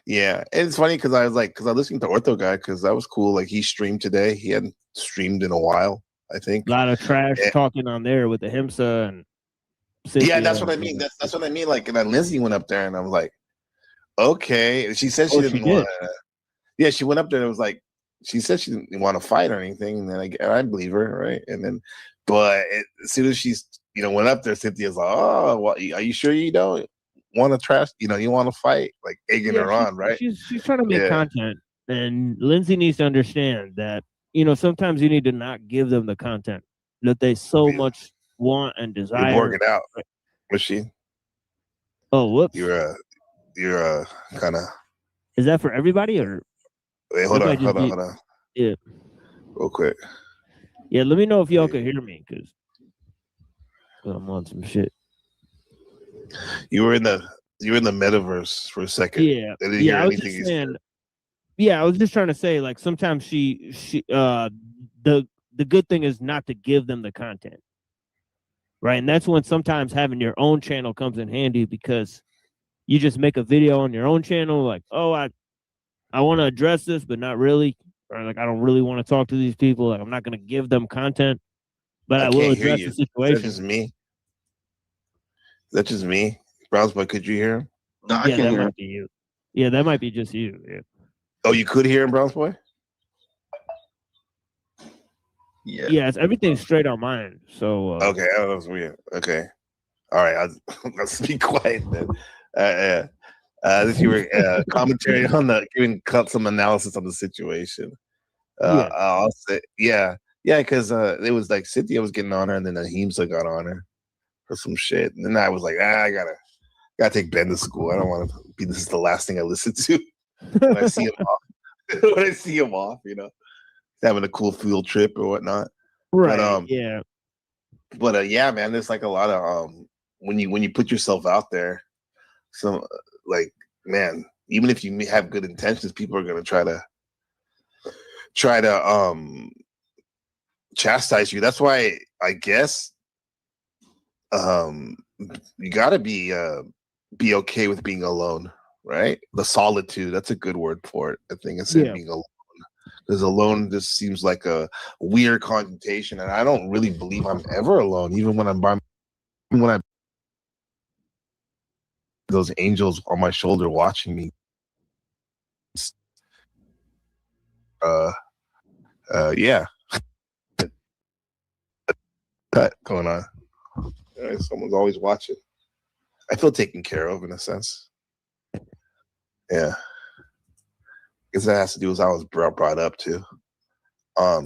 Yeah, and it's funny because I was listening to Ortho Guy because that was cool. Like he streamed today. He hadn't streamed in a while, I think. A lot of trash talking on there with the Himsa and Cynthia. That's what I mean. That's what I mean. Like, and then Lindsay went up there, and I was like, okay. She said she didn't want to. Yeah, she went up there and it was like she said she didn't want to fight or anything, and then I believe her, right? And then, but as soon as she's went up there, Cynthia's like, oh, well, are you sure you don't want to trash? You want to fight, like egging her on, right? She's trying to make content, and Lindsay needs to understand that sometimes you need to not give them the content that they so much want and desire. You're working out, was she? Oh, whoops! You're kind of. Is that for everybody or? Wait, hold on. Yeah, real quick. Yeah, let me know if y'all can hear me because I'm on some shit. You were in the metaverse for a second. Yeah, I was just saying. Yeah, I was just trying to say, like, sometimes she the good thing is not to give them the content, right? And that's when sometimes having your own channel comes in handy because you just make a video on your own channel, like, oh, I want to address this, but not really, or like I don't really want to talk to these people. Like I'm not going to give them content, but I will address the situation. That's just me. That's just me. Brownsboy, could you hear him? No, I can hear him. You. Yeah, that might be just you. Yeah. Oh, you could hear him, Browns Boy? Yeah. Yeah, everything's straight on mine. So Okay, that was weird. Okay. All right, let's be quiet then. This you were commentary on giving some analysis on the situation. Yeah. I'll say, yeah, because it was like Cynthia was getting on her, and then Ahimsa got on her for some shit, and then I was like, I gotta take Ben to school. I don't want to be. This is the last thing I listen to when I see him off. When I see him off, having a cool field trip or whatnot. Right. But, yeah. But yeah, man, there's like a lot of when you put yourself out there, some like, man, even if you have good intentions, people are gonna try to chastise you. That's why I guess you gotta be okay with being alone, right? The solitude, that's a good word for it. I think instead of being alone. Because alone just seems like a weird connotation, and I don't really believe I'm ever alone, even when I'm those angels on my shoulder watching me. Yeah. Cut going on. Someone's always watching. I feel taken care of in a sense. Yeah. Because that has to do with how I was brought up too. Yeah,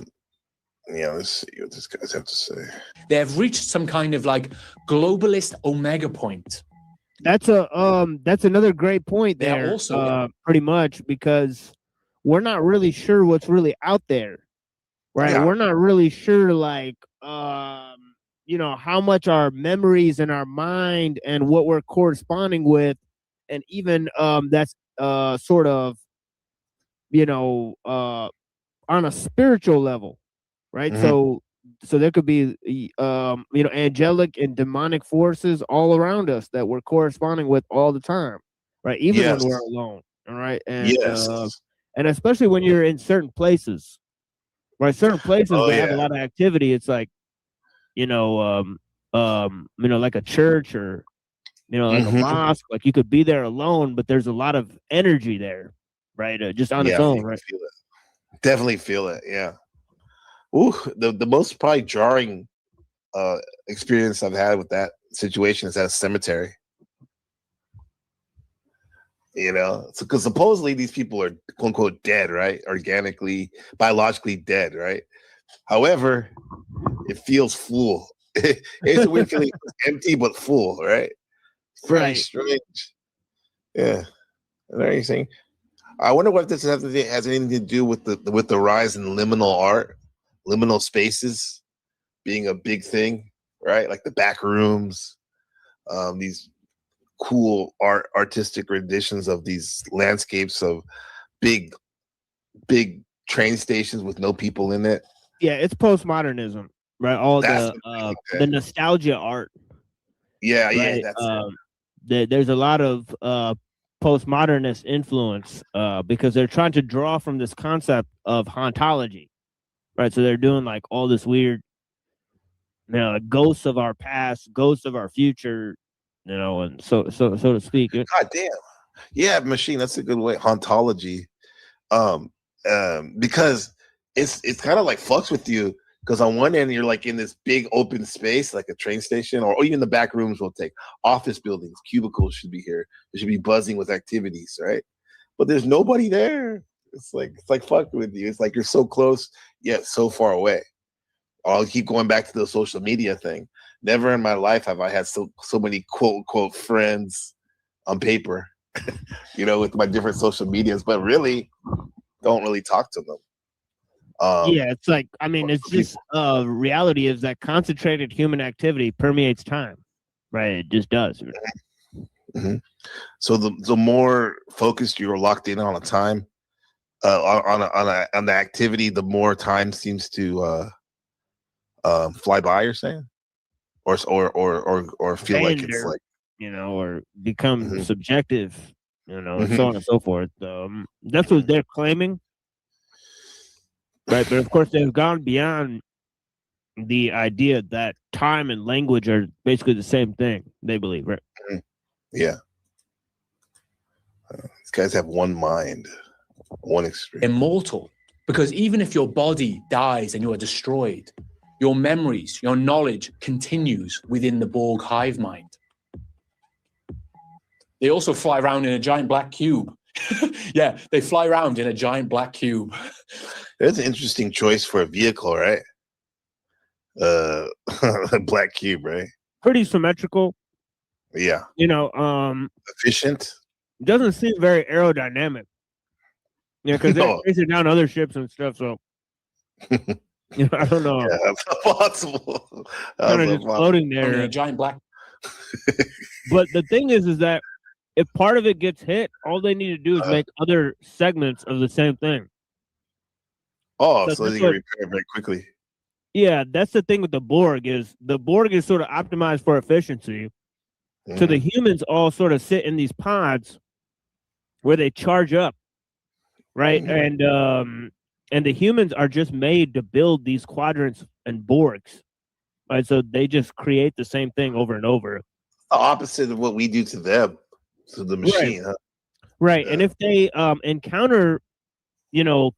let's see what these guys have to say. They have reached some kind of like globalist omega point. That's another great point there. Yeah, also, pretty much, because we're not really sure what's really out there, right? Yeah. We're not really sure, like, how much our memories and our mind and what we're corresponding with, and even that's sort of, on a spiritual level, right? Mm-hmm. So there could be, angelic and demonic forces all around us that we're corresponding with all the time, right? Even when we're alone, all right? And and especially when you're in certain places, right? Certain places that have a lot of activity. It's like, like a church or, like a mosque. Like you could be there alone, but there's a lot of energy there, right? Just on its own, right? Feel it. Definitely feel it. Yeah. Ooh, the most probably jarring experience I've had with that situation is at a cemetery. Because supposedly these people are quote unquote dead, right? Organically, biologically dead, right? However, it feels full. It's a weird feeling, empty but full, right? Very strange. Yeah. Very saying. I wonder what this has anything to do with the rise in liminal art, liminal spaces being a big thing, right? Like the back rooms, these cool artistic renditions of these landscapes of big train stations with no people in it. Yeah, it's postmodernism, right? All the nostalgia art. Yeah, right? yeah, that's there's a lot of postmodernist influence because they're trying to draw from this concept of hauntology, right? So they're doing like all this weird, ghosts of our past, ghosts of our future, and so to speak. God damn. Yeah, machine. That's a good way. Hauntology, because it's kind of like fucks with you. Because on one end you're like in this big open space, like a train station, or even the back rooms will take office buildings, cubicles should be here. It should be buzzing with activities, right? But there's nobody there. It's like fucking with you. It's like you're so close yet so far away. I'll keep going back to the social media thing. Never in my life have I had so many quote unquote friends on paper, with my different social medias, but really don't really talk to them. It's like, it's just reality is that concentrated human activity permeates time, right? It just does. Mm-hmm. So the more focused you're locked in on a time, on the activity, the more time seems to fly by. You're saying, or feel like it's like or become subjective, and so on and so forth. That's what they're claiming. Right, but of course they've gone beyond the idea that time and language are basically the same thing. They believe, right? Yeah. guys have one mind, one experience. Immortal. Because even if your body dies and you are destroyed, your memories, your knowledge continues within the Borg hive mind. They also fly around in a giant black cube. Yeah, they fly around in a giant black cube. That's an interesting choice for a vehicle, right? A black cube, right? Pretty symmetrical. Yeah. Efficient. Doesn't seem very aerodynamic. Yeah, because they're chasing down other ships and stuff. So, I don't know. Yeah, that's possible. Kind of just floating there. In a giant black. But the thing is that if part of it gets hit, all they need to do is make other segments of the same thing. So they can repair it very quickly. Yeah, that's the thing with the Borg is sort of optimized for efficiency. So the humans all sort of sit in these pods where they charge up, right? And the humans are just made to build these quadrants and Borgs, right? So they just create the same thing over and over. The opposite of what we do to them, to the machine. Huh? Right. And if they encounter,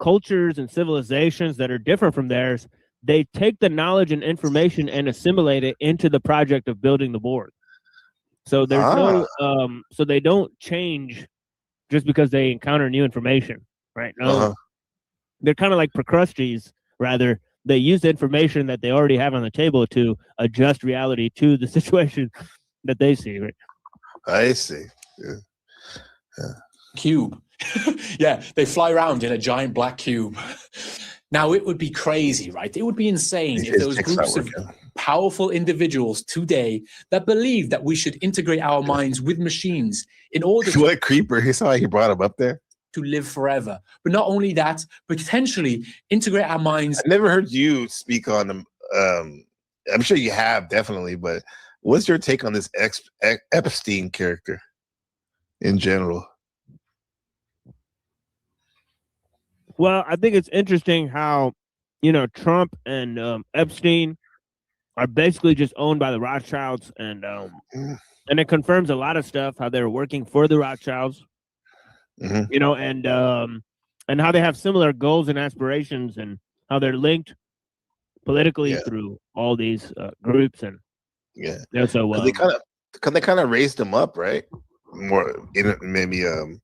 cultures and civilizations that are different from theirs, they take the knowledge and information and assimilate it into the project of building the Borg. So there's so they don't change just because they encounter new information, right? No, they're kind of like Procrustes, rather. They use the information that they already have on the table to adjust reality to the situation that they see, right? I see. Yeah. Cube. Yeah, they fly around in a giant black cube. Now, it would be crazy, right? It would be insane if there was groups of powerful individuals today that believe that we should integrate our minds with machines in order to... What creeper? He saw he brought him up there. To live forever. But not only that, but potentially integrate our minds... I never heard you speak on them. I'm sure you have, definitely, but what's your take on this Epstein character in general? Well, I think it's interesting how, Trump and Epstein are basically just owned by the Rothschilds, and it confirms a lot of stuff, how they're working for the Rothschilds, and how they have similar goals and aspirations, and how they're linked politically through all these groups, and so they kind of raised him up, right? More in maybe in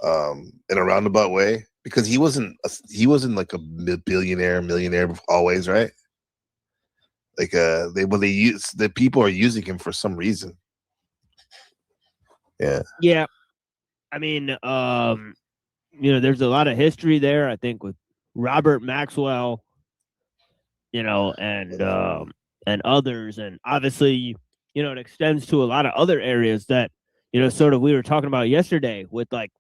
a roundabout way. Because he wasn't like a millionaire always, right? Like the people are using him for some reason. Yeah. Yeah. I mean, there's a lot of history there, I think, with Robert Maxwell, and others, and obviously, it extends to a lot of other areas that, sort of we were talking about yesterday with like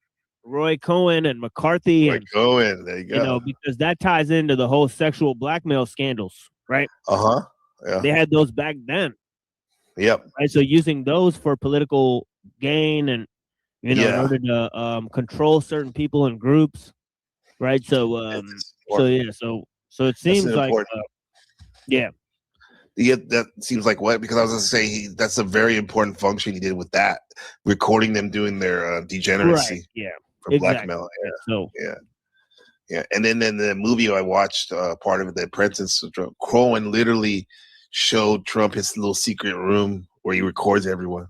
Roy Cohen and McCarthy. There you go. Because that ties into the whole sexual blackmail scandals, right? Yeah. They had those back then. Yep. Right. So using those for political gain and in order to control certain people and groups, right? So so it seems like that seems like what? Because I was going to say that's a very important function he did with that, recording them doing their degeneracy. Right. Yeah. For blackmail. Yeah. And then in the movie I watched, part of it, The Apprentice, Cohen literally showed Trump his little secret room where he records everyone.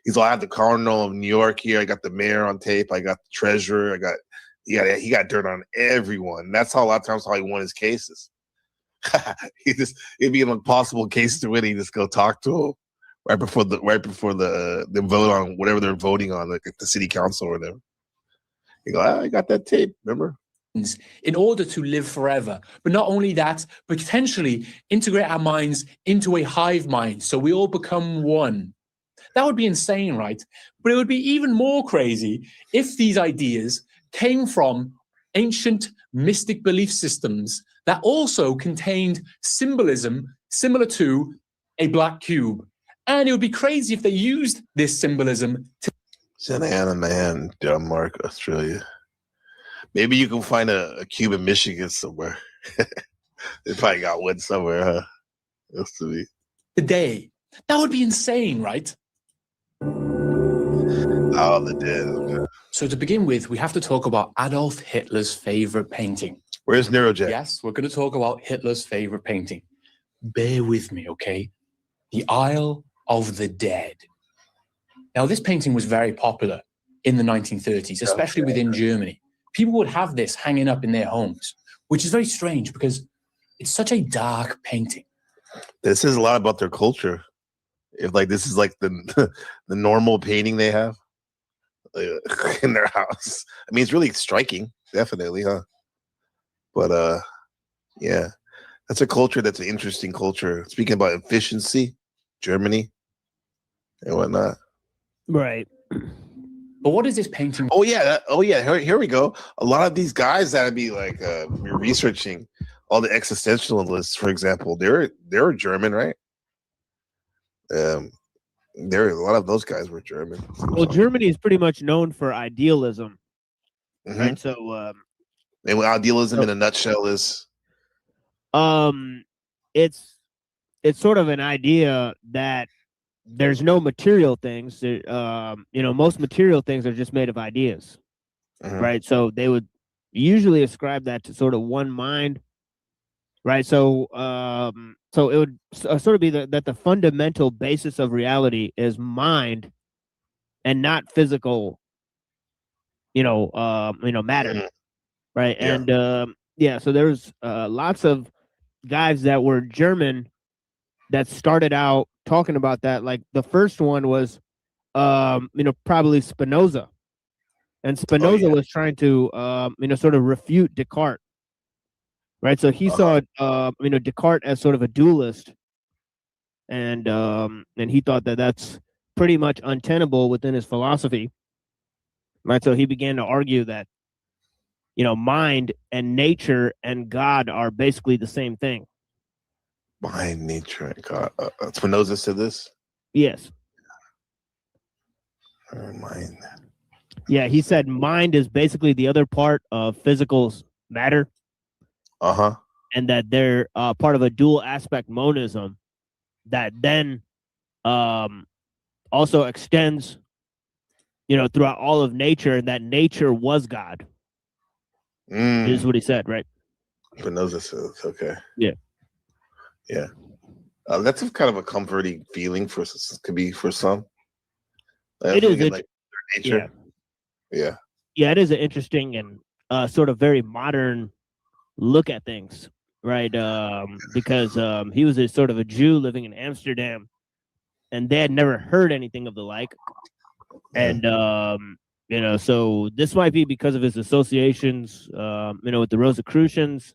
He's like, I have the Cardinal of New York here. I got the mayor on tape. I got the treasurer. He got dirt on everyone. That's how a lot of times how he won his cases. It'd be an impossible case to win. He just go talk to him right before the vote on whatever they're voting on, like the city council or whatever. You go, I got that tape, remember? In order to live forever. But not only that, but potentially integrate our minds into a hive mind so we all become one. That would be insane, right? But it would be even more crazy if these ideas came from ancient mystic belief systems that also contained symbolism similar to a black cube. And it would be crazy if they used this symbolism to... Santa Ana, man, Denmark, Australia. Maybe you can find a cube in Michigan somewhere. They probably got one somewhere, huh? Used to be. Today. That would be insane, right? Oh, the dead. Okay. So So to begin with, we have to talk about Adolf Hitler's favorite painting. Where's Neurojet? Yes, we're going to talk about Hitler's favorite painting. Bear with me, okay? The Isle of the Dead. Now, this painting was very popular in the 1930s, especially within Germany. People would have this hanging up in their homes, which is very strange because it's such a dark painting. This says a lot about their culture. If like this is like the the normal painting they have in their house. I mean, it's really striking, definitely, huh? But yeah, that's a culture. That's an interesting culture. Speaking about efficiency, Germany and whatnot. Right. But what is this painting? Oh yeah, Here we go. A lot of these guys that'd be like researching all the existentialists, for example. They're German, right? A lot of those guys were German. Well, Germany is pretty much known for idealism, right? So, and what idealism in a nutshell is, it's sort of an idea that there's no material things. Most material things are just made of ideas, right? So they would usually ascribe that to sort of one mind, right? So, so it would sort of be that the fundamental basis of reality is mind, and not physical, matter, right? Yeah. And so there's lots of guys that were German that started out talking about that. Like the first one was, probably Spinoza, and Spinoza was trying to, sort of refute Descartes, right? So he saw, Descartes as sort of a dualist, and he thought that that's pretty much untenable within his philosophy, right? So he began to argue that, mind and nature and God are basically the same thing. Mind, nature, and God. Spinoza said this? Yes. Mind. Yeah, he said mind is basically the other part of physical matter. And that they're part of a dual aspect monism that then also extends, throughout all of nature, and that nature was God. Is what he said, right? Spinoza says, okay. Yeah. Yeah. That's kind of a comforting feeling could be for some. It is like their nature. Yeah. Yeah, it is an interesting and sort of very modern look at things, right? Because he was a sort of a Jew living in Amsterdam, and they had never heard anything of the like. And so this might be because of his associations, with the Rosicrucians,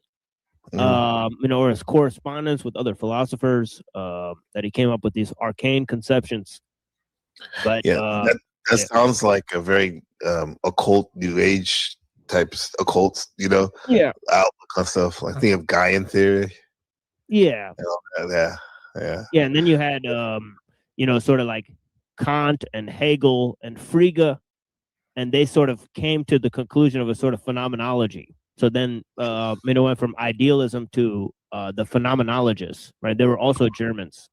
or his correspondence with other philosophers, that he came up with these arcane conceptions. But that sounds like a very occult, new age type occult, outlook on stuff. Like think of Gaian theory. Yeah. Yeah. And then you had sort of like Kant and Hegel and Frege, and they sort of came to the conclusion of a sort of phenomenology. So then went from idealism to the phenomenologists, right? They were also Germans,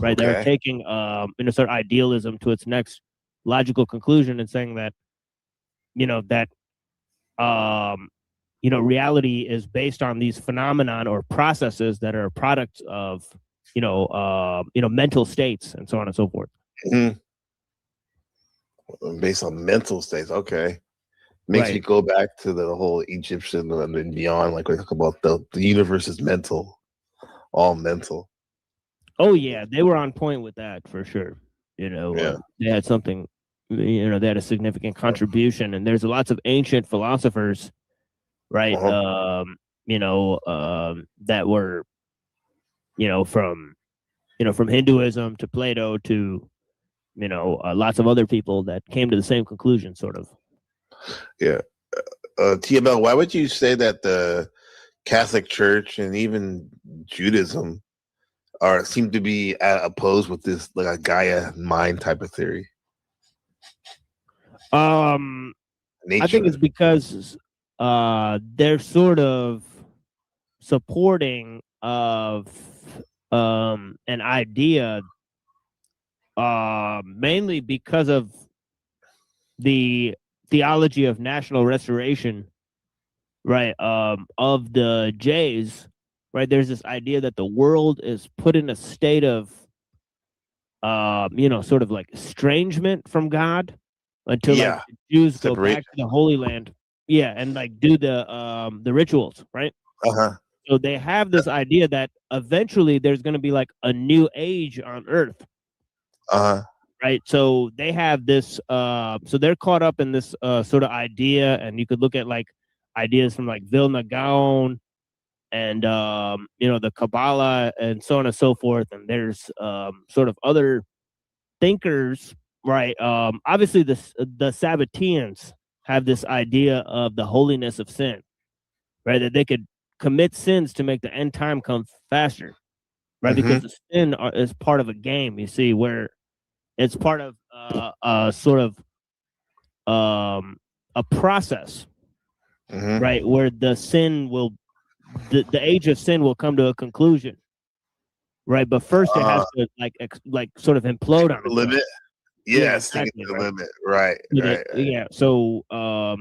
right? They were taking sort of idealism to its next logical conclusion and saying that reality is based on these phenomenon or processes that are products of mental states and so on and so forth. Based on mental states, okay. Makes me go back to the whole Egyptian and beyond. Like we talk about the universe is mental, all mental. Oh yeah, they were on point with that for sure. They had something. They had a significant contribution, and there's lots of ancient philosophers, right? That were, from Hinduism to Plato to, lots of other people that came to the same conclusion, sort of. Yeah. TML, why would you say that the Catholic Church and even Judaism seem to be opposed with this like a Gaia mind type of theory? I think it's because they're sort of supporting of an idea mainly because of the theology of national restoration, right, of the Jays, right, there's this idea that the world is put in a state of, sort of like estrangement from God until like the Jews go back to the Holy Land, and like do the rituals, right? So they have this idea that eventually there's going to be like a new age on Earth, right? So they have this, so they're caught up in this sort of idea, and you could look at like ideas from like Vilna Gaon and the Kabbalah and so on and so forth. And there's sort of other thinkers, right? Obviously, the Sabbateans have this idea of the holiness of sin, right? That they could commit sins to make the end time come faster, right? Because the sin is part of a game, you see, where it's part of sort of a process, right? Where the sin will, the age of sin will come to a conclusion, right? But first it has to like sort of implode on itself. Limit. Yeah, exactly, the right? limit. Right. Yeah. So for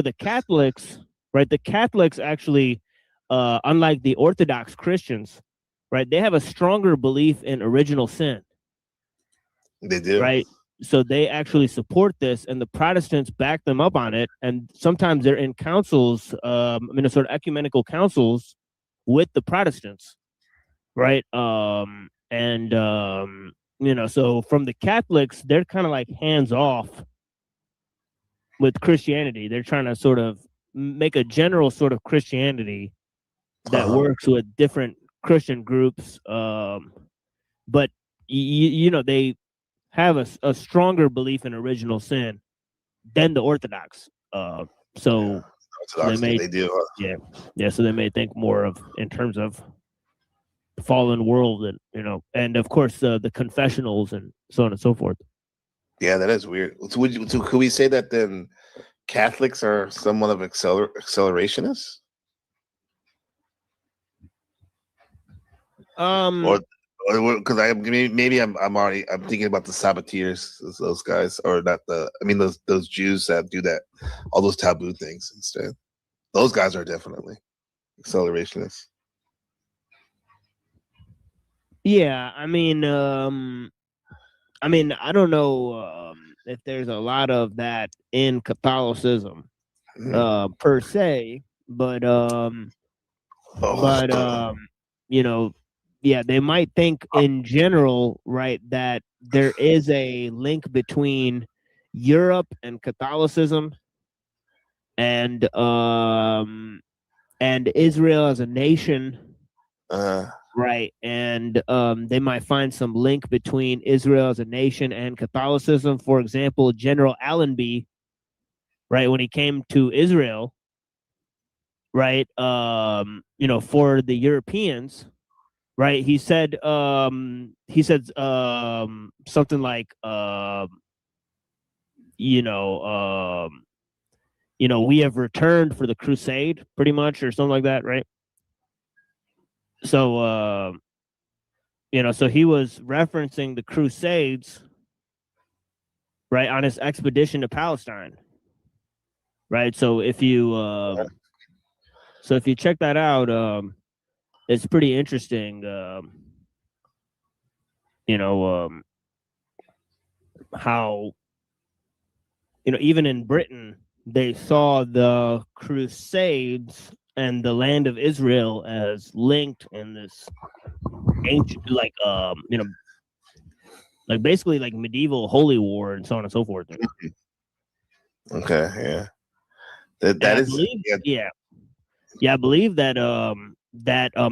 the Catholics, right? The Catholics actually, unlike the Orthodox Christians, right? They have a stronger belief in original sin. They do. Right. So they actually support this, and the Protestants back them up on it. And sometimes they're in councils, sort of ecumenical councils with the Protestants. Right. So from the Catholics, they're kind of like hands off with Christianity. They're trying to sort of make a general sort of Christianity that works with different Christian groups. But they have a stronger belief in original sin than the Orthodox. So they do. So they may think more of in terms of the fallen world, and of course the confessionals and so on and so forth. Yeah, that is weird. So could we say that then Catholics are somewhat of accelerationists? Or because I'm thinking about the Sabbateers, those guys, or not those Jews that do that, all those taboo things instead. Those guys are definitely accelerationists. Yeah, I don't know if there's a lot of that in Catholicism per se, but they might think in general, right, that there is a link between Europe and Catholicism and Israel as a nation. Right, and they might find some link between Israel as a nation and Catholicism. For example, General Allenby, right, when he came to Israel, right, for the Europeans, right, he said something like, we have returned for the crusade, pretty much, or something like that, right? So, so he was referencing the Crusades, right, on his expedition to Palestine, right? So if you check that out, it's pretty interesting. How even in Britain they saw the Crusades and the land of Israel as linked in this ancient, basically like medieval holy war and so on and so forth. Okay, yeah. I believe that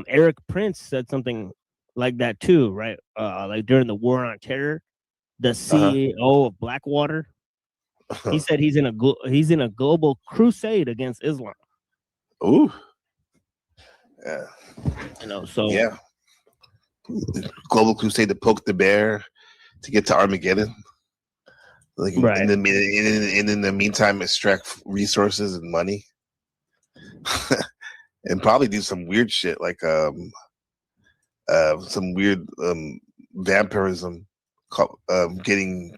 Eric Prince said something like that too, right? Like during the War on Terror, the CEO of Blackwater, he said he's in a global crusade against Islam. Ooh. Yeah. Yeah. Global crusade to poke the bear to get to Armageddon. Right. And in the meantime, extract resources and money. And probably do some weird shit like some weird vampirism, getting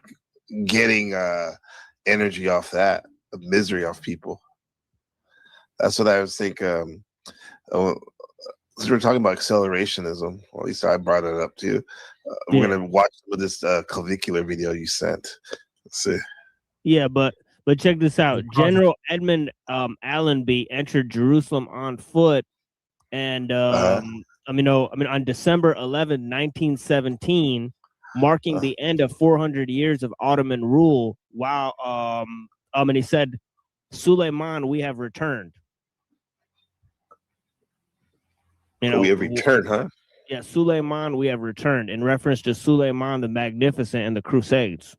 energy off that, of misery off people. That's what I was thinking. Since we're talking about accelerationism, or at least I brought it up too. We're gonna watch some of this clavicular video you sent. Let's see. Yeah, but check this out. General Edmund Allenby entered Jerusalem on foot, and on December 11, 1917, marking the end of 400 years of Ottoman rule. While and he said, "Suleiman, we have returned." We have returned, huh? Yeah, Suleiman, we have returned, in reference to Suleiman the Magnificent and the Crusades.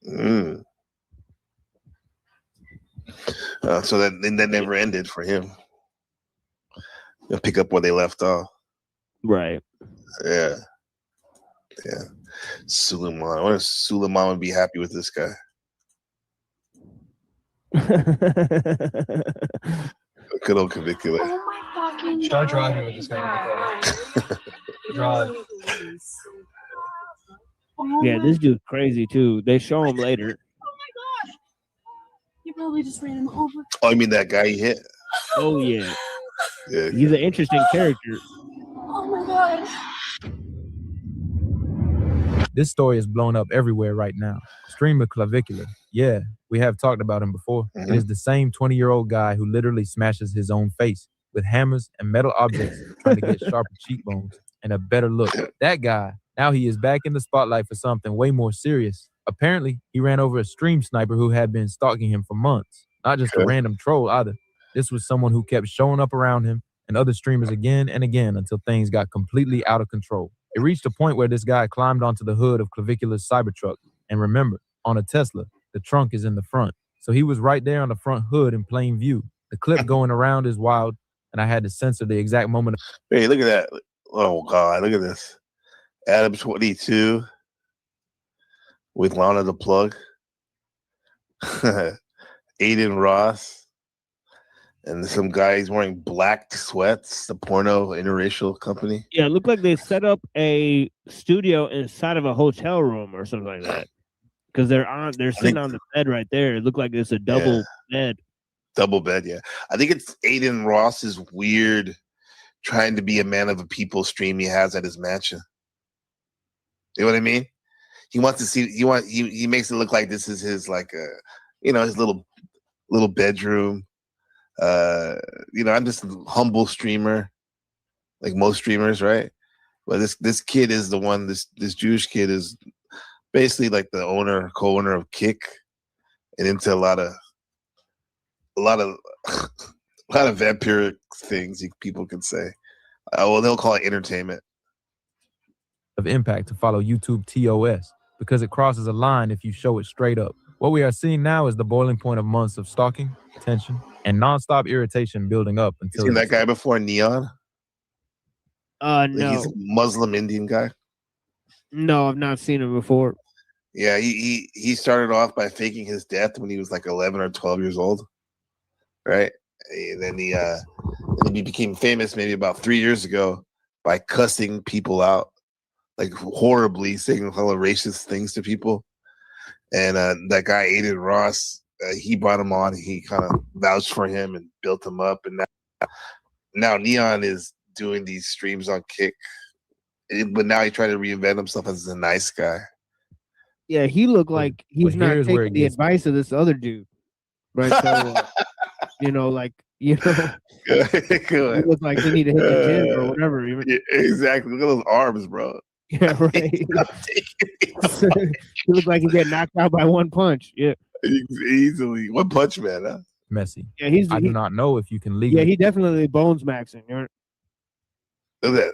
So that never ended for him. They'll pick up where they left off. Right. Yeah. Suleiman. I wonder if Suleiman would be happy with this guy. Good old clavicular. Oh my fucking Try driving with this guy. Drive. Yeah, this dude's crazy too. They show him later. You probably just ran him over. Oh, you mean that guy he hit? Oh yeah. Yeah. He's an interesting character. Oh my god. This story is blown up everywhere right now. Streamer Clavicular. Yeah, we have talked about him before. It is the same 20-year-old guy who literally smashes his own face with hammers and metal objects trying to get sharper cheekbones and a better look. That guy, now he is back in the spotlight for something way more serious. Apparently, he ran over a stream sniper who had been stalking him for months. Not just a random troll either. This was someone who kept showing up around him and other streamers again and again until things got completely out of control. It reached a point where this guy climbed onto the hood of Clavicular's Cybertruck. And remember, on a Tesla, the trunk is in the front. So he was right there on the front hood in plain view. The clip going around is wild, and I had to censor the exact moment. Hey, look at that. Oh, God, look at this. Adam 22 with Lana the Plug. Aiden Ross. And some guys wearing black sweats, the porno interracial company. Yeah, it looked like they set up a studio inside of a hotel room or something like that. Because they're sitting on the bed right there. It looked like it's a double bed. Double bed, yeah. I think it's Aiden Ross's weird trying to be a man of the people stream he has at his mansion. You know what I mean? He wants to see he makes it look like this is his his little bedroom. I'm just a humble streamer, like most streamers, right? But this kid is the one. This Jewish kid is basically like the co-owner of Kick, and into a lot of vampiric things people can say. They'll call it entertainment. Of impact to follow YouTube TOS because it crosses a line if you show it straight up. What we are seeing now is the boiling point of months of stalking, tension, and nonstop irritation building up until. You seen that guy before, Neon? No. He's a Muslim Indian guy. No, I've not seen him before. Yeah, he started off by faking his death when he was like 11 or 12 years old, right? And then he became famous maybe about 3 years ago by cussing people out, like horribly, saying all racist things to people. And that guy, Aiden Ross, he brought him on. He kind of vouched for him and built him up. And now Neon is doing these streams on Kick. But now he tried to reinvent himself as a nice guy. Yeah, he looked like he's not taking the advice of this other dude. Right? So, he looked like he need to hit the gym or whatever. Yeah, exactly. Look at those arms, bro. Yeah, right. He looked like he get knocked out by one punch. Yeah, easily. One punch man, huh? Messy. Yeah, I do not know if you can legally. Yeah, he definitely bones maxing. Look at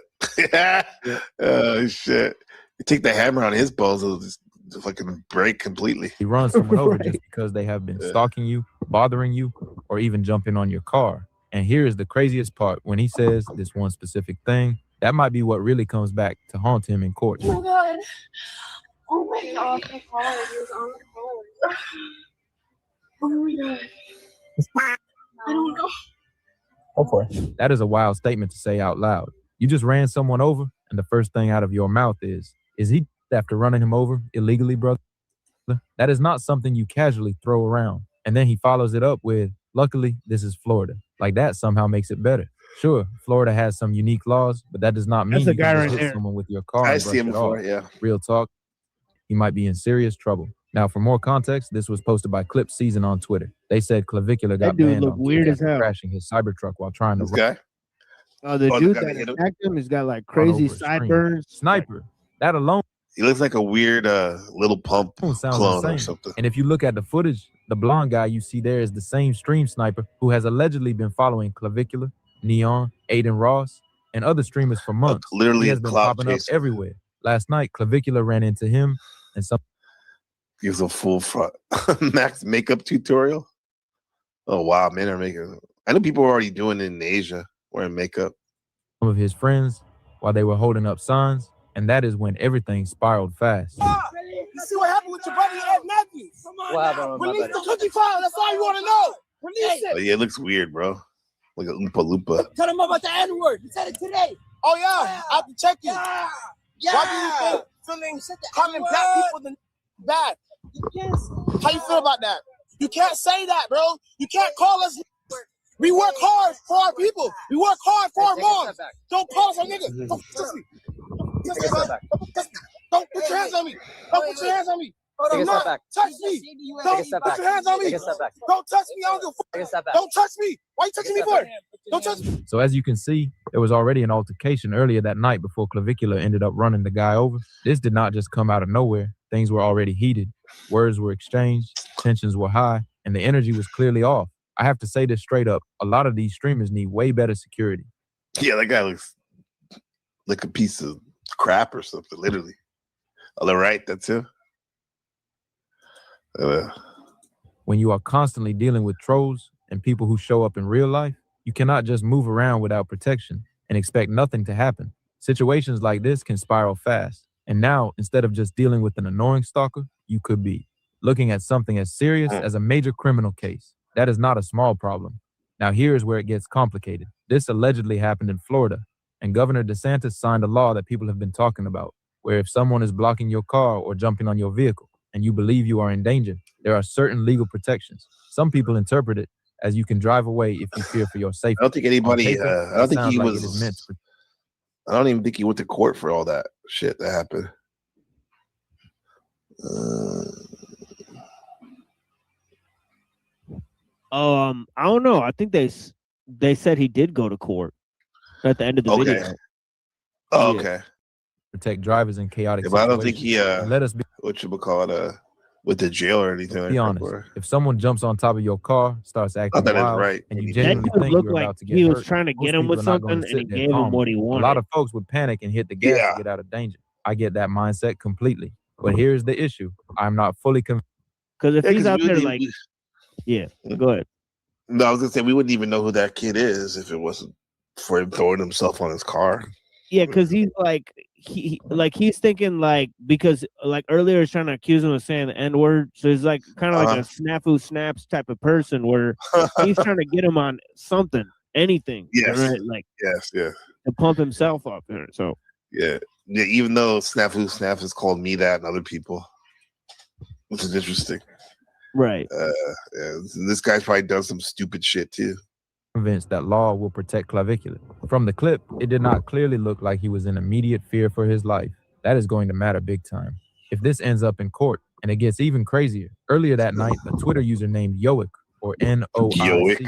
that. Yeah. Oh shit! You take the hammer on his bones, it'll just fucking break completely. He runs someone over just because they have been stalking you, bothering you, or even jumping on your car. And here is the craziest part: when he says this one specific thing, that might be what really comes back to haunt him in court. Oh my god. Oh my god. My car. He was on the phone. Oh my god. I don't know. Hopefully. That is a wild statement to say out loud. You just ran someone over, and the first thing out of your mouth is he after running him over illegally, brother? That is not something you casually throw around. And then he follows it up with, luckily, this is Florida. Like that somehow makes it better. Sure, Florida has some unique laws, but that does not mean That's a you guy can right just hit there. someone with your car I and see brush him it before, off. yeah. Real talk, he might be in serious trouble. Now, for more context, this was posted by Clip Season on Twitter. They said Clavicular got That dude banned look on weird Twitter as after hell. crashing his Cybertruck while trying to This guy? The Oh, the dude guy that that hit him? attacked him has got like run crazy over a stream. sideburns. Sniper. That alone He looks like a weird Little Pump sounds clone or insane. something. And if you look at the footage, the blonde guy you see there is the same stream sniper who has allegedly been following Clavicular, Neon, Aiden Ross, and other streamers for months. Literally He a has been clout popping up chaser. everywhere. Last night, Clavicular ran into him and some. He was a full front Max makeup tutorial. Oh wow, men are making. I know people are already doing it in Asia, wearing makeup. Some of his friends while they were holding up signs, and that is when everything spiraled fast. You see what happened with your brother Ed Matthews? What happened with my Release buddy? the cookie file. That's all you want to know. Release Oh, it. yeah, it looks weird, bro. Like a Oompa Loompa. Tell them about the N-word. You said it today. Oh, yeah. I have to check you. Yeah. Why do you think feeling calling black people the bad? How you feel about that? You can't say that, bro. You can't call us. We work hard for our people. We work hard for our moms. Don't call us a nigga. Don't touch me. Don't put your hands on me. Don't put your hands on me. Take a step back. Touch me. Don't put your hands on me. Take a step back. Don't touch me. I don't give a fuck. Don't touch me. Why you touching me for? Don't touch me. So as you can see, there was already an altercation earlier that night before Clavicular ended up running the guy over. This did not just come out of nowhere. Things were already heated. Words were exchanged. Tensions were high. And the energy was clearly off. I have to say this straight up. A lot of these streamers need way better security. Yeah, that guy looks like a piece of crap or something, literally. All right, that's him. When you are constantly dealing with trolls and people who show up in real life, you cannot just move around without protection and expect nothing to happen. Situations like this can spiral fast. And now, instead of just dealing with an annoying stalker, you could be looking at something as serious as a major criminal case. That is not a small problem. Now, here's where it gets complicated. This allegedly happened in Florida, and Governor DeSantis signed a law that people have been talking about, where if someone is blocking your car or jumping on your vehicle and you believe you are in danger, there are certain legal protections. Some people interpret it as you can drive away if you fear for your safety. I don't think anybody. Paper, I don't think sounds he like was. it is meant to. I don't even think he went to court for all that shit that happened. I don't know. I think they said he did go to court at the end of the video. Oh, Yeah. okay. Protect drivers in chaotic Yeah, but I don't think situations. he Let us be what you would call it with the jail or anything like Be that. honest. Or- If someone jumps on top of your car, starts acting that is wild, right. and you That genuinely dude think looked you're like about to get he was hurt, trying to most get him with people are not going something, to and sit he there gave him calm. what he A wanted. lot of folks would panic and hit the gas Yeah. to get out of danger. I get that mindset completely. But here's the issue. I'm not fully convinced. Because if Yeah, he's 'cause out we there wouldn't like, even- yeah, go ahead. No, I was gonna say we wouldn't even know who that kid is if it wasn't for him throwing himself on his car. Yeah, because he's like he's thinking like because like earlier he's trying to accuse him of saying the N-word, so he's like kind of like a snafu snaps type of person where he's trying to get him on something, anything, Yes. right? Like Yes, yeah, to pump himself up there. So yeah. Even though Snafu Snap has called me that and other people, which is interesting. Right. Yeah, this guy's probably done some stupid shit too. Convinced that law will protect Clavicular. From the clip, it did not clearly look like he was in immediate fear for his life. That is going to matter big time. If this ends up in court, and it gets even crazier, earlier that night, a Twitter user named Yoic, or N-O-I-C,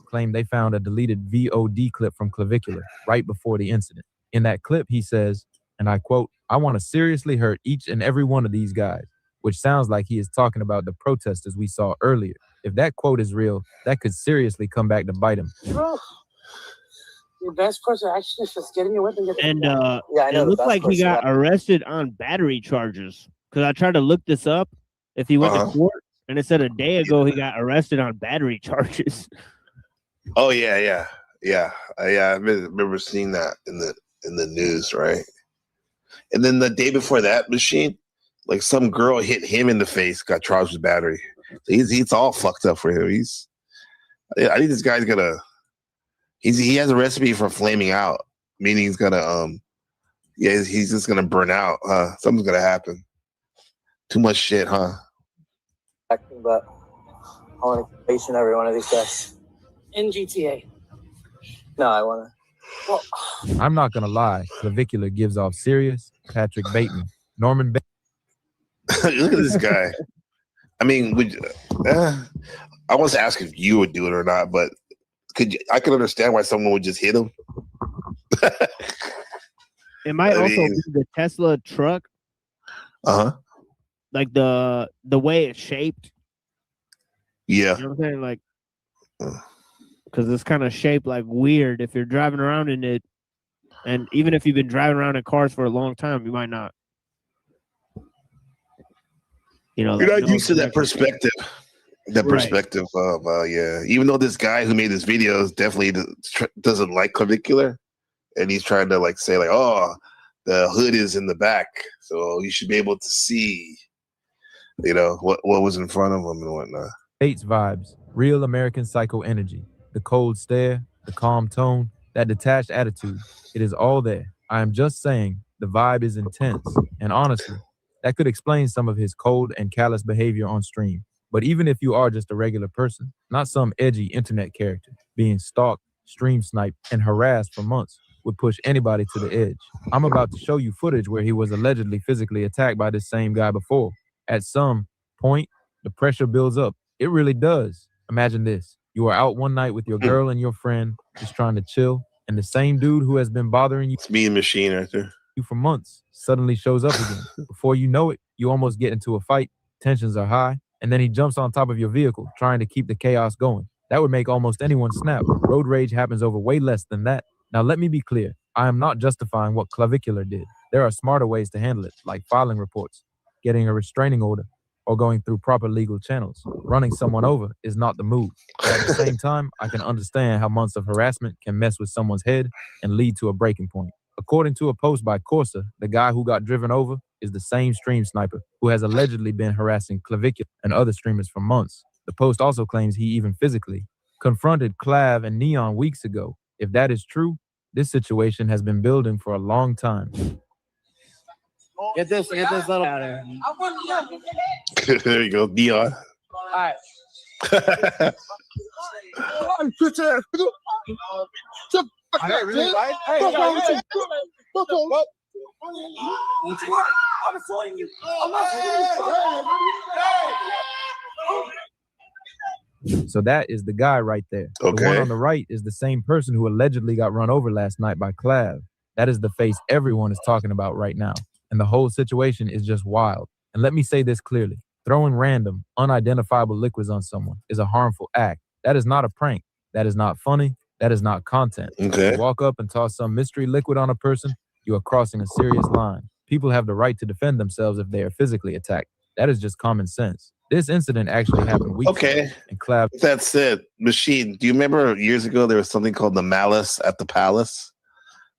claimed they found a deleted VOD clip from Clavicular right before the incident. In that clip, he says, and I quote, "I want to seriously hurt each and every one of these guys," which sounds like he is talking about the protesters we saw earlier. If that quote is real, that could seriously come back to bite him. Bro, your best course of action is just getting your weapon. And Yeah, I know it the looked best like he course of got action. arrested on battery charges. Because I tried to look this up if he went to court, and it said a day ago he got arrested on battery charges. Oh yeah. I remember seeing that in the news, right? And then the day before that, Machine, like some girl hit him in the face, got charged with battery. So he's all fucked up for him. I think this guy's gonna. He has a recipe for flaming out, meaning he's gonna he's just gonna burn out. Something's gonna happen. Too much shit, huh? But I want to kill each and every one of these guys. In GTA. No, I want to. Well, I'm not gonna lie, Clavicular gives off serious Patrick Bateman. Norman Bateman. Look at this guy. I mean, I was to ask if you would do it or not, but I could understand why someone would just hit him. It might also be the Tesla truck. Uh-huh. Like the way it's shaped. Yeah. You know what I'm saying? Like, because it's kind of shaped like weird. If you're driving around in it, and even if you've been driving around in cars for a long time, you might not. You know, you're not used to that perspective. That perspective of yeah. Even though this guy who made this video definitely doesn't like clavicular, and he's trying to like say like, oh, the hood is in the back, so you should be able to see, you know, what was in front of him and whatnot. Bates vibes, real American psycho energy, the cold stare, the calm tone, that detached attitude. It is all there. I am just saying the vibe is intense, and honestly, that could explain some of his cold and callous behavior on stream. But even if you are just a regular person, not some edgy internet character, being stalked, stream sniped, and harassed for months would push anybody to the edge. I'm about to show you footage where he was allegedly physically attacked by this same guy before. At some point, the pressure builds up. It really does. Imagine this. You are out one night with your girl and your friend, just trying to chill, and the same dude who has been bothering you, it's me and Machine right there, for months, suddenly shows up again. Before you know it, you almost get into a fight, tensions are high, and then he jumps on top of your vehicle, trying to keep the chaos going. That would make almost anyone snap. Road rage happens over way less than that. Now let me be clear. I am not justifying what Clavicular did. There are smarter ways to handle it, like filing reports, getting a restraining order, or going through proper legal channels. Running someone over is not the move. But at the same time, I can understand how months of harassment can mess with someone's head and lead to a breaking point. According to a post by Corsa, the guy who got driven over is the same stream sniper who has allegedly been harassing Clavicular and other streamers for months. The post also claims he even physically confronted Clav and Neon weeks ago. If that is true, this situation has been building for a long time. Get this little out of here. There you go, Neon. All right. I'm avoiding you. So that is the guy right there. Okay. The one on the right is the same person who allegedly got run over last night by Clav. That is the face everyone is talking about right now. And the whole situation is just wild. And let me say this clearly. Throwing random, unidentifiable liquids on someone is a harmful act. That is not a prank. That is not funny. That is not content. Okay. If you walk up and toss some mystery liquid on a person, you are crossing a serious line. People have the right to defend themselves if they are physically attacked. That is just common sense. This incident actually happened weeks ago. And Clav. That said, Machine, do you remember years ago there was something called the Malice at the Palace?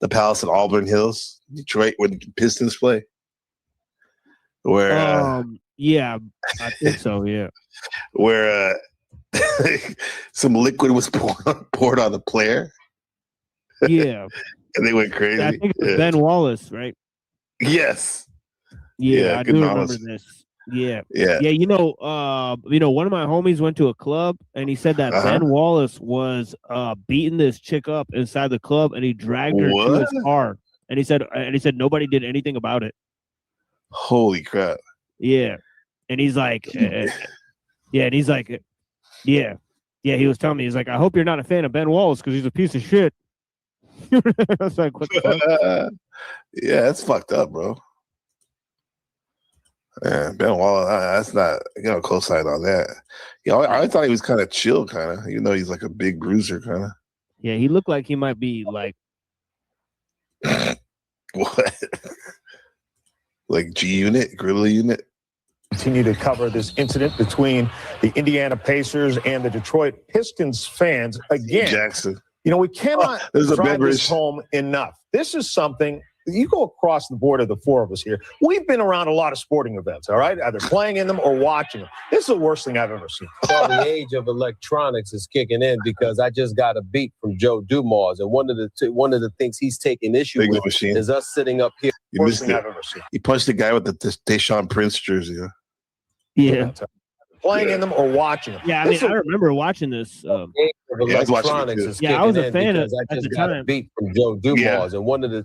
The Palace at Auburn Hills, Detroit, where the Pistons play? Where yeah, I think so, yeah. Where some liquid was poured on the player. Yeah. And they went crazy. I think it was Ben Wallace, right? Yes. Yeah, I do remember this. Yeah. You know, one of my homies went to a club and he said that Ben Wallace was beating this chick up inside the club and he dragged her to his car. And he said nobody did anything about it. Holy crap. Yeah. And he's like, he was telling me, he's like, I hope you're not a fan of Ben Wallace because he's a piece of shit. I was like, what the fuck? Yeah, that's fucked up, bro. Yeah, Ben Wallace, that's not, co-sign on that. Yeah, I thought he was kind of chill, even though he's like a big bruiser, kind of. Yeah, he looked like he might be like. What? Like G Unit, Gorilla Unit? Continue to cover this incident between the Indiana Pacers and the Detroit Pistons fans again. Jackson. You know, we cannot drive this beverage home enough. This is something, you go across the board of the four of us here. We've been around a lot of sporting events, all right? Either playing in them or watching them. This is the worst thing I've ever seen. Well, the age of electronics is kicking in because I just got a beat from Joe Dumars, and one of the things he's taking issue with is us sitting up here. You missed it. He punched the guy with the Tayshaun Prince jersey. Yeah. playing in them or watching them. Yeah, I mean, I remember watching this. Electronics is yeah, I kicking was a in fan because of I at the just got a time. beat from Joe Dumas, and one of the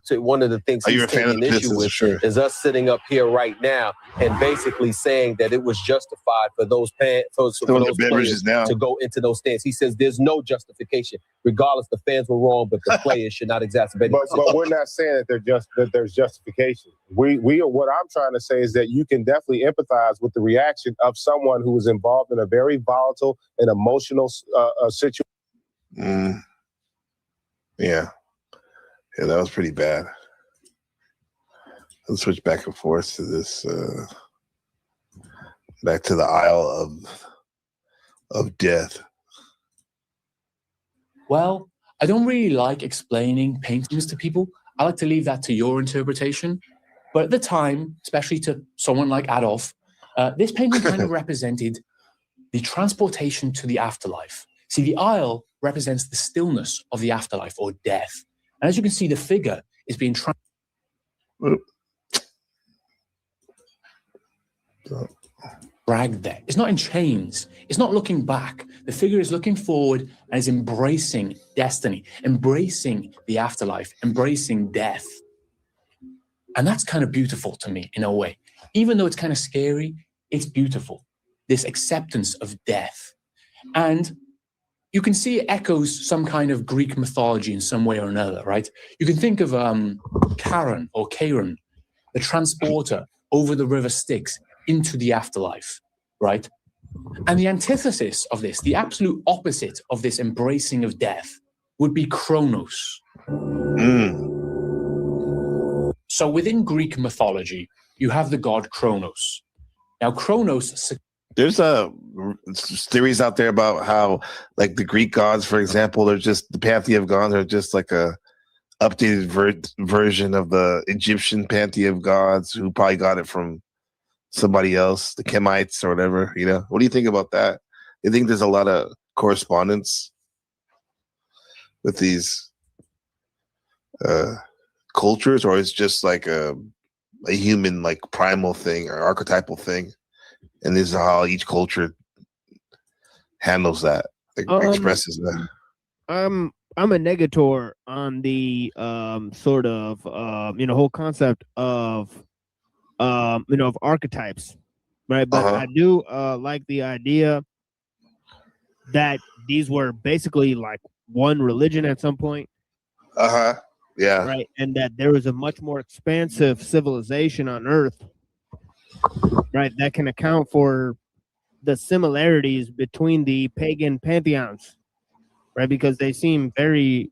things Oh, he's you're a fan of taking the issue Pistons, with sure. is us sitting up here right now and basically saying that it was justified for those players now to go into those stands. He says there's no justification, regardless. The fans were wrong, but the players should not exacerbate. But we're not saying that there's justification. What I'm trying to say is that you can definitely empathize with the reaction of someone who was involved in a very volatile and emotional situation. Yeah, that was pretty bad. Let's switch back and forth to this. Back to the Isle of Death. Well, I don't really like explaining paintings to people. I like to leave that to your interpretation. But at the time, especially to someone like Adolf, this painting kind of represented the transportation to the afterlife. See, the Isle represents the stillness of the afterlife or death. And as you can see, the figure is being dragged there. It's not in chains. It's not looking back. The figure is looking forward and is embracing destiny, embracing the afterlife, embracing death. And that's kind of beautiful to me in a way. Even though it's kind of scary, it's beautiful. This acceptance of death. And you can see it echoes some kind of Greek mythology in some way or another, right? You can think of Charon or Charon, the transporter over the river Styx into the afterlife, right? And the antithesis of this, the absolute opposite of this embracing of death, would be Kronos. So within Greek mythology, you have the god Kronos. Now, Kronos... There's theories out there about how, like, the Greek gods, for example, they're just the pantheon of gods are just like a updated version of the Egyptian pantheon of gods, who probably got it from somebody else, the Kemites or whatever. You know, what do you think about that? You think there's a lot of correspondence with these cultures, or it's just like a human, like, primal thing or archetypal thing? And this is how each culture handles that, expresses that. I'm a negator on the sort of whole concept of of archetypes, right? But I do like the idea that these were basically like one religion at some point. Yeah. Right, and that there was a much more expansive civilization on Earth, right, that can account for the similarities between the pagan pantheons, right? Because they seem very,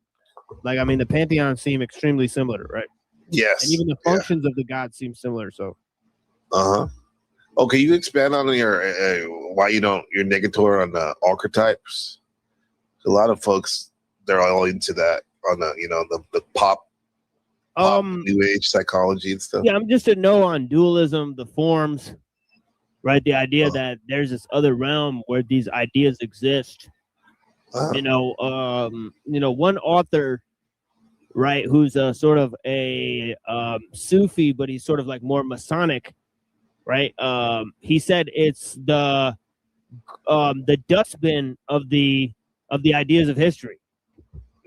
the pantheons seem extremely similar, right? Yes. And even the functions of the gods seem similar. So. Oh, can you expand on your why you're negator on the archetypes? A lot of folks, they're all into that on the pop new age psychology and stuff. Yeah, I'm just a no on dualism, the forms, right? The idea that there's this other realm where these ideas exist. One author, right, who's a sort of a Sufi, but he's sort of like more Masonic, right? He said it's the dustbin of the ideas of history.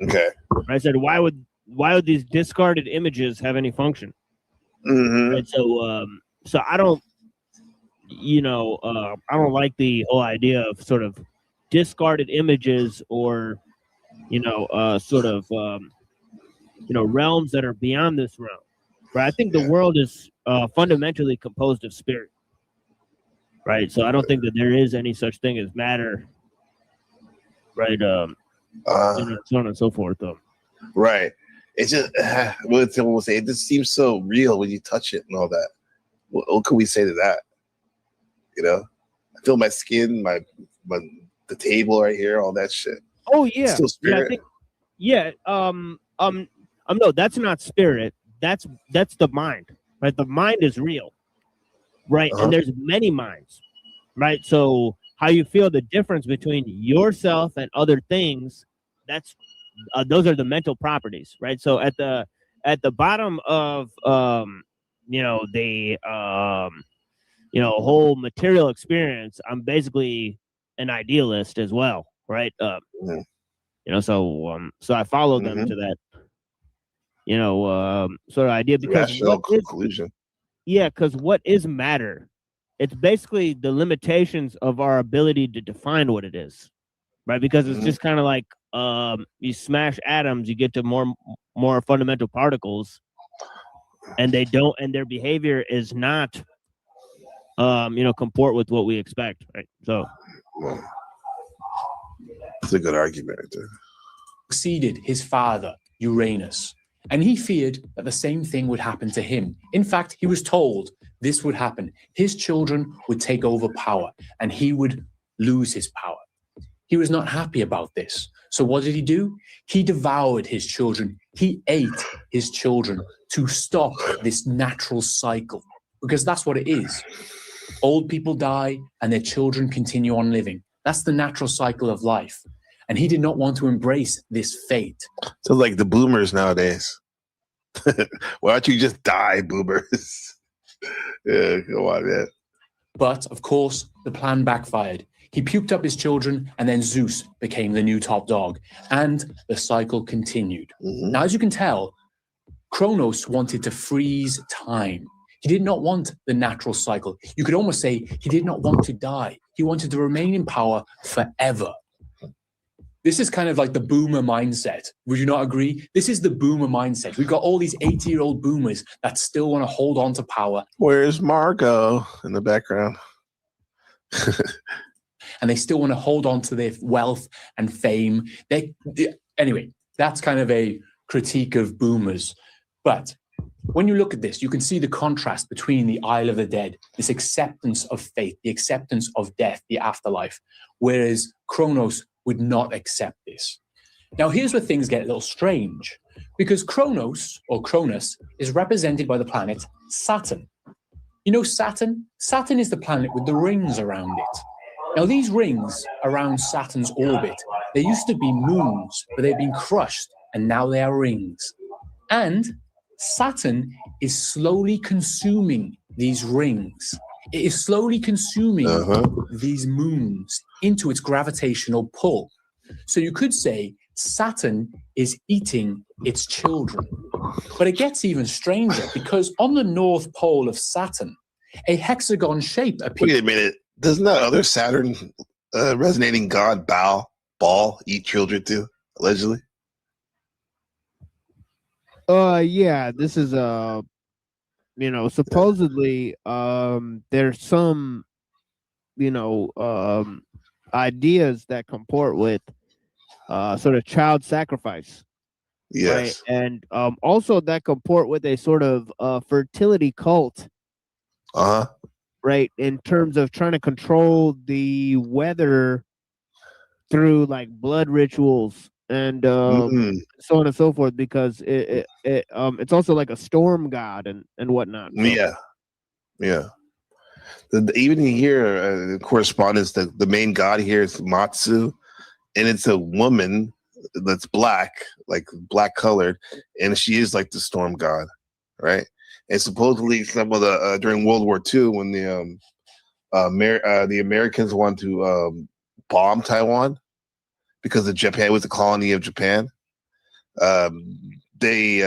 Okay. I said, why would these discarded images have any function? Right? So I don't, I don't like the whole idea of sort of discarded images or, realms that are beyond this realm. Right? I think the world is fundamentally composed of spirit. Right? So I don't think that there is any such thing as matter. Right? So on and so forth, though. Right. It's just it just seems so real when you touch it and all that. What can we say to that? I feel my skin, the table right here, all that shit. Oh yeah, it's still spirit. No, that's not spirit. That's the mind. Right, the mind is real. Right, and there's many minds. Right, so how you feel the difference between yourself and other things, those are the mental properties, right? So at the bottom of the whole material experience, I'm basically an idealist as well, right? So I follow them to that, sort of idea, because rational conclusion. Because what is matter? It's basically the limitations of our ability to define what it is, right? Because it's just kind of like you smash atoms, you get to more fundamental particles, and their behavior is not, comport with what we expect, right? So, it's a good argument right there. Succeeded his father, Uranus, and he feared that the same thing would happen to him. In fact, he was told this would happen. His children would take over power, and he would lose his power. He was not happy about this. So what did he do? He devoured his children. He ate his children to stop this natural cycle, because that's what it is. Old people die and their children continue on living. That's the natural cycle of life. And he did not want to embrace this fate. So like the boomers nowadays. Why don't you just die, boomers? Yeah, come on, man. But, of course, the plan backfired. He puked up his children, and then Zeus became the new top dog. And the cycle continued. Now, as you can tell, Kronos wanted to freeze time. He did not want the natural cycle. You could almost say he did not want to die. He wanted to remain in power forever. This is kind of like the boomer mindset. Would you not agree? This is the boomer mindset. We've got all these 80-year-old boomers that still want to hold on to power. Where's Margot in the background? And they still want to hold on to their wealth and fame. Anyway, that's kind of a critique of boomers. But when you look at this, you can see the contrast between the Isle of the Dead, this acceptance of fate, the acceptance of death, the afterlife, whereas Kronos would not accept this. Now, here's where things get a little strange, because Kronos, or Cronus, is represented by the planet Saturn. You know Saturn? Saturn is the planet with the rings around it. Now, these rings around Saturn's orbit, they used to be moons, but they've been crushed, and now they are rings. And Saturn is slowly consuming these rings. It is slowly consuming these moons into its gravitational pull. So you could say Saturn is eating its children. But it gets even stranger, because on the North Pole of Saturn, a hexagon shape appears. Wait a minute. Doesn't that other Saturn resonating god Baal eat children too, allegedly? Yeah, this is supposedly there's some ideas that comport with sort of child sacrifice. Yes. Right? And also that comport with a sort of fertility cult. Right, in terms of trying to control the weather through like blood rituals and so on and so forth, because it's also like a storm god and whatnot. So. Yeah. Even here, in correspondence, the main god here is Matsu, and it's a woman that's black, like black colored, and she is like the storm god, right? And supposedly, some of the during World War II, when the Americans wanted to bomb Taiwan because Japan was a colony of Japan, they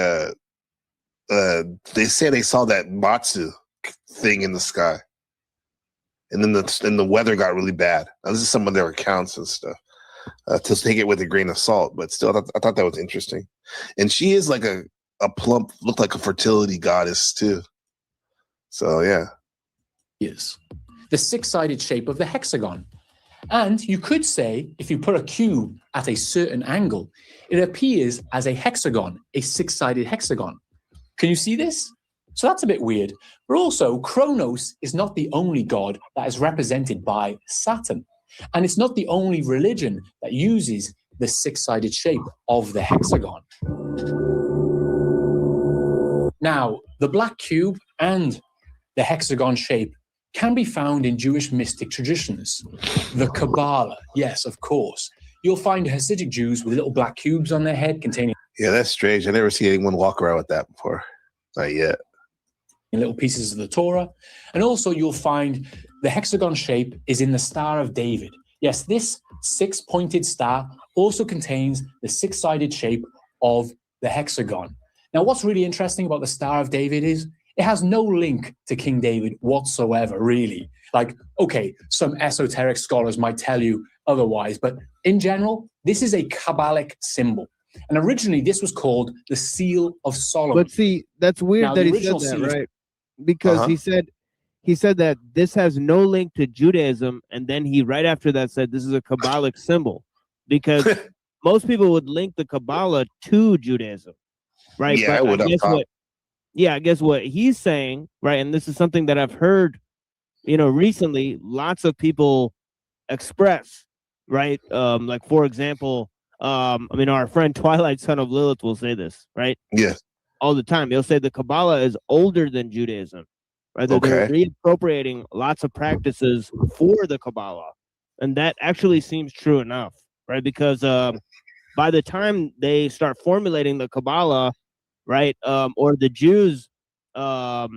say they saw that Matsu thing in the sky, and then the weather got really bad. Now, this is some of their accounts and stuff. To take it with a grain of salt, but still, I thought that was interesting. And she is like a plump, looked like a fertility goddess too. So yeah. Yes. The six-sided shape of the hexagon. And you could say, if you put a cube at a certain angle, it appears as a hexagon, a six-sided hexagon. Can you see this? So that's a bit weird. But also, Kronos is not the only god that is represented by Saturn. And it's not the only religion that uses the six-sided shape of the hexagon. Now, the black cube and the hexagon shape can be found in Jewish mystic traditions. The Kabbalah, yes, of course. You'll find Hasidic Jews with little black cubes on their head containing... Yeah, that's strange. I never seen anyone walk around with that before. Not yet. little pieces of the Torah. And also you'll find the hexagon shape is in the Star of David. Yes, this six-pointed star also contains the six-sided shape of the hexagon. Now, what's really interesting about the Star of David is it has no link to King David whatsoever, really. Like, okay, some esoteric scholars might tell you otherwise, but in general, this is a Kabbalic symbol. And originally, this was called the Seal of Solomon. But see, that's weird Now, that the he said original that, seal is- right? Because he said that this has no link to Judaism, and then he right after that said this is a Kabbalic symbol, because most people would link the Kabbalah to Judaism, right? Yeah, I would have thought. I guess what he's saying, right, and this is something that I've heard, recently, lots of people express, right? Like for example, our friend Twilight Son of Lilith will say this, right? Yes. All the time. He'll say the Kabbalah is older than Judaism, right? They're reappropriating lots of practices for the Kabbalah. And that actually seems true enough, right? Because by the time they start formulating the Kabbalah, right, or the Jews are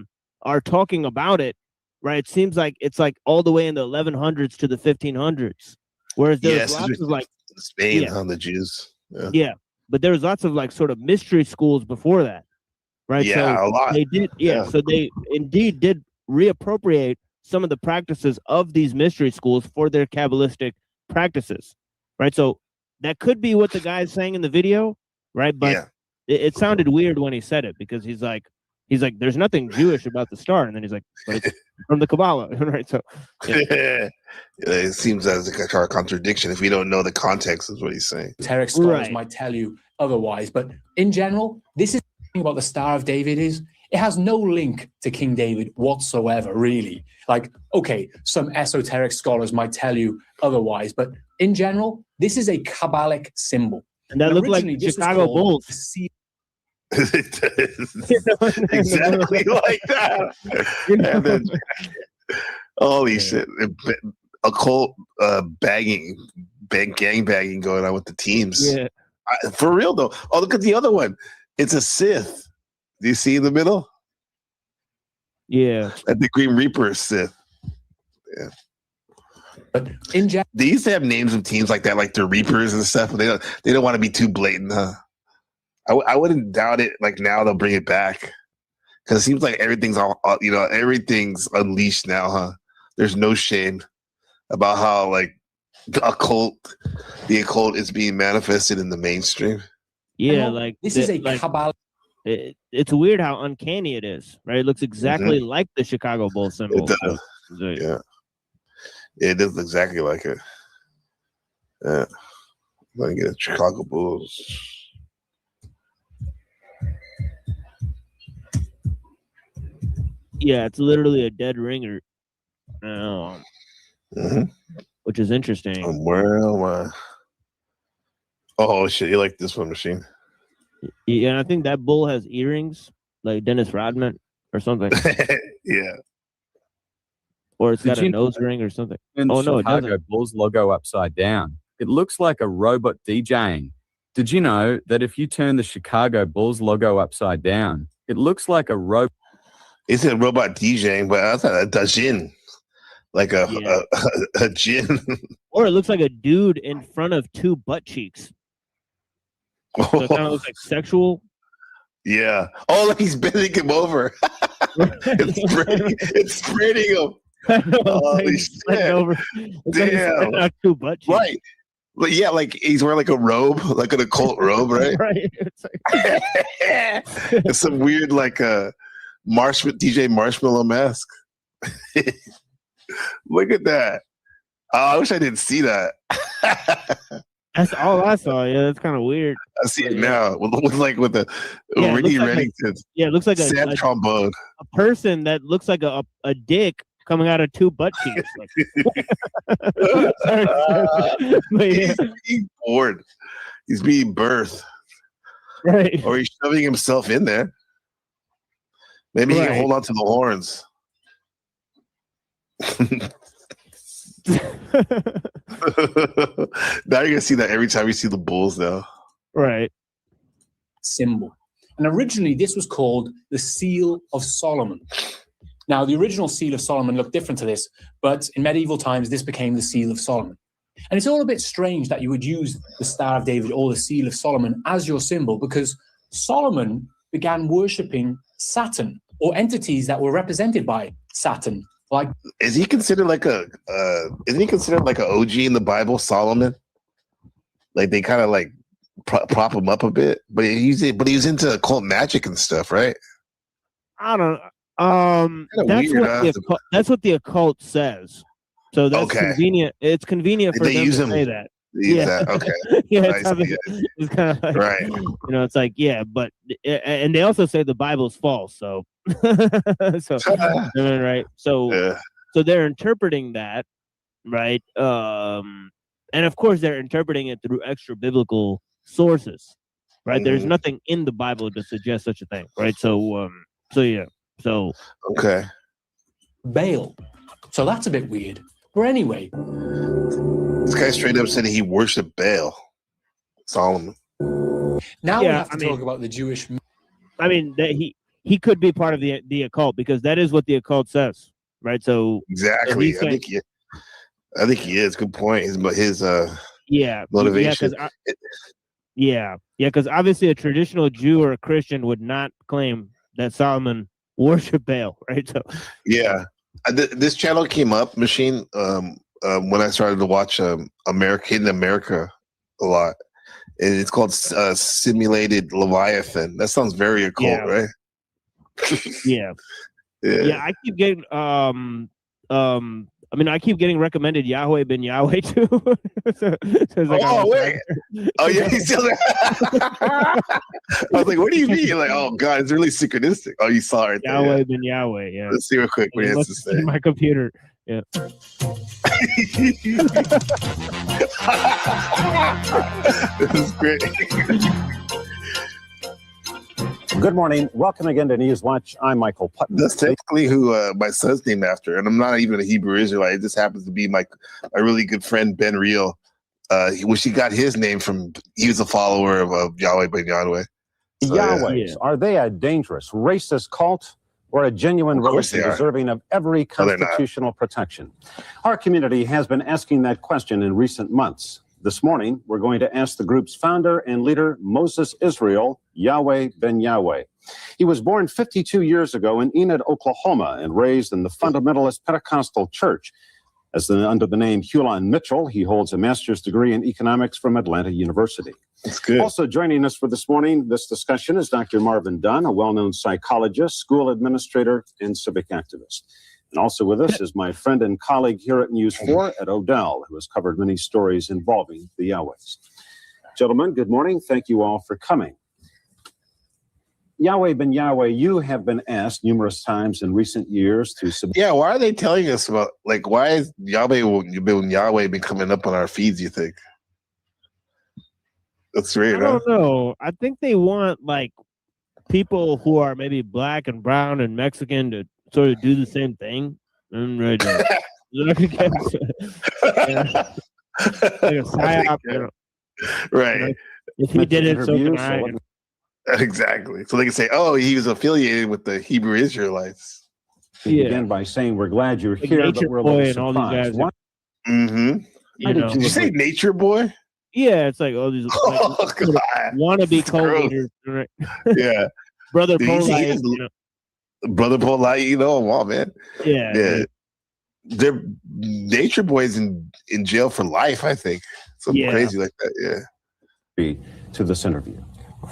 talking about it, right, it seems like it's like all the way in the 1100s to the 1500s. Whereas there's lots of like Spain on the Jews. Yeah, but there was lots of like sort of mystery schools before that, right? Yeah, so a lot. They did, so they indeed did reappropriate some of the practices of these mystery schools for their Kabbalistic practices, right? So that could be what the guy's saying in the video, right? But it sounded weird when he said it, because he's like, there's nothing Jewish about the star, and then he's like, but it's from the Kabbalah, right? So it seems as a contradiction if we don't know the context of what he's saying. Esoteric scholars might tell you otherwise, but in general, this is the thing about the Star of David is it has no link to King David whatsoever, really. Like, okay, some esoteric scholars might tell you otherwise, but in general, this is a Kabbalic symbol. And that looked like Chicago Bulls. Exactly like that. And then, holy shit, occult gang bagging going on with the teams. Yeah, for real though. Oh, look at the other one. It's a Sith. Do you see in the middle? Yeah, and the Green Reaper is Sith. Yeah. But they used to have names of teams like that, like the Reapers and stuff. But they don't want to be too blatant, huh? I wouldn't doubt it. Like now they'll bring it back, because it seems like everything's everything's unleashed now, huh? There's no shame about how like the occult is being manifested in the mainstream. Yeah, like this is a Kabbalah. It's weird how uncanny it is, right? It looks exactly like the Chicago Bulls symbol. It does. Yeah, it does exactly like it. Yeah, let me get Chicago Bulls. Yeah, it's literally a dead ringer, which is interesting. Well, oh shit, you like this one, Machine? Yeah, and I think that bull has earrings, like Dennis Rodman or something. Yeah, or it's got a nose ring or something. Oh no, it doesn't. Bulls logo upside down. It looks like a robot DJing. Did you know that if you turn the Chicago Bulls logo upside down, it looks like a robot? It's a robot DJing, but I thought a djinn, like a djinn. Or it looks like a dude in front of two butt cheeks. So it kind of looks like sexual. Yeah. Oh, like he's bending him over. it's spreading him. Holy shit. Over. Damn. Like two butt cheeks. Right. But yeah, like he's wearing like a robe, like an occult robe, right? Right. It's like it's some weird like DJ Marshmallow mask. Look at that. Oh, I wish I didn't see that. That's all I saw. Yeah, that's kind of weird. I see it now with a Ricky Reddington. Yeah, it looks like sad trombone. A person that looks like a dick coming out of two butt cheeks. He's being bored. He's being birthed. Right. Or he's shoving himself in there. Maybe he can hold on to the horns. Now you're gonna see that every time you see the Bulls, though. Right. Symbol. And originally, this was called the Seal of Solomon. Now, the original Seal of Solomon looked different to this, but in medieval times, this became the Seal of Solomon. And it's all a bit strange that you would use the Star of David or the Seal of Solomon as your symbol, because Solomon began worshipping Saturn or entities that were represented by Saturn. Like, is he considered like isn't he considered like an OG in the Bible, Solomon? Like they kind of like prop him up a bit, but he was into occult magic and stuff, right? I don't know. That's what the occult says. So that's convenient. It's convenient for them to say that. Yeah. Okay. Yeah, it's kind of like, right. It's like, but and they also say the Bible's false. So, right. So they're interpreting that, right? And of course they're interpreting it through extra biblical sources, right? Mm-hmm. There's nothing in the Bible to suggest such a thing, right? So okay. Baal. So that's a bit weird. But anyway, this guy straight up said he worshipped Baal, Solomon. Now we have to talk about the Jewish. I mean, that he could be part of the occult, because that is what the occult says, right? So exactly, I think he is. Good point. His motivation. Because obviously a traditional Jew or a Christian would not claim that Solomon worshiped Baal, right? So this channel came up, Machine, when I started to watch Hidden America a lot. And it's called Simulated Leviathan. That sounds very occult, right? Yeah, I keep getting I keep getting recommended Yahweh ben Yahweh too. Wait. Oh yeah, he's still there. I was like, what do you mean? Like, oh god, it's really synchronistic. Oh, you saw it there. Yahweh ben Yahweh, yeah. Let's see real quick what he has to say. My computer. Yeah. This is great. Good morning. Welcome again to Newswatch. I'm Michael Putnam. That's technically who my son's named after, and I'm not even a Hebrew Israelite. It just happens to be my really good friend Ben Real, which he got his name from. He was a follower of Yahweh ben Yahweh. So, Yahwehs, are they a dangerous, racist cult or a genuine religion deserving of every constitutional protection? Our community has been asking that question in recent months. This morning, we're going to ask the group's founder and leader, Moses Israel, Yahweh ben Yahweh. He was born 52 years ago in Enid, Oklahoma, and raised in the fundamentalist Pentecostal church. Under the name Hulan Mitchell, he holds a master's degree in economics from Atlanta University. That's good. Also joining us for this discussion, is Dr. Marvin Dunn, a well-known psychologist, school administrator, and civic activist. And also with us is my friend and colleague here at News 4, Ed Odell, who has covered many stories involving the Yahwehs. Gentlemen, good morning. Thank you all for coming. Yahweh ben Yahweh, you have been asked numerous times in recent years to... why are they telling us about, like, why is Yahweh ben Yahweh been coming up on our feeds, you think? That's weird, I don't know. I think they want, like, people who are maybe black and brown and Mexican to sort of do the same thing. And like a psyop, right. If he did it, so can I. Exactly. So they can say, oh, he was affiliated with the Hebrew Israelites. We began by saying, we're glad you're here, but we're a little surprised. Did you say Nature Boy? Yeah, it's like, these wannabe cult leaders. Right? Yeah. Brother Polite. Brother Polite, you know him all, man. Yeah. They're Nature Boys in jail for life, I think. Something crazy like that, To this interview.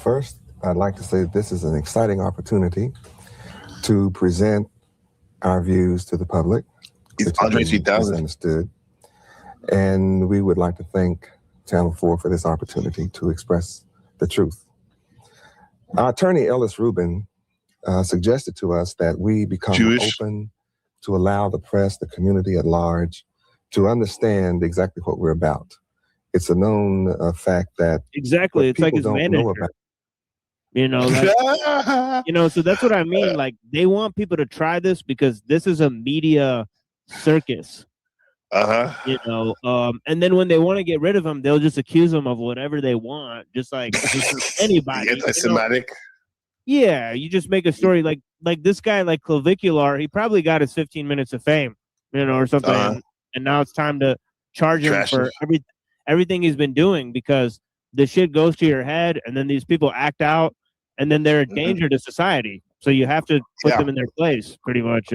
First, I'd like to say that this is an exciting opportunity to present our views to the public. It's Andre 3000. Understood. And we would like to thank Channel 4 for this opportunity to express the truth. Our attorney, Ellis Rubin, suggested to us that we become open to allow the press, the community at large, to understand exactly what we're about. It's a known fact that it's like his manager. So that's what I mean. Like, they want people to try this because this is a media circus. And then when they want to get rid of him, they'll just accuse him of whatever they want, just like anybody. Anti-Semitic. Yeah, you just make a story like this guy, like Clavicular. He probably got his 15 minutes of fame, or something, and now it's time to charge him for everything he's been doing, because the shit goes to your head, and then these people act out, and then they're a danger to society. So you have to put them in their place, pretty much.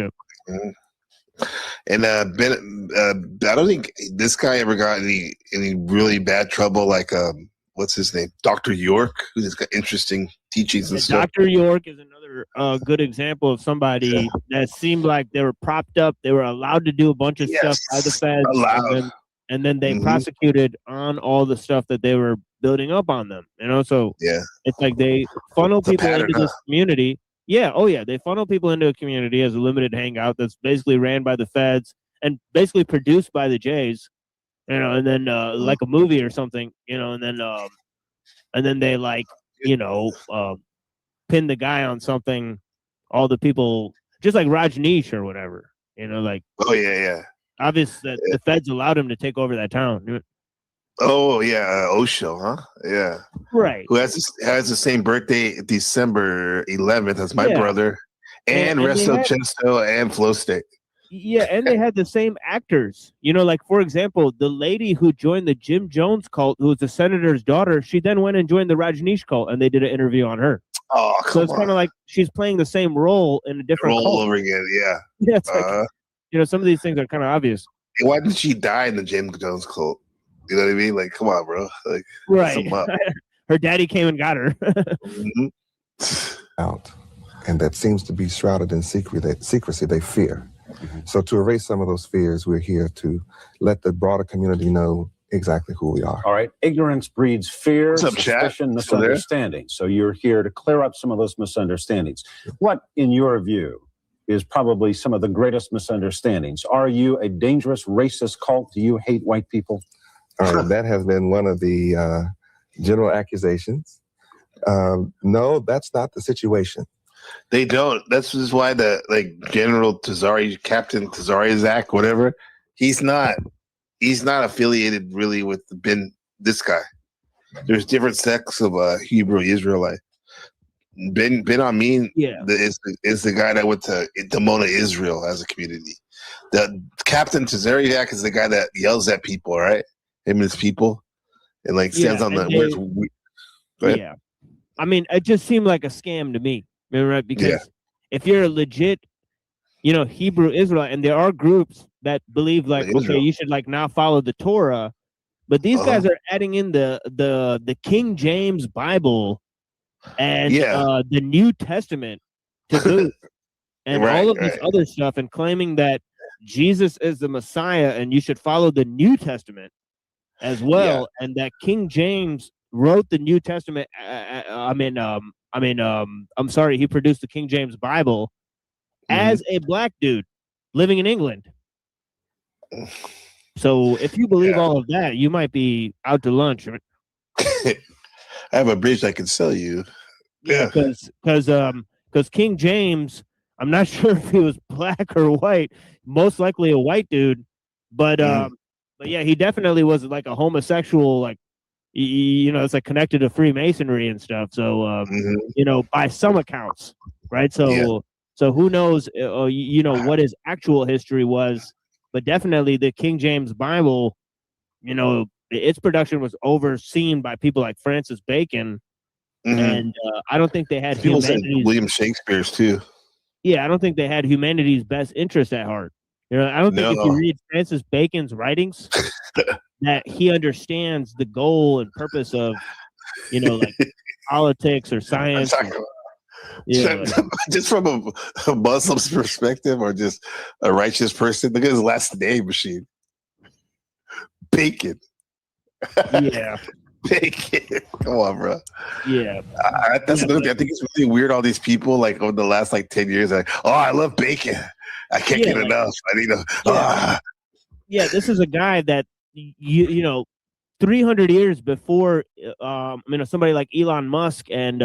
And Ben, I don't think this guy ever got any really bad trouble. Like, what's his name? Dr. York, who's got interesting teachings and stuff. Dr. York is another good example of somebody that seemed like they were propped up. They were allowed to do a bunch of stuff by the feds, and then they prosecuted on all the stuff that they were building up on them. So it's like they funnel people into this community. Yeah, they funnel people into a community as a limited hangout that's basically ran by the feds and basically produced by the Jays, and then like a movie or something, and then they like, pin the guy on something, all the people, just like Rajneesh or whatever, like. Oh yeah. Obvious that the feds allowed him to take over that town. Oh yeah, Osho, huh? Yeah, right. Who has the same birthday, December 11th, as my brother, and Resto Chesto and Flow Stick. Yeah, and they had the same actors. Like, for example, the lady who joined the Jim Jones cult, who was the senator's daughter, she then went and joined the Rajneesh cult, and they did an interview on her. Oh, come on. So it's kind of like she's playing the same role in a different cult. All over again. Yeah. Yeah. It's like, some of these things are kind of obvious. Why did she die in the Jim Jones cult? You know what I mean? Like, come on, bro. Like, right. Her daddy came and got her. Out, and that seems to be shrouded in secrecy they fear. So to erase some of those fears, we're here to let the broader community know exactly who we are. All right. Ignorance breeds fear, suspicion, misunderstanding. So you're here to clear up some of those misunderstandings. What, in your view, is probably some of the greatest misunderstandings? Are you a dangerous racist cult? Do you hate white people? That has been one of the general accusations. No, that's not the situation. They don't. That's just why General Tazari, Captain Tazari whatever, he's not affiliated really with this guy. There's different sects of Hebrew Israelite. Ben Amin is the guy that went to Dimona, Israel as a community. The Captain Tazariak is the guy that yells at people, right? Him and his people, and stands on the. Yeah, I mean, it just seemed like a scam to me, right? Because if you're a legit, Hebrew Israelite, and there are groups that believe you should now follow the Torah, but these guys are adding in the King James Bible and the New Testament to boot, and all of this other stuff, and claiming that Jesus is the Messiah and you should follow the New Testament as well, and that King James wrote the New Testament. I'm sorry, he produced the King James Bible as a black dude living in England. So if you believe all of that, you might be out to lunch. I have a bridge I can sell you. Yeah, because King James, I'm not sure if he was black or white. Most likely a white dude, but yeah, he definitely was like a homosexual. It's connected to Freemasonry and stuff. So by some accounts, right? So who knows? What his actual history was, but definitely the King James Bible, its production was overseen by people like Francis Bacon. And I don't think they had people said William Shakespeare's too. Yeah, I don't think they had humanity's best interest at heart. I don't think if you read Francis Bacon's writings that he understands the goal and purpose of, politics or science. Just from a Muslim's perspective, or just a righteous person. Look at his last name, Machine. Bacon. Yeah. Bacon. Come on, bro. Yeah. That's another thing. I think it's really weird. All these people, over the last 10 years, I love bacon. I can't get enough. I need to. Yeah, this is a guy that 300 years before, somebody like Elon Musk and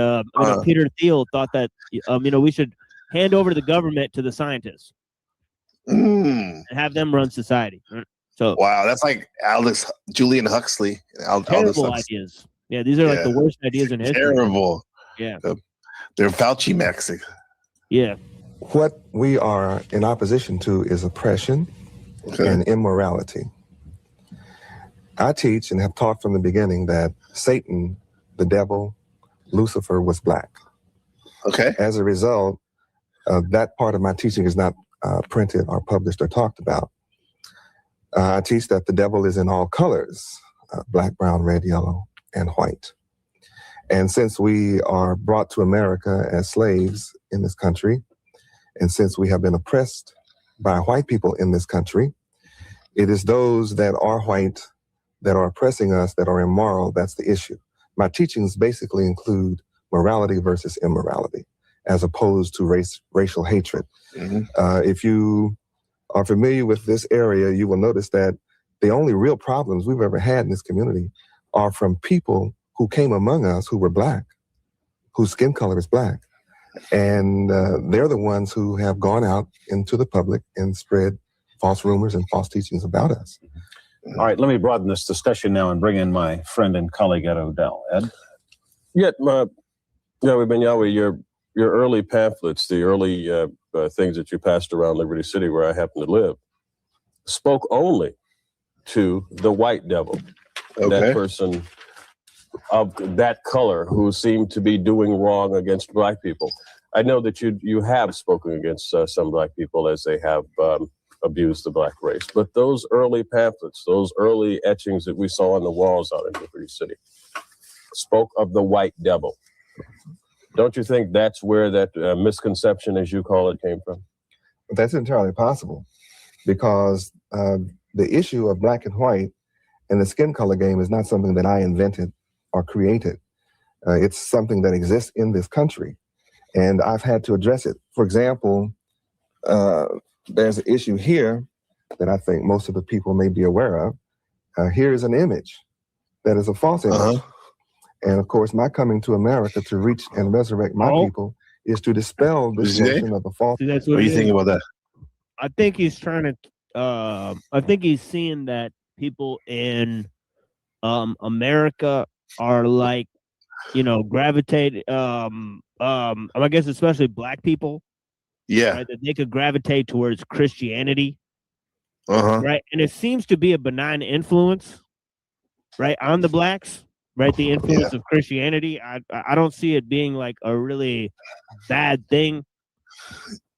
Peter Thiel thought that we should hand over the government to the scientists and have them run society. So wow, that's like Julian Huxley. Terrible ideas. Yeah, these are the worst ideas in history. Terrible. Yeah. They're Fauci Mexican. Yeah. What we are in opposition to is oppression and immorality. I teach and have taught from the beginning that Satan, the devil, Lucifer was black. Okay. As a result, that part of my teaching is not printed or published or talked about. I teach that the devil is in all colors, black, brown, red, yellow, and white. And since we are brought to America as slaves in this country, and since we have been oppressed by white people in this country, it is those that are white that are oppressing us that are immoral. That's the issue. My teachings basically include morality versus immorality, as opposed to racial hatred. If you are familiar with this area, you will notice that the only real problems we've ever had in this community are from people who came among us who were black, whose skin color is black. And they're the ones who have gone out into the public and spread false rumors and false teachings about us. All right, let me broaden this discussion now and bring in my friend and colleague Ed Odell. Ed? Yet, Yahweh Ben Yahweh, your early pamphlets, the early things that you passed around Liberty City, where I happen to live, spoke only to the white devil, that person of that color who seemed to be doing wrong against black people. I know that you have spoken against some black people as they have abused the black race, but those early pamphlets, those early etchings that we saw on the walls out in Liberty City spoke of the white devil. Don't you think that's where that misconception, as you call it, came from? That's entirely possible, because the issue of black and white and the skin color game is not something that I invented or created. It's something that exists in this country, and I've had to address it. For example, there's an issue here that I think most of the people may be aware of. Here is an image that is a false image. And of course, my coming to America to reach and resurrect my people is to dispel this notion of the false. What do you think about that? I think he's trying to. I think he's seeing that people in America are like, gravitate. I guess especially black people. Yeah. Right, that they could gravitate towards Christianity. Right, and it seems to be a benign influence, right, on the blacks. Right, the influence of Christianity. I don't see it being like a really bad thing.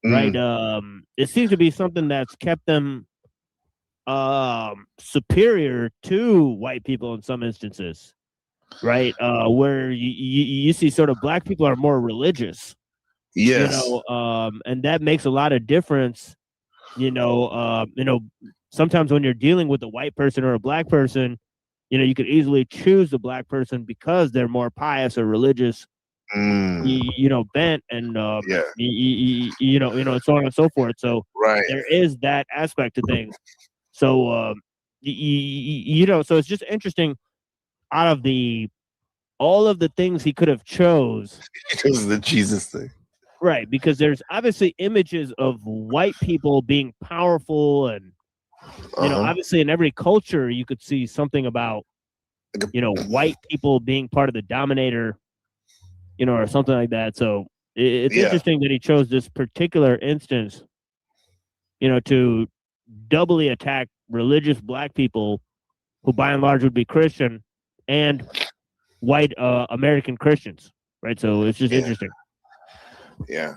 Right. It seems to be something that's kept them superior to white people in some instances. Right. Where you see sort of black people are more religious. Yes. And that makes a lot of difference. Sometimes when you're dealing with a white person or a black person, you could easily choose the black person because they're more pious or religious, bent, and so on and so forth. So there is that aspect of things. So so it's just interesting. Out of all of the things he could have chose, it was the Jesus thing, right? Because there's obviously images of white people being powerful and. Obviously in every culture you could see something about, white people being part of the dominator, or something like that. So it's interesting that he chose this particular instance, to doubly attack religious black people who by and large would be Christian and white American Christians. Right. So it's just interesting. Yeah.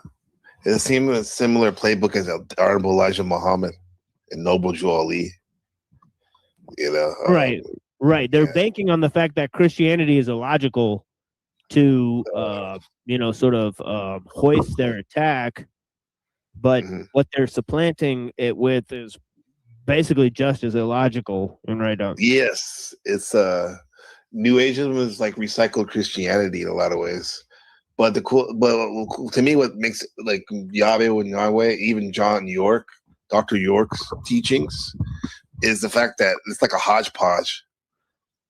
It seemed a similar playbook as Honorable Elijah Muhammad and Noble Joe Ali, right. They're banking on the fact that Christianity is illogical to, sort of hoist their attack, but what they're supplanting it with is basically just as illogical and right on. Yes, it's New Ageism is like recycled Christianity in a lot of ways. But to me, what makes like Yahweh and Yahweh, even Dr. York's teachings, is the fact that it's like a hodgepodge.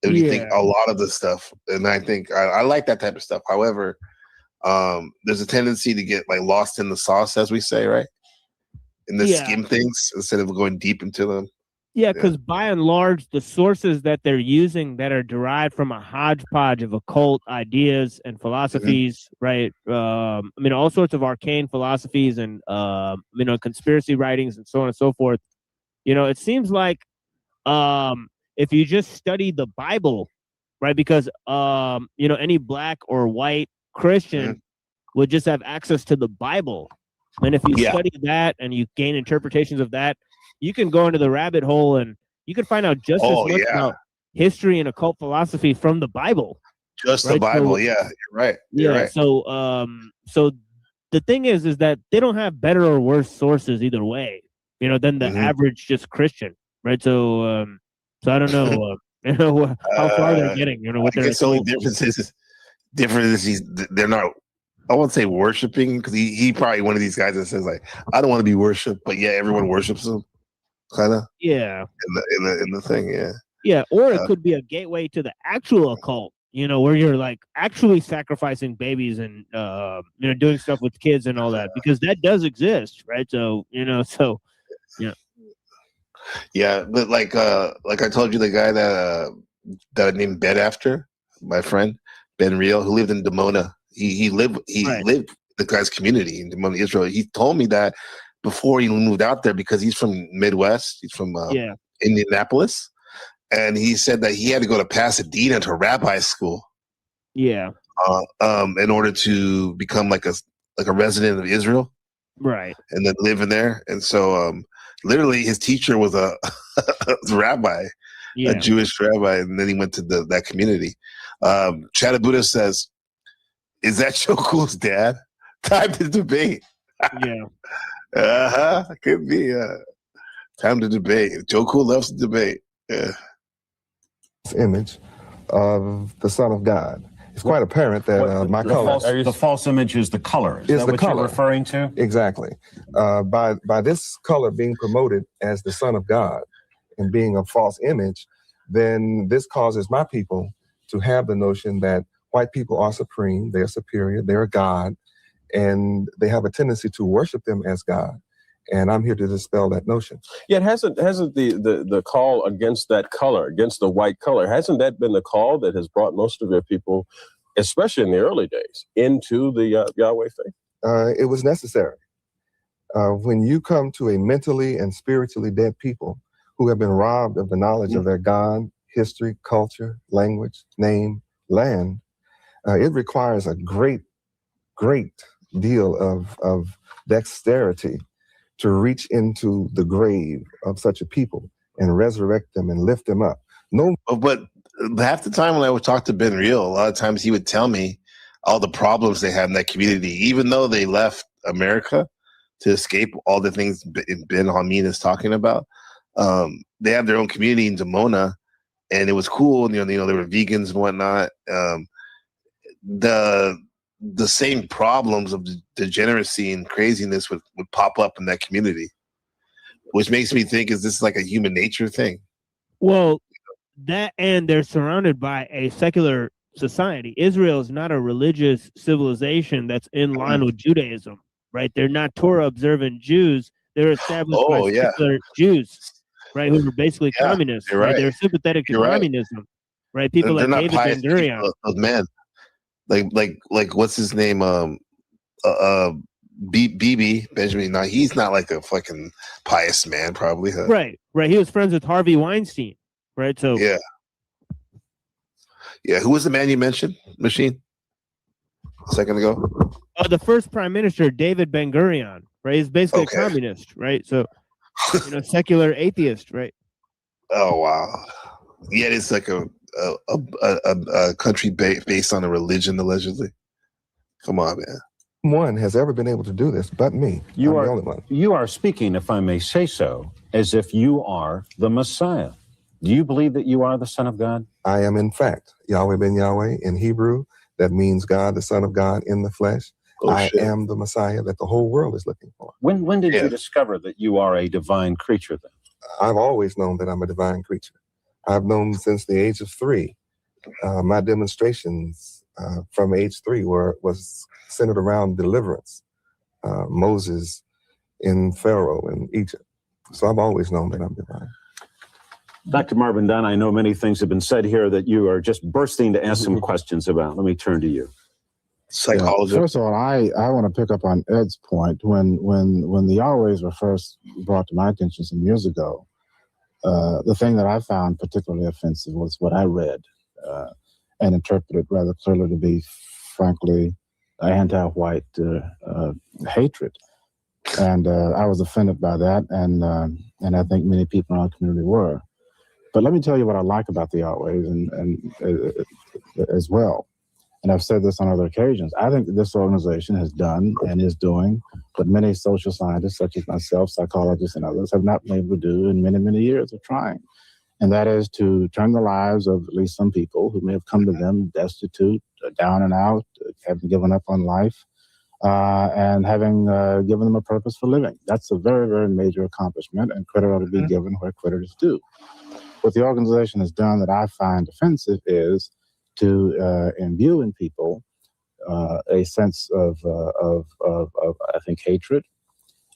If you think a lot of the stuff, and I think I like that type of stuff. However, there's a tendency to get like lost in the sauce, as we say, right? In the skim things instead of going deep into them. Yeah, because by and large, the sources that they're using that are derived from a hodgepodge of occult ideas and philosophies, right? I mean, all sorts of arcane philosophies and, conspiracy writings and so on and so forth. It seems like if you just study the Bible, right? Because, any black or white Christian would just have access to the Bible. And if you study that and you gain interpretations of that, you can go into the rabbit hole and you can find out just as much about history and occult philosophy from the Bible. Just the Bible, you're right. You're right. So the thing is that they don't have better or worse sources either way, than the average just Christian, right? So I don't know, how far they're getting, with their. The only difference is they're not. I won't say worshiping, because he probably one of these guys that says like, I don't want to be worshipped, but everyone worships him, kind of. Yeah. In the thing, yeah. Yeah, or it could be a gateway to the actual occult, where you're like actually sacrificing babies and doing stuff with kids and all that, because that does exist, right? So Yeah, but like I told you, the guy that I named Ben after, my friend Ben Real, who lived in Dimona. He lived the guy's community in Dimona, Israel. He told me that before he moved out there, because he's from Midwest. He's from Indianapolis, and he said that he had to go to Pasadena to rabbi school. Yeah. In order to become like a resident of Israel. Right. And then live in there. And so literally his teacher was a rabbi, a Jewish rabbi, and then he went to that community. Chatabuda says, "Is that Joe Cool's dad? Time to debate." Yeah. Could be. Time to debate. Joe Cool loves to debate. Yeah. Image of the Son of God. It's quite apparent that my color. The false image is the color. Is that what you're referring to? Exactly. By this color being promoted as the Son of God and being a false image, then this causes my people to have the notion that white people are supreme, they're superior, they're God, and they have a tendency to worship them as God. And I'm here to dispel that notion. Yet hasn't the call against that color, against the white color, hasn't that been the call that has brought most of your people, especially in the early days, into the Yahweh faith? It was necessary. When you come to a mentally and spiritually dead people who have been robbed of the knowledge of their God, history, culture, language, name, land, it requires a great deal of dexterity to reach into the grave of such a people and resurrect them and lift them up. But half the time when I would talk to Ben Real, a lot of times he would tell me all the problems they had in that community, even though they left America to escape all the things Ben Hameen is talking about. They have their own community in Dimona, and it was cool. They were vegans and whatnot. The same problems of degeneracy and craziness would pop up in that community, which makes me think, is this like a human nature thing? Well, that, and they're surrounded by a secular society. Israel is not a religious civilization that's in line with Judaism, right? They're not Torah observant Jews. They're established by secular Jews, right? Who are basically communists. Right? They're sympathetic to communism, right? People they're like David Ben-Gurion. Man, like what's his name? BB Benjamin. Now he's not like a fucking pious man, probably. Huh? Right. He was friends with Harvey Weinstein, right? So yeah. Who was the man you mentioned, Machine, a second ago? The first prime minister, David Ben-Gurion, right? He's basically a communist, right? So, secular atheist, right? Oh wow! Yeah, it's like a country based on a religion, allegedly. Come on, man. One has ever been able to do this but me. I'm the only one. You are speaking, if I may say so, as if you are the Messiah. Do you believe that you are the Son of God? I am, in fact, Yahweh ben Yahweh in Hebrew. That means God, the Son of God in the flesh. I am the Messiah that the whole world is looking for. When did you discover that you are a divine creature then? I've always known that I'm a divine creature. I've known since the age of 3. My demonstrations from age 3 was centered around deliverance. Moses in Pharaoh in Egypt. So I've always known that I'm divine. Dr. Marvin Dunn, I know many things have been said here that you are just bursting to ask some questions about. Let me turn to you. Psychologist. Yeah. First of all, I want to pick up on Ed's point. When the Yahwehs were first brought to my attention some years ago, the thing that I found particularly offensive was what I read and interpreted rather clearly to be, frankly, anti-white hatred. And I was offended by that, and I think many people in our community were. But let me tell you what I like about the Yahwehs and as well. And I've said this on other occasions. I think that this organization has done and is doing what many social scientists, such as myself, psychologists, and others, have not been able to do in many, many years of trying. And that is to turn the lives of at least some people who may have come to them destitute, down and out, having given up on life, and having given them a purpose for living. That's a very, very major accomplishment, and credit ought to be given where credit is due. What the organization has done that I find offensive is to imbue in people a sense of I think, hatred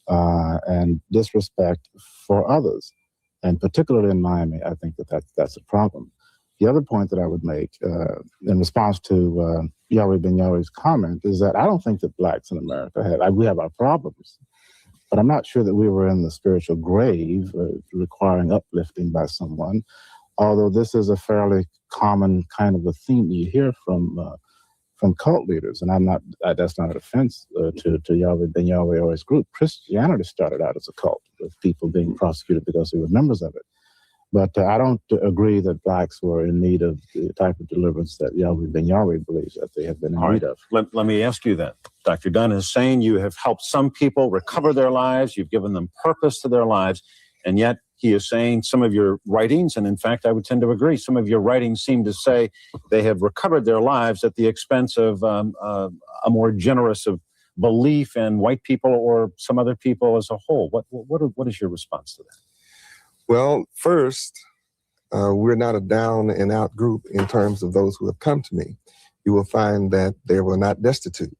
and disrespect for others. And particularly in Miami, I think that's a problem. The other point that I would make in response to Yahweh Ben Yahweh's comment is that I don't think that blacks in America we have our problems, but I'm not sure that we were in the spiritual grave requiring uplifting by someone, although this is a fairly common kind of a theme you hear from cult leaders. And that's not an offense to Yahweh Ben Yahweh or his group. Christianity started out as a cult with people being prosecuted because they were members of it. But I don't agree that blacks were in need of the type of deliverance that Yahweh Ben Yahweh believes that they have been in need of. Let me ask you that. Dr. Dunn is saying you have helped some people recover their lives, you've given them purpose to their lives, and yet he is saying some of your writings, and in fact, I would tend to agree, some of your writings seem to say they have recovered their lives at the expense of a more generous of belief in white people or some other people as a whole. What is your response to that? Well, first, we're not a down and out group in terms of those who have come to me. You will find that they were not destitute.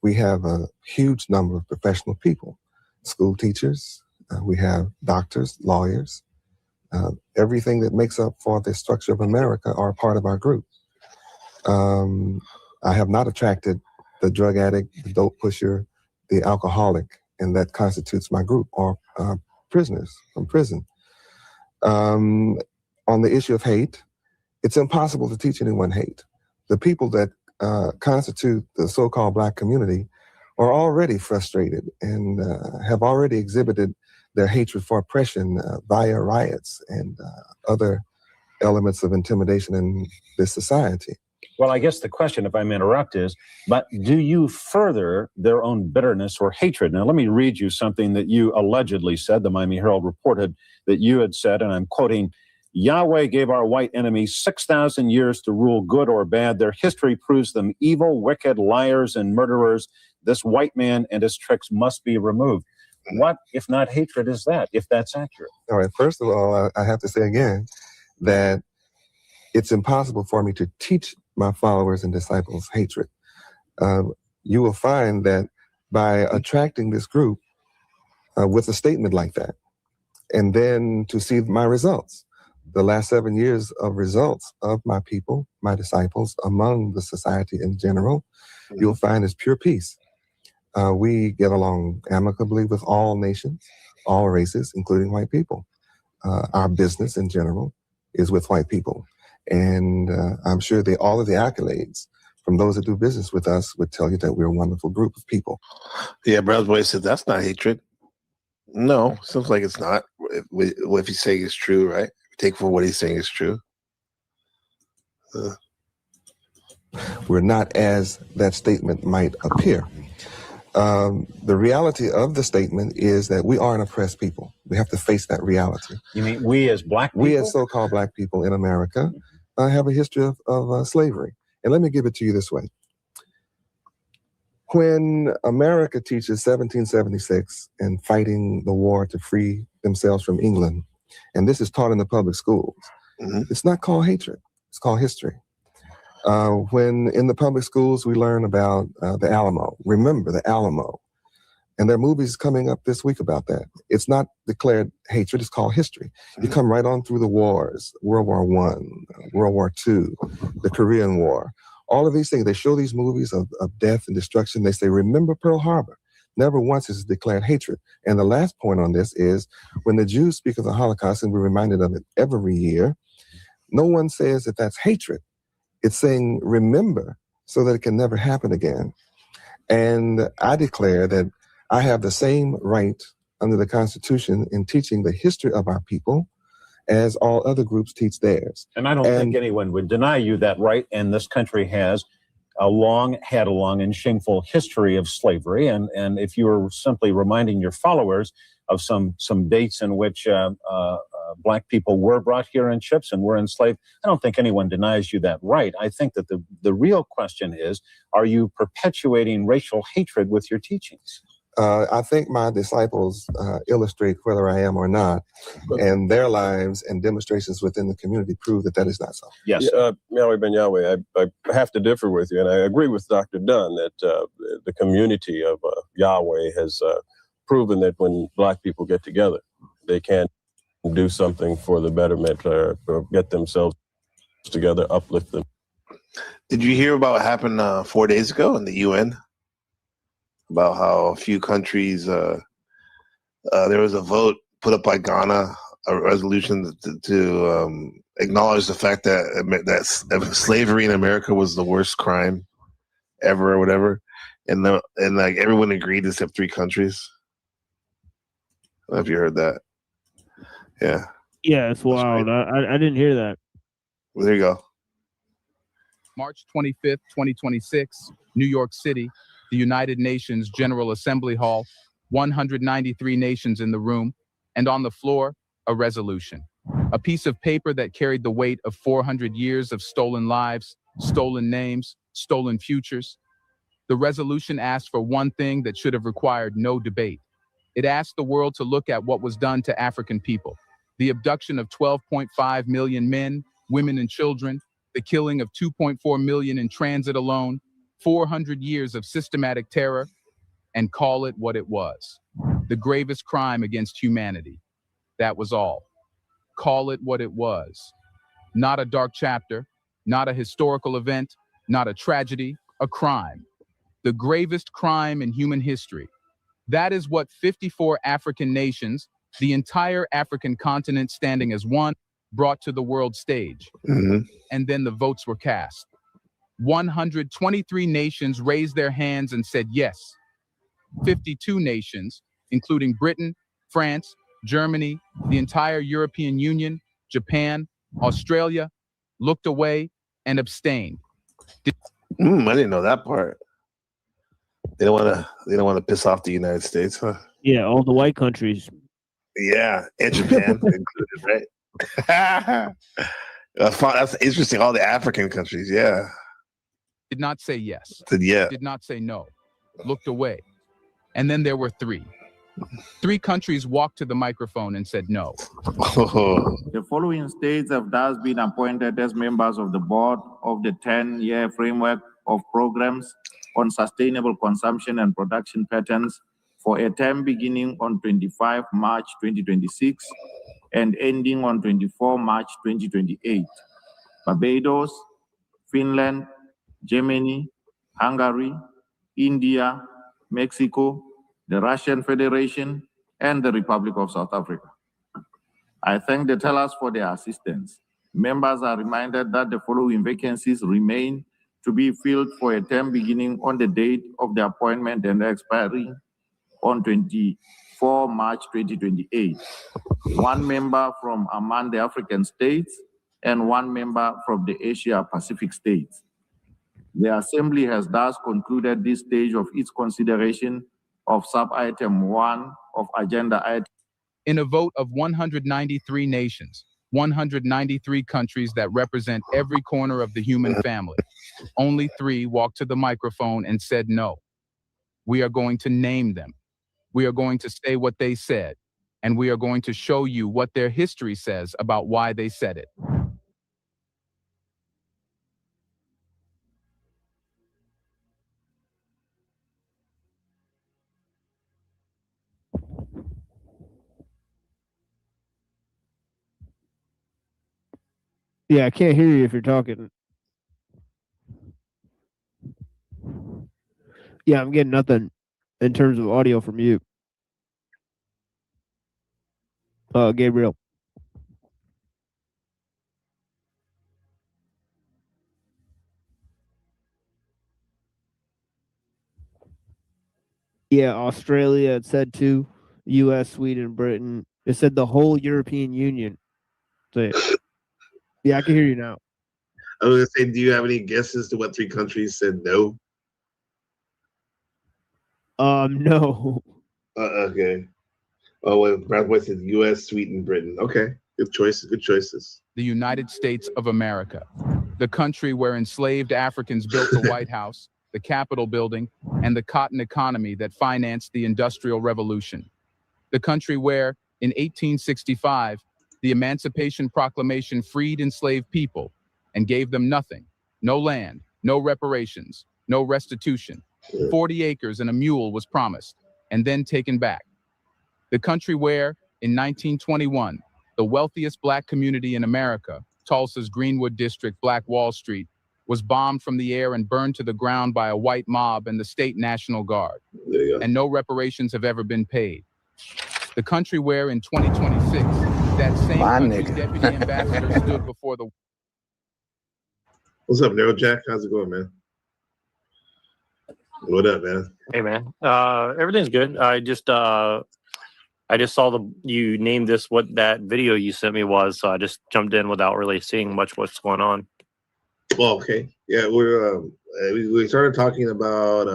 We have a huge number of professional people, school teachers, we have doctors, lawyers, everything that makes up for the structure of America are part of our group. I have not attracted the drug addict, the dope pusher, the alcoholic, and that constitutes my group, or prisoners from prison. On the issue of hate, it's impossible to teach anyone hate. The people that constitute the so-called black community are already frustrated and have already exhibited their hatred for oppression via riots and other elements of intimidation in this society. Well, I guess the question, if I may interrupt, is, but do you further their own bitterness or hatred? Now, let me read you something that you allegedly said. The Miami Herald reported that you had said, and I'm quoting, "Yahweh gave our white enemies 6,000 years to rule good or bad. Their history proves them evil, wicked, liars, and murderers. This white man and his tricks must be removed." What, if not hatred, is that, if that's accurate? All right, first of all, I have to say again that it's impossible for me to teach my followers and disciples hatred. You will find that by attracting this group with a statement like that, and then to see my results, the last 7 years of results of my people, my disciples, among the society in general, you'll find is pure peace. We get along amicably with all nations, all races, including white people. Our business in general is with white people. And I'm sure all of the accolades from those that do business with us would tell you that we're a wonderful group of people. Yeah, Brother Boy said that's not hatred. No, seems like it's not. If he's saying it's true, right? Take for what he's saying is true. We're not as that statement might appear. The reality of the statement is that we are an oppressed people. We have to face that reality. You mean we as black people? We as so-called black people in America have a history of slavery. And let me give it to you this way. When America teaches 1776 and fighting the war to free themselves from England, and this is taught in the public schools, it's not called hatred, it's called history. When in the public schools we learn about the Alamo, remember the Alamo, And there are movies coming up this week about that. It's not declared hatred, it's called history. You come right on through the wars, World War I, World War II, the Korean War. All of these things, they show these movies of death and destruction. They say, remember Pearl Harbor. Never once is declared hatred. And the last point on this is, when the Jews speak of the Holocaust, and we're reminded of it every year, no one says that that's hatred. It's saying, remember, so that it can never happen again. And I declare that I have the same right under the Constitution in teaching the history of our people as all other groups teach theirs. And I don't think anyone would deny you that right. And this country has had a long and shameful history of slavery. And if you were simply reminding your followers of some dates in which Black people were brought here in ships and were enslaved, I don't think anyone denies you that right. I think that the real question is, are you perpetuating racial hatred with your teachings? I think my disciples illustrate whether I am or not, and their lives and demonstrations within the community prove that that is not so. Yes. Yahweh Ben Yahweh, I have to differ with you, and I agree with Dr. Dunn that the community of Yahweh has proven that when Black people get together, they can do something for the betterment or get themselves together, uplift them. Did you hear about what happened 4 days ago in the UN? About how a few countries, there was a vote put up by Ghana, a resolution to acknowledge the fact that slavery in America was the worst crime ever, or whatever, and like everyone agreed except 3 countries. I don't know if you heard that. Yeah. Yeah, it's wild. I didn't hear that. Well, there you go. March 25th, 2026, New York City, the United Nations General Assembly Hall, 193 nations in the room, and on the floor, a resolution. A piece of paper that carried the weight of 400 years of stolen lives, stolen names, stolen futures. The resolution asked for one thing that should have required no debate. It asked the world to look at what was done to African people. The abduction of 12.5 million men, women, and children, the killing of 2.4 million in transit alone, 400 years of systematic terror, and call it what it was. The gravest crime against humanity. That was all. Call it what it was. Not a dark chapter, not a historical event, not a tragedy, a crime. The gravest crime in human history. That is what 54 African nations, the entire African continent standing as one, brought to the world stage. Mm-hmm. And then the votes were cast. 123 nations raised their hands and said yes. 52 nations, including Britain, France, Germany, the entire European Union, Japan, Australia, looked away and abstained. I didn't know that part. They don't want to piss off the United States, huh? Yeah, all the white countries. Yeah, and Japan included, right? That's interesting. All the African countries, yeah. Did not say yes. Said yeah. Did not say no. Looked away. And then there were 3. 3 countries walked to the microphone and said no. The following states have thus been appointed as members of the board of the 10-year framework of programs on sustainable consumption and production patterns for a term beginning on 25 March 2026 and ending on 24 March 2028. Barbados, Finland, Germany, Hungary, India, Mexico, the Russian Federation, and the Republic of South Africa. I thank the tellers for their assistance. Members are reminded that the following vacancies remain to be filled for a term beginning on the date of the appointment and expiring on 24 March 2028. 1 member from among the African states and 1 member from the Asia Pacific states. The Assembly has thus concluded this stage of its consideration of sub-item 1 of agenda item. In a vote of 193 nations, 193 countries that represent every corner of the human family, only 3 walked to the microphone and said no. We are going to name them. We are going to say what they said, and we are going to show you what their history says about why they said it. Yeah, I can't hear you if you're talking. Yeah, I'm getting nothing in terms of audio from you. Gabriel. Yeah, Australia, it said too. US, Sweden, Britain. It said the whole European Union. So, yeah, I can hear you now. I was going to say, do you have any guesses to what 3 countries said no? No. Okay. Oh, well, Brad Boy said U.S., Sweden, Britain. Okay, good choices. Good choices. The United States of America, the country where enslaved Africans built the White House, the Capitol building, and the cotton economy that financed the Industrial Revolution. The country where, in 1865, the Emancipation Proclamation freed enslaved people and gave them nothing, no land, no reparations, no restitution. 40 acres and a mule was promised and then taken back. The country where, in 1921, the wealthiest black community in America, Tulsa's Greenwood District, Black Wall Street, was bombed from the air and burned to the ground by a white mob and the state National Guard. And no reparations have ever been paid. The country where, in 2026, that same country's deputy ambassador stood before the... What's up, Nero Jack? How's it going, man? What up, man? Hey, man. Everything's good. I just saw you named this what that video you sent me was, so I just jumped in without really seeing much what's going on. Well, okay. Yeah, we started talking about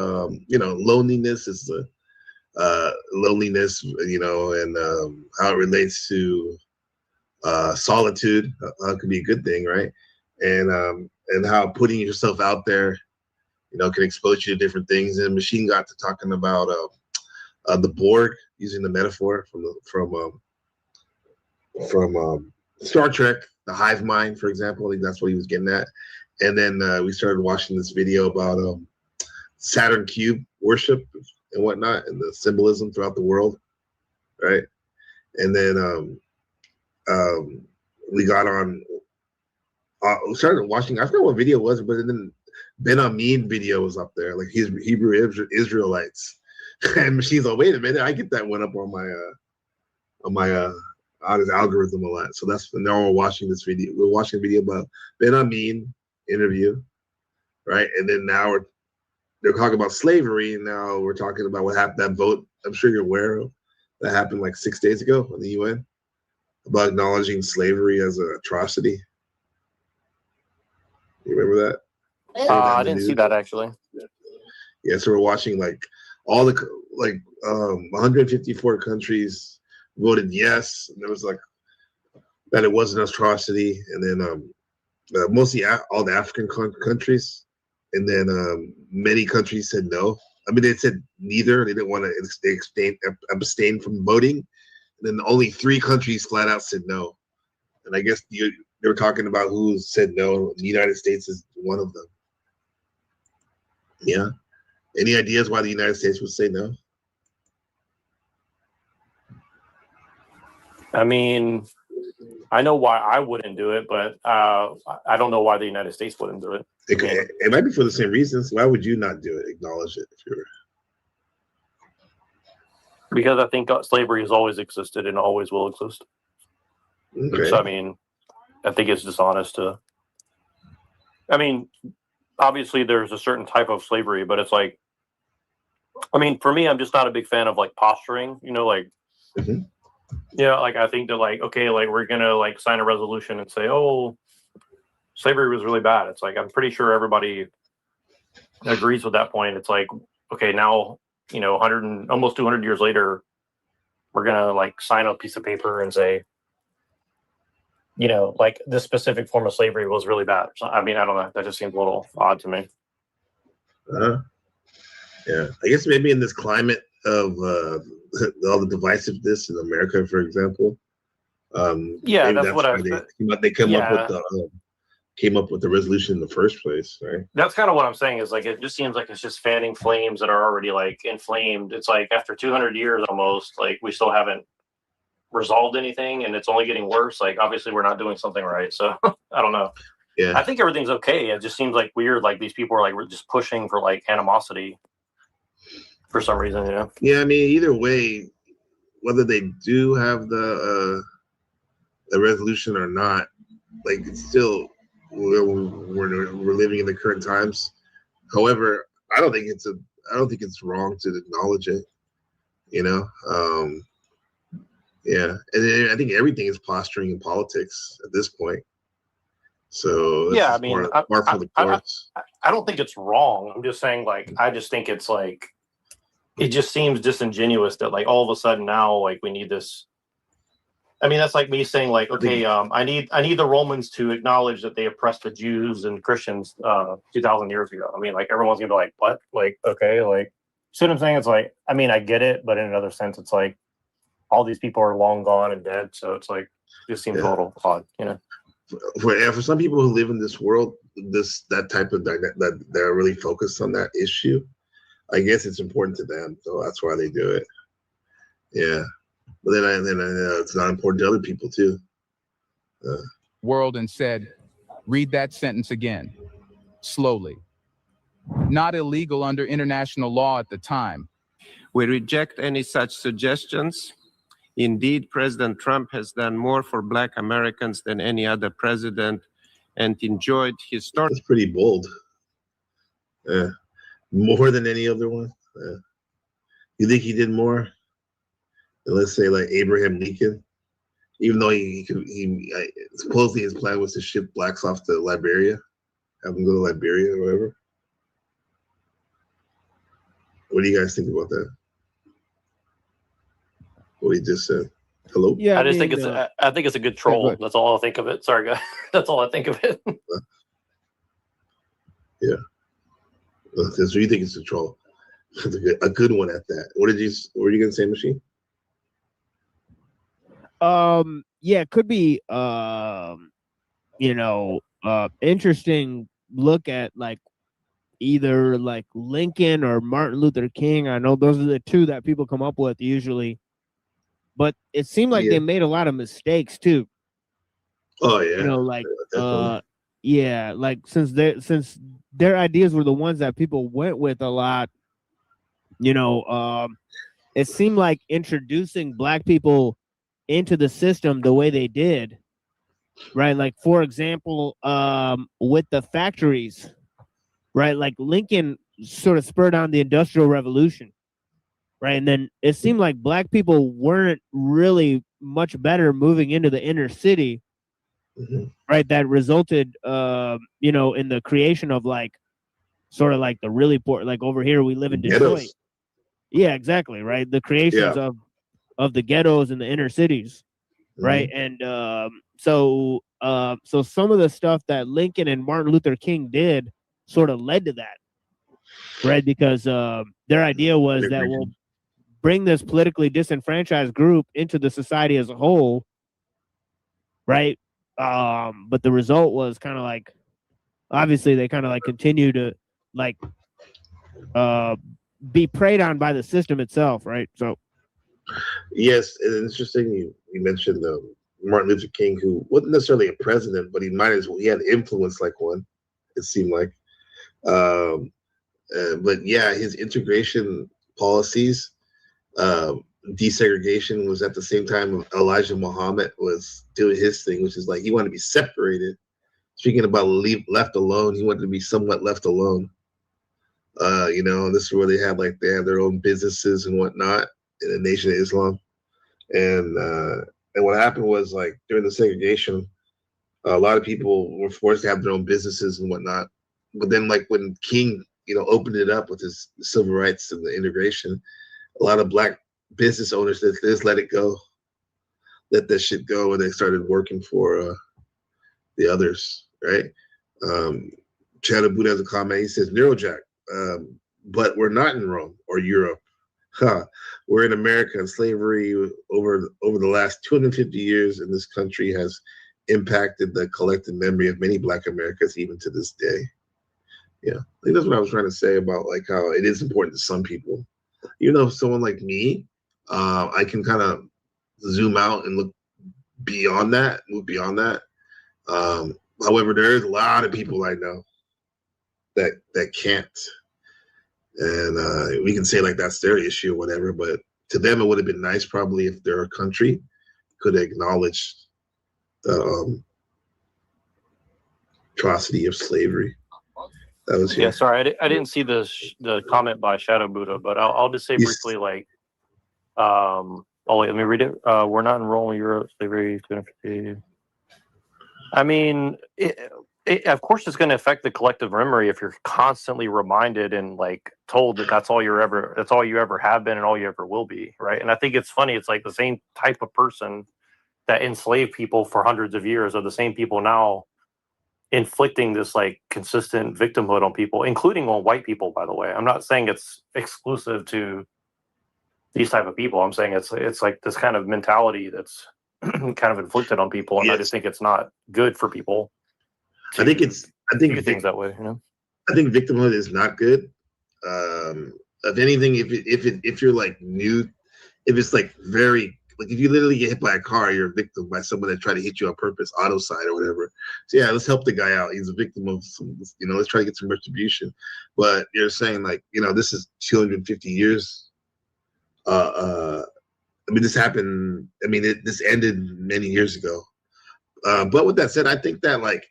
loneliness is the loneliness, and how it relates to solitude. How it could be a good thing, right? And how putting yourself out there, can expose you to different things. And Machine got to talking about the Borg, using the metaphor from Star Trek, the hive mind, for example. I think that's what he was getting at. And then we started watching this video about Saturn cube worship and whatnot, and the symbolism throughout the world, right? And then we got on. We started watching. I forgot what video it was, but then Ben Amin video was up there, like his Hebrew Israelites. And Machine's like, wait a minute, I get that one up on his algorithm a lot. So that's now we're watching this video. We're watching a video about Ben Amin interview, right? And then now they're talking about slavery, and now we're talking about what happened, that vote, I'm sure you're aware of, that happened like 6 days ago in the UN about acknowledging slavery as an atrocity. You remember that? I didn't see that, actually. Yeah, so we're watching like all the 154 countries voted yes, and there was like that it was an atrocity, and then mostly all the African countries, and then many countries said no. I mean, they said neither. They didn't want to abstain from voting, and then only 3 countries flat out said no. And I guess they were talking about who said no. The United States is one of them. Yeah. Any ideas why the United States would say no? I mean, I know why I wouldn't do it, but I don't know why the United States wouldn't do it. It might be for the same reasons. Why would you not do it? Acknowledge it if you're... Because I think slavery has always existed and always will exist. Okay. So, I mean, I think it's dishonest to... I mean, obviously there's a certain type of slavery, but it's like, I mean, for me, I'm just not a big fan of like posturing, like, like I think that like, okay, like we're going to like sign a resolution and say, oh, slavery was really bad. It's like, I'm pretty sure everybody agrees with that point. It's like, okay, now, almost 200 years later, we're going to like sign a piece of paper and say, like this specific form of slavery was really bad. I mean, I don't know. That just seems a little odd to me. Yeah, I guess maybe in this climate of all the divisiveness in America, for example. Yeah, that's what I said. They came up with the resolution in the first place, right? That's kind of what I'm saying. Is like it just seems like it's just fanning flames that are already like inflamed. It's like after 200 years almost, like we still haven't resolved anything, and it's only getting worse. Like, obviously, we're not doing something right. So I don't know. Yeah, I think everything's okay. It just seems like weird. Like these people are like we're just pushing for like animosity for some reason. Yeah, I mean, either way, whether they do have the resolution or not, like it's still we're living in the current times. However, I don't think it's wrong to acknowledge it. You know, yeah, and I think everything is posturing in politics at this point. So Yeah, I mean, part for the courts. I don't think it's wrong. I'm just saying, like, I just think it's like it just seems disingenuous that like all of a sudden now like we need this. I mean, that's like me saying like, okay, I need the Romans to acknowledge that they oppressed the Jews and Christians 2,000 years ago. I mean, like everyone's gonna be like, what? Like, okay, like, see what I'm saying? It's like, I mean, I get it, but in another sense, it's like all these people are long gone and dead, so it's like it just seems a little odd, you know. For some people who live in this world, that type of that they're really focused on that issue. I guess it's important to them, so that's why they do it. Yeah, but then I know it's not important to other people too. World and said, read that sentence again, slowly. Not illegal under international law at the time. We reject any such suggestions. Indeed, President Trump has done more for Black Americans than any other president and enjoyed historic. That's pretty bold. Yeah, more than any other one. You think he did more? Let's say like Abraham Lincoln, even though he supposedly his plan was to ship blacks off to Liberia, have them go to Liberia or whatever. What do you guys think about that? What he just said. Hello? Yeah, I think it's a good troll. That's all I think of it. Sorry, guys. That's all I think of it. Yeah. So you think it's a troll? A good one at that. What were you gonna say, Machine? Yeah, it could be interesting look at like either like Lincoln or Martin Luther King. I know those are the two that people come up with usually. But it seemed like they made a lot of mistakes too. Oh yeah. You know, like yeah, like since their ideas were the ones that people went with a lot, you know, it seemed like introducing Black people into the system the way they did, right? Like for example, with the factories, right? Like Lincoln sort of spurred on the Industrial Revolution. Right. And then it seemed like Black people weren't really much better moving into the inner city. Mm-hmm. Right. That resulted, in the creation of like sort of like the really poor, like over here, we live in Detroit. Ghettos. Yeah, exactly. Right. The creations of the ghettos in the inner cities. Mm-hmm. Right. And so some of the stuff that Lincoln and Martin Luther King did sort of led to that. Right. Because their idea was that we'll bring this politically disenfranchised group into the society as a whole, right? But the result was kind of like, obviously they kind of like continue to like be preyed on by the system itself, right? So, yes, it's interesting you mentioned Martin Luther King, who wasn't necessarily a president, but he had influence like one. It seemed like, but yeah, his integration policies. Desegregation was at the same time Elijah Muhammad was doing his thing, which is like he wanted to be separated. Speaking about left alone, he wanted to be somewhat left alone. This is where they have their own businesses and whatnot in the Nation of Islam. And what happened was like during the segregation, a lot of people were forced to have their own businesses and whatnot. But then like when King, opened it up with his civil rights and the integration, a lot of Black business owners that just let it go, let that shit go, and they started working for the others, right? Chad Buddha has a comment. He says, "Neurojack, but we're not in Rome or Europe. We're in America, and slavery over the last 250 years in this country has impacted the collective memory of many Black Americans even to this day." Yeah, I think that's what I was trying to say about like how it is important to some people. Someone like me, I can kind of zoom out and look beyond that, move beyond that. However, there is a lot of people I know that can't, and we can say like that's their issue or whatever, but to them it would have been nice probably if their country could acknowledge the atrocity of slavery. That was here. Yeah, sorry, I didn't see the comment by Shadow Buddha, but I'll just say briefly, like, oh wait, let me read it. We're not enrolling Europe slavery 250. I mean, of course, it's going to affect the collective memory if you're constantly reminded and like told that that's all you ever have been and all you ever will be, right? And I think it's funny. It's like the same type of person that enslaved people for hundreds of years are the same people now inflicting this like consistent victimhood on people, including on white people, by the way. I'm not saying it's exclusive to these type of people. I'm saying it's like this kind of mentality that's kind of inflicted on people, and I just think it's not good for people. I think do things that way, you know. I think victimhood is not good. If anything, if you're like new, if it's like very like if you literally get hit by a car, you're a victim by someone that tried to hit you on purpose, autoside or whatever. So yeah, let's help the guy out. He's a victim of some, you know, let's try to get some retribution. But you're saying like, you know, this is 250 years. I mean, this happened. I mean, this ended many years ago. But with that said, I think that like,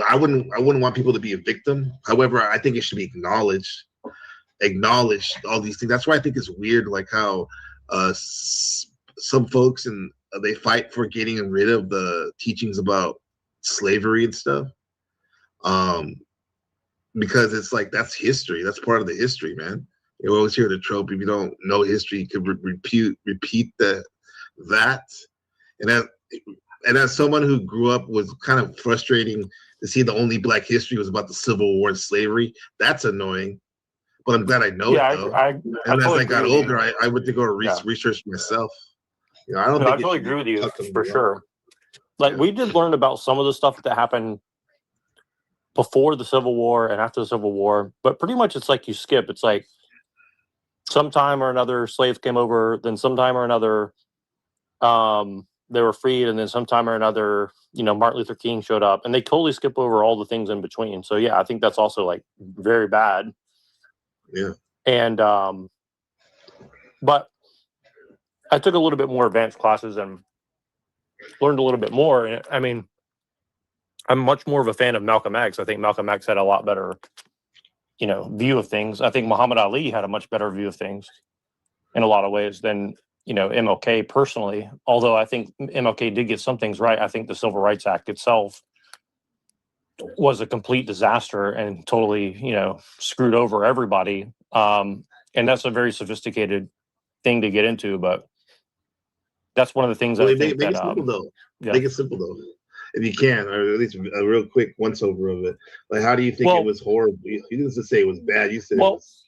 I wouldn't want people to be a victim. However, I think it should be acknowledged all these things. That's why I think it's weird, like how some folks and they fight for getting rid of the teachings about slavery and stuff. Because it's like that's history. That's part of the history, man. You always hear the trope: if you don't know history, you could repeat that. And as someone who grew up was kind of frustrating to see the only Black history was about the Civil War and slavery. That's annoying. But I'm glad I know it though. And as I got older, I went to go research myself. You know, I totally agree with you for sure. Like we did learn about some of the stuff that happened before the Civil War and after the Civil War, but pretty much it's like you skip. It's like sometime or another slaves came over, then sometime or another they were freed, and then sometime or another, you know, Martin Luther King showed up, and they totally skip over all the things in between. So yeah, I think that's also like very bad. Yeah. And but I took a little bit more advanced classes and learned a little bit more. And I mean, I'm much more of a fan of Malcolm X. I think Malcolm X had a lot better, you know, view of things. I think Muhammad Ali had a much better view of things in a lot of ways than, you know, MLK personally. Although I think MLK did get some things right. I think the Civil Rights Act itself was a complete disaster and totally, you know, screwed over everybody. And that's a very sophisticated thing to get into, but that's one of the things I think make it simple though. Yeah. Make it simple though, if you can, or at least a real quick once over of it. Like, how do you think it was horrible? You didn't just say it was bad. You said it was.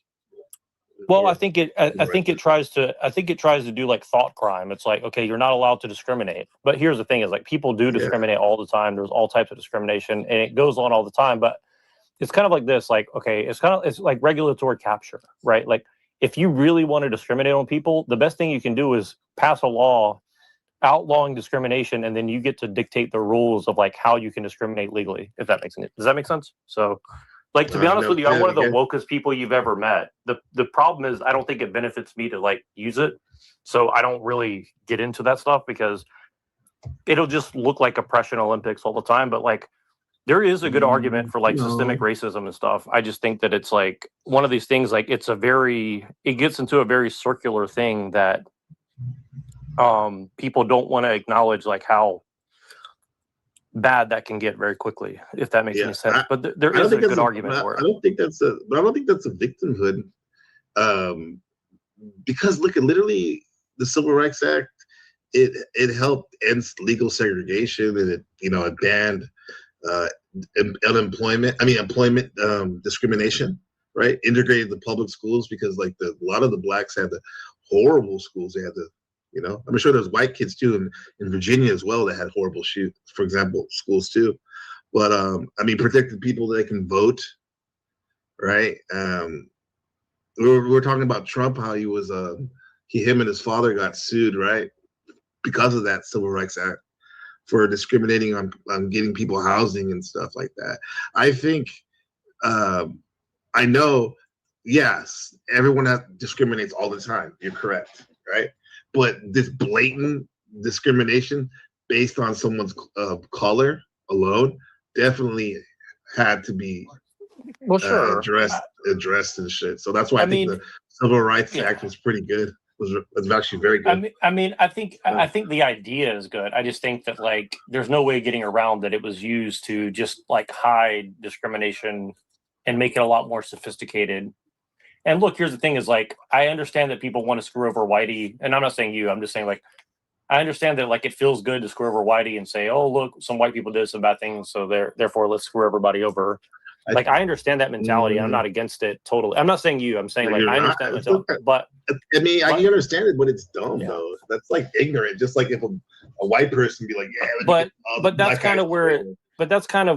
Well, I think it tries to do like thought crime. It's like, okay, you're not allowed to discriminate. But here's the thing: is like people do discriminate all the time. There's all types of discrimination, and it goes on all the time. But it's kind of like this: like, okay, it's like regulatory capture, right? Like, if you really want to discriminate on people, the best thing you can do is pass a law outlawing discrimination, and then you get to dictate the rules of like how you can discriminate legally. If that makes sense. Does that make sense? So. Like, to be honest with you, I'm one of the wokest people you've ever met. The problem is I don't think it benefits me to like use it. So I don't really get into that stuff because it'll just look like oppression Olympics all the time. But like there is a good argument for like systemic racism and stuff. I just think that it's like one of these things, like it gets into a very circular thing that people don't want to acknowledge like how bad that can get very quickly, if that makes any sense. But there is a good argument for it. I don't think that's a victimhood. Because look at literally the Civil Rights Act, it helped end legal segregation, and it banned employment discrimination, right? Integrated the public schools because like a lot of the blacks had the horrible schools. They had the I'm sure there's white kids too in Virginia as well that had horrible for example, schools too. But protected people that can vote, right? We were talking about Trump, how he was him and his father got sued, right? because of that Civil Rights Act, for discriminating on getting people housing and stuff like that. I think, I know, yes, everyone discriminates all the time. You're correct, right? But this blatant discrimination based on someone's color alone definitely had to be addressed and shit. So that's why I think the Civil Rights Act was pretty good. Was actually very good. I think the idea is good. I just think that like there's no way of getting around that it was used to just like hide discrimination and make it a lot more sophisticated. And look, here's the thing: is like I understand that people want to screw over Whitey, and I'm not saying you. I'm just saying like I understand that like it feels good to screw over Whitey and say, oh look, some white people did some bad things, so therefore let's screw everybody over. Like I understand that mentality. I'm not against it totally. I'm not saying you. I'm saying like I understand that mentality. But I mean, I can understand it, but it's dumb though. That's like ignorant. Just like if a white person be like, yeah. But that's kind of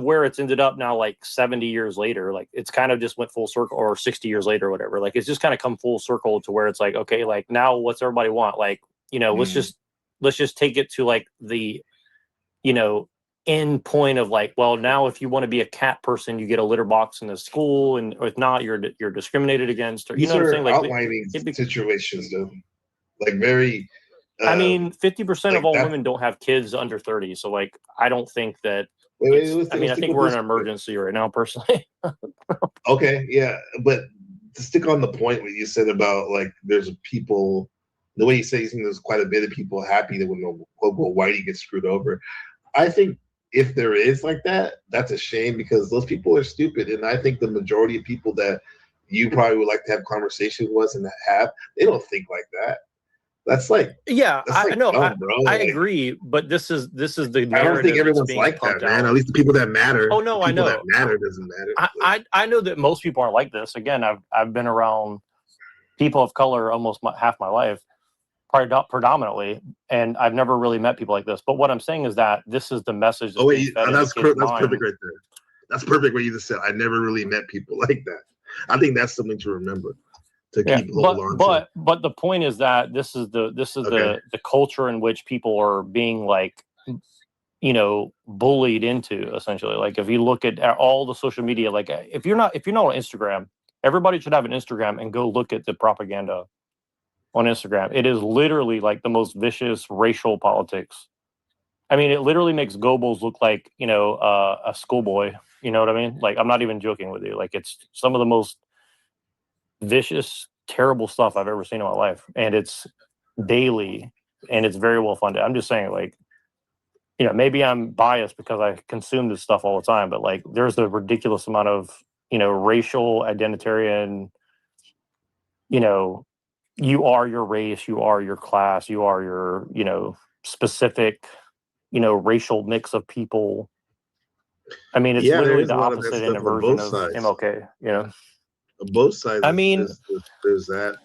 where it's ended up now. Like 70 years later, like it's kind of just went full circle, or 60 years later, or whatever. Like it's just kind of come full circle to where it's like, okay, like now what's everybody want? Like let's just take it to like the end point of like, well, now if you want to be a cat person, you get a litter box in the school, and if not, you're discriminated against. Or These are outlining situations, though. Like very. I mean, 50% of all women don't have kids under 30, so like, I don't think that. I think we're in an emergency right now, personally. Okay, yeah, but to stick on the point what you said about like, there's people. The way you say there's quite a bit of people happy that when the quote whitey gets screwed over. I think if there is like that, that's a shame because those people are stupid. And I think the majority of people that you probably would like to have conversation with and they don't think like that. That's like, I know, I agree, but this is the narrative. I don't think everyone's like that, man. At least the people that matter. Oh no, I know that matter doesn't matter. I know that most people aren't like this. Again, I've been around people of color almost half my life. Predominantly, and I've never really met people like this. But what I'm saying is that this is the message. That's perfect right there. That's perfect what you just said. I never really met people like that. I think that's something to remember to keep hold on to. But the point is that this is the culture in which people are being like, bullied into, essentially. Like if you look at all the social media, like if you're not on Instagram, everybody should have an Instagram and go look at the propaganda on Instagram. It is literally like the most vicious racial politics. I mean, it literally makes Goebbels look like, a schoolboy. You know what I mean? Like, I'm not even joking with you. Like, it's some of the most vicious, terrible stuff I've ever seen in my life. And it's daily, and it's very well funded. I'm just saying, like, maybe I'm biased because I consume this stuff all the time, but like, there's a ridiculous amount of, racial, identitarian, you are your race, you are your class, you are your, specific, racial mix of people. I mean, it's literally the opposite and version of MLK, On both sides. I mean, there's that.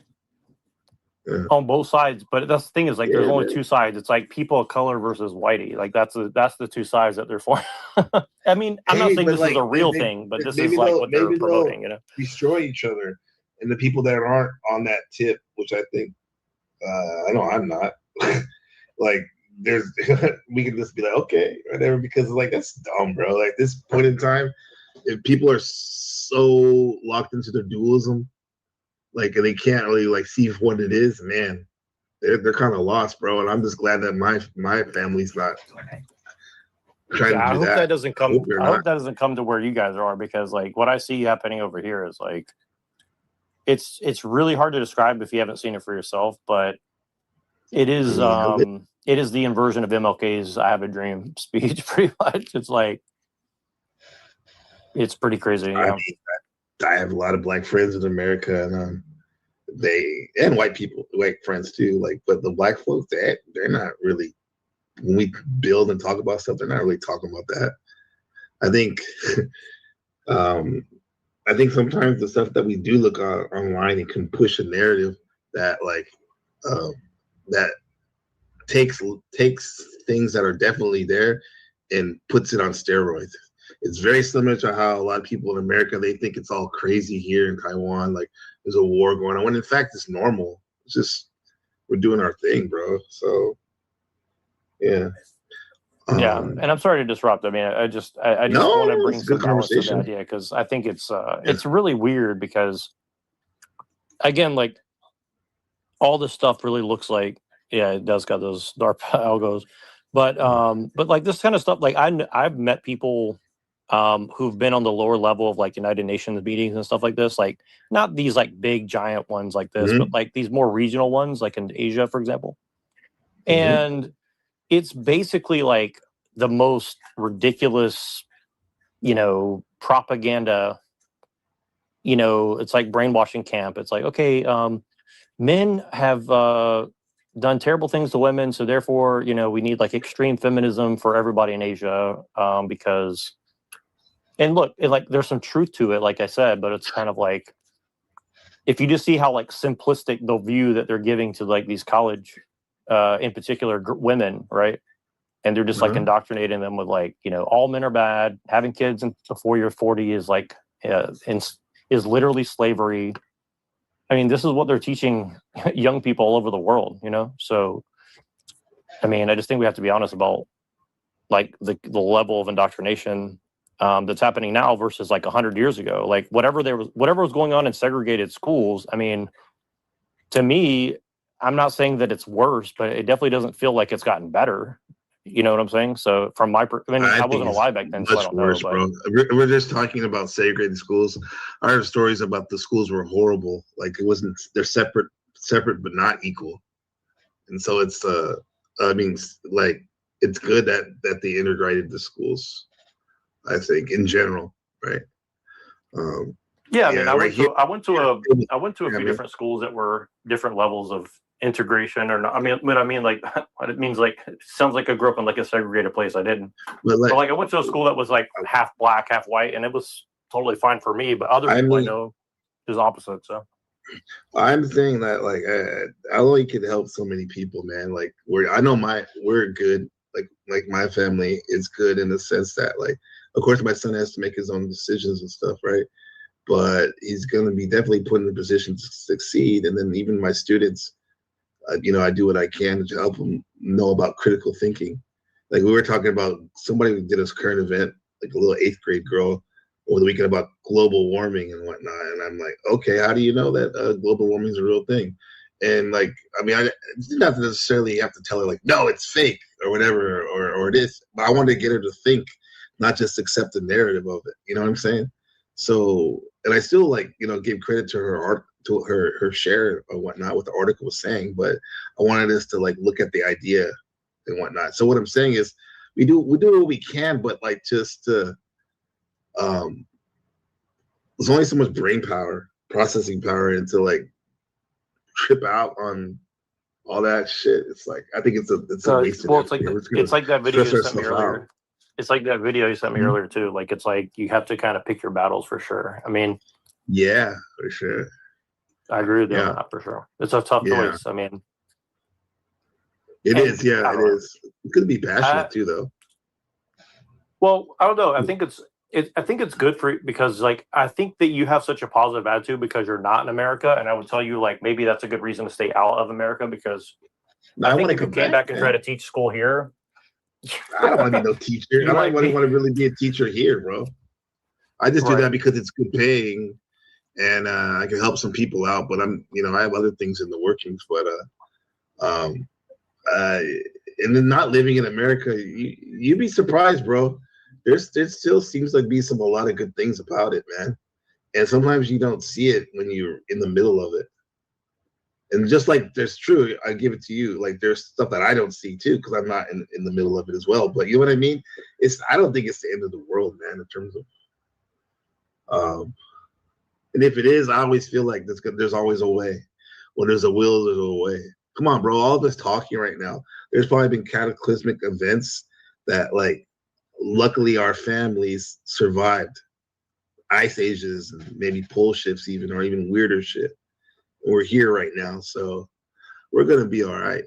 Yeah. On both sides, but that's the thing is like there's only two sides. It's like people of color versus whitey. Like that's the two sides that they're for. I mean, I'm not saying this is a real thing, but this is like what they're promoting. Destroy each other. And the people that aren't on that tip, which I think, I know I'm not, like, we can just be like, okay, whatever, because like, that's dumb, bro. Like, this point in time, if people are so locked into their dualism, like, and they can't really like see what it is, man, they're kind of lost, bro. And I'm just glad that my family's not trying to do that. I hope that doesn't come. I hope that doesn't come to where you guys are, because like what I see happening over here is like, it's really hard to describe if you haven't seen it for yourself, but it is it is the inversion of MLK's "I Have a Dream" speech. Pretty much, it's like it's pretty crazy. I have a lot of black friends in America, and and white people, white friends too. Like, but the black folks, they're not really. When we build and talk about stuff, they're not really talking about that. I think. I think sometimes the stuff that we do look online, it can push a narrative that like that takes things that are definitely there and puts it on steroids. It's very similar to how a lot of people in America, they think it's all crazy here in Taiwan, like there's a war going on, when in fact it's normal. It's just we're doing our thing, bro. So Yeah. And I'm sorry to disrupt. I mean, I just want to bring some balance to the idea because I think it's really weird because, again, like all this stuff really looks like, it does got those dark algos, but like this kind of stuff, like I've met people who've been on the lower level of like United Nations meetings and stuff like this, like not these like big giant ones like this, but like these more regional ones, like in Asia, for example. And it's basically like the most ridiculous, propaganda, it's like brainwashing camp. It's like, okay, men have done terrible things to women. So therefore, we need like extreme feminism for everybody in Asia because, and look, there's some truth to it, like I said, but it's kind of like, if you just see how like simplistic the view that they're giving to like these college, in particular women, right? And they're just like indoctrinating them with like, all men are bad. Having kids before you're 40 is like, is literally slavery. I mean, this is what they're teaching young people all over the world, So, I mean, I just think we have to be honest about like the level of indoctrination that's happening now versus like 100 years ago. Like whatever was going on in segregated schools. I mean, to me, I'm not saying that it's worse, but it definitely doesn't feel like it's gotten better. You know what I'm saying? So from I wasn't alive back then, so I don't know. Bro. We're just talking about segregated schools. I heard stories about the schools were horrible. Like they're separate but not equal. And so it's I mean, like it's good that they integrated the schools. I think in general, right? Yeah, I mean, I went to a few different schools that were different levels of integration or not. I mean, like what it means, like it sounds like I grew up in like a segregated place. I didn't. But like I went to a school that was like half black, half white, and it was totally fine for me. But other people I know is opposite. So I'm saying that like I only can help so many people, man. Like we're good. Like my family is good in the sense that like, of course, my son has to make his own decisions and stuff, right? But he's going to be definitely put in a position to succeed. And then even my students, I do what I can to help them know about critical thinking. Like we were talking about, somebody did a current event, like a little 8th grade girl over the weekend about global warming and whatnot. And I'm like, okay, how do you know that global warming is a real thing? And like, I mean, I didn't have to necessarily have to tell her like, no, it's fake or whatever, or it is. But I wanted to get her to think, not just accept the narrative of it. You know what I'm saying? So, and I still like, give credit to her art, to her share or whatnot, what the article was saying, but I wanted us to like look at the idea and whatnot. So what I'm saying is we do what we can, but like just to, there's only so much brain power, processing power, and to like trip out on all that shit. It's like, I think it's a waste. Well, it's like that video you sent me earlier. It's like that video you sent me earlier too. Like it's like you have to kind of pick your battles for sure. I mean, yeah, for sure. I agree with you on that for sure. It's a tough choice. I mean, it is. Yeah, it is. It could be passionate too, though. Well, I don't know. I think it's good for because like I think that you have such a positive attitude because you're not in America, and I would tell you like maybe that's a good reason to stay out of America because I think if you came back and try to teach school here. I don't want to be no teacher. I don't want to really be a teacher here, bro. I just do that because it's good paying, and I can help some people out. But I have other things in the workings. But and then not living in America, you'd be surprised, bro. There still seems like a lot of good things about it, man. And sometimes you don't see it when you're in the middle of it. And just like there's true, I give it to you. Like there's stuff that I don't see too, because I'm not in the middle of it as well. But you know what I mean? I don't think it's the end of the world, man, in terms of and if it is, I always feel like there's always a way. When there's a will, there's a way. Come on, bro. All of us talking right now. There's probably been cataclysmic events that like luckily our families survived. Ice ages and maybe pole shifts even, or even weirder shit. We're here right now, so we're gonna be all right.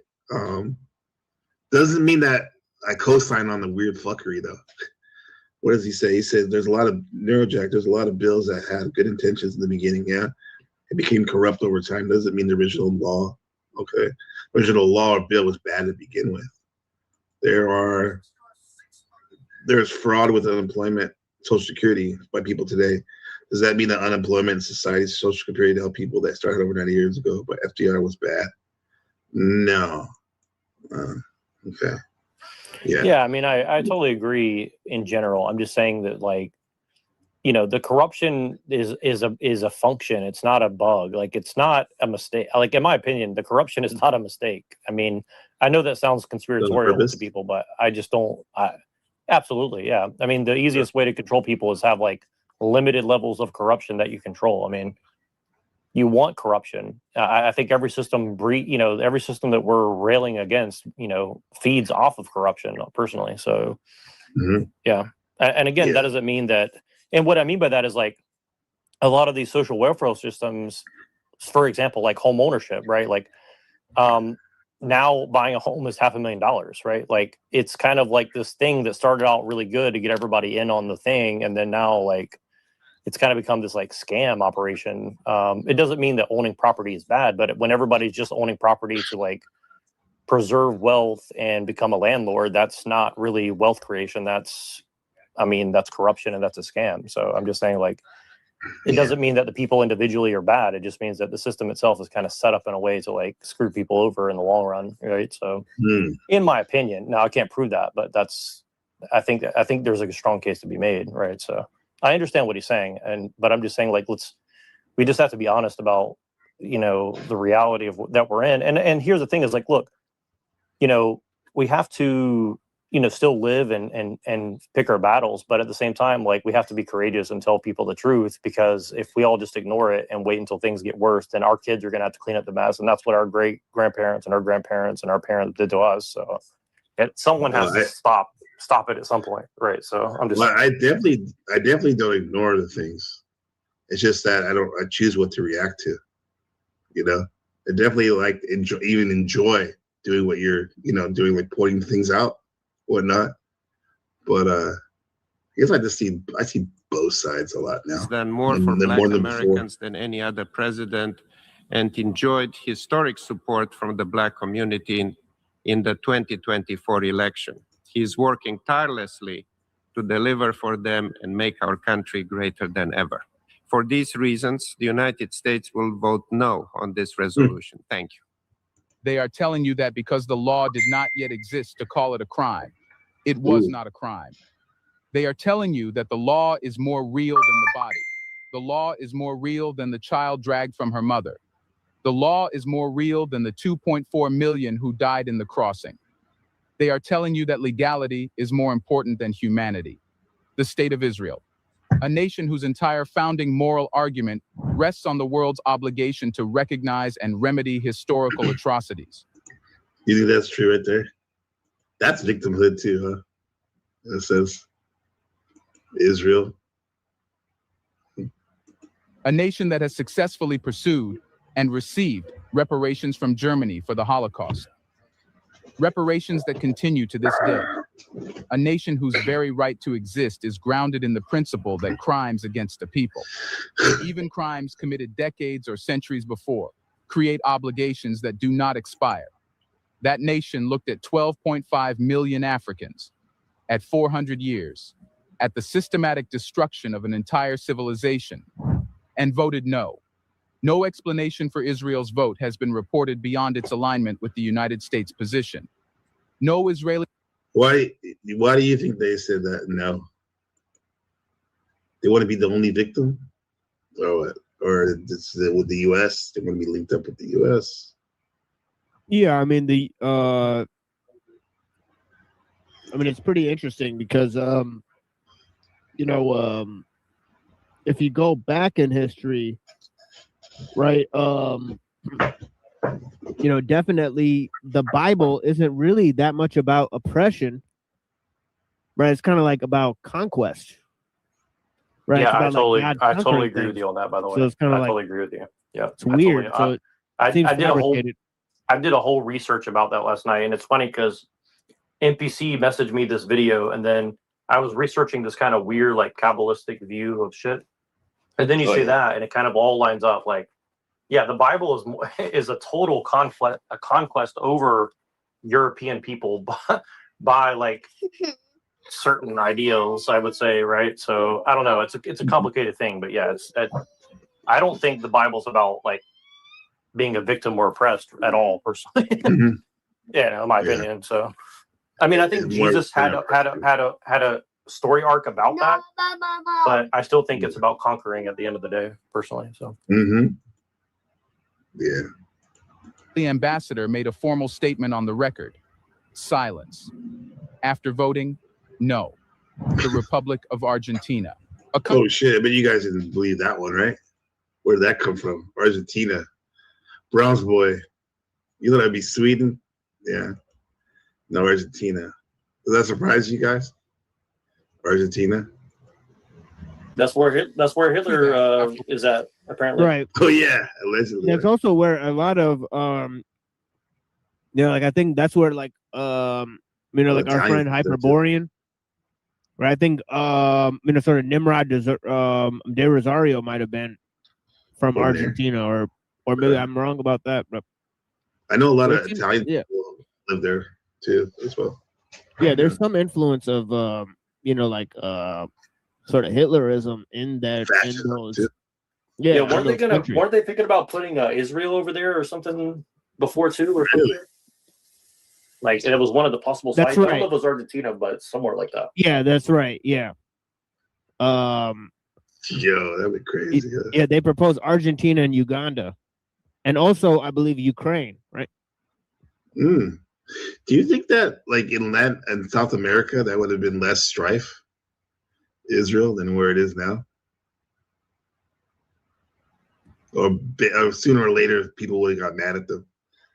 Doesn't mean that I co-sign on the weird fuckery though. What does he say? He says there's a lot of Neurojack, there's a lot of bills that had good intentions in the beginning, yeah. It became corrupt over time. Doesn't mean the original law, okay. Original law or bill was bad to begin with. there's fraud with unemployment, Social Security by people today. Does that mean that unemployment in society is Social Security to help people that started over 90 years ago, but FDR was bad? No. Okay. Yeah. Yeah, I mean, I totally agree in general. I'm just saying that, like, you know, the corruption is a function. It's not a bug. Like, it's not a mistake. Like, in my opinion, the corruption is not a mistake. I mean, I know that sounds conspiratorial to people, but I just don't. Absolutely, yeah. I mean, the easiest way to control people is have like limited levels of corruption that you control. I mean, you want corruption. I think every system every system that we're railing against, feeds off of corruption personally. So yeah. And again, that doesn't mean that, and what I mean by that is like a lot of these social welfare systems, for example, like home ownership, right? Like, now buying a home is $500,000, right? Like, it's kind of like this thing that started out really good to get everybody in on the thing. And then now, like, it's kind of become this like scam operation. It doesn't mean that owning property is bad, but when everybody's just owning property to like preserve wealth and become a landlord, that's not really wealth creation. That's corruption, and that's a scam. So I'm just saying, like, it doesn't mean that the people individually are bad. It just means that the system itself is kind of set up in a way to like screw people over in the long run, right? So in my opinion, now I can't prove that, but I think there's like a strong case to be made, right? So I understand what he's saying, but I'm just saying, like, we just have to be honest about, the reality of that we're in. And here's the thing is, like, look, we have to, still live and pick our battles, but at the same time, like, we have to be courageous and tell people the truth, because if we all just ignore it and wait until things get worse, then our kids are going to have to clean up the mess. And that's what our great grandparents and our grandparents and our parents did to us. So someone has to stop it at some point, right? So I'm just I definitely don't ignore the things. It's just that I choose what to react to. I definitely like enjoy doing what you're doing, like pointing things out, whatnot. But I guess I see both sides a lot now. Done more for Black Americans than any other president, and enjoyed historic support from the Black community in the 2024 election. He is working tirelessly to deliver for them and make our country greater than ever. For these reasons, the United States will vote no on this resolution. Thank you. They are telling you that because the law did not yet exist to call it a crime, it was not a crime. They are telling you that the law is more real than the body. The law is more real than the child dragged from her mother. The law is more real than the 2.4 million who died in the crossing. They are telling you that legality is more important than humanity. The state of Israel, a nation whose entire founding moral argument rests on the world's obligation to recognize and remedy historical atrocities. You think that's true right there? That's victimhood too, huh? It says Israel. A nation that has successfully pursued and received reparations from Germany for the Holocaust. Reparations that continue to this day. A nation whose very right to exist is grounded in the principle that crimes against the people, even crimes committed decades or centuries before, create obligations that do not expire. That nation looked at 12.5 million Africans, at 400 years, at the systematic destruction of an entire civilization, and voted no. No explanation for Israel's vote has been reported beyond its alignment with the United States position. No Israeli... Why do you think they said that no? They want to be the only victim? Or what? Or with the U.S.? They want to be linked up with the U.S.? Yeah, I mean, it's pretty interesting because, if you go back in history, right, definitely the Bible isn't really that much about oppression, right? It's kind of like about conquest, right? Yeah, I totally agree with you on that, by the way. So it's kind of I like, totally agree with you. Yeah, it's weird. So I did a whole research about that last night, and it's funny because NPC messaged me this video, and then I was researching this kind of weird, like, Kabbalistic view of shit, and then you say that, and it kind of all lines up. Like, yeah, the Bible is a total conquest over European people, by like certain ideals, I would say, right? So I don't know. It's a complicated thing, but yeah, I don't think the Bible's about like being a victim or oppressed at all, personally. Yeah, in my opinion. So, I mean, I think Jesus had a story arc about that, but I still think it's about conquering at the end of the day, personally. So, yeah. The ambassador made a formal statement on the record. Silence. After voting, no. The Republic of Argentina. Oh shit! But you guys didn't believe that one, right? Where did that come from? Argentina. Browns boy. You thought that'd be Sweden? Yeah. No, Argentina. Does that surprise you guys? Argentina. that's where Hitler is at, apparently. Right. Oh yeah, allegedly. That's also where a lot of like I think that's where like like our friend Hyperborean, right? I think sort of Nimrod de Rosario might have been from Argentina, or maybe I'm wrong about that, but I know a lot of Italian people live there too as well. Yeah, there's some influence of sort of Hitlerism in that. In those, yeah, weren't they thinking about putting Israel over there or something before too, or something? Like, and it was one of the possible sites. That's right. I don't know if it was Argentina, but somewhere like that. Yeah, that's right. Yeah. Yo, that'd be crazy. Yeah, they proposed Argentina and Uganda, and also I believe Ukraine, right? Do you think that, like in South America, that would have been less strife, Israel, than where it is now? Or sooner or later, people would have got mad at them.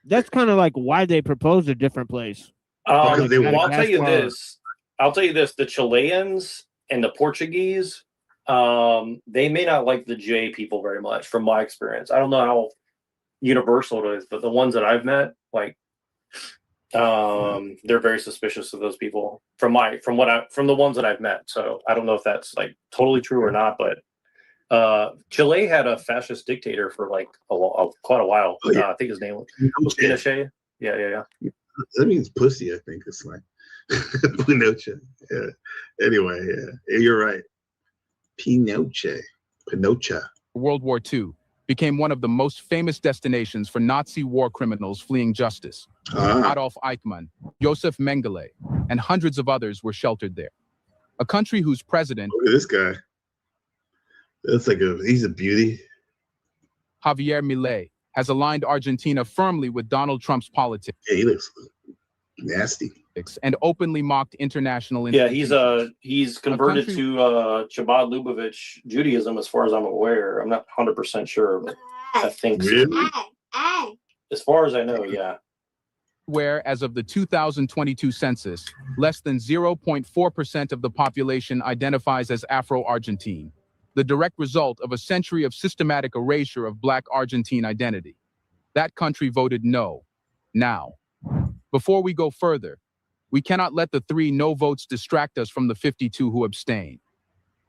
That's kind of like why they proposed a different place. I'll tell you this. The Chileans and the Portuguese, they may not like the J people very much, from my experience. I don't know how universal it is, but the ones that I've met, like, they're very suspicious of those people from the ones that I've met. So I don't know if that's like totally true or not, but Chile had a fascist dictator for like quite a while. I think his name was Pinochet. Yeah. That means pussy, I think it's like Pinochet. Yeah. Anyway, yeah, you're right. Pinochet. World War II became one of the most famous destinations for Nazi war criminals fleeing justice. Adolf Eichmann, Josef Mengele, and hundreds of others were sheltered there. A country whose president... Look at this guy. That's he's a beauty. Javier Milei has aligned Argentina firmly with Donald Trump's politics. Yeah, he looks nasty. And openly mocked international institutions. Yeah, he's converted to Chabad Lubavitch Judaism, as far as I'm aware. I'm not 100% sure, but I think really? So. As far as I know, yeah. Where, as of the 2022 census, less than 0.4% of the population identifies as Afro-Argentine, the direct result of a century of systematic erasure of Black Argentine identity. That country voted no. Now, before we go further, we cannot let the 3 no votes distract us from the 52 who abstain.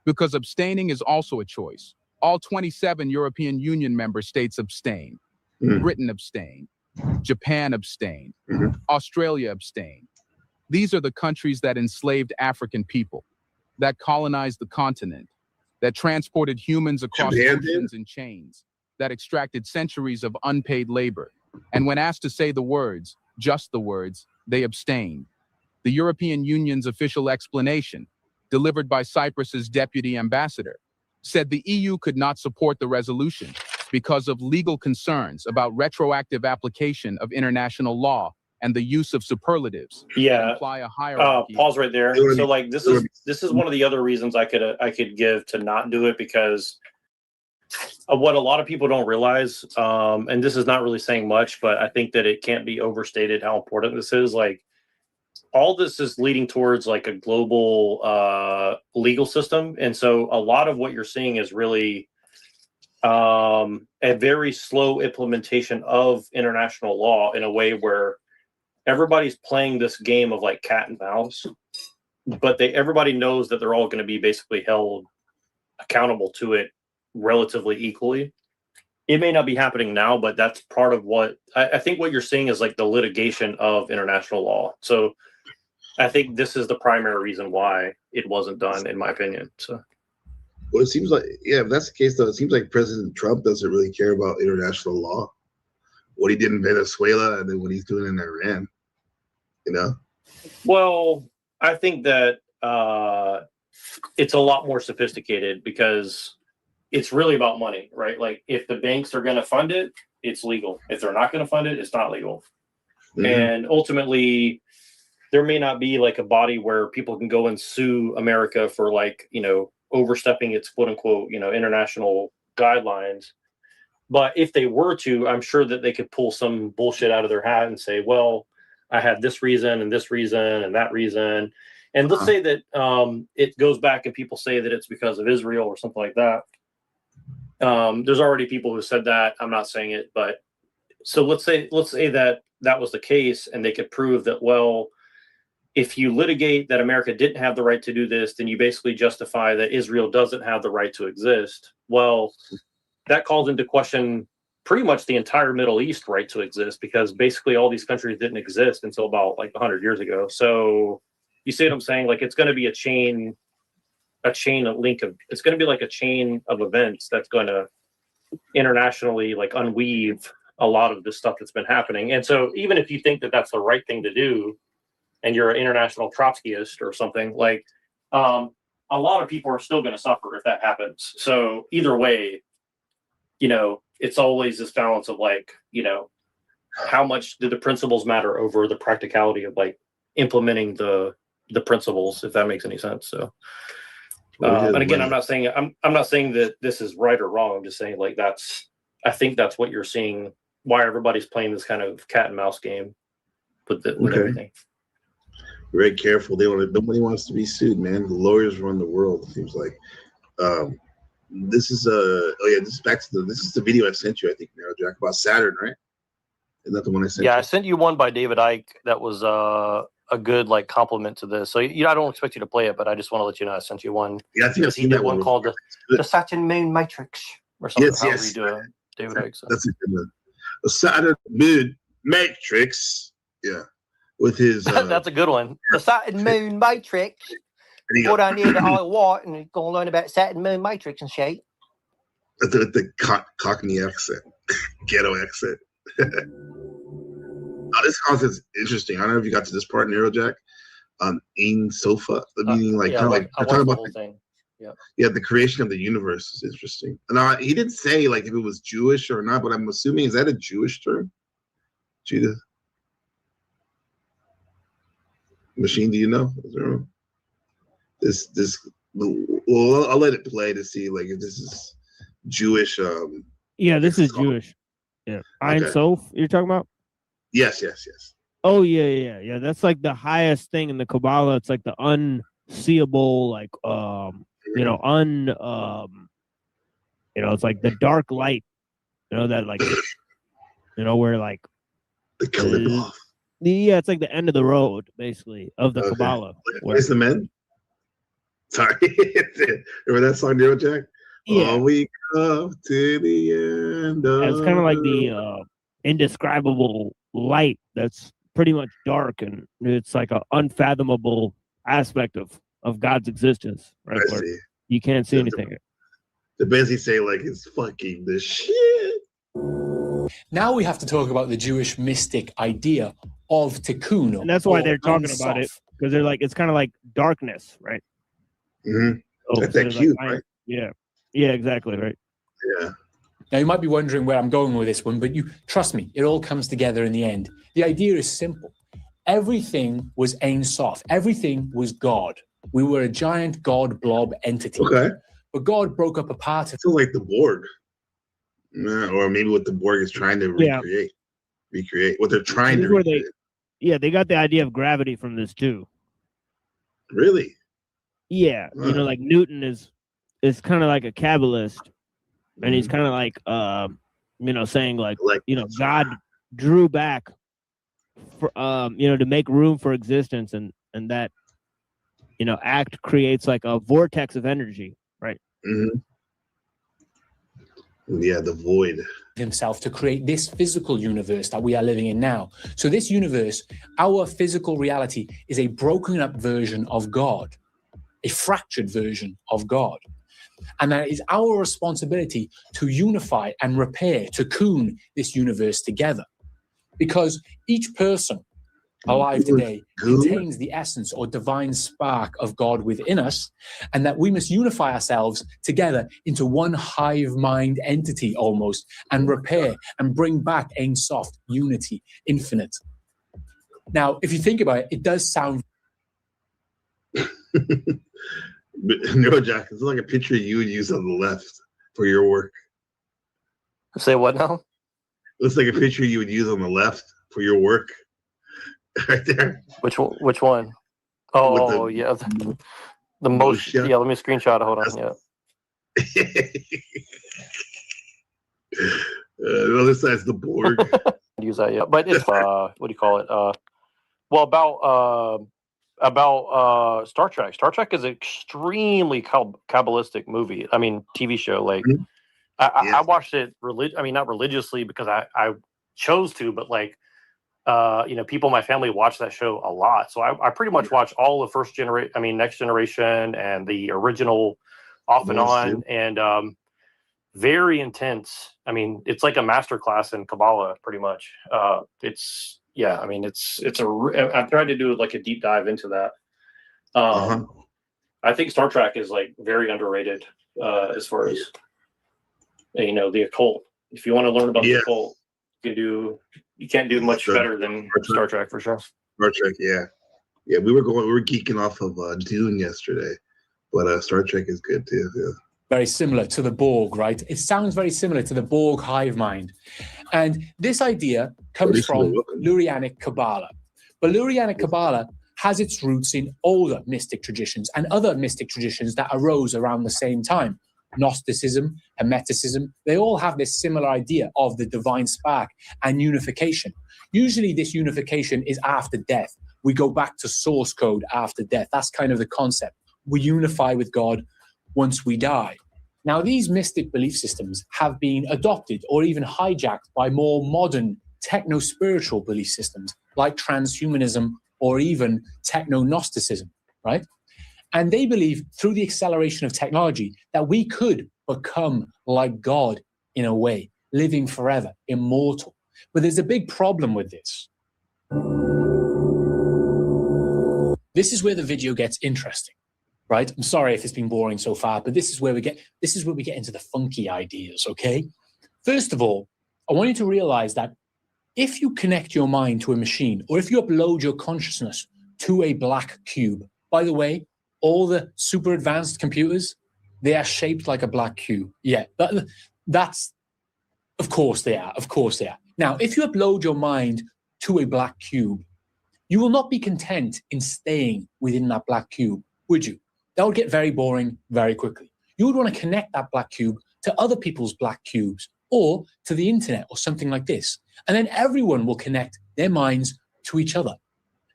Because abstaining is also a choice. All 27 European Union member states abstain. Britain abstained. Japan abstained. Australia abstained. These are the countries that enslaved African people, that colonized the continent, that transported humans across oceans in chains, that extracted centuries of unpaid labor. And when asked to say the words, just the words, they abstained. The European Union's official explanation, delivered by Cyprus's deputy ambassador, said the EU could not support the resolution because of legal concerns about retroactive application of international law and the use of superlatives. Yeah. Imply a hierarchy. Pause right there. So, like, this is one of the other reasons I could give to not do it, because of what a lot of people don't realize. And this is not really saying much, but I think that it can't be overstated how important this is. Like, all this is leading towards like a global legal system, and so a lot of what you're seeing is really a very slow implementation of international law in a way where everybody's playing this game of like cat and mouse, but everybody knows that they're all going to be basically held accountable to it relatively equally. It may not be happening now, but that's part of what I think what you're seeing is like the litigation of international law. So I think this is the primary reason why it wasn't done, in my opinion. So, well, it seems like, yeah, if that's the case, though, it seems like President Trump doesn't really care about international law. What he did in Venezuela and then what he's doing in Iran, you know? Well, I think that it's a lot more sophisticated because it's really about money, right? Like if the banks are going to fund it, it's legal. If they're not going to fund it, it's not legal. Mm-hmm. And ultimately, there may not be like a body where people can go and sue America for like, you know, overstepping its quote unquote, you know, international guidelines. But if they were to, I'm sure that they could pull some bullshit out of their hat and say, well, I had this reason and this reason and that reason. And let's say that it goes back and people say that it's because of Israel or something like that. There's already people who said that. I'm not saying it, but so let's say that that was the case and they could prove that, well, if you litigate that America didn't have the right to do this, then you basically justify that Israel doesn't have the right to exist. Well, that calls into question pretty much the entire Middle East right to exist, because basically all these countries didn't exist until about like 100 years ago. So you see what I'm saying? Like it's going to be a chain link of, it's going to be like a chain of events that's going to internationally like unweave a lot of the stuff that's been happening. And so even if you think that that's the right thing to do, and you're an international Trotskyist or something, like a lot of people are still going to suffer if that happens. So either way, you know, it's always this balance of like, you know, how much do the principles matter over the practicality of like implementing the principles, if that makes any sense. So, and again, I'm not saying that this is right or wrong. I'm just saying like I think that's what you're seeing, why everybody's playing this kind of cat and mouse game with everything. Very careful. Nobody wants to be sued, man. The lawyers run the world, it seems like. This is this is the video I sent you, I think, now, Jack, about Saturn, right? Isn't that the one I sent you? I sent you one by David Icke that was a good like compliment to this. So I don't expect you to play it, but I just want to let you know I sent you one. Yeah, I think I've seen that one called the Saturn Moon Matrix or something. Yes. David Icke. So. That's a good one. The Saturn Moon Matrix. Yeah. With his that's a good one. The Saturn Moon Matrix. Go down here to Isle White and go and learn about Saturn Moon Matrix and shit. With the Cockney accent, ghetto accent. This concept is interesting. I don't know if you got to this part, Neurojack. Ain Sofa, meaning like kind of like talking about the whole thing. Yeah, the creation of the universe is interesting. Now he didn't say like if it was Jewish or not, but I'm assuming, is that a Jewish term? Judah. Machine, do you know? Well, I'll let it play to see like if this is Jewish. Yeah, this is Jewish. Yeah, Ein Sof, you're talking about? Yes. Oh yeah. That's like the highest thing in the Kabbalah. It's like the unseeable, like it's like the dark light. You know that like, where like the Kalibah. Yeah, it's like the end of the road, basically, of the Kabbalah. Where's the men? Sorry. Remember that song, Neurojack? Yeah. Oh, we come to the end of it's kind of like the indescribable light that's pretty much dark, and it's like an unfathomable aspect of God's existence, right? I see. You can't see anything. The basically say like it's fucking the shit. Now we have to talk about the Jewish mystic idea of tikkun. And that's why they're talking about it, because they're like, it's kind of like darkness, right? Mm-hmm. Like that cube, right? Yeah, exactly, right? Yeah. Now you might be wondering where I'm going with this one, but you trust me, it all comes together in the end. The idea is simple. Everything was Ein Sof. Everything was God. We were a giant God blob entity. Okay. But God broke up a part of it. Feels like the Borg. Or maybe what the Borg is trying to recreate. What they're trying to recreate. They got the idea of gravity from this too. Really? Yeah. Like Newton is kind of like a Kabbalist. And he's kind of like, saying like God drew back for, to make room for existence, and that, act creates like a vortex of energy, right? Mm-hmm. Yeah, the void. Himself to create this physical universe that we are living in now. So this universe, our physical reality, is a broken up version of God, a fractured version of God. And that is our responsibility to unify and repair, to cocoon this universe together. Because each person alive today contains the essence or divine spark of God within us, and that we must unify ourselves together into one hive mind entity almost, and repair and bring back Ein Sof, unity, infinite. Now, if you think about it, it does sound... Neurojack, it's like a picture you would use on the left for your work. Say what now? Looks like a picture you would use on the left for your work. Right there. Which one? Oh, yeah. The most. Yeah, let me screenshot it. Hold on. Yeah. The other side's the Borg. Use that, yeah. But it's what do you call it? Well, about Star Trek. Star Trek is an extremely Kabbalistic movie. I mean, TV show. Like, I watched it. Not religiously because I chose to, but like. People in my family watch that show a lot. So I pretty much watch all the Next Generation and the original off and on, and very intense. I mean, it's like a masterclass in Kabbalah, pretty much. I've tried to do like a deep dive into that. I think Star Trek is like very underrated as far as, the occult. If you want to learn about the occult, you can't do much better than Star Trek for sure. Star Trek, yeah. We were geeking off of Dune yesterday, but Star Trek is good too. Yeah. Very similar to the Borg, right? It sounds very similar to the Borg hive mind, and this idea comes from Lurianic Kabbalah. But Lurianic Kabbalah has its roots in older mystic traditions and other mystic traditions that arose around the same time. Gnosticism, Hermeticism, they all have this similar idea of the divine spark and unification. Usually this unification is after death. We go back to source code after death. That's kind of the concept. We unify with God once we die. Now, these mystic belief systems have been adopted or even hijacked by more modern techno-spiritual belief systems like transhumanism or even techno-Gnosticism, right? And they believe through the acceleration of technology that we could become like God in a way, living forever, immortal. But there's a big problem with this. This is where the video gets interesting, right? I'm sorry if it's been boring so far, but this is where we get into the funky ideas, okay? First of all, I want you to realize that if you connect your mind to a machine, or if you upload your consciousness to a black cube, by the way, all the super advanced computers, they are shaped like a black cube. Yeah, that's, of course they are. Of course they are. Now, if you upload your mind to a black cube, you will not be content in staying within that black cube, would you? That would get very boring very quickly. You would want to connect that black cube to other people's black cubes or to the internet or something like this. And then everyone will connect their minds to each other.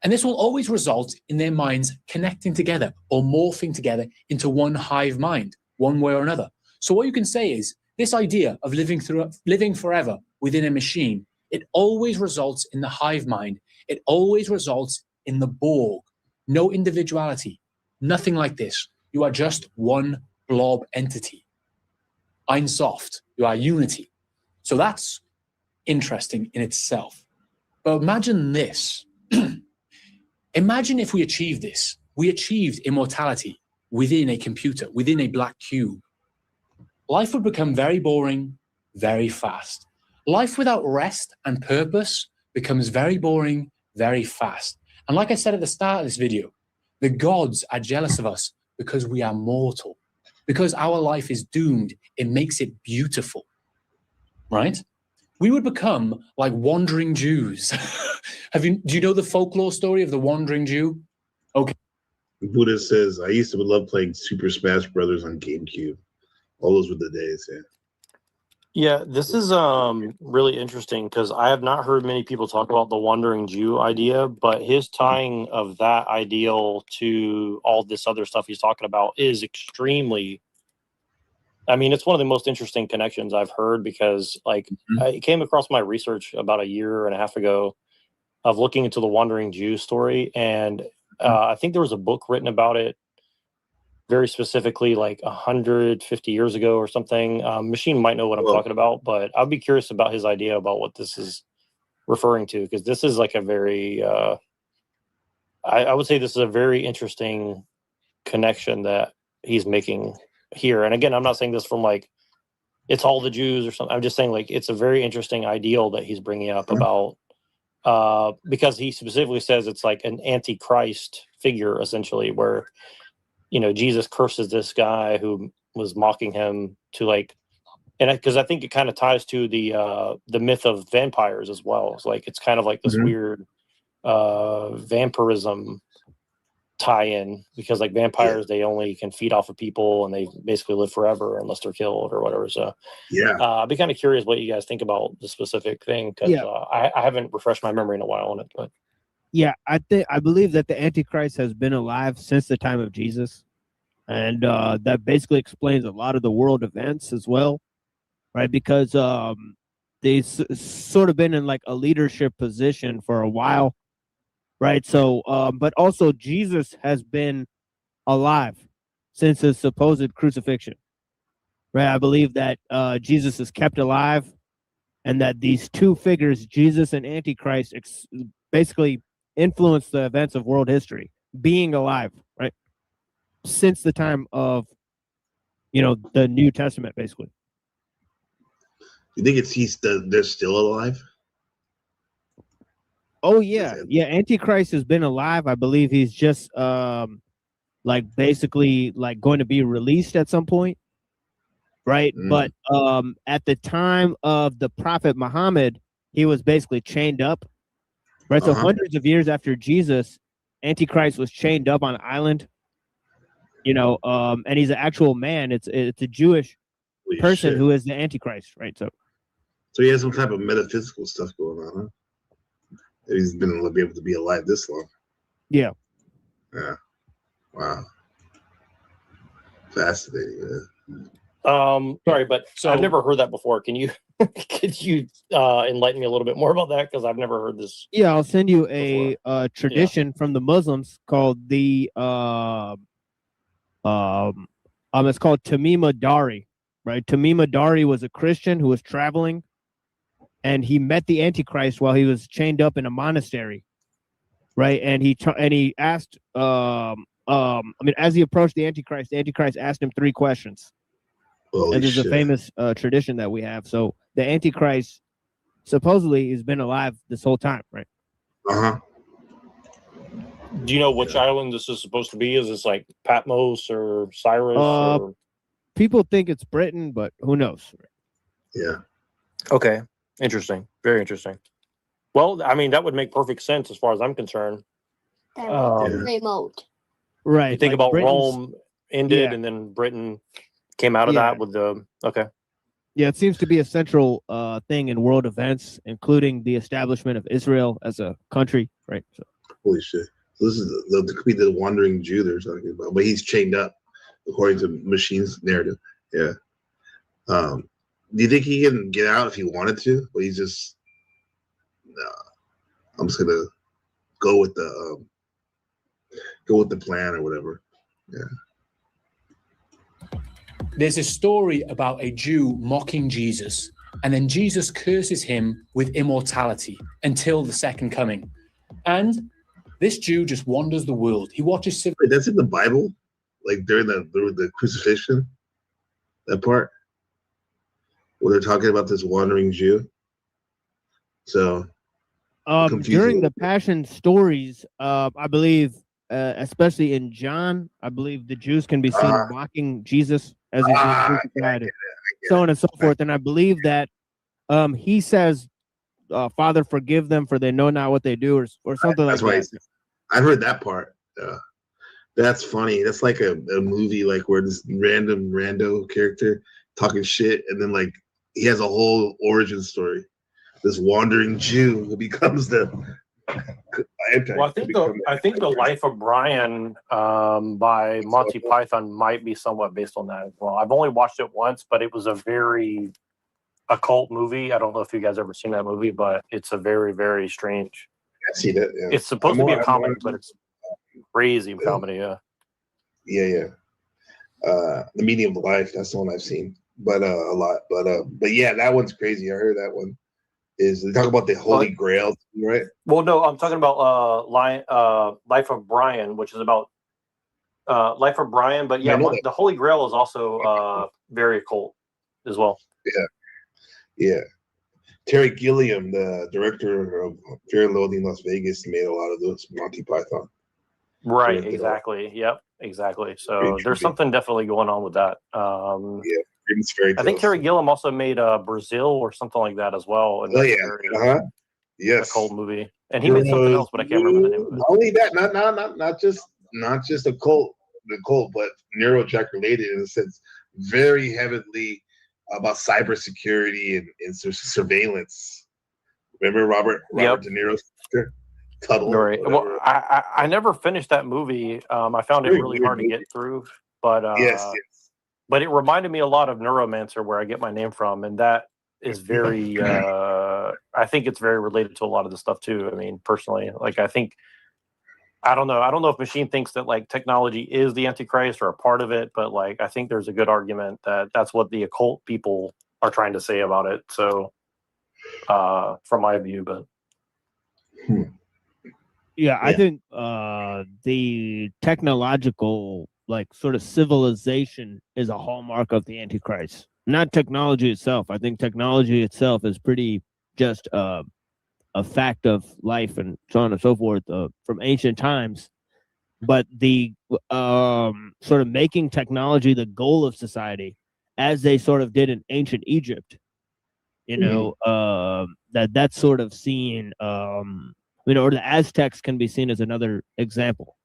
And this will always result in their minds connecting together or morphing together into one hive mind, one way or another. So what you can say is this idea of living forever within a machine, it always results in the hive mind. It always results in the Borg. No individuality, nothing like this. You are just one blob entity. Ein Sof, you are unity. So that's interesting in itself. But imagine this. Imagine if we achieved this. We achieved immortality within a computer, within a black cube. Life would become very boring, very fast. Life without rest and purpose becomes very boring, very fast. And like I said at the start of this video, the gods are jealous of us because we are mortal, because our life is doomed. It makes it beautiful, right? We would become like wandering Jews. Do you know the folklore story of the wandering Jew? Okay. Buddha says, I used to love playing Super Smash Brothers on GameCube. All those were the days, yeah. Yeah, this is really interesting because I have not heard many people talk about the wandering Jew idea, but his tying of that ideal to all this other stuff he's talking about is extremely I mean, it's one of the most interesting connections I've heard because, like, I came across my research about a year and a half ago of looking into the Wandering Jew story, and I think there was a book written about it very specifically, like 150 years ago or something. Machine might know what I'm talking about, but I'd be curious about his idea about what this is referring to, because this is like a very, I would say this is a very interesting connection that he's making here. And again, I'm not saying this from like it's all the Jews or something. I'm just saying like it's a very interesting ideal that he's bringing up about because he specifically says it's like an antichrist figure essentially, where Jesus curses this guy who was mocking him to like, and because I think it kind of ties to the myth of vampires as well. It's like it's kind of like this weird vampirism tie-in, because like vampires they only can feed off of people and they basically live forever unless they're killed or whatever. So I'd be kind of curious what you guys think about the specific thing, because I haven't refreshed my memory in a while on it. But I believe that the Antichrist has been alive since the time of Jesus, and that basically explains a lot of the world events as well, right? Because they've sort of been in like a leadership position for a while. Right. So, but also Jesus has been alive since his supposed crucifixion. Right. I believe that Jesus is kept alive, and that these two figures, Jesus and Antichrist, basically influence the events of world history, being alive. Right. Since the time of, the New Testament, basically. You think they're still alive? Oh yeah, Antichrist has been alive. I believe he's just basically going to be released at some point, right? But at the time of the Prophet Muhammad, he was basically chained up, right? So hundreds of years after Jesus, Antichrist was chained up on an island, and he's an actual man. It's a Jewish person who is the Antichrist, right? So he has some type of metaphysical stuff going on, huh? He's been able to be alive this long. Yeah. Yeah. Wow. Fascinating. Sorry, but I've never heard that before. Can you enlighten me a little bit more about that? Because I've never heard this. Yeah, I'll send you a tradition from the Muslims called the it's called Tamima Dari, right? Tamima Dari was a Christian who was traveling, and he met the Antichrist while he was chained up in a monastery, right? And he asked, as he approached the Antichrist asked him 3 questions. And there's a famous tradition that we have. So the Antichrist supposedly has been alive this whole time, right? Do you know which island this is supposed to be? Is this like Patmos or Cyrus? Or... People think it's Britain, but who knows? Yeah. Okay. Interesting. Very interesting. Well, I mean, that would make perfect sense as far as I'm concerned. Remote. Right. You think about Rome ended and then Britain came out of that with the... Okay. Yeah, it seems to be a central thing in world events, including the establishment of Israel as a country, right? So. Holy shit. So this is could be the Wandering Jew they're talking about, but he's chained up, according to Machine's narrative. Yeah. Do you think he can get out if he wanted to? Or he's just, I'm just gonna go with the plan or whatever. Yeah. There's a story about a Jew mocking Jesus, and then Jesus curses him with immortality until the second coming. And this Jew just wanders the world. He watches... Wait, that's in the Bible? Like during the crucifixion? That part? Where they're talking about this wandering Jew? So... during the Passion stories, I believe, especially in John, I believe the Jews can be seen mocking Jesus as he's being crucified, so on and so forth. And I believe that he says, "Father, forgive them, for they know not what they do," or something like that. I've heard that part. That's funny. That's like a movie, like where this rando character talking shit, and then like he has a whole origin story. This wandering Jew who becomes the Well, I think the Life of Brian by Monty Python might be somewhat based on that as well. I've only watched it once, but it was a very occult movie. I don't know if you guys ever seen that movie, but it's a very, very strange. I see that. Yeah. It's supposed to be a comedy, but it's crazy comedy. Yeah. Yeah. The Meaning of Life. That's the one I've seen, but a lot. But yeah, that one's crazy. I heard that one. Is they talk about the Holy Grail, right? Well, no, I'm talking about Life of Brian, which is about Life of Brian. But yeah, the Holy Grail is also very occult as well. Yeah. Terry Gilliam, the director of Fear and Loathing in Las Vegas, made a lot of those Monty Python. Right. Exactly. Yep. Exactly. So there's something definitely going on with that. Yeah. It's very I think Terry Gilliam also made Brazil or something like that Oh yeah, yes, occult movie, and he made something else, but I can't remember the name of it. Not only that, not just occult, but neurotrack related in a sense, very heavily about cybersecurity and surveillance. Remember Robert De Niro's Tuttle? Right. Well, I never finished that movie. I found it really hard to get through, but yes. But it reminded me a lot of Neuromancer, where I get my name from, and that is very. I think it's very related to a lot of the stuff too. I mean, personally, like I don't know if Machine thinks that like technology is the Antichrist or a part of it, but like I think there's a good argument that that's what the occult people are trying to say about it. So, from my view, but yeah, I think the technological, like, sort of civilization is a hallmark of the Antichrist, not technology itself. I think technology itself is pretty just a fact of life and so on and so forth from ancient times. But the sort of making technology the goal of society, as they sort of did in ancient Egypt, you know, that's sort of seen, or the Aztecs can be seen as another example.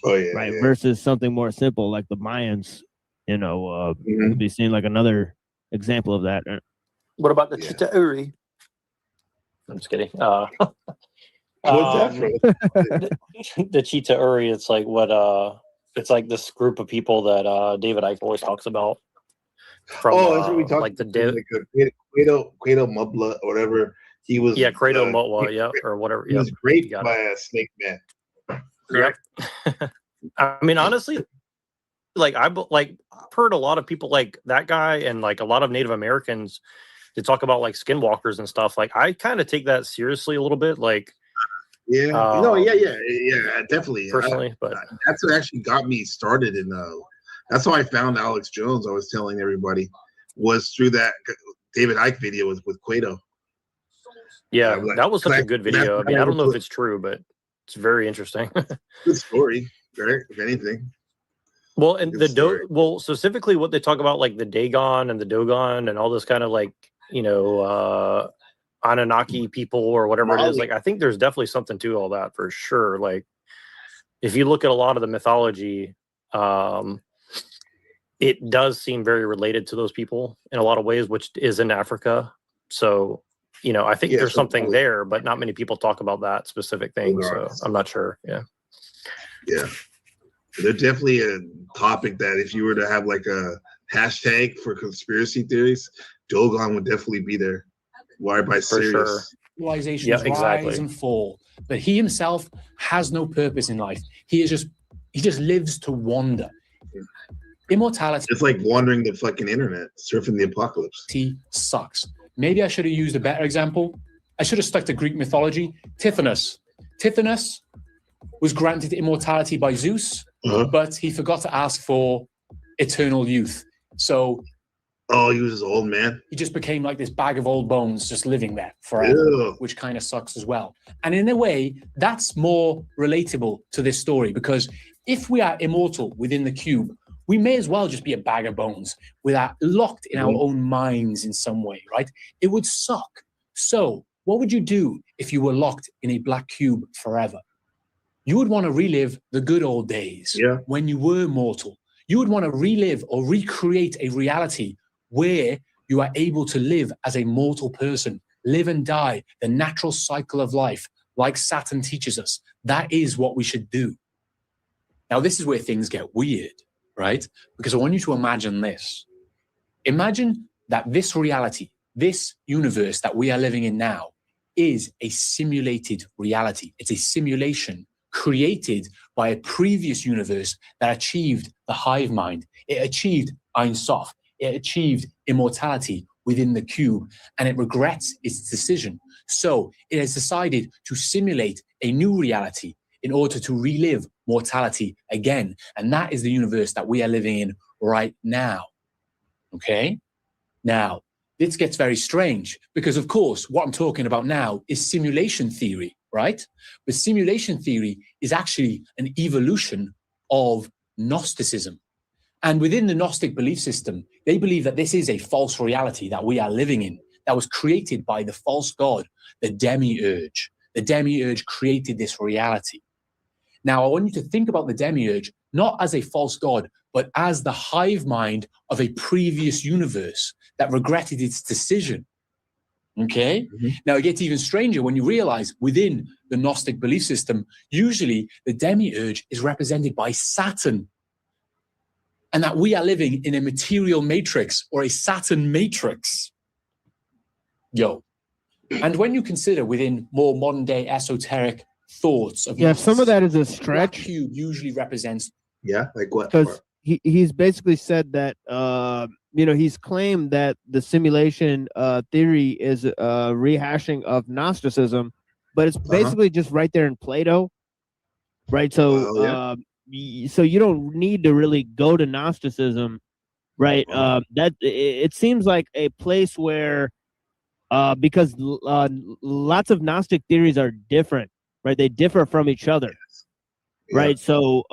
Oh yeah, right. Yeah. Versus something more simple like the Mayans, could be seen like another example of that. What about the Chita Uri? I'm just kidding. What's that from? The Chita Uri. It's like it's like this group of people that David Icke always talks about. From, that's what we talked like Credo Mubla or whatever. He was Credo Mutwa, or whatever. He was raped by a snake man. Yep. I mean, honestly, like I've heard a lot of people like that guy and like a lot of Native Americans to talk about like skinwalkers and stuff. Like I kind of take that seriously a little bit. Like, yeah, definitely. Personally, but that's what actually got me started in. That's how I found Alex Jones. I was telling everybody was through that David Icke video with Cueto. Yeah, that was such a good video. I mean, I don't know if it's true, but it's very interesting. Good story, right? If anything. Well, and specifically what they talk about, like the Dagon and the Dogon and all this kind of like, Anunnaki people or whatever it is. Like, I think there's definitely something to all that for sure. Like, if you look at a lot of the mythology, it does seem very related to those people in a lot of ways, which is in Africa. So, I think there's something there, but not many people talk about that specific thing. So I'm not sure. Yeah. Yeah. They're definitely a topic that if you were to have like a hashtag for conspiracy theories, Dogon would definitely be there. Why by serious? Sure. Civilizations rise and fall, but he himself has no purpose in life. He just lives to wander. Immortality. It's like wandering the fucking internet, surfing the apocalypse. He sucks. Maybe I should have used a better example. I should have stuck to Greek mythology. Tithonus. Tithonus was granted immortality by Zeus, but he forgot to ask for eternal youth. So, he was an old man. He just became like this bag of old bones, just living there forever, which kind of sucks as well. And in a way, that's more relatable to this story, because if we are immortal within the cube, we may as well just be a bag of bones locked in our own minds in some way, right? It would suck. So what would you do if you were locked in a black cube forever? You would want to relive the good old days when you were mortal. You would want to relive or recreate a reality where you are able to live as a mortal person, live and die, the natural cycle of life, like Saturn teaches us. That is what we should do. Now, this is where things get weird, right? Because I want you to imagine this. Imagine that this reality, this universe that we are living in now, is a simulated reality. It's a simulation created by a previous universe that achieved the hive mind. It achieved Ein Sof. It achieved immortality within the cube, and it regrets its decision. So it has decided to simulate a new reality in order to relive mortality again. And that is the universe that we are living in right now. Okay? Now, this gets very strange because, of course, what I'm talking about now is simulation theory, right? But simulation theory is actually an evolution of Gnosticism. And within the Gnostic belief system, they believe that this is a false reality that we are living in, that was created by the false god, the demiurge. The demiurge created this reality. Now, I want you to think about the demiurge not as a false god, but as the hive mind of a previous universe that regretted its decision. Okay? Now, it gets even stranger when you realize within the Gnostic belief system, usually the demiurge is represented by Saturn, and that we are living in a material matrix or a Saturn matrix. Yo. And when you consider within more modern day esoteric thoughts of some of that is a stretch. Black cube usually represents like what? Because he's basically said that he's claimed that the simulation theory is a rehashing of Gnosticism, but it's basically just right there in Plato, right? So so you don't need to really go to Gnosticism, right? That it seems like a place where because lots of Gnostic theories are different, right? They differ from each other. Right. So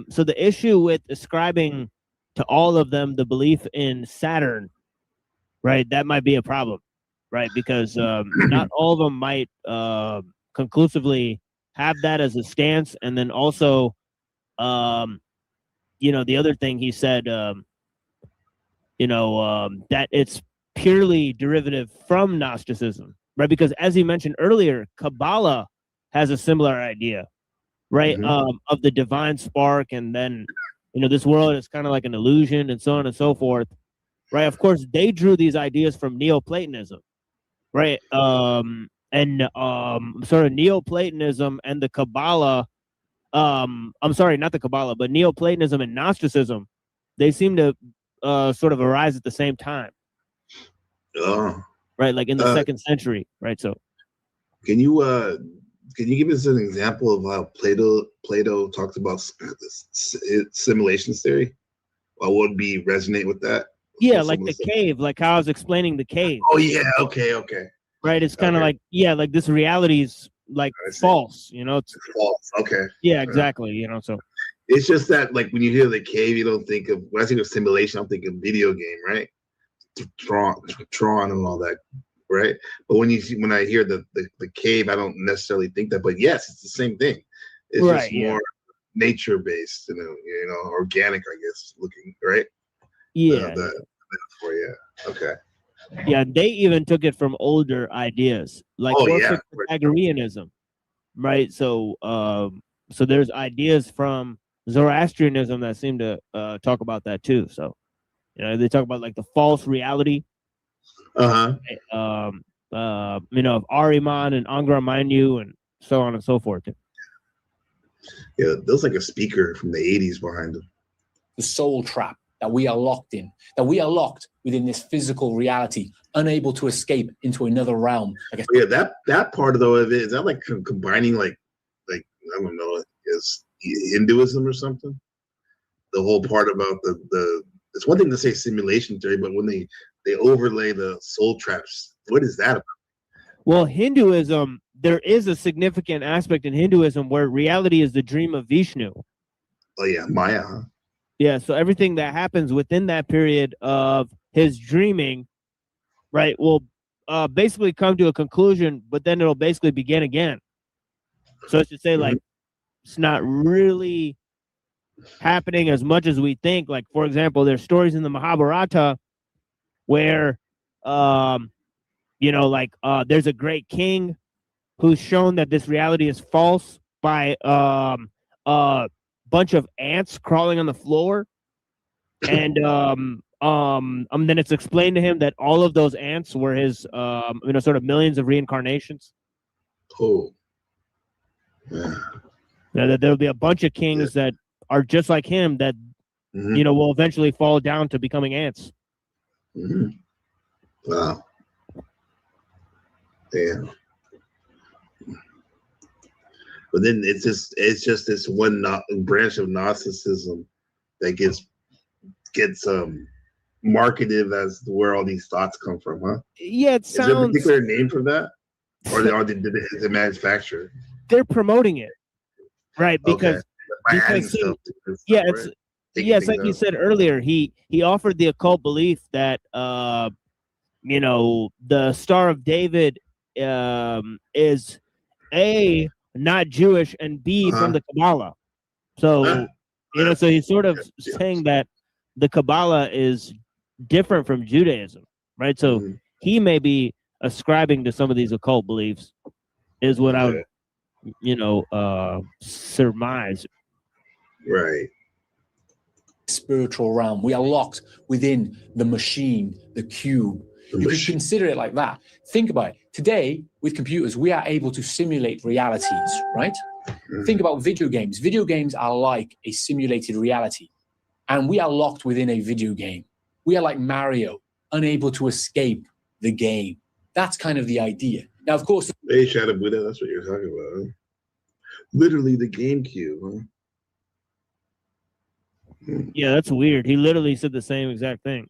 so the issue with ascribing to all of them the belief in Saturn, right, that might be a problem, right? Because not all of them might conclusively have that as a stance. And then also, the other thing he said, that it's purely derivative from Gnosticism, right? Because as he mentioned earlier, Kabbalah has a similar idea. Right, of the divine spark, and then this world is kind of like an illusion, and so on and so forth. Right, of course, they drew these ideas from Neoplatonism, right? And sort of Neoplatonism and the Kabbalah. I'm sorry, not the Kabbalah, but Neoplatonism and Gnosticism. They seem to sort of arise at the same time. Right, like in the 2nd century. Right, so can you give us an example of how Plato talks about simulations theory? What would be resonate with that? Yeah, like the cave, like how I was explaining the cave. Oh yeah, okay. Right, it's kind of like like this reality is like false, it's false. Okay. Yeah, exactly. So it's just that like when you hear the cave, you don't think of when I think of simulation, I'm thinking video game, right? Tron and all that. Right, but when I hear the cave, I don't necessarily think that. But yes, it's the same thing. It's just more nature based, organic, I guess. Looking right. Yeah. Okay. Yeah, they even took it from older ideas, like Pythagoreanism, right? So, so there's ideas from Zoroastrianism that seem to talk about that too. So, they talk about like the false reality. Of Ahriman and Angra Mainyu and so on and so forth. Yeah, there's like a speaker from the 80s behind them. The soul trap that we are locked in, that we are locked within this physical reality, unable to escape into another realm. That part though of it, is that like combining like I don't know, is Hinduism or something? The whole part about the it's one thing to say simulation theory, but when they overlay the soul traps. What is that about? Well, Hinduism, there is a significant aspect in Hinduism where reality is the dream of Vishnu. Oh yeah, Maya. Huh? Yeah, so everything that happens within that period of his dreaming, right, will basically come to a conclusion, but then it'll basically begin again. So I should say, like, it's not really happening as much as we think. Like, for example, there's stories in the Mahabharata where, there's a great king, who's shown that this reality is false by a bunch of ants crawling on the floor, and then it's explained to him that all of those ants were his sort of millions of reincarnations. Cool. Yeah. That there'll be a bunch of kings that are just like him that will eventually fall down to becoming ants. Wow. Damn. But then it's just this one branch of Gnosticism that gets marketed as where all these thoughts come from, huh? Yeah, Is there a particular name for that, or did it manufacture? They're promoting it, right? Because it's like you said earlier. He offered the occult belief that the Star of David is A, not Jewish, and B, from the Kabbalah. So so he's sort of saying that the Kabbalah is different from Judaism, right? So he may be ascribing to some of these occult beliefs, is what I would surmise. Right. Spiritual realm. We are locked within the machine, the cube. You could consider it like that. Think about it. Today, with computers, we are able to simulate realities, right? Think about video games. Video games are like a simulated reality, and we are locked within a video game. We are like Mario, unable to escape the game. That's kind of the idea. Now, of course, hey, Shadow Buddha, that's what you're talking about. Huh? Literally the GameCube, huh? Yeah, that's weird. He literally said the same exact thing.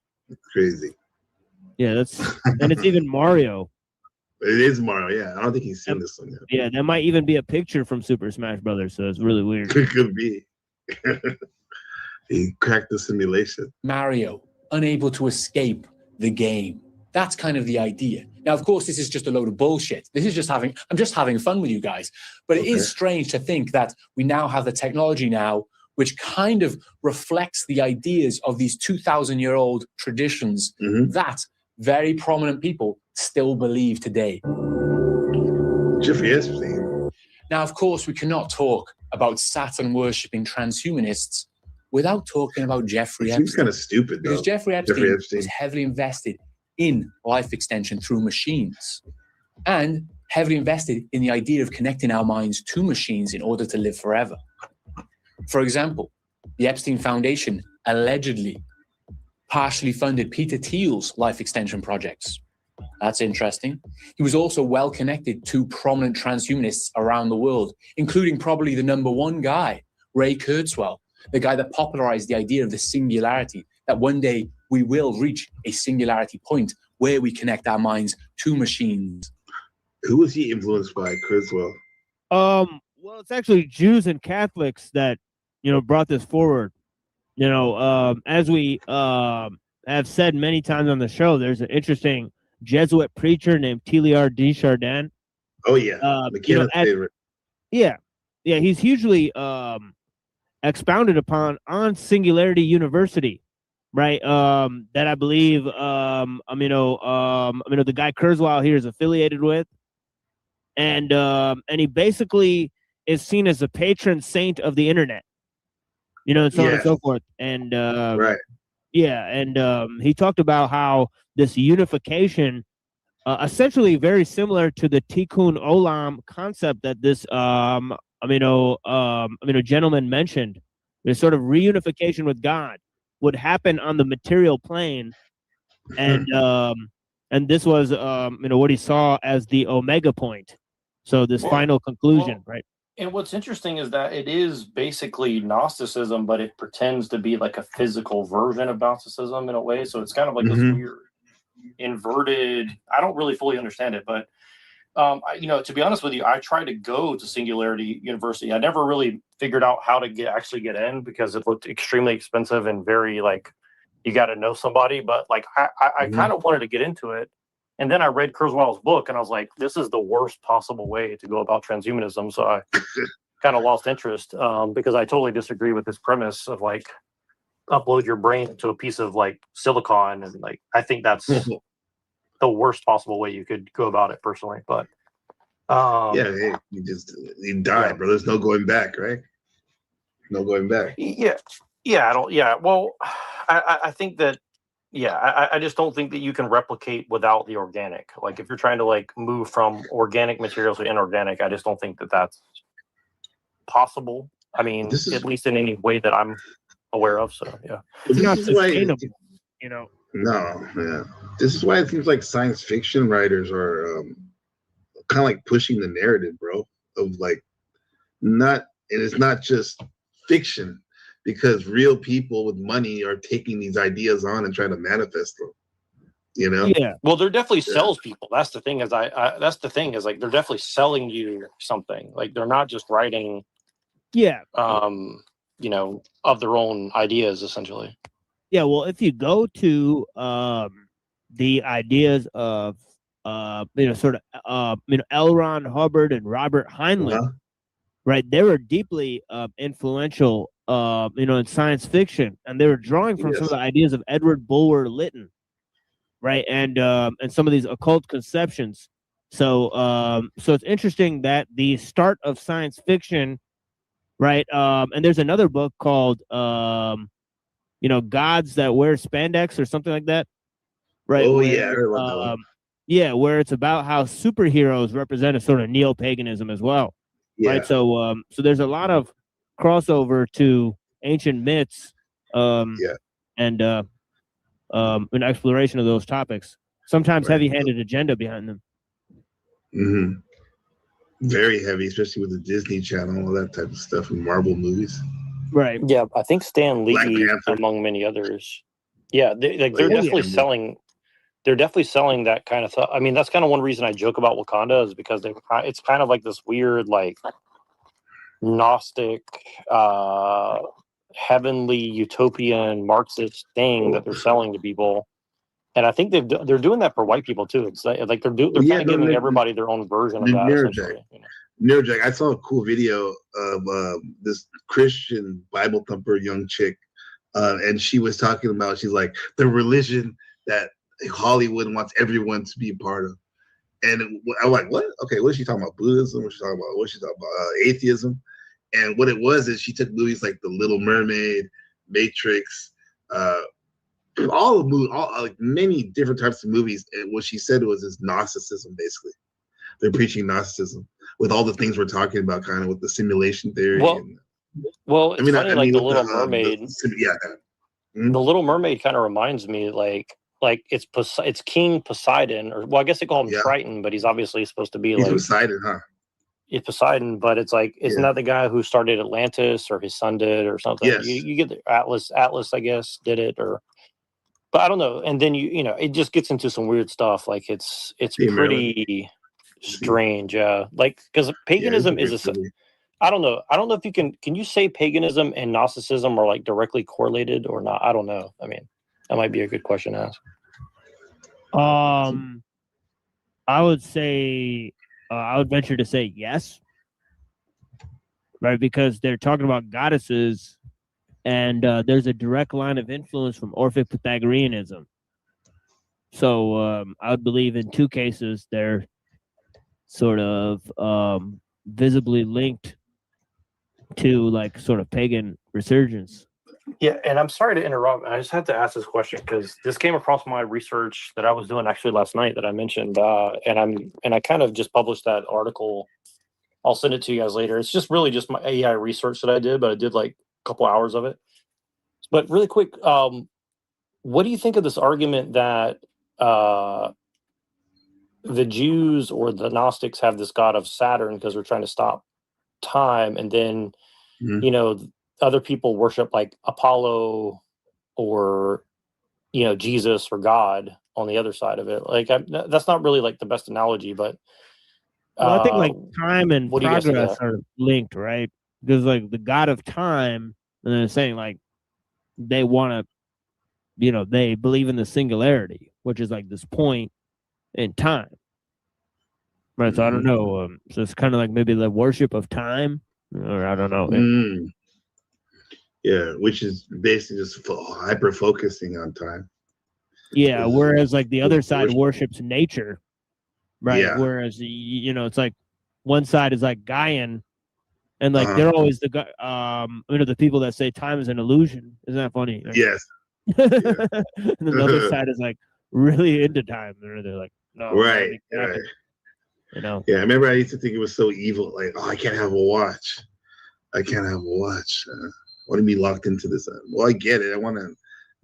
Crazy. Yeah, and it's even Mario. It is Mario, yeah. I don't think he's seen this one yet. Yeah, that might even be a picture from Super Smash Brothers, so it's really weird. It could be. He cracked the simulation. Mario, unable to escape the game. That's kind of the idea. Now, of course, this is just a load of bullshit. I'm just having fun with you guys. But it is strange to think that we now have the technology now which kind of reflects the ideas of these 2,000-year-old traditions that very prominent people still believe today. Jeffrey Epstein. Now, of course, we cannot talk about Saturn-worshipping transhumanists without talking about Jeffrey Epstein. Seems kind of stupid, though. Because Jeffrey Epstein was heavily invested in life extension through machines and heavily invested in the idea of connecting our minds to machines in order to live forever. For example, the Epstein Foundation allegedly partially funded Peter Thiel's life extension projects. That's interesting. He was also well connected to prominent transhumanists around the world, including probably the number one guy, Ray Kurzweil, the guy that popularized the idea of the singularity, that one day we will reach a singularity point where we connect our minds to machines. Who was he influenced by, Kurzweil? Well, it's actually Jews and Catholics that, brought this forward. As we have said many times on the show, there's an interesting Jesuit preacher named Teilhard de Chardin. Oh, yeah. McKenna's favorite. Yeah. Yeah, he's hugely expounded upon on Singularity University, right? That I believe, the guy Kurzweil here is affiliated with. And he basically is seen as a patron saint of the internet, and so on and so forth. And right. Yeah, and he talked about how this unification, essentially very similar to the Tikkun Olam concept that this gentleman mentioned, this sort of reunification with God would happen on the material plane, and this was what he saw as the omega point. So this final conclusion, right? And what's interesting is that it is basically Gnosticism, but it pretends to be like a physical version of Gnosticism in a way. So it's kind of like this weird inverted. I don't really fully understand it, but to be honest with you, I tried to go to Singularity University. I never really figured out how to actually get in because it looked extremely expensive and very you got to know somebody. But I kind of wanted to get into it. And then I read Kurzweil's book, and I was like, this is the worst possible way to go about transhumanism. So I kind of lost interest because I totally disagree with this premise of upload your brain to a piece of silicon. And I think that's the worst possible way you could go about it personally. But Yeah, he died, bro. There's no going back, right? No going back. Yeah, I don't. Yeah, well, I think that. Yeah, I just don't think that you can replicate without the organic. Like if you're trying to like move from organic materials to inorganic, I just don't think that that's possible. I mean, at least in any way that I'm aware of. So yeah, it's not sustainable. You know. No, yeah. This is why it seems like science fiction writers are kind of like pushing the narrative, bro. Of like and it's not just fiction. Because real people with money are taking these ideas on and trying to manifest them, you know? Yeah. Well, they're definitely salespeople. That's the thing. That's the thing is like they're definitely selling you something. Like they're not just writing. Yeah. You know, of their own ideas, essentially. Yeah. Well, if you go to the ideas of sort of L. Ron Hubbard and Robert Heinlein, right? They were deeply influential. In science fiction, and they were drawing from some of the ideas of Edward Bulwer Lytton, right, and some of these occult conceptions. So it's interesting that the start of science fiction, right, and there's another book called, Gods That Wear Spandex or something like that, right? Oh, where, yeah, I heard about that one. Yeah, where it's about how superheroes represent a sort of neo-paganism as well, right? So there's a lot of crossover to ancient myths and an exploration of those topics, sometimes heavy-handed agenda behind them. Very heavy, especially with the Disney Channel, all that type of stuff, and Marvel movies. Right. Yeah, I think Stan Lee, among many others. Yeah, they're definitely selling. They're definitely selling that kind of stuff. I mean, that's kind of one reason I joke about Wakanda is because it's kind of like this weird, like Gnostic, heavenly utopian Marxist thing that they're selling to people, and I think they're doing that for white people too. It's like they're kind of giving everybody their own version of that. Essentially, Neurojack. I saw a cool video of this Christian Bible thumper young chick, and she was talking about she's like the religion that Hollywood wants everyone to be a part of, and I'm like, what? Okay, what is she talking about? Buddhism? What's she talking about? What's she talking about? Atheism? And what it was is she took movies like The Little Mermaid, Matrix, all the movies, like many different types of movies. And what she said was Gnosticism, basically. They're preaching Gnosticism with all the things we're talking about, kind of with the simulation theory. Well, it's funny, like The Little Mermaid. The Little Mermaid kind of reminds me like it's King Poseidon, or well, I guess they call him Triton, but he's obviously supposed to be he's like Poseidon, huh? It's Poseidon, but it's like isn't that the guy who started Atlantis or his son did or something? Yes. You get the Atlas, I guess, did it but I don't know. And then it just gets into some weird stuff. Like it's pretty strange, like because paganism is I don't know if you can you say paganism and Gnosticism are like directly correlated or not? I don't know. I mean, that might be a good question to ask. I would say I would venture to say yes, right? Because they're talking about goddesses, and there's a direct line of influence from Orphic Pythagoreanism. So I would believe in two cases they're sort of visibly linked to like sort of pagan resurgence. Yeah, and I'm sorry to interrupt. I just had to ask this question because this came across my research that I was doing actually last night that I mentioned, and I kind of just published that article. I'll send it to you guys later. It's just really just my AI research that I did, but I did like a couple hours of it. But really quick, what do you think of this argument that the Jews or the Gnostics have this god of Saturn because they're trying to stop time, and then other people worship like Apollo or Jesus or God on the other side of it? Like that's not really like the best analogy, but I think like time and what do you guys think of progress that? are linked, right? Because like the god of time, and they're saying like they want to, they believe in the singularity, which is like this point in time, right? So I don't know. So it's kind of like maybe the worship of time, or I don't know. Yeah, which is basically just hyper focusing on time. Yeah, whereas like the other side worships nature, right? Yeah. Whereas it's like one side is like Gaian, and like they're always the the people that say time is an illusion. Isn't that funny? Yes. And then the other side is like really into time. They're like, no, Right. You know. Yeah, I remember I used to think it was so evil. Like, oh, I can't have a watch. I can't have a watch. I want to be locked into this. Well, I get it. I want to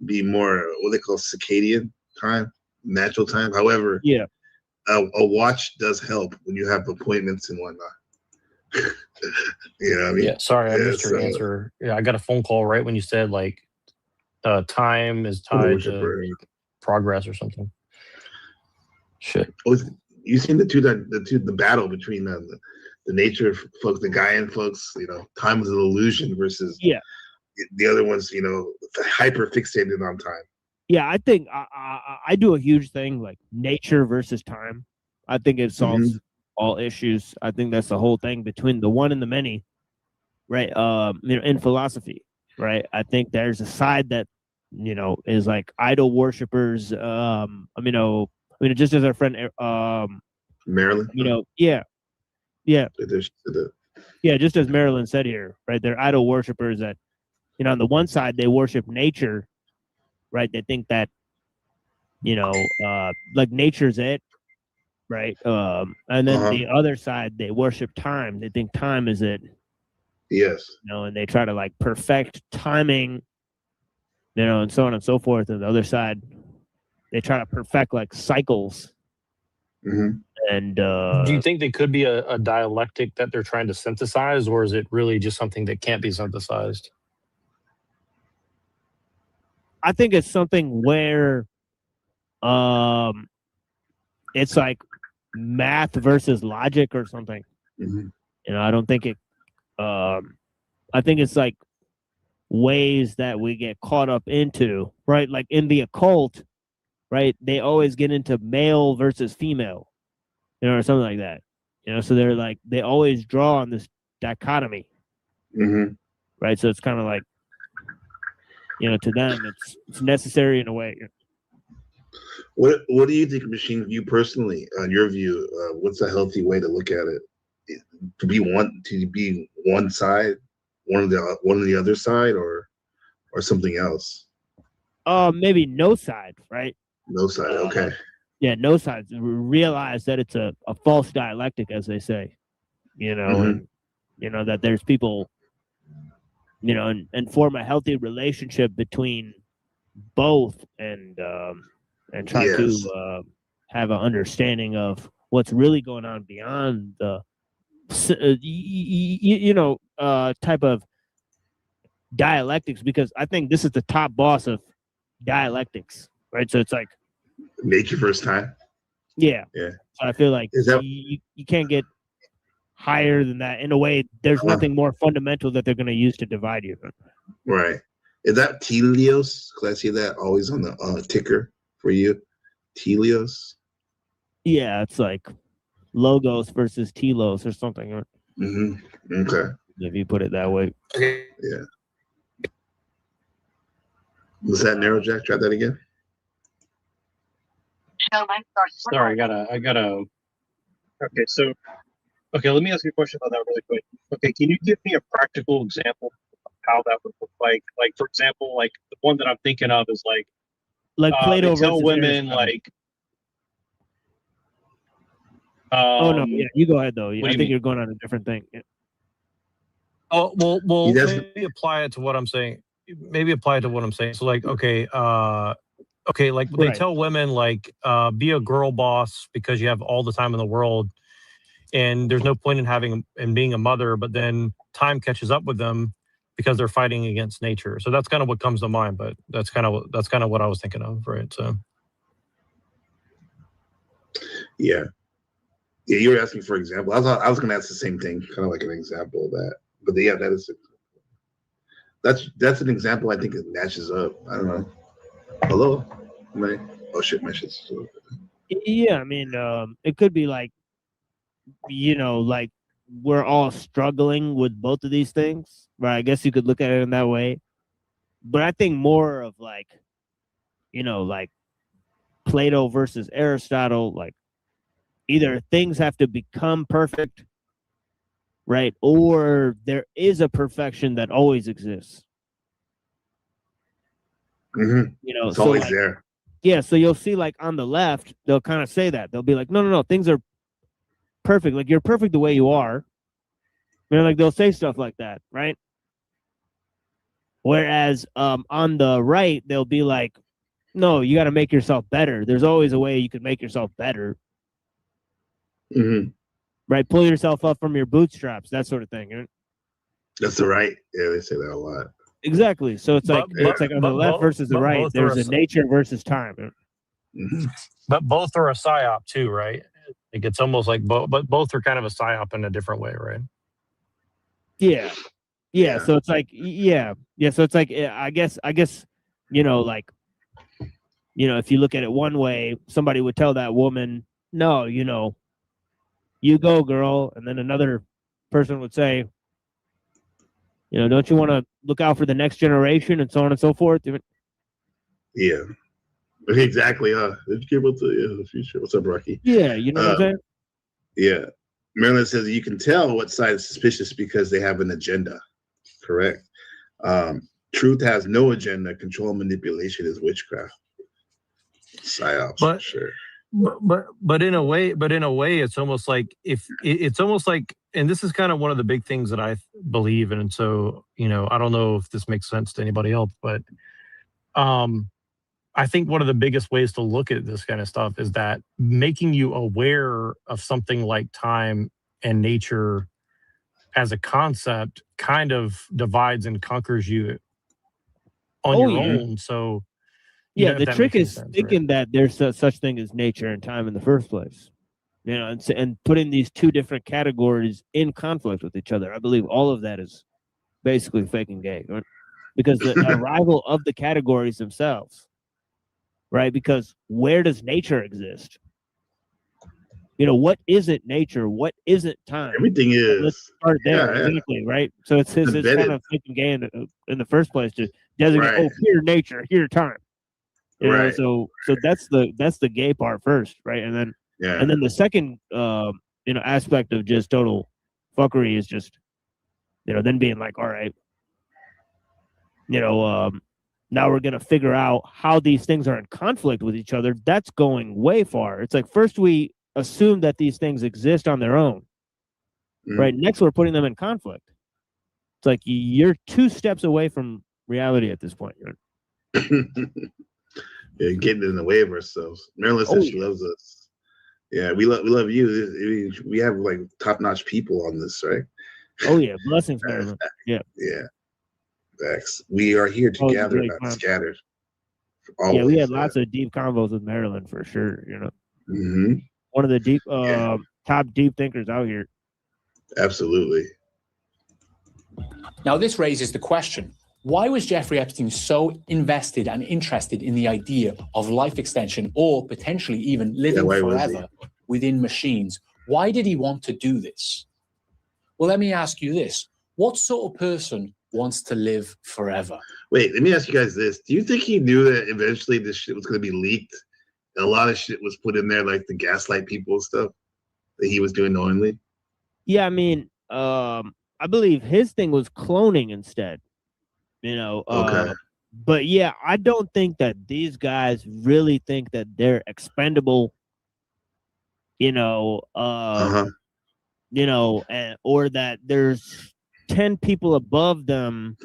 be more what they call circadian time, natural time. However, yeah, a watch does help when you have appointments and whatnot. You know what I mean? Yeah, sorry, I missed your answer. Yeah, I got a phone call right when you said like time is tied to progress or something. Shit. You seen the battle between the nature folks, the Gaian folks, time is an illusion versus the other ones, hyper fixated on time. Yeah, I think I do a huge thing like nature versus time. I think it solves all issues. I think that's the whole thing between the one and the many, right? In philosophy, right? I think there's a side that is like idol worshippers. Just as our friend Marilyn. Yeah. Just as Marilyn said here, right? They're idol worshippers that, on the one side they worship nature, right? They think that, like nature's it, right? And then the other side they worship time. They think time is it. Yes. And they try to like perfect timing, and so on and so forth. And the other side, they try to perfect like cycles. And do you think they could be a dialectic that they're trying to synthesize, or is it really just something that can't be synthesized? I think it's something where it's like math versus logic or something. I don't think it I think it's like ways that we get caught up into, right? Like in the occult, right? They always get into male versus female, or something like that. So they're like, they always draw on this dichotomy. Right? So it's kind of like, to them, it's necessary in a way. What do you think, Machine? You personally, on your view, what's a healthy way to look at it? To be one side, one of the other side, or something else? Maybe no side, right? No side. Okay. Yeah, no sides. Realize that it's a false dialectic, as they say. And that there's people, and form a healthy relationship between both, and try to have an understanding of what's really going on beyond the type of dialectics, because I think this is the top boss of dialectics, right? So it's like nature versus time. Yeah. So I feel like you can't get higher than that. In a way, there's nothing more fundamental that they're going to use to divide you. Right. Is that Telios? Because I see that always on the ticker for you. Telios? Yeah, it's like logos versus telos or something. Okay. If you put it that way. Yeah. Was that narrow, Jack? Try that again. Sorry, I gotta. Okay, so, let me ask you a question about that really quick. Okay, can you give me a practical example of how that would look like? Like, for example, like the one that I'm thinking of is like Plato they tell versus women Aristotle. like. Oh no! Yeah, you go ahead though. I think mean? you're going on a different thing. Yeah. Oh well, maybe apply it to what I'm saying. So like, okay, like they tell women like, be a girl boss because you have all the time in the world, and there's no point in being a mother. But then time catches up with them because they're fighting against nature. So that's kind of what comes to mind. But that's kind of what I was thinking of, right? So. Yeah, you were asking for example. I was going to ask the same thing, kind of like an example of that. But yeah, that's an example. I think it matches up. I don't know. Hello, oh shit, my shit's still. Yeah, I mean, it could be like, like we're all struggling with both of these things, right? I guess you could look at it in that way. But I think more of like, like Plato versus Aristotle, like either things have to become perfect right? Or there is a perfection that always exists. Mm-hmm. You know, it's so always like, there. yeah, so you'll see like on the left, they'll kind of say that. They'll be like, no, things are perfect. Like you're perfect the way you are. You know, like they'll say stuff like that, right? Whereas on the right, they'll be like, no, you got to make yourself better. There's always a way you can make yourself better. Mm-hmm. Right? Pull yourself up from your bootstraps, that sort of thing. Right? That's the right. Yeah, they say that a lot. Exactly. So it's like on the left versus the right. There's a nature versus time. Mm-hmm. But both are a psyop too, right? Like it's almost like but both are kind of a psyop in a different way, right? Yeah. So it's like so it's like I guess you know, like, you know, if you look at it one way, somebody would tell that woman, no, you know, you go, girl, and then another person would say, you know, don't you want to look out for the next generation and so on and so forth? Yeah, exactly. Did you care about the future? What's up, Rocky? Yeah, you know what I'm saying? Yeah, Marilyn says you can tell what side is suspicious because they have an agenda. Correct. Truth has no agenda. Control and manipulation is witchcraft. Psyops, for sure. But in a way, it's almost like and this is kind of one of the big things that I believe in. And so, you know, I don't know if this makes sense to anybody else, but I think one of the biggest ways to look at this kind of stuff is that making you aware of something like time and nature as a concept kind of divides and conquers you on your own. So yeah, the trick is thinking that there's such thing as nature and time in the first place, you know, and putting these two different categories in conflict with each other. I believe all of that is basically fake and gay, right? Because the arrival of the categories themselves, right? Because where does nature exist? You know, what isn't nature? What isn't time? Everything is. Let's start there, exactly, right? So it's kind of fake and gay in the first place to designate, oh, here nature, here time. You know, so that's the gay part first, right? And then the second you know, aspect of just total fuckery is just, you know, then being like, all right, you know, now we're gonna figure out how these things are in conflict with each other. That's going way far. It's like first we assume that these things exist on their own, right? Next we're putting them in conflict. It's like you're 2 steps away from reality at this point, right? Yeah, getting in the way of ourselves. Marilyn says she loves us. Yeah, we love you. We have like top-notch people on this, right? Oh yeah, blessings, Marilyn. Yeah. Thanks. We are here together, not scattered. Always, yeah, we had lots of deep convos with Marilyn for sure. You know, one of the deep, top deep thinkers out here. Absolutely. Now, this raises the question. Why was Jeffrey Epstein so invested and interested in the idea of life extension or potentially even living forever within machines? Why did he want to do this? Well, let me ask you this. What sort of person wants to live forever? Wait, let me ask you guys this. Do you think he knew that eventually this shit was going to be leaked? A lot of shit was put in there, like the gaslight people and stuff that he was doing knowingly? Yeah, I mean, I believe his thing was cloning instead. You know, but yeah, I don't think that these guys really think that they're expendable, you know, you know, or that there's 10 people above them,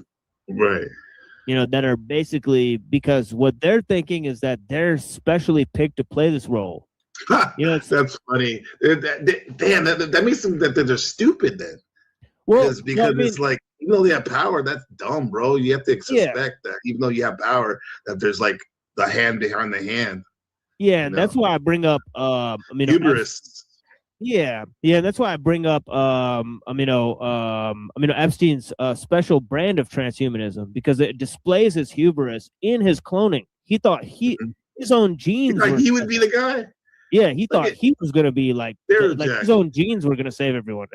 right? You know, that are basically, because what they're thinking is that they're specially picked to play this role. You know, that's funny. Damn, that means that they're stupid then. Well, because it's like, even though they have power, that's dumb, bro. You have to expect that, even though you have power, that there's like the hand behind the hand. Yeah, and that's why I bring up hubris. That's why I bring up Epstein's special brand of transhumanism, because it displays his hubris in his cloning. He thought his own genes. He would be the guy. Yeah, he thought he was gonna be like his own genes were gonna save everyone.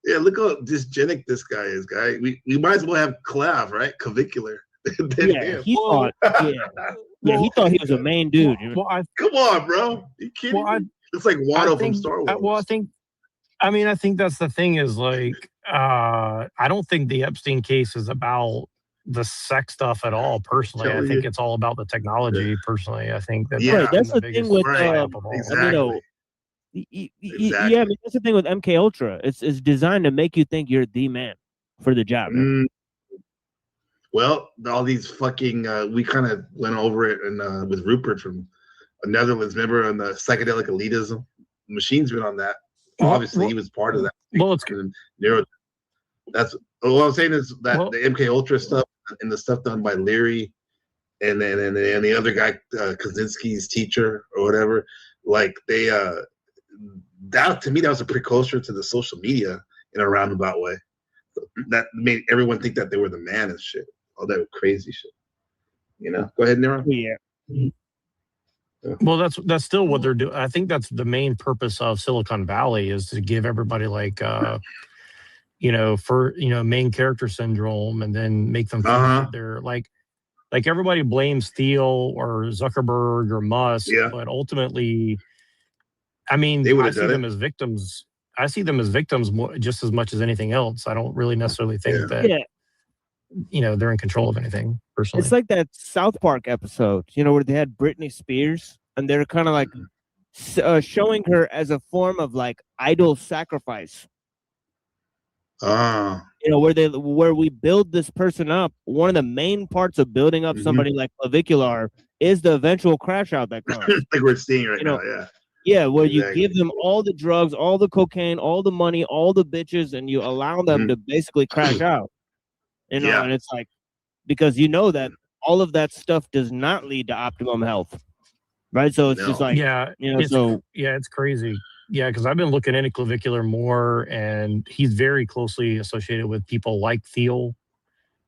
Yeah, look how dysgenic this guy is, guy. We might as well have Clav, right? Clavicular. He thought. He thought he was a main dude. Come on, bro. You kidding me? It's like Watto from Star Wars. Well, I mean, I think that's the thing is like, I don't think the Epstein case is about the sex stuff at all. Personally, I think it's all about the technology. Personally, I think that right. That's the thing with exactly. Yeah, I mean, that's the thing with MK Ultra. It's designed to make you think you're the man for the job. Well, all these fucking we kind of went over it and with Rupert from Netherlands. Remember on the psychedelic elitism? Machine's been on that. Obviously, he was part of that. Well, it's neuro. That's what I'm saying is that the MK Ultra stuff and the stuff done by Leary, and then the other guy, Kaczynski's teacher or whatever. Like they, that to me, that was a precursor to the social media in a roundabout way. That made everyone think that they were the man and shit. All that crazy shit. You know. Go ahead, Nero. Yeah. Well, that's still what they're doing. I think that's the main purpose of Silicon Valley is to give everybody like, main character syndrome, and then make them think that they're like everybody blames Thiel or Zuckerberg or Musk, but ultimately, I mean, I see them as victims. I see them as victims just as much as anything else. I don't really necessarily think that they're in control of anything personally. It's like that South Park episode, where they had Britney Spears and they're kind of like showing her as a form of like idol sacrifice. Where we build this person up. One of the main parts of building up somebody like Clavicular is the eventual crash out that comes. Like we're seeing right now, Yeah, where you give them all the drugs, all the cocaine, all the money, all the bitches, and you allow them to basically crash out. And it's like, because that all of that stuff does not lead to optimum health, right? So it's just like, it's crazy. Yeah, because I've been looking into Clavicular more, and he's very closely associated with people like Thiel,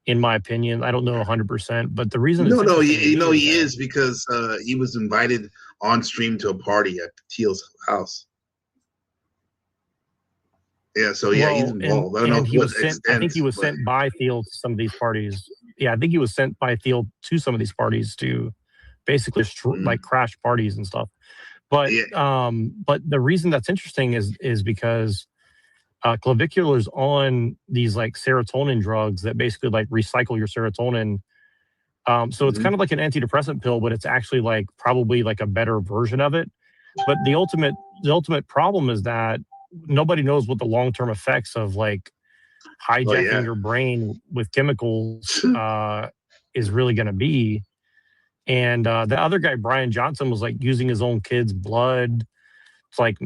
in my opinion. I don't know 100%, but the reason he is because he was invited on stream to a party at Thiel's house. Yeah, so he's involved. I don't know he was sent. I think he was sent by Thiel to some of these parties. Yeah, I think he was sent by Thiel to some of these parties to basically like crash parties and stuff. But the reason that's interesting is because Clavicular's on these like serotonin drugs that basically like recycle your serotonin. So it's kind of like an antidepressant pill, but it's actually like probably like a better version of it. But the ultimate problem is that nobody knows what the long-term effects of like hijacking your brain with chemicals is really going to be. And the other guy, Brian Johnson, was like using his own kid's blood to like,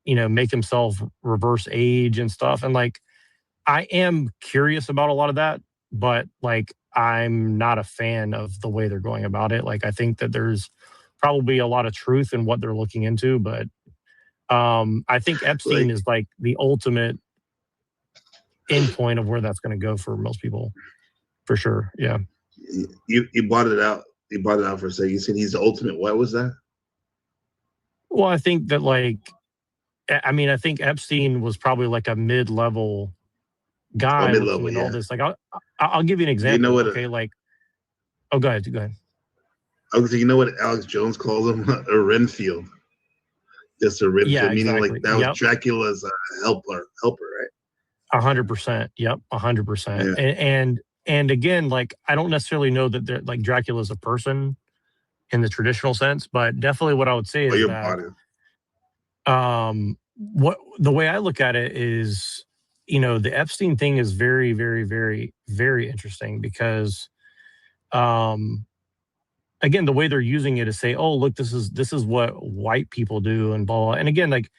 make himself reverse age and stuff. And like, I am curious about a lot of that, but like, I'm not a fan of the way they're going about it. Like, I think that there's probably a lot of truth in what they're looking into, but I think Epstein is like the ultimate endpoint of where that's going to go for most people, for sure. Yeah. You bought it out. You bought it out for a second. You said he's the ultimate. What was that? Well, I think that I think Epstein was probably like a mid-level guy looking at all this. Like, I'll give you an example. You know what? Okay, go ahead. I was you know what Alex Jones calls him? A Renfield. Just a Renfield, meaning like that was Dracula's helper, right? 100%. Yep, 100%. And again, like, I don't necessarily know that they're like Dracula's a person in the traditional sense, but definitely what I would say is that what the way I look at it is, the Epstein thing is very, very, very, very interesting because again, the way they're using it is say, oh, look, this is what white people do and blah, blah. And again, like,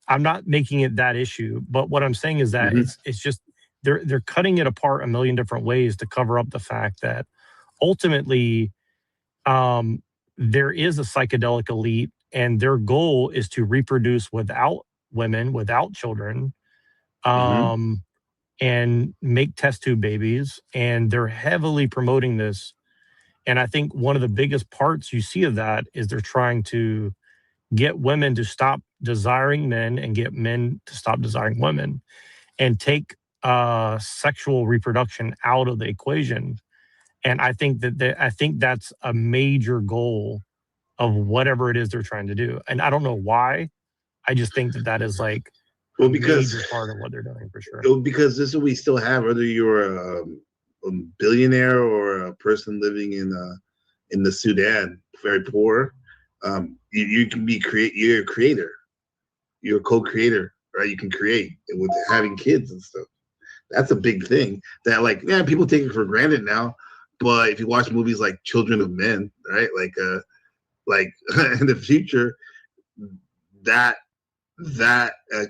I'm not making it that issue, but what I'm saying is that it's just they're cutting it apart a million different ways to cover up the fact that ultimately there is a psychedelic elite, and their goal is to reproduce without women, without children, and make test tube babies, and they're heavily promoting this. And I think one of the biggest parts you see of that is they're trying to get women to stop desiring men and get men to stop desiring women and take sexual reproduction out of the equation. And I think that's a major goal of whatever it is they're trying to do. And I don't know why. I just think that is like a major part of what they're doing for sure. Because this is what we still have, whether you're a billionaire or a person living in the Sudan, very poor. You can be you're a creator. You're a co-creator, right? You can create with having kids and stuff. That's a big thing that, like, yeah, people take it for granted now. But if you watch movies like Children of Men, right, like in the future, that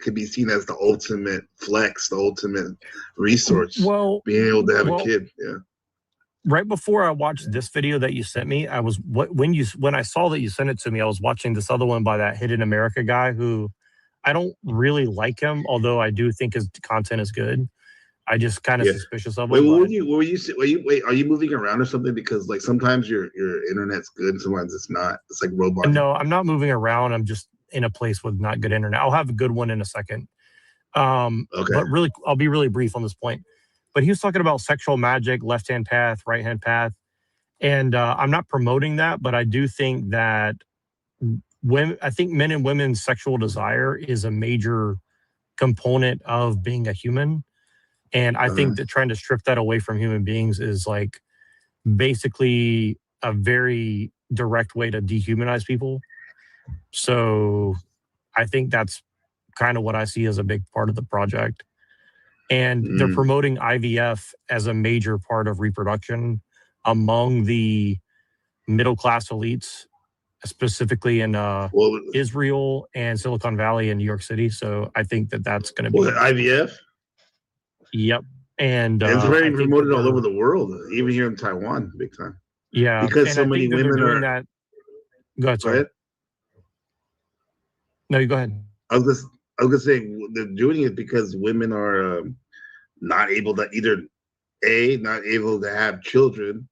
could be seen as the ultimate flex, the ultimate resource. Well, being able to have a kid, yeah. Right before I watched this video that you sent me, I was when I saw that you sent it to me, I was watching this other one by that Hidden America guy who I don't really like him, although I do think his content is good. I just kind of suspicious of him. Wait, what were you? Wait, are you moving around or something? Because like sometimes your internet's good, and sometimes it's not. It's like robot. No, I'm not moving around. I'm just in a place with not good internet. I'll have a good one in a second. Okay. But really, I'll be really brief on this point. But he was talking about sexual magic, left-hand path, right-hand path. And I'm not promoting that, but I do think that I think men and women's sexual desire is a major component of being a human. And I think that trying to strip that away from human beings is like basically a very direct way to dehumanize people. So I think that's kind of what I see as a big part of the project. And they're promoting IVF as a major part of reproduction among the middle-class elites, specifically in Israel and Silicon Valley and New York City. So I think that that's going to be... IVF? Yep. And it's very promoted all over the world, even here in Taiwan, big time. Yeah. Because so many women are... That... Go ahead, sorry. No, you go ahead. I was gonna say they're doing it because women are not able to not able to have children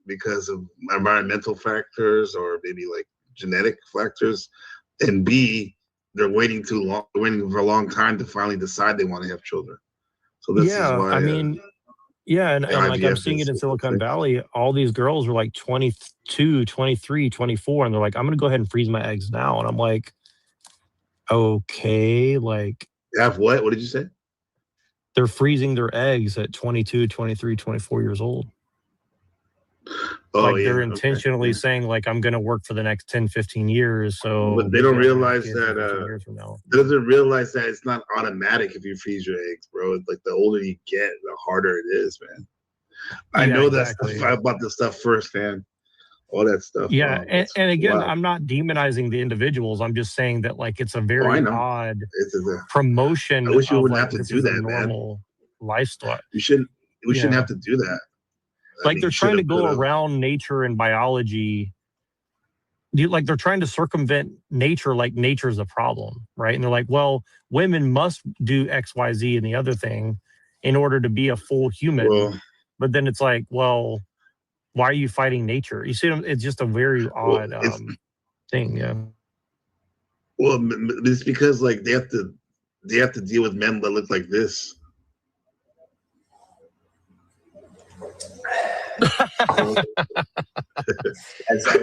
because of environmental factors or maybe like genetic factors, and B, they're waiting for a long time to finally decide they want to have children. So this is why. I mean, and like I'm seeing it in Silicon Valley. All these girls are like 22, 23, 24, and they're like, I'm gonna go ahead and freeze my eggs now, and I'm like, okay, like have what? What did you say? They're freezing their eggs at 22, 23, 24 years old. They're intentionally saying like, I'm going to work for the next 10, 15 years. So but they don't realize that doesn't realize that it's not automatic if you freeze your eggs, bro. It's like the older you get, the harder it is, man. I know that stuff about this stuff firsthand. All that stuff. Yeah, and again, I'm not demonizing the individuals. I'm just saying that like it's a very odd promotion. I wish you wouldn't like, have to do that, normal lifestyle. We shouldn't have to do that. Like they're trying to go around nature and biology. Like they're trying to circumvent nature. Like nature's a problem, right? And they're like, well, women must do X, Y, Z, and the other thing in order to be a full human. But then it's like, well, why are you fighting nature? You see, it's just a very odd thing. Yeah. Well, it's because like they have to deal with men that look like this.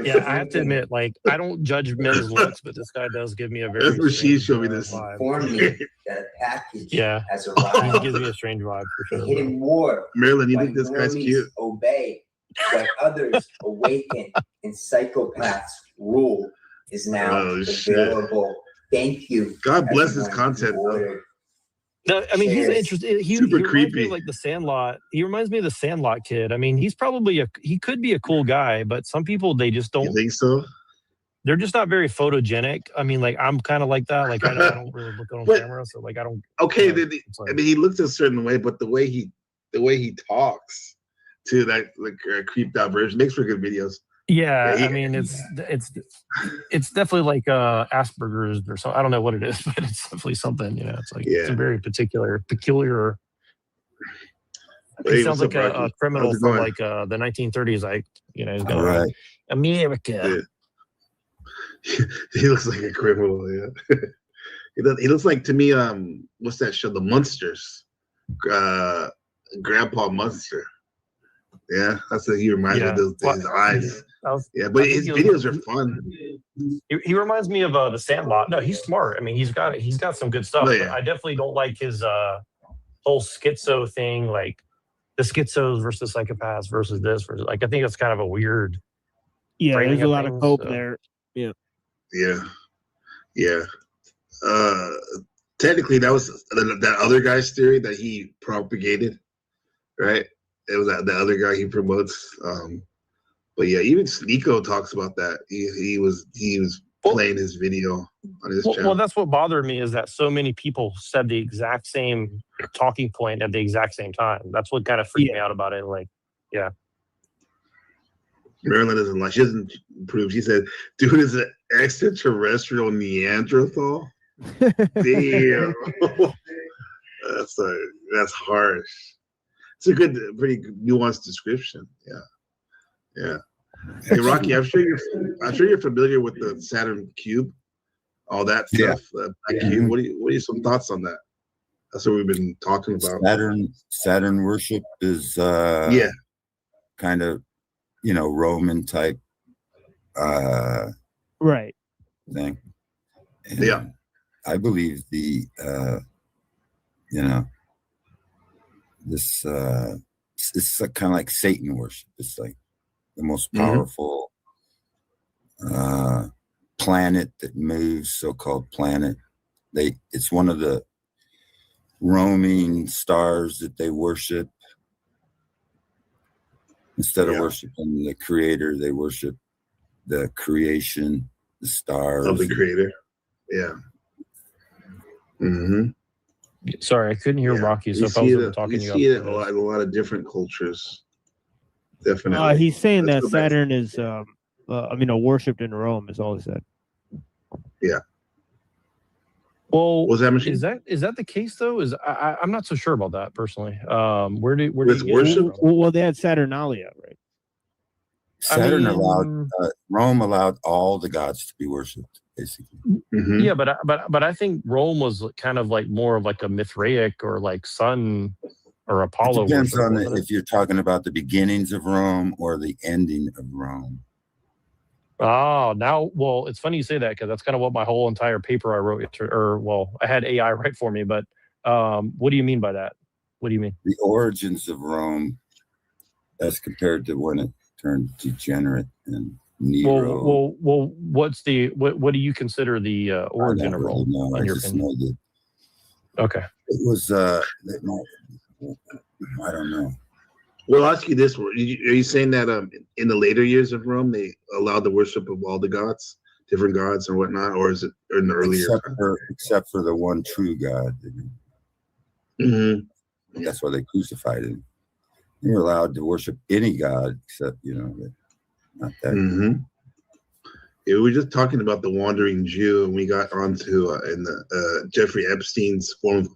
Yeah, I have to admit, like, I don't judge men's looks, but this guy does give me a very. That's what she showed me this. Vibe. That package has arrived. He gives me a strange vibe for sure. Hidden war. Marilyn, you think this guy's cute? Obey. But others awaken and psychopaths rule is now available. Thank you. God bless his content. No, I mean he's interesting. He super creepy. Me of like the Sandlot. He reminds me of the Sandlot kid. I mean, he's probably he could be a cool guy, but some people they just don't. You think so? They're just not very photogenic. I mean, like I'm kind of like that. Like I don't really look on camera, so like I don't. Okay, I mean, he looks a certain way, but the way he talks to that like creeped out version makes for good videos. Yeah, I mean it's definitely like Asperger's or something. I don't know what it is, but it's definitely something. You know, it's like it's a very peculiar. He sounds like a criminal from like the 1930s. Like he's going America. Yeah. He looks like a criminal. Yeah, he looks like to me. What's that show? The Munsters. Grandpa Munster. Yeah, that's what he reminds me of. His eyes. Yeah, but his videos are fun. He reminds me of the Sandlot. No, he's smart. I mean, he's got some good stuff. Oh, yeah. But I definitely don't like his whole schizo thing, like the schizos versus psychopaths versus this versus like. I think it's kind of a weird. Yeah, there's a lot things, of cope there. Yeah. Yeah. Technically, that was that other guy's theory that he propagated, right? It was the other guy he promotes. But yeah, even Sneeko talks about that. He was playing his video on his channel. Well, that's what bothered me is that so many people said the exact same talking point at the exact same time. That's what kind of freaked me out about it. Like, yeah. Marilyn doesn't like. She doesn't prove. She said, "Dude is an extraterrestrial Neanderthal." Damn, that's harsh. It's a pretty nuanced description. Yeah. Hey, Rocky, I'm sure you're familiar with the Saturn cube, all that stuff. That cube. What are your some thoughts on that? That's what we've been talking about. Saturn worship is kind of Roman type right thing. And I believe this it's kind of like Satan worship. It's like the most powerful planet that moves, so-called planet. It's one of the roaming stars that they worship. Instead of worshiping the creator, they worship the creation, the stars. Of the creator. Yeah. Mm-hmm. Sorry, I couldn't hear Rocky, so if I was talking to you. You see it in a lot of different cultures. Definitely. He's saying that Saturn is, worshipped in Rome, is all he said. Yeah. Well, was that machine? Is that the case though? I'm not so sure about that personally. Where do you worship? Well, they had Saturnalia, right? Saturn Rome allowed all the gods to be worshipped, basically. Mm-hmm. Yeah, but I think Rome was kind of like more of like a Mithraic or like sun or Apollo. It depends on if you're talking about the beginnings of Rome or the ending of Rome. Well, it's funny you say that because that's kind of what my whole entire paper I wrote, I had AI write for me, but what do you mean by that? What do you mean? The origins of Rome as compared to when it turned degenerate and Nero. Well, what do you consider the origin of Rome? Really in your opinion? Okay. It was, I don't know. Well, I'll ask you this: Are you saying that in the later years of Rome they allowed the worship of all the gods, different gods and whatnot, or is it in the earlier? Except for the one true God. Mm-hmm. That's why they crucified him. You were allowed to worship any god except not that. Mm-hmm. Yeah, we were just talking about the wandering Jew, and we got onto Jeffrey Epstein's form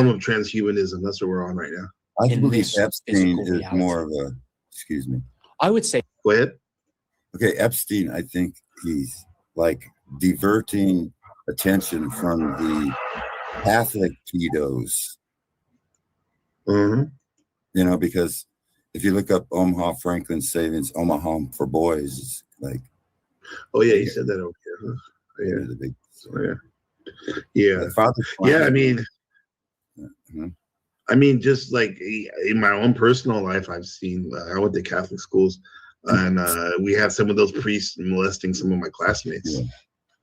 of transhumanism. That's what we're on right now. I believe Epstein is more of a, excuse me. I would say. Go ahead. Okay, Epstein, I think he's like diverting attention from the Catholic pedos. Mm-hmm. Because if you look up Omaha Franklin Savings, Omaha for Boys, it's like. Oh, yeah, he said that over here. Huh? Yeah. The big, I mean, just like in my own personal life, I've seen, I went to Catholic schools and we had some of those priests molesting some of my classmates. Yeah.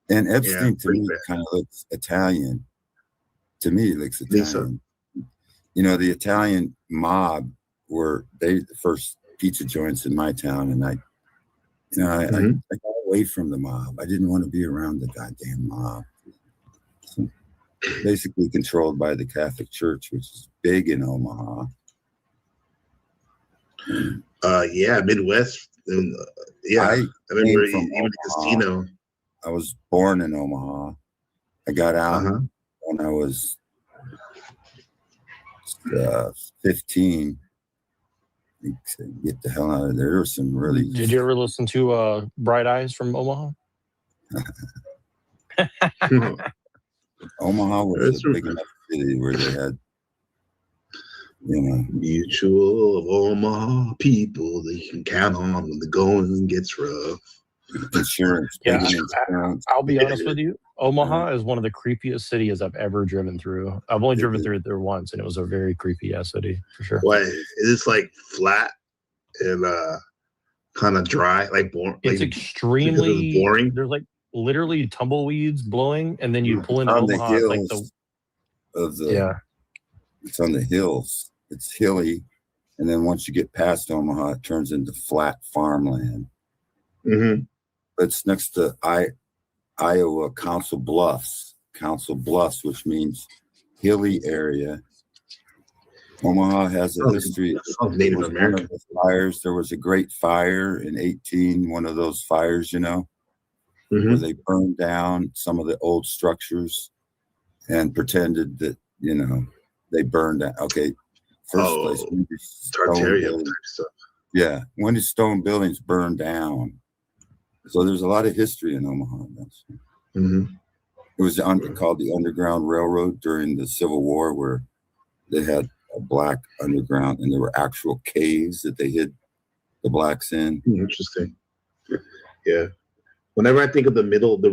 And Epstein to me kind of looks Italian. To me, it looks Italian. The Italian mob were the first pizza joints in my town. And I got away from the mob. I didn't want to be around the goddamn mob. Basically controlled by the Catholic Church, which is big in Omaha. Midwest. I remember even the casino. I was born in Omaha. I got out when I was 15. Get the hell out of there. There was some really. Did you ever listen to Bright Eyes from Omaha? Omaha was a big enough city where they had. Mutual of Omaha people that you can count on when the going gets rough. Insurance. Yeah, I'll be honest with you. Omaha is one of the creepiest cities I've ever driven through. I've only driven through there once, and it was a very creepy ass city for sure. Why it's like flat and kind of dry, like boring. It's like, extremely boring. There's like literally tumbleweeds blowing, and then you pull into on the Omaha. It's like hills it's on the hills. It's hilly, and then once you get past Omaha, it turns into flat farmland. Mm-hmm. It's next to Iowa Council Bluffs, which means hilly area. Omaha has a history of Native American fires. There was a great fire in 18, one of those fires, where they burned down some of the old structures and pretended that, they burned down. Okay, first place, Tartaria type stuff. Yeah, when did stone buildings burn down? So there's a lot of history in Omaha. It was called the Underground Railroad during the Civil War, where they had a black underground, and there were actual caves that they hid the blacks in. Interesting. Yeah. Whenever I think of the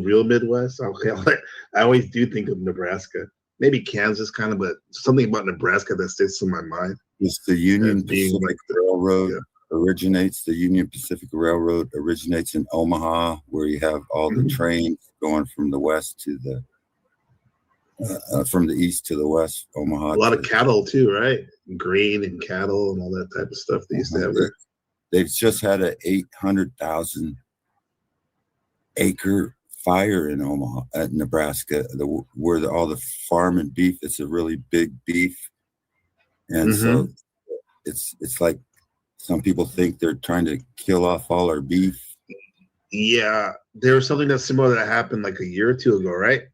real Midwest, I always do think of Nebraska. Maybe Kansas, kind of, but something about Nebraska that sticks in my mind. It's the Union Pacific Railroad. The Union Pacific Railroad originates in Omaha, where you have all the trains going from the west to from the east to the west. Omaha. A lot of cattle too, right? Grain and cattle and all that type of stuff they used to have there. They've just had an 800,000 acre fire in Omaha, at Nebraska, where all the farm and beef. It's a really big beef, and so it's like. Some people think they're trying to kill off all our beef. Yeah, there was something that's similar that happened like a year or two ago, right?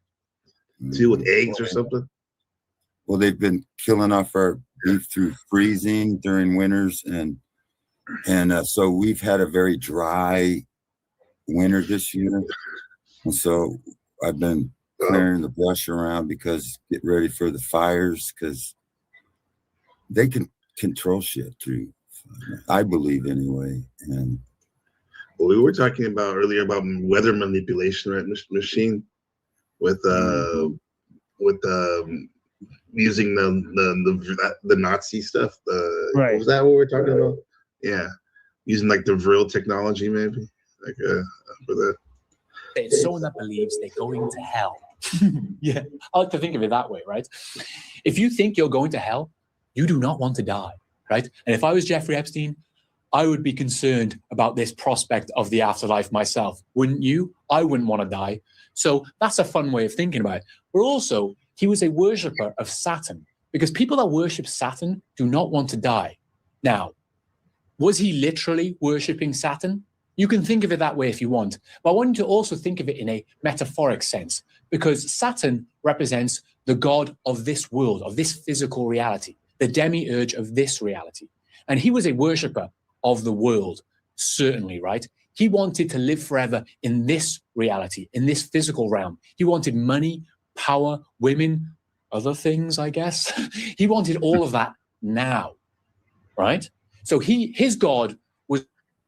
Too, with eggs or something. Well, they've been killing off our beef through freezing during winters, and so we've had a very dry winter this year, and so I've been clearing the brush around because get ready for the fires, because they can control shit through. I believe anyway. And we were talking about earlier about weather manipulation, right? Machine with using the Nazi stuff. Right. Was that what we're talking about? Yeah, using like the real technology, maybe like for that. It's someone that believes they're going to hell. Yeah, I like to think of it that way, right? If you think you're going to hell, you do not want to die. Right? And if I was Jeffrey Epstein, I would be concerned about this prospect of the afterlife myself. Wouldn't you? I wouldn't want to die. So that's a fun way of thinking about it. But also, he was a worshipper of Saturn, because people that worship Saturn do not want to die. Now, was he literally worshiping Saturn? You can think of it that way if you want. But I want you to also think of it in a metaphoric sense, because Saturn represents the god of this world, of this physical reality, the demiurge of this reality. And he was a worshipper of the world, certainly, right? He wanted to live forever in this reality, in this physical realm. He wanted money, power, women, other things, I guess. He wanted all of that now, right? So his God was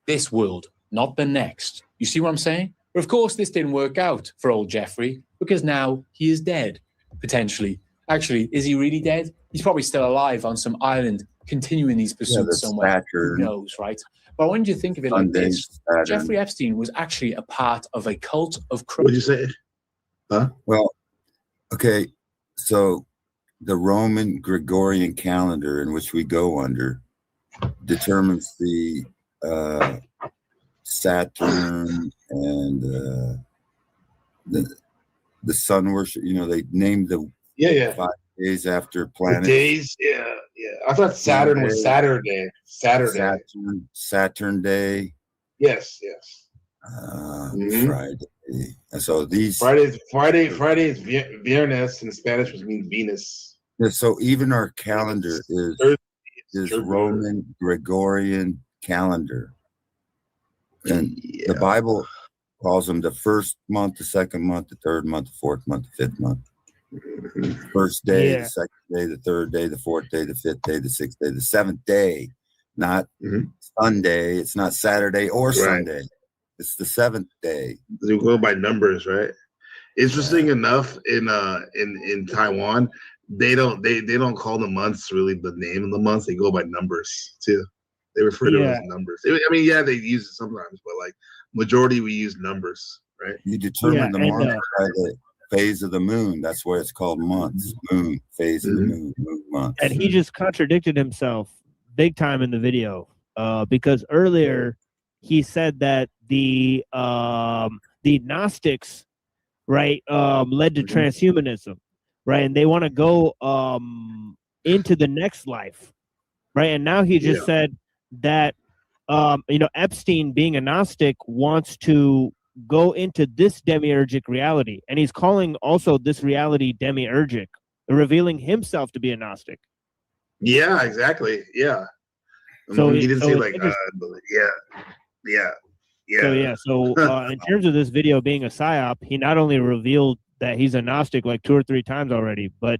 this world, not the next. You see what I'm saying? But of course, this didn't work out for old Jeffrey, because now he is dead, potentially. Actually, is he really dead? He's probably still alive on some island, continuing these pursuits somewhere. Who knows, right? But I want you to think of it like this. Jeffrey Epstein was actually a part of a cult of criminals. What did you say? Huh? Well, okay, so the Roman Gregorian calendar, in which we go under, determines the Saturn and the sun worship. They named the 5 days after planets. The days, yeah. I thought Saturn was Saturday. Saturn Day. Yes. Friday. And so these Friday is Viernes in Spanish, which means Venus. Yeah, so even our calendar is Roman Gregorian calendar, and the Bible calls them the first month, the second month, the third month, the fourth month, the fifth month. First day, the second day, the third day, the fourth day, the fifth day, the sixth day, the seventh day. Not Sunday. It's not Saturday or Sunday. It's the seventh day. They go by numbers, right? Interesting enough, in Taiwan, they don't call the months really the name of the months. They go by numbers too. They refer to them as numbers. I mean, yeah, they use it sometimes, but like majority we use numbers, right? You determine the month by the phase of the moon. That's why it's called months. Moon, phase of the moon, month. And he just contradicted himself big time in the video, because earlier he said that the Gnostics, right, led to transhumanism, right, and they want to go into the next life, right, and now he just said that Epstein, being a Gnostic, wants to go into this demiurgic reality, and he's calling also this reality demiurgic, revealing himself to be a Gnostic. Yeah, exactly. Yeah. So he didn't say like, So in terms of this video being a psyop, he not only revealed that he's a Gnostic like 2 or 3 times already, but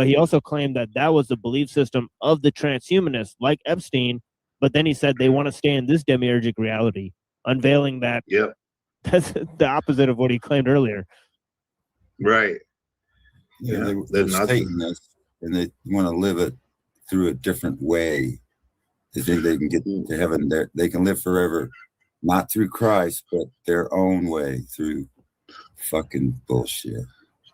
he also claimed that was the belief system of the transhumanists, like Epstein. But then he said they want to stay in this demiurgic reality, unveiling that that's the opposite of what he claimed earlier. Right. Yeah, they're Satanists, and they want to live it through a different way. They think they can get to heaven. They can live forever, not through Christ, but their own way, through fucking bullshit.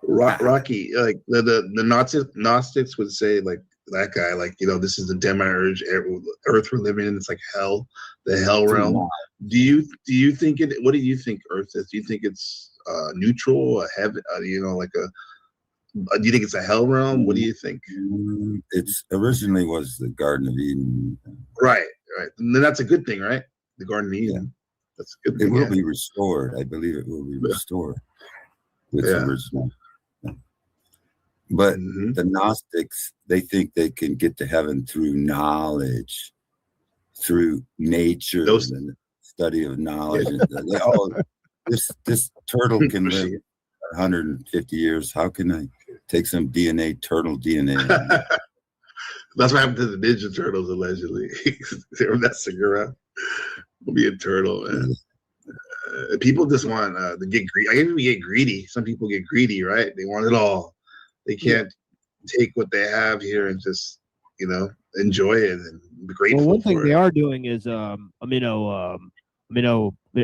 Rocky, like the Gnostics would say, like that guy, like, this is the demiurge Earth we're living in. It's like hell, the hell realm. Do you think it? What do you think Earth is? Do you think it's neutral, a heaven? Do you think it's a hell realm? What do you think? It's originally was the Garden of Eden. Right. And then that's a good thing, right? The Garden of Eden. That's a good thing. It will be restored. I believe it will be restored. It's original. But the Gnostics, they think they can get to heaven through knowledge, through nature, and the study of knowledge. This turtle can live 150 years. How can I take some turtle DNA? That's what happened to the Ninja Turtles, allegedly. They were messing around. We'll be a turtle, man. People just want to get greedy. I guess we get greedy. Some people get greedy, right? They want it all. They can't take what they have here and just, enjoy it and be grateful. Well, one thing for they it. are doing is, they're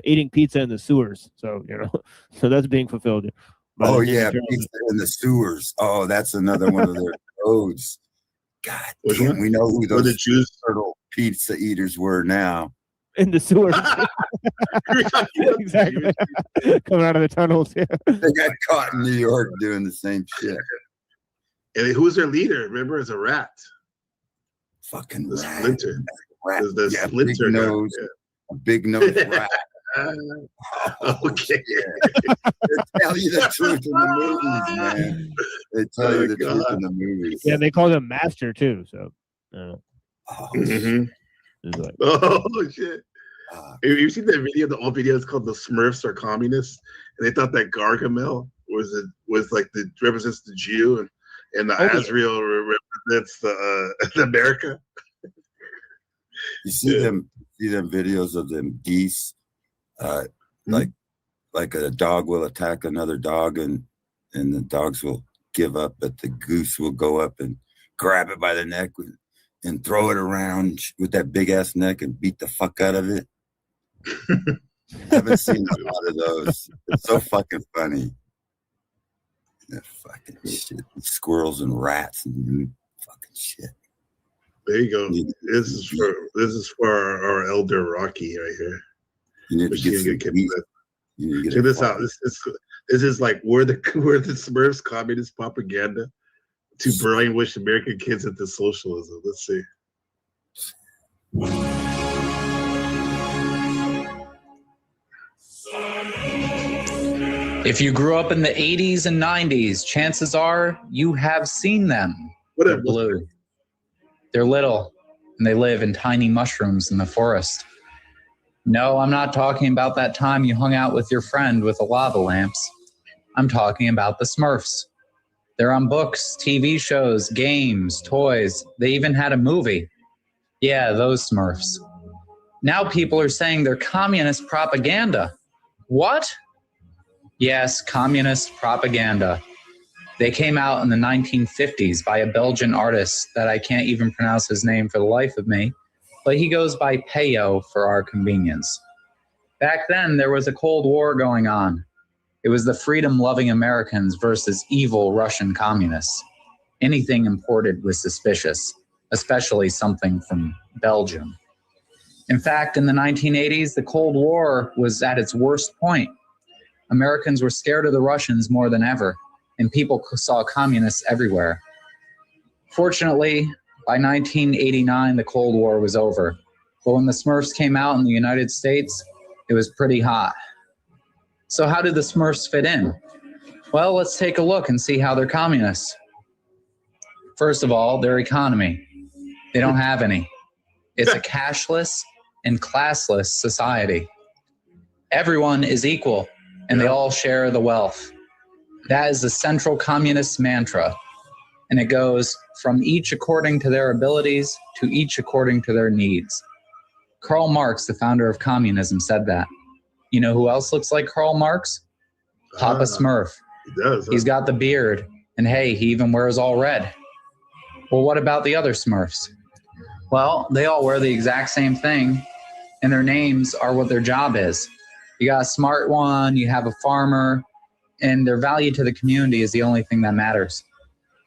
eating pizza in the sewers. So, so that's being fulfilled. Oh, yeah, pizza in the sewers. Oh, that's another one of their codes. God damn, we know who those turtle pizza eaters were now. In the sewers. Exactly. Coming out of the tunnels. Yeah. They got caught in New York doing the same shit. And who's their leader? Remember, it's a rat. Fucking the rat. Splinter. Rat. The Splinter big nose. A big nose rat. Okay. They tell you the truth in the movies, man. They tell you the truth in the movies. Yeah, they call him Master too. So. Oh shit! Have you seen that video? The old video is called "The Smurfs Are Communists," and they thought that Gargamel was like represents the Jew, and the Azrael represents the America. You see them videos of them geese, like a dog will attack another dog, and the dogs will give up, but the goose will go up and grab it by the neck and throw it around with that big ass neck and beat the fuck out of it. I haven't seen a lot of those. It's so fucking funny. That fucking shit. Squirrels and rats and fucking shit. There you go. This is for our elder Rocky right here. You need to get check this out. This is like where the Smurfs communist propaganda to brainwash American kids into socialism. Let's see. If you grew up in the 80s and 90s, chances are you have seen them. They're blue. They're little, and they live in tiny mushrooms in the forest. No, I'm not talking about that time you hung out with your friend with the lava lamps. I'm talking about the Smurfs. They're on books, TV shows, games, toys. They even had a movie. Yeah, those Smurfs. Now people are saying they're communist propaganda. What? Yes, communist propaganda. They came out in the 1950s by a Belgian artist that I can't even pronounce his name for the life of me, but he goes by Peyo for our convenience. Back then, there was a Cold War going on. It was the freedom-loving Americans versus evil Russian communists. Anything imported was suspicious, especially something from Belgium. In fact, in the 1980s, the Cold War was at its worst point. Americans were scared of the Russians more than ever, and people saw communists everywhere. Fortunately, by 1989, the Cold War was over. But when the Smurfs came out in the United States, it was pretty hot. So how did the Smurfs fit in? Well, let's take a look and see how they're communists. First of all, their economy. They don't have any. It's a cashless and classless society. Everyone is equal, and they all share the wealth. That is the central communist mantra, and it goes from each according to their abilities to each according to their needs. Karl Marx, the founder of communism, said that. You know who else looks like Karl Marx? Papa Smurf. He does. He's got the beard, and hey, he even wears all red. Well, what about the other Smurfs? Well, they all wear the exact same thing, and their names are what their job is. You got a smart one, you have a farmer, and their value to the community is the only thing that matters.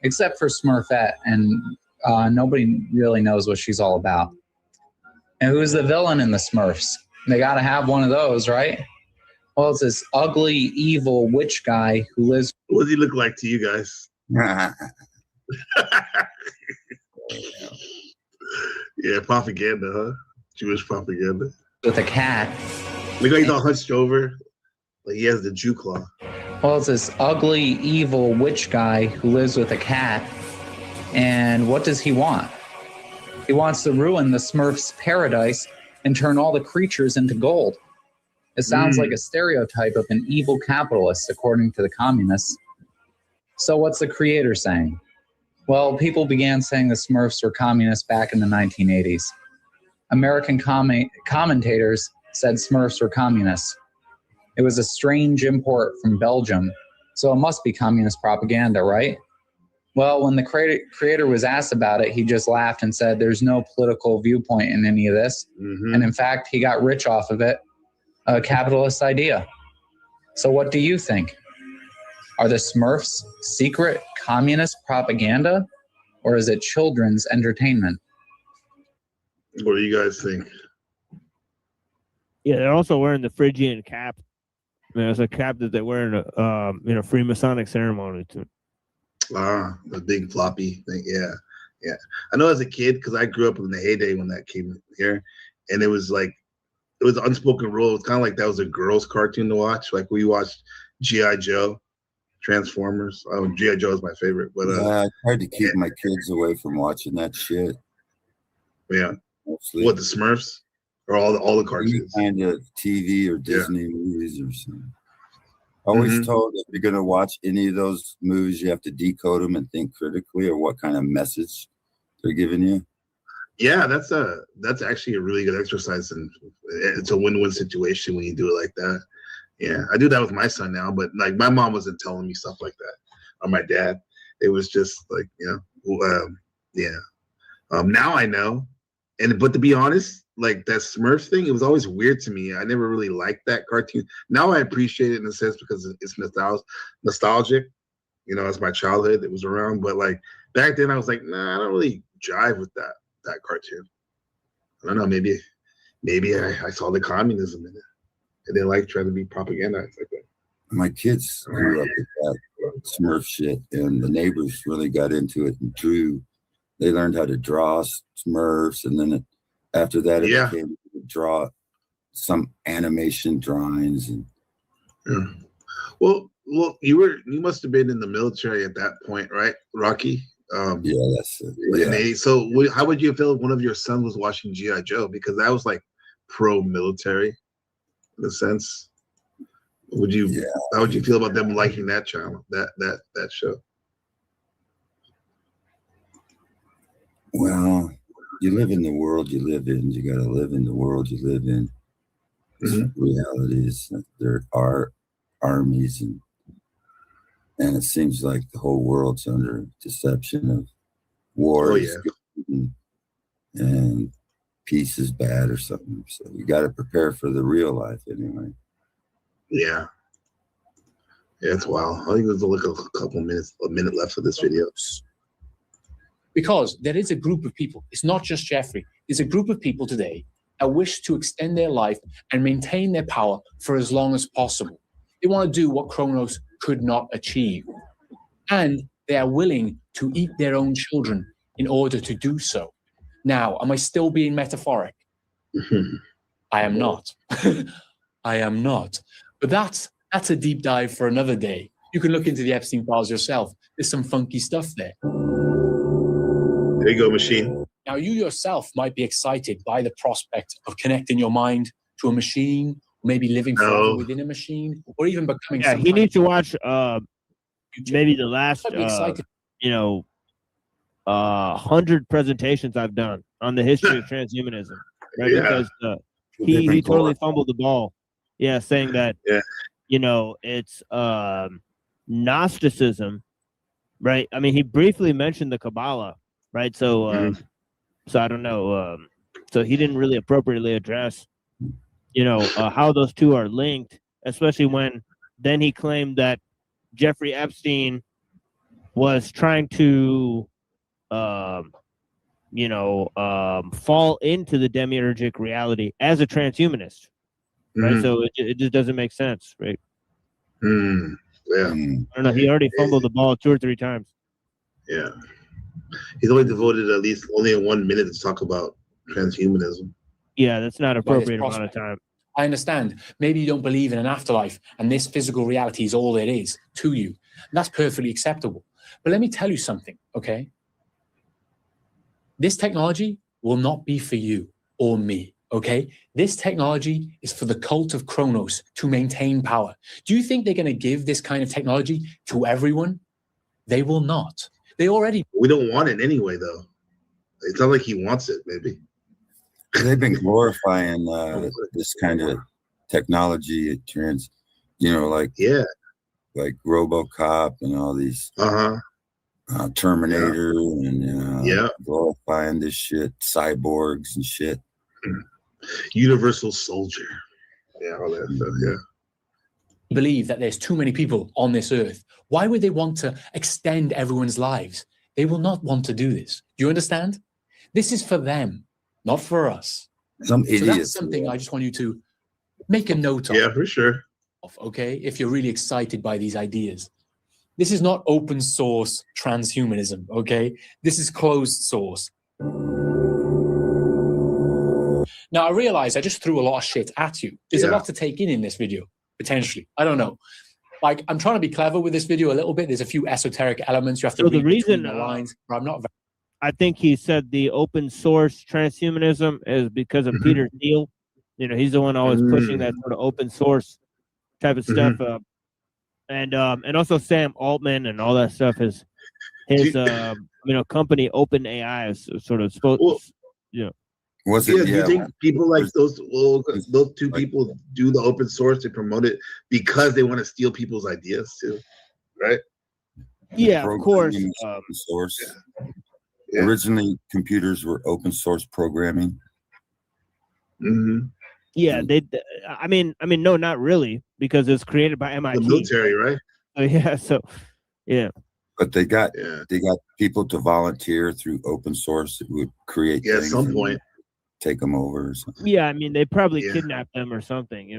Except for Smurfette, and nobody really knows what she's all about. And who's the villain in the Smurfs? They got to have one of those, right? Well, it's this ugly, evil witch guy who lives... What does he look like to you guys? Yeah, propaganda, huh? Jewish propaganda. With a cat. Look like he's all hunched over. Like he has the Jew claw. Well, it's this ugly, evil witch guy who lives with a cat. And what does he want? He wants to ruin the Smurfs' paradise and turn all the creatures into gold. It sounds like a stereotype of an evil capitalist, according to the communists. So what's the creator saying? Well, people began saying the Smurfs were communists back in the 1980s. American commentators said Smurfs were communists. It was a strange import from Belgium, so it must be communist propaganda, right? Well, when the creator was asked about it, he just laughed and said there's no political viewpoint in any of this. And in fact, he got rich off of it, a capitalist idea. So what do you think? Are the Smurfs secret communist propaganda, or is it children's entertainment? What do you guys think? Yeah, they're also wearing the Phrygian cap. It's a cap that they wear in a Freemasonic ceremony too. The big floppy thing. Yeah. I know as a kid, because I grew up in the heyday when that came here, and it was like, it was unspoken rule. It's kind of like that was a girls' cartoon to watch. Like we watched G.I. Joe, Transformers. G.I. Joe is my favorite. But I tried to keep my kids away from watching that shit. Yeah. Mostly. What, the Smurfs? Or all the cartoons? Any kind of TV or Disney movies or something. Always told that if you're going to watch any of those movies, you have to decode them and think critically or what kind of message they're giving you. Yeah, that's actually a really good exercise, and it's a win-win situation when you do it like that. Yeah, I do that with my son now, but like my mom wasn't telling me stuff like that, or my dad. It was just like, now I know, but to be honest, like that Smurf thing, it was always weird to me. I never really liked that cartoon. Now I appreciate it in a sense because it's nostalgic. You know, it's my childhood. It was around, but like back then, I was like, nah, I don't really jive with that cartoon. I don't know. Maybe I saw the communism in it. I didn't like trying to be propaganda like that. My kids grew up with that Smurf shit, and the neighbors really got into it and drew. They learned how to draw Smurfs, and then after that, it became to draw some animation drawings. And well, you must have been in the military at that point, right, Rocky? Yeah, that's it. Yeah. So how would you feel if one of your sons was watching G.I. Joe? Because that was like pro-military in a sense. How would you feel about them liking that channel, that show? Well, you live in the world you live in. You got to live in the world you live in. Realities. There are armies, and it seems like the whole world's under deception of war is good and peace is bad or something. So you got to prepare for the real life anyway. Yeah. Yeah, it's wild. I think there's like a minute left of this video. Because there is a group of people, it's not just Jeffrey, there's a group of people today that wish to extend their life and maintain their power for as long as possible. They want to do what Kronos could not achieve. And they are willing to eat their own children in order to do so. Now, am I still being metaphoric? I am not. I am not. But that's a deep dive for another day. You can look into the Epstein files yourself. There's some funky stuff there. There you go, machine. Now, you yourself might be excited by the prospect of connecting your mind to a machine, maybe living forever within a machine, or even becoming. Yeah, he needs to watch maybe the last 100 presentations I've done on the history of transhumanism, right? Because he totally fumbled the ball. Yeah, saying that it's Gnosticism, right? I mean, he briefly mentioned the Kabbalah, right? So so I don't know. So he didn't really appropriately address, how those two are linked, especially when then he claimed that Jeffrey Epstein was trying to, fall into the demiurgic reality as a transhumanist, right? So it just doesn't make sense, right? Yeah. I don't know. He already fumbled the ball 2 or 3 times. Yeah. He's only devoted at least only 1 minute to talk about transhumanism. Yeah, that's not appropriate amount of time. I understand. Maybe you don't believe in an afterlife and this physical reality is all there is to you. And that's perfectly acceptable. But let me tell you something, okay? This technology will not be for you or me, okay? This technology is for the cult of Kronos to maintain power. Do you think they're going to give this kind of technology to everyone? They will not. They already... We don't want it anyway, though. It's not like he wants it, maybe. They've been glorifying this kind of technology. It turns, like RoboCop and all these Terminator and glorifying this shit, cyborgs and shit. Universal soldier. Yeah, all that stuff. Yeah. Believe that there's too many people on this earth. Why would they want to extend everyone's lives? They will not want to do this. Do you understand? This is for them, not for us. Some idiots. So that's something I just want you to make a note of. Yeah, for sure. Okay, if you're really excited by these ideas. This is not open source transhumanism, okay? This is closed source. Now, I realize I just threw a lot of shit at you. There's a lot to take in this video, potentially. I don't know. Like, I'm trying to be clever with this video a little bit. There's a few esoteric elements you have to read between the lines, but I'm not... I think he said the open source transhumanism is because of Peter Thiel. He's the one always pushing that sort of open source type of stuff. And also Sam Altman and all that stuff. His company OpenAI is sort of supposed. Was it? Do you think people like those two people do the open source to promote it because they want to steal people's ideas too, right? Yeah, of course. Open source. Yeah. Originally, computers were open source programming. Yeah, they. I mean, no, not really, because it's created by MIT. The military, right? Yeah. But they got people to volunteer through open source that would create. Yeah, at some point. Take them over or something. Yeah, I mean, they probably kidnapped them or something.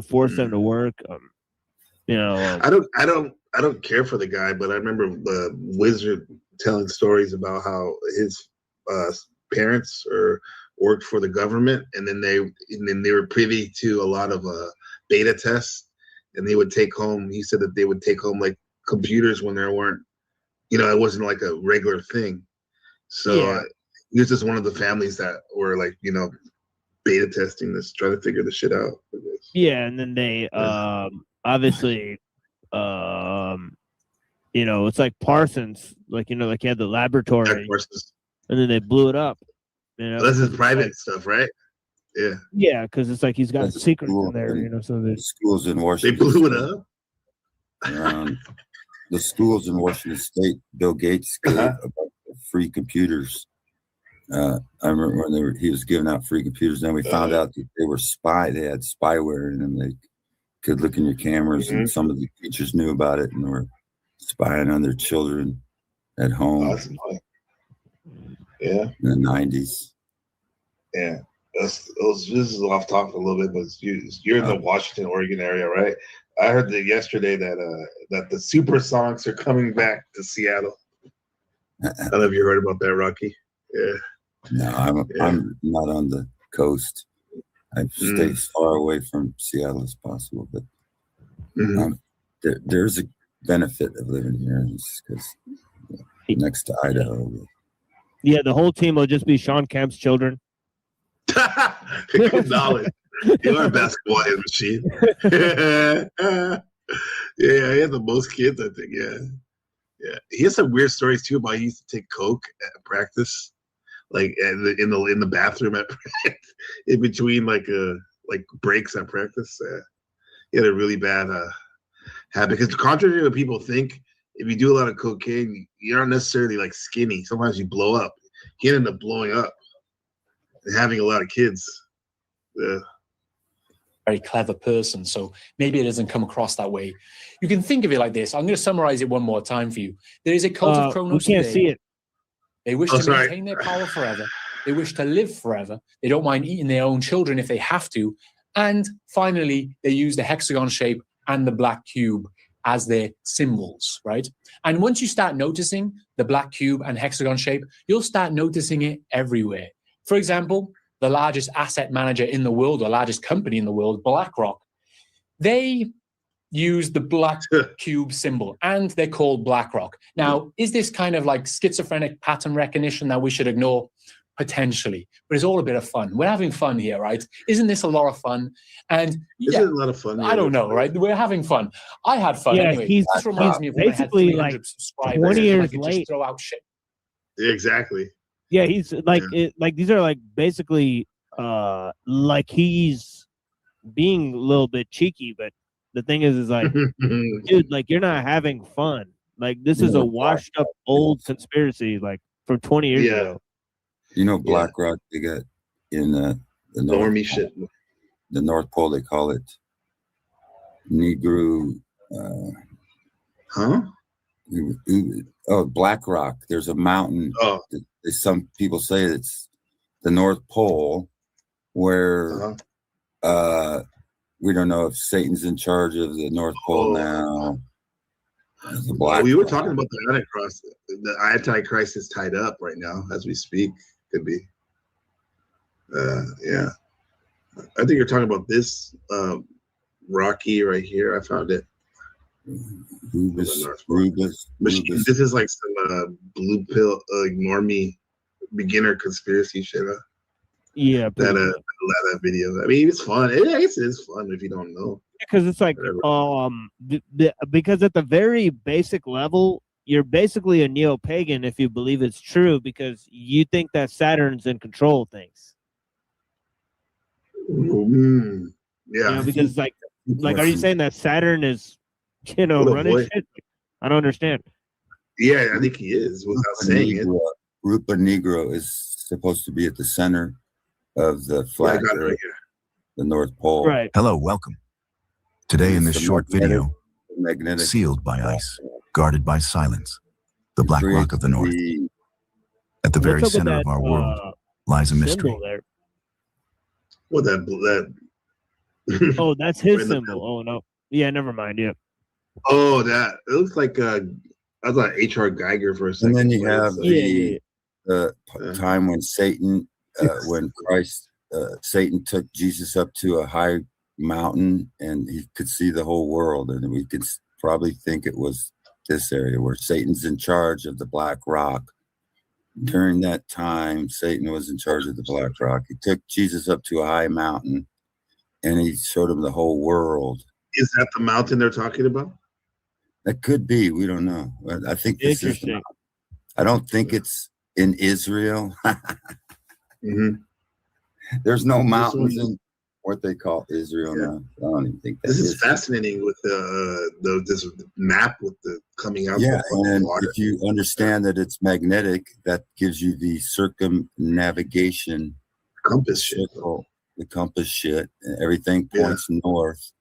Force them to work. I don't care for the guy, but I remember Wizard telling stories about how his parents worked for the government, and then they were privy to a lot of beta tests, and they would take home. He said that they would take home like computers when there weren't, it wasn't like a regular thing. So he was just one of the families that were like, beta testing this, trying to figure the shit out. Yeah, and then they obviously You know, it's like Parsons, like, you know, like he had the laboratory, and then they blew it up. You know, this is private stuff, right? Yeah. Yeah, because it's like he's got secrets in there, you know. So the schools in Washington. They blew it up. The schools in Washington State, Bill Gates gave about free computers. I remember when he was giving out free computers. Then we found out that they were they had spyware in them. They could look in your cameras, and some of the teachers knew about it and were spying on their children at home. Awesome. Yeah. In the 90s. Yeah. This is off topic a little bit, but you're in the Washington, Oregon area, right? I heard that yesterday that the Supersonics are coming back to Seattle. I don't know if you heard about that, Rocky. Yeah. No, I'm not on the coast. I stay as far away from Seattle as possible, but there's a benefit of living here because next to Idaho. Yeah, the whole team will just be Sean Kemp's children. Good knowledge. You're a basketball machine. Yeah, he had the most kids, I think. Yeah. He has some weird stories too about he used to take coke at practice, like in the bathroom at in between like breaks at practice. He had a really bad habit because contrary to what people think, if you do a lot of cocaine, you're not necessarily like skinny. Sometimes you blow up. He ended up blowing up and having a lot of kids. Yeah. Very clever person, so maybe it doesn't come across that way. You can think of it like this. I'm going to summarize it one more time for you. There is a cult of Chronos. We can't see it. They wish to maintain their power forever. They wish to live forever. They don't mind eating their own children if they have to. And finally, they use the hexagon shape and the black cube as their symbols, right? And once you start noticing the black cube and hexagon shape, you'll start noticing it everywhere. For example, the largest asset manager in the world, or largest company in the world, BlackRock, they use the black cube symbol, and they're called BlackRock. Now, is this kind of like schizophrenic pattern recognition that we should ignore? Potentially, but it's all a bit of fun. We're having fun here, right? Isn't this a lot of fun? And Isn't it a lot of fun? I don't know, right? We're having fun. I had fun anyway. This reminds me of when basically I had 300 like subscribers 20 and I years could late. just throw out shit. Yeah, exactly. Yeah, he's like like these are like basically like he's being a little bit cheeky, but the thing is like dude, like you're not having fun. Like this is a washed up old conspiracy like from 20 years ago. You know, BlackRock, they got in the normie shit. The North Pole, they call it Negro. BlackRock. There's a mountain. Some people say it's the North Pole, where we don't know if Satan's in charge of the North Pole now. We were talking about the Antichrist. The Antichrist is tied up right now as we speak. Could be. Yeah. I think you're talking about this Rocky right here. I found it. Rubus. This is like some blue pill normie beginner conspiracy shit. Yeah, that video. I mean, it's fun. I guess it is fun if you don't know. Because it's like because at the very basic level, you're basically a neo-pagan if you believe it's true, because you think that Saturn's in control of things. Yeah, you know, because like are you saying that Saturn is running shit? I don't understand. Yeah, I think he is without saying it. Rupa Negro is supposed to be at the center of the flag, right the North Pole. Right. Hello, welcome. Today in this short video, sealed by ice, guarded by silence, the Black Rock of the North. At the very center of our world lies a mystery. What that? Oh, that's his symbol. Oh no. Yeah, never mind. Yeah. Oh, that it looks like I thought H.R. Geiger for a second. And then you have the time when Satan, when Christ, Satan took Jesus up to a high mountain and he could see the whole world, and we could probably think it was this area where Satan's in charge of the Black Rock. During that time, Satan was in charge of the Black Rock. He took Jesus up to a high mountain and he showed him the whole world. Is that the mountain they're talking about? That could be. We don't know. I think this is. I don't think it's in Israel. There's no mountains in what they call Israel now. I don't even think that this is fascinating with this map with the coming out. Yeah, and if you understand that it's magnetic, that gives you the circumnavigation compass shit. The compass shit. Everything points north,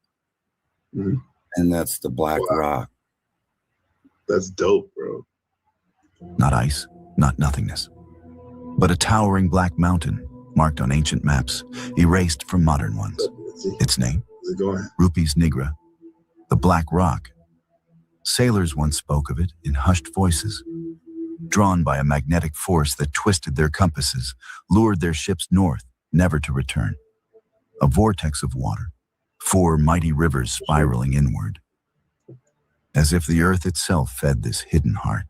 and that's the black rock. That's dope, bro. Not ice, not nothingness, but a towering black mountain marked on ancient maps, erased from modern ones. Its name? Rupes Nigra, the Black Rock. Sailors once spoke of it in hushed voices, drawn by a magnetic force that twisted their compasses, lured their ships north, never to return. A vortex of water, 4 mighty rivers spiraling inward, as if the earth itself fed this hidden heart.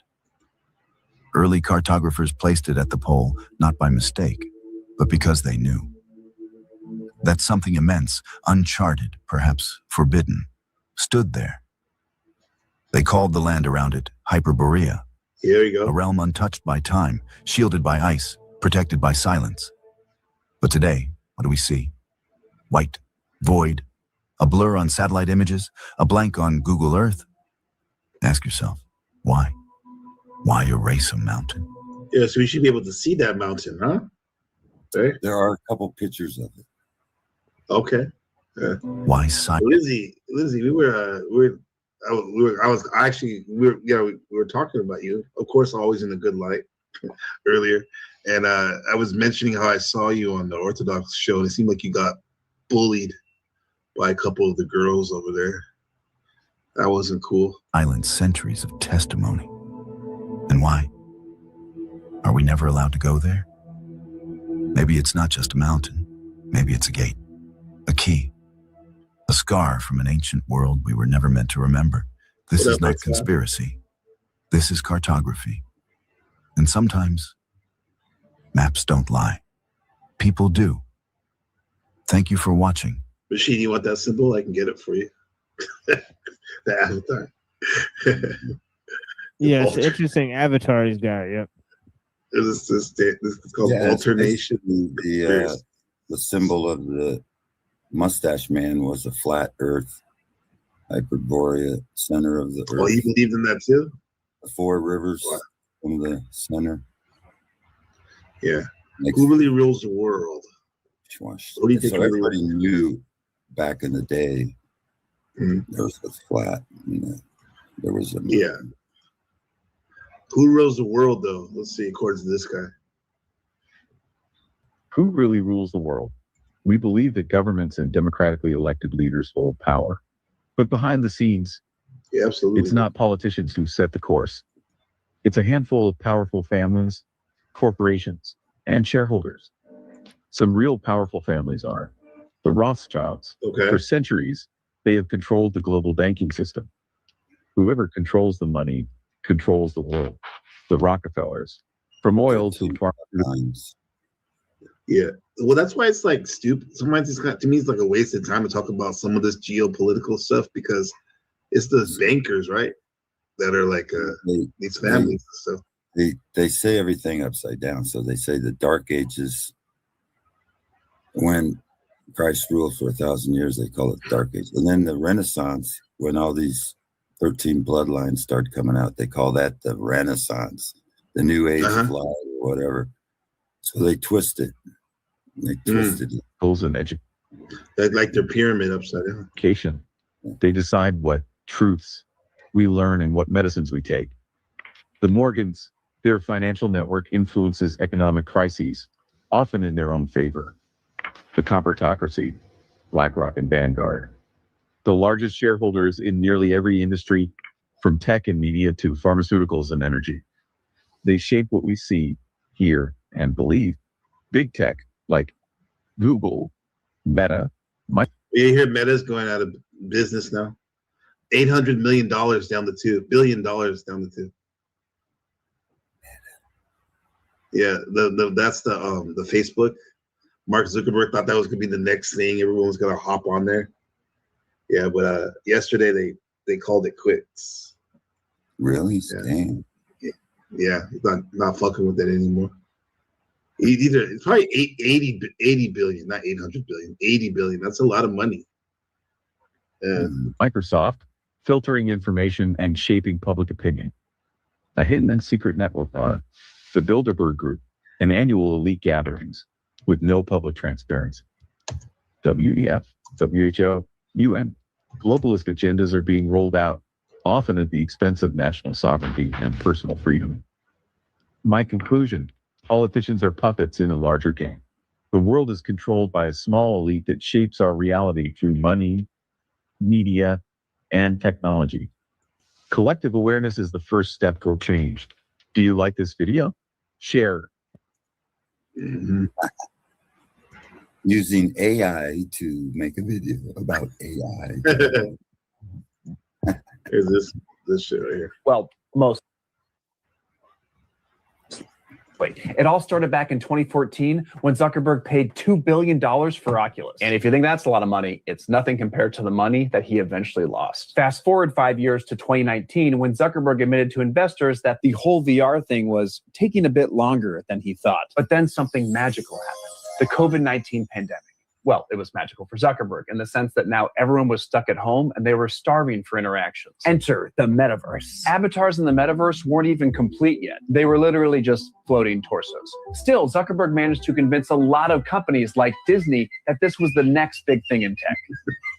Early cartographers placed it at the pole, not by mistake, but because they knew that something immense, uncharted, perhaps forbidden, stood there. They called the land around it Hyperborea. Here you go. A realm untouched by time, shielded by ice, protected by silence. But today, what do we see? White, void, a blur on satellite images, a blank on Google Earth. Ask yourself, why? Why erase a mountain? Yeah, so we should be able to see that mountain, huh? Right? There are a couple pictures of it. Okay. Why silence? Lizzie, we were talking about you, of course, always in a good light earlier. And I was mentioning how I saw you on the Orthodox show, and it seemed like you got bullied by a couple of the girls over there. That wasn't cool. Silent centuries of testimony. And why? Are we never allowed to go there? Maybe it's not just a mountain. Maybe it's a gate, a key, a scar from an ancient world we were never meant to remember. This is not conspiracy. This is cartography. And sometimes maps don't lie. People do. Thank you for watching. Rashid, you want that symbol? I can get it for you. The avatar. Yeah, it's interesting avatar he's got. Yep. This is called alternation. The symbol of the mustache man was a flat Earth, Hyperborea, center of the Earth. Oh, you believed in that too? The 4 rivers from the center. Yeah. Who really rules the world? What do you think? So everybody knew back in the day, the Earth was flat. And there was a Who rules the world, though? Let's see, according to this guy. Who really rules the world? We believe that governments and democratically elected leaders hold power. But behind the scenes, absolutely, it's not politicians who set the course. It's a handful of powerful families, corporations, and shareholders. Some real powerful families are the Rothschilds. For centuries, they have controlled the global banking system. Whoever controls the money controls the world. The Rockefellers, from oil to pharmaceuticals. Yeah, well, that's why it's like stupid. Sometimes it's to me, it's like a waste of time to talk about some of this geopolitical stuff because it's the bankers, right, that are like these families and stuff. They say everything upside down. So they say the Dark Ages, when Christ ruled for 1,000 years, they call it Dark Age. And then the Renaissance, when all these 13 bloodlines start coming out, they call that the Renaissance, the New Age of life or whatever. So they twist it. They twisted it. Schools and education. Like their pyramid upside down. They decide what truths we learn and what medicines we take. The Morgans, their financial network influences economic crises, often in their own favor. The corporatocracy, BlackRock and Vanguard, the largest shareholders in nearly every industry, from tech and media to pharmaceuticals and energy. They shape what we see, hear, and believe. Big tech, like Google, Meta. You hear Meta's going out of business now. $800 million down the tube, $1 billion down the tube. Yeah, that's the Facebook. Mark Zuckerberg thought that was gonna be the next thing. Everyone was gonna hop on there. Yeah, but yesterday they called it quits. Really? Yeah. Damn. Yeah, he's not fucking with it anymore. It's probably 80 billion, not 800 billion. 80 billion. That's a lot of money. Yeah. Microsoft, filtering information and shaping public opinion. A hidden and secret network on the Bilderberg Group, and annual elite gatherings with no public transparency. WEF, WHO, UN, globalist agendas are being rolled out, often at the expense of national sovereignty and personal freedom. My conclusion, politicians are puppets in a larger game. The world is controlled by a small elite that shapes our reality through money, media, and technology. Collective awareness is the first step toward change. Do you like this video? Share. Using AI to make a video about AI. Here's this shit right here. Well, it all started back in 2014 when Zuckerberg paid $2 billion for Oculus. And if you think that's a lot of money, it's nothing compared to the money that he eventually lost. Fast forward 5 years to 2019 when Zuckerberg admitted to investors that the whole VR thing was taking a bit longer than he thought. But then something magical happened. The COVID-19 pandemic. Well, it was magical for Zuckerberg in the sense that now everyone was stuck at home and they were starving for interactions. Enter the metaverse. Avatars in the metaverse weren't even complete yet. They were literally just floating torsos. Still, Zuckerberg managed to convince a lot of companies like Disney that this was the next big thing in tech.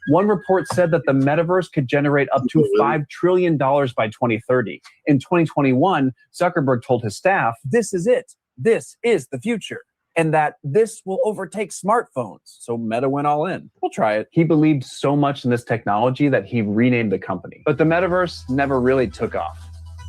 One report said that the metaverse could generate up to $5 trillion by 2030. In 2021, Zuckerberg told his staff, "This is it. This is the future." And that this will overtake smartphones. So Meta went all in. We'll try it. He believed so much in this technology that he renamed the company. But the metaverse never really took off.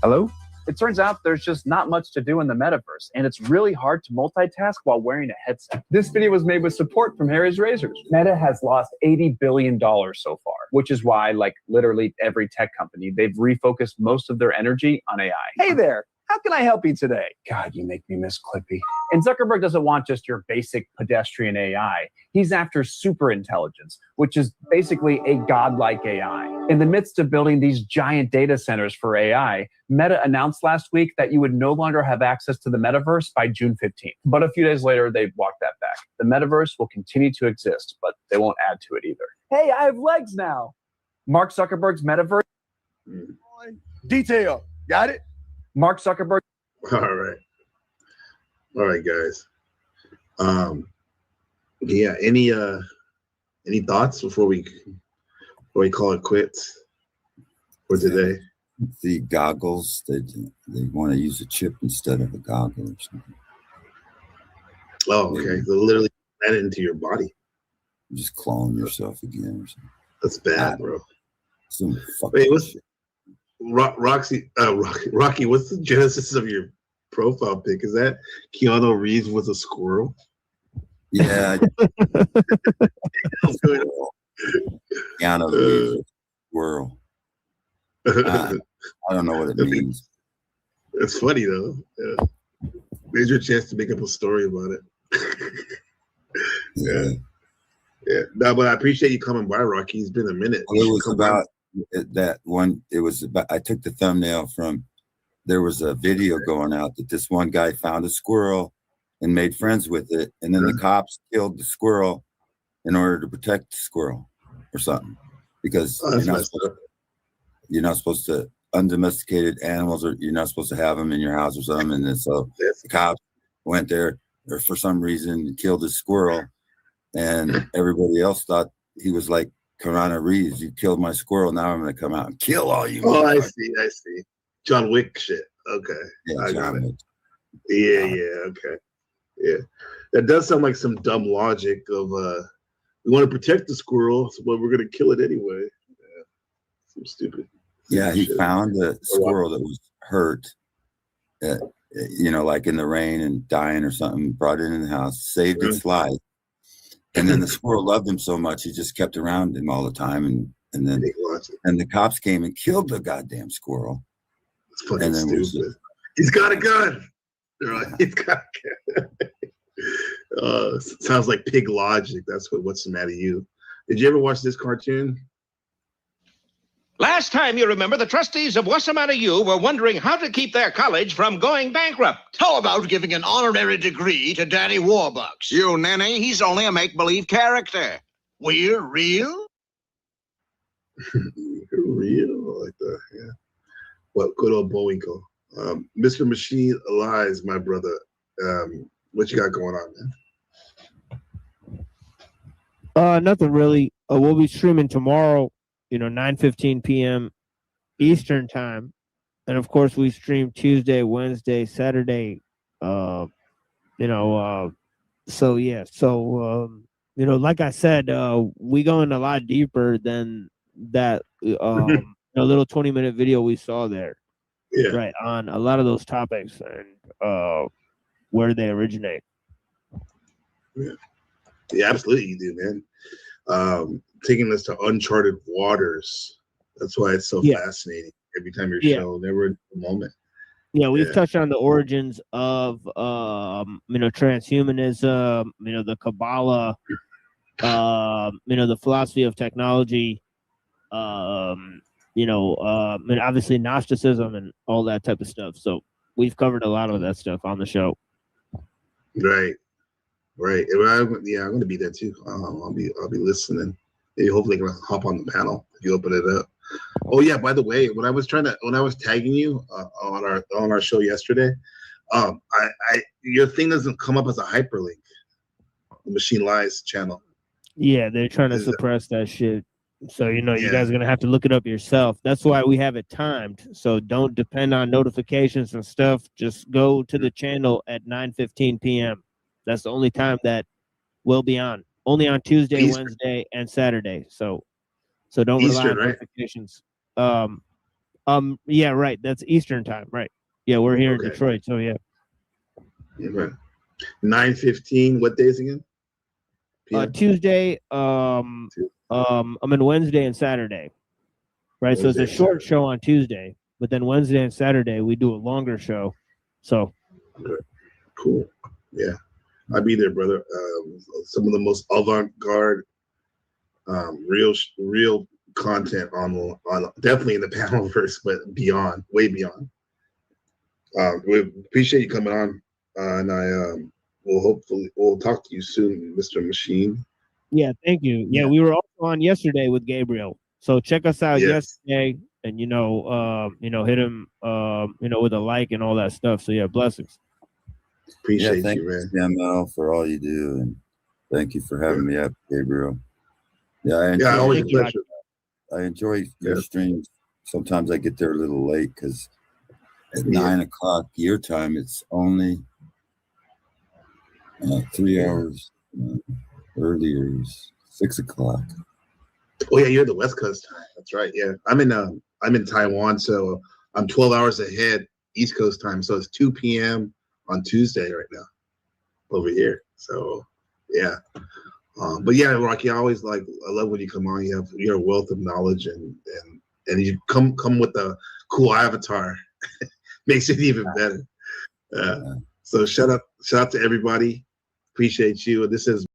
Hello? It turns out there's just not much to do in the metaverse, and it's really hard to multitask while wearing a headset. This video was made with support from Harry's Razors. Meta has lost $80 billion so far, which is why, like literally every tech company, they've refocused most of their energy on AI. Hey there. How can I help you today? God, you make me miss Clippy. And Zuckerberg doesn't want just your basic pedestrian AI. He's after super intelligence, which is basically a godlike AI. In the midst of building these giant data centers for AI, Meta announced last week that you would no longer have access to the metaverse by June 15th. But a few days later, they walked that back. The metaverse will continue to exist, but they won't add to it either. Hey, I have legs now. Mark Zuckerberg's metaverse. Detail. Got it? Mark Zuckerberg. All right, guys. Yeah. Any thoughts before we call it quits for today? The goggles, they want to use a chip instead of a goggle or something. Oh, okay. They'll literally add it into your body. You just clone yourself again or something. That's bad, bro. Some Wait, what's Rocky, what's the genesis of your profile pic? Is that Keanu Reeves with a squirrel? Yeah. Keanu Reeves, squirrel. I don't know what it means. It's funny though. Yeah. There's your chance to make up a story about it. Yeah. No, but I appreciate you coming by, Rocky. It's been a minute. Well, it was about that one. It was about. I took the thumbnail from. There was a video going out that this one guy found a squirrel and made friends with it, and then the cops killed the squirrel in order to protect the squirrel or something, because you're not supposed to undomesticated animals, or you're not supposed to have them in your house or something. And then so the cops went there, or for some reason killed the squirrel, and everybody else thought he was like Keanu Reeves. You killed my squirrel, now I'm going to come out and kill all you. Oh, I see. John Wick shit. Okay, yeah, I got it. Yeah, okay. Yeah, that does sound like some dumb logic of we want to protect the squirrel, but we're going to kill it anyway. Yeah, some stupid. Yeah, he found a squirrel that was hurt, like in the rain and dying or something, brought it in the house, saved its life. And then the squirrel loved him so much, he just kept around him all the time. And then the cops came and killed the goddamn squirrel. It's fucking stupid. He's got a gun. He's got a gun. Sounds like pig logic. That's what's the matter with you. Did you ever watch this cartoon? Last time, you remember, the trustees of Wassamata U were wondering how to keep their college from going bankrupt. How about giving an honorary degree to Danny Warbucks? You ninny, he's only a make-believe character. We're real? Real, like that, yeah. Well, good old Bowinkle. Mr. Machine Elias, my brother. What you got going on, man? Nothing really. We'll be streaming tomorrow, 9:15 p.m. Eastern time. And of course we stream Tuesday, Wednesday, Saturday. So yeah. So like I said, we go in a lot deeper than that little 20-minute video we saw there. Yeah. Right, on a lot of those topics and where they originate. Yeah, absolutely you do, man. Taking us to uncharted waters. That's why it's so fascinating. Every time you're shown, never in the moment. Yeah, we've touched on the origins of transhumanism, the Kabbalah, the philosophy of technology, and obviously Gnosticism and all that type of stuff. So we've covered a lot of that stuff on the show. Right. I'm going to be there too. I'll be listening. Maybe hopefully I can hop on the panel if you open it up. Oh yeah, by the way, when I was tagging you on our show yesterday, your thing doesn't come up as a hyperlink. The Machine Lies channel. Yeah, they're trying to suppress that shit. So you guys are gonna have to look it up yourself. That's why we have it timed. So don't depend on notifications and stuff. Just go to the channel at 9:15 p.m. That's the only time that will be on. Only on Tuesday, Eastern. Wednesday, and Saturday. So don't Eastern, rely on notifications. Yeah, right. That's Eastern time, right? Yeah, we're here in Detroit, so yeah. Yeah, right. 9:15. What days again? Tuesday. I'm in Wednesday and Saturday. Right, so it's a short show on Tuesday, but then Wednesday and Saturday we do a longer show. So cool. Yeah, I'll be there, brother. Some of the most avant-garde, real content on definitely in the panelverse, but beyond, way beyond. We appreciate you coming on, and I we'll talk to you soon, Mr. Machine. Yeah, thank you. Yeah, we were also on yesterday with Gabriel. So check us out yesterday, and hit him with a like and all that stuff. So yeah, blessings. Appreciate thank you, man. ML, for all you do, and thank you for having me up, Gabriel. Yeah, always a pleasure. I enjoy your streams. Sometimes I get there a little late because at 9 o'clock your time, it's only 3 hours earlier, 6 o'clock. Oh yeah, you're the West Coast time. That's right. Yeah, I'm in Taiwan, so I'm 12 hours ahead East Coast time. So it's 2 p.m. on Tuesday right now over here. So yeah. But yeah, Rocky, I love when you come on. You're a wealth of knowledge, and you come with a cool avatar, makes it even better. So shout out to everybody. Appreciate you. This is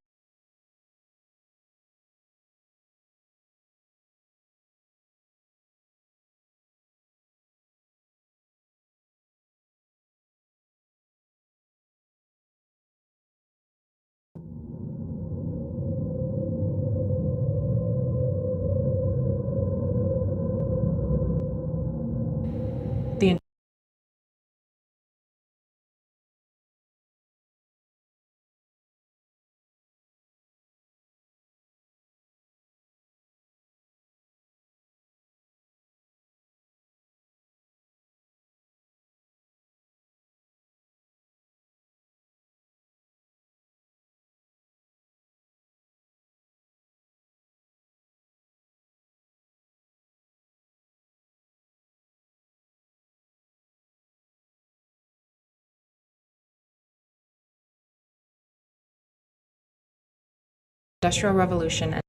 Industrial Revolution and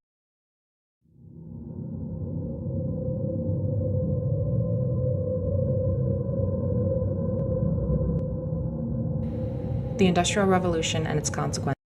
the Industrial Revolution and its consequences.